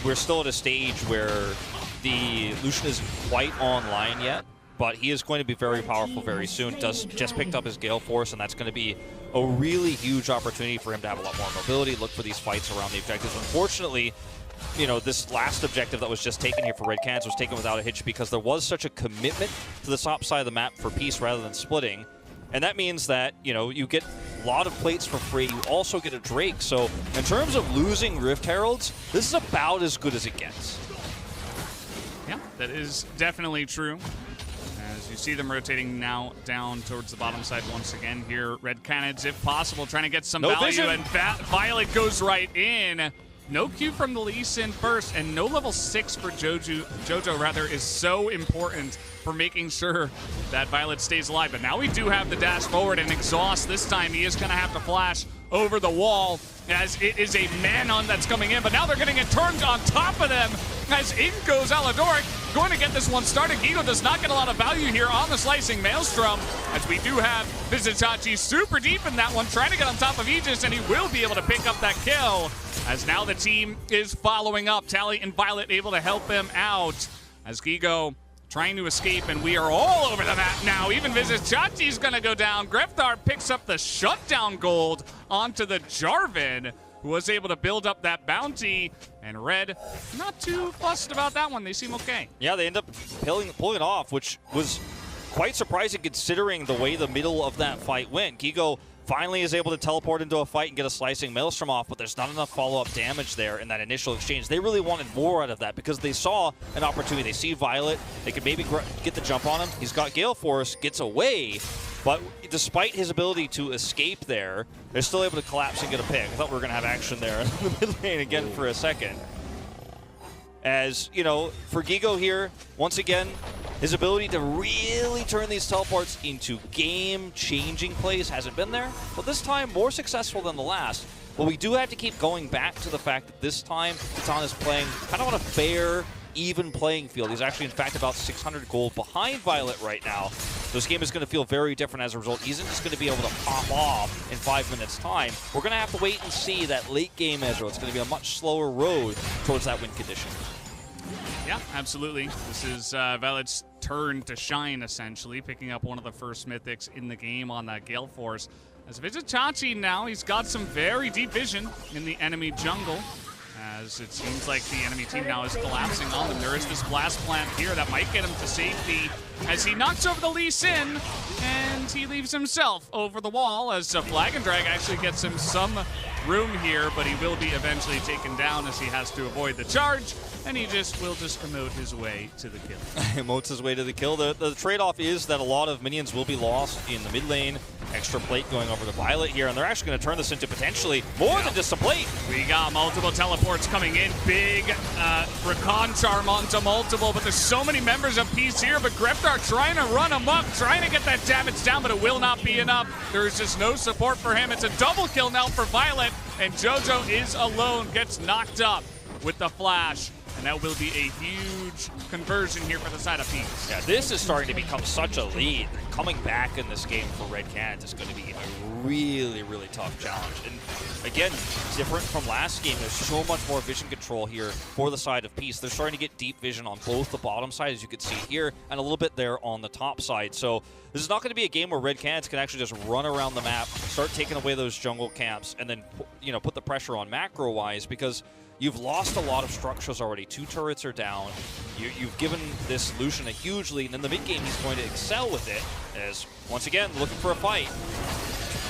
we're still at a stage where the Lucian isn't quite online yet, but he is going to be very powerful very soon. Just picked up his Gale Force, and that's going to be a really huge opportunity for him to have a lot more mobility, look for these fights around the objectives. Unfortunately, you know, this last objective that was just taken here for Red Canids was taken without a hitch because there was such a commitment to the top side of the map for Peace rather than splitting. And that means that, you know, you get a lot of plates for free. You also get a Drake. So in terms of losing Rift Heralds, this is about as good as it gets. Yeah, that is definitely true. As you see them rotating now down towards the bottom side once again here. Red Canids, if possible, trying to get some value. Vision. And Violet goes right in. No Q from the Lee Sin first, and no level 6 for Jojo rather is so important for making sure that Violet stays alive. But now we do have the dash forward and exhaust. This time he is going to have to flash over the wall as it is a man-on that's coming in. But now they're getting it turned on top of them as in goes Aladoric. Going to get this one started. Gigo does not get a lot of value here on the Slicing Maelstrom, as we do have Vizitachi super deep in that one, trying to get on top of Aegis, and he will be able to pick up that kill. As now the team is following up. Tally and Violet able to help him out as Gigo trying to escape, and we are all over the map now. Even Vizitachi's gonna go down. Greftar picks up the shutdown gold onto the Jarvan, who was able to build up that bounty, and Red not too fussed about that one. They seem okay. Yeah, they end up pulling it off, which was quite surprising considering the way the middle of that fight went. Gigo finally is able to teleport into a fight and get a Slicing Maelstrom off, but there's not enough follow-up damage there in that initial exchange. They really wanted more out of that because they saw an opportunity. They see Violet. They could maybe get the jump on him. He's got Gale Force, gets away, but despite his ability to escape there, they're still able to collapse and get a pick. I thought we were going to have action there in the mid lane again for a second. As, you know, for Gigo here, once again, his ability to really turn these teleports into game-changing plays hasn't been there, but this time more successful than the last. But we do have to keep going back to the fact that this time Titan is playing kind of on a fair, even playing field. He's actually, in fact, about 600 gold behind Violet right now. This game is going to feel very different as a result. He isn't just going to be able to pop off in 5 minutes' time. We're going to have to wait and see that late game Ezreal. It's going to be a much slower road towards that win condition. Yeah, absolutely. This is Violet's turn to shine, essentially, picking up one of the first mythics in the game on that Gale Force. As Vizitachi now, he's got some very deep vision in the enemy jungle, as it seems like the enemy team now is collapsing on them. There is this blast plant here that might get him to safety as he knocks over the Lee Sin, and he leaves himself over the wall as Flag and Drag actually gets him some room here, but he will be eventually taken down as he has to avoid the charge, and he will just emote his way to the kill. Emotes his way to the kill. The trade-off is that a lot of minions will be lost in the mid lane. Extra plate going over to Violet here, and they're actually going to turn this into potentially more than just a plate. We got multiple teleports coming in. Big recon charm onto multiple, but there's so many members of Peace here, but Greftar trying to run him up, trying to get that damage down, but it will not be enough. There is just no support for him. It's a double kill now for Violet, and Jojo is alone, gets knocked up with the flash. And that will be a huge conversion here for the side of Peace. Yeah, this is starting to become such a lead. Coming back in this game for Red Canids is going to be a really, really tough challenge. And again, different from last game, there's so much more vision control here for the side of Peace. They're starting to get deep vision on both the bottom side, as you can see here, and a little bit there on the top side. So this is not going to be a game where Red Canids can actually just run around the map, start taking away those jungle camps, and then, you know, put the pressure on macro-wise, because you've lost a lot of structures already. 2 turrets are down. You've given this Lucian a huge lead, and in the mid game, he's going to excel with it, as, once again, looking for a fight.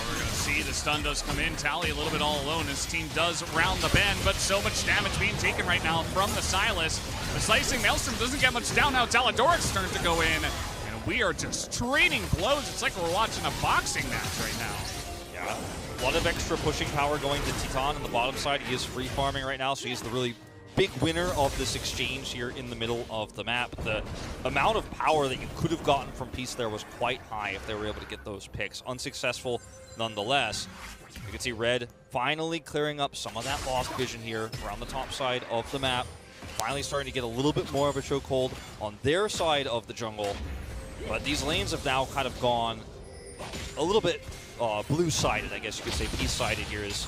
We're going to see the stun does come in. Tally a little bit all alone. His team does round the bend, but so much damage being taken right now from the Sylas. The Slicing Maelstrom doesn't get much down now. Taladoric's turn to go in, and we are just trading blows. It's like we're watching a boxing match right now. Yeah. A lot of extra pushing power going to Titan on the bottom side. He is free farming right now, so he's the really big winner of this exchange here in the middle of the map. The amount of power that you could have gotten from Peace there was quite high if they were able to get those picks. Unsuccessful nonetheless. You can see Red finally clearing up some of that lost vision here around the top side of the map. Finally starting to get a little bit more of a chokehold on their side of the jungle. But these lanes have now kind of gone a little bit blue-sided, I guess you could say. Peace-sided here is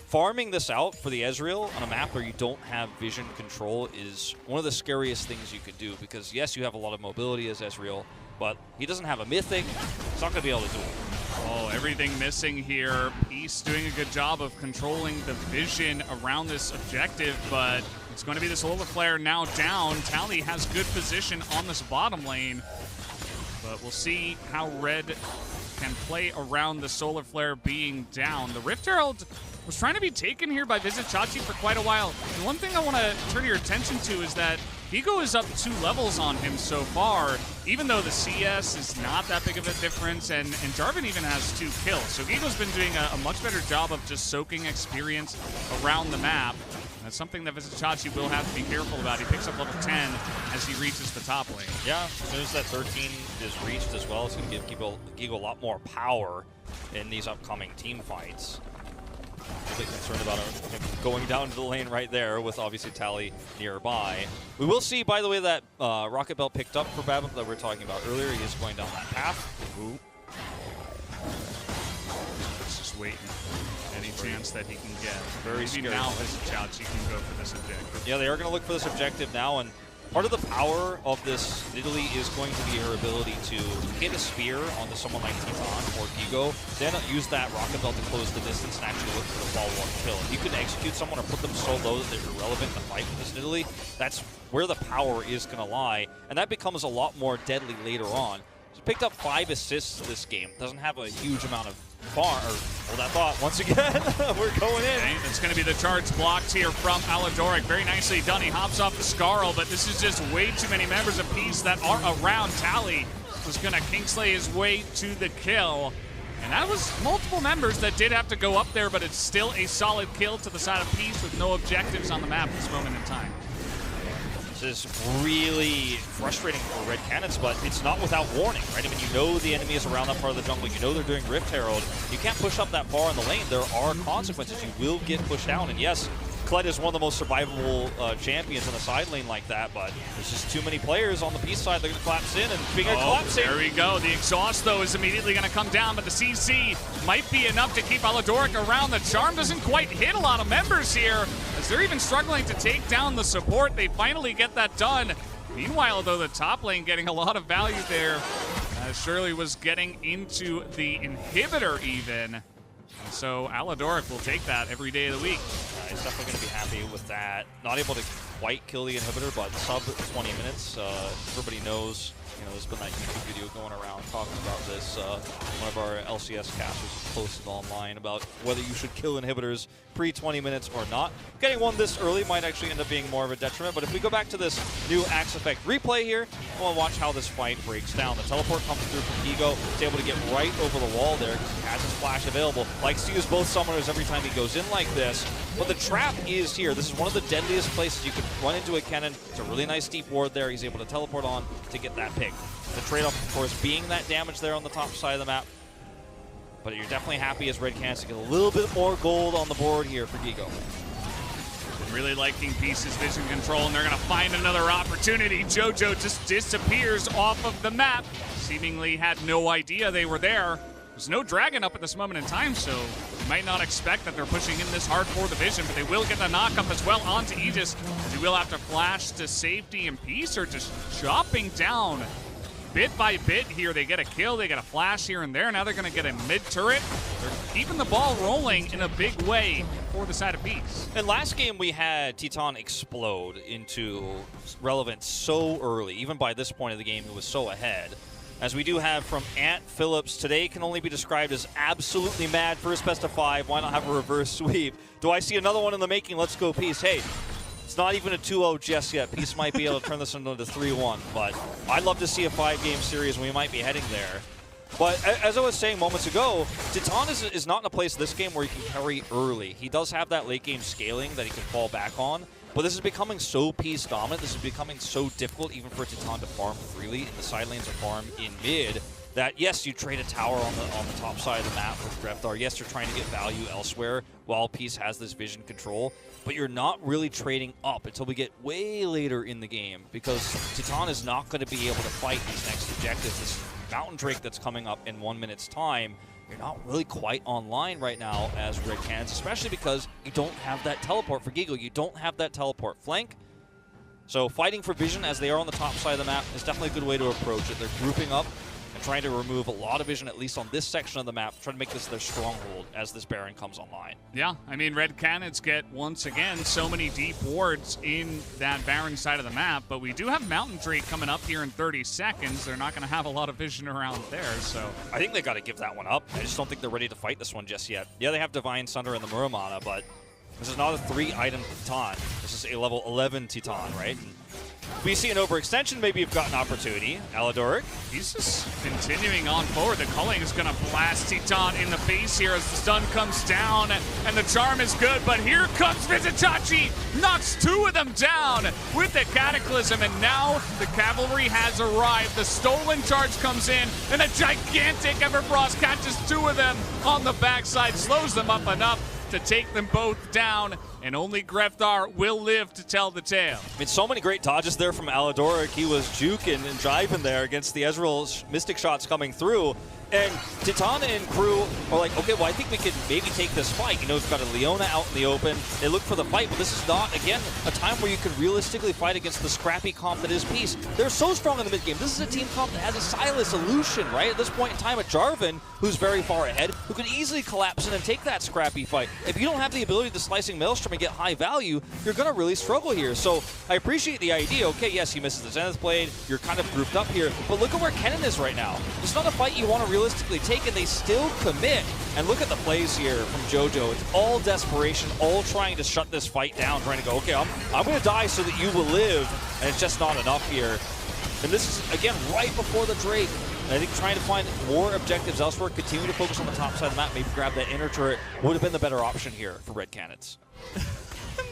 farming this out for the Ezreal on a map where you don't have vision control is one of the scariest things you could do, because yes, you have a lot of mobility as Ezreal, but he doesn't have a mythic. He's not going to be able to do it. Oh, everything missing here. Peace doing a good job of controlling the vision around this objective, but it's going to be this solar flare now down. Tally has good position on this bottom lane, but we'll see how Red can play around the solar flare being down. The Rift Herald was trying to be taken here by Visit Chachi for quite a while. And one thing I want to turn your attention to is that Gigo is up 2 levels on him so far, even though the CS is not that big of a difference, and Jarvan even has 2 kills. So Gigo's been doing a much better job of just soaking experience around the map. That's something that Visit Chachi will have to be careful about. He picks up level 10 as he reaches the top lane. Yeah, as soon as that 13 is reached as well, it's going to give Gigo a lot more power in these upcoming team fights. A bit concerned about him going down to the lane right there with obviously Tally nearby. We will see, by the way, that Rocket Belt picked up for Babip that we were talking about earlier. He is going down that path. Ooh. Just waiting. Any chance that he can get. Very Maybe scary. now Visit Chachi can go for this objective. Yeah, they are going to look for this objective now, and part of the power of this Nidalee is going to be her ability to hit a spear onto someone like Titan or Gigo, then use that Rocket Belt to close the distance and actually look for the follow-up kill. If you can execute someone or put them so low that they're irrelevant in the fight with this Nidalee, that's where the power is going to lie, and that becomes a lot more deadly later on. He's picked up 5 assists this game. Doesn't have a huge amount of hold that thought once again. We're going in. Okay, that's going to be the charge blocked here from Aladoric. Very nicely done. He hops off the Scarl, but this is just way too many members of Peace that are around. Tally was going to Kingslay his way to the kill. And that was multiple members that did have to go up there, but it's still a solid kill to the side of Peace with no objectives on the map at this moment in time. This is really frustrating for Red Canids, but it's not without warning, right? I mean, you know the enemy is around that part of the jungle. You know they're doing Rift Herald. You can't push up that far in the lane. There are consequences. You will get pushed down. And yes, Kled is one of the most survivable champions on the side lane like that, but there's just too many players on the Peace side. They're going to collapse in, and speaking of collapsing... There we go. The exhaust, though, is immediately going to come down, but the CC might be enough to keep Aladoric around. The charm doesn't quite hit a lot of members here, as they're even struggling to take down the support. They finally get that done. Meanwhile, though, the top lane getting a lot of value there, as Shirley was getting into the inhibitor even. And so Aladoric will take that every day of the week. He's definitely going to be happy with that. Not able to quite kill the inhibitor, but sub 20 minutes. Everybody knows, you know, there's been that YouTube video going around talking about this. One of our LCS casters posted online about whether you should kill inhibitors pre-20 minutes or not. Getting one this early might actually end up being more of a detriment, but if we go back to this new Axe Effect replay here, I want to watch how this fight breaks down. The teleport comes through from Ego. He's able to get right over the wall there because he has his flash available. Likes to use both summoners every time he goes in like this, but the trap is here. This is one of the deadliest places you could run into a cannon. It's a really nice deep ward there. He's able to teleport on to get that pick. The trade-off, of course, being that damage there on the top side of the map. But you're definitely happy as Red Canids to get a little bit more gold on the board here for Gigo. Really liking Peace's vision control, and they're going to find another opportunity. JoJo just disappears off of the map. Seemingly had no idea they were there. There's no dragon up at this moment in time, so you might not expect that they're pushing in this hard for the vision, but they will get the knock-up as well onto Aegis, as he will have to flash to safety, and Peace are just chopping down bit by bit here. They get a kill, they get a flash here and there. Now they're going to get a mid-turret. They're keeping the ball rolling in a big way for the side of Peace. And last game we had Titan explode into relevance so early. Even by this point of the game, it was so ahead. As we do have from Ant Phillips, today can only be described as absolutely mad. First best of 5, why not have a reverse sweep? Do I see another one in the making? Let's go Peace. Hey, it's not even a 2-0 just yet. Peace might be able to turn this into a 3-1, but I'd love to see a 5-game series, and we might be heading there. But as I was saying moments ago, Titan is not in a place this game where he can carry early. He does have that late game scaling that he can fall back on, but this is becoming so Peace dominant. This is becoming so difficult even for Titan to farm freely in the side lanes or farm in mid, that yes, you trade a tower on the top side of the map with Drefthar. Yes, you're trying to get value elsewhere while Peace has this vision control, but you're not really trading up until we get way later in the game, because Titan is not going to be able to fight these next objectives. This Mountain Drake that's coming up in 1 minute's time, you're not really quite online right now as Red Canids, especially because you don't have that teleport for Gigo. You don't have that teleport flank. So fighting for vision as they are on the top side of the map is definitely a good way to approach it. They're grouping up and trying to remove a lot of vision, at least on this section of the map, trying to make this their stronghold as this Baron comes online. Yeah, I mean, Red Canids get, once again, so many deep wards in that Baron side of the map, but we do have Mountain Drake coming up here in 30 seconds. They're not going to have a lot of vision around there, so... I think they got to give that one up. I just don't think they're ready to fight this one just yet. Yeah, they have Divine Sunder and the Muramana, but this is not a 3-item Titan. This is a level 11 Titan, right? We see an overextension, maybe you've got an opportunity. Aladoric. He's just continuing on forward. The culling is going to blast Titan in the face here as the stun comes down, and the charm is good, but here comes Vizitachi, knocks 2 of them down with the Cataclysm, and now the cavalry has arrived. The stolen charge comes in, and a gigantic Everfrost catches 2 of them on the backside, slows them up enough to take them both down, and only Grefthar will live to tell the tale. I mean, so many great dodges there from Aladoric. He was juking and jiving there against the Ezreal's Mystic shots coming through. And Titana and crew are like, okay, well, I think we could maybe take this fight. You know, we've got a Leona out in the open. They look for the fight, but this is not, again, a time where you can realistically fight against the scrappy comp that is Peace. They're so strong in the mid-game. This is a team comp that has a Silas, a Lucian, right? At this point in time, a Jarvan, who's very far ahead, who can easily collapse in and take that scrappy fight. If you don't have the ability to slicing Maelstrom and get high value, you're going to really struggle here. So I appreciate the idea. Okay, yes, he misses the Zenith Blade. You're kind of grouped up here. But look at where Kennen is right now. It's not a fight you want to realistically take, and they still commit. And look at the plays here from JoJo. It's all desperation, all trying to shut this fight down, trying to go, okay, I'm going to die so that you will live, and it's just not enough here. And this is, again, right before the Drake. And I think trying to find more objectives elsewhere, continue to focus on the top side of the map, maybe grab that inner turret, would have been the better option here for Red Canids. And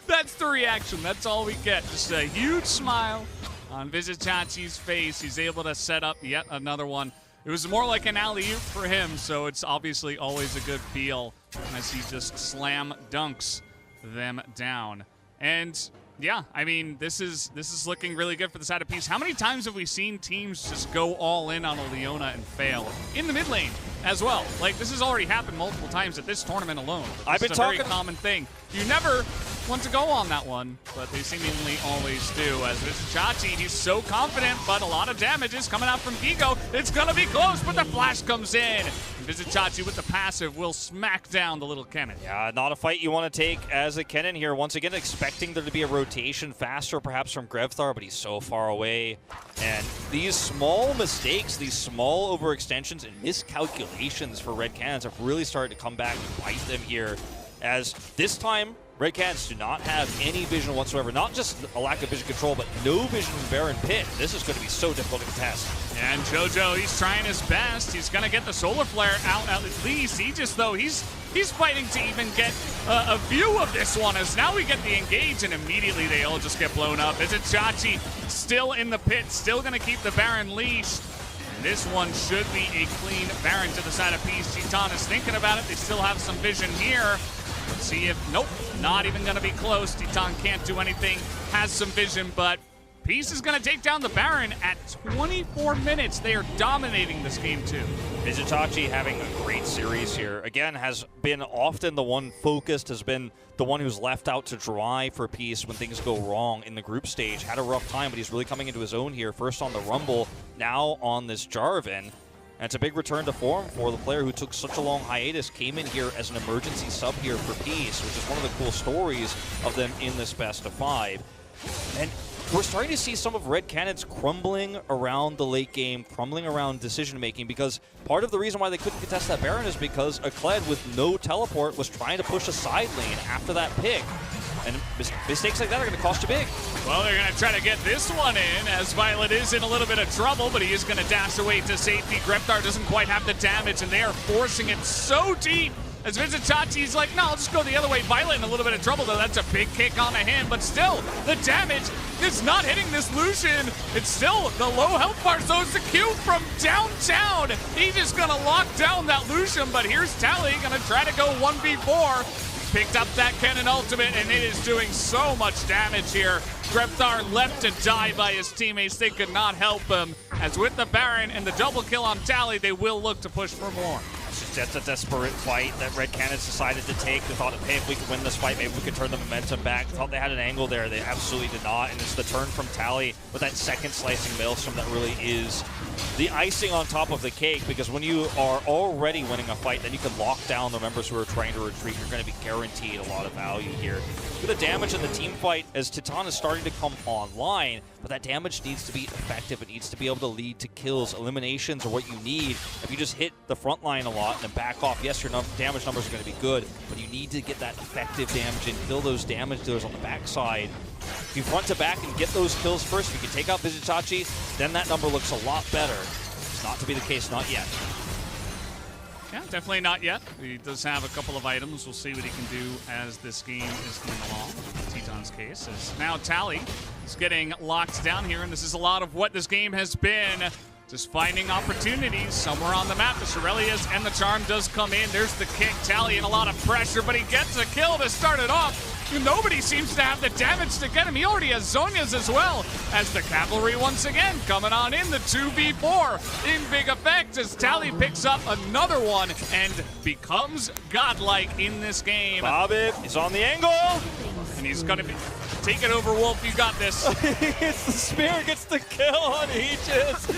that's the reaction. That's all we get. Just a huge smile on Vizitachi's face. He's able to set up yet another one. It was more like an alley-oop for him, so it's obviously always a good feel as he just slam dunks them down. And yeah, I mean, this is looking really good for the side of Peace. How many times have we seen teams just go all in on a Leona and fail in the mid lane as well? Like, this has already happened multiple times at this tournament alone. It's a very common thing. You never want to go on that one, but they seemingly always do. As Vizitachi, he's so confident, but a lot of damage is coming out from Gigo. It's gonna be close, but the flash comes in. Vizitachi with the passive will smack down the little Kennen. Yeah, not a fight you want to take as a Kennen here. Once again, expecting there to be a rotation faster, perhaps from Grefthar, but he's so far away. And these small mistakes, these small overextensions and miscalculations for Red Canids have really started to come back and bite them here. As this time, Red Canids do not have any vision whatsoever. Not just a lack of vision control, but no vision in Baron Pit. This is going to be so difficult to contest. And JoJo, he's trying his best. He's going to get the Solar Flare out at least. Aegis, though, he's fighting to even get a view of this one, as now we get the engage, and immediately they all just get blown up. Vizitachi still in the pit, still going to keep the Baron leashed. And this one should be a clean Baron to the side of Peace. Titan is thinking about it. They still have some vision here. Let's see if, nope, not even going to be close. Titan can't do anything, has some vision, but Peace is going to take down the Baron at 24 minutes. They are dominating this game, too. Vizitachi having a great series here. Again, has been often the one focused, has been the one who's left out to dry for Peace when things go wrong in the group stage. Had a rough time, but he's really coming into his own here. First on the Rumble, now on this Jarvan. And it's a big return to form for the player who took such a long hiatus, came in here as an emergency sub here for Peace, which is one of the cool stories of them in this best of 5. And we're starting to see some of Red Canids crumbling around the late game, crumbling around decision-making, because part of the reason why they couldn't contest that Baron is because Akled with no teleport was trying to push a side lane after that pick. And mistakes like that are going to cost you big. Well, they're going to try to get this one in, as Violet is in a little bit of trouble, but he is going to dash away to safety. Grefthar doesn't quite have the damage, and they are forcing it so deep. As Vizitachi's like, no, I'll just go the other way. Violet in a little bit of trouble, though. That's a big kick onto him, but still, the damage is not hitting this Lucian. It's still the low health bar, so it's the Q from downtown. He's just going to lock down that Lucian, but here's Tally going to try to go 1v4. Picked up that Kennen ultimate, and it is doing so much damage here. Grefthar left to die by his teammates. They could not help him. As with the Baron and the double kill on Tally, they will look to push for more. It's just That's a desperate fight that Red Canids decided to take. They thought, hey, if we could win this fight, maybe we could turn the momentum back. Thought they had an angle there. They absolutely did not. And it's the turn from Tally with that second slicing Maelstrom that really is the icing on top of the cake, because when you are already winning a fight, then you can lock down the members who are trying to retreat. You're going to be guaranteed a lot of value here. With the damage in the team fight, as Titan is starting to come online, but that damage needs to be effective. It needs to be able to lead to kills. Eliminations are what you need. If you just hit the front line a lot and then back off, yes, your damage numbers are going to be good, but you need to get that effective damage and kill those damage dealers on the backside. If you front to back and get those kills first, if you can take out Vizitachi, then that number looks a lot better. It's not to be the case, not yet. Yeah, definitely not yet. He does have a couple of items. We'll see what he can do as this game is coming along. Teton's case is now Tally is getting locked down here, and this is a lot of what this game has been. Just finding opportunities somewhere on the map. The Shirelius and the Charm does come in. There's the kick. Tally in a lot of pressure, but he gets a kill to start it off. Nobody seems to have the damage to get him. He already has Zonia's as well, as the Cavalry once again coming on in. The 2v4 in big effect as Tally picks up another one and becomes godlike in this game. Bobbit is on the angle. And he's going to be... Take it over, Wolf. You got this. It's the spear, gets the kill on Aegis.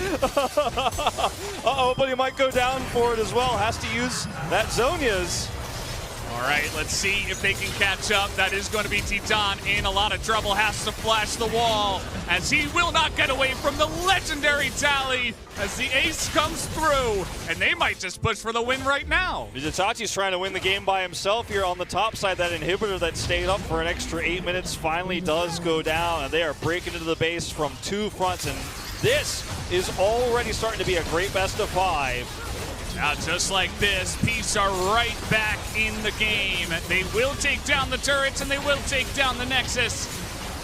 Uh-oh, but he might go down for it as well. Has to use that Zonia's. All right, let's see if they can catch up. That is going to be Titan in a lot of trouble. Has to flash the wall as he will not get away from the legendary Tally as the ace comes through. And they might just push for the win right now. Vizitachi's trying to win the game by himself here on the top side. That inhibitor that stayed up for an extra 8 minutes finally does go down. And they are breaking into the base from two fronts. And this is already starting to be a great best of 5. Now, just like this, Peace are right back in the game. They will take down the turrets, and they will take down the Nexus.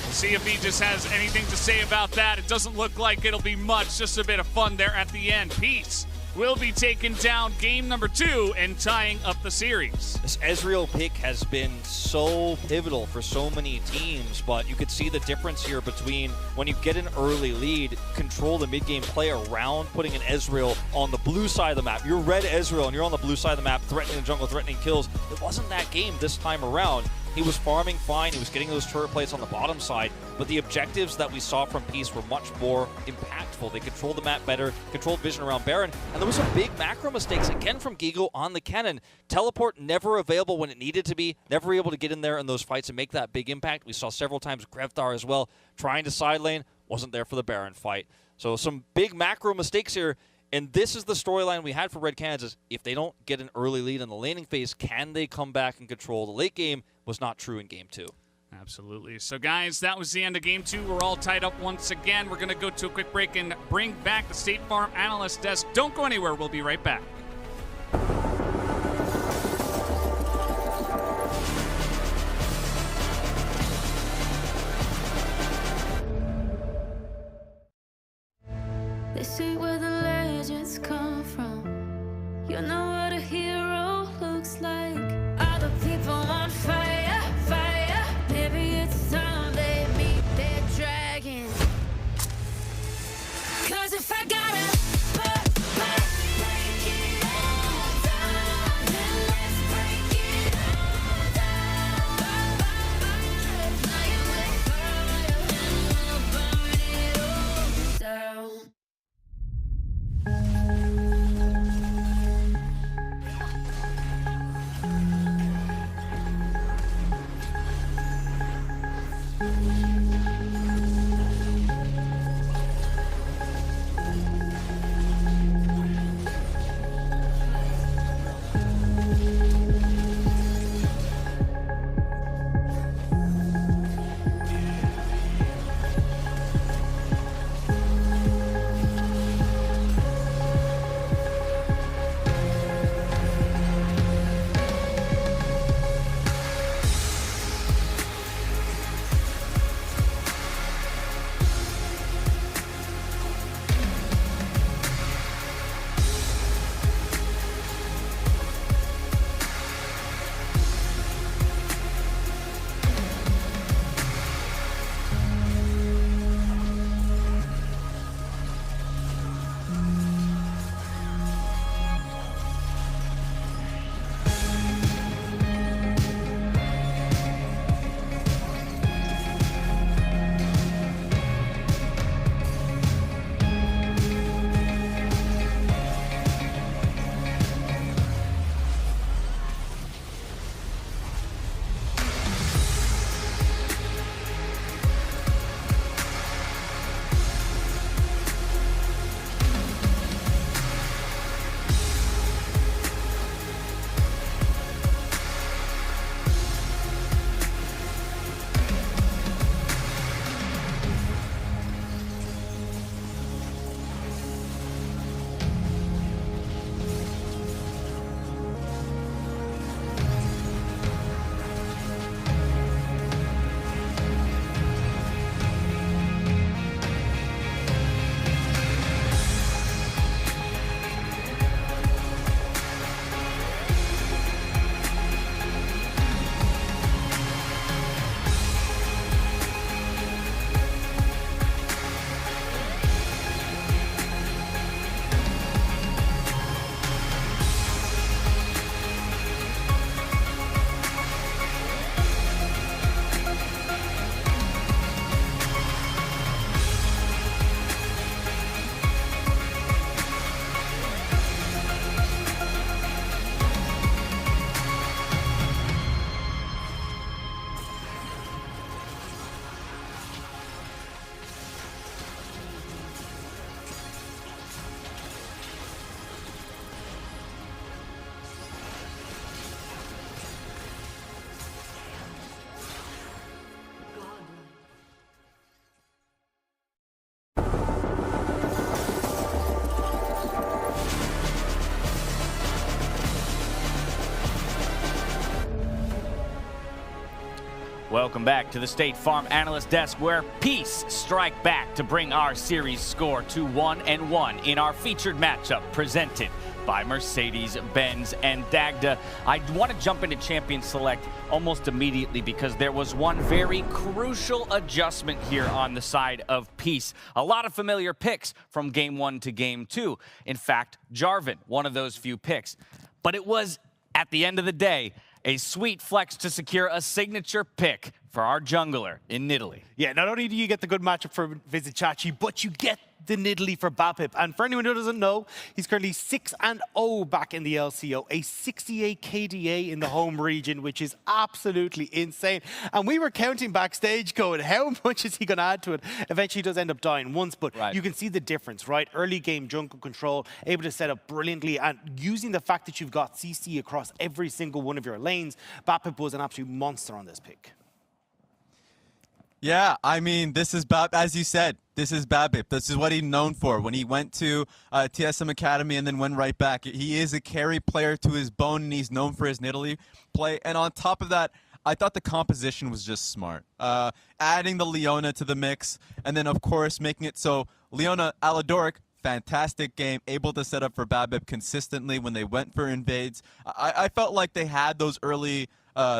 We'll see if he just has anything to say about that. It doesn't look like it'll be much, just a bit of fun there at the end. Peace will be taking down game number 2 and tying up the series. This Ezreal pick has been so pivotal for so many teams, but you could see the difference here between when you get an early lead, control the mid-game play around putting an Ezreal on the blue side of the map. You're red Ezreal and you're on the blue side of the map, threatening the jungle, threatening kills. It wasn't that game this time around. He was farming fine, he was getting those turret plates on the bottom side, but the objectives that we saw from Peace were much more impactful. They controlled the map better, controlled vision around Baron, and there was some big macro mistakes again from Gigo on the cannon. Teleport never available when it needed to be, never able to get in there in those fights and make that big impact. We saw several times Grevthar as well, trying to side lane, wasn't there for the Baron fight. So some big macro mistakes here. And this is the storyline we had for Red Canids, is if they don't get an early lead in the laning phase, can they come back and control? The late game was not true in game 2. Absolutely. So, guys, that was the end of game 2. We're all tied up once again. We're going to go to a quick break and bring back the State Farm Analyst Desk. Don't go anywhere. We'll be right back. They say where the legends come from. You know what a hero looks like. Other people on fire, fire. Maybe it's time they meet their dragon. 'Cause if I gotta break it all down, then let's break it all down. Now you with fire, and we'll burn it all down. Welcome back to the State Farm Analyst Desk, where Peace strike back to bring our series score to 1-1 in our featured matchup presented by Mercedes-Benz and Dagda. I want to jump into Champion Select almost immediately because there was one very crucial adjustment here on the side of Peace. A lot of familiar picks from Game 1 to Game 2. In fact, Jarvan, one of those few picks. But it was, at the end of the day, a sweet flex to secure a signature pick for our jungler in Nidalee. Yeah, not only do you get the good matchup for Vizicachi, but you get the Nidalee for Bapip. And for anyone who doesn't know, he's currently 6-0 back in the LCO, a 68 KDA in the home region, which is absolutely insane. And we were counting backstage going, how much is he going to add to it? Eventually he does end up dying once, but you can see the difference, right? Early game jungle control, able to set up brilliantly, and using the fact that you've got CC across every single one of your lanes, Bapip was an absolute monster on this pick. Yeah, I mean, this is as you said, this is Babip. This is what he's known for. When he went to TSM Academy and then went right back, he is a carry player to his bone, and he's known for his Nidalee play. And on top of that, I thought the composition was just smart. Adding the Leona to the mix, and then, of course, making it so Leona Aladoric, fantastic game, able to set up for Babip consistently when they went for invades. I felt like they had those early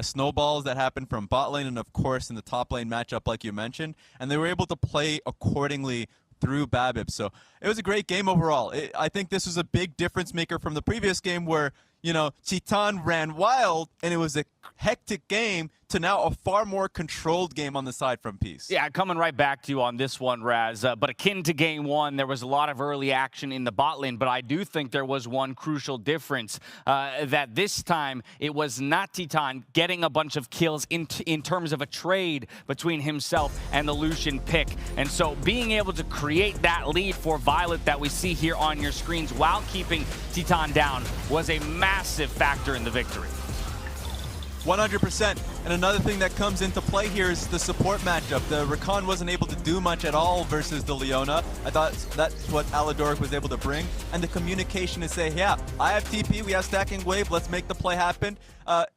snowballs that happened from bot lane and, of course, in the top lane matchup like you mentioned, and they were able to play accordingly through Babip. So it was a great game overall. I think this was a big difference maker from the previous game where, you know, Titan ran wild and it was a hectic game to now a far more controlled game on the side from Peace. Yeah, coming right back to you on this one, Raz. But akin to Game 1, there was a lot of early action in the bot lane, but I do think there was one crucial difference, that this time it was not Titan getting a bunch of kills in terms of a trade between himself and the Lucian pick. And so being able to create that lead for Violet that we see here on your screens while keeping Titan down was a massive factor in the victory. 100%. And another thing that comes into play here is the support matchup. The Rakan wasn't able to do much at all versus the Leona. I thought that's what Aladoric was able to bring. And the communication to say, yeah, I have TP, we have stacking wave, let's make the play happen.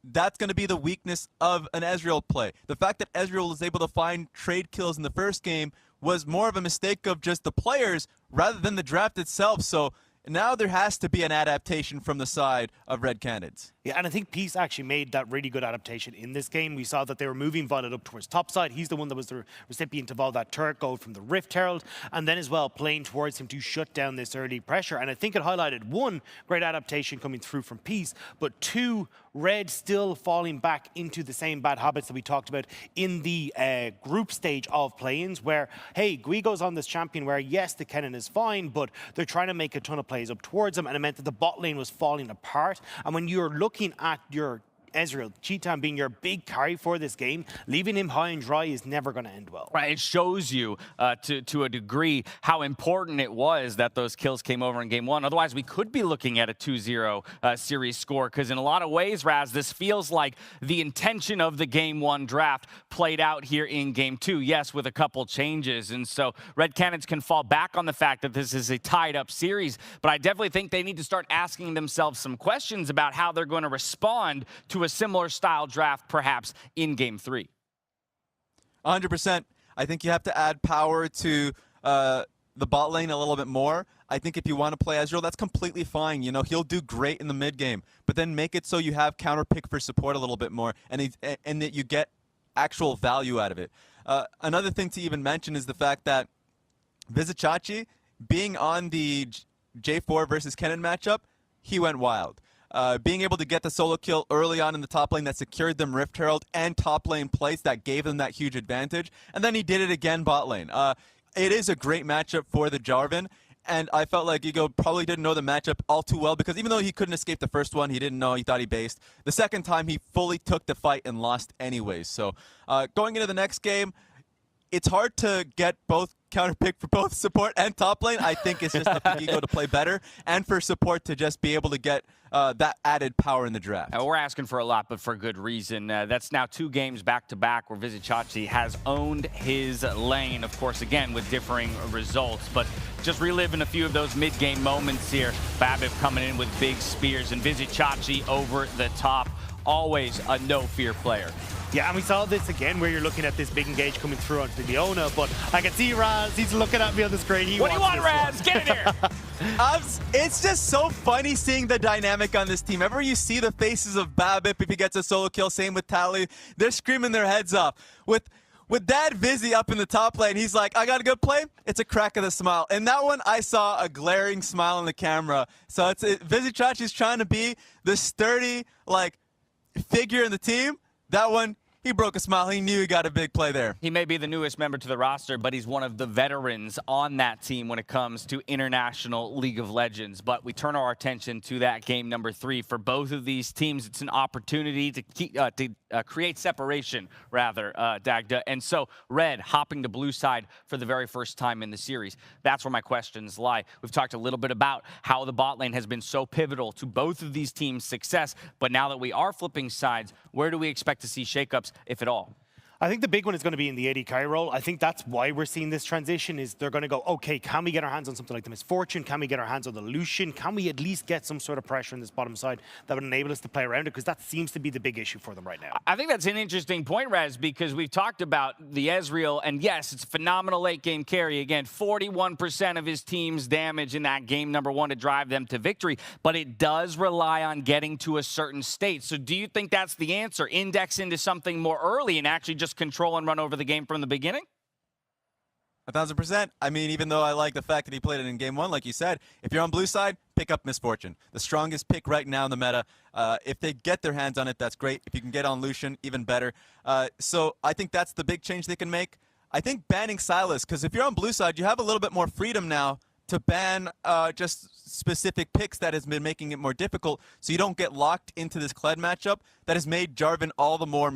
That's going to be the weakness of an Ezreal play. The fact that Ezreal was able to find trade kills in the first game was more of a mistake of just the players rather than the draft itself. So now there has to be an adaptation from the side of Red Canids. Yeah, and I think Peace actually made that really good adaptation in this game. We saw that they were moving Violet up towards top side. He's the one that was the recipient of all that turret gold from the Rift Herald, and then as well playing towards him to shut down this early pressure. And I think it highlighted, one, great adaptation coming through from Peace, but two, Red still falling back into the same bad habits that we talked about in the group stage of play-ins, where, hey, Guigo's on this champion where, yes, the Kennen is fine, but they're trying to make a ton of plays up towards him, and it meant that the bot lane was falling apart. And when you're looking at your Ezreal, Cheetan being your big carry for this game, leaving him high and dry is never going to end well. Right, it shows you to a degree how important it was that those kills came over in Game 1. Otherwise, we could be looking at a 2-0 series score, because in a lot of ways, Raz, this feels like the intention of the Game 1 draft played out here in Game 2, yes, with a couple changes. And so Red Canids can fall back on the fact that this is a tied-up series, but I definitely think they need to start asking themselves some questions about how they're going to respond to a similar style draft perhaps in Game 3. 100%. I think you have to add power to the bot lane a little bit more. I think if you want to play Ezreal, that's completely fine. You know, he'll do great in the mid game, but then make it so you have counter pick for support a little bit more, and that you get actual value out of it. Another thing to even mention is the fact that Vizicachi, being on the J4 versus Kennen matchup, he went wild. Being able to get the solo kill early on in the top lane that secured them Rift Herald and top lane place that gave them that huge advantage. And then he did it again bot lane. It is a great matchup for the Jarvan. And I felt like Ego probably didn't know the matchup all too well, because even though he couldn't escape the first one, he didn't know, he thought he based. The second time, he fully took the fight and lost anyways. So going into the next game, it's hard to get both counter pick for both support and top lane. I think it's just up to Ego to play better, and for support to just be able to get that added power in the draft. We're asking for a lot, but for good reason. That's now 2 games back-to-back where Vizicachi has owned his lane, of course, again, with differing results. But just reliving a few of those mid-game moments here. Babip coming in with big spears, and Vizicachi over the top. Always a no-fear player. Yeah, and we saw this again where you're looking at this big engage coming through onto Leona, but I can see Raz, he's looking at me on the screen. What do you want, Raz? Get in here! It's just so funny seeing the dynamic on this team. Ever you see the faces of Babip if he gets a solo kill, same with Tally, they're screaming their heads off. With Dad Vizzy up in the top lane, he's like, I got a good play. It's a crack of the smile. And that one, I saw a glaring smile on the camera. So Vizzy Chachi's trying to be the sturdy, like, figure in the team. That one, he broke a smile. He knew he got a big play there. He may be the newest member to the roster, but he's one of the veterans on that team when it comes to International League of Legends. But we turn our attention to that game number 3. For both of these teams, it's an opportunity to create separation, rather, Dagda. And so Red hopping to blue side for the very first time in the series. That's where my questions lie. We've talked a little bit about how the bot lane has been so pivotal to both of these teams' success. But now that we are flipping sides, where do we expect to see shakeups, if at all? I think the big one is going to be in the AD carry role. I think that's why we're seeing this transition is they're going to go, okay, can we get our hands on something like the Misfortune? Can we get our hands on the Lucian? Can we at least get some sort of pressure in this bottom side that would enable us to play around it? Because that seems to be the big issue for them right now. I think that's an interesting point, Raz, because we've talked about the Ezreal, and yes, it's a phenomenal late game carry. Again, 41% of his team's damage in that game number 1 to drive them to victory, but it does rely on getting to a certain state. So do you think that's the answer? Index into something more early and actually just control and run over the game from the beginning? 1,000%. I mean, even though I like the fact that he played it in game 1, like you said, if you're on blue side, pick up Misfortune. The strongest pick right now in the meta. If they get their hands on it, that's great. If you can get on Lucian, even better. So I think that's the big change they can make. I think banning Sylas, because if you're on blue side, you have a little bit more freedom now to ban just specific picks that has been making it more difficult, so you don't get locked into this Kled matchup that has made Jarvan all the more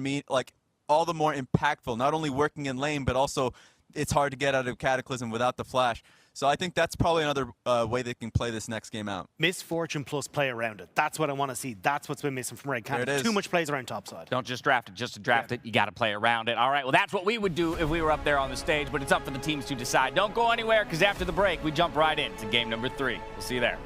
all the more impactful, not only working in lane, but also it's hard to get out of Cataclysm without the flash. So I think that's probably another way they can play this next game out. Misfortune plus play around it. That's what I want to see. That's what's been missing from Red Canids. Too much plays around topside. Don't just draft it. Just to draft it, you got to play around it. All right, well, that's what we would do if we were up there on the stage, but it's up for the teams to decide. Don't go anywhere, because after the break, we jump right into game number 3. We'll see you there.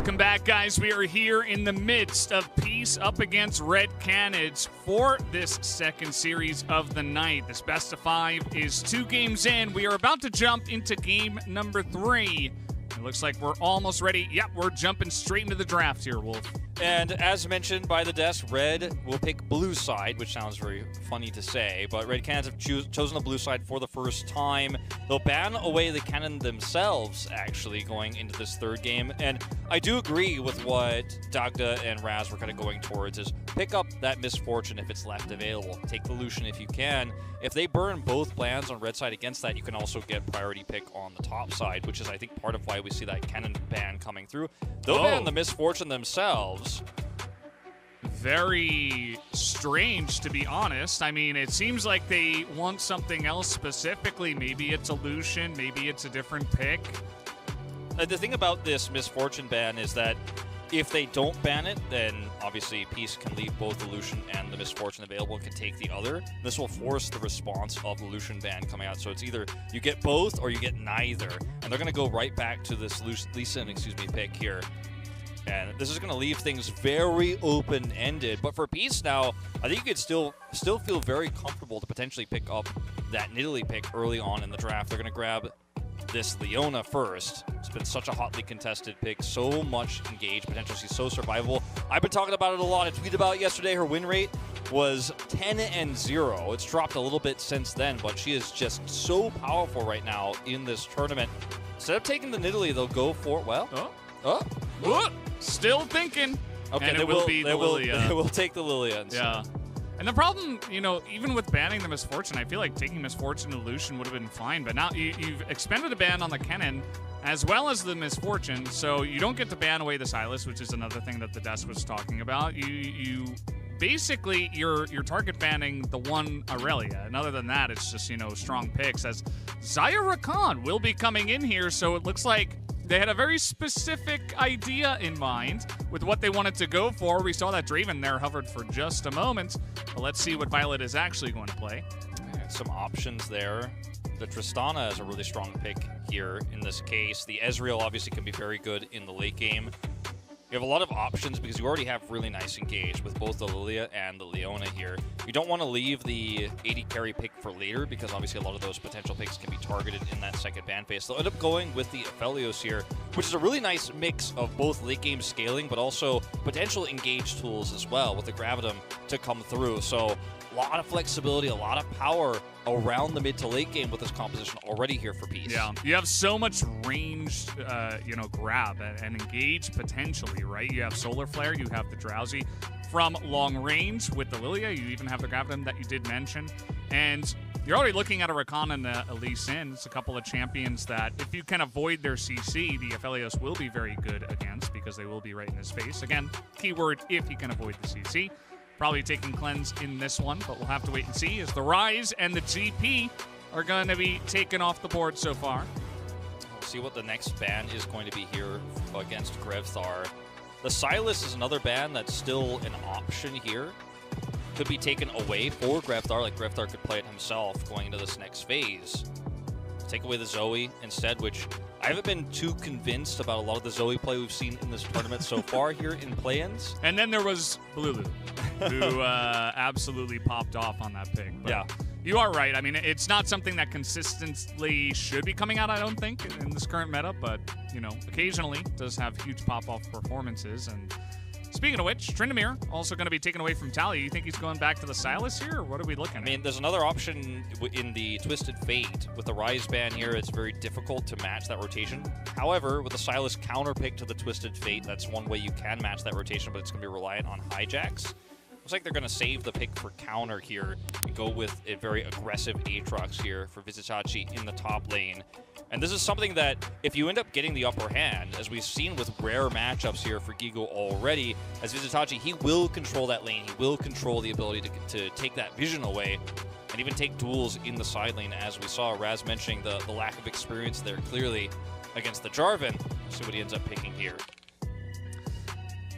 Welcome back, guys. We are here in the midst of Peace up against Red Canids for this second series of the night. This best of 5 is 2 games in. We are about to jump into game number 3. It looks like we're almost ready. Yep, we're jumping straight into the draft here, Wolf. And as mentioned by the desk, Red will pick blue side, which sounds very funny to say, but Red Canids have chosen the blue side for the first time. They'll ban away the cannon themselves, actually, going into this third game. And I do agree with what Dagda and Raz were kind of going towards, is pick up that Misfortune if it's left available. Take the Lucian if you can. If they burn both bans on red side against that, you can also get priority pick on the top side, which is, I think, part of why we see that cannon ban coming through. They'll ban the Misfortune themselves. Very strange, to be honest. I mean, it seems like they want something else specifically. Maybe it's a Lucian, maybe it's a different pick. The thing about this Misfortune ban is that if they don't ban it, then obviously Peace can leave both the Lucian and the Misfortune available and can take the other. This will force the response of the Lucian ban coming out. So it's either you get both or you get neither. And they're going to go right back to this Lucian pick here. And this is going to leave things very open-ended. But for Peace now, I think you could still feel very comfortable to potentially pick up that Nidalee pick early on in the draft. They're going to grab this Leona first. It's been such a hotly contested pick, so much engaged potential. She's so survivable. I've been talking about it a lot. I tweeted about it yesterday. Her win rate was 10-0. It's dropped a little bit since then, but she is just so powerful right now in this tournament. Instead of taking the Nidalee, they'll go for, still thinking. Okay, and they it will be the Lilia. They will take the Lilians. Yeah. And the problem, even with banning the Misfortune, I feel like taking Misfortune and Lucian would have been fine. But now you've expended a ban on the Kennen as well as the Misfortune, so you don't get to ban away the Silas, which is another thing that the desk was talking about. You basically, you're target banning the one Aurelia. And other than that, it's just, strong picks. As Zaya Rakan will be coming in here, so it looks like they had a very specific idea in mind with what they wanted to go for. We saw that Draven there hovered for just a moment. But let's see what Violet is actually going to play. Some options there. The Tristana is a really strong pick here in this case. The Ezreal obviously can be very good in the late game. You have a lot of options because you already have really nice engage with both the Lilia and the Leona here. You don't want to leave the AD carry pick for later because obviously a lot of those potential picks can be targeted in that second ban phase. They'll end up going with the Aphelios here, which is a really nice mix of both late game scaling but also potential engage tools as well with the Gravitum to come through. So a lot of flexibility, a lot of power around the mid to late game with this composition already here for Peace. Yeah, you have so much ranged, grab and engage potentially, right? You have Solar Flare, you have the Drowsy from long range with the Lilia, you even have the Gravitum that you did mention, and you're already looking at a Rakan and a Lee Sin. It's a couple of champions that, if you can avoid their CC, the Aphelios will be very good against because they will be right in his face. Again, keyword if you can avoid the CC. Probably taking Cleanse in this one, but we'll have to wait and see as the Rise and the GP are going to be taken off the board so far. We'll see what the next ban is going to be here against Grevthar. The Silas is another ban that's still an option here. Could be taken away for Grevthar, like Grevthar could play it himself going into this next phase. Take away the Zoe instead, which I haven't been too convinced about a lot of the Zoe play we've seen in this tournament so far here in play-ins. And then there was Blulu, who absolutely popped off on that pick. But yeah. You are right. I mean, it's not something that consistently should be coming out, I don't think, in this current meta, but, occasionally does have huge pop-off performances. And speaking of which, Tryndamere also going to be taken away from Talia. You think he's going back to the Silas here, or what are we looking at? I mean, there's another option in the Twisted Fate. With the Rise ban here, it's very difficult to match that rotation. However, with the Silas counter pick to the Twisted Fate, that's one way you can match that rotation, but it's going to be reliant on hijacks. Looks like they're going to save the pick for counter here and go with a very aggressive Aatrox here for Visitachi in the top lane. And this is something that, if you end up getting the upper hand, as we've seen with rare matchups here for Gigo already, as Visitachi, he will control that lane. He will control the ability to take that vision away and even take duels in the side lane, as we saw Raz mentioning the lack of experience there clearly against the Jarvan. We'll see what he ends up picking here.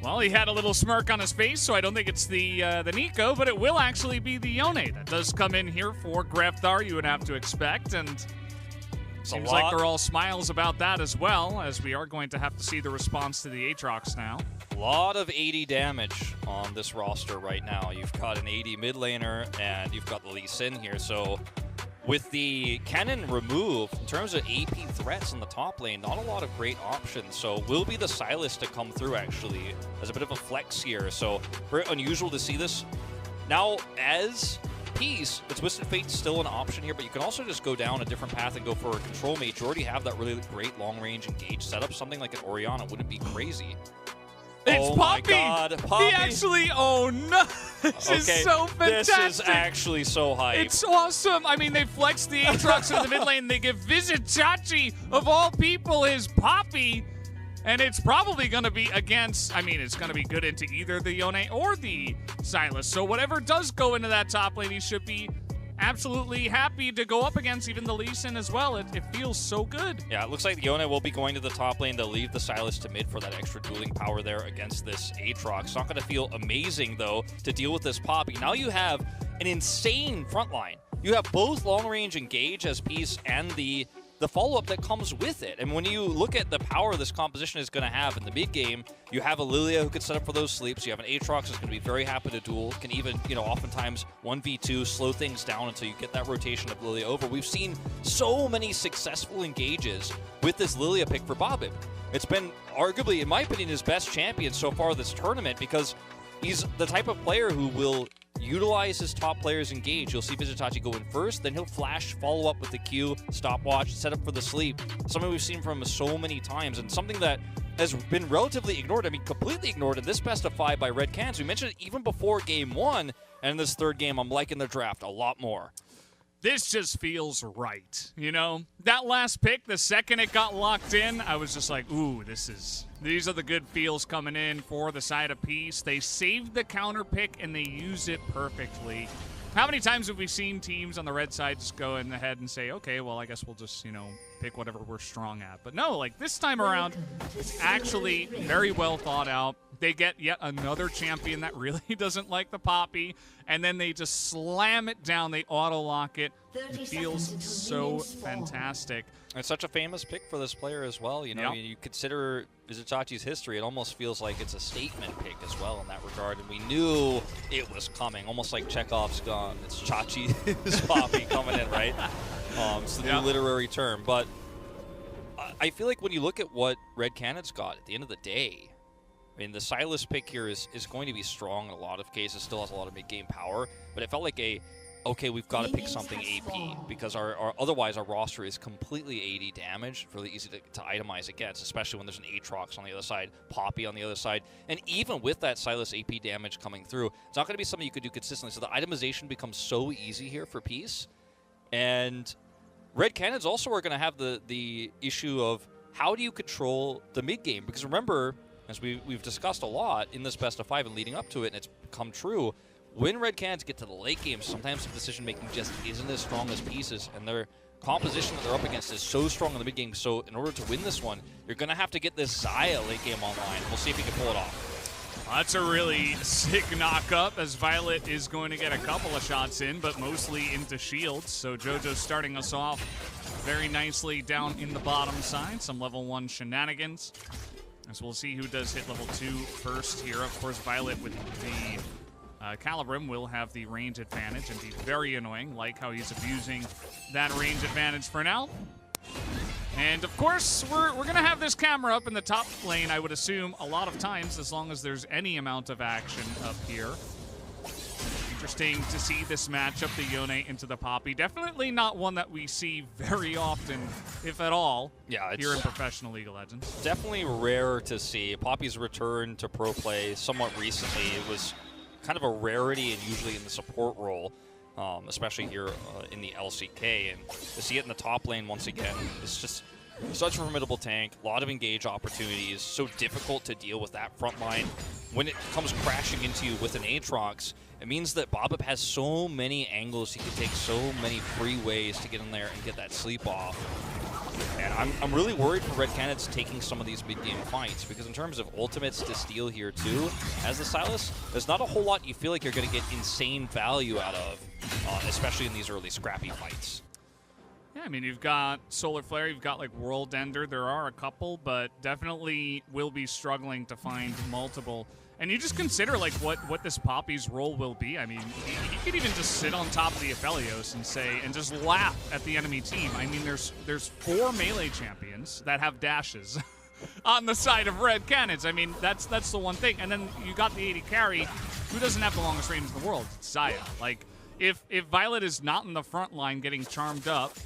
Well, he had a little smirk on his face, so I don't think it's the Nico, but it will actually be the Yone that does come in here for Grevthar, you would have to expect. And Seems like they're all smiles about that as well, as we are going to have to see the response to the Aatrox now. A lot of 80 damage on this roster right now. You've got an 80 mid laner, and you've got the Lee Sin here. So with the cannon removed, in terms of AP threats in the top lane, not a lot of great options. So will be the Sylas to come through, actually, as a bit of a flex here. So very unusual to see this. Now, as Peace, the Twisted Fate's still an option here, but you can also just go down a different path and go for a control mage. You already have that really great long-range engage setup. Something like an Orianna wouldn't be crazy. It's Poppy! My God, Poppy! He actually, oh no! This is so fantastic! This is actually so hype. It's awesome! I mean, they flex the Aatrox in the mid lane. They give Visitachi, of all people, his Poppy. And it's probably going to be against, I mean, it's going to be good into either the Yone or the Sylas. So whatever does go into that top lane, he should be absolutely happy to go up against even the Lee Sin as well. It feels so good. Yeah, it looks like the Yone will be going to the top lane. They'll leave the Sylas to mid for that extra dueling power there against this Aatrox. It's not going to feel amazing, though, to deal with this Poppy. Now you have an insane front line. You have both long-range engage as Peace and the follow-up that comes with it. And when you look at the power this composition is going to have in the mid-game, you have a Lilia who can set up for those sleeps. You have an Aatrox who's going to be very happy to duel, can even, oftentimes 1v2, slow things down until you get that rotation of Lilia over. We've seen so many successful engages with this Lilia pick for Bobbin. It's been arguably, in my opinion, his best champion so far this tournament because he's the type of player who will utilize his top players engage. You'll see Visitachi go in first, then he'll flash, follow up with the Q, stopwatch, set up for the sleep. Something we've seen from him so many times, and something that has been relatively ignored. I mean, completely ignored in this best of 5 by Red Canids. We mentioned it even before game 1, and in this third game, I'm liking the draft a lot more. This just feels right, That last pick, the second it got locked in, I was just like, ooh, these are the good feels coming in for the side of Peace. They saved the counter pick, and they use it perfectly. How many times have we seen teams on the red side just go in ahead and say, okay, well, I guess we'll just, pick whatever we're strong at. But no, this time around, it's actually very well thought out. They get yet another champion that really doesn't like the Poppy, and then they just slam it down. They auto-lock it. It feels so fantastic. It's such a famous pick for this player as well. You consider Visitachi's history, it almost feels like it's a statement pick as well in that regard. And we knew it was coming, almost like Chekhov's gun. It's Chachi's Poppy coming in, right? It's the new literary term. But I feel like when you look at what Red Canids got at the end of the day, I mean, the Sylas pick here is going to be strong in a lot of cases, still has a lot of mid-game power, but it felt like okay, we've got to pick something AP because otherwise our roster is completely 80 damage, really easy to itemize against, especially when there's an Aatrox on the other side, Poppy on the other side, and even with that Sylas AP damage coming through, it's not going to be something you could do consistently, so the itemization becomes so easy here for Peace, and Red Canids also are going to have the issue of how do you control the mid-game, because remember, as we've discussed a lot in this best of 5 and leading up to it, and it's come true, when Red Canids get to the late game, sometimes the decision-making just isn't as strong as Pieces, and their composition that they're up against is so strong in the mid-game, so in order to win this one, you're going to have to get this Xayah late game online. We'll see if he can pull it off. That's a really sick knock-up, as Violet is going to get a couple of shots in, but mostly into shields, so JoJo's starting us off very nicely down in the bottom side, some level 1 shenanigans. So we'll see who does hit level 2 first here. Of course, Violet with the Calibrim will have the range advantage and be very annoying, like how he's abusing that range advantage for now. And of course, we're going to have this camera up in the top lane, I would assume, a lot of times, as long as there's any amount of action up here. Interesting to see this matchup, the Yone into the Poppy. Definitely not one that we see very often, if at all, here in Professional League of Legends. Definitely rare to see. Poppy's return to pro play somewhat recently. It was kind of a rarity and usually in the support role, especially here in the LCK. And to see it in the top lane once again, it's just such a formidable tank, a lot of engage opportunities, so difficult to deal with that front line. When it comes crashing into you with an Aatrox, it means that Bobbip has so many angles, he can take so many free ways to get in there and get that sleep off. And I'm really worried for Red Canids taking some of these mid-game fights, because in terms of ultimates to steal here too, as the Sylas, there's not a whole lot you feel like you're going to get insane value out of, especially in these early scrappy fights. Yeah, I mean, you've got Solar Flare, you've got like World Ender. There are a couple, but definitely will be struggling to find multiple. And you just consider like what this Poppy's role will be. I mean, he could even just sit on top of the Aphelios and just laugh at the enemy team. I mean, there's 4 melee champions that have dashes on the side of Red Canids. I mean, that's the one thing. And then you got the AD carry, who doesn't have the longest range in the world? It's Xayah. Like, if Violet is not in the front line getting charmed up,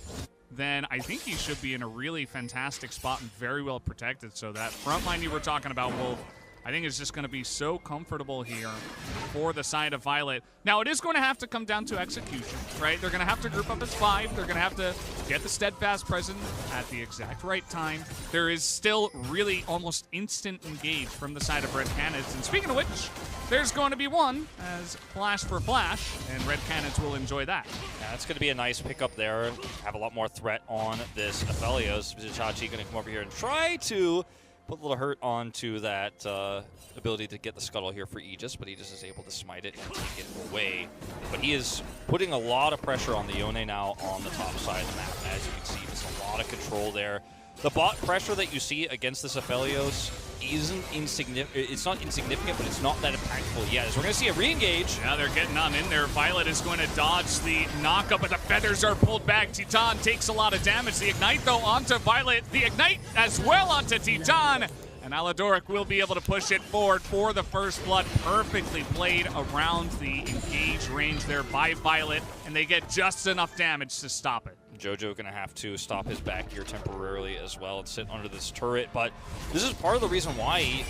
then I think he should be in a really fantastic spot and very well protected. So that front line you were talking about, Wolf, I think it's just going to be so comfortable here for the side of Violet. Now, it is going to have to come down to execution, right? They're going to have to group up as 5. They're going to have to get the Steadfast present at the exact right time. There is still really almost instant engage from the side of Red Canids. And speaking of which, there's going to be one as flash for flash, and Red Canids will enjoy that. Yeah, that's going to be a nice pickup there. Have a lot more threat on this Aphelios. Vizicachi going to come over here and try to put a little hurt onto that ability to get the scuttle here for Aegis, but Aegis is able to smite it and take it away. But he is putting a lot of pressure on the Yone now on the top side of the map. As you can see, there's a lot of control there. The bot pressure that you see against this Aphelios isn't insignificant. It's not insignificant, but it's not that impactful yet. As we're going to see a re-engage. Yeah, they're getting on in there. Violet is going to dodge the knockup, but the feathers are pulled back. Titan takes a lot of damage. The Ignite, though, onto Violet. The Ignite as well onto Titan. And Aladoric will be able to push it forward for the first blood. Perfectly played around the engage range there by Violet, and they get just enough damage to stop it. Jojo going to have to stop his back here temporarily as well and sit under this turret. But this is part of the reason why he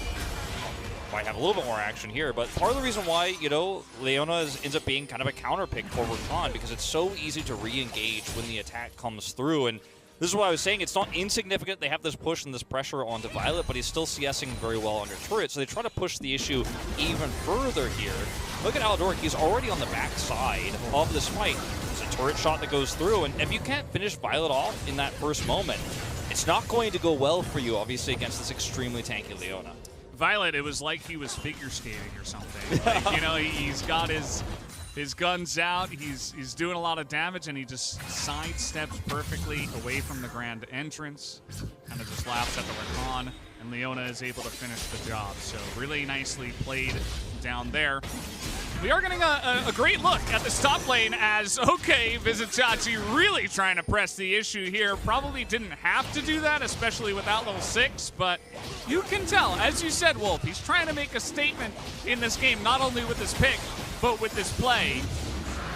might have a little bit more action here. But part of the reason why, you know, Leona ends up being kind of a counter pick for Rakan, because it's so easy to re-engage when the attack comes through. And this is what I was saying. It's not insignificant. They have this push and this pressure onto Violet, but he's still CSing very well under turret. So they try to push the issue even further here. Look at Aladoric. He's already on the back side of this fight. There's a turret shot that goes through, and if you can't finish Violet off in that first moment, it's not going to go well for you, obviously, against this extremely tanky Leona. Violet, it was like he was figure skating or something. Like, you know, he's got his guns out, he's doing a lot of damage, and he just sidesteps perfectly away from the grand entrance. Kind of just laughs at the Rakan, and Leona is able to finish the job. So really nicely played down there. We are getting a great look at this top lane as, okay, Vizicachi really trying to press the issue here. Probably didn't have to do that, especially without level 6, but you can tell, as you said, Wolf, he's trying to make a statement in this game, not only with this pick, but with this play.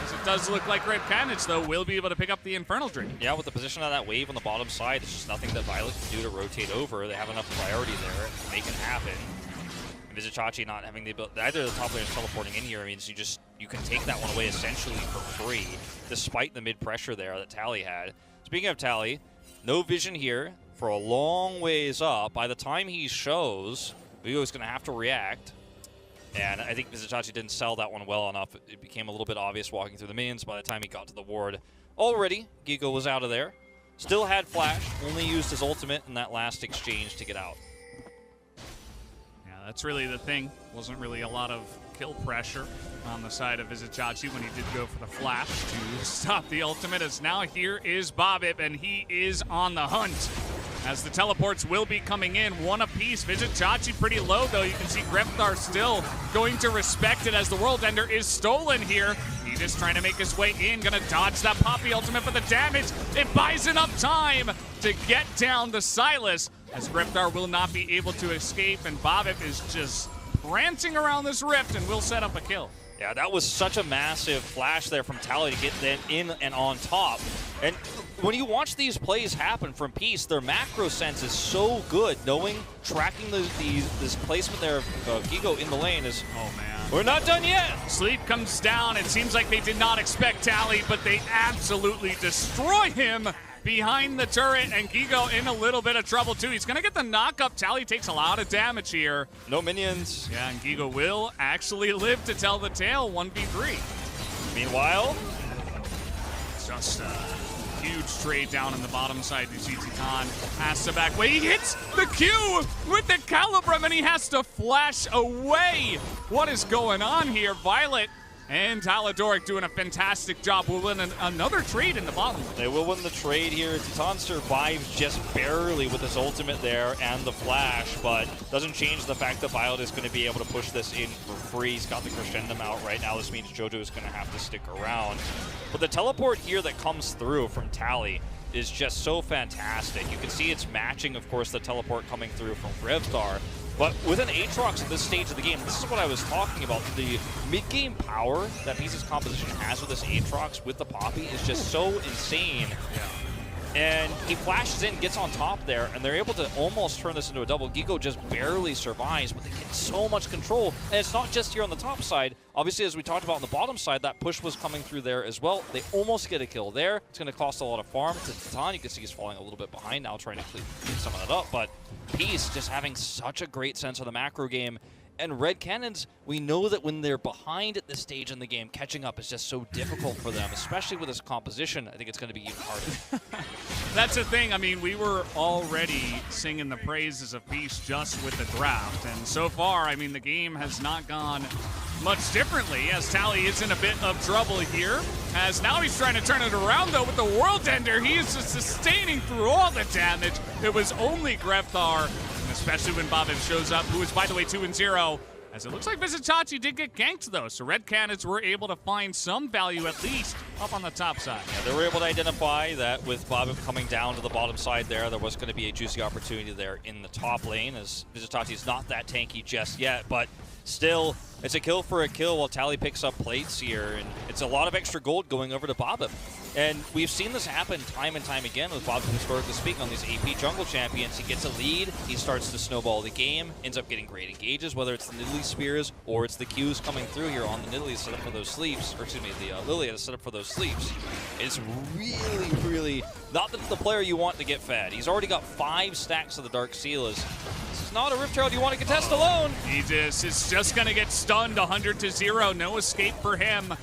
As it does look like Red Canids, though, will be able to pick up the Infernal Drink. Yeah, with the position of that wave on the bottom side, there's just nothing that Violet can do to rotate over. They have enough priority there to make it happen. Vizicachi not having the ability, either of the top laners teleporting in here means you can take that one away essentially for free, despite the mid pressure there that Tally had. Speaking of Tally, no vision here for a long ways up. By the time he shows, Vigo's going to have to react. And I think Vizicachi didn't sell that one well enough. It became a little bit obvious walking through the minions by the time he got to the ward. Already, Gigo was out of there. Still had flash, only used his ultimate in that last exchange to get out. That's really the thing. Wasn't really a lot of kill pressure on the side of Vizicachi when he did go for the flash to stop the ultimate, as now here is Bobip, and he is on the hunt. As the teleports will be coming in, one apiece. Vizicachi pretty low, though. You can see Grepthar still going to respect it as the World Ender is stolen here. He just trying to make his way in, gonna dodge that Poppy ultimate for the damage. It buys enough time to get down the Silas, as Grepthar will not be able to escape, and Bobip is just prancing around this rift and will set up a kill. Yeah, that was such a massive flash there from Tally to get them in and on top. And when you watch these plays happen from Peace, their macro sense is so good, tracking this placement there of Gigo in the lane is, oh man, we're not done yet. Sleep comes down. It seems like they did not expect Tally, but they absolutely destroy him behind the turret, and Gigo in a little bit of trouble too. He's gonna get the knock-up. Tally takes a lot of damage here. No minions. Yeah, and Gigo will actually live to tell the tale, 1v3. Meanwhile, just a huge trade down in the bottom side. You see Titan has to back away. He hits the Q with the Calibrum, and he has to flash away. What is going on here? Violet And Aladoric doing a fantastic job. Will win another trade in the bottom. They will win the trade here. Titan survives just barely with his ultimate there and the flash, but doesn't change the fact that Violet is going to be able to push this in for free. He's got the Crescendum out right now. This means JoJo is going to have to stick around. But the teleport here that comes through from Tally is just so fantastic. You can see it's matching, of course, the teleport coming through from Grevstar. But with an Aatrox at this stage of the game, this is what I was talking about. The mid-game power that Peace's composition has with this Aatrox with the Poppy is just so insane. And he flashes in, gets on top there, and they're able to almost turn this into a double. Gigo just barely survives, but they get so much control. And it's not just here on the top side. Obviously, as we talked about on the bottom side, that push was coming through there as well. They almost get a kill there. It's going to cost a lot of farm to Titan. You can see he's falling a little bit behind now, trying to clean some of that up. But Peace just having such a great sense of the macro game. And Red Canids, we know that when they're behind at this stage in the game, catching up is just so difficult for them, especially with this composition. I think it's going to be even harder. That's the thing. I mean, we were already singing the praises of Peace just with the draft. And so far, I mean, the game has not gone much differently, as Tally is in a bit of trouble here. As now he's trying to turn it around, though, with the World Ender. He is just sustaining through all the damage. It was only Grevthar, and especially when Bobbin shows up, who is, by the way, 2-0. As it looks like Visitachi did get ganked, though, so Red Canids were able to find some value, at least, up on the top side. Yeah, they were able to identify that with Bobbin coming down to the bottom side there was going to be a juicy opportunity there in the top lane, as Visitachi is not that tanky just yet, but still, it's a kill for a kill while Tally picks up plates here, and it's a lot of extra gold going over to Bobbin. And we've seen this happen time and time again with Bobbin, historically speaking, on these AP jungle champions. He gets a lead, he starts to snowball the game, ends up getting great engages, whether it's the Nidalee Spears or it's the Qs coming through here on the Nidalee to set up for those sleeps, or excuse me, the Lilia to set up for those sleeps. It's really, really not the player you want to get fed. He's already got 5 stacks of the Dark Sealas. This is not a Rift Herald you want to contest alone. He is just going to get stunned 100-0. No escape for him,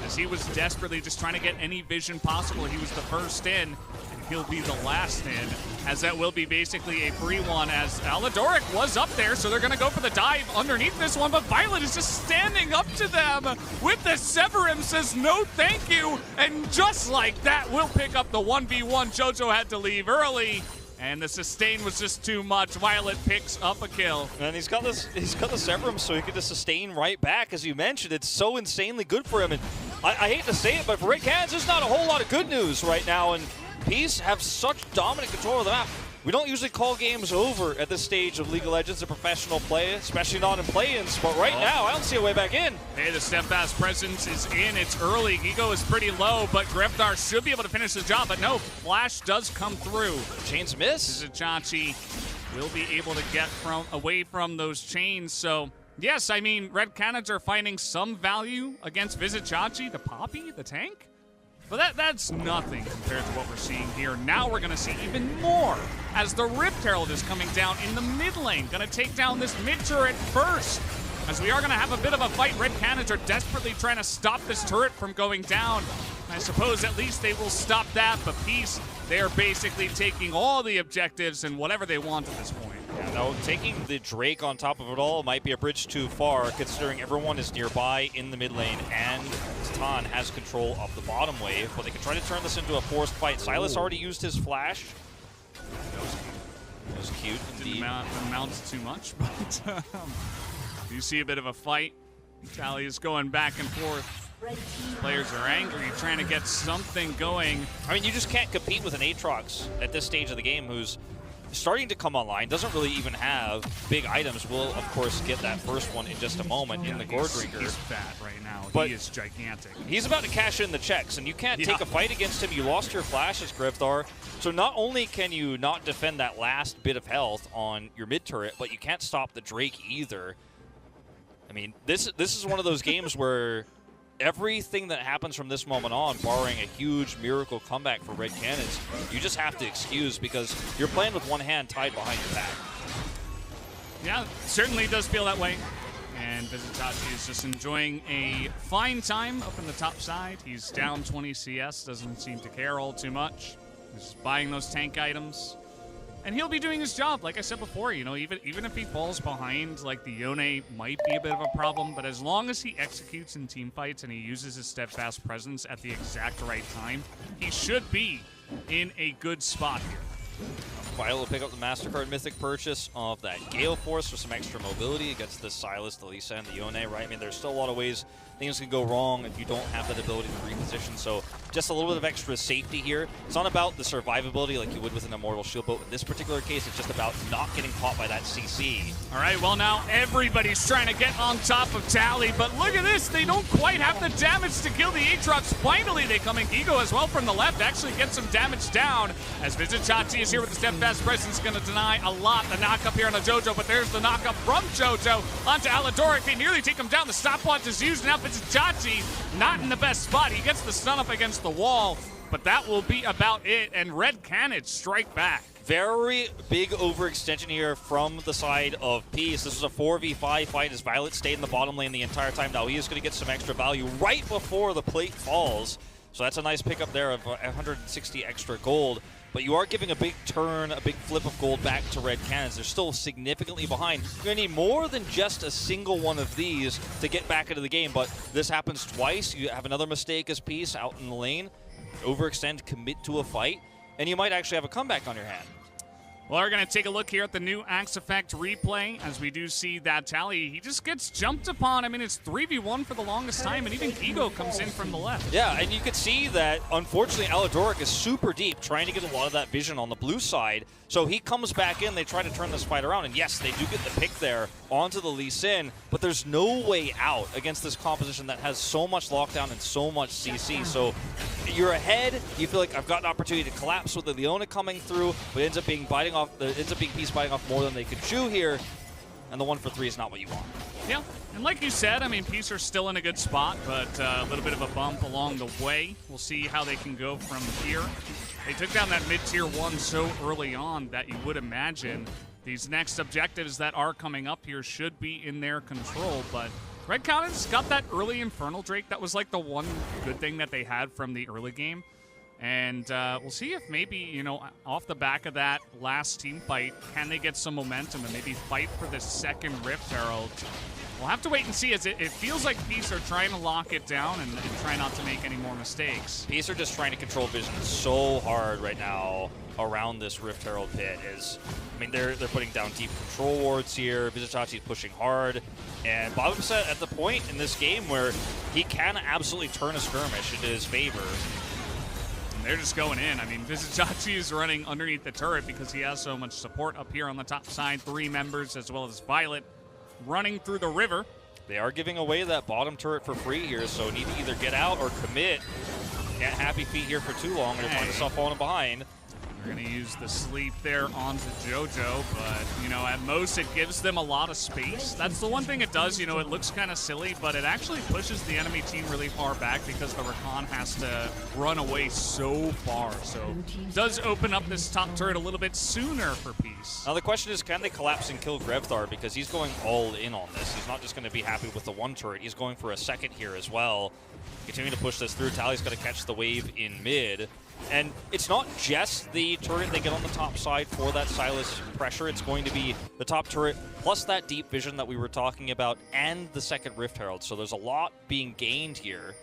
as he was desperately just trying to get any vision possible. He was the first in, and he'll be the last in, as that will be basically a free one, as Aladoric was up there, so they're going to go for the dive underneath this one, but Violet is just standing up to them with the Severum, says no thank you, and just like that, we'll pick up the 1v1. JoJo had to leave early, and the sustain was just too much. Violet picks up a kill. And he's got the Severum, so he could just sustain right back, as you mentioned. It's so insanely good for him. And I hate to say it, but for Red Canids, there's not a whole lot of good news right now. And Peace have such dominant control of the map. We don't usually call games over at this stage of League of Legends and professional play, especially not in play-ins, but right now, I don't see a way back in. Hey, the steadfast presence is in. It's early. Gigo is pretty low, but Grevdar should be able to finish the job, but no, Flash does come through. Chains miss. Visitachi will be able to get away from those chains, so yes, I mean, Red Canids are finding some value against Visitachi, the Poppy, the tank. But that's nothing compared to what we're seeing here. Now we're going to see even more as the Rift Herald is coming down in the mid lane. Going to take down this mid turret first, as we are going to have a bit of a fight. Red Canids are desperately trying to stop this turret from going down. I suppose at least they will stop that, but Peace, they are basically taking all the objectives and whatever they want at this point. Yeah, no, taking the Drake on top of it all might be a bridge too far, considering everyone is nearby in the mid lane, and Titan has control of the bottom wave, but they can try to turn this into a forced fight. Silas already used his flash. That was cute. Didn't mount too much, but you see a bit of a fight. Tally is going back and forth. Players are angry, trying to get something going. I mean, you just can't compete with an Aatrox at this stage of the game, who's starting to come online, doesn't really even have big items. We'll, of course, get that first one in just a moment in the Goredrinker. He's fat right now. But he is gigantic. He's about to cash in the checks, and you can't take a fight against him. You lost your flash as Grevthar, so not only can you not defend that last bit of health on your mid turret, but you can't stop the Drake either. I mean, this is one of those games where everything that happens from this moment on, barring a huge miracle comeback for Red Canids, you just have to excuse, because you're playing with one hand tied behind your back. Yeah, certainly does feel that way. And Visitachi is just enjoying a fine time up in the top side. He's down 20 CS, doesn't seem to care all too much. He's just buying those tank items. And he'll be doing his job, like I said before. You know, even if he falls behind, like the Yone might be a bit of a problem, but as long as he executes in team fights and he uses his steadfast presence at the exact right time, he should be in a good spot here. Violet will pick up the MasterCard Mythic purchase of that Gale Force for some extra mobility against the Sylas, the Lisa, and the Yone, right? I mean, there's still a lot of ways things can go wrong if you don't have that ability to reposition, so just a little bit of extra safety here. It's not about the survivability like you would with an Immortal Shield, but in this particular case, it's just about not getting caught by that CC. All right, well now everybody's trying to get on top of Tally, but look at this, they don't quite have the damage to kill the Aatrox. Finally, they come in. Gigo as well from the left actually gets some damage down as Vizitachi is here with the steadfast presence, going to deny a lot. The knock up here on the Jojo, but there's the knock up from Jojo onto Aladoric. They nearly take him down. The stopwatch is used. Now Vizitachi not in the best spot. He gets the stun up against the wall, but that will be about it, and Red Canids strike back. Very big overextension here from the side of Peace. This was a 4v5 fight as Violet stayed in the bottom lane the entire time. Now he is going to get some extra value right before the plate falls. So that's a nice pickup there of 160 extra gold. But you are giving a big turn, a big flip of gold back to Red Canids. They're still significantly behind. You're going to need more than just a single one of these to get back into the game. But this happens twice. You have another mistake as Peace out in the lane. Overextend, commit to a fight, and you might actually have a comeback on your hand. Well, we're going to take a look here at the new Axe Effect replay as we do see that Tally. He just gets jumped upon. I mean, it's 3v1 for the longest time, and even Gigo comes in from the left. Yeah, and you could see that, unfortunately, Aladoric is super deep, trying to get a lot of that vision on the blue side. So he comes back in, they try to turn this fight around, and yes, they do get the pick there onto the Lee Sin, but there's no way out against this composition that has so much lockdown and so much CC. So you're ahead, you feel like I've got an opportunity to collapse with the Leona coming through, but it ends up being Peace biting off more than they could chew here, and the 1 for 3 is not what you want. Yeah, and like you said, I mean, Peace are still in a good spot, but a little bit of a bump along the way. We'll see how they can go from here. They took down that mid-tier 1 so early on that you would imagine these next objectives that are coming up here should be in their control, but Red Canids got that early Infernal Drake. That was like the one good thing that they had from the early game. And we'll see if maybe, you know, off the back of that last team fight, can they get some momentum and maybe fight for the second Rift Herald? We'll have to wait and see, as it feels like Peace are trying to lock it down and try not to make any more mistakes. Peace are just trying to control vision so hard right now around this Rift Herald pit. I mean, they're putting down deep control wards here. Vizitachi's pushing hard, and Bob's at the point in this game where he can absolutely turn a skirmish into his favor. They're just going in. I mean, Vizitachi is running underneath the turret because he has so much support up here on the top side. 3 members as well as Violet running through the river. They are giving away that bottom turret for free here, so need to either get out or commit. Can't happy feet here for too long. They're find themselves falling behind. They're going to use the sleep there onto Jojo, but, you know, at most it gives them a lot of space. That's the one thing it does. You know, it looks kind of silly, but it actually pushes the enemy team really far back because the Rakan has to run away so far. So it does open up this top turret a little bit sooner for Peace. Now the question is, can they collapse and kill Grevthar? Because he's going all in on this. He's not just going to be happy with the 1 turret. He's going for a second here as well. Continuing to push this through. Tally's going to catch the wave in mid. And it's not just the turret they get on the top side for that Sylas pressure. It's going to be the top turret plus that deep vision that we were talking about and the second Rift Herald. So there's a lot being gained here.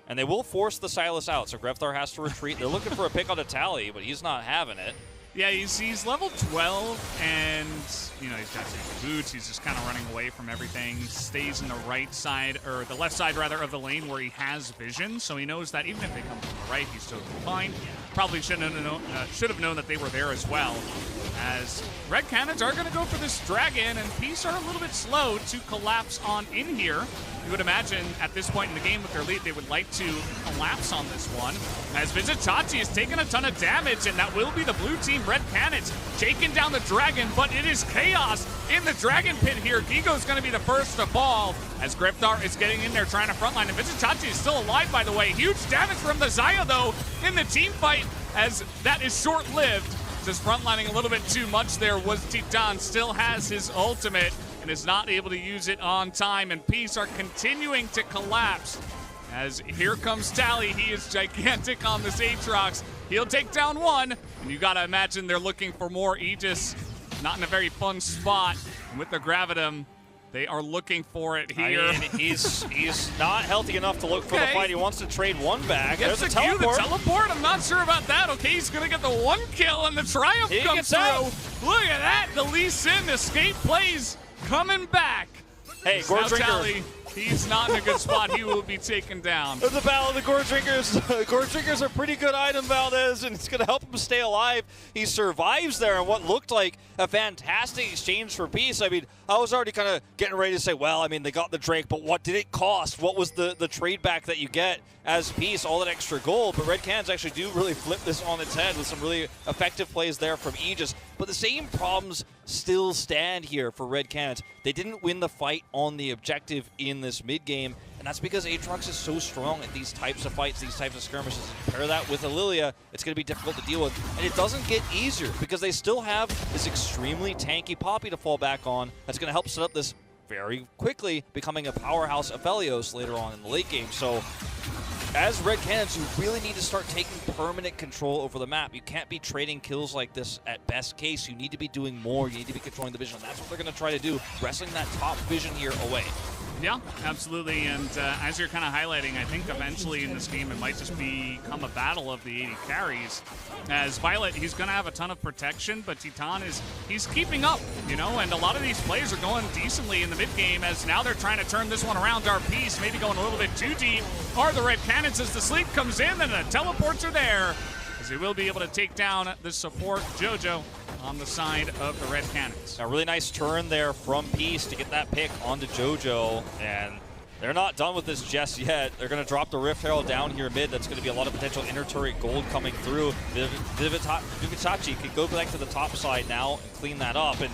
And they will force the Sylas out, so Grevthar has to retreat. They're looking for a pick on a Tally, but he's not having it. Yeah, he's level 12, and, you know, he's got some boots. He's just kind of running away from everything. Stays in the right side, or the left side, rather, of the lane where he has vision, so he knows that even if they come from the right, he's totally fine. Probably should have known that they were there as well, as Red Canids are going to go for this dragon, and Peace are a little bit slow to collapse on in here. You would imagine at this point in the game with their lead, they would like to collapse on this one, as Vizitachi is taking a ton of damage, and that will be the blue team Red Canids taking down the dragon, but it is chaos in the dragon pit here. Gigo's going to be the first to fall, as Grevthar is getting in there trying to frontline, and Vizitachi is still alive, by the way. Huge damage from the Xayah, though, in the team fight, as that is short-lived. Just frontlining a little bit too much there was Titan. Still has his ultimate and is not able to use it on time, and Peace are continuing to collapse. As here comes Tally, he is gigantic on this Aatrox. He'll take down one. And you got to imagine they're looking for more. Aegis not in a very fun spot. And with the Gravitum, they are looking for it here. I mean, he's not healthy enough to look for the fight. He wants to trade one back. Gets There's a the Q, teleport. the teleport. I'm not sure about that. Okay, he's going to get the one kill, and the Triumph He comes gets through. out. Look at that. The Lee Sin escape plays coming back. Hey, Now Gore Drinker. Tally, he's not in a good spot. He will be taken down. There's a battle of the Gore Drinkers. Gore Drinkers are a pretty good item, Valdez, and it's going to help him stay alive. He survives there in what looked like a fantastic exchange for peace. I mean, I was already kind of getting ready to say, well, I mean, they got the Drake, but what did it cost? What was the trade back that you get as peace? All that extra gold. But Red Canids actually do really flip this on its head with some really effective plays there from Aegis. But the same problems still stand here for Red Canids. They didn't win the fight on the objective in this mid-game, and that's because Aatrox is so strong at these types of fights, these types of skirmishes. And pair that with Lilia, it's going to be difficult to deal with. And it doesn't get easier because they still have this extremely tanky Poppy to fall back on that's going to help set up this very quickly becoming a powerhouse Aphelios later on in the late game. So as Red Canids, you really need to start taking permanent control over the map. You can't be trading kills like this at best case. You need to be doing more. You need to be controlling the vision. And that's what they're going to try to do, wrestling that top vision here away. Yeah, absolutely. And as you're kind of highlighting, I think eventually in this game it might just become a battle of the 80 carries. As Violet, he's going to have a ton of protection, but Titan he's keeping up, you know, and a lot of these plays are going decently in the mid game as now they're trying to turn this one around. Our piece maybe going a little bit too deep. Are the Red Canids as the sleep comes in and the teleports are there, as he will be able to take down the support Jojo on the side of the Red Canids. A really nice turn there from Peace to get that pick onto Jojo, and they're not done with this just yet. They're going to drop the Rift Herald down here mid. That's going to be a lot of potential inner turret gold coming through. Vivitachi can go back to the top side now and clean that up. And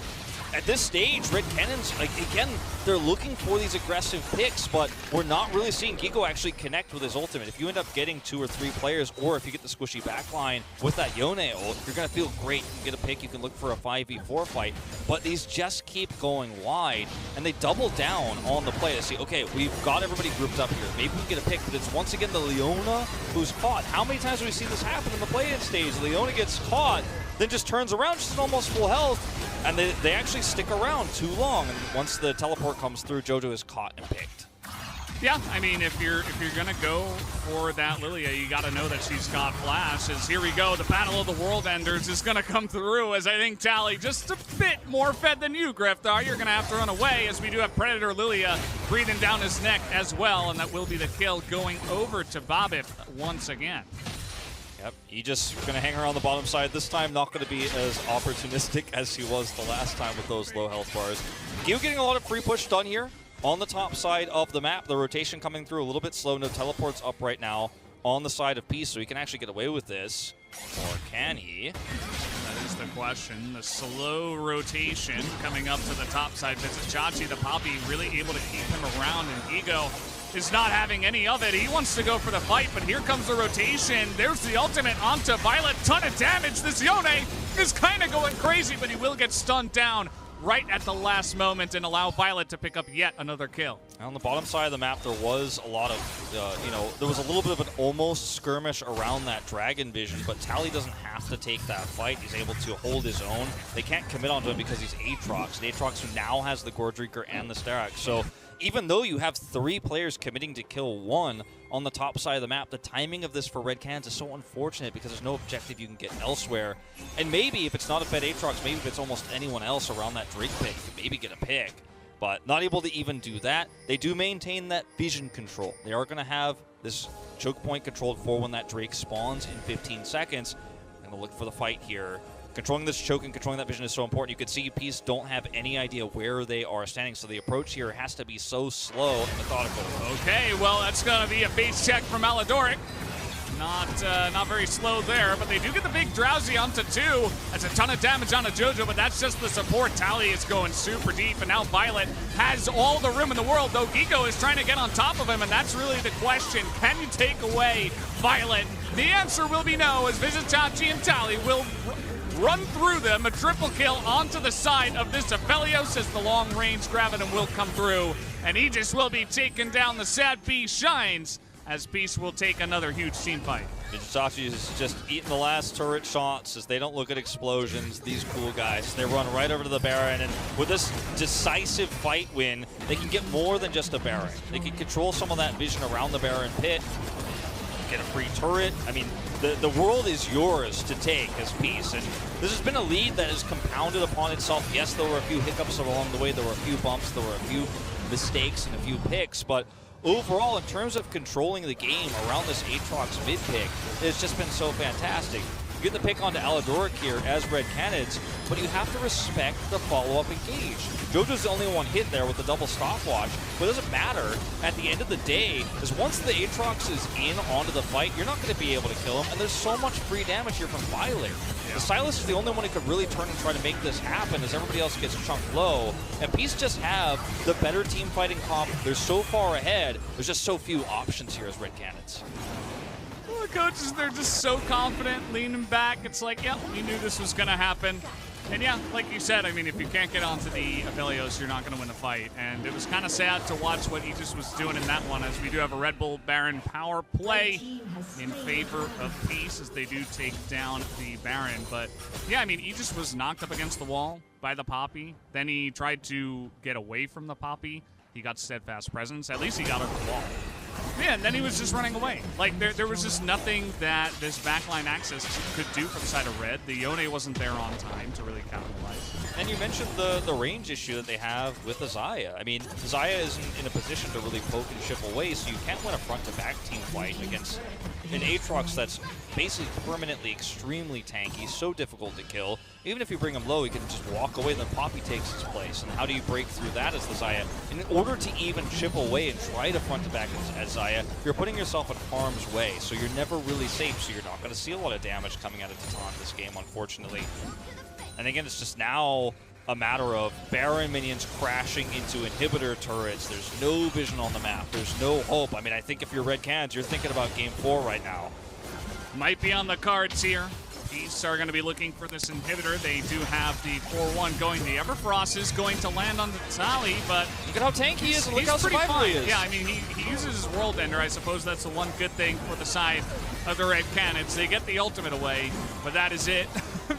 at this stage, Red Canids, like, again, they're looking for these aggressive picks, but we're not really seeing Gigo actually connect with his ultimate. If you end up getting 2 or 3 players, or if you get the squishy backline with that Yone ult, you're going to feel great. You can get a pick, you can look for a 5v4 fight, but these just keep going wide, and they double down on the play to see, okay, we've got everybody grouped up here. Maybe we can get a pick, but it's once again the Leona who's caught. How many times have we seen this happen in the play-in stage? Leona gets caught, then just turns around, she's almost full health, and they actually stick around too long. And once the teleport comes through, Jojo is caught and picked. Yeah, I mean, if you're gonna go for that Lilia, you got to know that she's got flash. As here we go, the Battle of the World Enders is gonna come through. As I think Tally just a bit more fed than you, Griftar. You're gonna have to run away, as we do have Predator Lilia breathing down his neck as well, and that will be the kill going over to Bobbitt once again. Yep, he just going to hang around the bottom side. This time not going to be as opportunistic as he was the last time with those low health bars. Gio getting a lot of free push done here on the top side of the map. The rotation coming through a little bit slow. No teleports up right now on the side of Peace, so he can actually get away with this. Or can he? That is the question. The slow rotation coming up to the top side. Vizcachi, the Poppy, really able to keep him around, and Ego is not having any of it. He wants to go for the fight, but here comes the rotation. There's the ultimate onto Violet. Ton of damage. This Yone is kind of going crazy, but he will get stunned down right at the last moment and allow Violet to pick up yet another kill. On the bottom side of the map, there was a lot of, there was a little bit of an almost skirmish around that Dragon Vision, but Tally doesn't have to take that fight. He's able to hold his own. They can't commit onto him because he's Aatrox. And Aatrox who now has the Gordreaker and the Starak. So even though you have 3 players committing to kill 1 on the top side of the map, the timing of this for Red Canids is so unfortunate because there's no objective you can get elsewhere. And maybe if it's not a fed Aatrox, maybe if it's almost anyone else around that Drake pick, you could maybe get a pick. But not able to even do that. They do maintain that vision control. They are going to have this choke point controlled for when that Drake spawns in 15 seconds. I'm going to look for the fight here. Controlling this choke and controlling that vision is so important. You can see Peace don't have any idea where they are standing, so the approach here has to be so slow and methodical. Okay, well, that's going to be a base check from Aladoric. Not very slow there, but they do get the big Drowsy onto 2. That's a ton of damage onto Jojo, but that's just the support. Tally is going super deep, and now Violet has all the room in the world, though Gigo is trying to get on top of him, and that's really the question. Can you take away Violet? The answer will be no, as Vizcachi and Tally will run through them. A triple kill onto the side of this Aphelios as the long-range Gravitum will come through, and Aegis will be taking down the sad Bee Shines, as Peace will take another huge team fight. Mijitachi is just eating the last turret shots as they don't look at explosions. These cool guys, they run right over to the Baron, and with this decisive fight win, they can get more than just a Baron. They can control some of that vision around the Baron pit, get a free turret. I mean, the world is yours to take as Peace, and this has been a lead that has compounded upon itself. Yes, there were a few hiccups along the way, there were a few bumps, there were a few mistakes and a few picks, but overall, in terms of controlling the game around this Aatrox mid pick, it's just been so fantastic. You get the pick onto Aladoric here as Red Canids, but you have to respect the follow-up engage. Jojo's the only one hit there with the double stopwatch, but it doesn't matter at the end of the day, because once the Aatrox is in onto the fight, you're not going to be able to kill him, and there's so much free damage here from Violet. The Sylas is the only one who could really turn and try to make this happen as everybody else gets chunked low, and Peace just have the better team fighting comp. They're so far ahead, there's just so few options here as Red Canids. Well, the coaches, they're just so confident, leaning back. It's like, yep, we knew this was going to happen. And yeah, like you said, I mean, if you can't get onto the Aphelios, you're not going to win a fight. And it was kind of sad to watch what Aegis was doing in that one, as we do have a Red Bull Baron power play in favor of Peace as they do take down the Baron. But yeah, I mean, Aegis was knocked up against the wall by the Poppy. Then he tried to get away from the Poppy. He got Steadfast Presence. At least he got over the wall. Yeah, and then he was just running away. Like, there was just nothing that this backline access could do from the side of Red. The Yone wasn't there on time to really capitalize. And you mentioned the range issue that they have with Azaya. I mean, Azaya isn't in a position to really poke and chip away, so you can't win a front-to-back team fight against an Aatrox that's basically permanently extremely tanky, so difficult to kill. Even if you bring him low, he can just walk away, then Poppy takes his place. And how do you break through that as the Xayah? In order to even chip away and try to front-to-back as Xayah, you're putting yourself in harm's way, so you're never really safe, so you're not going to see a lot of damage coming out of Titan this game, unfortunately. And again, it's just now a matter of Baron minions crashing into inhibitor turrets. There's no vision on the map. There's no hope. I mean, I think if you're Red Canids, you're thinking about Game 4 right now. Might be on the cards here. Peace are going to be looking for this inhibitor. They do have the 4-1 going. The Everfrost is going to land on the Tally, but look at how tanky he is and look how survivable he is. Yeah, I mean, he uses his World Ender. I suppose that's the one good thing for the side of the Red Canids. They get the ultimate away, but that is it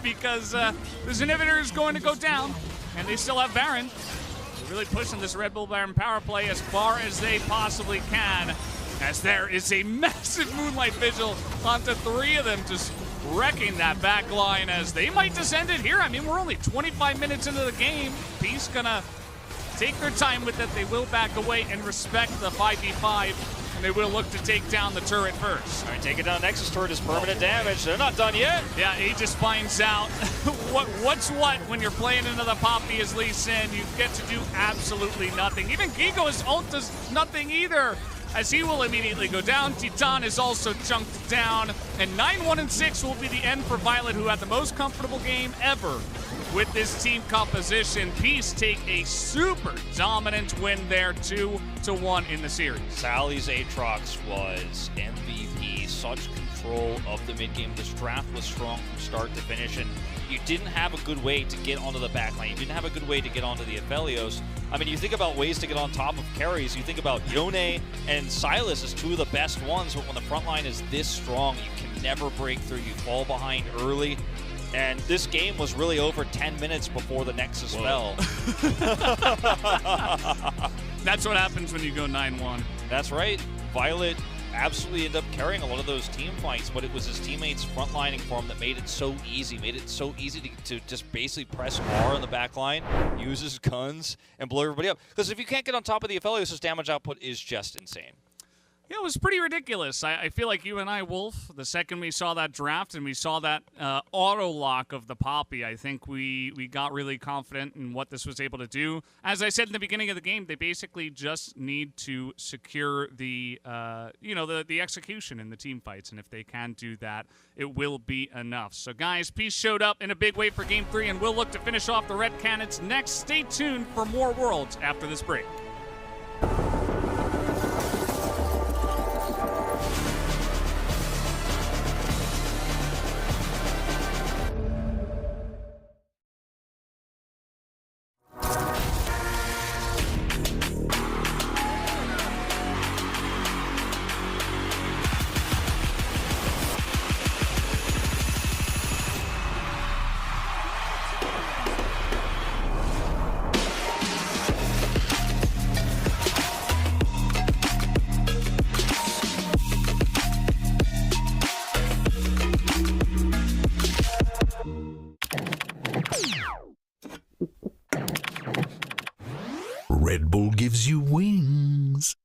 because this inhibitor is going to go down, and they still have Baron. They're really pushing this Red Bull Baron power play as far as they possibly can, as there is a massive Moonlight Vigil onto 3 of them, just wrecking that back line as they might just end it here. I mean, we're only 25 minutes into the game. Peace gonna take their time with it. They will back away and respect the 5v5, and they will look to take down the turret first. All right, taking down Nexus turret is permanent damage. They're not done yet. Yeah, he just finds out what's what when you're playing into the Poppy as Lee Sin. You get to do absolutely nothing. Even Gigo's ult does nothing either, as he will immediately go down. Titan is also chunked down, and 9-1-6 will be the end for Violet, who had the most comfortable game ever with this team composition. Peace take a super dominant win there, 2-1 in the series. Sally's Aatrox was MVP, such control of the mid-game. This draft was strong from start to finish, and you didn't have a good way to get onto the backline. You didn't have a good way to get onto the Aphelios. I mean, you think about ways to get on top of carries. You think about Yone and Sylas as 2 of the best ones, but when the front line is this strong, you can never break through. You fall behind early. And this game was really over 10 minutes before the Nexus fell. That's what happens when you go 9-1. That's right. Violet absolutely ended up carrying a lot of those team fights, but it was his teammates frontlining for him that made it so easy, to just basically press R on the back line, use his guns, and blow everybody up. Because if you can't get on top of the Aphelios, his damage output is just insane. Yeah, it was pretty ridiculous. I feel like you and I, Wolf, the second we saw that draft and we saw that auto lock of the Poppy, I think we got really confident in what this was able to do. As I said in the beginning of the game, they basically just need to secure the the execution in the team fights, and if they can do that, it will be enough. So guys, Peace showed up in a big way for Game 3, and we'll look to finish off the Red Canids next. Stay tuned for more Worlds after this break. Red Bull gives you wings.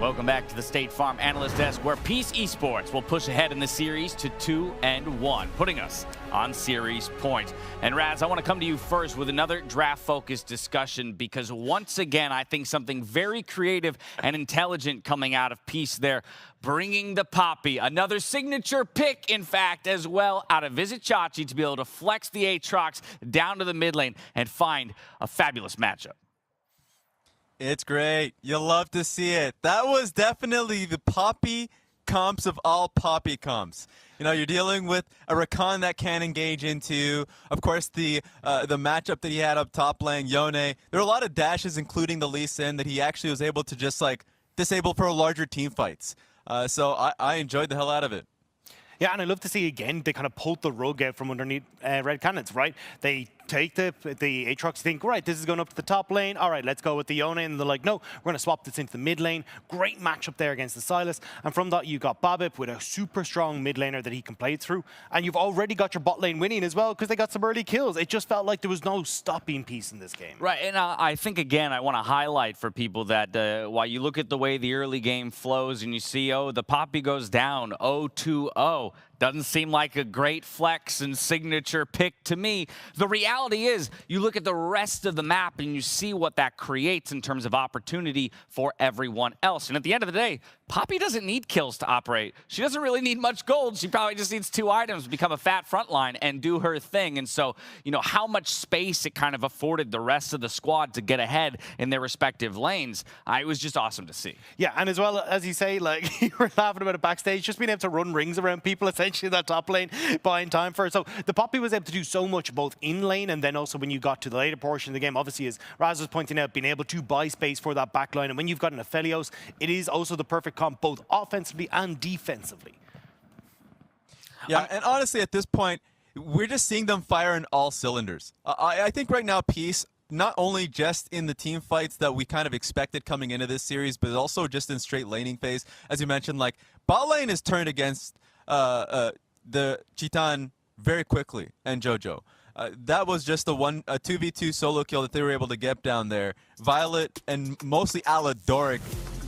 Welcome back to the State Farm Analyst Desk, where Peace Esports will push ahead in the series to 2-1, putting us on series point. And Raz, I want to come to you first with another draft-focused discussion, because once again, I think something very creative and intelligent coming out of Peace there, bringing the Poppy, another signature pick, in fact, as well, out of Visit Chachi to be able to flex the Aatrox down to the mid lane and find a fabulous matchup. It's great. You love to see it. That was definitely the Poppy comps of all Poppy comps. You know, you're dealing with a Rakan that can engage into, of course, the matchup that he had up top lane, Yone. There were a lot of dashes, including the Lee Sin, that he actually was able to just, like, disable for larger team fights. So I enjoyed the hell out of it. Yeah, and I love to see, again, they kind of pulled the rug out from underneath Red Canids, right? They take the Aatrox, think, right, this is going up to the top lane. All right, let's go with the Yone. And they're like, no, we're going to swap this into the mid lane. Great matchup there against the Sylas. And from that, you got Babip with a super strong mid laner that he can play through. And you've already got your bot lane winning as well, because they got some early kills. It just felt like there was no stopping Peace in this game. Right, and I think, again, I want to highlight for people that while you look at the way the early game flows and you see, oh, the Poppy goes down 0-2-0. Doesn't seem like a great flex and signature pick to me. The reality is, you look at the rest of the map and you see what that creates in terms of opportunity for everyone else. And at the end of the day, Poppy doesn't need kills to operate. She doesn't really need much gold. She probably just needs 2 items to become a fat frontline and do her thing. And so, you know, how much space it kind of afforded the rest of the squad to get ahead in their respective lanes, it was just awesome to see. Yeah, and as well, as you say, like, you were laughing about it backstage, just being able to run rings around people, essentially, that top lane, buying time for it. So the Poppy was able to do so much both in lane and then also when you got to the later portion of the game, obviously, as Raz was pointing out, being able to buy space for that back line. And when you've got an Aphelios, it is also the perfect comp both offensively and defensively. Yeah, and honestly, at this point, we're just seeing them fire in all cylinders. I think right now, Peace, not only just in the team fights that we kind of expected coming into this series, but also just in straight laning phase. As you mentioned, like, bot lane is turned against the Chitan very quickly, and JoJo. That was just a 2v2 solo kill that they were able to get down there. Violet and mostly Aladoric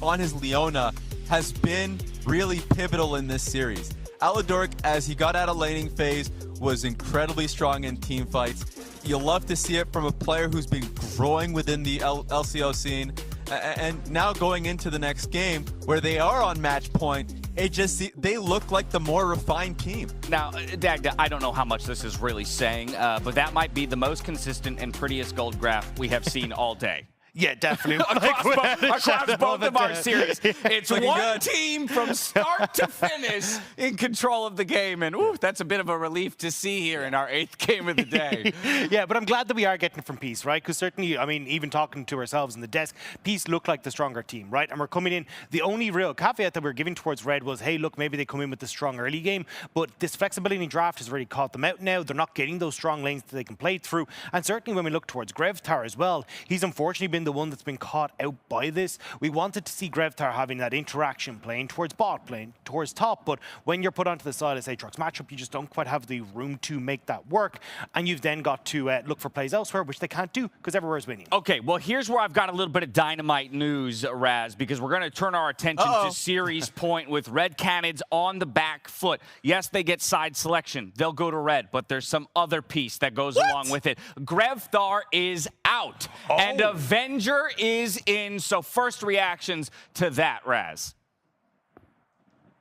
on his Leona has been really pivotal in this series. Aladoric, as he got out of laning phase, was incredibly strong in team fights. You'll love to see it from a player who's been growing within the LCO scene. And now going into the next game, where they are on match point, they look like the more refined team. Now, Dagda, I don't know how much this is really saying, but that might be the most consistent and prettiest gold graph we have seen all day. Yeah, definitely. across both of our series. It's one good. team from start to finish in control of the game. And ooh, that's a bit of a relief to see here in our 8th game of the day. Yeah, but I'm glad that we are getting it from Peace, right? Because certainly, I mean, even talking to ourselves in the desk, Peace looked like the stronger team, right? And we're coming in, the only real caveat that we're giving towards Red was, hey, look, maybe they come in with the strong early game, but this flexibility in draft has really caught them out now. They're not getting those strong lanes that they can play through. And certainly when we look towards Grevtar as well, he's unfortunately been the one that's been caught out by this. We wanted to see Grevtar having that interaction playing towards bot, playing towards top, but when you're put onto the side as Aatrox matchup, you just don't quite have the room to make that work, and you've then got to look for plays elsewhere, which they can't do because everywhere's winning. Okay, well, here's where I've got a little bit of dynamite news, Raz, because we're going to turn our attention to series point with Red Canids on the back foot. Yes, they get side selection. They'll go to red, but there's some other piece that goes along with it. Grevtar is out, and Avenger is in. So first reactions to that, Raz.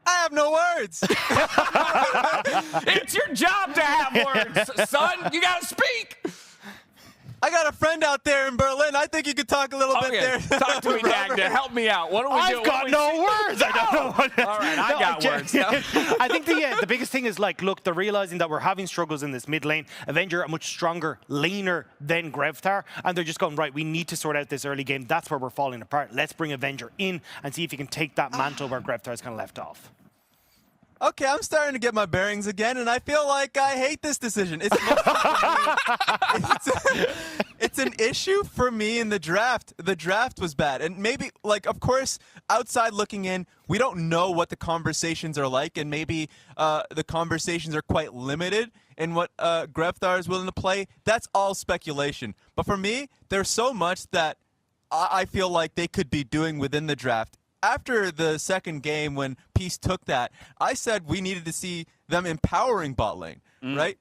I have no words. It's your job to have words, son. You got to speak. I got a friend out there in Berlin. I think you could talk a little bit there. Talk to me, Dagda. Help me out. What do we do? I've got no words. I don't know what. All right, I got words. I think the biggest thing is, like, look, they're realizing that we're having struggles in this mid lane. Avenger, a much stronger laner than Grevtar, and they're just going, right, we need to sort out this early game. That's where we're falling apart. Let's bring Avenger in and see if he can take that mantle where Grevtar's kind of left off. Okay, I'm starting to get my bearings again, and I feel like I hate this decision. It's an issue for me in the draft. The draft was bad. And maybe, like, of course, outside looking in, we don't know what the conversations are like, and maybe the conversations are quite limited in what Grevtar is willing to play. That's all speculation. But for me, there's so much that I feel like they could be doing within the draft. After the second game, when Peace took that, I said we needed to see them empowering bot lane, right?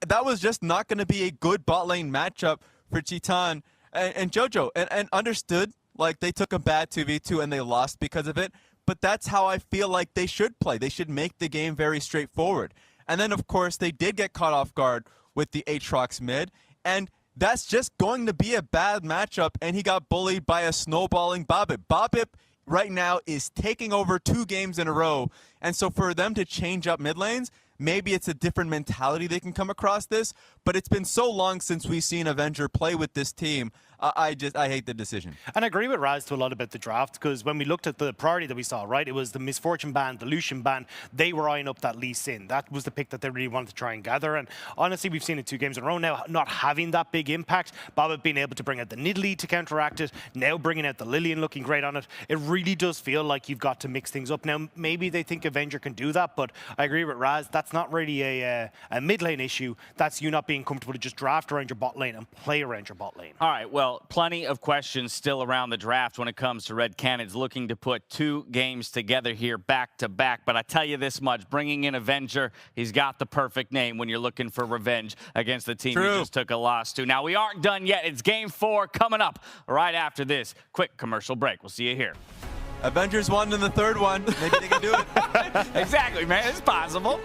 That was just not going to be a good bot lane matchup for Chitan and JoJo. And understood, like, they took a bad 2v2 and they lost because of it. But that's how I feel like they should play. They should make the game very straightforward. And then, of course, they did get caught off guard with the Aatrox mid. And that's just going to be a bad matchup. And he got bullied by a snowballing Bobbip. Bobbip right now is taking over 2 games in a row. And so for them to change up mid lanes, maybe it's a different mentality they can come across this. But it's been so long since we've seen Avenger play with this team. I hate the decision. And I agree with Raz to a lot about the draft, because when we looked at the priority that we saw, right, it was the Misfortune ban, the Lucian ban. They were eyeing up that Lee Sin. That was the pick that they really wanted to try and gather. And honestly, we've seen it 2 games in a row now, not having that big impact. Bobbit being able to bring out the Nidalee to counteract it, now bringing out the Lillian looking great on it. It really does feel like you've got to mix things up. Now, maybe they think Avenger can do that, but I agree with Raz. That's not really a mid lane issue. That's you not being comfortable to just draft around your bot lane and play around your bot lane. All right, well, plenty of questions still around the draft when it comes to Red Canids looking to put 2 games together here back to back. But I tell you this much, bringing in Avenger, he's got the perfect name when you're looking for revenge against the team you just took a loss to. Now, we aren't done yet. It's game 4 coming up right after this quick commercial break. We'll see you here. Avengers won in the third one. Maybe they can do it. Exactly, man. It's possible.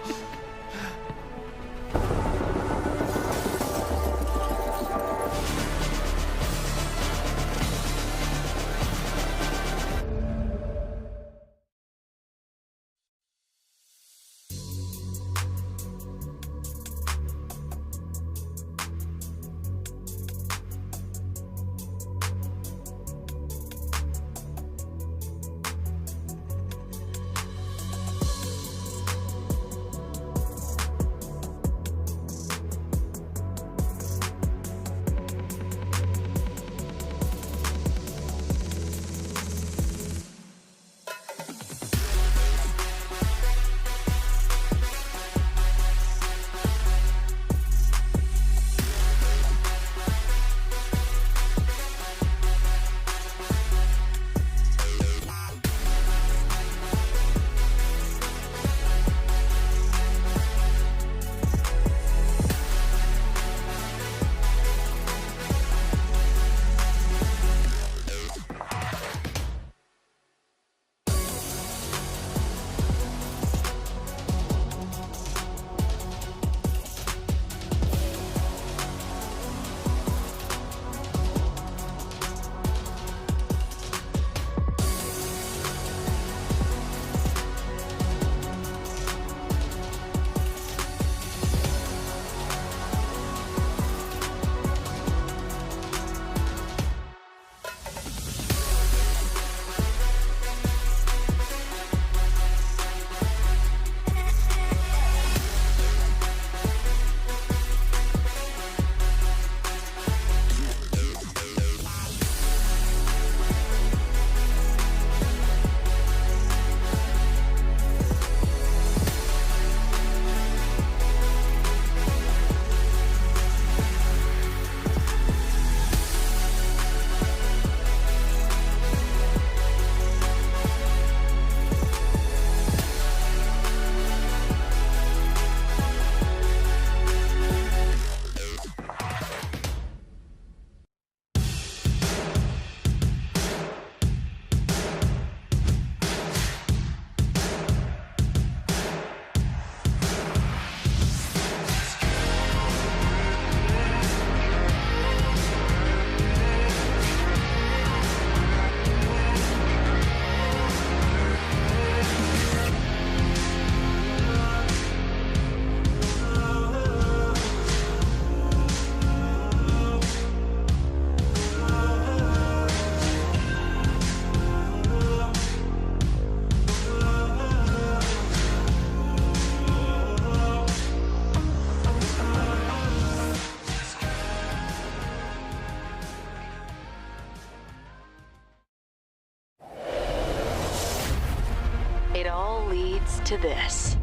It all leads to this.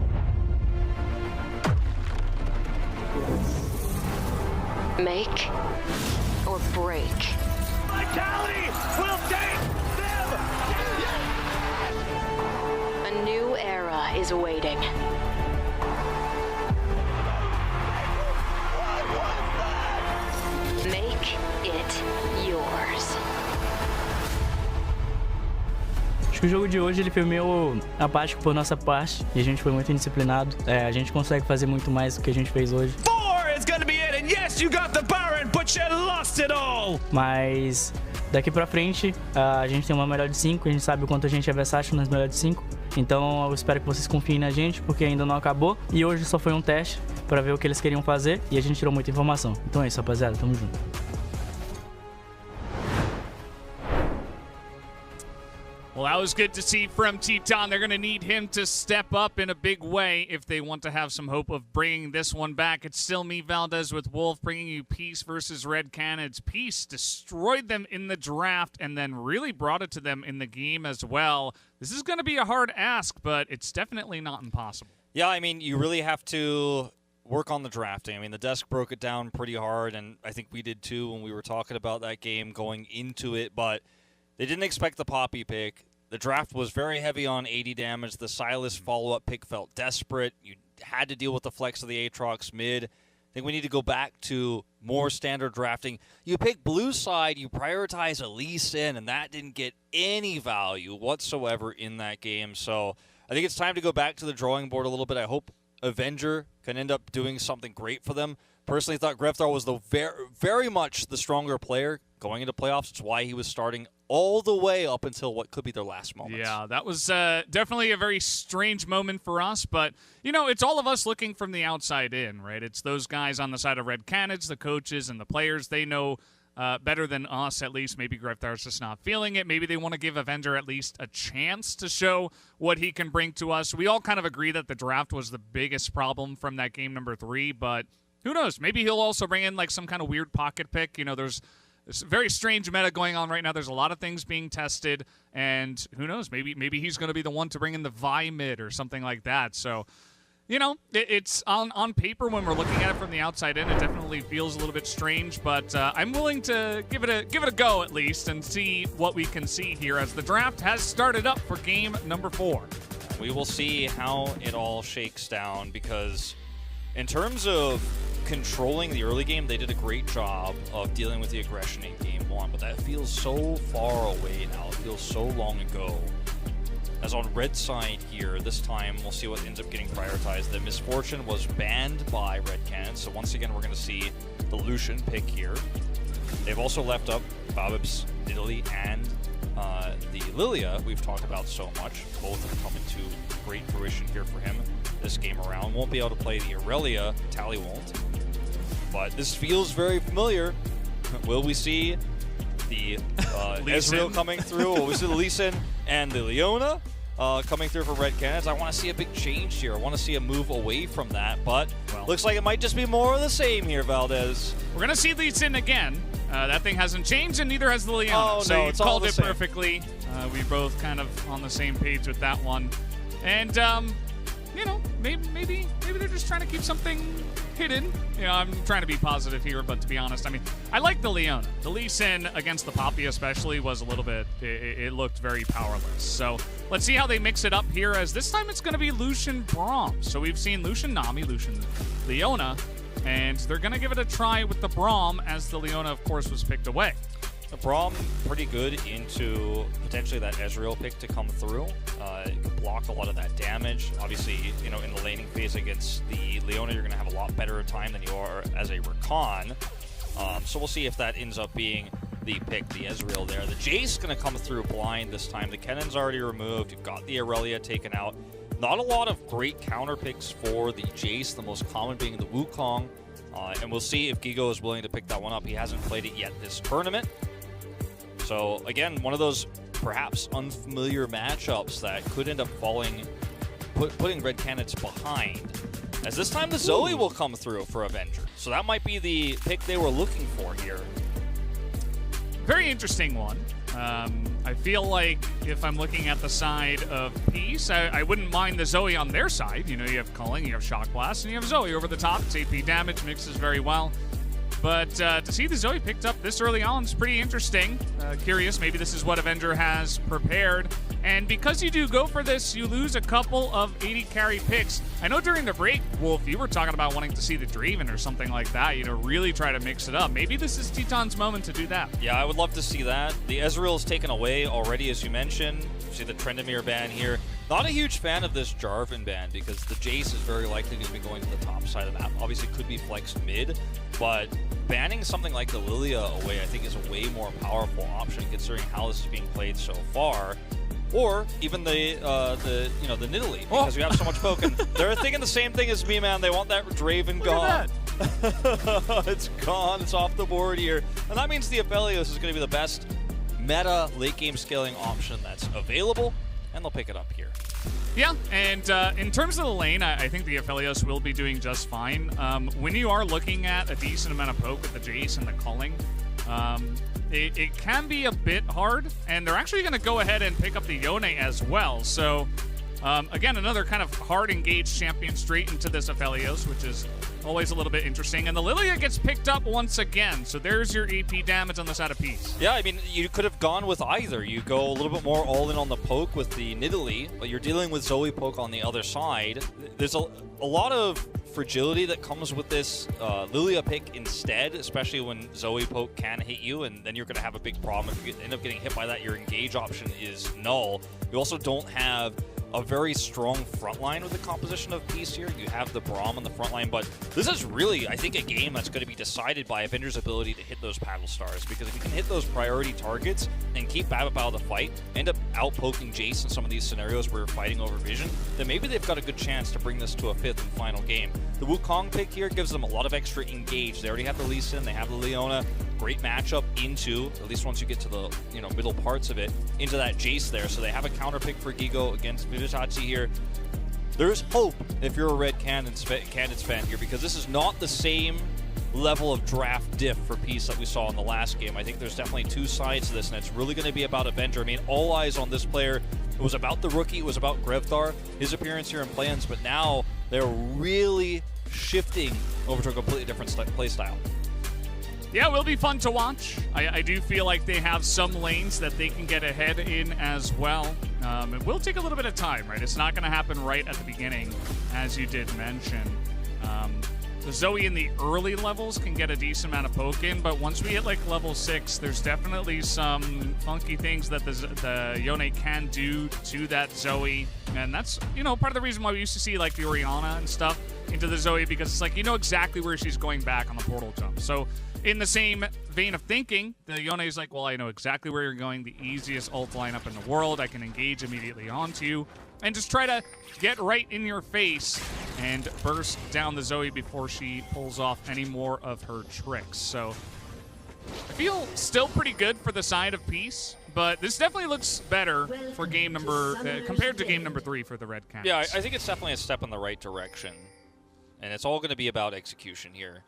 Make or break. Vitality will take them! A new era is awaiting. Make it yours. Acho que o jogo de hoje ele foi meio apático por nossa parte e a gente foi muito indisciplinado. A gente consegue fazer muito mais do que a gente fez hoje. 4 is gonna be it, and yes, you got the Baron, but you lost it all! Mas daqui pra frente a gente tem uma melhor de 5, a gente sabe o quanto a gente é versátil nas melhores de 5. Então eu espero que vocês confiem na gente, porque ainda não acabou. E hoje só foi um teste pra ver o que eles queriam fazer e a gente tirou muita informação. Então é isso, rapaziada, tamo junto. Well, that was good to see from Teton. They're going to need him to step up in a big way if they want to have some hope of bringing this one back. It's still me, Valdez, with Wolf, bringing you Peace versus Red Canids. Peace destroyed them in the draft and then really brought it to them in the game as well. This is going to be a hard ask, but it's definitely not impossible. Yeah, I mean, you really have to work on the drafting. I mean, the desk broke it down pretty hard, and I think we did too when we were talking about that game going into it, but they didn't expect the Poppy pick. The draft was very heavy on 80 damage. The Silas follow-up pick felt desperate. You had to deal with the flex of the Aatrox mid. think we need to go back to more standard drafting. You pick blue side, you prioritize a Lee Sin, and that didn't get any value whatsoever in that game. So I think it's time to go back to the drawing board a little bit. I hope Avenger can end up doing something great for them. Personally thought Grefthar was the very much the stronger player going into playoffs. It's why he was starting all the way up until what could be their last moments. Yeah, that was definitely a very strange moment for us, but, you know, it's all of us looking from the outside in, right? It's those guys on the side of Red Canids, the coaches and the players. They know better than us, at least. Maybe Greftar's just not feeling it. Maybe they want to give Avenger at least a chance to show what he can bring to us. We all kind of agree that the draft was the biggest problem from that game number 3, but who knows? Maybe he'll also bring in like some kind of weird pocket pick. You know, there's a very strange meta going on right now. There's a lot of things being tested, and who knows? Maybe he's going to be the one to bring in the Vi mid or something like that. So, you know, it's on paper when we're looking at it from the outside in, it definitely feels a little bit strange, but I'm willing to give it a go at least and see what we can see here as the draft has started up for game number 4. We will see how it all shakes down, because in terms of controlling the early game, they did a great job of dealing with the aggression in game 1, but that feels so far away now. It feels so long ago. As on red side here, this time we'll see what ends up getting prioritized. The Misfortune was banned by Red Canids, so once again we're going to see the Lucian pick here. They've also left up Babib's Italy and the Lilia we've talked about so much. Both have come into great fruition here for him this game around. Won't be able to play the Aurelia, Tally won't. But this feels very familiar. Will we see the Ezreal coming through? Will we see the Lee Sin and the Leona coming through for Red Canids? I want to see a big change here. I want to see a move away from that, but looks like it might just be more of the same here, Valdez. We're going to see Lee Sin again. That thing hasn't changed, and neither has the Leona. Oh, so no, you it's all called the it same. perfectly. We both kind of on the same page with that one. And, you know, maybe they're just trying to keep something hidden. You know, I'm trying to be positive here, but to be honest, I mean, I like the Leona. The Lee Sin against the Poppy especially was a little bit, it looked very powerless. So let's see how they mix it up here, as this time it's going to be Lucian Braum. So we've seen Lucian Nami, Lucian Leona, and they're going to give it a try with the Braum, as the Leona, of course, was picked away. The Braum pretty good into potentially that Ezreal pick to come through. It can block a lot of that damage. Obviously, you know, in the laning phase against the Leona, you're going to have a lot better time than you are as a Rakan. So we'll see if that ends up being the pick, the Ezreal there. The Jace going to come through blind this time. The Kenin's already removed. You've got the Aurelia taken out. Not a lot of great counter picks for the Jace, the most common being the Wukong. And we'll see if Gigo is willing to pick that one up. He hasn't played it yet this tournament. So, again, one of those perhaps unfamiliar matchups that could end up putting Red Canids behind. As this time the Zoe will come through for Avenger. So that might be the pick they were looking for here. Very interesting one. I feel like if I'm looking at the side of Peace, I wouldn't mind the Zoe on their side. You know, you have Culling, you have Shock Blast, and you have Zoe over the top. It's AP damage, mixes very well. But to see the Zoe picked up this early on is pretty interesting. Curious, maybe this is what Avenger has prepared. And because you do go for this, you lose a couple of 80 carry picks. I know during the break, Wolf, you were talking about wanting to see the Draven or something like that, you know, really try to mix it up. Maybe this is Teton's moment to do that. Yeah, I would love to see that. The Ezreal is taken away already, as you mentioned. You see the Trendemir ban here. Not a huge fan of this Jarvan ban, because the Jace is very likely going to be going to the top side of the map. Obviously, could be flexed mid, but banning something like the Lilia away, I think, is a way more powerful option considering how this is being played so far. Or even the Nidalee, because we have so much poke. And they're thinking the same thing as me, man. They want that Draven gone. It's gone. It's off the board here. And that means the Aphelios is going to be the best meta late game scaling option that's available, and they'll pick it up here. Yeah, and in terms of the lane, I think the Aphelios will be doing just fine. When you are looking at a decent amount of poke with the Jace and the Culling, it can be a bit hard, and they're actually going to go ahead and pick up the Yone as well. So, again, another kind of hard-engaged champion straight into this Aphelios, which is always a little bit interesting. And the Lilia gets picked up once again, so there's your AP damage on the side of Peace. Yeah, I mean, you could have gone with either. You go a little bit more all-in on the poke with the Nidalee, but you're dealing with Zoe poke on the other side. There's a lot of fragility that comes with this Lilia pick instead, especially when Zoe poke can hit you, and then you're going to have a big problem. If you end up getting hit by that, your engage option is null. You also don't have a very strong front line with the composition of Peace here. You have the Braum on the front line, but this is really, I think, a game that's going to be decided by Avenger's ability to hit those paddle stars, because if you can hit those priority targets and keep Babip out of the fight, end up out-poking Jace in some of these scenarios where you're fighting over vision, then maybe they've got a good chance to bring this to a 5th and final game. The Wukong pick here gives them a lot of extra engage. They already have the Lee Sin, they have the Leona. Great matchup into, at least once you get to the middle parts of it, into that Jace there. So they have a counter pick for Gigo against Vivitachi here. There's hope if you're a Red Canids fan here, because this is not the same level of draft diff for Peace that we saw in the last game. I think there's definitely two sides to this, and it's really going to be about Avenger. I mean, all eyes on this player. It was about the rookie, it was about Grevthar, his appearance here in play-ins, but now they're really shifting over to a completely different play style. Yeah, it will be fun to watch. I do feel like they have some lanes that they can get ahead in as well. It will take a little bit of time, right? It's not going to happen right at the beginning, as you did mention. The Zoe in the early levels can get a decent amount of poke in, but once we hit like level 6, there's definitely some funky things that the Yone can do to that Zoe. And that's, part of the reason why we used to see like the Orianna and stuff into the Zoe, because it's like, exactly where she's going back on the portal jump. So in the same vein of thinking, the Yone is like, well, I know exactly where you're going, the easiest ult lineup in the world. I can engage immediately onto you and just try to get right in your face and burst down the Zoe before she pulls off any more of her tricks. So I feel still pretty good for the side of Peace, but this definitely looks better for game number compared to game number 3 for the Red Canids. Yeah, I think it's definitely a step in the right direction, and it's all going to be about execution here.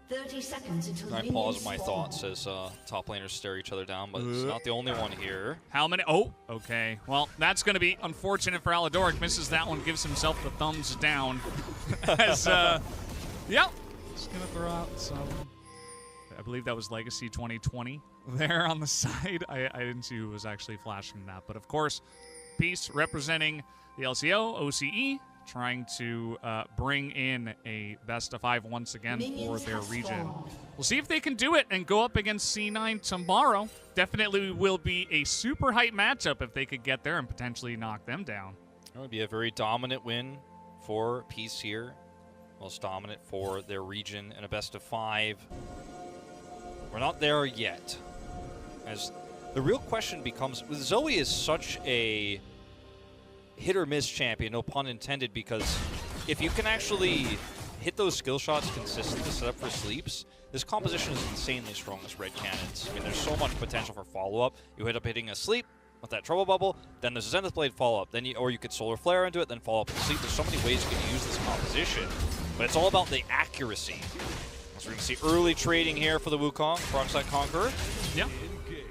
30 seconds until I pause my thoughts as top laners stare each other down, but it's not the only one here. How many? Oh, okay. Well, that's going to be unfortunate for Aladoric. Misses that one, gives himself the thumbs down. As, yeah, just going to throw out some. I believe that was Legacy 2020 there on the side. I didn't see who was actually flashing that. But, of course, Peace representing the LCO, OCE, trying to bring in a best-of-5 once again for their region. We'll see if they can do it and go up against C9 tomorrow. Definitely will be a super hype matchup if they could get there and potentially knock them down. It would be a very dominant win for Peace here. Most dominant for their region in a best-of-5. We're not there yet. As the real question becomes, Zoe is such a hit-or-miss champion, no pun intended, because if you can actually hit those skill shots consistently set up for sleeps, this composition is insanely strong as Red Canids. I mean, there's so much potential for follow-up. You end up hitting a sleep with that trouble bubble, then there's a Zenith Blade follow-up, or you could Solar Flare into it, then follow up with sleep. There's so many ways you can use this composition, but it's all about the accuracy. So we're going to see early trading here for the Wukong, Proxite Conqueror. Yep.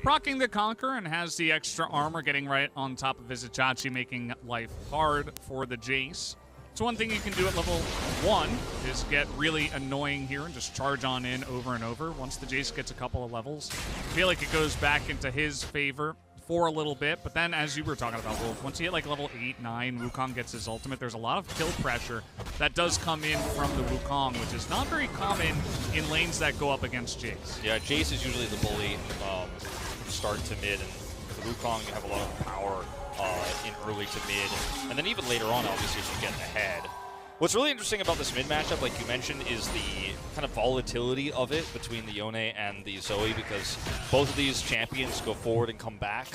Procking the Conqueror and has the extra armor getting right on top of Vizitachi, making life hard for the Jace. So one thing you can do at level 1 is get really annoying here and just charge on in over and over. Once the Jace gets a couple of levels, I feel like it goes back into his favor for a little bit, but then as you were talking about, Wolf, once you hit like level 8, 9, Wukong gets his ultimate, there's a lot of kill pressure that does come in from the Wukong, which is not very common in lanes that go up against Jace. Yeah, Jace is usually the bully from start to mid, and with the Wukong you have a lot of power in early to mid, and then even later on, obviously, as you get ahead. What's really interesting about this mid matchup, like you mentioned, is the kind of volatility of it between the Yone and the Zoe, because both of these champions go forward and come back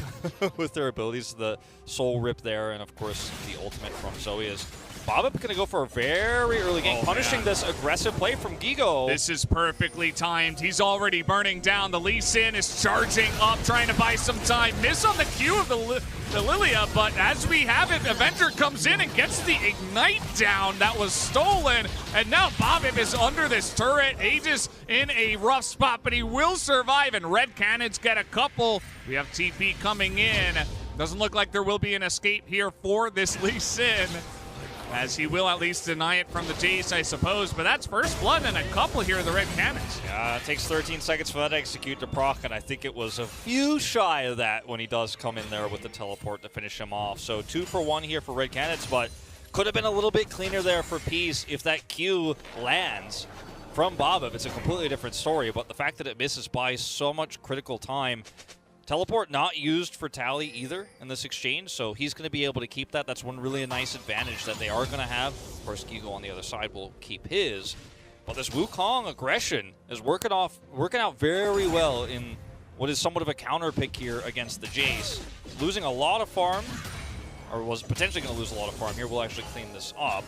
with their abilities. The Soul Rip there, and of course the ultimate from Zoe is Babip going to go for a very early game, punishing this aggressive play from Gigo. This is perfectly timed. He's already burning down. The Lee Sin is charging up, trying to buy some time. Miss on the Q of the Lilia, but as we have it, Avenger comes in and gets the Ignite down that was stolen, and now Babip is under this turret. Aegis in a rough spot, but he will survive, and Red Canids get a couple. We have TP coming in. Doesn't look like there will be an escape here for this Lee Sin, as he will at least deny it from the Jace, I suppose. But that's first blood and a couple here of the Red Canids. Yeah, it takes 13 seconds for that to execute to proc, and I think it was a few shy of that when he does come in there with the teleport to finish him off. So 2 for 1 here for Red Canids, but Could have been a little bit cleaner there for Peace if that Q lands from Bob. It's a completely different story, but the fact that it misses by so much critical time. Teleport not used for Tally either in this exchange, so he's going to be able to keep that. That's one really nice advantage that they are going to have. Of course, Gigo on the other side will keep his. But this Wukong aggression is working out very well in what is somewhat of a counter pick here against the Jace. Losing a lot of farm, or was potentially going to lose a lot of farm here. We'll actually clean this up.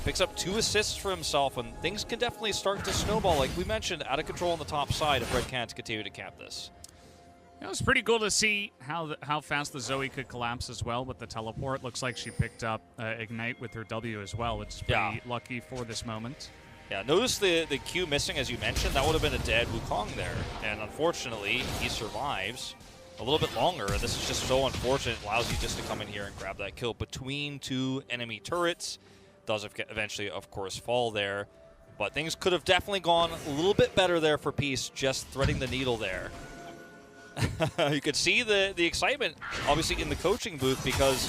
Picks up 2 assists for himself, and things can definitely start to snowball. Like we mentioned, out of control on the top side if Red Canids continue to cap this. It was pretty cool to see how fast the Zoe could collapse as well with the teleport. Looks like she picked up Ignite with her W as well, which is pretty lucky for this moment. Yeah, notice the Q missing, as you mentioned. That would have been a dead Wukong there. And unfortunately, he survives a little bit longer. And this is just so unfortunate. It allows you just to come in here and grab that kill between 2 enemy turrets. Does eventually, of course, fall there. But things could have definitely gone a little bit better there for Peace, just threading the needle there. You could see the excitement, obviously, in the coaching booth, because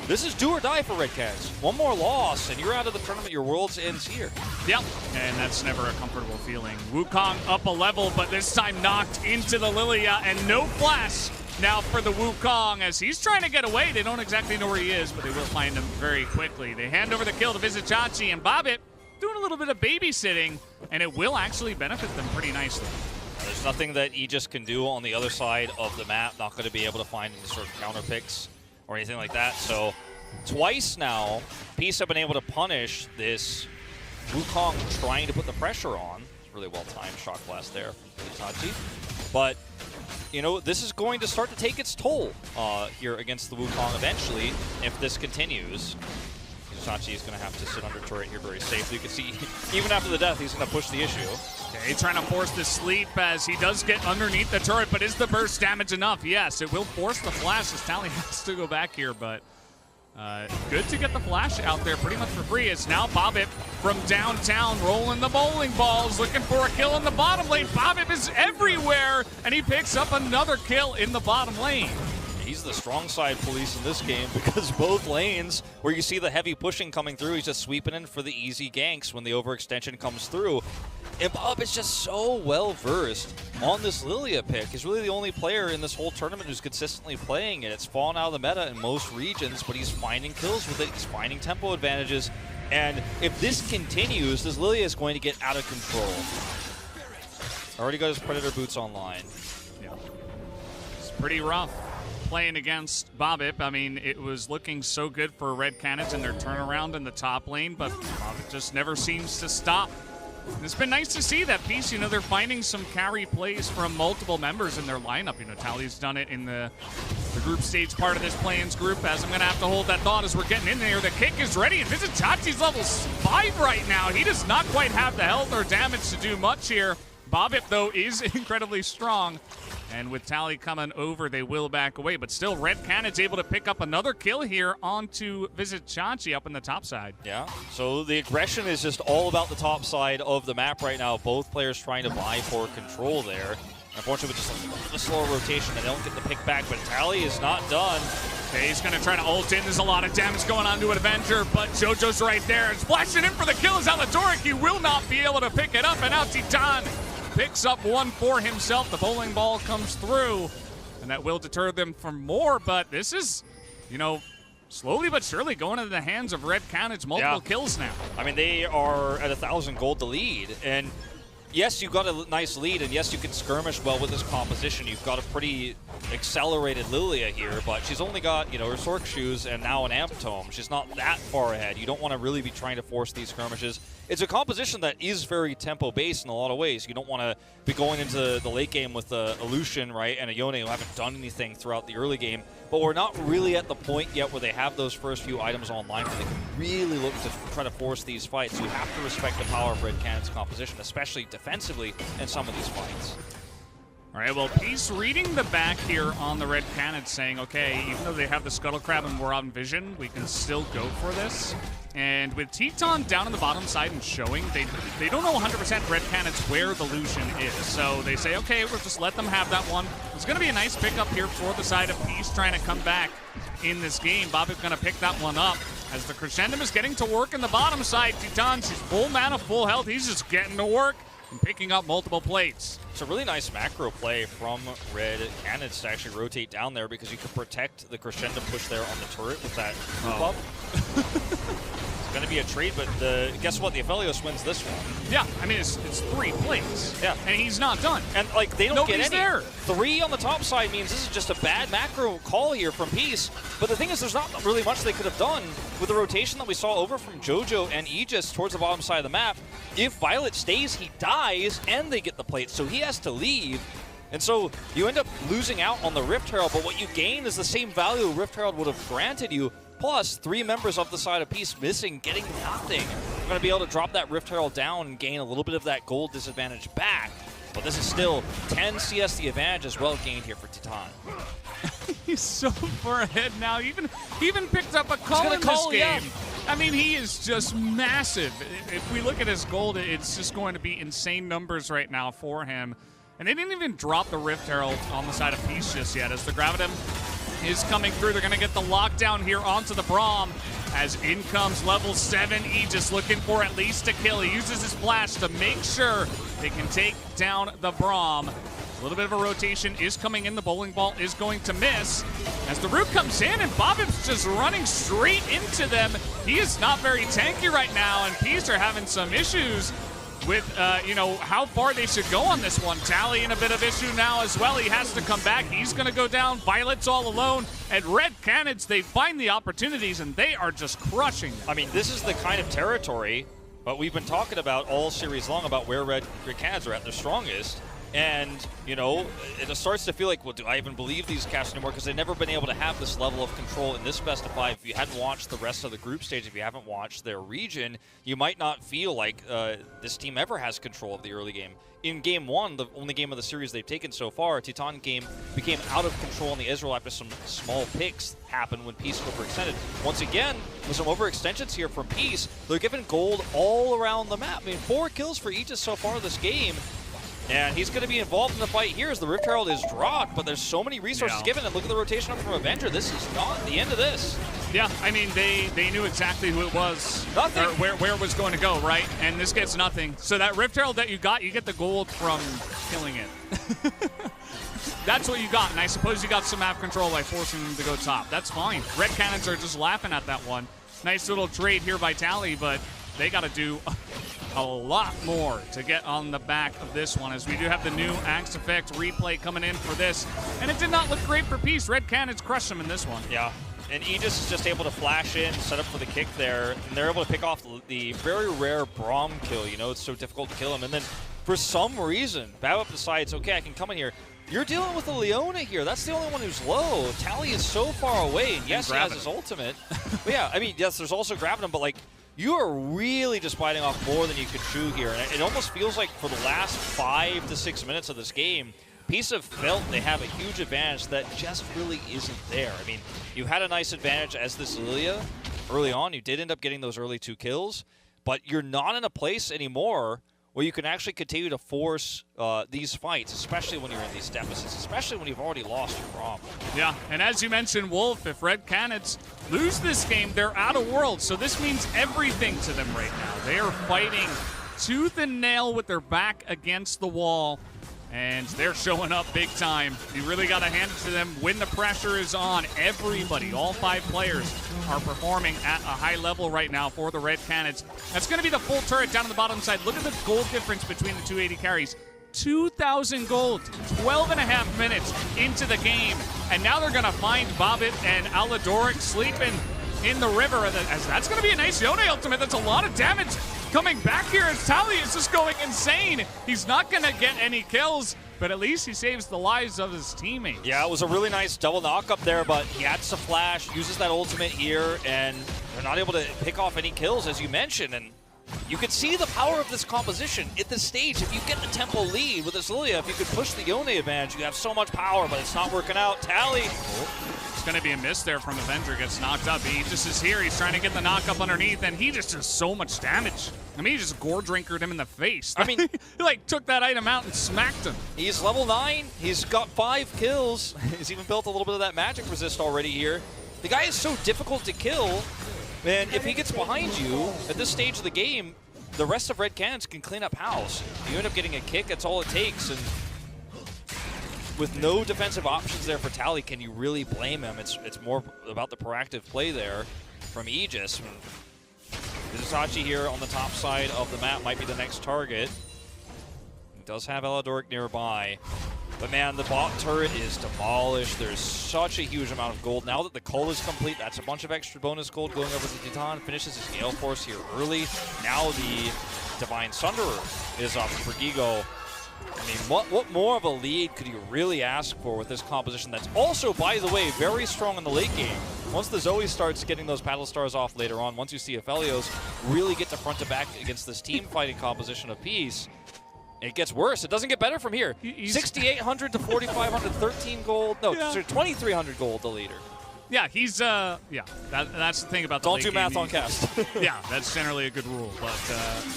this is do or die for Red Canids. One more loss, and you're out of the tournament. Your world's ends here. Yep, and that's never a comfortable feeling. Wukong up a level, but this time knocked into the Lilia, and no flash now for the Wukong as he's trying to get away. They don't exactly know where he is, but they will find him very quickly. They hand over the kill to Vizichachi, and Bobbit doing a little bit of babysitting, and it will actually benefit them pretty nicely. There's nothing that Aegis can do on the other side of the map. Not going to be able to find any sort of counter picks or anything like that. So twice now, Peace have been able to punish this Wukong trying to put the pressure on. It's really well-timed shock blast there from Itachi. But, you know, this is going to start to take its toll here against the Wukong eventually if this continues. Itachi is going to have to sit under turret here very safely. You can see, even after the death, he's going to push the issue. Okay, trying to force the sleep as he does get underneath the turret, but is the burst damage enough? Yes, it will force the flash as Tally has to go back here, but good to get the flash out there pretty much for free. It's now Bobbit from downtown rolling the bowling balls, looking for a kill in the bottom lane. Bobbit is everywhere, and he picks up another kill in the bottom lane. He's the strong side police in this game because both lanes where you see the heavy pushing coming through, he's just sweeping in for the easy ganks when the overextension comes through. And Bob is just so well versed on this Lilia pick. He's really the only player in this whole tournament who's consistently playing it. It's fallen out of the meta in most regions, but he's finding kills with it. He's finding tempo advantages. And if this continues, this Lilia is going to get out of control. Already got his Predator boots online. Yeah. It's pretty rough playing against Bobbip. I mean, it was looking so good for Red Canids in their turnaround in the top lane, but Bobbip just never seems to stop. It's been nice to see that piece. You know, they're finding some carry plays from multiple members in their lineup. You know, Tally's done it in the group stage part of this play-ins group, as I'm going to have to hold that thought as we're getting in there. The kick is ready, and Vizichachi's level 5 right now. He does not quite have the health or damage to do much here. Bobbip, though, is incredibly strong. And with Tally coming over, they will back away. But still, Red Canids able to pick up another kill here onto Vizichachi up in the top side. Yeah, so the aggression is just all about the top side of the map right now. Both players trying to vie for control there. Unfortunately, with just a slower rotation, they don't get the pick back, but Tally is not done. Okay, he's going to try to ult in. There's a lot of damage going on to Avenger, but JoJo's right there. It's flashing in for the kill as Aladoric. He will not be able to pick it up, and now Titan picks up one for himself. The bowling ball comes through, and that will deter them from more, but this is, you know, slowly but surely going into the hands of Red Canids. Multiple kills now. I mean, they are at 1,000 gold to lead, and yes, you've got a nice lead, and yes, you can skirmish well with this composition. You've got a pretty accelerated Lilia here, but she's only got, you know, her Sork shoes and now an Amp Tome. She's not that far ahead. You don't want to really be trying to force these skirmishes. It's a composition that is very tempo-based in a lot of ways. You don't want to be going into the late game with a Lucian, right, and a Yone who haven't done anything throughout the early game, but we're not really at the point yet where they have those first few items online where they can really look to try to force these fights. You have to respect the power of Red Canids' composition, especially defensively in some of these fights. All right, well, Peace reading the back here on the Red Canids, saying, okay, even though they have the Scuttle Crab and we're on vision, we can still go for this. And with Teton down on the bottom side and showing, they don't know 100% Red Canids where the Lucian is. So they say, okay, we'll just let them have that one. It's going to be a nice pickup here for the side of Peace trying to come back in this game. Bob is going to pick that one up. as the Crescendum is getting to work in the bottom side. Titans, he's full mana, full health. He's just getting to work and picking up multiple plates. It's a really nice macro play from Red Canids to actually rotate down there because you can protect the Crescendo push there on the turret with that group up. It's going to be a trade, but guess what? The Aphelios wins this one. Yeah, I mean, it's 3 plates. Yeah. And he's not done. And, like, they don't Nobody's get any. there. 3 on the top side means this is just a bad macro call here from Peace. But the thing is, there's not really much they could have done with the rotation that we saw over from JoJo and Aegis towards the bottom side of the map. If Violet stays, he dies, and they get the plate, so he has to leave. And so you end up losing out on the Rift Herald, but what you gain is the same value Rift Herald would have granted you, plus 3 members of the side of Peace missing, getting nothing. You're going to be able to drop that Rift Herald down and gain a little bit of that gold disadvantage back. But this is still 10 CSD advantage as well gained here for Titan. He's so far ahead now. Even picked up a call in this game. I mean, he is just massive. If we look at his gold, it's just going to be insane numbers right now for him. And they didn't even drop the Rift Herald on the side of Peace just yet. As the Gravitum is coming through, they're going to get the lockdown here onto the Braum. As in comes level 7 Aegis, looking for at least a kill. He uses his flash to make sure they can take down the Braum. A little bit of a rotation is coming in. The bowling ball is going to miss. As the root comes in and Bobbip's just running straight into them. He is not very tanky right now, and Peace are having some issues with, how far they should go on this one. Tally in a bit of issue now as well. He has to come back. He's going to go down. Violet's all alone. And Red Canids, they find the opportunities, and they are just crushing them. I mean, this is the kind of territory, but we've been talking about all series long about where Red Canids are at their strongest. And, it starts to feel like, well, do I even believe these cats anymore? Because they've never been able to have this level of control in this best of 5. If you hadn't watched the rest of the group stage, if you haven't watched their region, you might not feel like this team ever has control of the early game. In Game 1, the only game of the series they've taken so far, Titan game became out of control in the Israel after some small picks happened when Peace overextended. Once again, with some overextensions here from Peace, they're giving gold all around the map. I mean, 4 kills for Aegis so far this game. And he's going to be involved in the fight here as the Rift Herald is dropped, but there's so many resources given. And look at the rotation up from Avenger. This is not the end of this. Yeah, I mean, they knew exactly who it was. Nothing. Or where it was going to go, right? And this gets nothing. So that Rift Herald that you get the gold from killing it. That's what you got. And I suppose you got some map control by forcing them to go top. That's fine. Red Canids are just laughing at that one. Nice little trade here by Tally, but they got to do a lot more to get on the back of this one, as we do have the new Axe Effect replay coming in for this. And it did not look great for Peace. Red Canids crushed them in this one. Yeah, and Aegis is just able to flash in, set up for the kick there, and they're able to pick off the very rare Braum kill. It's so difficult to kill him. And then for some reason, Babip decides, okay, I can come in here. You're dealing with a Leona here. That's the only one who's low. Tally is so far away, and yes, he has his ultimate. But yeah, I mean, yes, there's also Gravitum, but like, you are really just biting off more than you could chew here. And it almost feels like for the last 5 to 6 minutes of this game, Peace have felt they have a huge advantage that just really isn't there. I mean, you had a nice advantage as this Lilia early on. You did end up getting those early 2 kills, but you're not in a place anymore where you can actually continue to force these fights, especially when you're in these deficits, especially when you've already lost your Braum. Yeah, and as you mentioned, Wolf, if Red Canids lose this game, they're out of Worlds, so this means everything to them right now. They are fighting tooth and nail with their back against the wall, and they're showing up big time. You really got to hand it to them when the pressure is on. Everybody, all 5 players, are performing at a high level right now for the Red Canids. That's going to be the full turret down on the bottom side. Look at the gold difference between the 280 carries. 2,000 gold, 12.5 minutes into the game. And now they're going to find Bobbit and Aladoric sleeping in the river. As that's going to be a nice Yone ultimate. That's a lot of damage coming back here as Tally is just going insane. He's not going to get any kills, but at least he saves the lives of his teammates. Yeah, it was a really nice double knock up there, but he adds a flash, uses that ultimate here, and they're not able to pick off any kills, as you mentioned. And you can see the power of this composition at this stage. If you get the tempo lead with this Lilia, if you could push the Yone advantage, you have so much power, but it's not working out. Tally. It's going to be a miss there from Avenger. Gets knocked up. He just is here. He's trying to get the knock up underneath, and he just does so much damage. I mean, he just gore drinkered him in the face. I mean, he like took that item out and smacked him. He's level 9. He's got 5 kills. He's even built a little bit of that magic resist already here. The guy is so difficult to kill. I And if he gets behind you at this stage of the game, the rest of Red Canids can clean up house. You end up getting a kick, that's all it takes. And with no defensive options there for Tally, can you really blame him? It's more about the proactive play there from Aegis. Itachi here on the top side of the map might be the next target. He does have Eladoric nearby. But man, the bot turret is demolished. There's such a huge amount of gold. Now that the cull is complete, that's a bunch of extra bonus gold going over to Titan. Finishes his Gale Force here early. Now the Divine Sunderer is up for Gigo. I mean, what more of a lead could you really ask for with this composition that's also, by the way, very strong in the late game? Once the Zoe starts getting those Battle Stars off later on, once you see Aphelios really get to front to back against this team fighting composition of Peace, it gets worse. It doesn't get better from here. 6,800 to 4,500, 13 gold. No, sorry, 2,300 gold, the leader. Yeah, he's, that's the thing about the Don't late do game. math on cast. Yeah, that's generally a good rule. But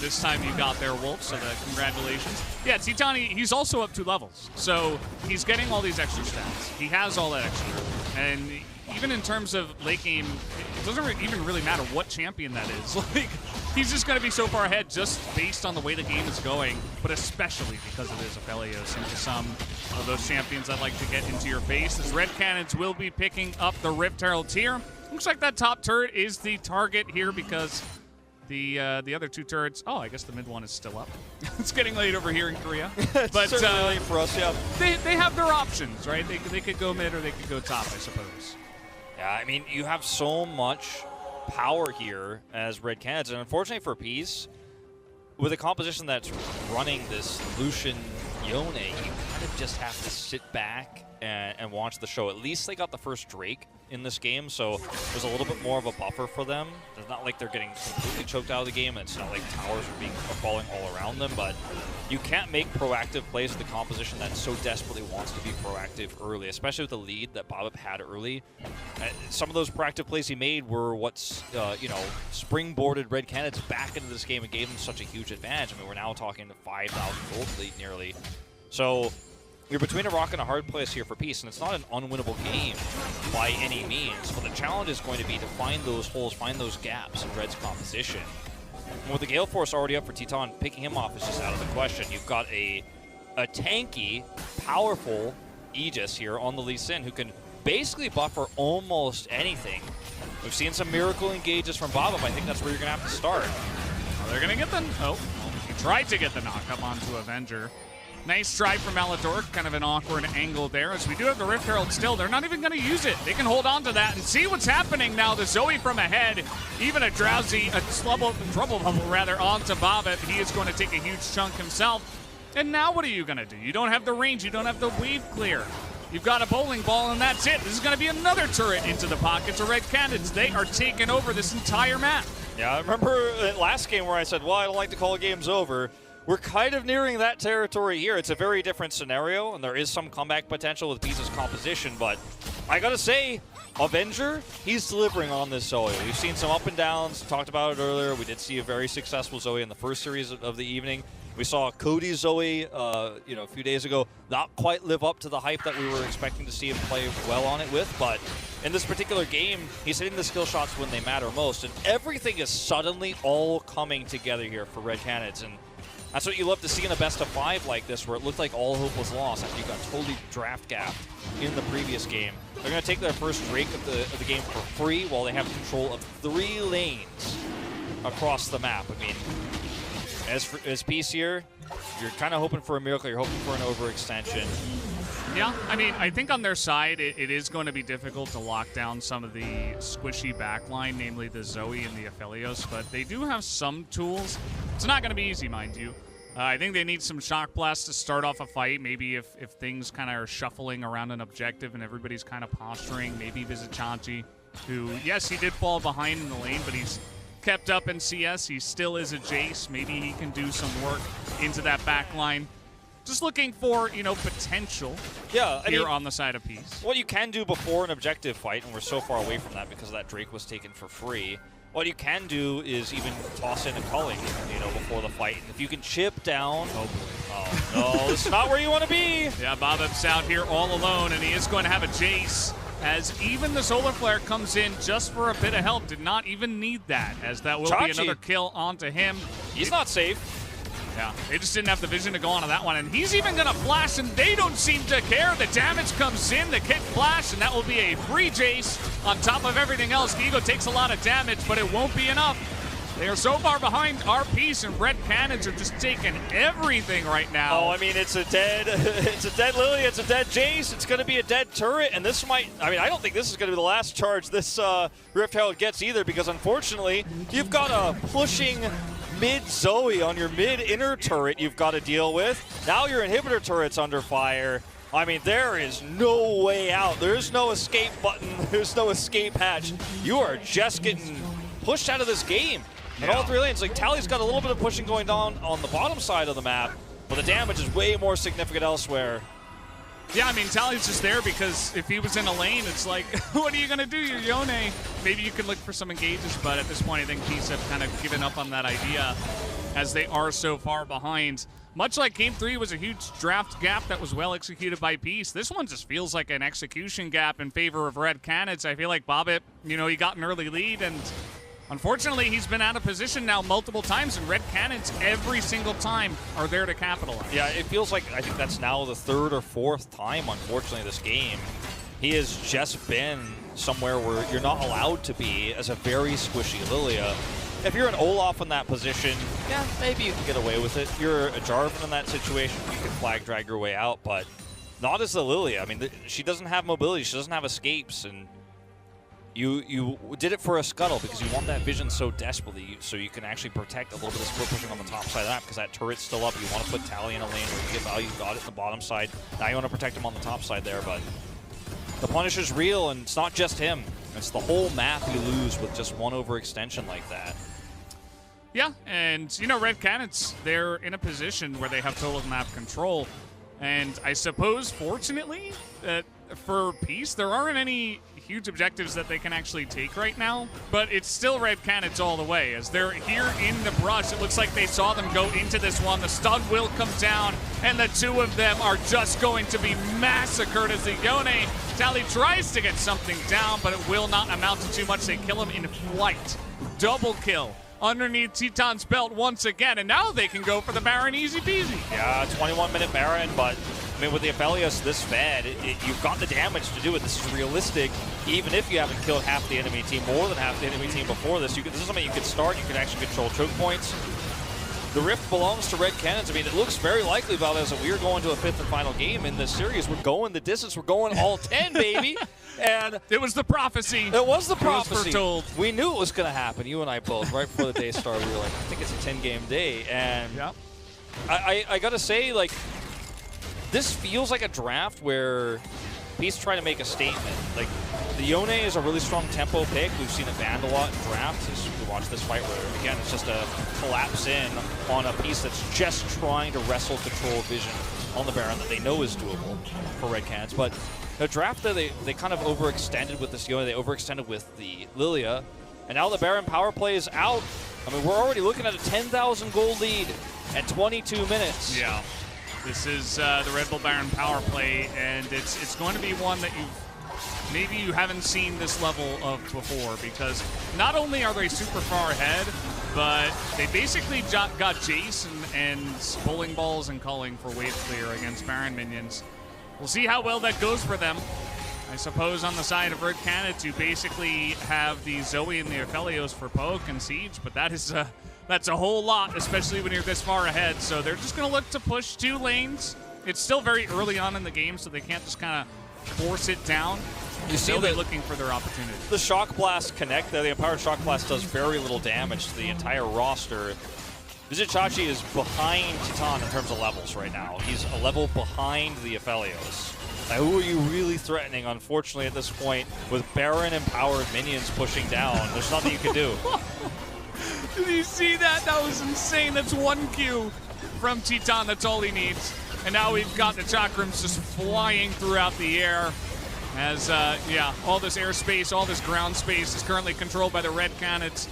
this time you got there, Wolf, so congratulations. Yeah, Titani, he's also up 2 levels. So he's getting all these extra stats. He has all that extra. And even in terms of late game, it doesn't even really matter what champion that is. Like, he's just going to be so far ahead just based on the way the game is going, but especially because it is Aphelios into some of those champions that like to get into your face. As Red Canids will be picking up the Rift Herald tier. Looks like that top turret is the target here because the other 2 turrets, oh, I guess the mid one is still up. It's getting late over here in Korea. But certainly late for us, yeah. They have their options, right? They could go mid or they could go top, I suppose. Yeah, I mean, you have so much power here as Red Canids, and unfortunately for Peace, with a composition that's running this Lucian Yone, you kind of just have to sit back and watch the show. At least they got the first Drake in this game, so there's a little bit more of a buffer for them. It's not like they're getting completely choked out of the game. It's not like towers are falling all around them, but you can't make proactive plays with the composition that so desperately wants to be proactive early, especially with the lead that Bob had early. Some of those proactive plays he made were what's, springboarded Red Canids back into this game and gave them such a huge advantage. I mean, we're now talking to 5,000 gold lead nearly. So you're between a rock and a hard place here for Peace, and it's not an unwinnable game by any means, but the challenge is going to be to find those holes, find those gaps in Red's composition. And with the Gale Force already up for Titan, picking him off is just out of the question. You've got a tanky, powerful Aegis here on the Lee Sin who can basically buffer almost anything. We've seen some miracle engages from Bob. I think that's where you're going to have to start. Oh, they're going to get the... Oh, he tried to get the knock-up onto Avenger. Nice try from Eladoric, kind of an awkward angle there. As we do have the Rift Herald still, they're not even going to use it. They can hold on to that and see what's happening now. The Zoe from ahead, even a trouble bubble rather, onto Bobbit. He is going to take a huge chunk himself. And now what are you going to do? You don't have the range, you don't have the wave clear. You've got a bowling ball, and that's it. This is going to be another turret into the pockets of Red Canids. They are taking over this entire map. Yeah, I remember last game where I said, well, I don't like to call games over. We're kind of nearing that territory here. It's a very different scenario, and there is some comeback potential with Peace's composition, but I gotta say, Avenger, he's delivering on this Zoe. We've seen some up and downs, talked about it earlier. We did see a very successful Zoe in the first series of the evening. We saw Cody's Zoe, a few days ago, not quite live up to the hype that we were expecting to see him play well on it with, but in this particular game, he's hitting the skill shots when they matter most, and everything is suddenly all coming together here for Red Canids, and that's what you love to see in a best-of-5 like this, where it looked like all hope was lost after you got totally draft gapped in the previous game. They're going to take their first Drake of the game for free while they have control of 3 lanes across the map. I mean, as Peace here, you're kind of hoping for a miracle. You're hoping for an overextension. Yeah, I mean, I think on their side, it is going to be difficult to lock down some of the squishy backline, namely the Zoe and the Aphelios, but they do have some tools. It's not going to be easy, mind you. I think they need some Shock Blast to start off a fight. Maybe if things kind of are shuffling around an objective and everybody's kind of posturing, maybe visit Chachi, who, yes, he did fall behind in the lane, but he's kept up in CS. He still is a Jace. Maybe he can do some work into that backline. Just looking for, potential here on the side of Peace. What you can do before an objective fight, and we're so far away from that because that Drake was taken for free, what you can do is even toss in a culling, before the fight. And if you can chip down... Oh, boy. Oh, no, this is not where you want to be. Yeah, Bob's out here all alone, and he is going to have a Jace as even the Solar Flare comes in just for a bit of help. Did not even need that, as that will be Chachi. another kill onto him. He's not safe. Yeah, they just didn't have the vision to go onto that one, and he's even gonna flash, and they don't seem to care. The damage comes in, the kick flash, and that will be a free Jace on top of everything else. Vigo takes a lot of damage, but it won't be enough. They are so far behind our piece, and Red Canids are just taking everything right now. Oh, I mean, it's a dead Lily, it's a dead Jace, it's going to be a dead turret, and this might, I mean, I don't think this is going to be the last charge this Rift Herald gets either, because unfortunately, you've got a pushing mid Zoe on your mid inner turret you've got to deal with. Now your inhibitor turret's under fire. I mean, there is no way out. There's no escape button. There's no escape hatch. You are just getting pushed out of this game. And all three lanes, like Tally's got a little bit of pushing going on the bottom side of the map, but the damage is way more significant elsewhere. Yeah, I mean, Tally's just there because if he was in a lane, it's like, what are you going to do? You're Yone. Maybe you can look for some engages, but at this point, I think Peace have kind of given up on that idea as they are so far behind. Much like Game 3 was a huge draft gap that was well executed by Peace, this one just feels like an execution gap in favor of Red Canids. I feel like Bobbit, you know, he got an early lead, and unfortunately, he's been out of position now multiple times, and Red Canids every single time are there to capitalize. Yeah, it feels like, I think that's now the third or fourth time, unfortunately, this game. He has just been somewhere where you're not allowed to be as a very squishy Lilia. If you're an Olaf in that position, yeah, maybe you can get away with it. You're a Jarvan in that situation, you can flag drag your way out, but not as the Lilia. I mean, she doesn't have mobility, she doesn't have escapes, and you did it for a scuttle because you want that vision so desperately, so you can actually protect a little bit of split pushing on the top side of that, because that turret's still up. You want to put Tally in a lane where you get value. You got it in the bottom side. Now you want to protect him on the top side there, but the Punisher's real, and it's not just him. It's the whole map you lose with just one overextension like that. Yeah, and you know, Red Canids, they're in a position where they have total map control. And I suppose, fortunately, for Peace, there aren't any huge objectives that they can actually take right now, but it's still Red Canids all the way. As they're here in the brush, it looks like they saw them go into this one. The stun will come down, and the two of them are just going to be massacred as the Yone Tally tries to get something down, but it will not amount to too much. They kill him in flight. Double kill underneath Teton's belt once again, and now they can go for the Baron easy peasy. Yeah, 21-minute Baron, but I mean, with the Aphelios this fed, you've got the damage to do it. This is realistic. Even if you haven't killed half the enemy team, more than half the enemy team before this, this is something you could start. You can actually control choke points. The Rift belongs to Red Canids. I mean, it looks very likely, Valdez, that we are going to a fifth and final game in this series. We're going the distance. We're going all 10, baby. And it was the prophecy. It was the prophecy. It was foretold. We knew it was going to happen. You and I both, right before the day started, we were like, I think it's a 10-game day. And yep. I got to say, like, this feels like a draft where Peace trying to make a statement. Like, the Yone is a really strong tempo pick. We've seen it banned a lot in drafts as we watch this fight where, again, it's just a collapse in on a Piece that's just trying to wrestle control vision on the Baron that they know is doable for Red Canids. But the draft there, they kind of overextended with this Yone. They overextended with the Lilia. And now the Baron power play is out. I mean, we're already looking at a 10,000 gold lead at 22 minutes. Yeah. This is the Red Bull Baron power play, and it's going to be one that maybe you haven't seen this level of before, because not only are they super far ahead, but they basically got Jace and bowling balls and culling for wave clear against Baron minions. We'll see how well that goes for them. I suppose on the side of Red Canids, you basically have the Zoe and the Aphelios for poke and siege, but that is that's a whole lot, especially when you're this far ahead. So they're just going to look to push two lanes. It's still very early on in the game, so they can't just kind of force it down. You see they'll be looking for their opportunity. The Shock Blast connect there. The Empowered Shock Blast does very little damage to the entire roster. Vizichachi is behind Titan in terms of levels right now. He's a level behind the Aphelios. Now, who are you really threatening, unfortunately, at this point, with Baron empowered minions pushing down? There's nothing you can do. Did you see that? That was insane. That's 1 Q from Titan. That's all he needs. And now we've got the Chakrams just flying throughout the air. As, yeah, all this airspace, all this ground space is currently controlled by the Red Canids.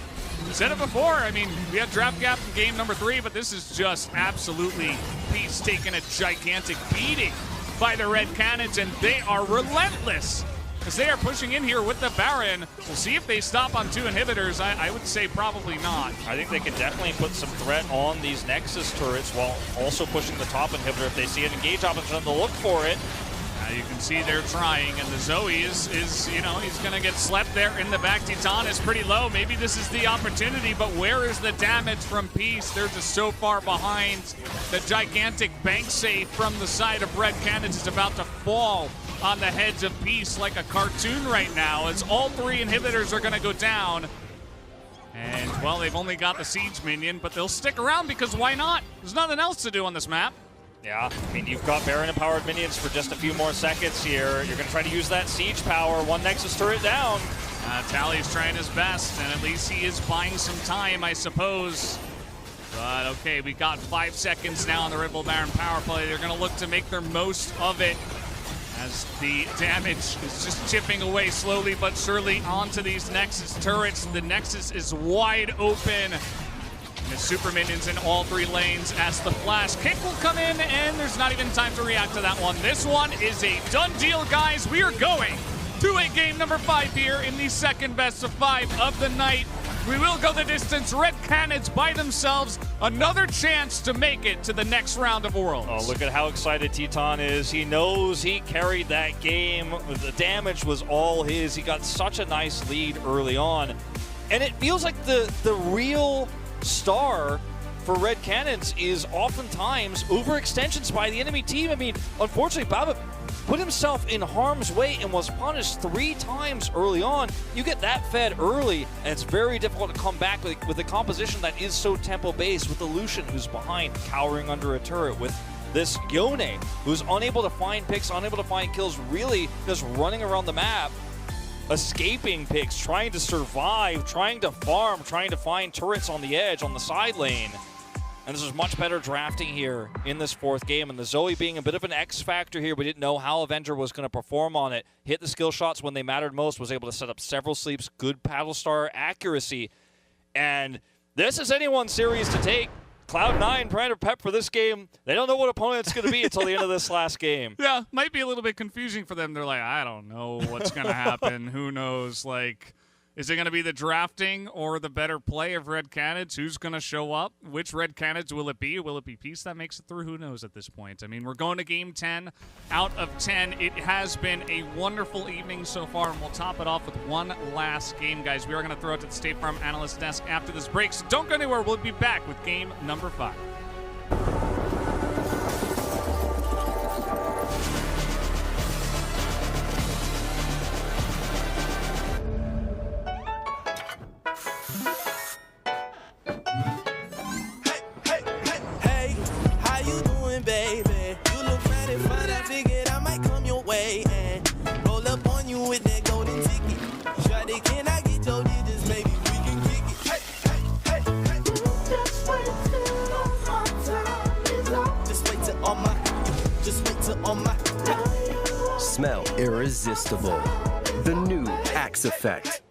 Said it before, I mean, we had draft gap in game number 3, but this is just absolutely Peace taking a gigantic beating by the Red Canids, and they are relentless as they are pushing in here with the Baron. We'll see if they stop on 2 inhibitors. I would say probably not. I think they can definitely put some threat on these Nexus turrets while also pushing the top inhibitor. If they see an engage option, they'll look for it. You can see they're trying, and the Zoe is you know, he's going to get slept there in the back. Titan is pretty low. Maybe this is the opportunity, but where is the damage from Peace? They're just so far behind. The gigantic bank safe from the side of Red Canids is about to fall on the heads of Peace like a cartoon right now, as all 3 inhibitors are going to go down. And, well, they've only got the Siege minion, but they'll stick around because why not? There's nothing else to do on this map. Yeah, I mean, you've got Baron-empowered minions for just a few more seconds here. You're going to try to use that siege power. 1 Nexus turret down. Tally's trying his best, and at least he is buying some time, I suppose. But, okay, we got 5 seconds now on the Red Bull Baron power play. They're going to look to make their most of it as the damage is just chipping away slowly but surely onto these Nexus turrets. The Nexus is wide open. The super minions in all 3 lanes as the flash kick will come in, and there's not even time to react to that one. This one is a done deal, guys. We are going to a game number 5 here in the second best of 5 of the night. We will go the distance. Red Canids by themselves. Another chance to make it to the next round of Worlds. Oh, look at how excited Titan is. He knows he carried that game. The damage was all his. He got such a nice lead early on. And it feels like the real star for Red Canids is oftentimes overextensions by the enemy team. I mean, unfortunately, Baba put himself in harm's way and was punished 3 times early on. You get that fed early, and it's very difficult to come back with a composition that is so tempo-based, with the Lucian who's behind, cowering under a turret, with this Yone who's unable to find picks, unable to find kills, really just running around the map, escaping picks, trying to survive, trying to farm, trying to find turrets on the edge, on the side lane. And this is much better drafting here in this 4th game. And the Zoe being a bit of an X factor here. We didn't know how Avenger was going to perform on it. Hit the skill shots when they mattered most, was able to set up several sleeps, good paddle star accuracy. And this is anyone's series to take. Cloud9 trying to prep for this game. They don't know what opponent it's going to be until the end of this last game. Yeah, might be a little bit confusing for them. They're like, I don't know what's going to happen. Who knows? Like, is it going to be the drafting or the better play of Red Canids? Who's going to show up? Which Red Canids will it be? Will it be Peace that makes it through? Who knows at this point? I mean, we're going to game 10 out of 10. It has been a wonderful evening so far, and we'll top it off with one last game, guys. We are going to throw it to the State Farm Analyst Desk after this break, so don't go anywhere. We'll be back with game number 5. Baby, you look mighty fine. I figured I might come your way and roll up on you with that golden ticket. Shawty, can I get your digits? Maybe we can kick it. Hey, hey, hey, hey. Just wait till all my time is up. Just wait till all my. Just wait till all my. Smell irresistible. The new Axe Effect.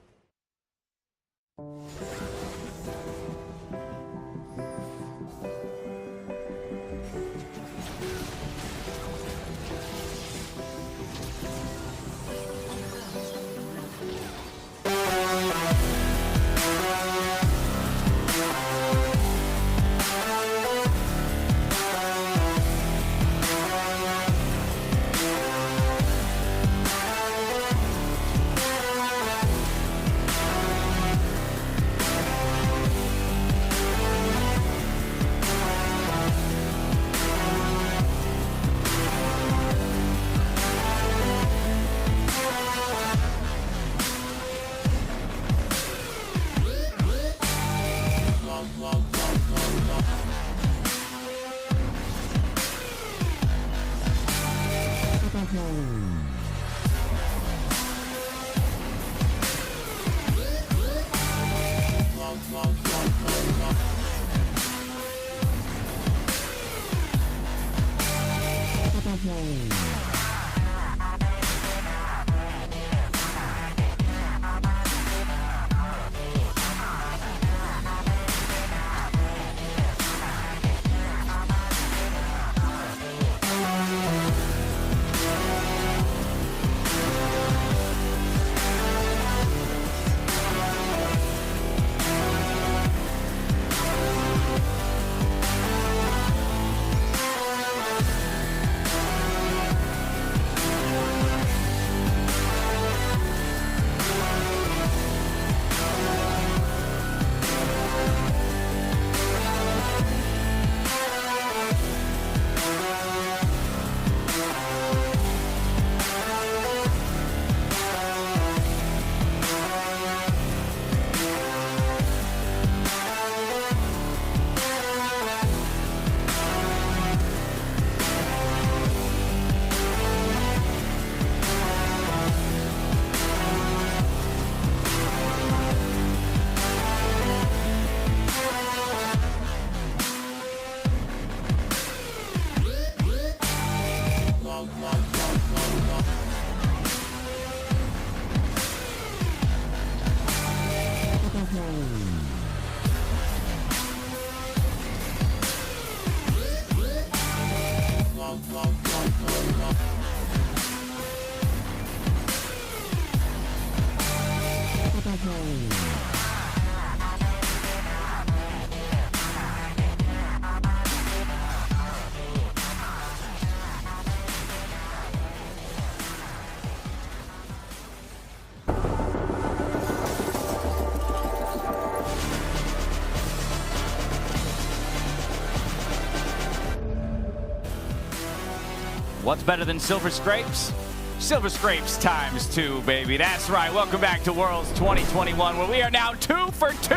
What's better than Silver Scrapes? Silver Scrapes times 2, baby. That's right. Welcome back to Worlds 2021, where we are now 2 for 2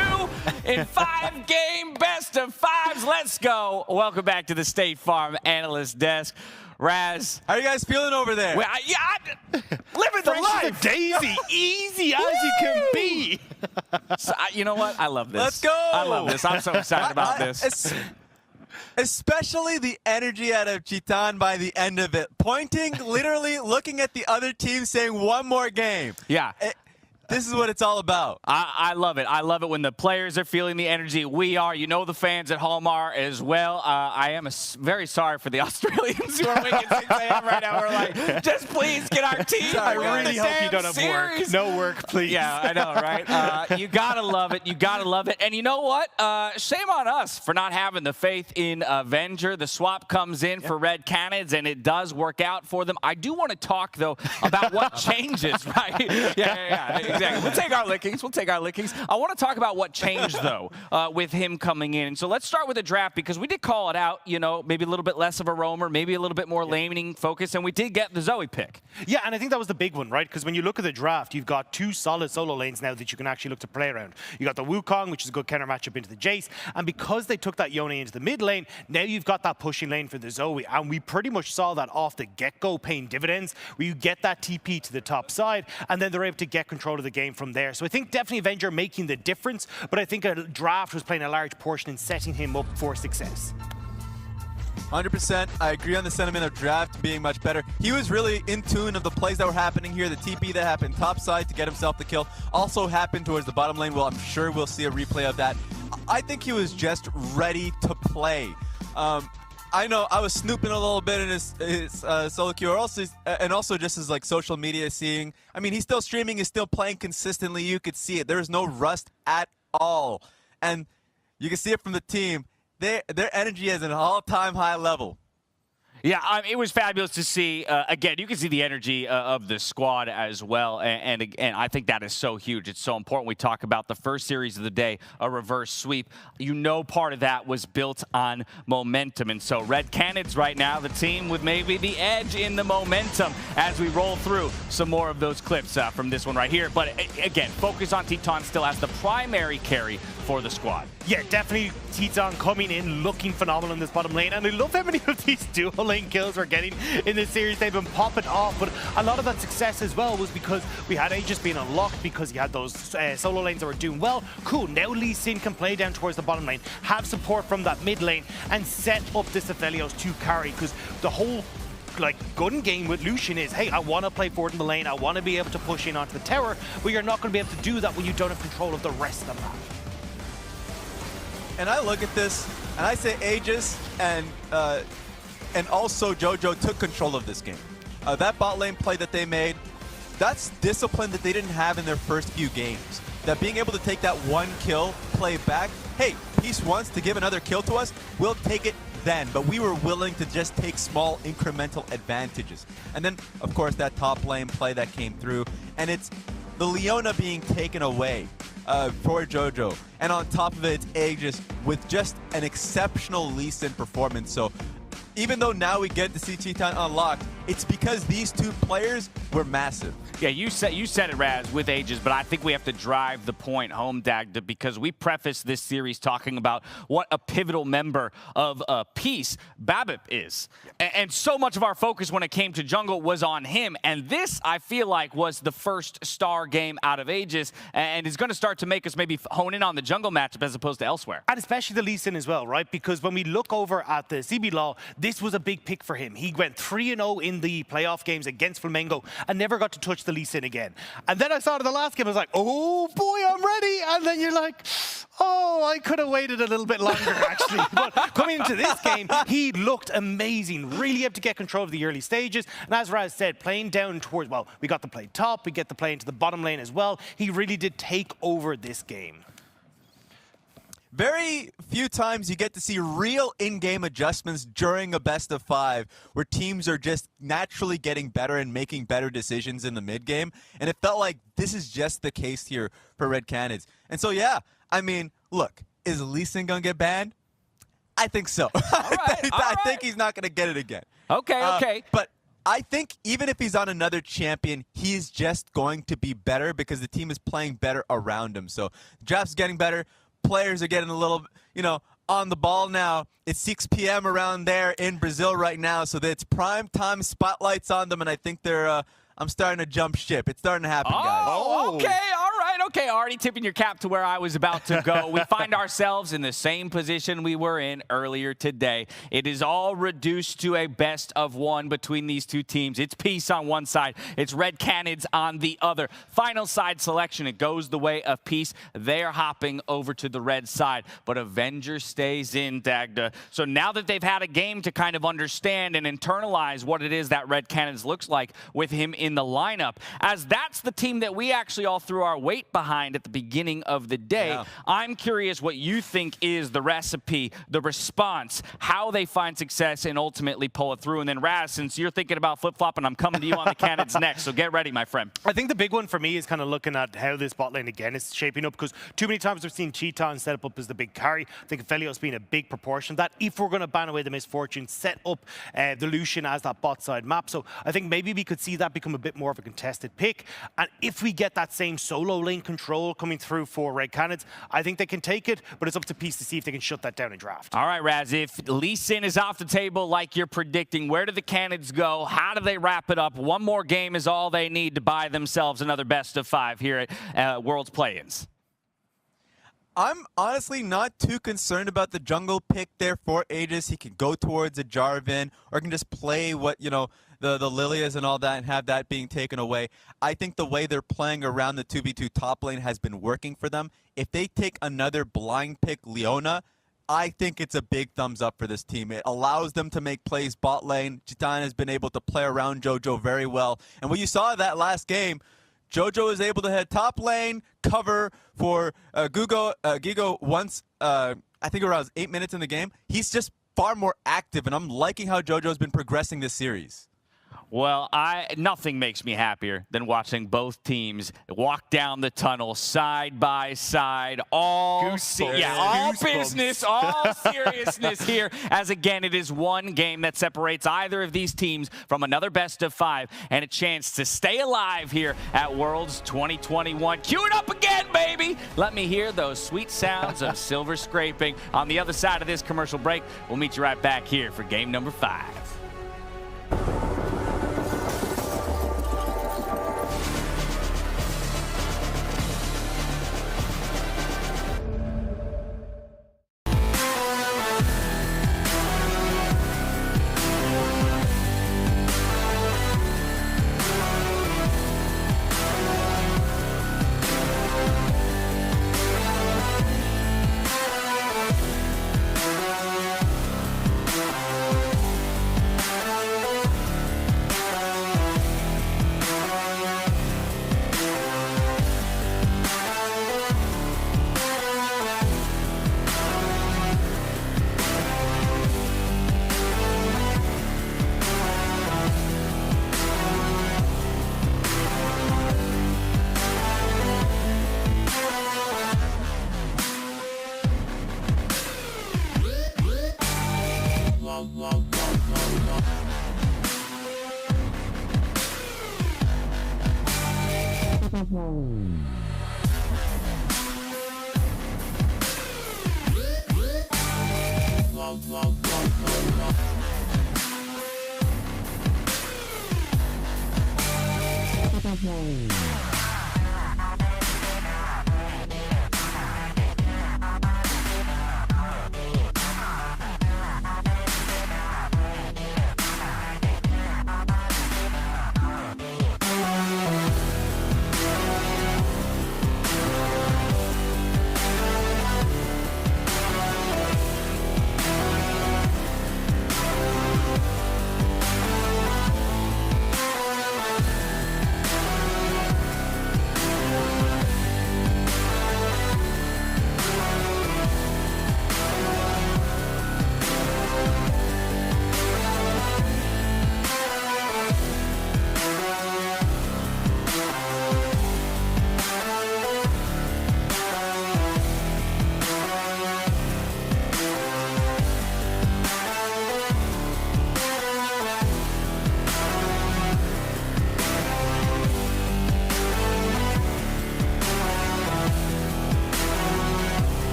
in 5-game best of 5s. Let's go. Welcome back to the State Farm Analyst Desk. Raz. How are you guys feeling over there? Well, living the life. Daisy. Easy as you can be. So, you know what? I love this. Let's go. I love this. I'm so excited about this. Especially the energy out of Chitan by the end of it. Pointing, literally looking at the other team saying, one more game. Yeah. This is what it's all about. I love it. I love it when the players are feeling the energy. We are. You know the fans at home are as well. I am very sorry for the Australians who are waking 6 a.m. right now. We're like, just please get our team. I really hope you don't have work. No work, please. Yeah, I know, right? You got to love it. You got to love it. And you know what? Shame on us for not having the faith in Avenger. The swap comes in for Red Canids, and it does work out for them. I do want to talk, though, about what changes, right? Yeah. Exactly. We'll take our lickings. I want to talk about what changed, though, with him coming in. And so let's start with the draft, because we did call it out, you know, maybe a little bit less of a roamer, maybe a little bit more laning focus, and we did get the Zoe pick. Yeah, and I think that was the big one, right? Because when you look at the draft, you've got 2 solid solo lanes now that you can actually look to play around. You got the Wukong, which is a good counter matchup into the Jace, and because they took that Yone into the mid lane, now you've got that pushing lane for the Zoe, and we pretty much saw that off the get-go paying dividends, where you get that TP to the top side, and then they're able to get control of the game from there. So I think definitely Avenger making the difference, but I think a draft was playing a large portion in setting him up for success. 100%. I agree on the sentiment of draft being much better. He was really in tune of the plays that were happening here. The TP that happened topside to get himself the kill also happened towards the bottom lane. Well, I'm sure we'll see a replay of that. I think he was just ready to play. I know I was snooping a little bit in his solo queue, and also just his like social media seeing. I mean, he's still streaming, he's still playing consistently. You could see it. There is no rust at all, and you can see it from the team. Their energy is at an all-time high level. Yeah, it was fabulous to see. Again, you can see the energy of the squad as well, and I think that is so huge. It's so important. We talk about the first series of the day, a reverse sweep. You know, part of that was built on momentum, and so Red Canids right now, the team with maybe the edge in the momentum as we roll through some more of those clips from this one right here. But again, focus on Teton still as the primary carry for the squad. Yeah, definitely Teton coming in looking phenomenal in this bottom lane, and I love how many of these dual lane kills we're getting in this series. They've been popping off, but a lot of that success as well was because we had Aegis being unlocked, because you had those solo lanes that were doing well. Cool, now Lee Sin can play down towards the bottom lane, have support from that mid lane, and set up this Aphelios to carry, because the whole gun game with Lucian is, hey, I want to play forward in the lane, I want to be able to push in onto the tower, but you're not going to be able to do that when you don't have control of the rest of the map. And I look at this, and I say Aegis and also JoJo took control of this game. That bot lane play that they made, that's discipline that they didn't have in their first few games. That being able to take that one kill, play back, hey, Peace wants to give another kill to us, we'll take it then. But we were willing to just take small incremental advantages. And then, of course, that top lane play that came through, and it's the Leona being taken away for JoJo. And on top of it, it's Aegis with just an exceptional Lee Sin performance. So even though now we get to see Chitan unlocked, it's because these two players were massive. Yeah, you said it, Raz, with Aegis, but I think we have to drive the point home, Dagda, because we prefaced this series talking about what a pivotal member of Peace Babip is. And so much of our focus when it came to jungle was on him, and this, I feel like, was the first star game out of Aegis, and is going to start to make us maybe hone in on the jungle matchup as opposed to elsewhere. And especially the Lee Sin as well, right? Because when we look over at the CB Law, this was a big pick for him. He went 3-0 in the playoff games against Flamengo and never got to touch the Lee Sin again. And then I saw it in the last game, I was like, oh boy, I'm ready. And then you're like, Oh, I could have waited a little bit longer, actually. But coming into this game, he looked amazing. Really able to get control of the early stages. And as Raz said, playing down towards, well, we got to play top, we get to play into the bottom lane as well. He really did take over this game. Very few times you get to see real in-game adjustments during a best of 5 where teams are just naturally getting better and making better decisions in the mid-game. And it felt like this is just the case here for Red Canids. And so, yeah, I mean, look, is Lee Sin going to get banned? I think so. I think he's not going to get it again. Okay. But I think even if he's on another champion, he's just going to be better because the team is playing better around him. So the draft's getting better. Players are getting a little, on the ball now. It's 6 p.m. around there in Brazil right now, so it's prime time spotlights on them, and I think I'm starting to jump ship. It's starting to happen, guys. Oh, okay, all right. Okay, already tipping your cap to where I was about to go. We find ourselves in the same position we were in earlier today. It is all reduced to a best of 1 between these two teams. It's Peace on one side. It's Red Canids on the other. Final side selection. It goes the way of Peace. They're hopping over to the red side. But Avenger stays in, Dagda. So now that they've had a game to kind of understand and internalize what it is that Red Canids looks like with him in the lineup, as that's the team that we actually all threw our weight behind at the beginning of the day. Yeah. I'm curious what you think is the recipe, the response, how they find success and ultimately pull it through. And then Raz, since you're thinking about flip-flopping, I'm coming to you on the Canids next, so get ready, my friend. I think the big one for me is kind of looking at how this bot lane again is shaping up, because too many times we've seen Cheetah set up as the big carry. I think Felio's been a big proportion of that. If we're going to ban away the Misfortune, set up the Lucian as that bot side map. So I think maybe we could see that become a bit more of a contested pick. And if we get that same solo lane control coming through for Red Canids, I think they can take it, but it's up to Peace to see if they can shut that down in draft. All right, Raz, if Lee Sin is off the table like you're predicting, where do the Canids go? How do they wrap it up? One more game is all they need to buy themselves another best of 5 here at Worlds Play-ins. I'm honestly not too concerned about the jungle pick there for Aegis. He can go towards a Jarvan or can just play what, the Lilias and all that and have that being taken away. I think the way they're playing around the 2v2 top lane has been working for them. If they take another blind pick Leona, I think it's a big thumbs up for this team. It allows them to make plays bot lane. Chitan has been able to play around JoJo very well. And what you saw that last game, JoJo was able to head top lane, cover for Gigo once, I think around 8 minutes in the game. He's just far more active, and I'm liking how JoJo's been progressing this series. Well, nothing makes me happier than watching both teams walk down the tunnel side by side. All business, all seriousness here. As again, it is one game that separates either of these teams from another best of 5 and a chance to stay alive here at Worlds 2021. Cue it up again, baby. Let me hear those sweet sounds of silver scraping. On the other side of this commercial break, we'll meet you right back here for game number 5.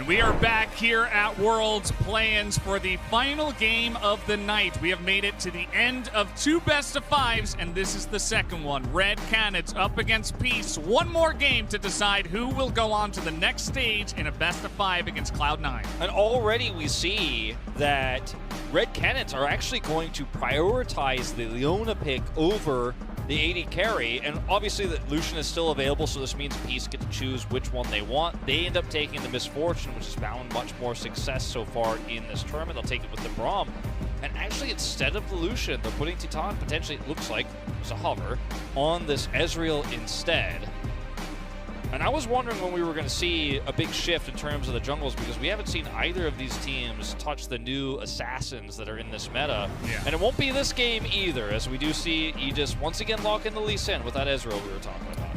We are back here at Worlds Play-ins for the final game of the night. We have made it to the end of 2 best-of-5s, and this is the second one. Red Canids up against Peace. One more game to decide who will go on to the next stage in a best-of-5 against Cloud9. And already we see that Red Canids are actually going to prioritize the Leona pick over the AD carry, and obviously that Lucian is still available, so this means Peace get to choose which one they want. They end up taking the Misfortune, which has found much more success so far in this tournament. They'll take it with the Braum. And actually, instead of the Lucian, they're putting Titan, potentially, it looks like, it's a hover, on this Ezreal instead. And I was wondering when we were going to see a big shift in terms of the jungles, because we haven't seen either of these teams touch the new assassins that are in this meta. Yeah. And it won't be this game either, as we do see Aegis once again lock in the Lee Sin with that Ezreal we were talking about.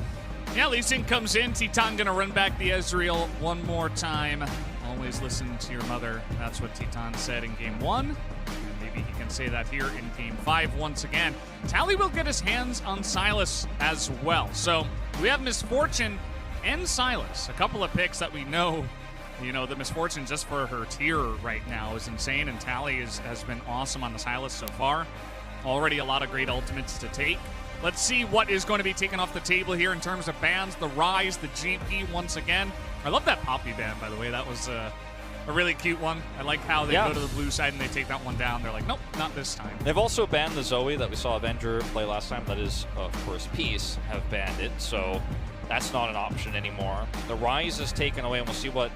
Yeah, Lee Sin comes in. Titan going to run back the Ezreal one more time. Always listen to your mother. That's what Titan said in Game 1. And maybe he can say that here in Game 5 once again. Tally will get his hands on Sylas as well. So we have Misfortune and Sylas, a couple of picks that we know, the Misfortune just for her tier right now is insane, and Tally has been awesome on the Sylas so far. Already a lot of great ultimates to take. Let's see what is going to be taken off the table here in terms of bans. The Rise, the GP once again. I love that Poppy ban, by the way. That was a really cute one. I like how they go to the blue side and they take that one down. They're like, nope, not this time. They've also banned the Zoe that we saw Avenger play last time. That is, of course, Peace have banned it, so that's not an option anymore. The Rise is taken away, and we'll see what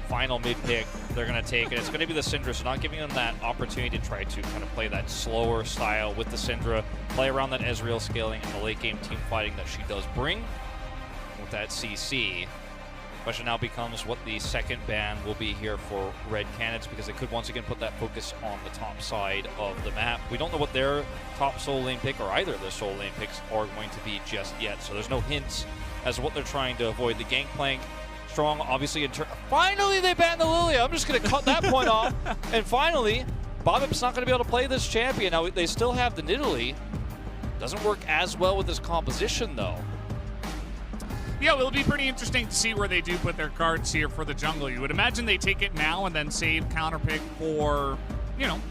final mid-pick they're going to take. And it's going to be the Syndra, so not giving them that opportunity to try to kind of play that slower style with the Syndra, play around that Ezreal scaling and the late-game team fighting that she does bring with that CC. Question now becomes what the second ban will be here for Red Canids, because it could once again put that focus on the top side of the map. We don't know what their top solo lane pick or either of their solo lane picks are going to be just yet, so there's no hints as to what they're trying to avoid. The Gangplank strong, obviously. Finally, they banned the Lilia. I'm just going to cut that point off. And finally, Bobip's not going to be able to play this champion. Now, they still have the Nidalee. Doesn't work as well with this composition, though. Yeah, well, it'll be pretty interesting to see where they do put their cards here for the jungle. You would imagine they take it now and then save counterpick for,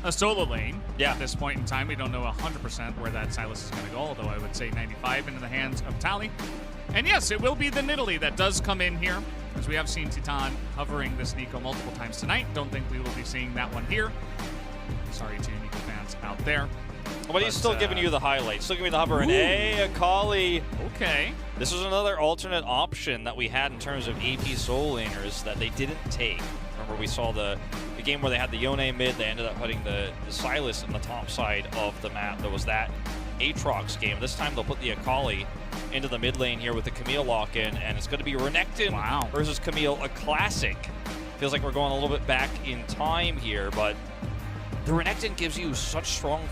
a solo lane. Yeah. At this point in time, we don't know 100% where that Sylas is going to go, although I would say 95 into the hands of Tally. And yes, it will be the Nidalee that does come in here, as we have seen Titan hovering this Nico multiple times tonight. Don't think we will be seeing that one here. Sorry to Nico fans out there. But he's still giving you the highlights. Still giving me the hover. And hey, Akali. Okay. This was another alternate option that we had in terms of AP solo laners that they didn't take. Remember, we saw the game where they had the Yone mid. They ended up putting the Sylas in the top side of the map. There was that Aatrox game. This time they'll put the Akali into the mid lane here with the Camille lock-in, and it's going to be Renekton versus Camille, a classic. Feels like we're going a little bit back in time here, but the Renekton gives you such strong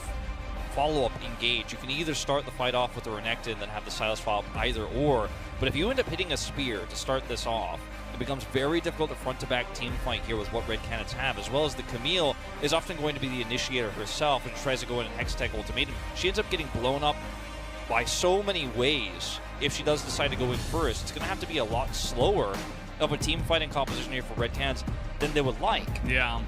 follow-up engage. You can either start the fight off with the Renekton, then have the Sylas follow up, either or. But if you end up hitting a spear to start this off, it becomes very difficult to front-to-back team fight here with what Red Canids have, as well as the Camille is often going to be the initiator herself and tries to go in and Hextech ultimatum. She ends up getting blown up by so many ways. If she does decide to go in first, it's going to have to be a lot slower of a team fighting composition here for Red Canids than they would like. Yeah.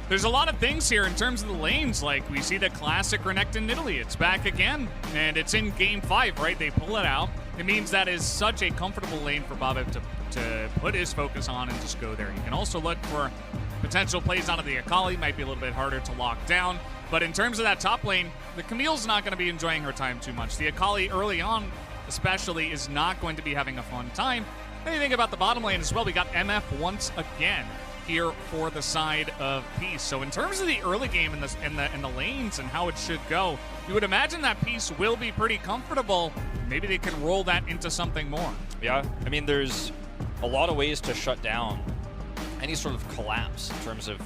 There's a lot of things here in terms of the lanes. Like, we see the classic Renekton Nidalee. It's back again, and it's in Game 5, right? They pull it out. It means that is such a comfortable lane for Bobip to put his focus on and just go there. You can also look for potential plays onto the Akali. Might be a little bit harder to lock down. But in terms of that top lane, the Camille's not going to be enjoying her time too much. The Akali early on, especially, is not going to be having a fun time. Then you think about the bottom lane as well. We got MF once again. here for the side of Peace. So in terms of the early game in the lanes and how it should go, you would imagine that Peace will be pretty comfortable. Maybe they can roll that into something more. Yeah, I mean, there's a lot of ways to shut down any sort of collapse in terms of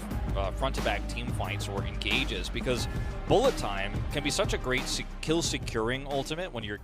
front-to-back team fights or engages, because bullet time can be such a great kill securing ultimate when you're,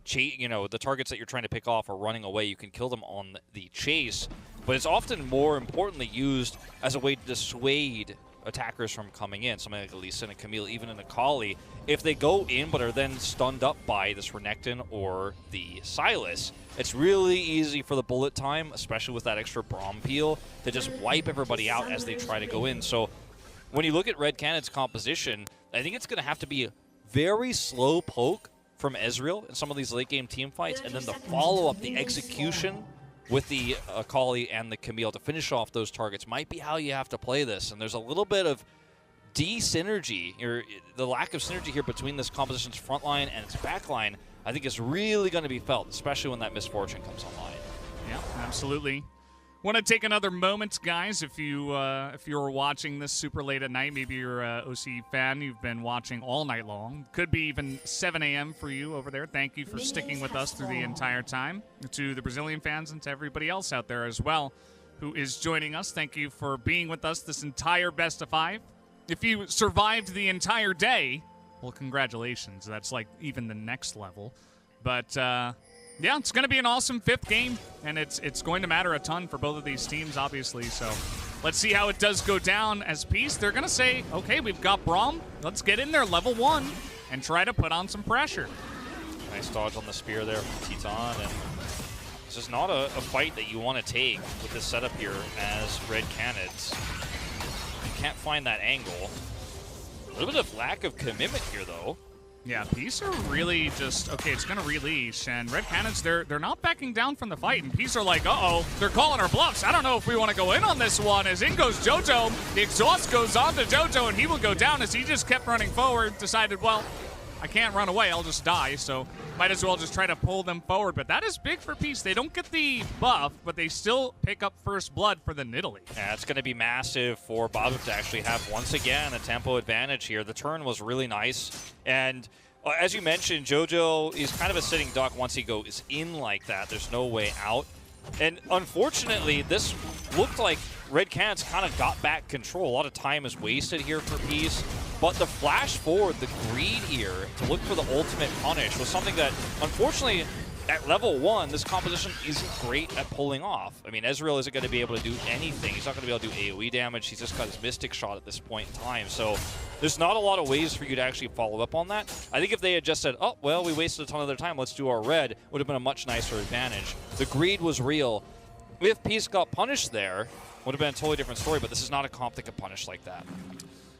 the targets that you're trying to pick off are running away. You can kill them on the chase, but it's often more importantly used as a way to dissuade attackers from coming in. Something like a Lee Sin, a Camille, even an Akali. If they go in but are then stunned up by this Renekton or the Sylas, it's really easy for the bullet time, especially with that extra Braum peel, to just wipe everybody out as they try to go in. So when you look at Red Canids' composition, I think it's going to have to be a very slow poke from Ezreal in some of these late game team fights, and then the follow-up, the execution with the Akali and the Camille to finish off those targets might be how you have to play this. And there's a little bit of de-synergy, or the lack of synergy here between this composition's front line and its back line, I think is really going to be felt, especially when that misfortune comes online. Yeah, absolutely. Want to take another moment, guys. If you're watching this super late at night, maybe you're a OC fan, you've been watching all night long. Could be even 7 a.m. for you over there. Thank you for sticking with us through the entire time. To the Brazilian fans and to everybody else out there as well who is joining us, thank you for being with us this entire best of 5. If you survived the entire day, well, congratulations. That's like even the next level. But yeah, it's going to be an awesome 5th game, and it's going to matter a ton for both of these teams, obviously. So let's see how it does go down as Peace. They're going to say, okay, we've got Braum. Let's get in there level 1 and try to put on some pressure. Nice dodge on the spear there from Titan, and this is not a fight that you want to take with this setup here as Red Canids. You can't find that angle. A little bit of lack of commitment here, though. Yeah, Peace are really just, okay, it's going to release, and Red Canids, they're not backing down from the fight, and Peace are like, uh-oh, they're calling our bluffs. I don't know if we want to go in on this one, as in goes Jojo. The exhaust goes on to Jojo, and he will go down as he just kept running forward, decided, well, I can't run away, I'll just die, so might as well just try to pull them forward. But that is big for Peace. They don't get the buff, but they still pick up first blood for the Nidalee. Yeah, it's going to be massive for Bob to actually have, once again, a tempo advantage here. The turn was really nice, and as you mentioned, Jojo is kind of a sitting duck once he goes in like that. There's no way out. And unfortunately, this looked like Red Canids kind of got back control. A lot of time is wasted here for Peace. But the flash forward, the greed here to look for the ultimate punish was something that, unfortunately, at level 1, this composition isn't great at pulling off. I mean, Ezreal isn't going to be able to do anything. He's not going to be able to do AoE damage. He's just got his Mystic Shot at this point in time. So there's not a lot of ways for you to actually follow up on that. I think if they had just said, oh, well, we wasted a ton of their time, let's do our red, would have been a much nicer advantage. The greed was real. If Peace got punished there, would have been a totally different story, but this is not a comp that could punish like that.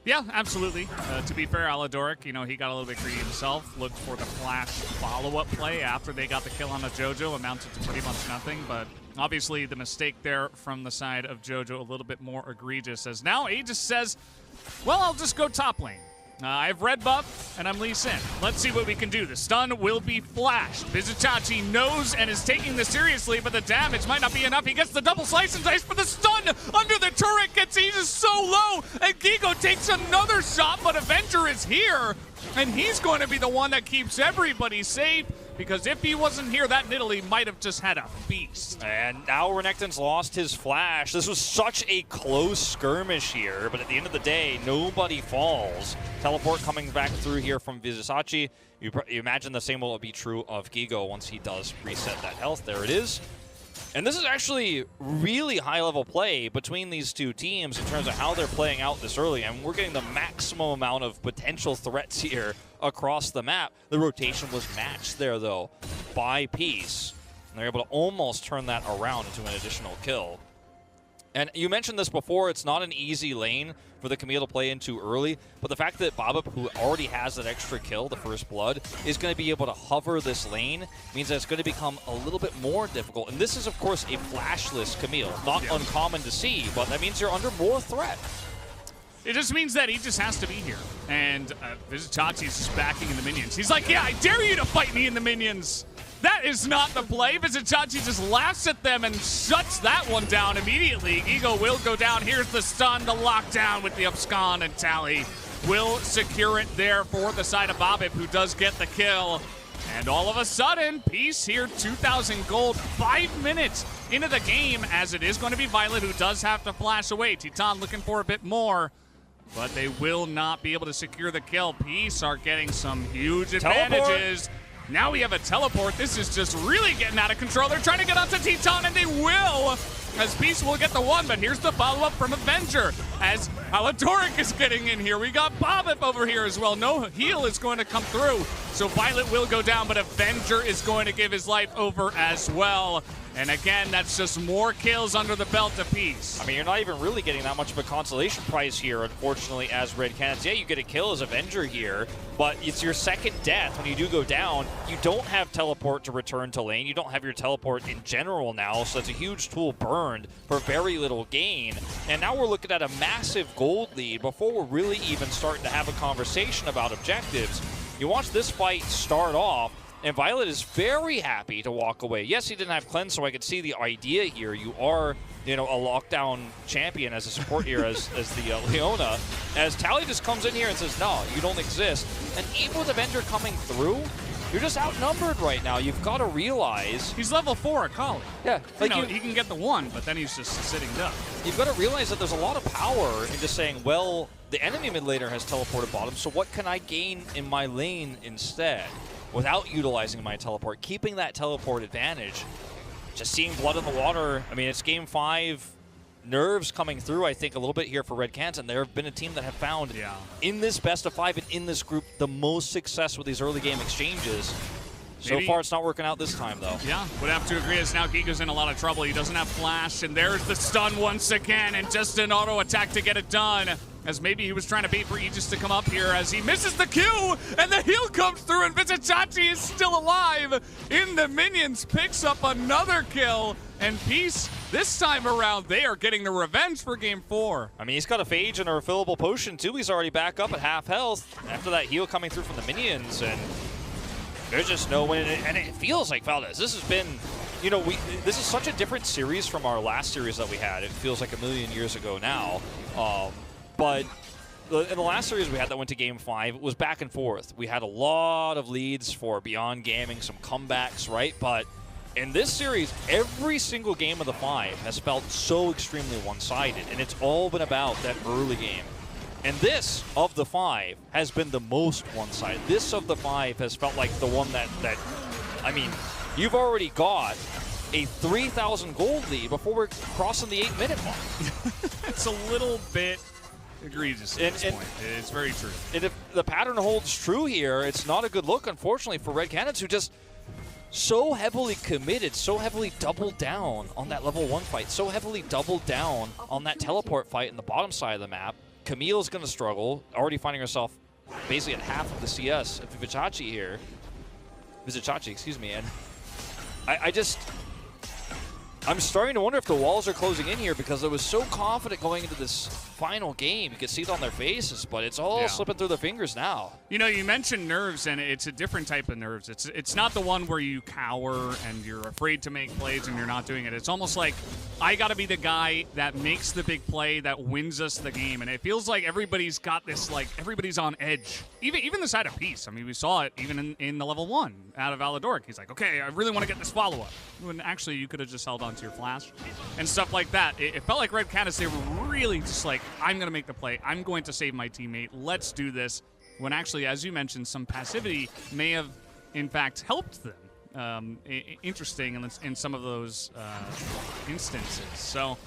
Yeah, absolutely. To be fair, Aladoric, he got a little bit greedy himself, looked for the flash follow-up play after they got the kill on a Jojo, amounted to pretty much nothing, but obviously the mistake there from the side of Jojo a little bit more egregious, as now Aegis says, well, I'll just go top lane. I have red buff, and I'm Lee Sin. Let's see what we can do. The stun will be flashed. Vizitachi knows and is taking this seriously, but the damage might not be enough. He gets the double slice and dice, but the stun under the turret gets Aegis so low, and Gigo takes another shot, but Avenger is here, and he's going to be the one that keeps everybody safe, because if he wasn't here, that Nidalee might have just had a feast. And now Renekton's lost his flash. This was such a close skirmish here, but at the end of the day, nobody falls. Teleport coming back through here from Vizitachi. You imagine the same will be true of Gigo once he does reset that health. There it is. And this is actually really high-level play between these two teams in terms of how they're playing out this early, and we're getting the maximum amount of potential threats here across the map. The rotation was matched there, though, by Peace, and they're able to almost turn that around into an additional kill. And you mentioned this before, it's not an easy lane for the Camille to play into early, but the fact that Baba, who already has that extra kill, the first blood, is going to be able to hover this lane means that it's going to become a little bit more difficult. And this is, of course, a flashless Camille. Not uncommon to see, but that means you're under more threat. It just means that he just has to be here. And Vizitachi's just backing in the minions. He's like, yeah, I dare you to fight me in the minions. That is not the play. Vizicachi just laughs at them and shuts that one down immediately. Ego will go down. Here's the stun, the lockdown with the abscond, and Tally will secure it there for the side of Bobip, who does get the kill. And all of a sudden, Peace here, 2,000 gold, 5 minutes into the game, as it is going to be Violet who does have to flash away. Titan looking for a bit more, but they will not be able to secure the kill. Peace are getting some huge advantages. Now we have a teleport. This is just really getting out of control. They're trying to get onto Titan, and they will, as Peace will get the one, but here's the follow-up from Avenger, as Aladoric is getting in here. We got Bobip over here as well. No heal is going to come through, so Violet will go down, but Avenger is going to give his life over as well. And again, that's just more kills under the belt of Peace. I mean, you're not even really getting that much of a consolation prize here, unfortunately, as Red Canids. Yeah, you get a kill as Avenger here, but it's your second death. When you do go down, you don't have teleport to return to lane. You don't have your teleport in general now, so it's a huge tool burned for very little gain. And now we're looking at a massive gold lead before we're really even starting to have a conversation about objectives. You watch this fight start off, and Violet is very happy to walk away. Yes, he didn't have cleanse, so I could see the idea here. You are, you know, a lockdown champion as a support here as the Leona. As Tally just comes in here and says, no, you don't exist. And even with Avenger coming through, you're just outnumbered right now. You've got to realize... He's level 4 at Kali. Yeah. Like he can get the one, but then he's just sitting down. You've got to realize that there's a lot of power in just saying, well, the enemy mid laner has teleported bottom, so what can I gain in my lane instead? Without utilizing my teleport, keeping that teleport advantage, just seeing blood in the water. I mean, it's game 5. Nerves coming through, I think, a little bit here for Red Canids, and there have been a team that have found in this best of 5 and in this group the most success with these early game exchanges. So far, it's not working out this time, though. Yeah, would have to agree, as now Giga's in a lot of trouble. He doesn't have flash, and there's the stun once again, and just an auto attack to get it done. As maybe he was trying to bait for Aegis to come up here, as he misses the Q, and the heal comes through, and Vizicachi is still alive in the minions, picks up another kill, and Peace, this time around, they are getting the revenge for game 4. I mean, he's got a Phage and a refillable potion, too. He's already back up at half health after that heal coming through from the minions, and there's just no win. And it feels like, Valdez, this has been, you know, this is such a different series from our last series that we had. It feels like a million years ago now. But in the last series we had that went to game 5, it was back and forth. We had a lot of leads for Beyond Gaming, some comebacks, right? But in this series, every single game of the 5 has felt so extremely one-sided, and it's all been about that early game. And this of the 5 has been the most one-sided. This of the 5 has felt like the one that I mean, you've already got a 3,000 gold lead before we're crossing the 8-minute mark. It's a little bit egregious at this point. It's very true. And if the pattern holds true here, it's not a good look, unfortunately, for Red Canids, who just so heavily committed, so heavily doubled down on that level 1 fight, so heavily doubled down on that teleport fight in the bottom side of the map. Camille's going to struggle, already finding herself basically at half of the CS of Vizicachi here. Vizicachi, excuse me. And I'm starting to wonder if the walls are closing in here, because I was so confident going into this final game. You could see it on their faces, but it's all slipping through their fingers now. You know, you mentioned nerves, and it's a different type of nerves. It's not the one where you cower and you're afraid to make plays and you're not doing it. It's almost like, I got to be the guy that makes the big play that wins us the game. And it feels like everybody's got this, like, everybody's on edge. Even the side of Peace. I mean, we saw it even in the level 1 out of Aladoric. He's like, okay, I really want to get this follow-up. When actually you could have just held on to your flash and stuff like that. It felt like Red Canids, they were really just like, I'm going to make the play. I'm going to save my teammate. Let's do this. When actually, as you mentioned, some passivity may have, in fact, helped them. Interesting in some of those instances. So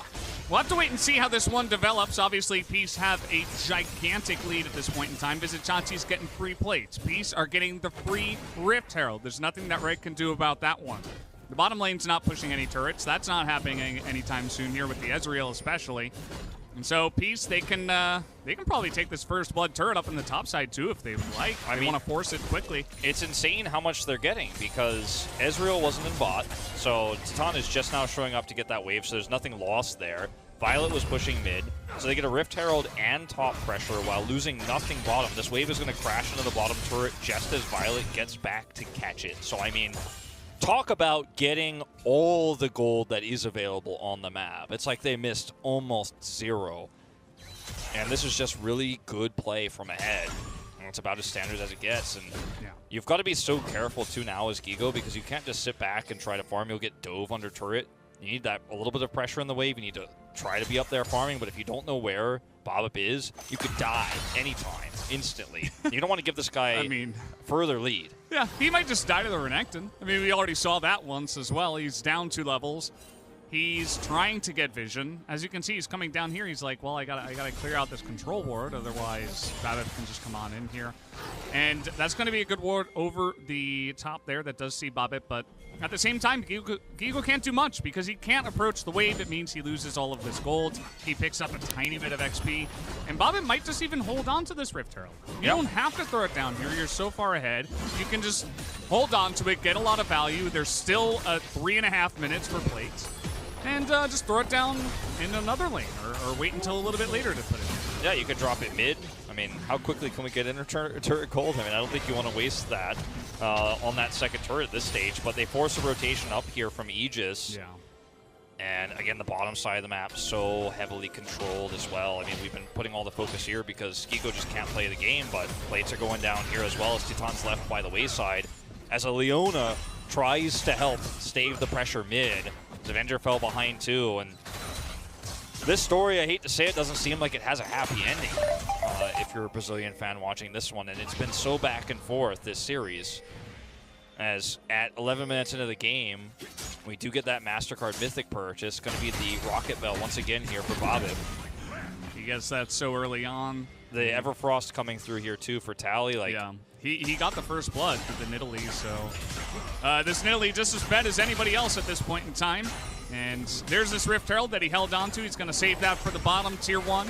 we'll have to wait and see how this one develops. Obviously, Peace have a gigantic lead at this point in time. Vizicachi's getting free plates. Peace are getting the free Rift Herald. There's nothing that Red can do about that one. The bottom lane's not pushing any turrets. That's not happening anytime soon here with the Ezreal especially. And so Peace, they can probably take this first blood turret up in the top side too if they would like. They want to force it quickly. It's insane how much they're getting, because Ezreal wasn't in bot, so Titan is just now showing up to get that wave, so there's nothing lost there. Violet was pushing mid, so they get a Rift Herald and top pressure while losing nothing bottom. This wave is going to crash into the bottom turret just as Violet gets back to catch it. So, I mean, talk about getting all the gold that is available on the map. It's like they missed almost 0. And this is just really good play from ahead. And it's about as standard as it gets. And you've got to be so careful, too, now as Gigo, because you can't just sit back and try to farm. You'll get dove under turret. You need that a little bit of pressure in the wave. You need to try to be up there farming. But if you don't know where Bobbip is, you could die anytime, instantly. You don't want to give this guy further lead. Yeah, he might just die to the Renekton. I mean, we already saw that once as well. He's down 2 levels. He's trying to get vision. As you can see, he's coming down here. He's like, well, I gotta clear out this control ward, otherwise Bobbip can just come on in here. And that's going to be a good ward over the top there that does see Bobbip, but at the same time, Gigo can't do much because he can't approach the wave. It means he loses all of this gold. He picks up a tiny bit of XP, and Bobbip might just even hold on to this Rift Herald. You don't have to throw it down here. You're so far ahead. You can just hold on to it, get a lot of value. There's still 3.5 minutes for plates. And just throw it down in another lane, or wait until a little bit later to put it in. Yeah, you could drop it mid. I mean, how quickly can we get inner turret gold? I mean, I don't think you want to waste that on that second turret at this stage, but they force a rotation up here from Aegis. Yeah. And again, the bottom side of the map so heavily controlled as well. I mean, we've been putting all the focus here because Gigo just can't play the game, but plates are going down here as well as Titan's left by the wayside. As a Leona tries to help stave the pressure mid, Avenger fell behind too, and this story, I hate to say it, doesn't seem like it has a happy ending if you're a Brazilian fan watching this one, and it's been so back and forth this series. As at 11 minutes into the game, we do get that MasterCard Mythic purchase. Going to be the Rocket Bell once again here for Bobbip. He gets that so early on. The Everfrost coming through here too for Tally. Like, yeah. He got the first blood through the Nidalee, so this Nidalee just as bad as anybody else at this point in time. And there's this Rift Herald that he held on to. He's going to save that for the bottom tier 1.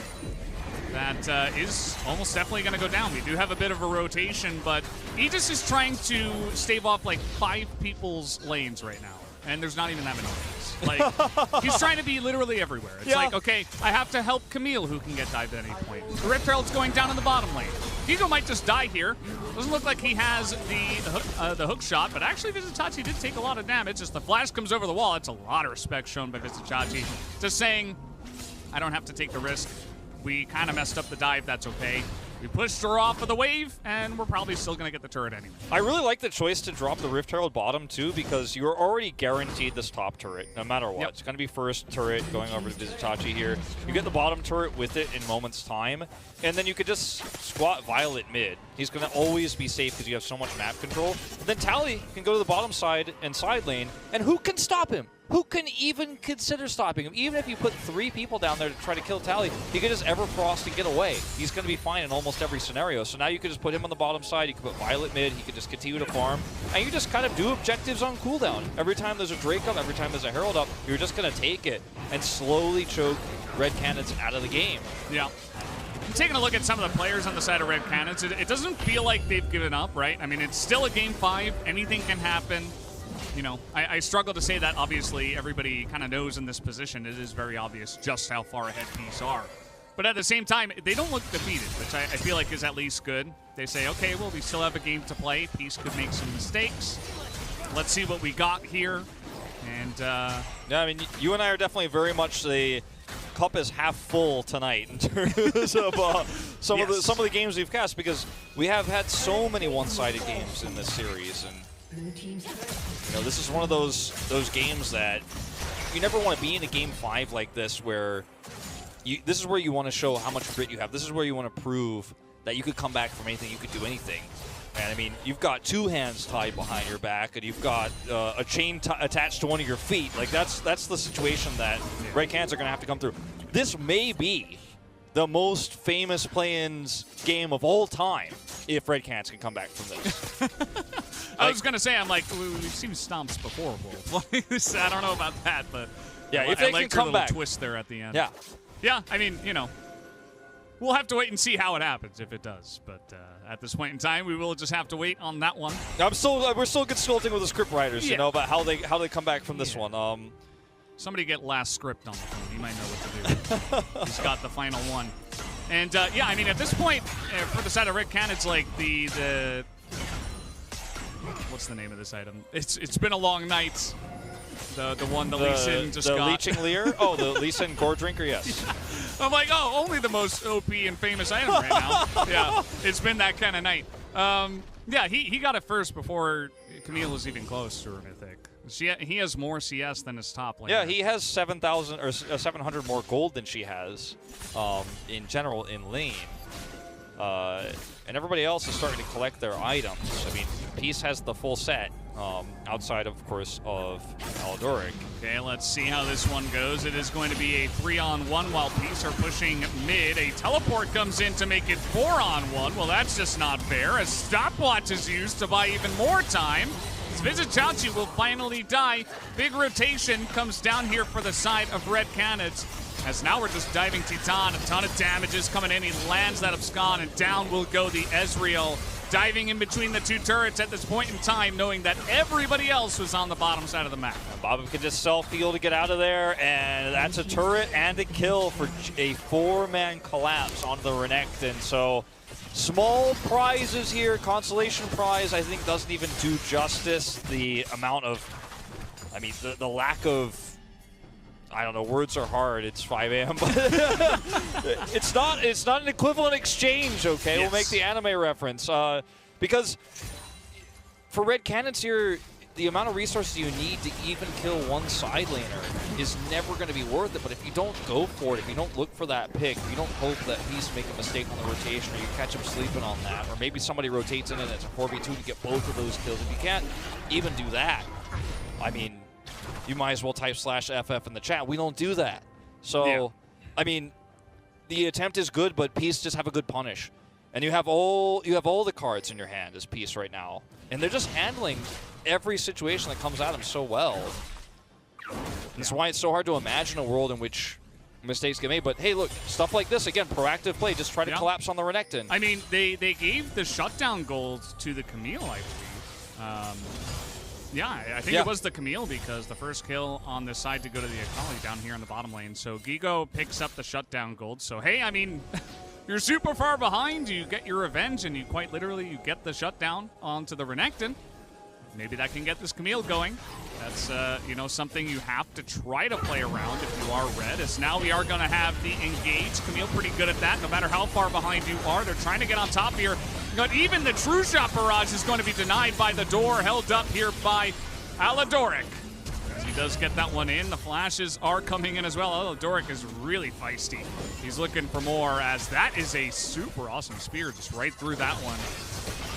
That is almost definitely going to go down. We do have a bit of a rotation, but Aegis is trying to stave off like 5 people's lanes right now. And there's not even that many lanes. Like, he's trying to be literally everywhere. It's like, okay, I have to help Camille, who can get dived at any point. The Rift Herald's going down in the bottom lane. Gigo might just die here. Doesn't look like he has the hook shot, but actually Visitachi did take a lot of damage. Just the flash comes over the wall. It's a lot of respect shown by Visitachi. Just saying, I don't have to take the risk. We kind of messed up the dive. That's okay. We pushed her off of the wave, and we're probably still going to get the turret anyway. I really like the choice to drop the Rift Herald bottom, too, because you're already guaranteed this top turret, no matter what. Yep. It's going to be first turret going over to Visitachi here. You get the bottom turret with it in moments' time, and then you could just squat Violet mid. He's going to always be safe because you have so much map control. And then Tally can go to the bottom side and side lane, and who can stop him? Who can even consider stopping him? Even if you put 3 people down there to try to kill Tally, he could just Everfrost and get away. He's going to be fine in almost every scenario. So now you could just put him on the bottom side. You could put Violet mid. He could just continue to farm. And you just kind of do objectives on cooldown. Every time there's a Drake up, every time there's a Herald up, you're just going to take it and slowly choke Red Canids out of the game. Yeah. I'm taking a look at some of the players on the side of Red Canids. It doesn't feel like they've given up, right? I mean, it's still a game 5. Anything can happen. You know, I struggle to say that. Obviously, everybody kind of knows in this position. It is very obvious just how far ahead Peace are. But at the same time, they don't look defeated, which I feel like is at least good. They say, okay, well, we still have a game to play. Peace could make some mistakes. Let's see what we got here. And yeah, I mean, you and I are definitely very much the cup is half full tonight in terms of some of the games we've cast, because we have had so many one-sided games in this series, and you know, this is one of those games that you never want to be in a game 5 like this, where this is where you want to show how much grit you have. This is where you want to prove that you could come back from anything, you could do anything. And I mean, you've got 2 hands tied behind your back, and you've got a chain attached to one of your feet. Like, that's the situation that Red Canids are going to have to come through. This may be the most famous play-ins game of all time if Red Canids can come back from this. I was going to say, I'm like, we've seen stomps before, Wolf. I don't know about that, but yeah, if they can come back. Twist there at the end. Yeah. Yeah, I mean, you know, we'll have to wait and see how it happens if it does. But at this point in time, we will just have to wait on that one. We're still consulting with the script writers, you know, about how they come back from this one. Somebody get last script on the phone. He might know what to do. He's got the final one. And yeah, I mean, at this point, for the side of Red Canids, like the what's the name of this item? It's been a long night. The one the Lee Sin just the got. Leeching Leer? Oh, the Lee Sin Gore Drinker, yes. Yeah. I'm like, oh, only the most OP and famous item right now. Yeah, it's been that kind of night. Yeah, he got it first before Camille was even close to Mythic. He has more CS than his top laner. Yeah, he has 7,000 or 700 more gold than she has in general in lane. And everybody else is starting to collect their items. I mean, Peace has the full set, outside, of course, of Aladoric. Okay, let's see how this one goes. It is going to be a 3-on-1 while Peace are pushing mid. A teleport comes in to make it 4-on-1. Well, that's just not fair. A stopwatch is used to buy even more time. Vizichachi will finally die. Big rotation comes down here for the side of Red Canids. As now we're just diving Titan. A ton of damages coming in. He lands that Abscon, and down will go the Ezreal. Diving in between the two turrets at this point in time, knowing that everybody else was on the bottom side of the map. Bob can just self-heal to get out of there, and that's a turret and a kill for a 4-man collapse on the Renekton. So small prizes here. Consolation prize, I think, doesn't even do justice. The amount of, I mean, the lack of, I don't know, words are hard. It's 5 a.m. it's not an equivalent exchange, okay? Yes. We'll make the anime reference. Because for Red Canids here, the amount of resources you need to even kill one side laner is never going to be worth it. But if you don't go for it, if you don't look for that pick, if you don't hope that Peace make a mistake on the rotation, or you catch him sleeping on that, or maybe somebody rotates in and it's a 4v2 to get both of those kills. If you can't even do that, I mean, you might as well type /FF in the chat. We don't do that. So, yeah. I mean, the attempt is good, but Peace just have a good punish. And you have all the cards in your hand as Peace right now. And they're just handling every situation that comes at them so well. That's why it's so hard to imagine a world in which mistakes get made. But hey, look, stuff like this, again, proactive play. Just try to collapse on the Renekton. I mean, they gave the shutdown gold to the Camille, I believe. Yeah, I think it was the Camille, because the first kill on this side to go to the Akali down here in the bottom lane. So Gigo picks up the shutdown gold. So hey, I mean, you're super far behind. You get your revenge, and you quite literally you get the shutdown onto the Renekton. Maybe that can get this Camille going. That's you know, something you have to try to play around if you are red. As now we are going to have the engage. Camille pretty good at that. No matter how far behind you are, they're trying to get on top here. But even the true shot barrage is going to be denied by the door, held up here by Aladoric. As he does get that one in, the flashes are coming in as well. Aladoric is really feisty. He's looking for more, as that is a super awesome spear just right through that one.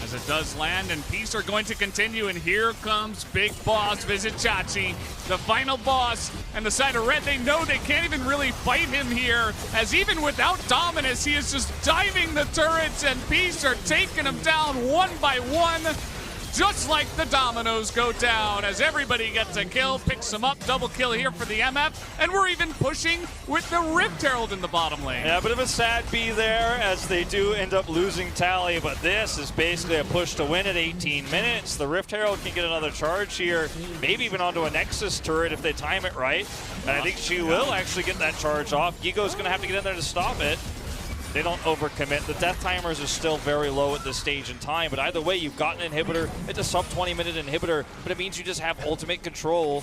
As it does land, and Peace are going to continue, and here comes Big Boss Vizichachi, the final boss, and the side of red, they know they can't even really fight him here, as even without Dominus, he is just diving the turrets, and Peace are taking him down one by one, just like the dominoes go down, as everybody gets a kill, picks them up, double kill here for the MF, and we're even pushing with the Rift Herald in the bottom lane. Yeah, a bit of a sad B there, as they do end up losing Tally, but this is basically a push to win at 18 minutes. The Rift Herald can get another charge here, maybe even onto a Nexus turret if they time it right, and I think she will actually get that charge off. Gigo's going to have to get in there to stop it. They don't overcommit. The death timers are still very low at this stage in time, but either way, you've got an inhibitor. It's a sub 20-minute inhibitor, but it means you just have ultimate control.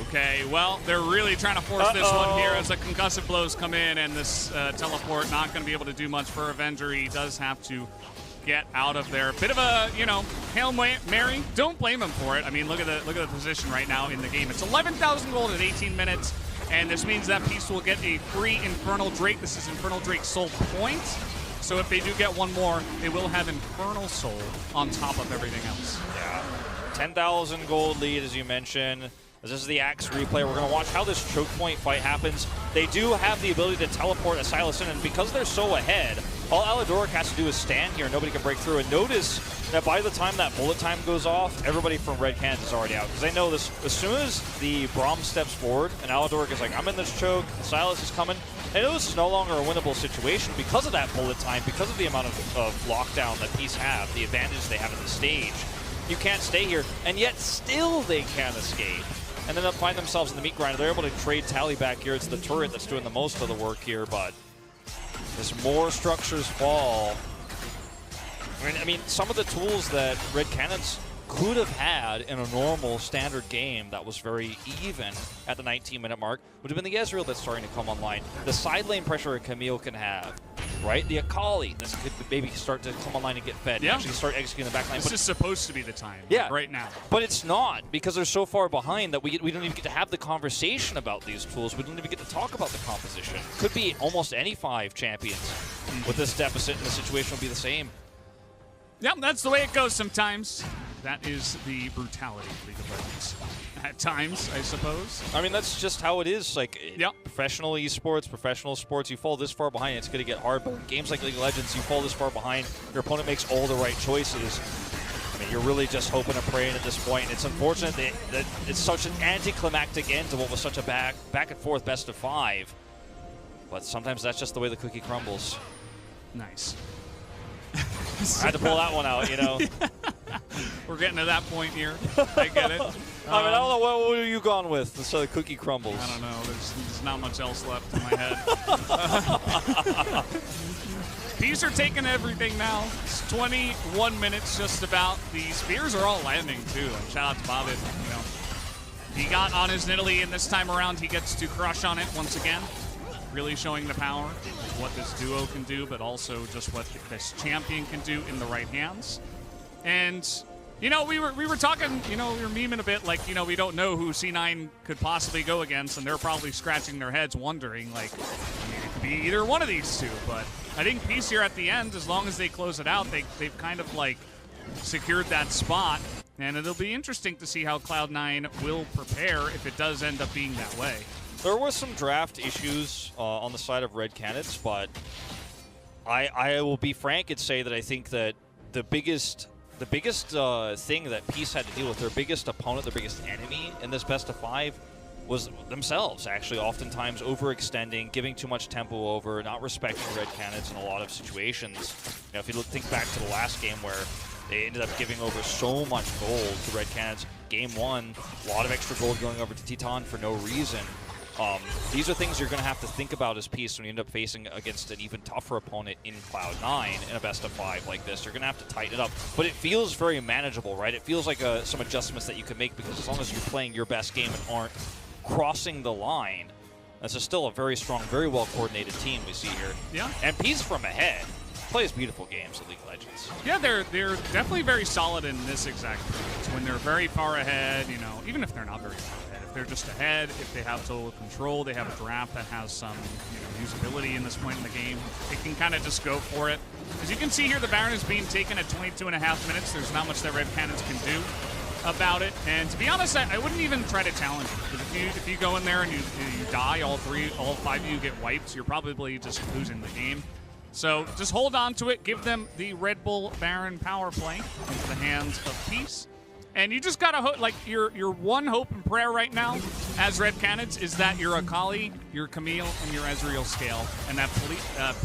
Okay, well, they're really trying to force this one here as the concussive blows come in, and this teleport not going to be able to do much for Avenger. He does have to get out of there. Bit of a, you know, Hail Mary. Don't blame him for it. I mean, look at the position right now in the game. It's 11,000 gold at 18 minutes. And this means that Peace will get a free Infernal Drake. This is Infernal Drake Soul Point. So if they do get one more, they will have Infernal Soul on top of everything else. Yeah. 10,000 gold lead, as you mentioned. This is the Axe replay. We're going to watch how this choke point fight happens. They do have the ability to teleport a Silas in, and because they're so ahead, all Aladoric has to do is stand here. Nobody can break through. And notice that by the time that bullet time goes off, everybody from Red Canids is already out. Because they know this, as soon as the Braum steps forward and Aladoric is like, I'm in this choke, Silas is coming, they know this is no longer a winnable situation because of that bullet time, because of the amount of lockdown that Peace have, the advantage they have at the stage. You can't stay here, and yet still they can't escape. And then they'll find themselves in the meat grinder. They're able to trade Tally back here. It's the turret that's doing the most of the work here, but as more structures fall, I mean, some of the tools that Red Canids could have had in a normal standard game that was very even at the 19-minute mark would have been the Ezreal that's starting to come online. The side lane pressure a Camille can have, right? The Akali, this could maybe start to come online and get fed. Yeah. And actually start executing the back line. This is supposed to be the time. Yeah. Like right now. But it's not, because they're so far behind that we don't even get to have the conversation about these tools. We don't even get to talk about the composition. Could be almost any 5 champions with this deficit, and the situation will be the same. Yeah, that's the way it goes sometimes. That is the brutality of League of Legends. At times, I suppose. I mean, that's just how it is. Like, professional esports, professional sports, you fall this far behind, it's going to get hard. But in games like League of Legends, you fall this far behind, your opponent makes all the right choices. I mean, you're really just hoping and praying at this point. It's unfortunate that it's such an anticlimactic end to what was such a back and forth best of 5. But sometimes that's just the way the cookie crumbles. Nice. I had to pull that one out, you know. We're getting to that point here. I get it. I mean, I don't know, what would you gone with so the cookie crumbles? I don't know. There's not much else left in my head. Peas are taking everything now. It's 21 minutes just about. The spears are all landing, too. And shout out to Bobby. You know, he got on his Nidalee, and this time around he gets to crush on it once again. Really showing the power of what this duo can do, but also just what this champion can do in the right hands. And, you know, we were talking, you know, we were memeing a bit like, you know, we don't know who C9 could possibly go against, and they're probably scratching their heads wondering, like, I mean, it could be either one of these two. But I think Peace here at the end, as long as they close it out, they've kind of, like, secured that spot. And it'll be interesting to see how Cloud9 will prepare if it does end up being that way. There were some draft issues on the side of Red Canids, but I will be frank and say that I think that the biggest thing that Peace had to deal with, their biggest opponent, their biggest enemy in this best of 5 was themselves, actually, oftentimes overextending, giving too much tempo over, not respecting Red Canids in a lot of situations. You know, if you think back to the last game where they ended up giving over so much gold to Red Canids, game 1, a lot of extra gold going over to Titan for no reason. These are things you're going to have to think about as Peace when you end up facing against an even tougher opponent in Cloud9 in a best of 5 like this. You're going to have to tighten it up. But it feels very manageable, right? It feels like some adjustments that you can make, because as long as you're playing your best game and aren't crossing the line, this is still a very strong, very well-coordinated team we see here. Yeah. And Peace from ahead plays beautiful games at League of Legends. Yeah, they're definitely very solid in this exact point. When they're very far ahead, you know, even if they're not very far ahead, if they're just ahead, if they have total control, they have a draft that has some, you know, usability in this point in the game, they can kind of just go for it. As you can see here, the Baron is being taken at 22.5 minutes. There's not much that Red Canids can do about it. And to be honest, I wouldn't even try to challenge it, because if you go in there and you die, all 5 of you get wiped, you're probably just losing the game. So just hold on to it. Give them the Red Bull Baron power play into the hands of Peace. And you just gotta like your one hope and prayer right now as Red Canids is that your Akali, your Camille, and your Ezreal scale, and that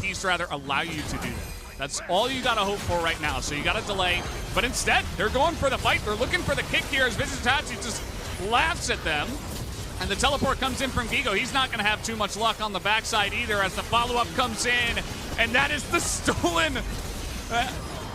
Peace rather allow you to do that. That's all you gotta hope for right now. So you gotta delay, but instead they're going for the fight. They're looking for the kick here as Visitachi just laughs at them. And the teleport comes in from Gigo. He's not going to have too much luck on the backside either as the follow-up comes in. And that is the stolen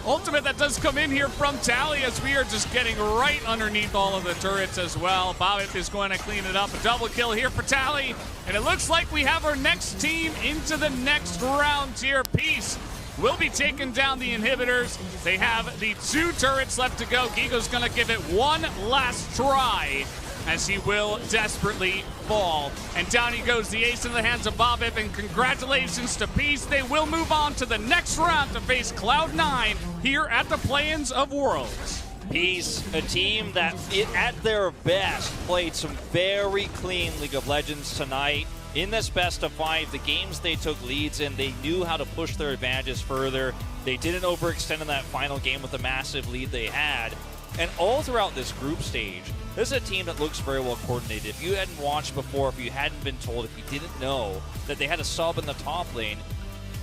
ultimate that does come in here from Tally, as we are just getting right underneath all of the turrets as well. Bobbitt is going to clean it up. A double kill here for Tally. And it looks like we have our next team into the next round here. Peace will be taking down the inhibitors. They have the 2 turrets left to go. Gigo's going to give it one last try, as he will desperately fall. And down he goes, the ace in the hands of Bobbitt, and congratulations to Peace. They will move on to the next round to face Cloud9 here at the Play-ins of Worlds. Peace, a team that, at their best, played some very clean League of Legends tonight. In this best of 5, the games they took leads in, they knew how to push their advantages further. They didn't overextend in that final game with the massive lead they had. And all throughout this group stage, this is a team that looks very well coordinated. If you hadn't watched before, if you hadn't been told, if you didn't know that they had a sub in the top lane,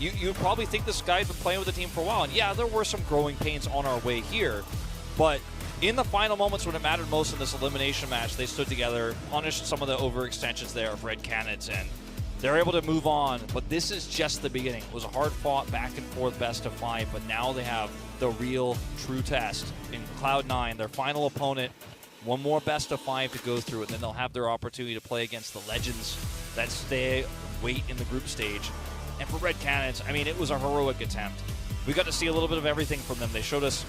you'd probably think this guy's been playing with the team for a while. And yeah, there were some growing pains on our way here, but in the final moments when it mattered most in this elimination match, they stood together, punished some of the overextensions there of Red Canids, and They're able to move on, but this is just the beginning. It was a hard-fought back-and-forth best-of-5, but now they have the real, true test in Cloud9, their final opponent. One more best-of-5 to go through, and then they'll have their opportunity to play against the legends that wait in the group stage. And for Red Canids, I mean, it was a heroic attempt. We got to see a little bit of everything from them. They showed us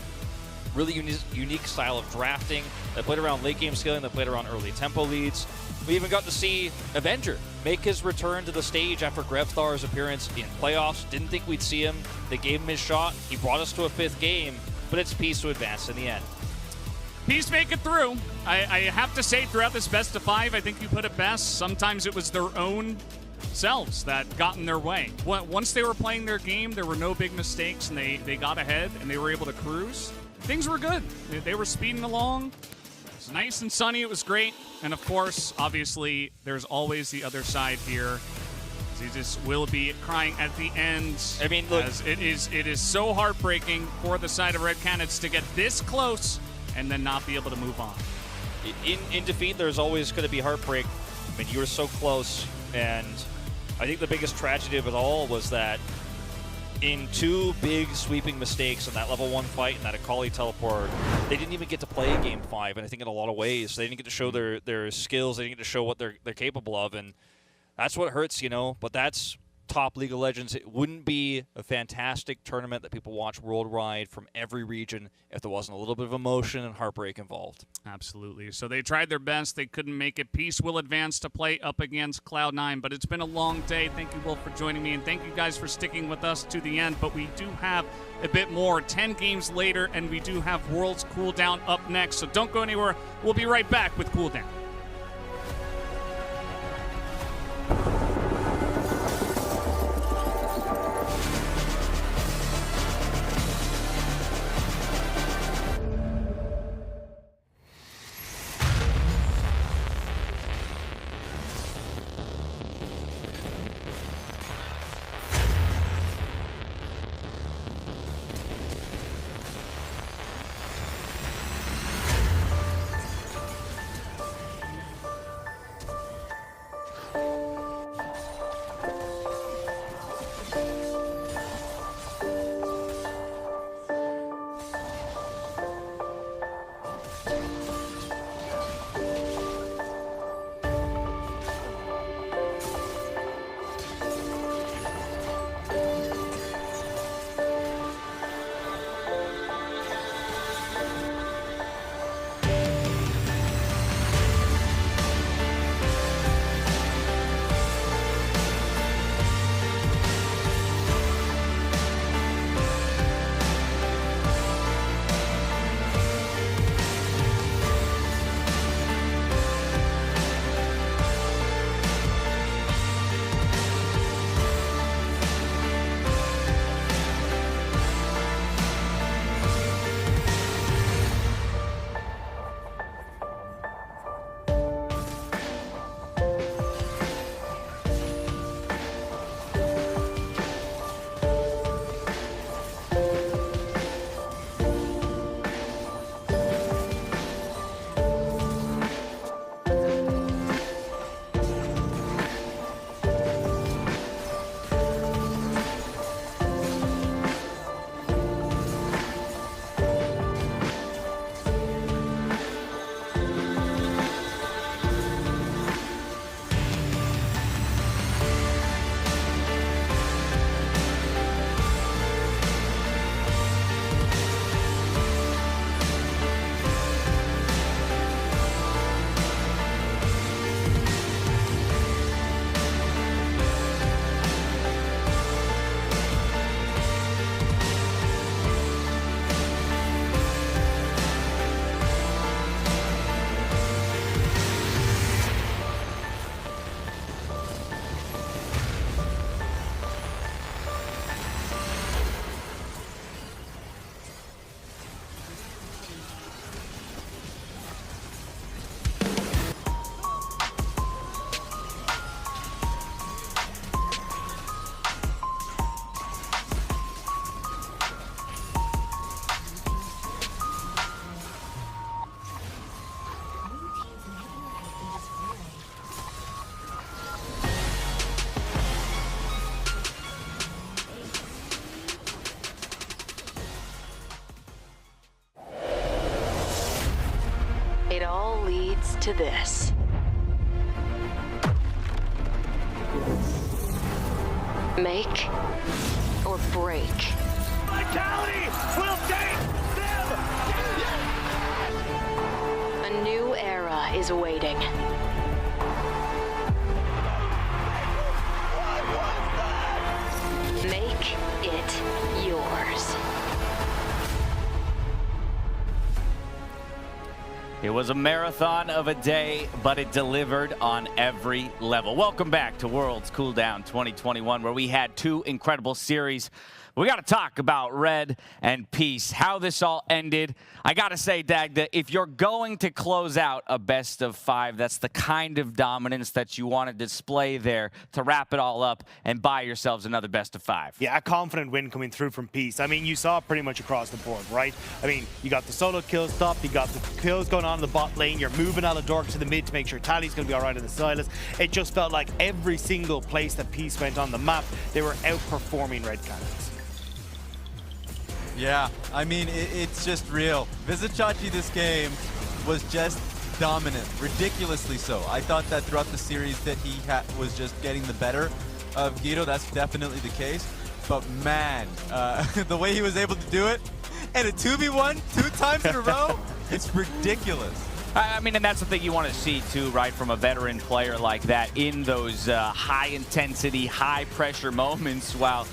really unique style of drafting. They played around late-game scaling. They played around early tempo leads. We even got to see Avenger make his return to the stage after Grevthar's appearance in playoffs. Didn't think we'd see him. They gave him his shot. He brought us to a 5th game, but it's Peace to advance in the end. Peace make it through. I have to say, throughout this best-of-5, I think you put it best. Sometimes it was their own selves that got in their way. Once they were playing their game, there were no big mistakes, and they got ahead, and they were able to cruise. Things were good. They were speeding along. It was nice and sunny. It was great. And, of course, obviously, there's always the other side here. He just will be crying at the end. I mean, look, as it is so heartbreaking for the side of Red Canids to get this close and then not be able to move on. In defeat, there's always going to be heartbreak. I mean, you were so close, and I think the biggest tragedy of it all was that in 2 big sweeping mistakes in that level 1 fight and that Akali teleport, they didn't even get to play Game 5, and I think in a lot of ways, they didn't get to show their skills, they didn't get to show what they're capable of, and that's what hurts, you know, but that's top League of Legends. It wouldn't be a fantastic tournament that people watch worldwide from every region if there wasn't a little bit of emotion and heartbreak involved. Absolutely. So they tried their best. They couldn't make it. Peace will advance to play up against Cloud9, but it's been a long day. Thank you, Wolf, for joining me, and thank you guys for sticking with us to the end, but we do have a bit more. 10 games later, and we do have Worlds Cooldown up next, so don't go anywhere. We'll be right back with Cooldown. to this. Make or break. Vitality will take them! A new era is waiting. Make it yours. It was a marathon of a day, but it delivered on every level. Welcome back to Worlds Cooldown 2021, where we had two incredible series. We got to talk about Red and Peace, how this all ended. I got to say, Dag, that if you're going to close out a best of 5, that's the kind of dominance that you want to display there to wrap it all up and buy yourselves another best of 5. Yeah, a confident win coming through from Peace. I mean, you saw pretty much across the board, right? I mean, you got the solo kill stop, you got the kills going on in the bot lane, you're moving Aladork to the mid to make sure Tally's going to be all right in the Silas. It just felt like every single place that Peace went on the map, they were outperforming Red Canids. Yeah, I mean, it's just real. Vizichachi this game was just dominant, ridiculously so. I thought that throughout the series that he was just getting the better of Guido. That's definitely the case. But man, the way he was able to do it, and a 2v1 2 times in a row, it's ridiculous. I mean, and that's the thing you want to see, too, right, from a veteran player like that in those high-intensity, high-pressure moments, while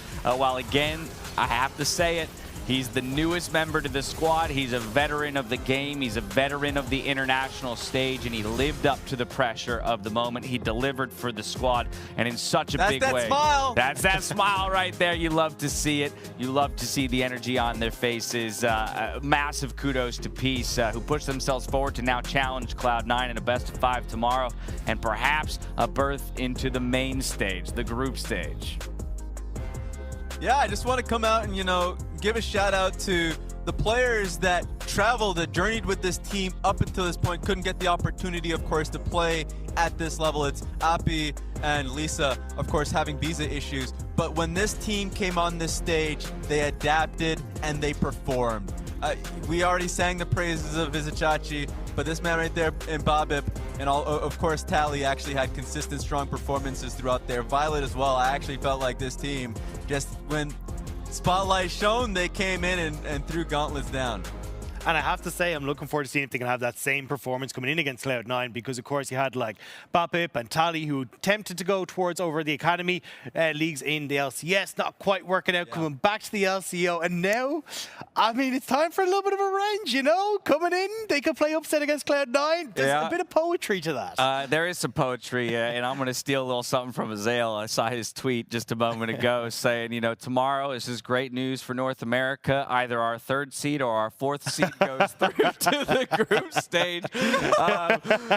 again, I have to say it, he's the newest member to the squad. He's a veteran of the game. He's a veteran of the international stage, and he lived up to the pressure of the moment. He delivered for the squad, and in such a big way. That's that smile. That's that smile right there. You love to see it. You love to see the energy on their faces. Massive kudos to Peace, who pushed themselves forward to now challenge Cloud9 in a best of 5 tomorrow, and perhaps a berth into the main stage, the group stage. Yeah, I just want to come out and, give a shout out to the players that traveled, that journeyed with this team up until this point, couldn't get the opportunity, of course, to play at this level. It's Api and Lisa, of course, having visa issues. But when this team came on this stage, they adapted and they performed. We already sang the praises of Vizichachi, but this man right there in Babip and of course Tally actually had consistent strong performances throughout there. Violet as well. I actually felt like this team, just when spotlight shone, they came in and threw gauntlets down. And I have to say, I'm looking forward to seeing if they can have that same performance coming in against Cloud9, because, of course, you had, like, Bapip and Tally, who attempted to go towards over the Academy leagues in the LCS, not quite working out, coming back to the LCO. And now, I mean, it's time for a little bit of a range, coming in. They could play upset against Cloud9. There's a bit of poetry to that. There is some poetry, and I'm going to steal a little something from Azale. I saw his tweet just a moment ago saying, tomorrow is just great news for North America. Either our 3rd seed or our 4th seed goes through to the group stage.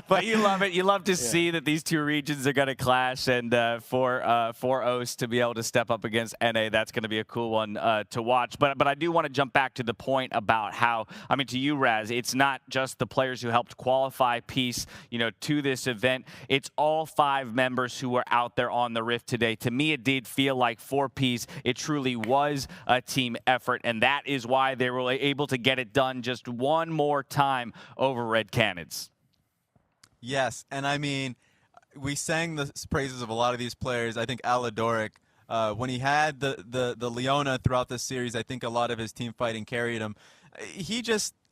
But you love it. You love to see that these two regions are going to clash, and for OS to be able to step up against NA, that's going to be a cool one to watch. But I do want to jump back to the point about how, I mean, to you, Raz, it's not just the players who helped qualify Peace, to this event. It's all 5 members who were out there on the Rift today. To me, it did feel like for Peace, it truly was a team effort, and that is why they were able to get it done just one more time over Red Canids. Yes, and I mean, we sang the praises of a lot of these players. I think Aladoric, when he had the Leona throughout the series, I think a lot of his team fighting carried him.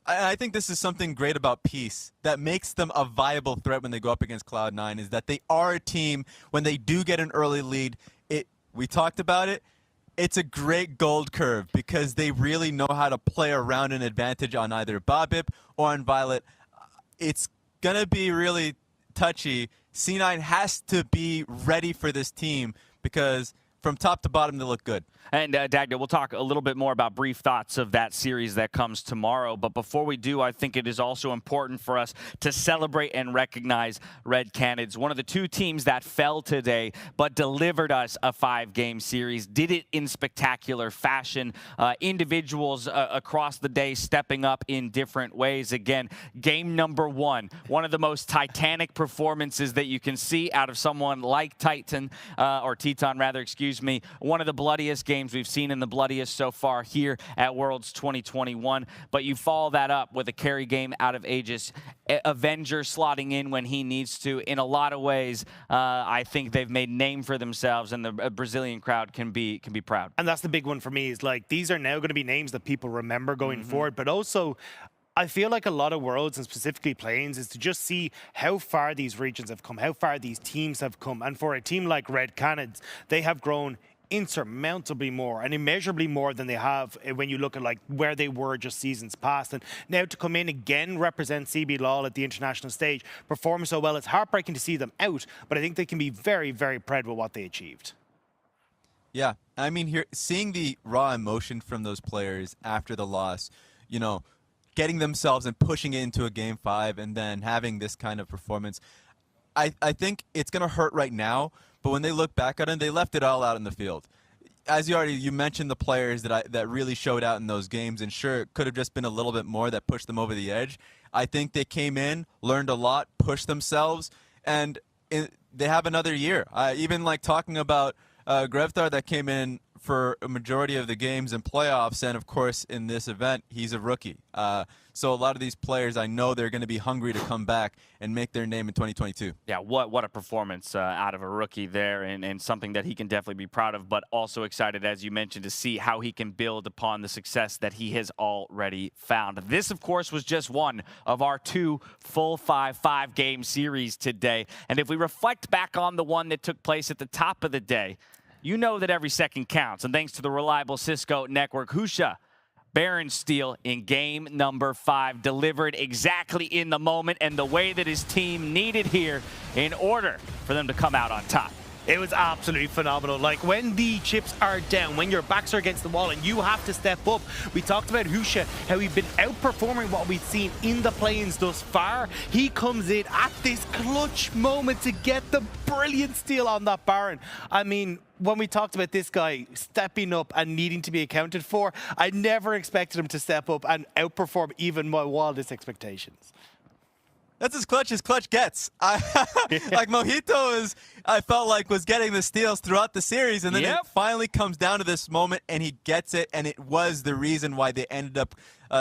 I think this is something great about Peace that makes them a viable threat when they go up against Cloud9, is that they are a team, when they do get an early lead, we talked about it, it's a great gold curve, because they really know how to play around an advantage on either Babip or on Violet. It's going to be really touchy. C9 has to be ready for this team, because from top to bottom, they look good. And Dagda, we'll talk a little bit more about brief thoughts of that series that comes tomorrow. But before we do, I think it is also important for us to celebrate and recognize Red Canids, one of the 2 teams that fell today but delivered us a 5-game series, did it in spectacular fashion. Individuals across the day stepping up in different ways. Again, game number 1, one of the most titanic performances that you can see out of someone like Titan, or Teton rather, excuse excuse me, one of the bloodiest games we've seen in the bloodiest so far here at Worlds 2021. But you follow that up with a carry game out of Aegis, Avenger slotting in when he needs to. In a lot of ways, I think they've made name for themselves, and the Brazilian crowd can be proud. And that's the big one for me, is like, these are now going to be names that people remember going forward, but also I feel like a lot of Worlds, and specifically Plains, is to just see how far these regions have come, how far these teams have come. And for a team like Red Canids, they have grown insurmountably more and immeasurably more than they have when you look at like where they were just seasons past. And now to come in again, represent CB LOL at the international stage, perform so well, it's heartbreaking to see them out, but I think they can be very, very proud with what they achieved. Yeah, I mean, here, seeing the raw emotion from those players after the loss, you know, getting themselves and pushing it into a Game 5 and then having this kind of performance, I think it's going to hurt right now, but when they look back at it, they left it all out in the field. As you mentioned the players that really showed out in those games, and sure, it could have just been a little bit more that pushed them over the edge. I think they came in, learned a lot, pushed themselves, and they have another year. Even like talking about Grevthar that came in for a majority of the games and playoffs, and of course in this event, he's a rookie. So a lot of these players, I know they're going to be hungry to come back and make their name in 2022. Yeah, what a performance out of a rookie there, and something that he can definitely be proud of, but also excited, as you mentioned, to see how he can build upon the success that he has already found. This, of course, was just one of our 2 full 5-game series today. And if we reflect back on the one that took place at the top of the day, you know that every second counts. And thanks to the reliable Cisco network, Husha Baron Steel in game number 5 delivered exactly in the moment and the way that his team needed here in order for them to come out on top. It was absolutely phenomenal. Like, when the chips are down, when your backs are against the wall and you have to step up. We talked about Husha, how he'd been outperforming what we'd seen in the Plains thus far. He comes in at this clutch moment to get the brilliant steal on that Baron. I mean, when we talked about this guy stepping up and needing to be accounted for, I never expected him to step up and outperform even my wildest expectations. That's as clutch gets. Like Mojito I felt like was getting the steals throughout the series, and then it finally comes down to this moment, and he gets it, and it was the reason why they ended up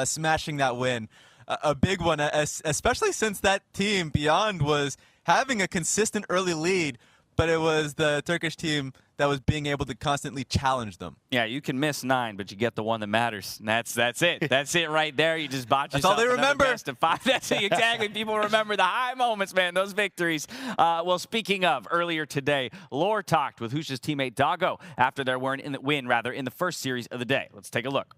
smashing that win. A big one, especially since that team, Beyond, was having a consistent early lead, but it was the Turkish team that was being able to constantly challenge them. Yeah, you can miss 9, but you get the one that matters. And that's it. That's it right there. You just bought yourself That's all they remember. Best of 5. That's it, exactly. People remember the high moments, man, those victories. Well, speaking of, earlier today, Lore talked with Husha's teammate Doggo after their win in the first series of the day. Let's take a look.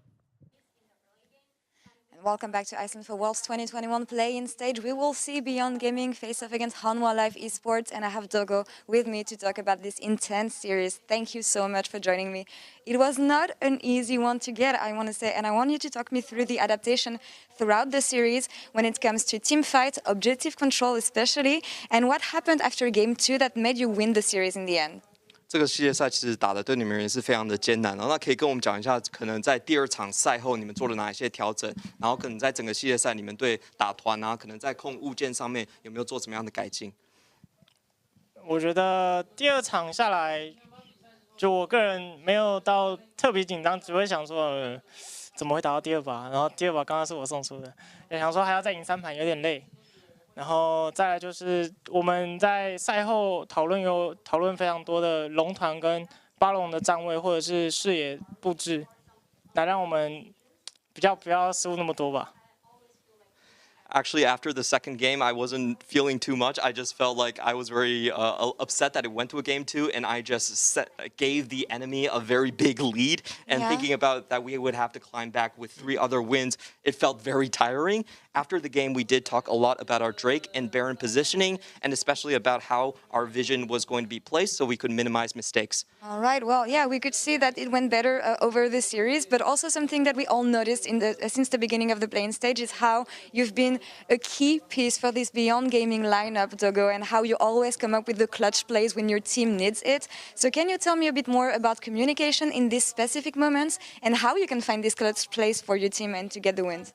Welcome back to Iceland for Worlds 2021 play-in stage. We will see Beyond Gaming face off against Hanwha Live Esports, and I have Dogo with me to talk about this intense series. Thank you so much for joining me. It was not an easy one to get, I want to say, and I want you to talk me through the adaptation throughout the series when it comes to team fight, objective control especially, and what happened after Game 2 that made you win the series in the end. 这个世界赛其实打的对你们也是非常的艰难那可以跟我们讲一下，可能在第2场赛后你们做了哪一些调整，然后可能在整个系列赛你们对打团啊，可能在控物件上面有没有做什么样的改进？我觉得第2场下来，就我个人没有到特别紧张，只会想说，怎么会打到第2把？然后第2把刚刚是我送出的，也想说还要再赢3盘，有点累。 然后再来就是我们在赛后讨论非常多的龙团跟巴龙的站位或者是视野布置，来让我们比较不要失误那么多吧。 Actually, after the second game, I wasn't feeling too much. I just felt like I was very upset that it went to a Game 2, and I just gave the enemy a very big lead. And thinking about that we would have to climb back with 3 other wins, it felt very tiring. After the game, we did talk a lot about our Drake and Baron positioning, and especially about how our vision was going to be placed so we could minimize mistakes. All right, well, yeah, we could see that it went better over the series, but also something that we all noticed since the beginning of the playing stage is how you've been a key piece for this Beyond Gaming lineup, Dogo, and how you always come up with the clutch plays when your team needs it. So can you tell me a bit more about communication in these specific moments and how you can find these clutch plays for your team and to get the wins?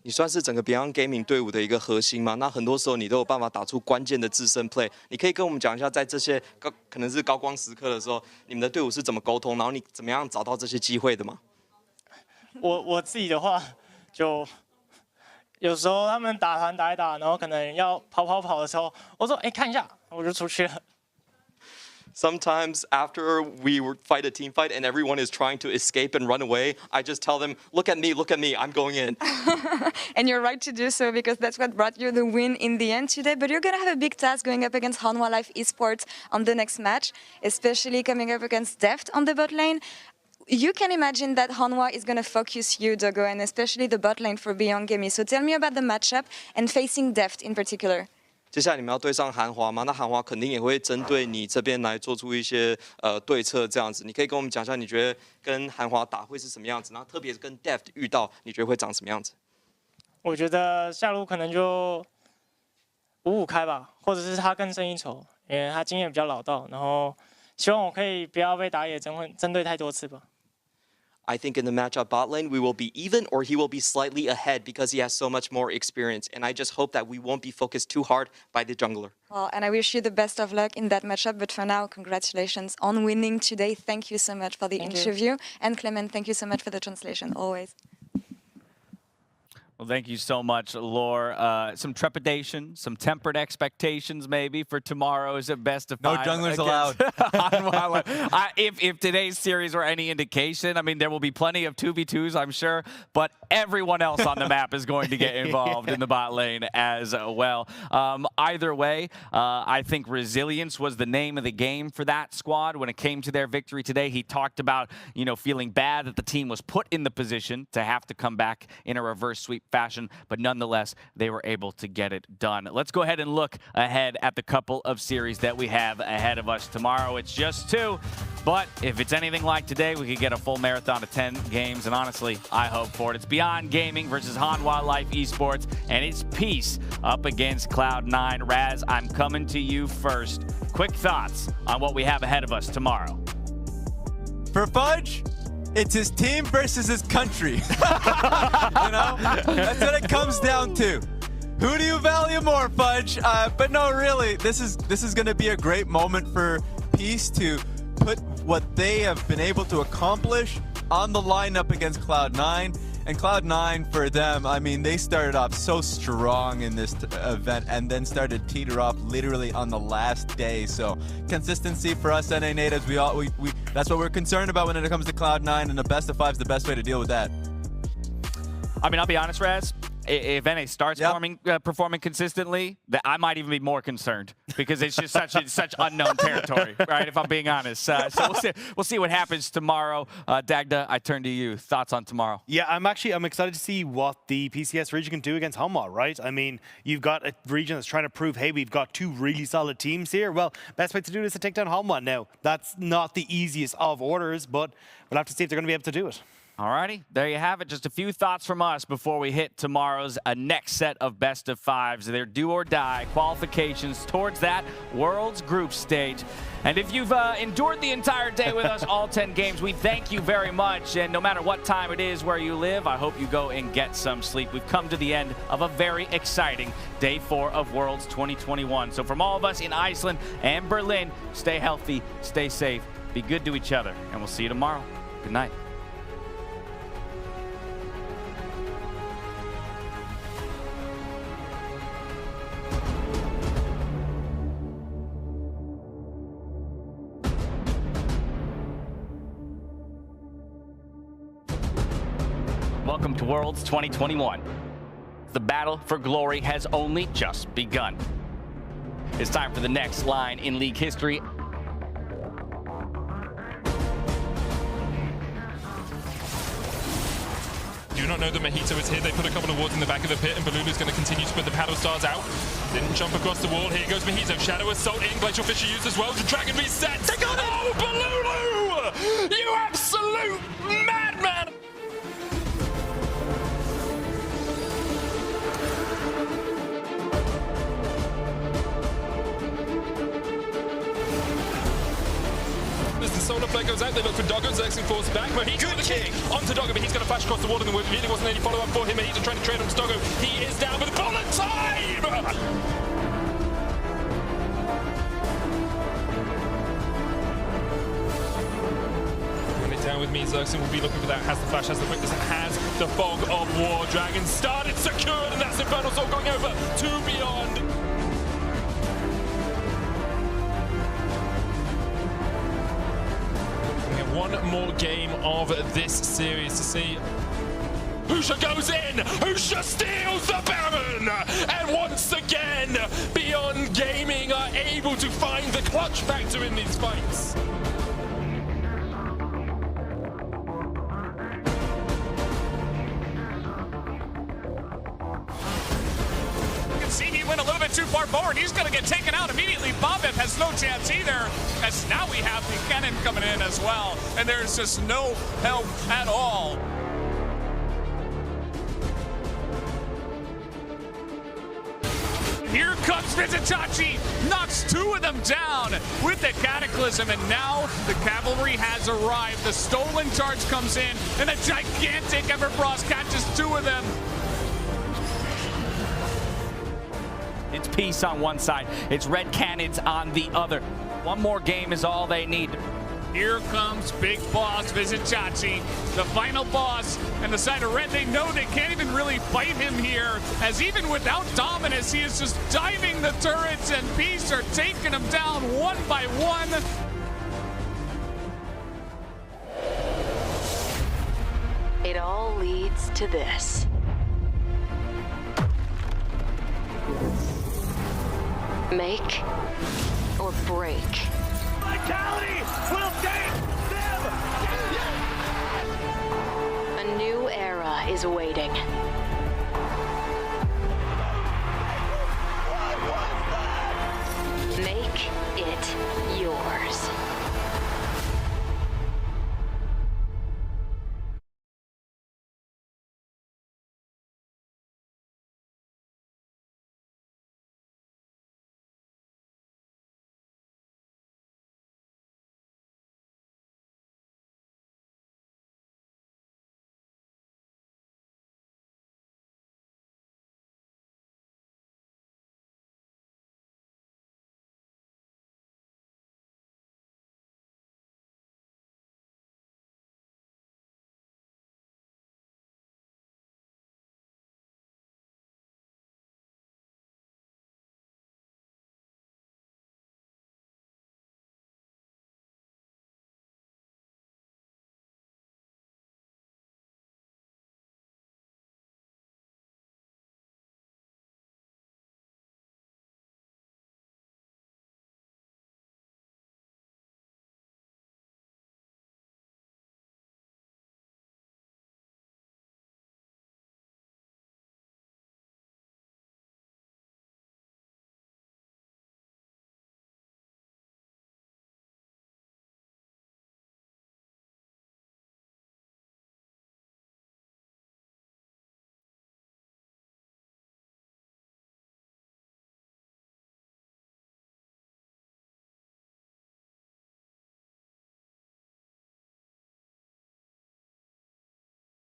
你算是整个 Beyond Gaming 队伍的一个核心嘛？那很多时候你都有办法打出关键的制胜 play。你可以跟我们讲一下，在这些可能是高光时刻的时候，你们的队伍是怎么沟通，然后你怎么样找到这些机会的吗？我自己的话，就有时候他们打团打一打，然后可能要跑的时候，我说看一下，我就出去了。Sometimes after we fight a team fight and everyone is trying to escape and run away, I just tell them, look at me, I'm going in. And you're right to do so because that's what brought you the win in the end today. But you're going to have a big task going up against Hanwha Life Esports on the next match, especially coming up against Deft on the bot lane. You can imagine that Hanwha is going to focus you, Dogo, and especially the bot lane for Beyond Gaming. So tell me about the matchup and facing Deft in particular. 接下来你们要对上韩华吗？那韩华肯定也会针对你这边来做出一些对策，这样子。你可以跟我们讲一下，你觉得跟韩华打会是什么样子？然后特别是跟 Deft 遇到，你觉得会长什么样子？我觉得下路可能就5-5开吧，或者是他更胜一筹，因为他经验比较老道。然后希望我可以不要被打野针对太多次吧。I think in the matchup bot lane, we will be even or he will be slightly ahead because he has so much more experience. And I just hope that we won't be focused too hard by the jungler. Well, and I wish you the best of luck in that matchup. But for now, congratulations on winning today. Thank you so much for the interview. And Clement, thank you so much for the translation, always. Well, thank you so much, Lore. Some trepidation, some tempered expectations maybe for tomorrow's best of 5. No junglers allowed. If today's series were any indication, I mean, there will be plenty of 2v2s, I'm sure, but everyone else on the map is going to get involved in the bot lane as well. Either way, I think resilience was the name of the game for that squad. When it came to their victory today, he talked about, feeling bad that the team was put in the position to have to come back in a reverse sweep fashion, but nonetheless, they were able to get it done. Let's go ahead and look ahead at the couple of series that we have ahead of us tomorrow. It's just 2, but if it's anything like today, we could get a full marathon of 10 games, and honestly, I hope for it. It's Beyond Gaming versus Hanwha Life Esports, and it's Peace up against Cloud9. Raz, I'm coming to you first. Quick thoughts on what we have ahead of us tomorrow. For Fudge, it's his team versus his country. That's what it comes down to. Who do you value more, Fudge? But no, really, this is going to be a great moment for Peace to put what they have been able to accomplish on the lineup against Cloud9. And Cloud9, for them, I mean, they started off so strong in this event and then started to teeter off literally on the last day. So consistency for us NA natives, we that's what we're concerned about when it comes to Cloud9, and the best of 5 is the best way to deal with that. I mean, I'll be honest, Raz. If NA starts performing consistently, I might even be more concerned because it's just such unknown territory, right? If I'm being honest. So we'll see what happens tomorrow. Dagda, I turn to you. Thoughts on tomorrow? Yeah, I'm excited to see what the PCS region can do against Hanwha, right? I mean, you've got a region that's trying to prove, hey, we've got 2 really solid teams here. Well, best way to do it is to take down Hanwha now. That's not the easiest of orders, but we'll have to see if they're going to be able to do it. Alrighty, there you have it. Just a few thoughts from us before we hit tomorrow's next set of best of 5s. They're do or die qualifications towards that World's group stage. And if you've endured the entire day with us, all 10 games, we thank you very much. And no matter what time it is where you live, I hope you go and get some sleep. We've come to the end of a very exciting day 4 of Worlds 2021. So from all of us in Iceland and Berlin, stay healthy, stay safe, be good to each other, and we'll see you tomorrow. Good night. Welcome to Worlds 2021. The battle for glory has only just begun. It's time for the next line in league history. Do not know that Mojito is here. They put a couple of wards in the back of the pit, and Balulu's going to continue to put the paddle stars out. Didn't jump across the wall. Here goes Mojito. Shadow Assault in. Glacial Fissure used as well. The Dragon reset. They got it! Oh, Balulu! You absolute madman! There's the solar flare goes out. They look for Doggo. Zerxing falls back, but he's got the kick onto Doggo, but he's going to flash across the wall, and there really wasn't any follow-up for him. He's trying to trade him to Doggo. He is down with bullet time! Down with me, Zerxing will be looking for that, has the flash, has the quickness, and has the fog of war. Dragon started, secured, and that's Infernal Soul going over to Beyond. We have one more game of this series to see Husha goes in, Husha steals the Baron, and once again, Beyond Gaming are able to find the clutch factor in these fights. See, he went a little bit too far forward. He's going to get taken out immediately. Bobev has no chance either, as now we have the cannon coming in as well, and there's just no help at all. Here comes Vizitachi, knocks two of them down with the Cataclysm, and now the cavalry has arrived. The stolen charge comes in, and a gigantic Everfrost catches two of them. It's peace on one side. It's Red Canids on the other. One more game is all they need. Here comes Big Boss Vizitachi, the final boss, and the side of Red, they know they can't even really fight him here, as even without Dominus, he is just diving the turrets, and Beasts are taking him down one by one. It all leads to this. Make or break. Vitality will take them! A new era is waiting.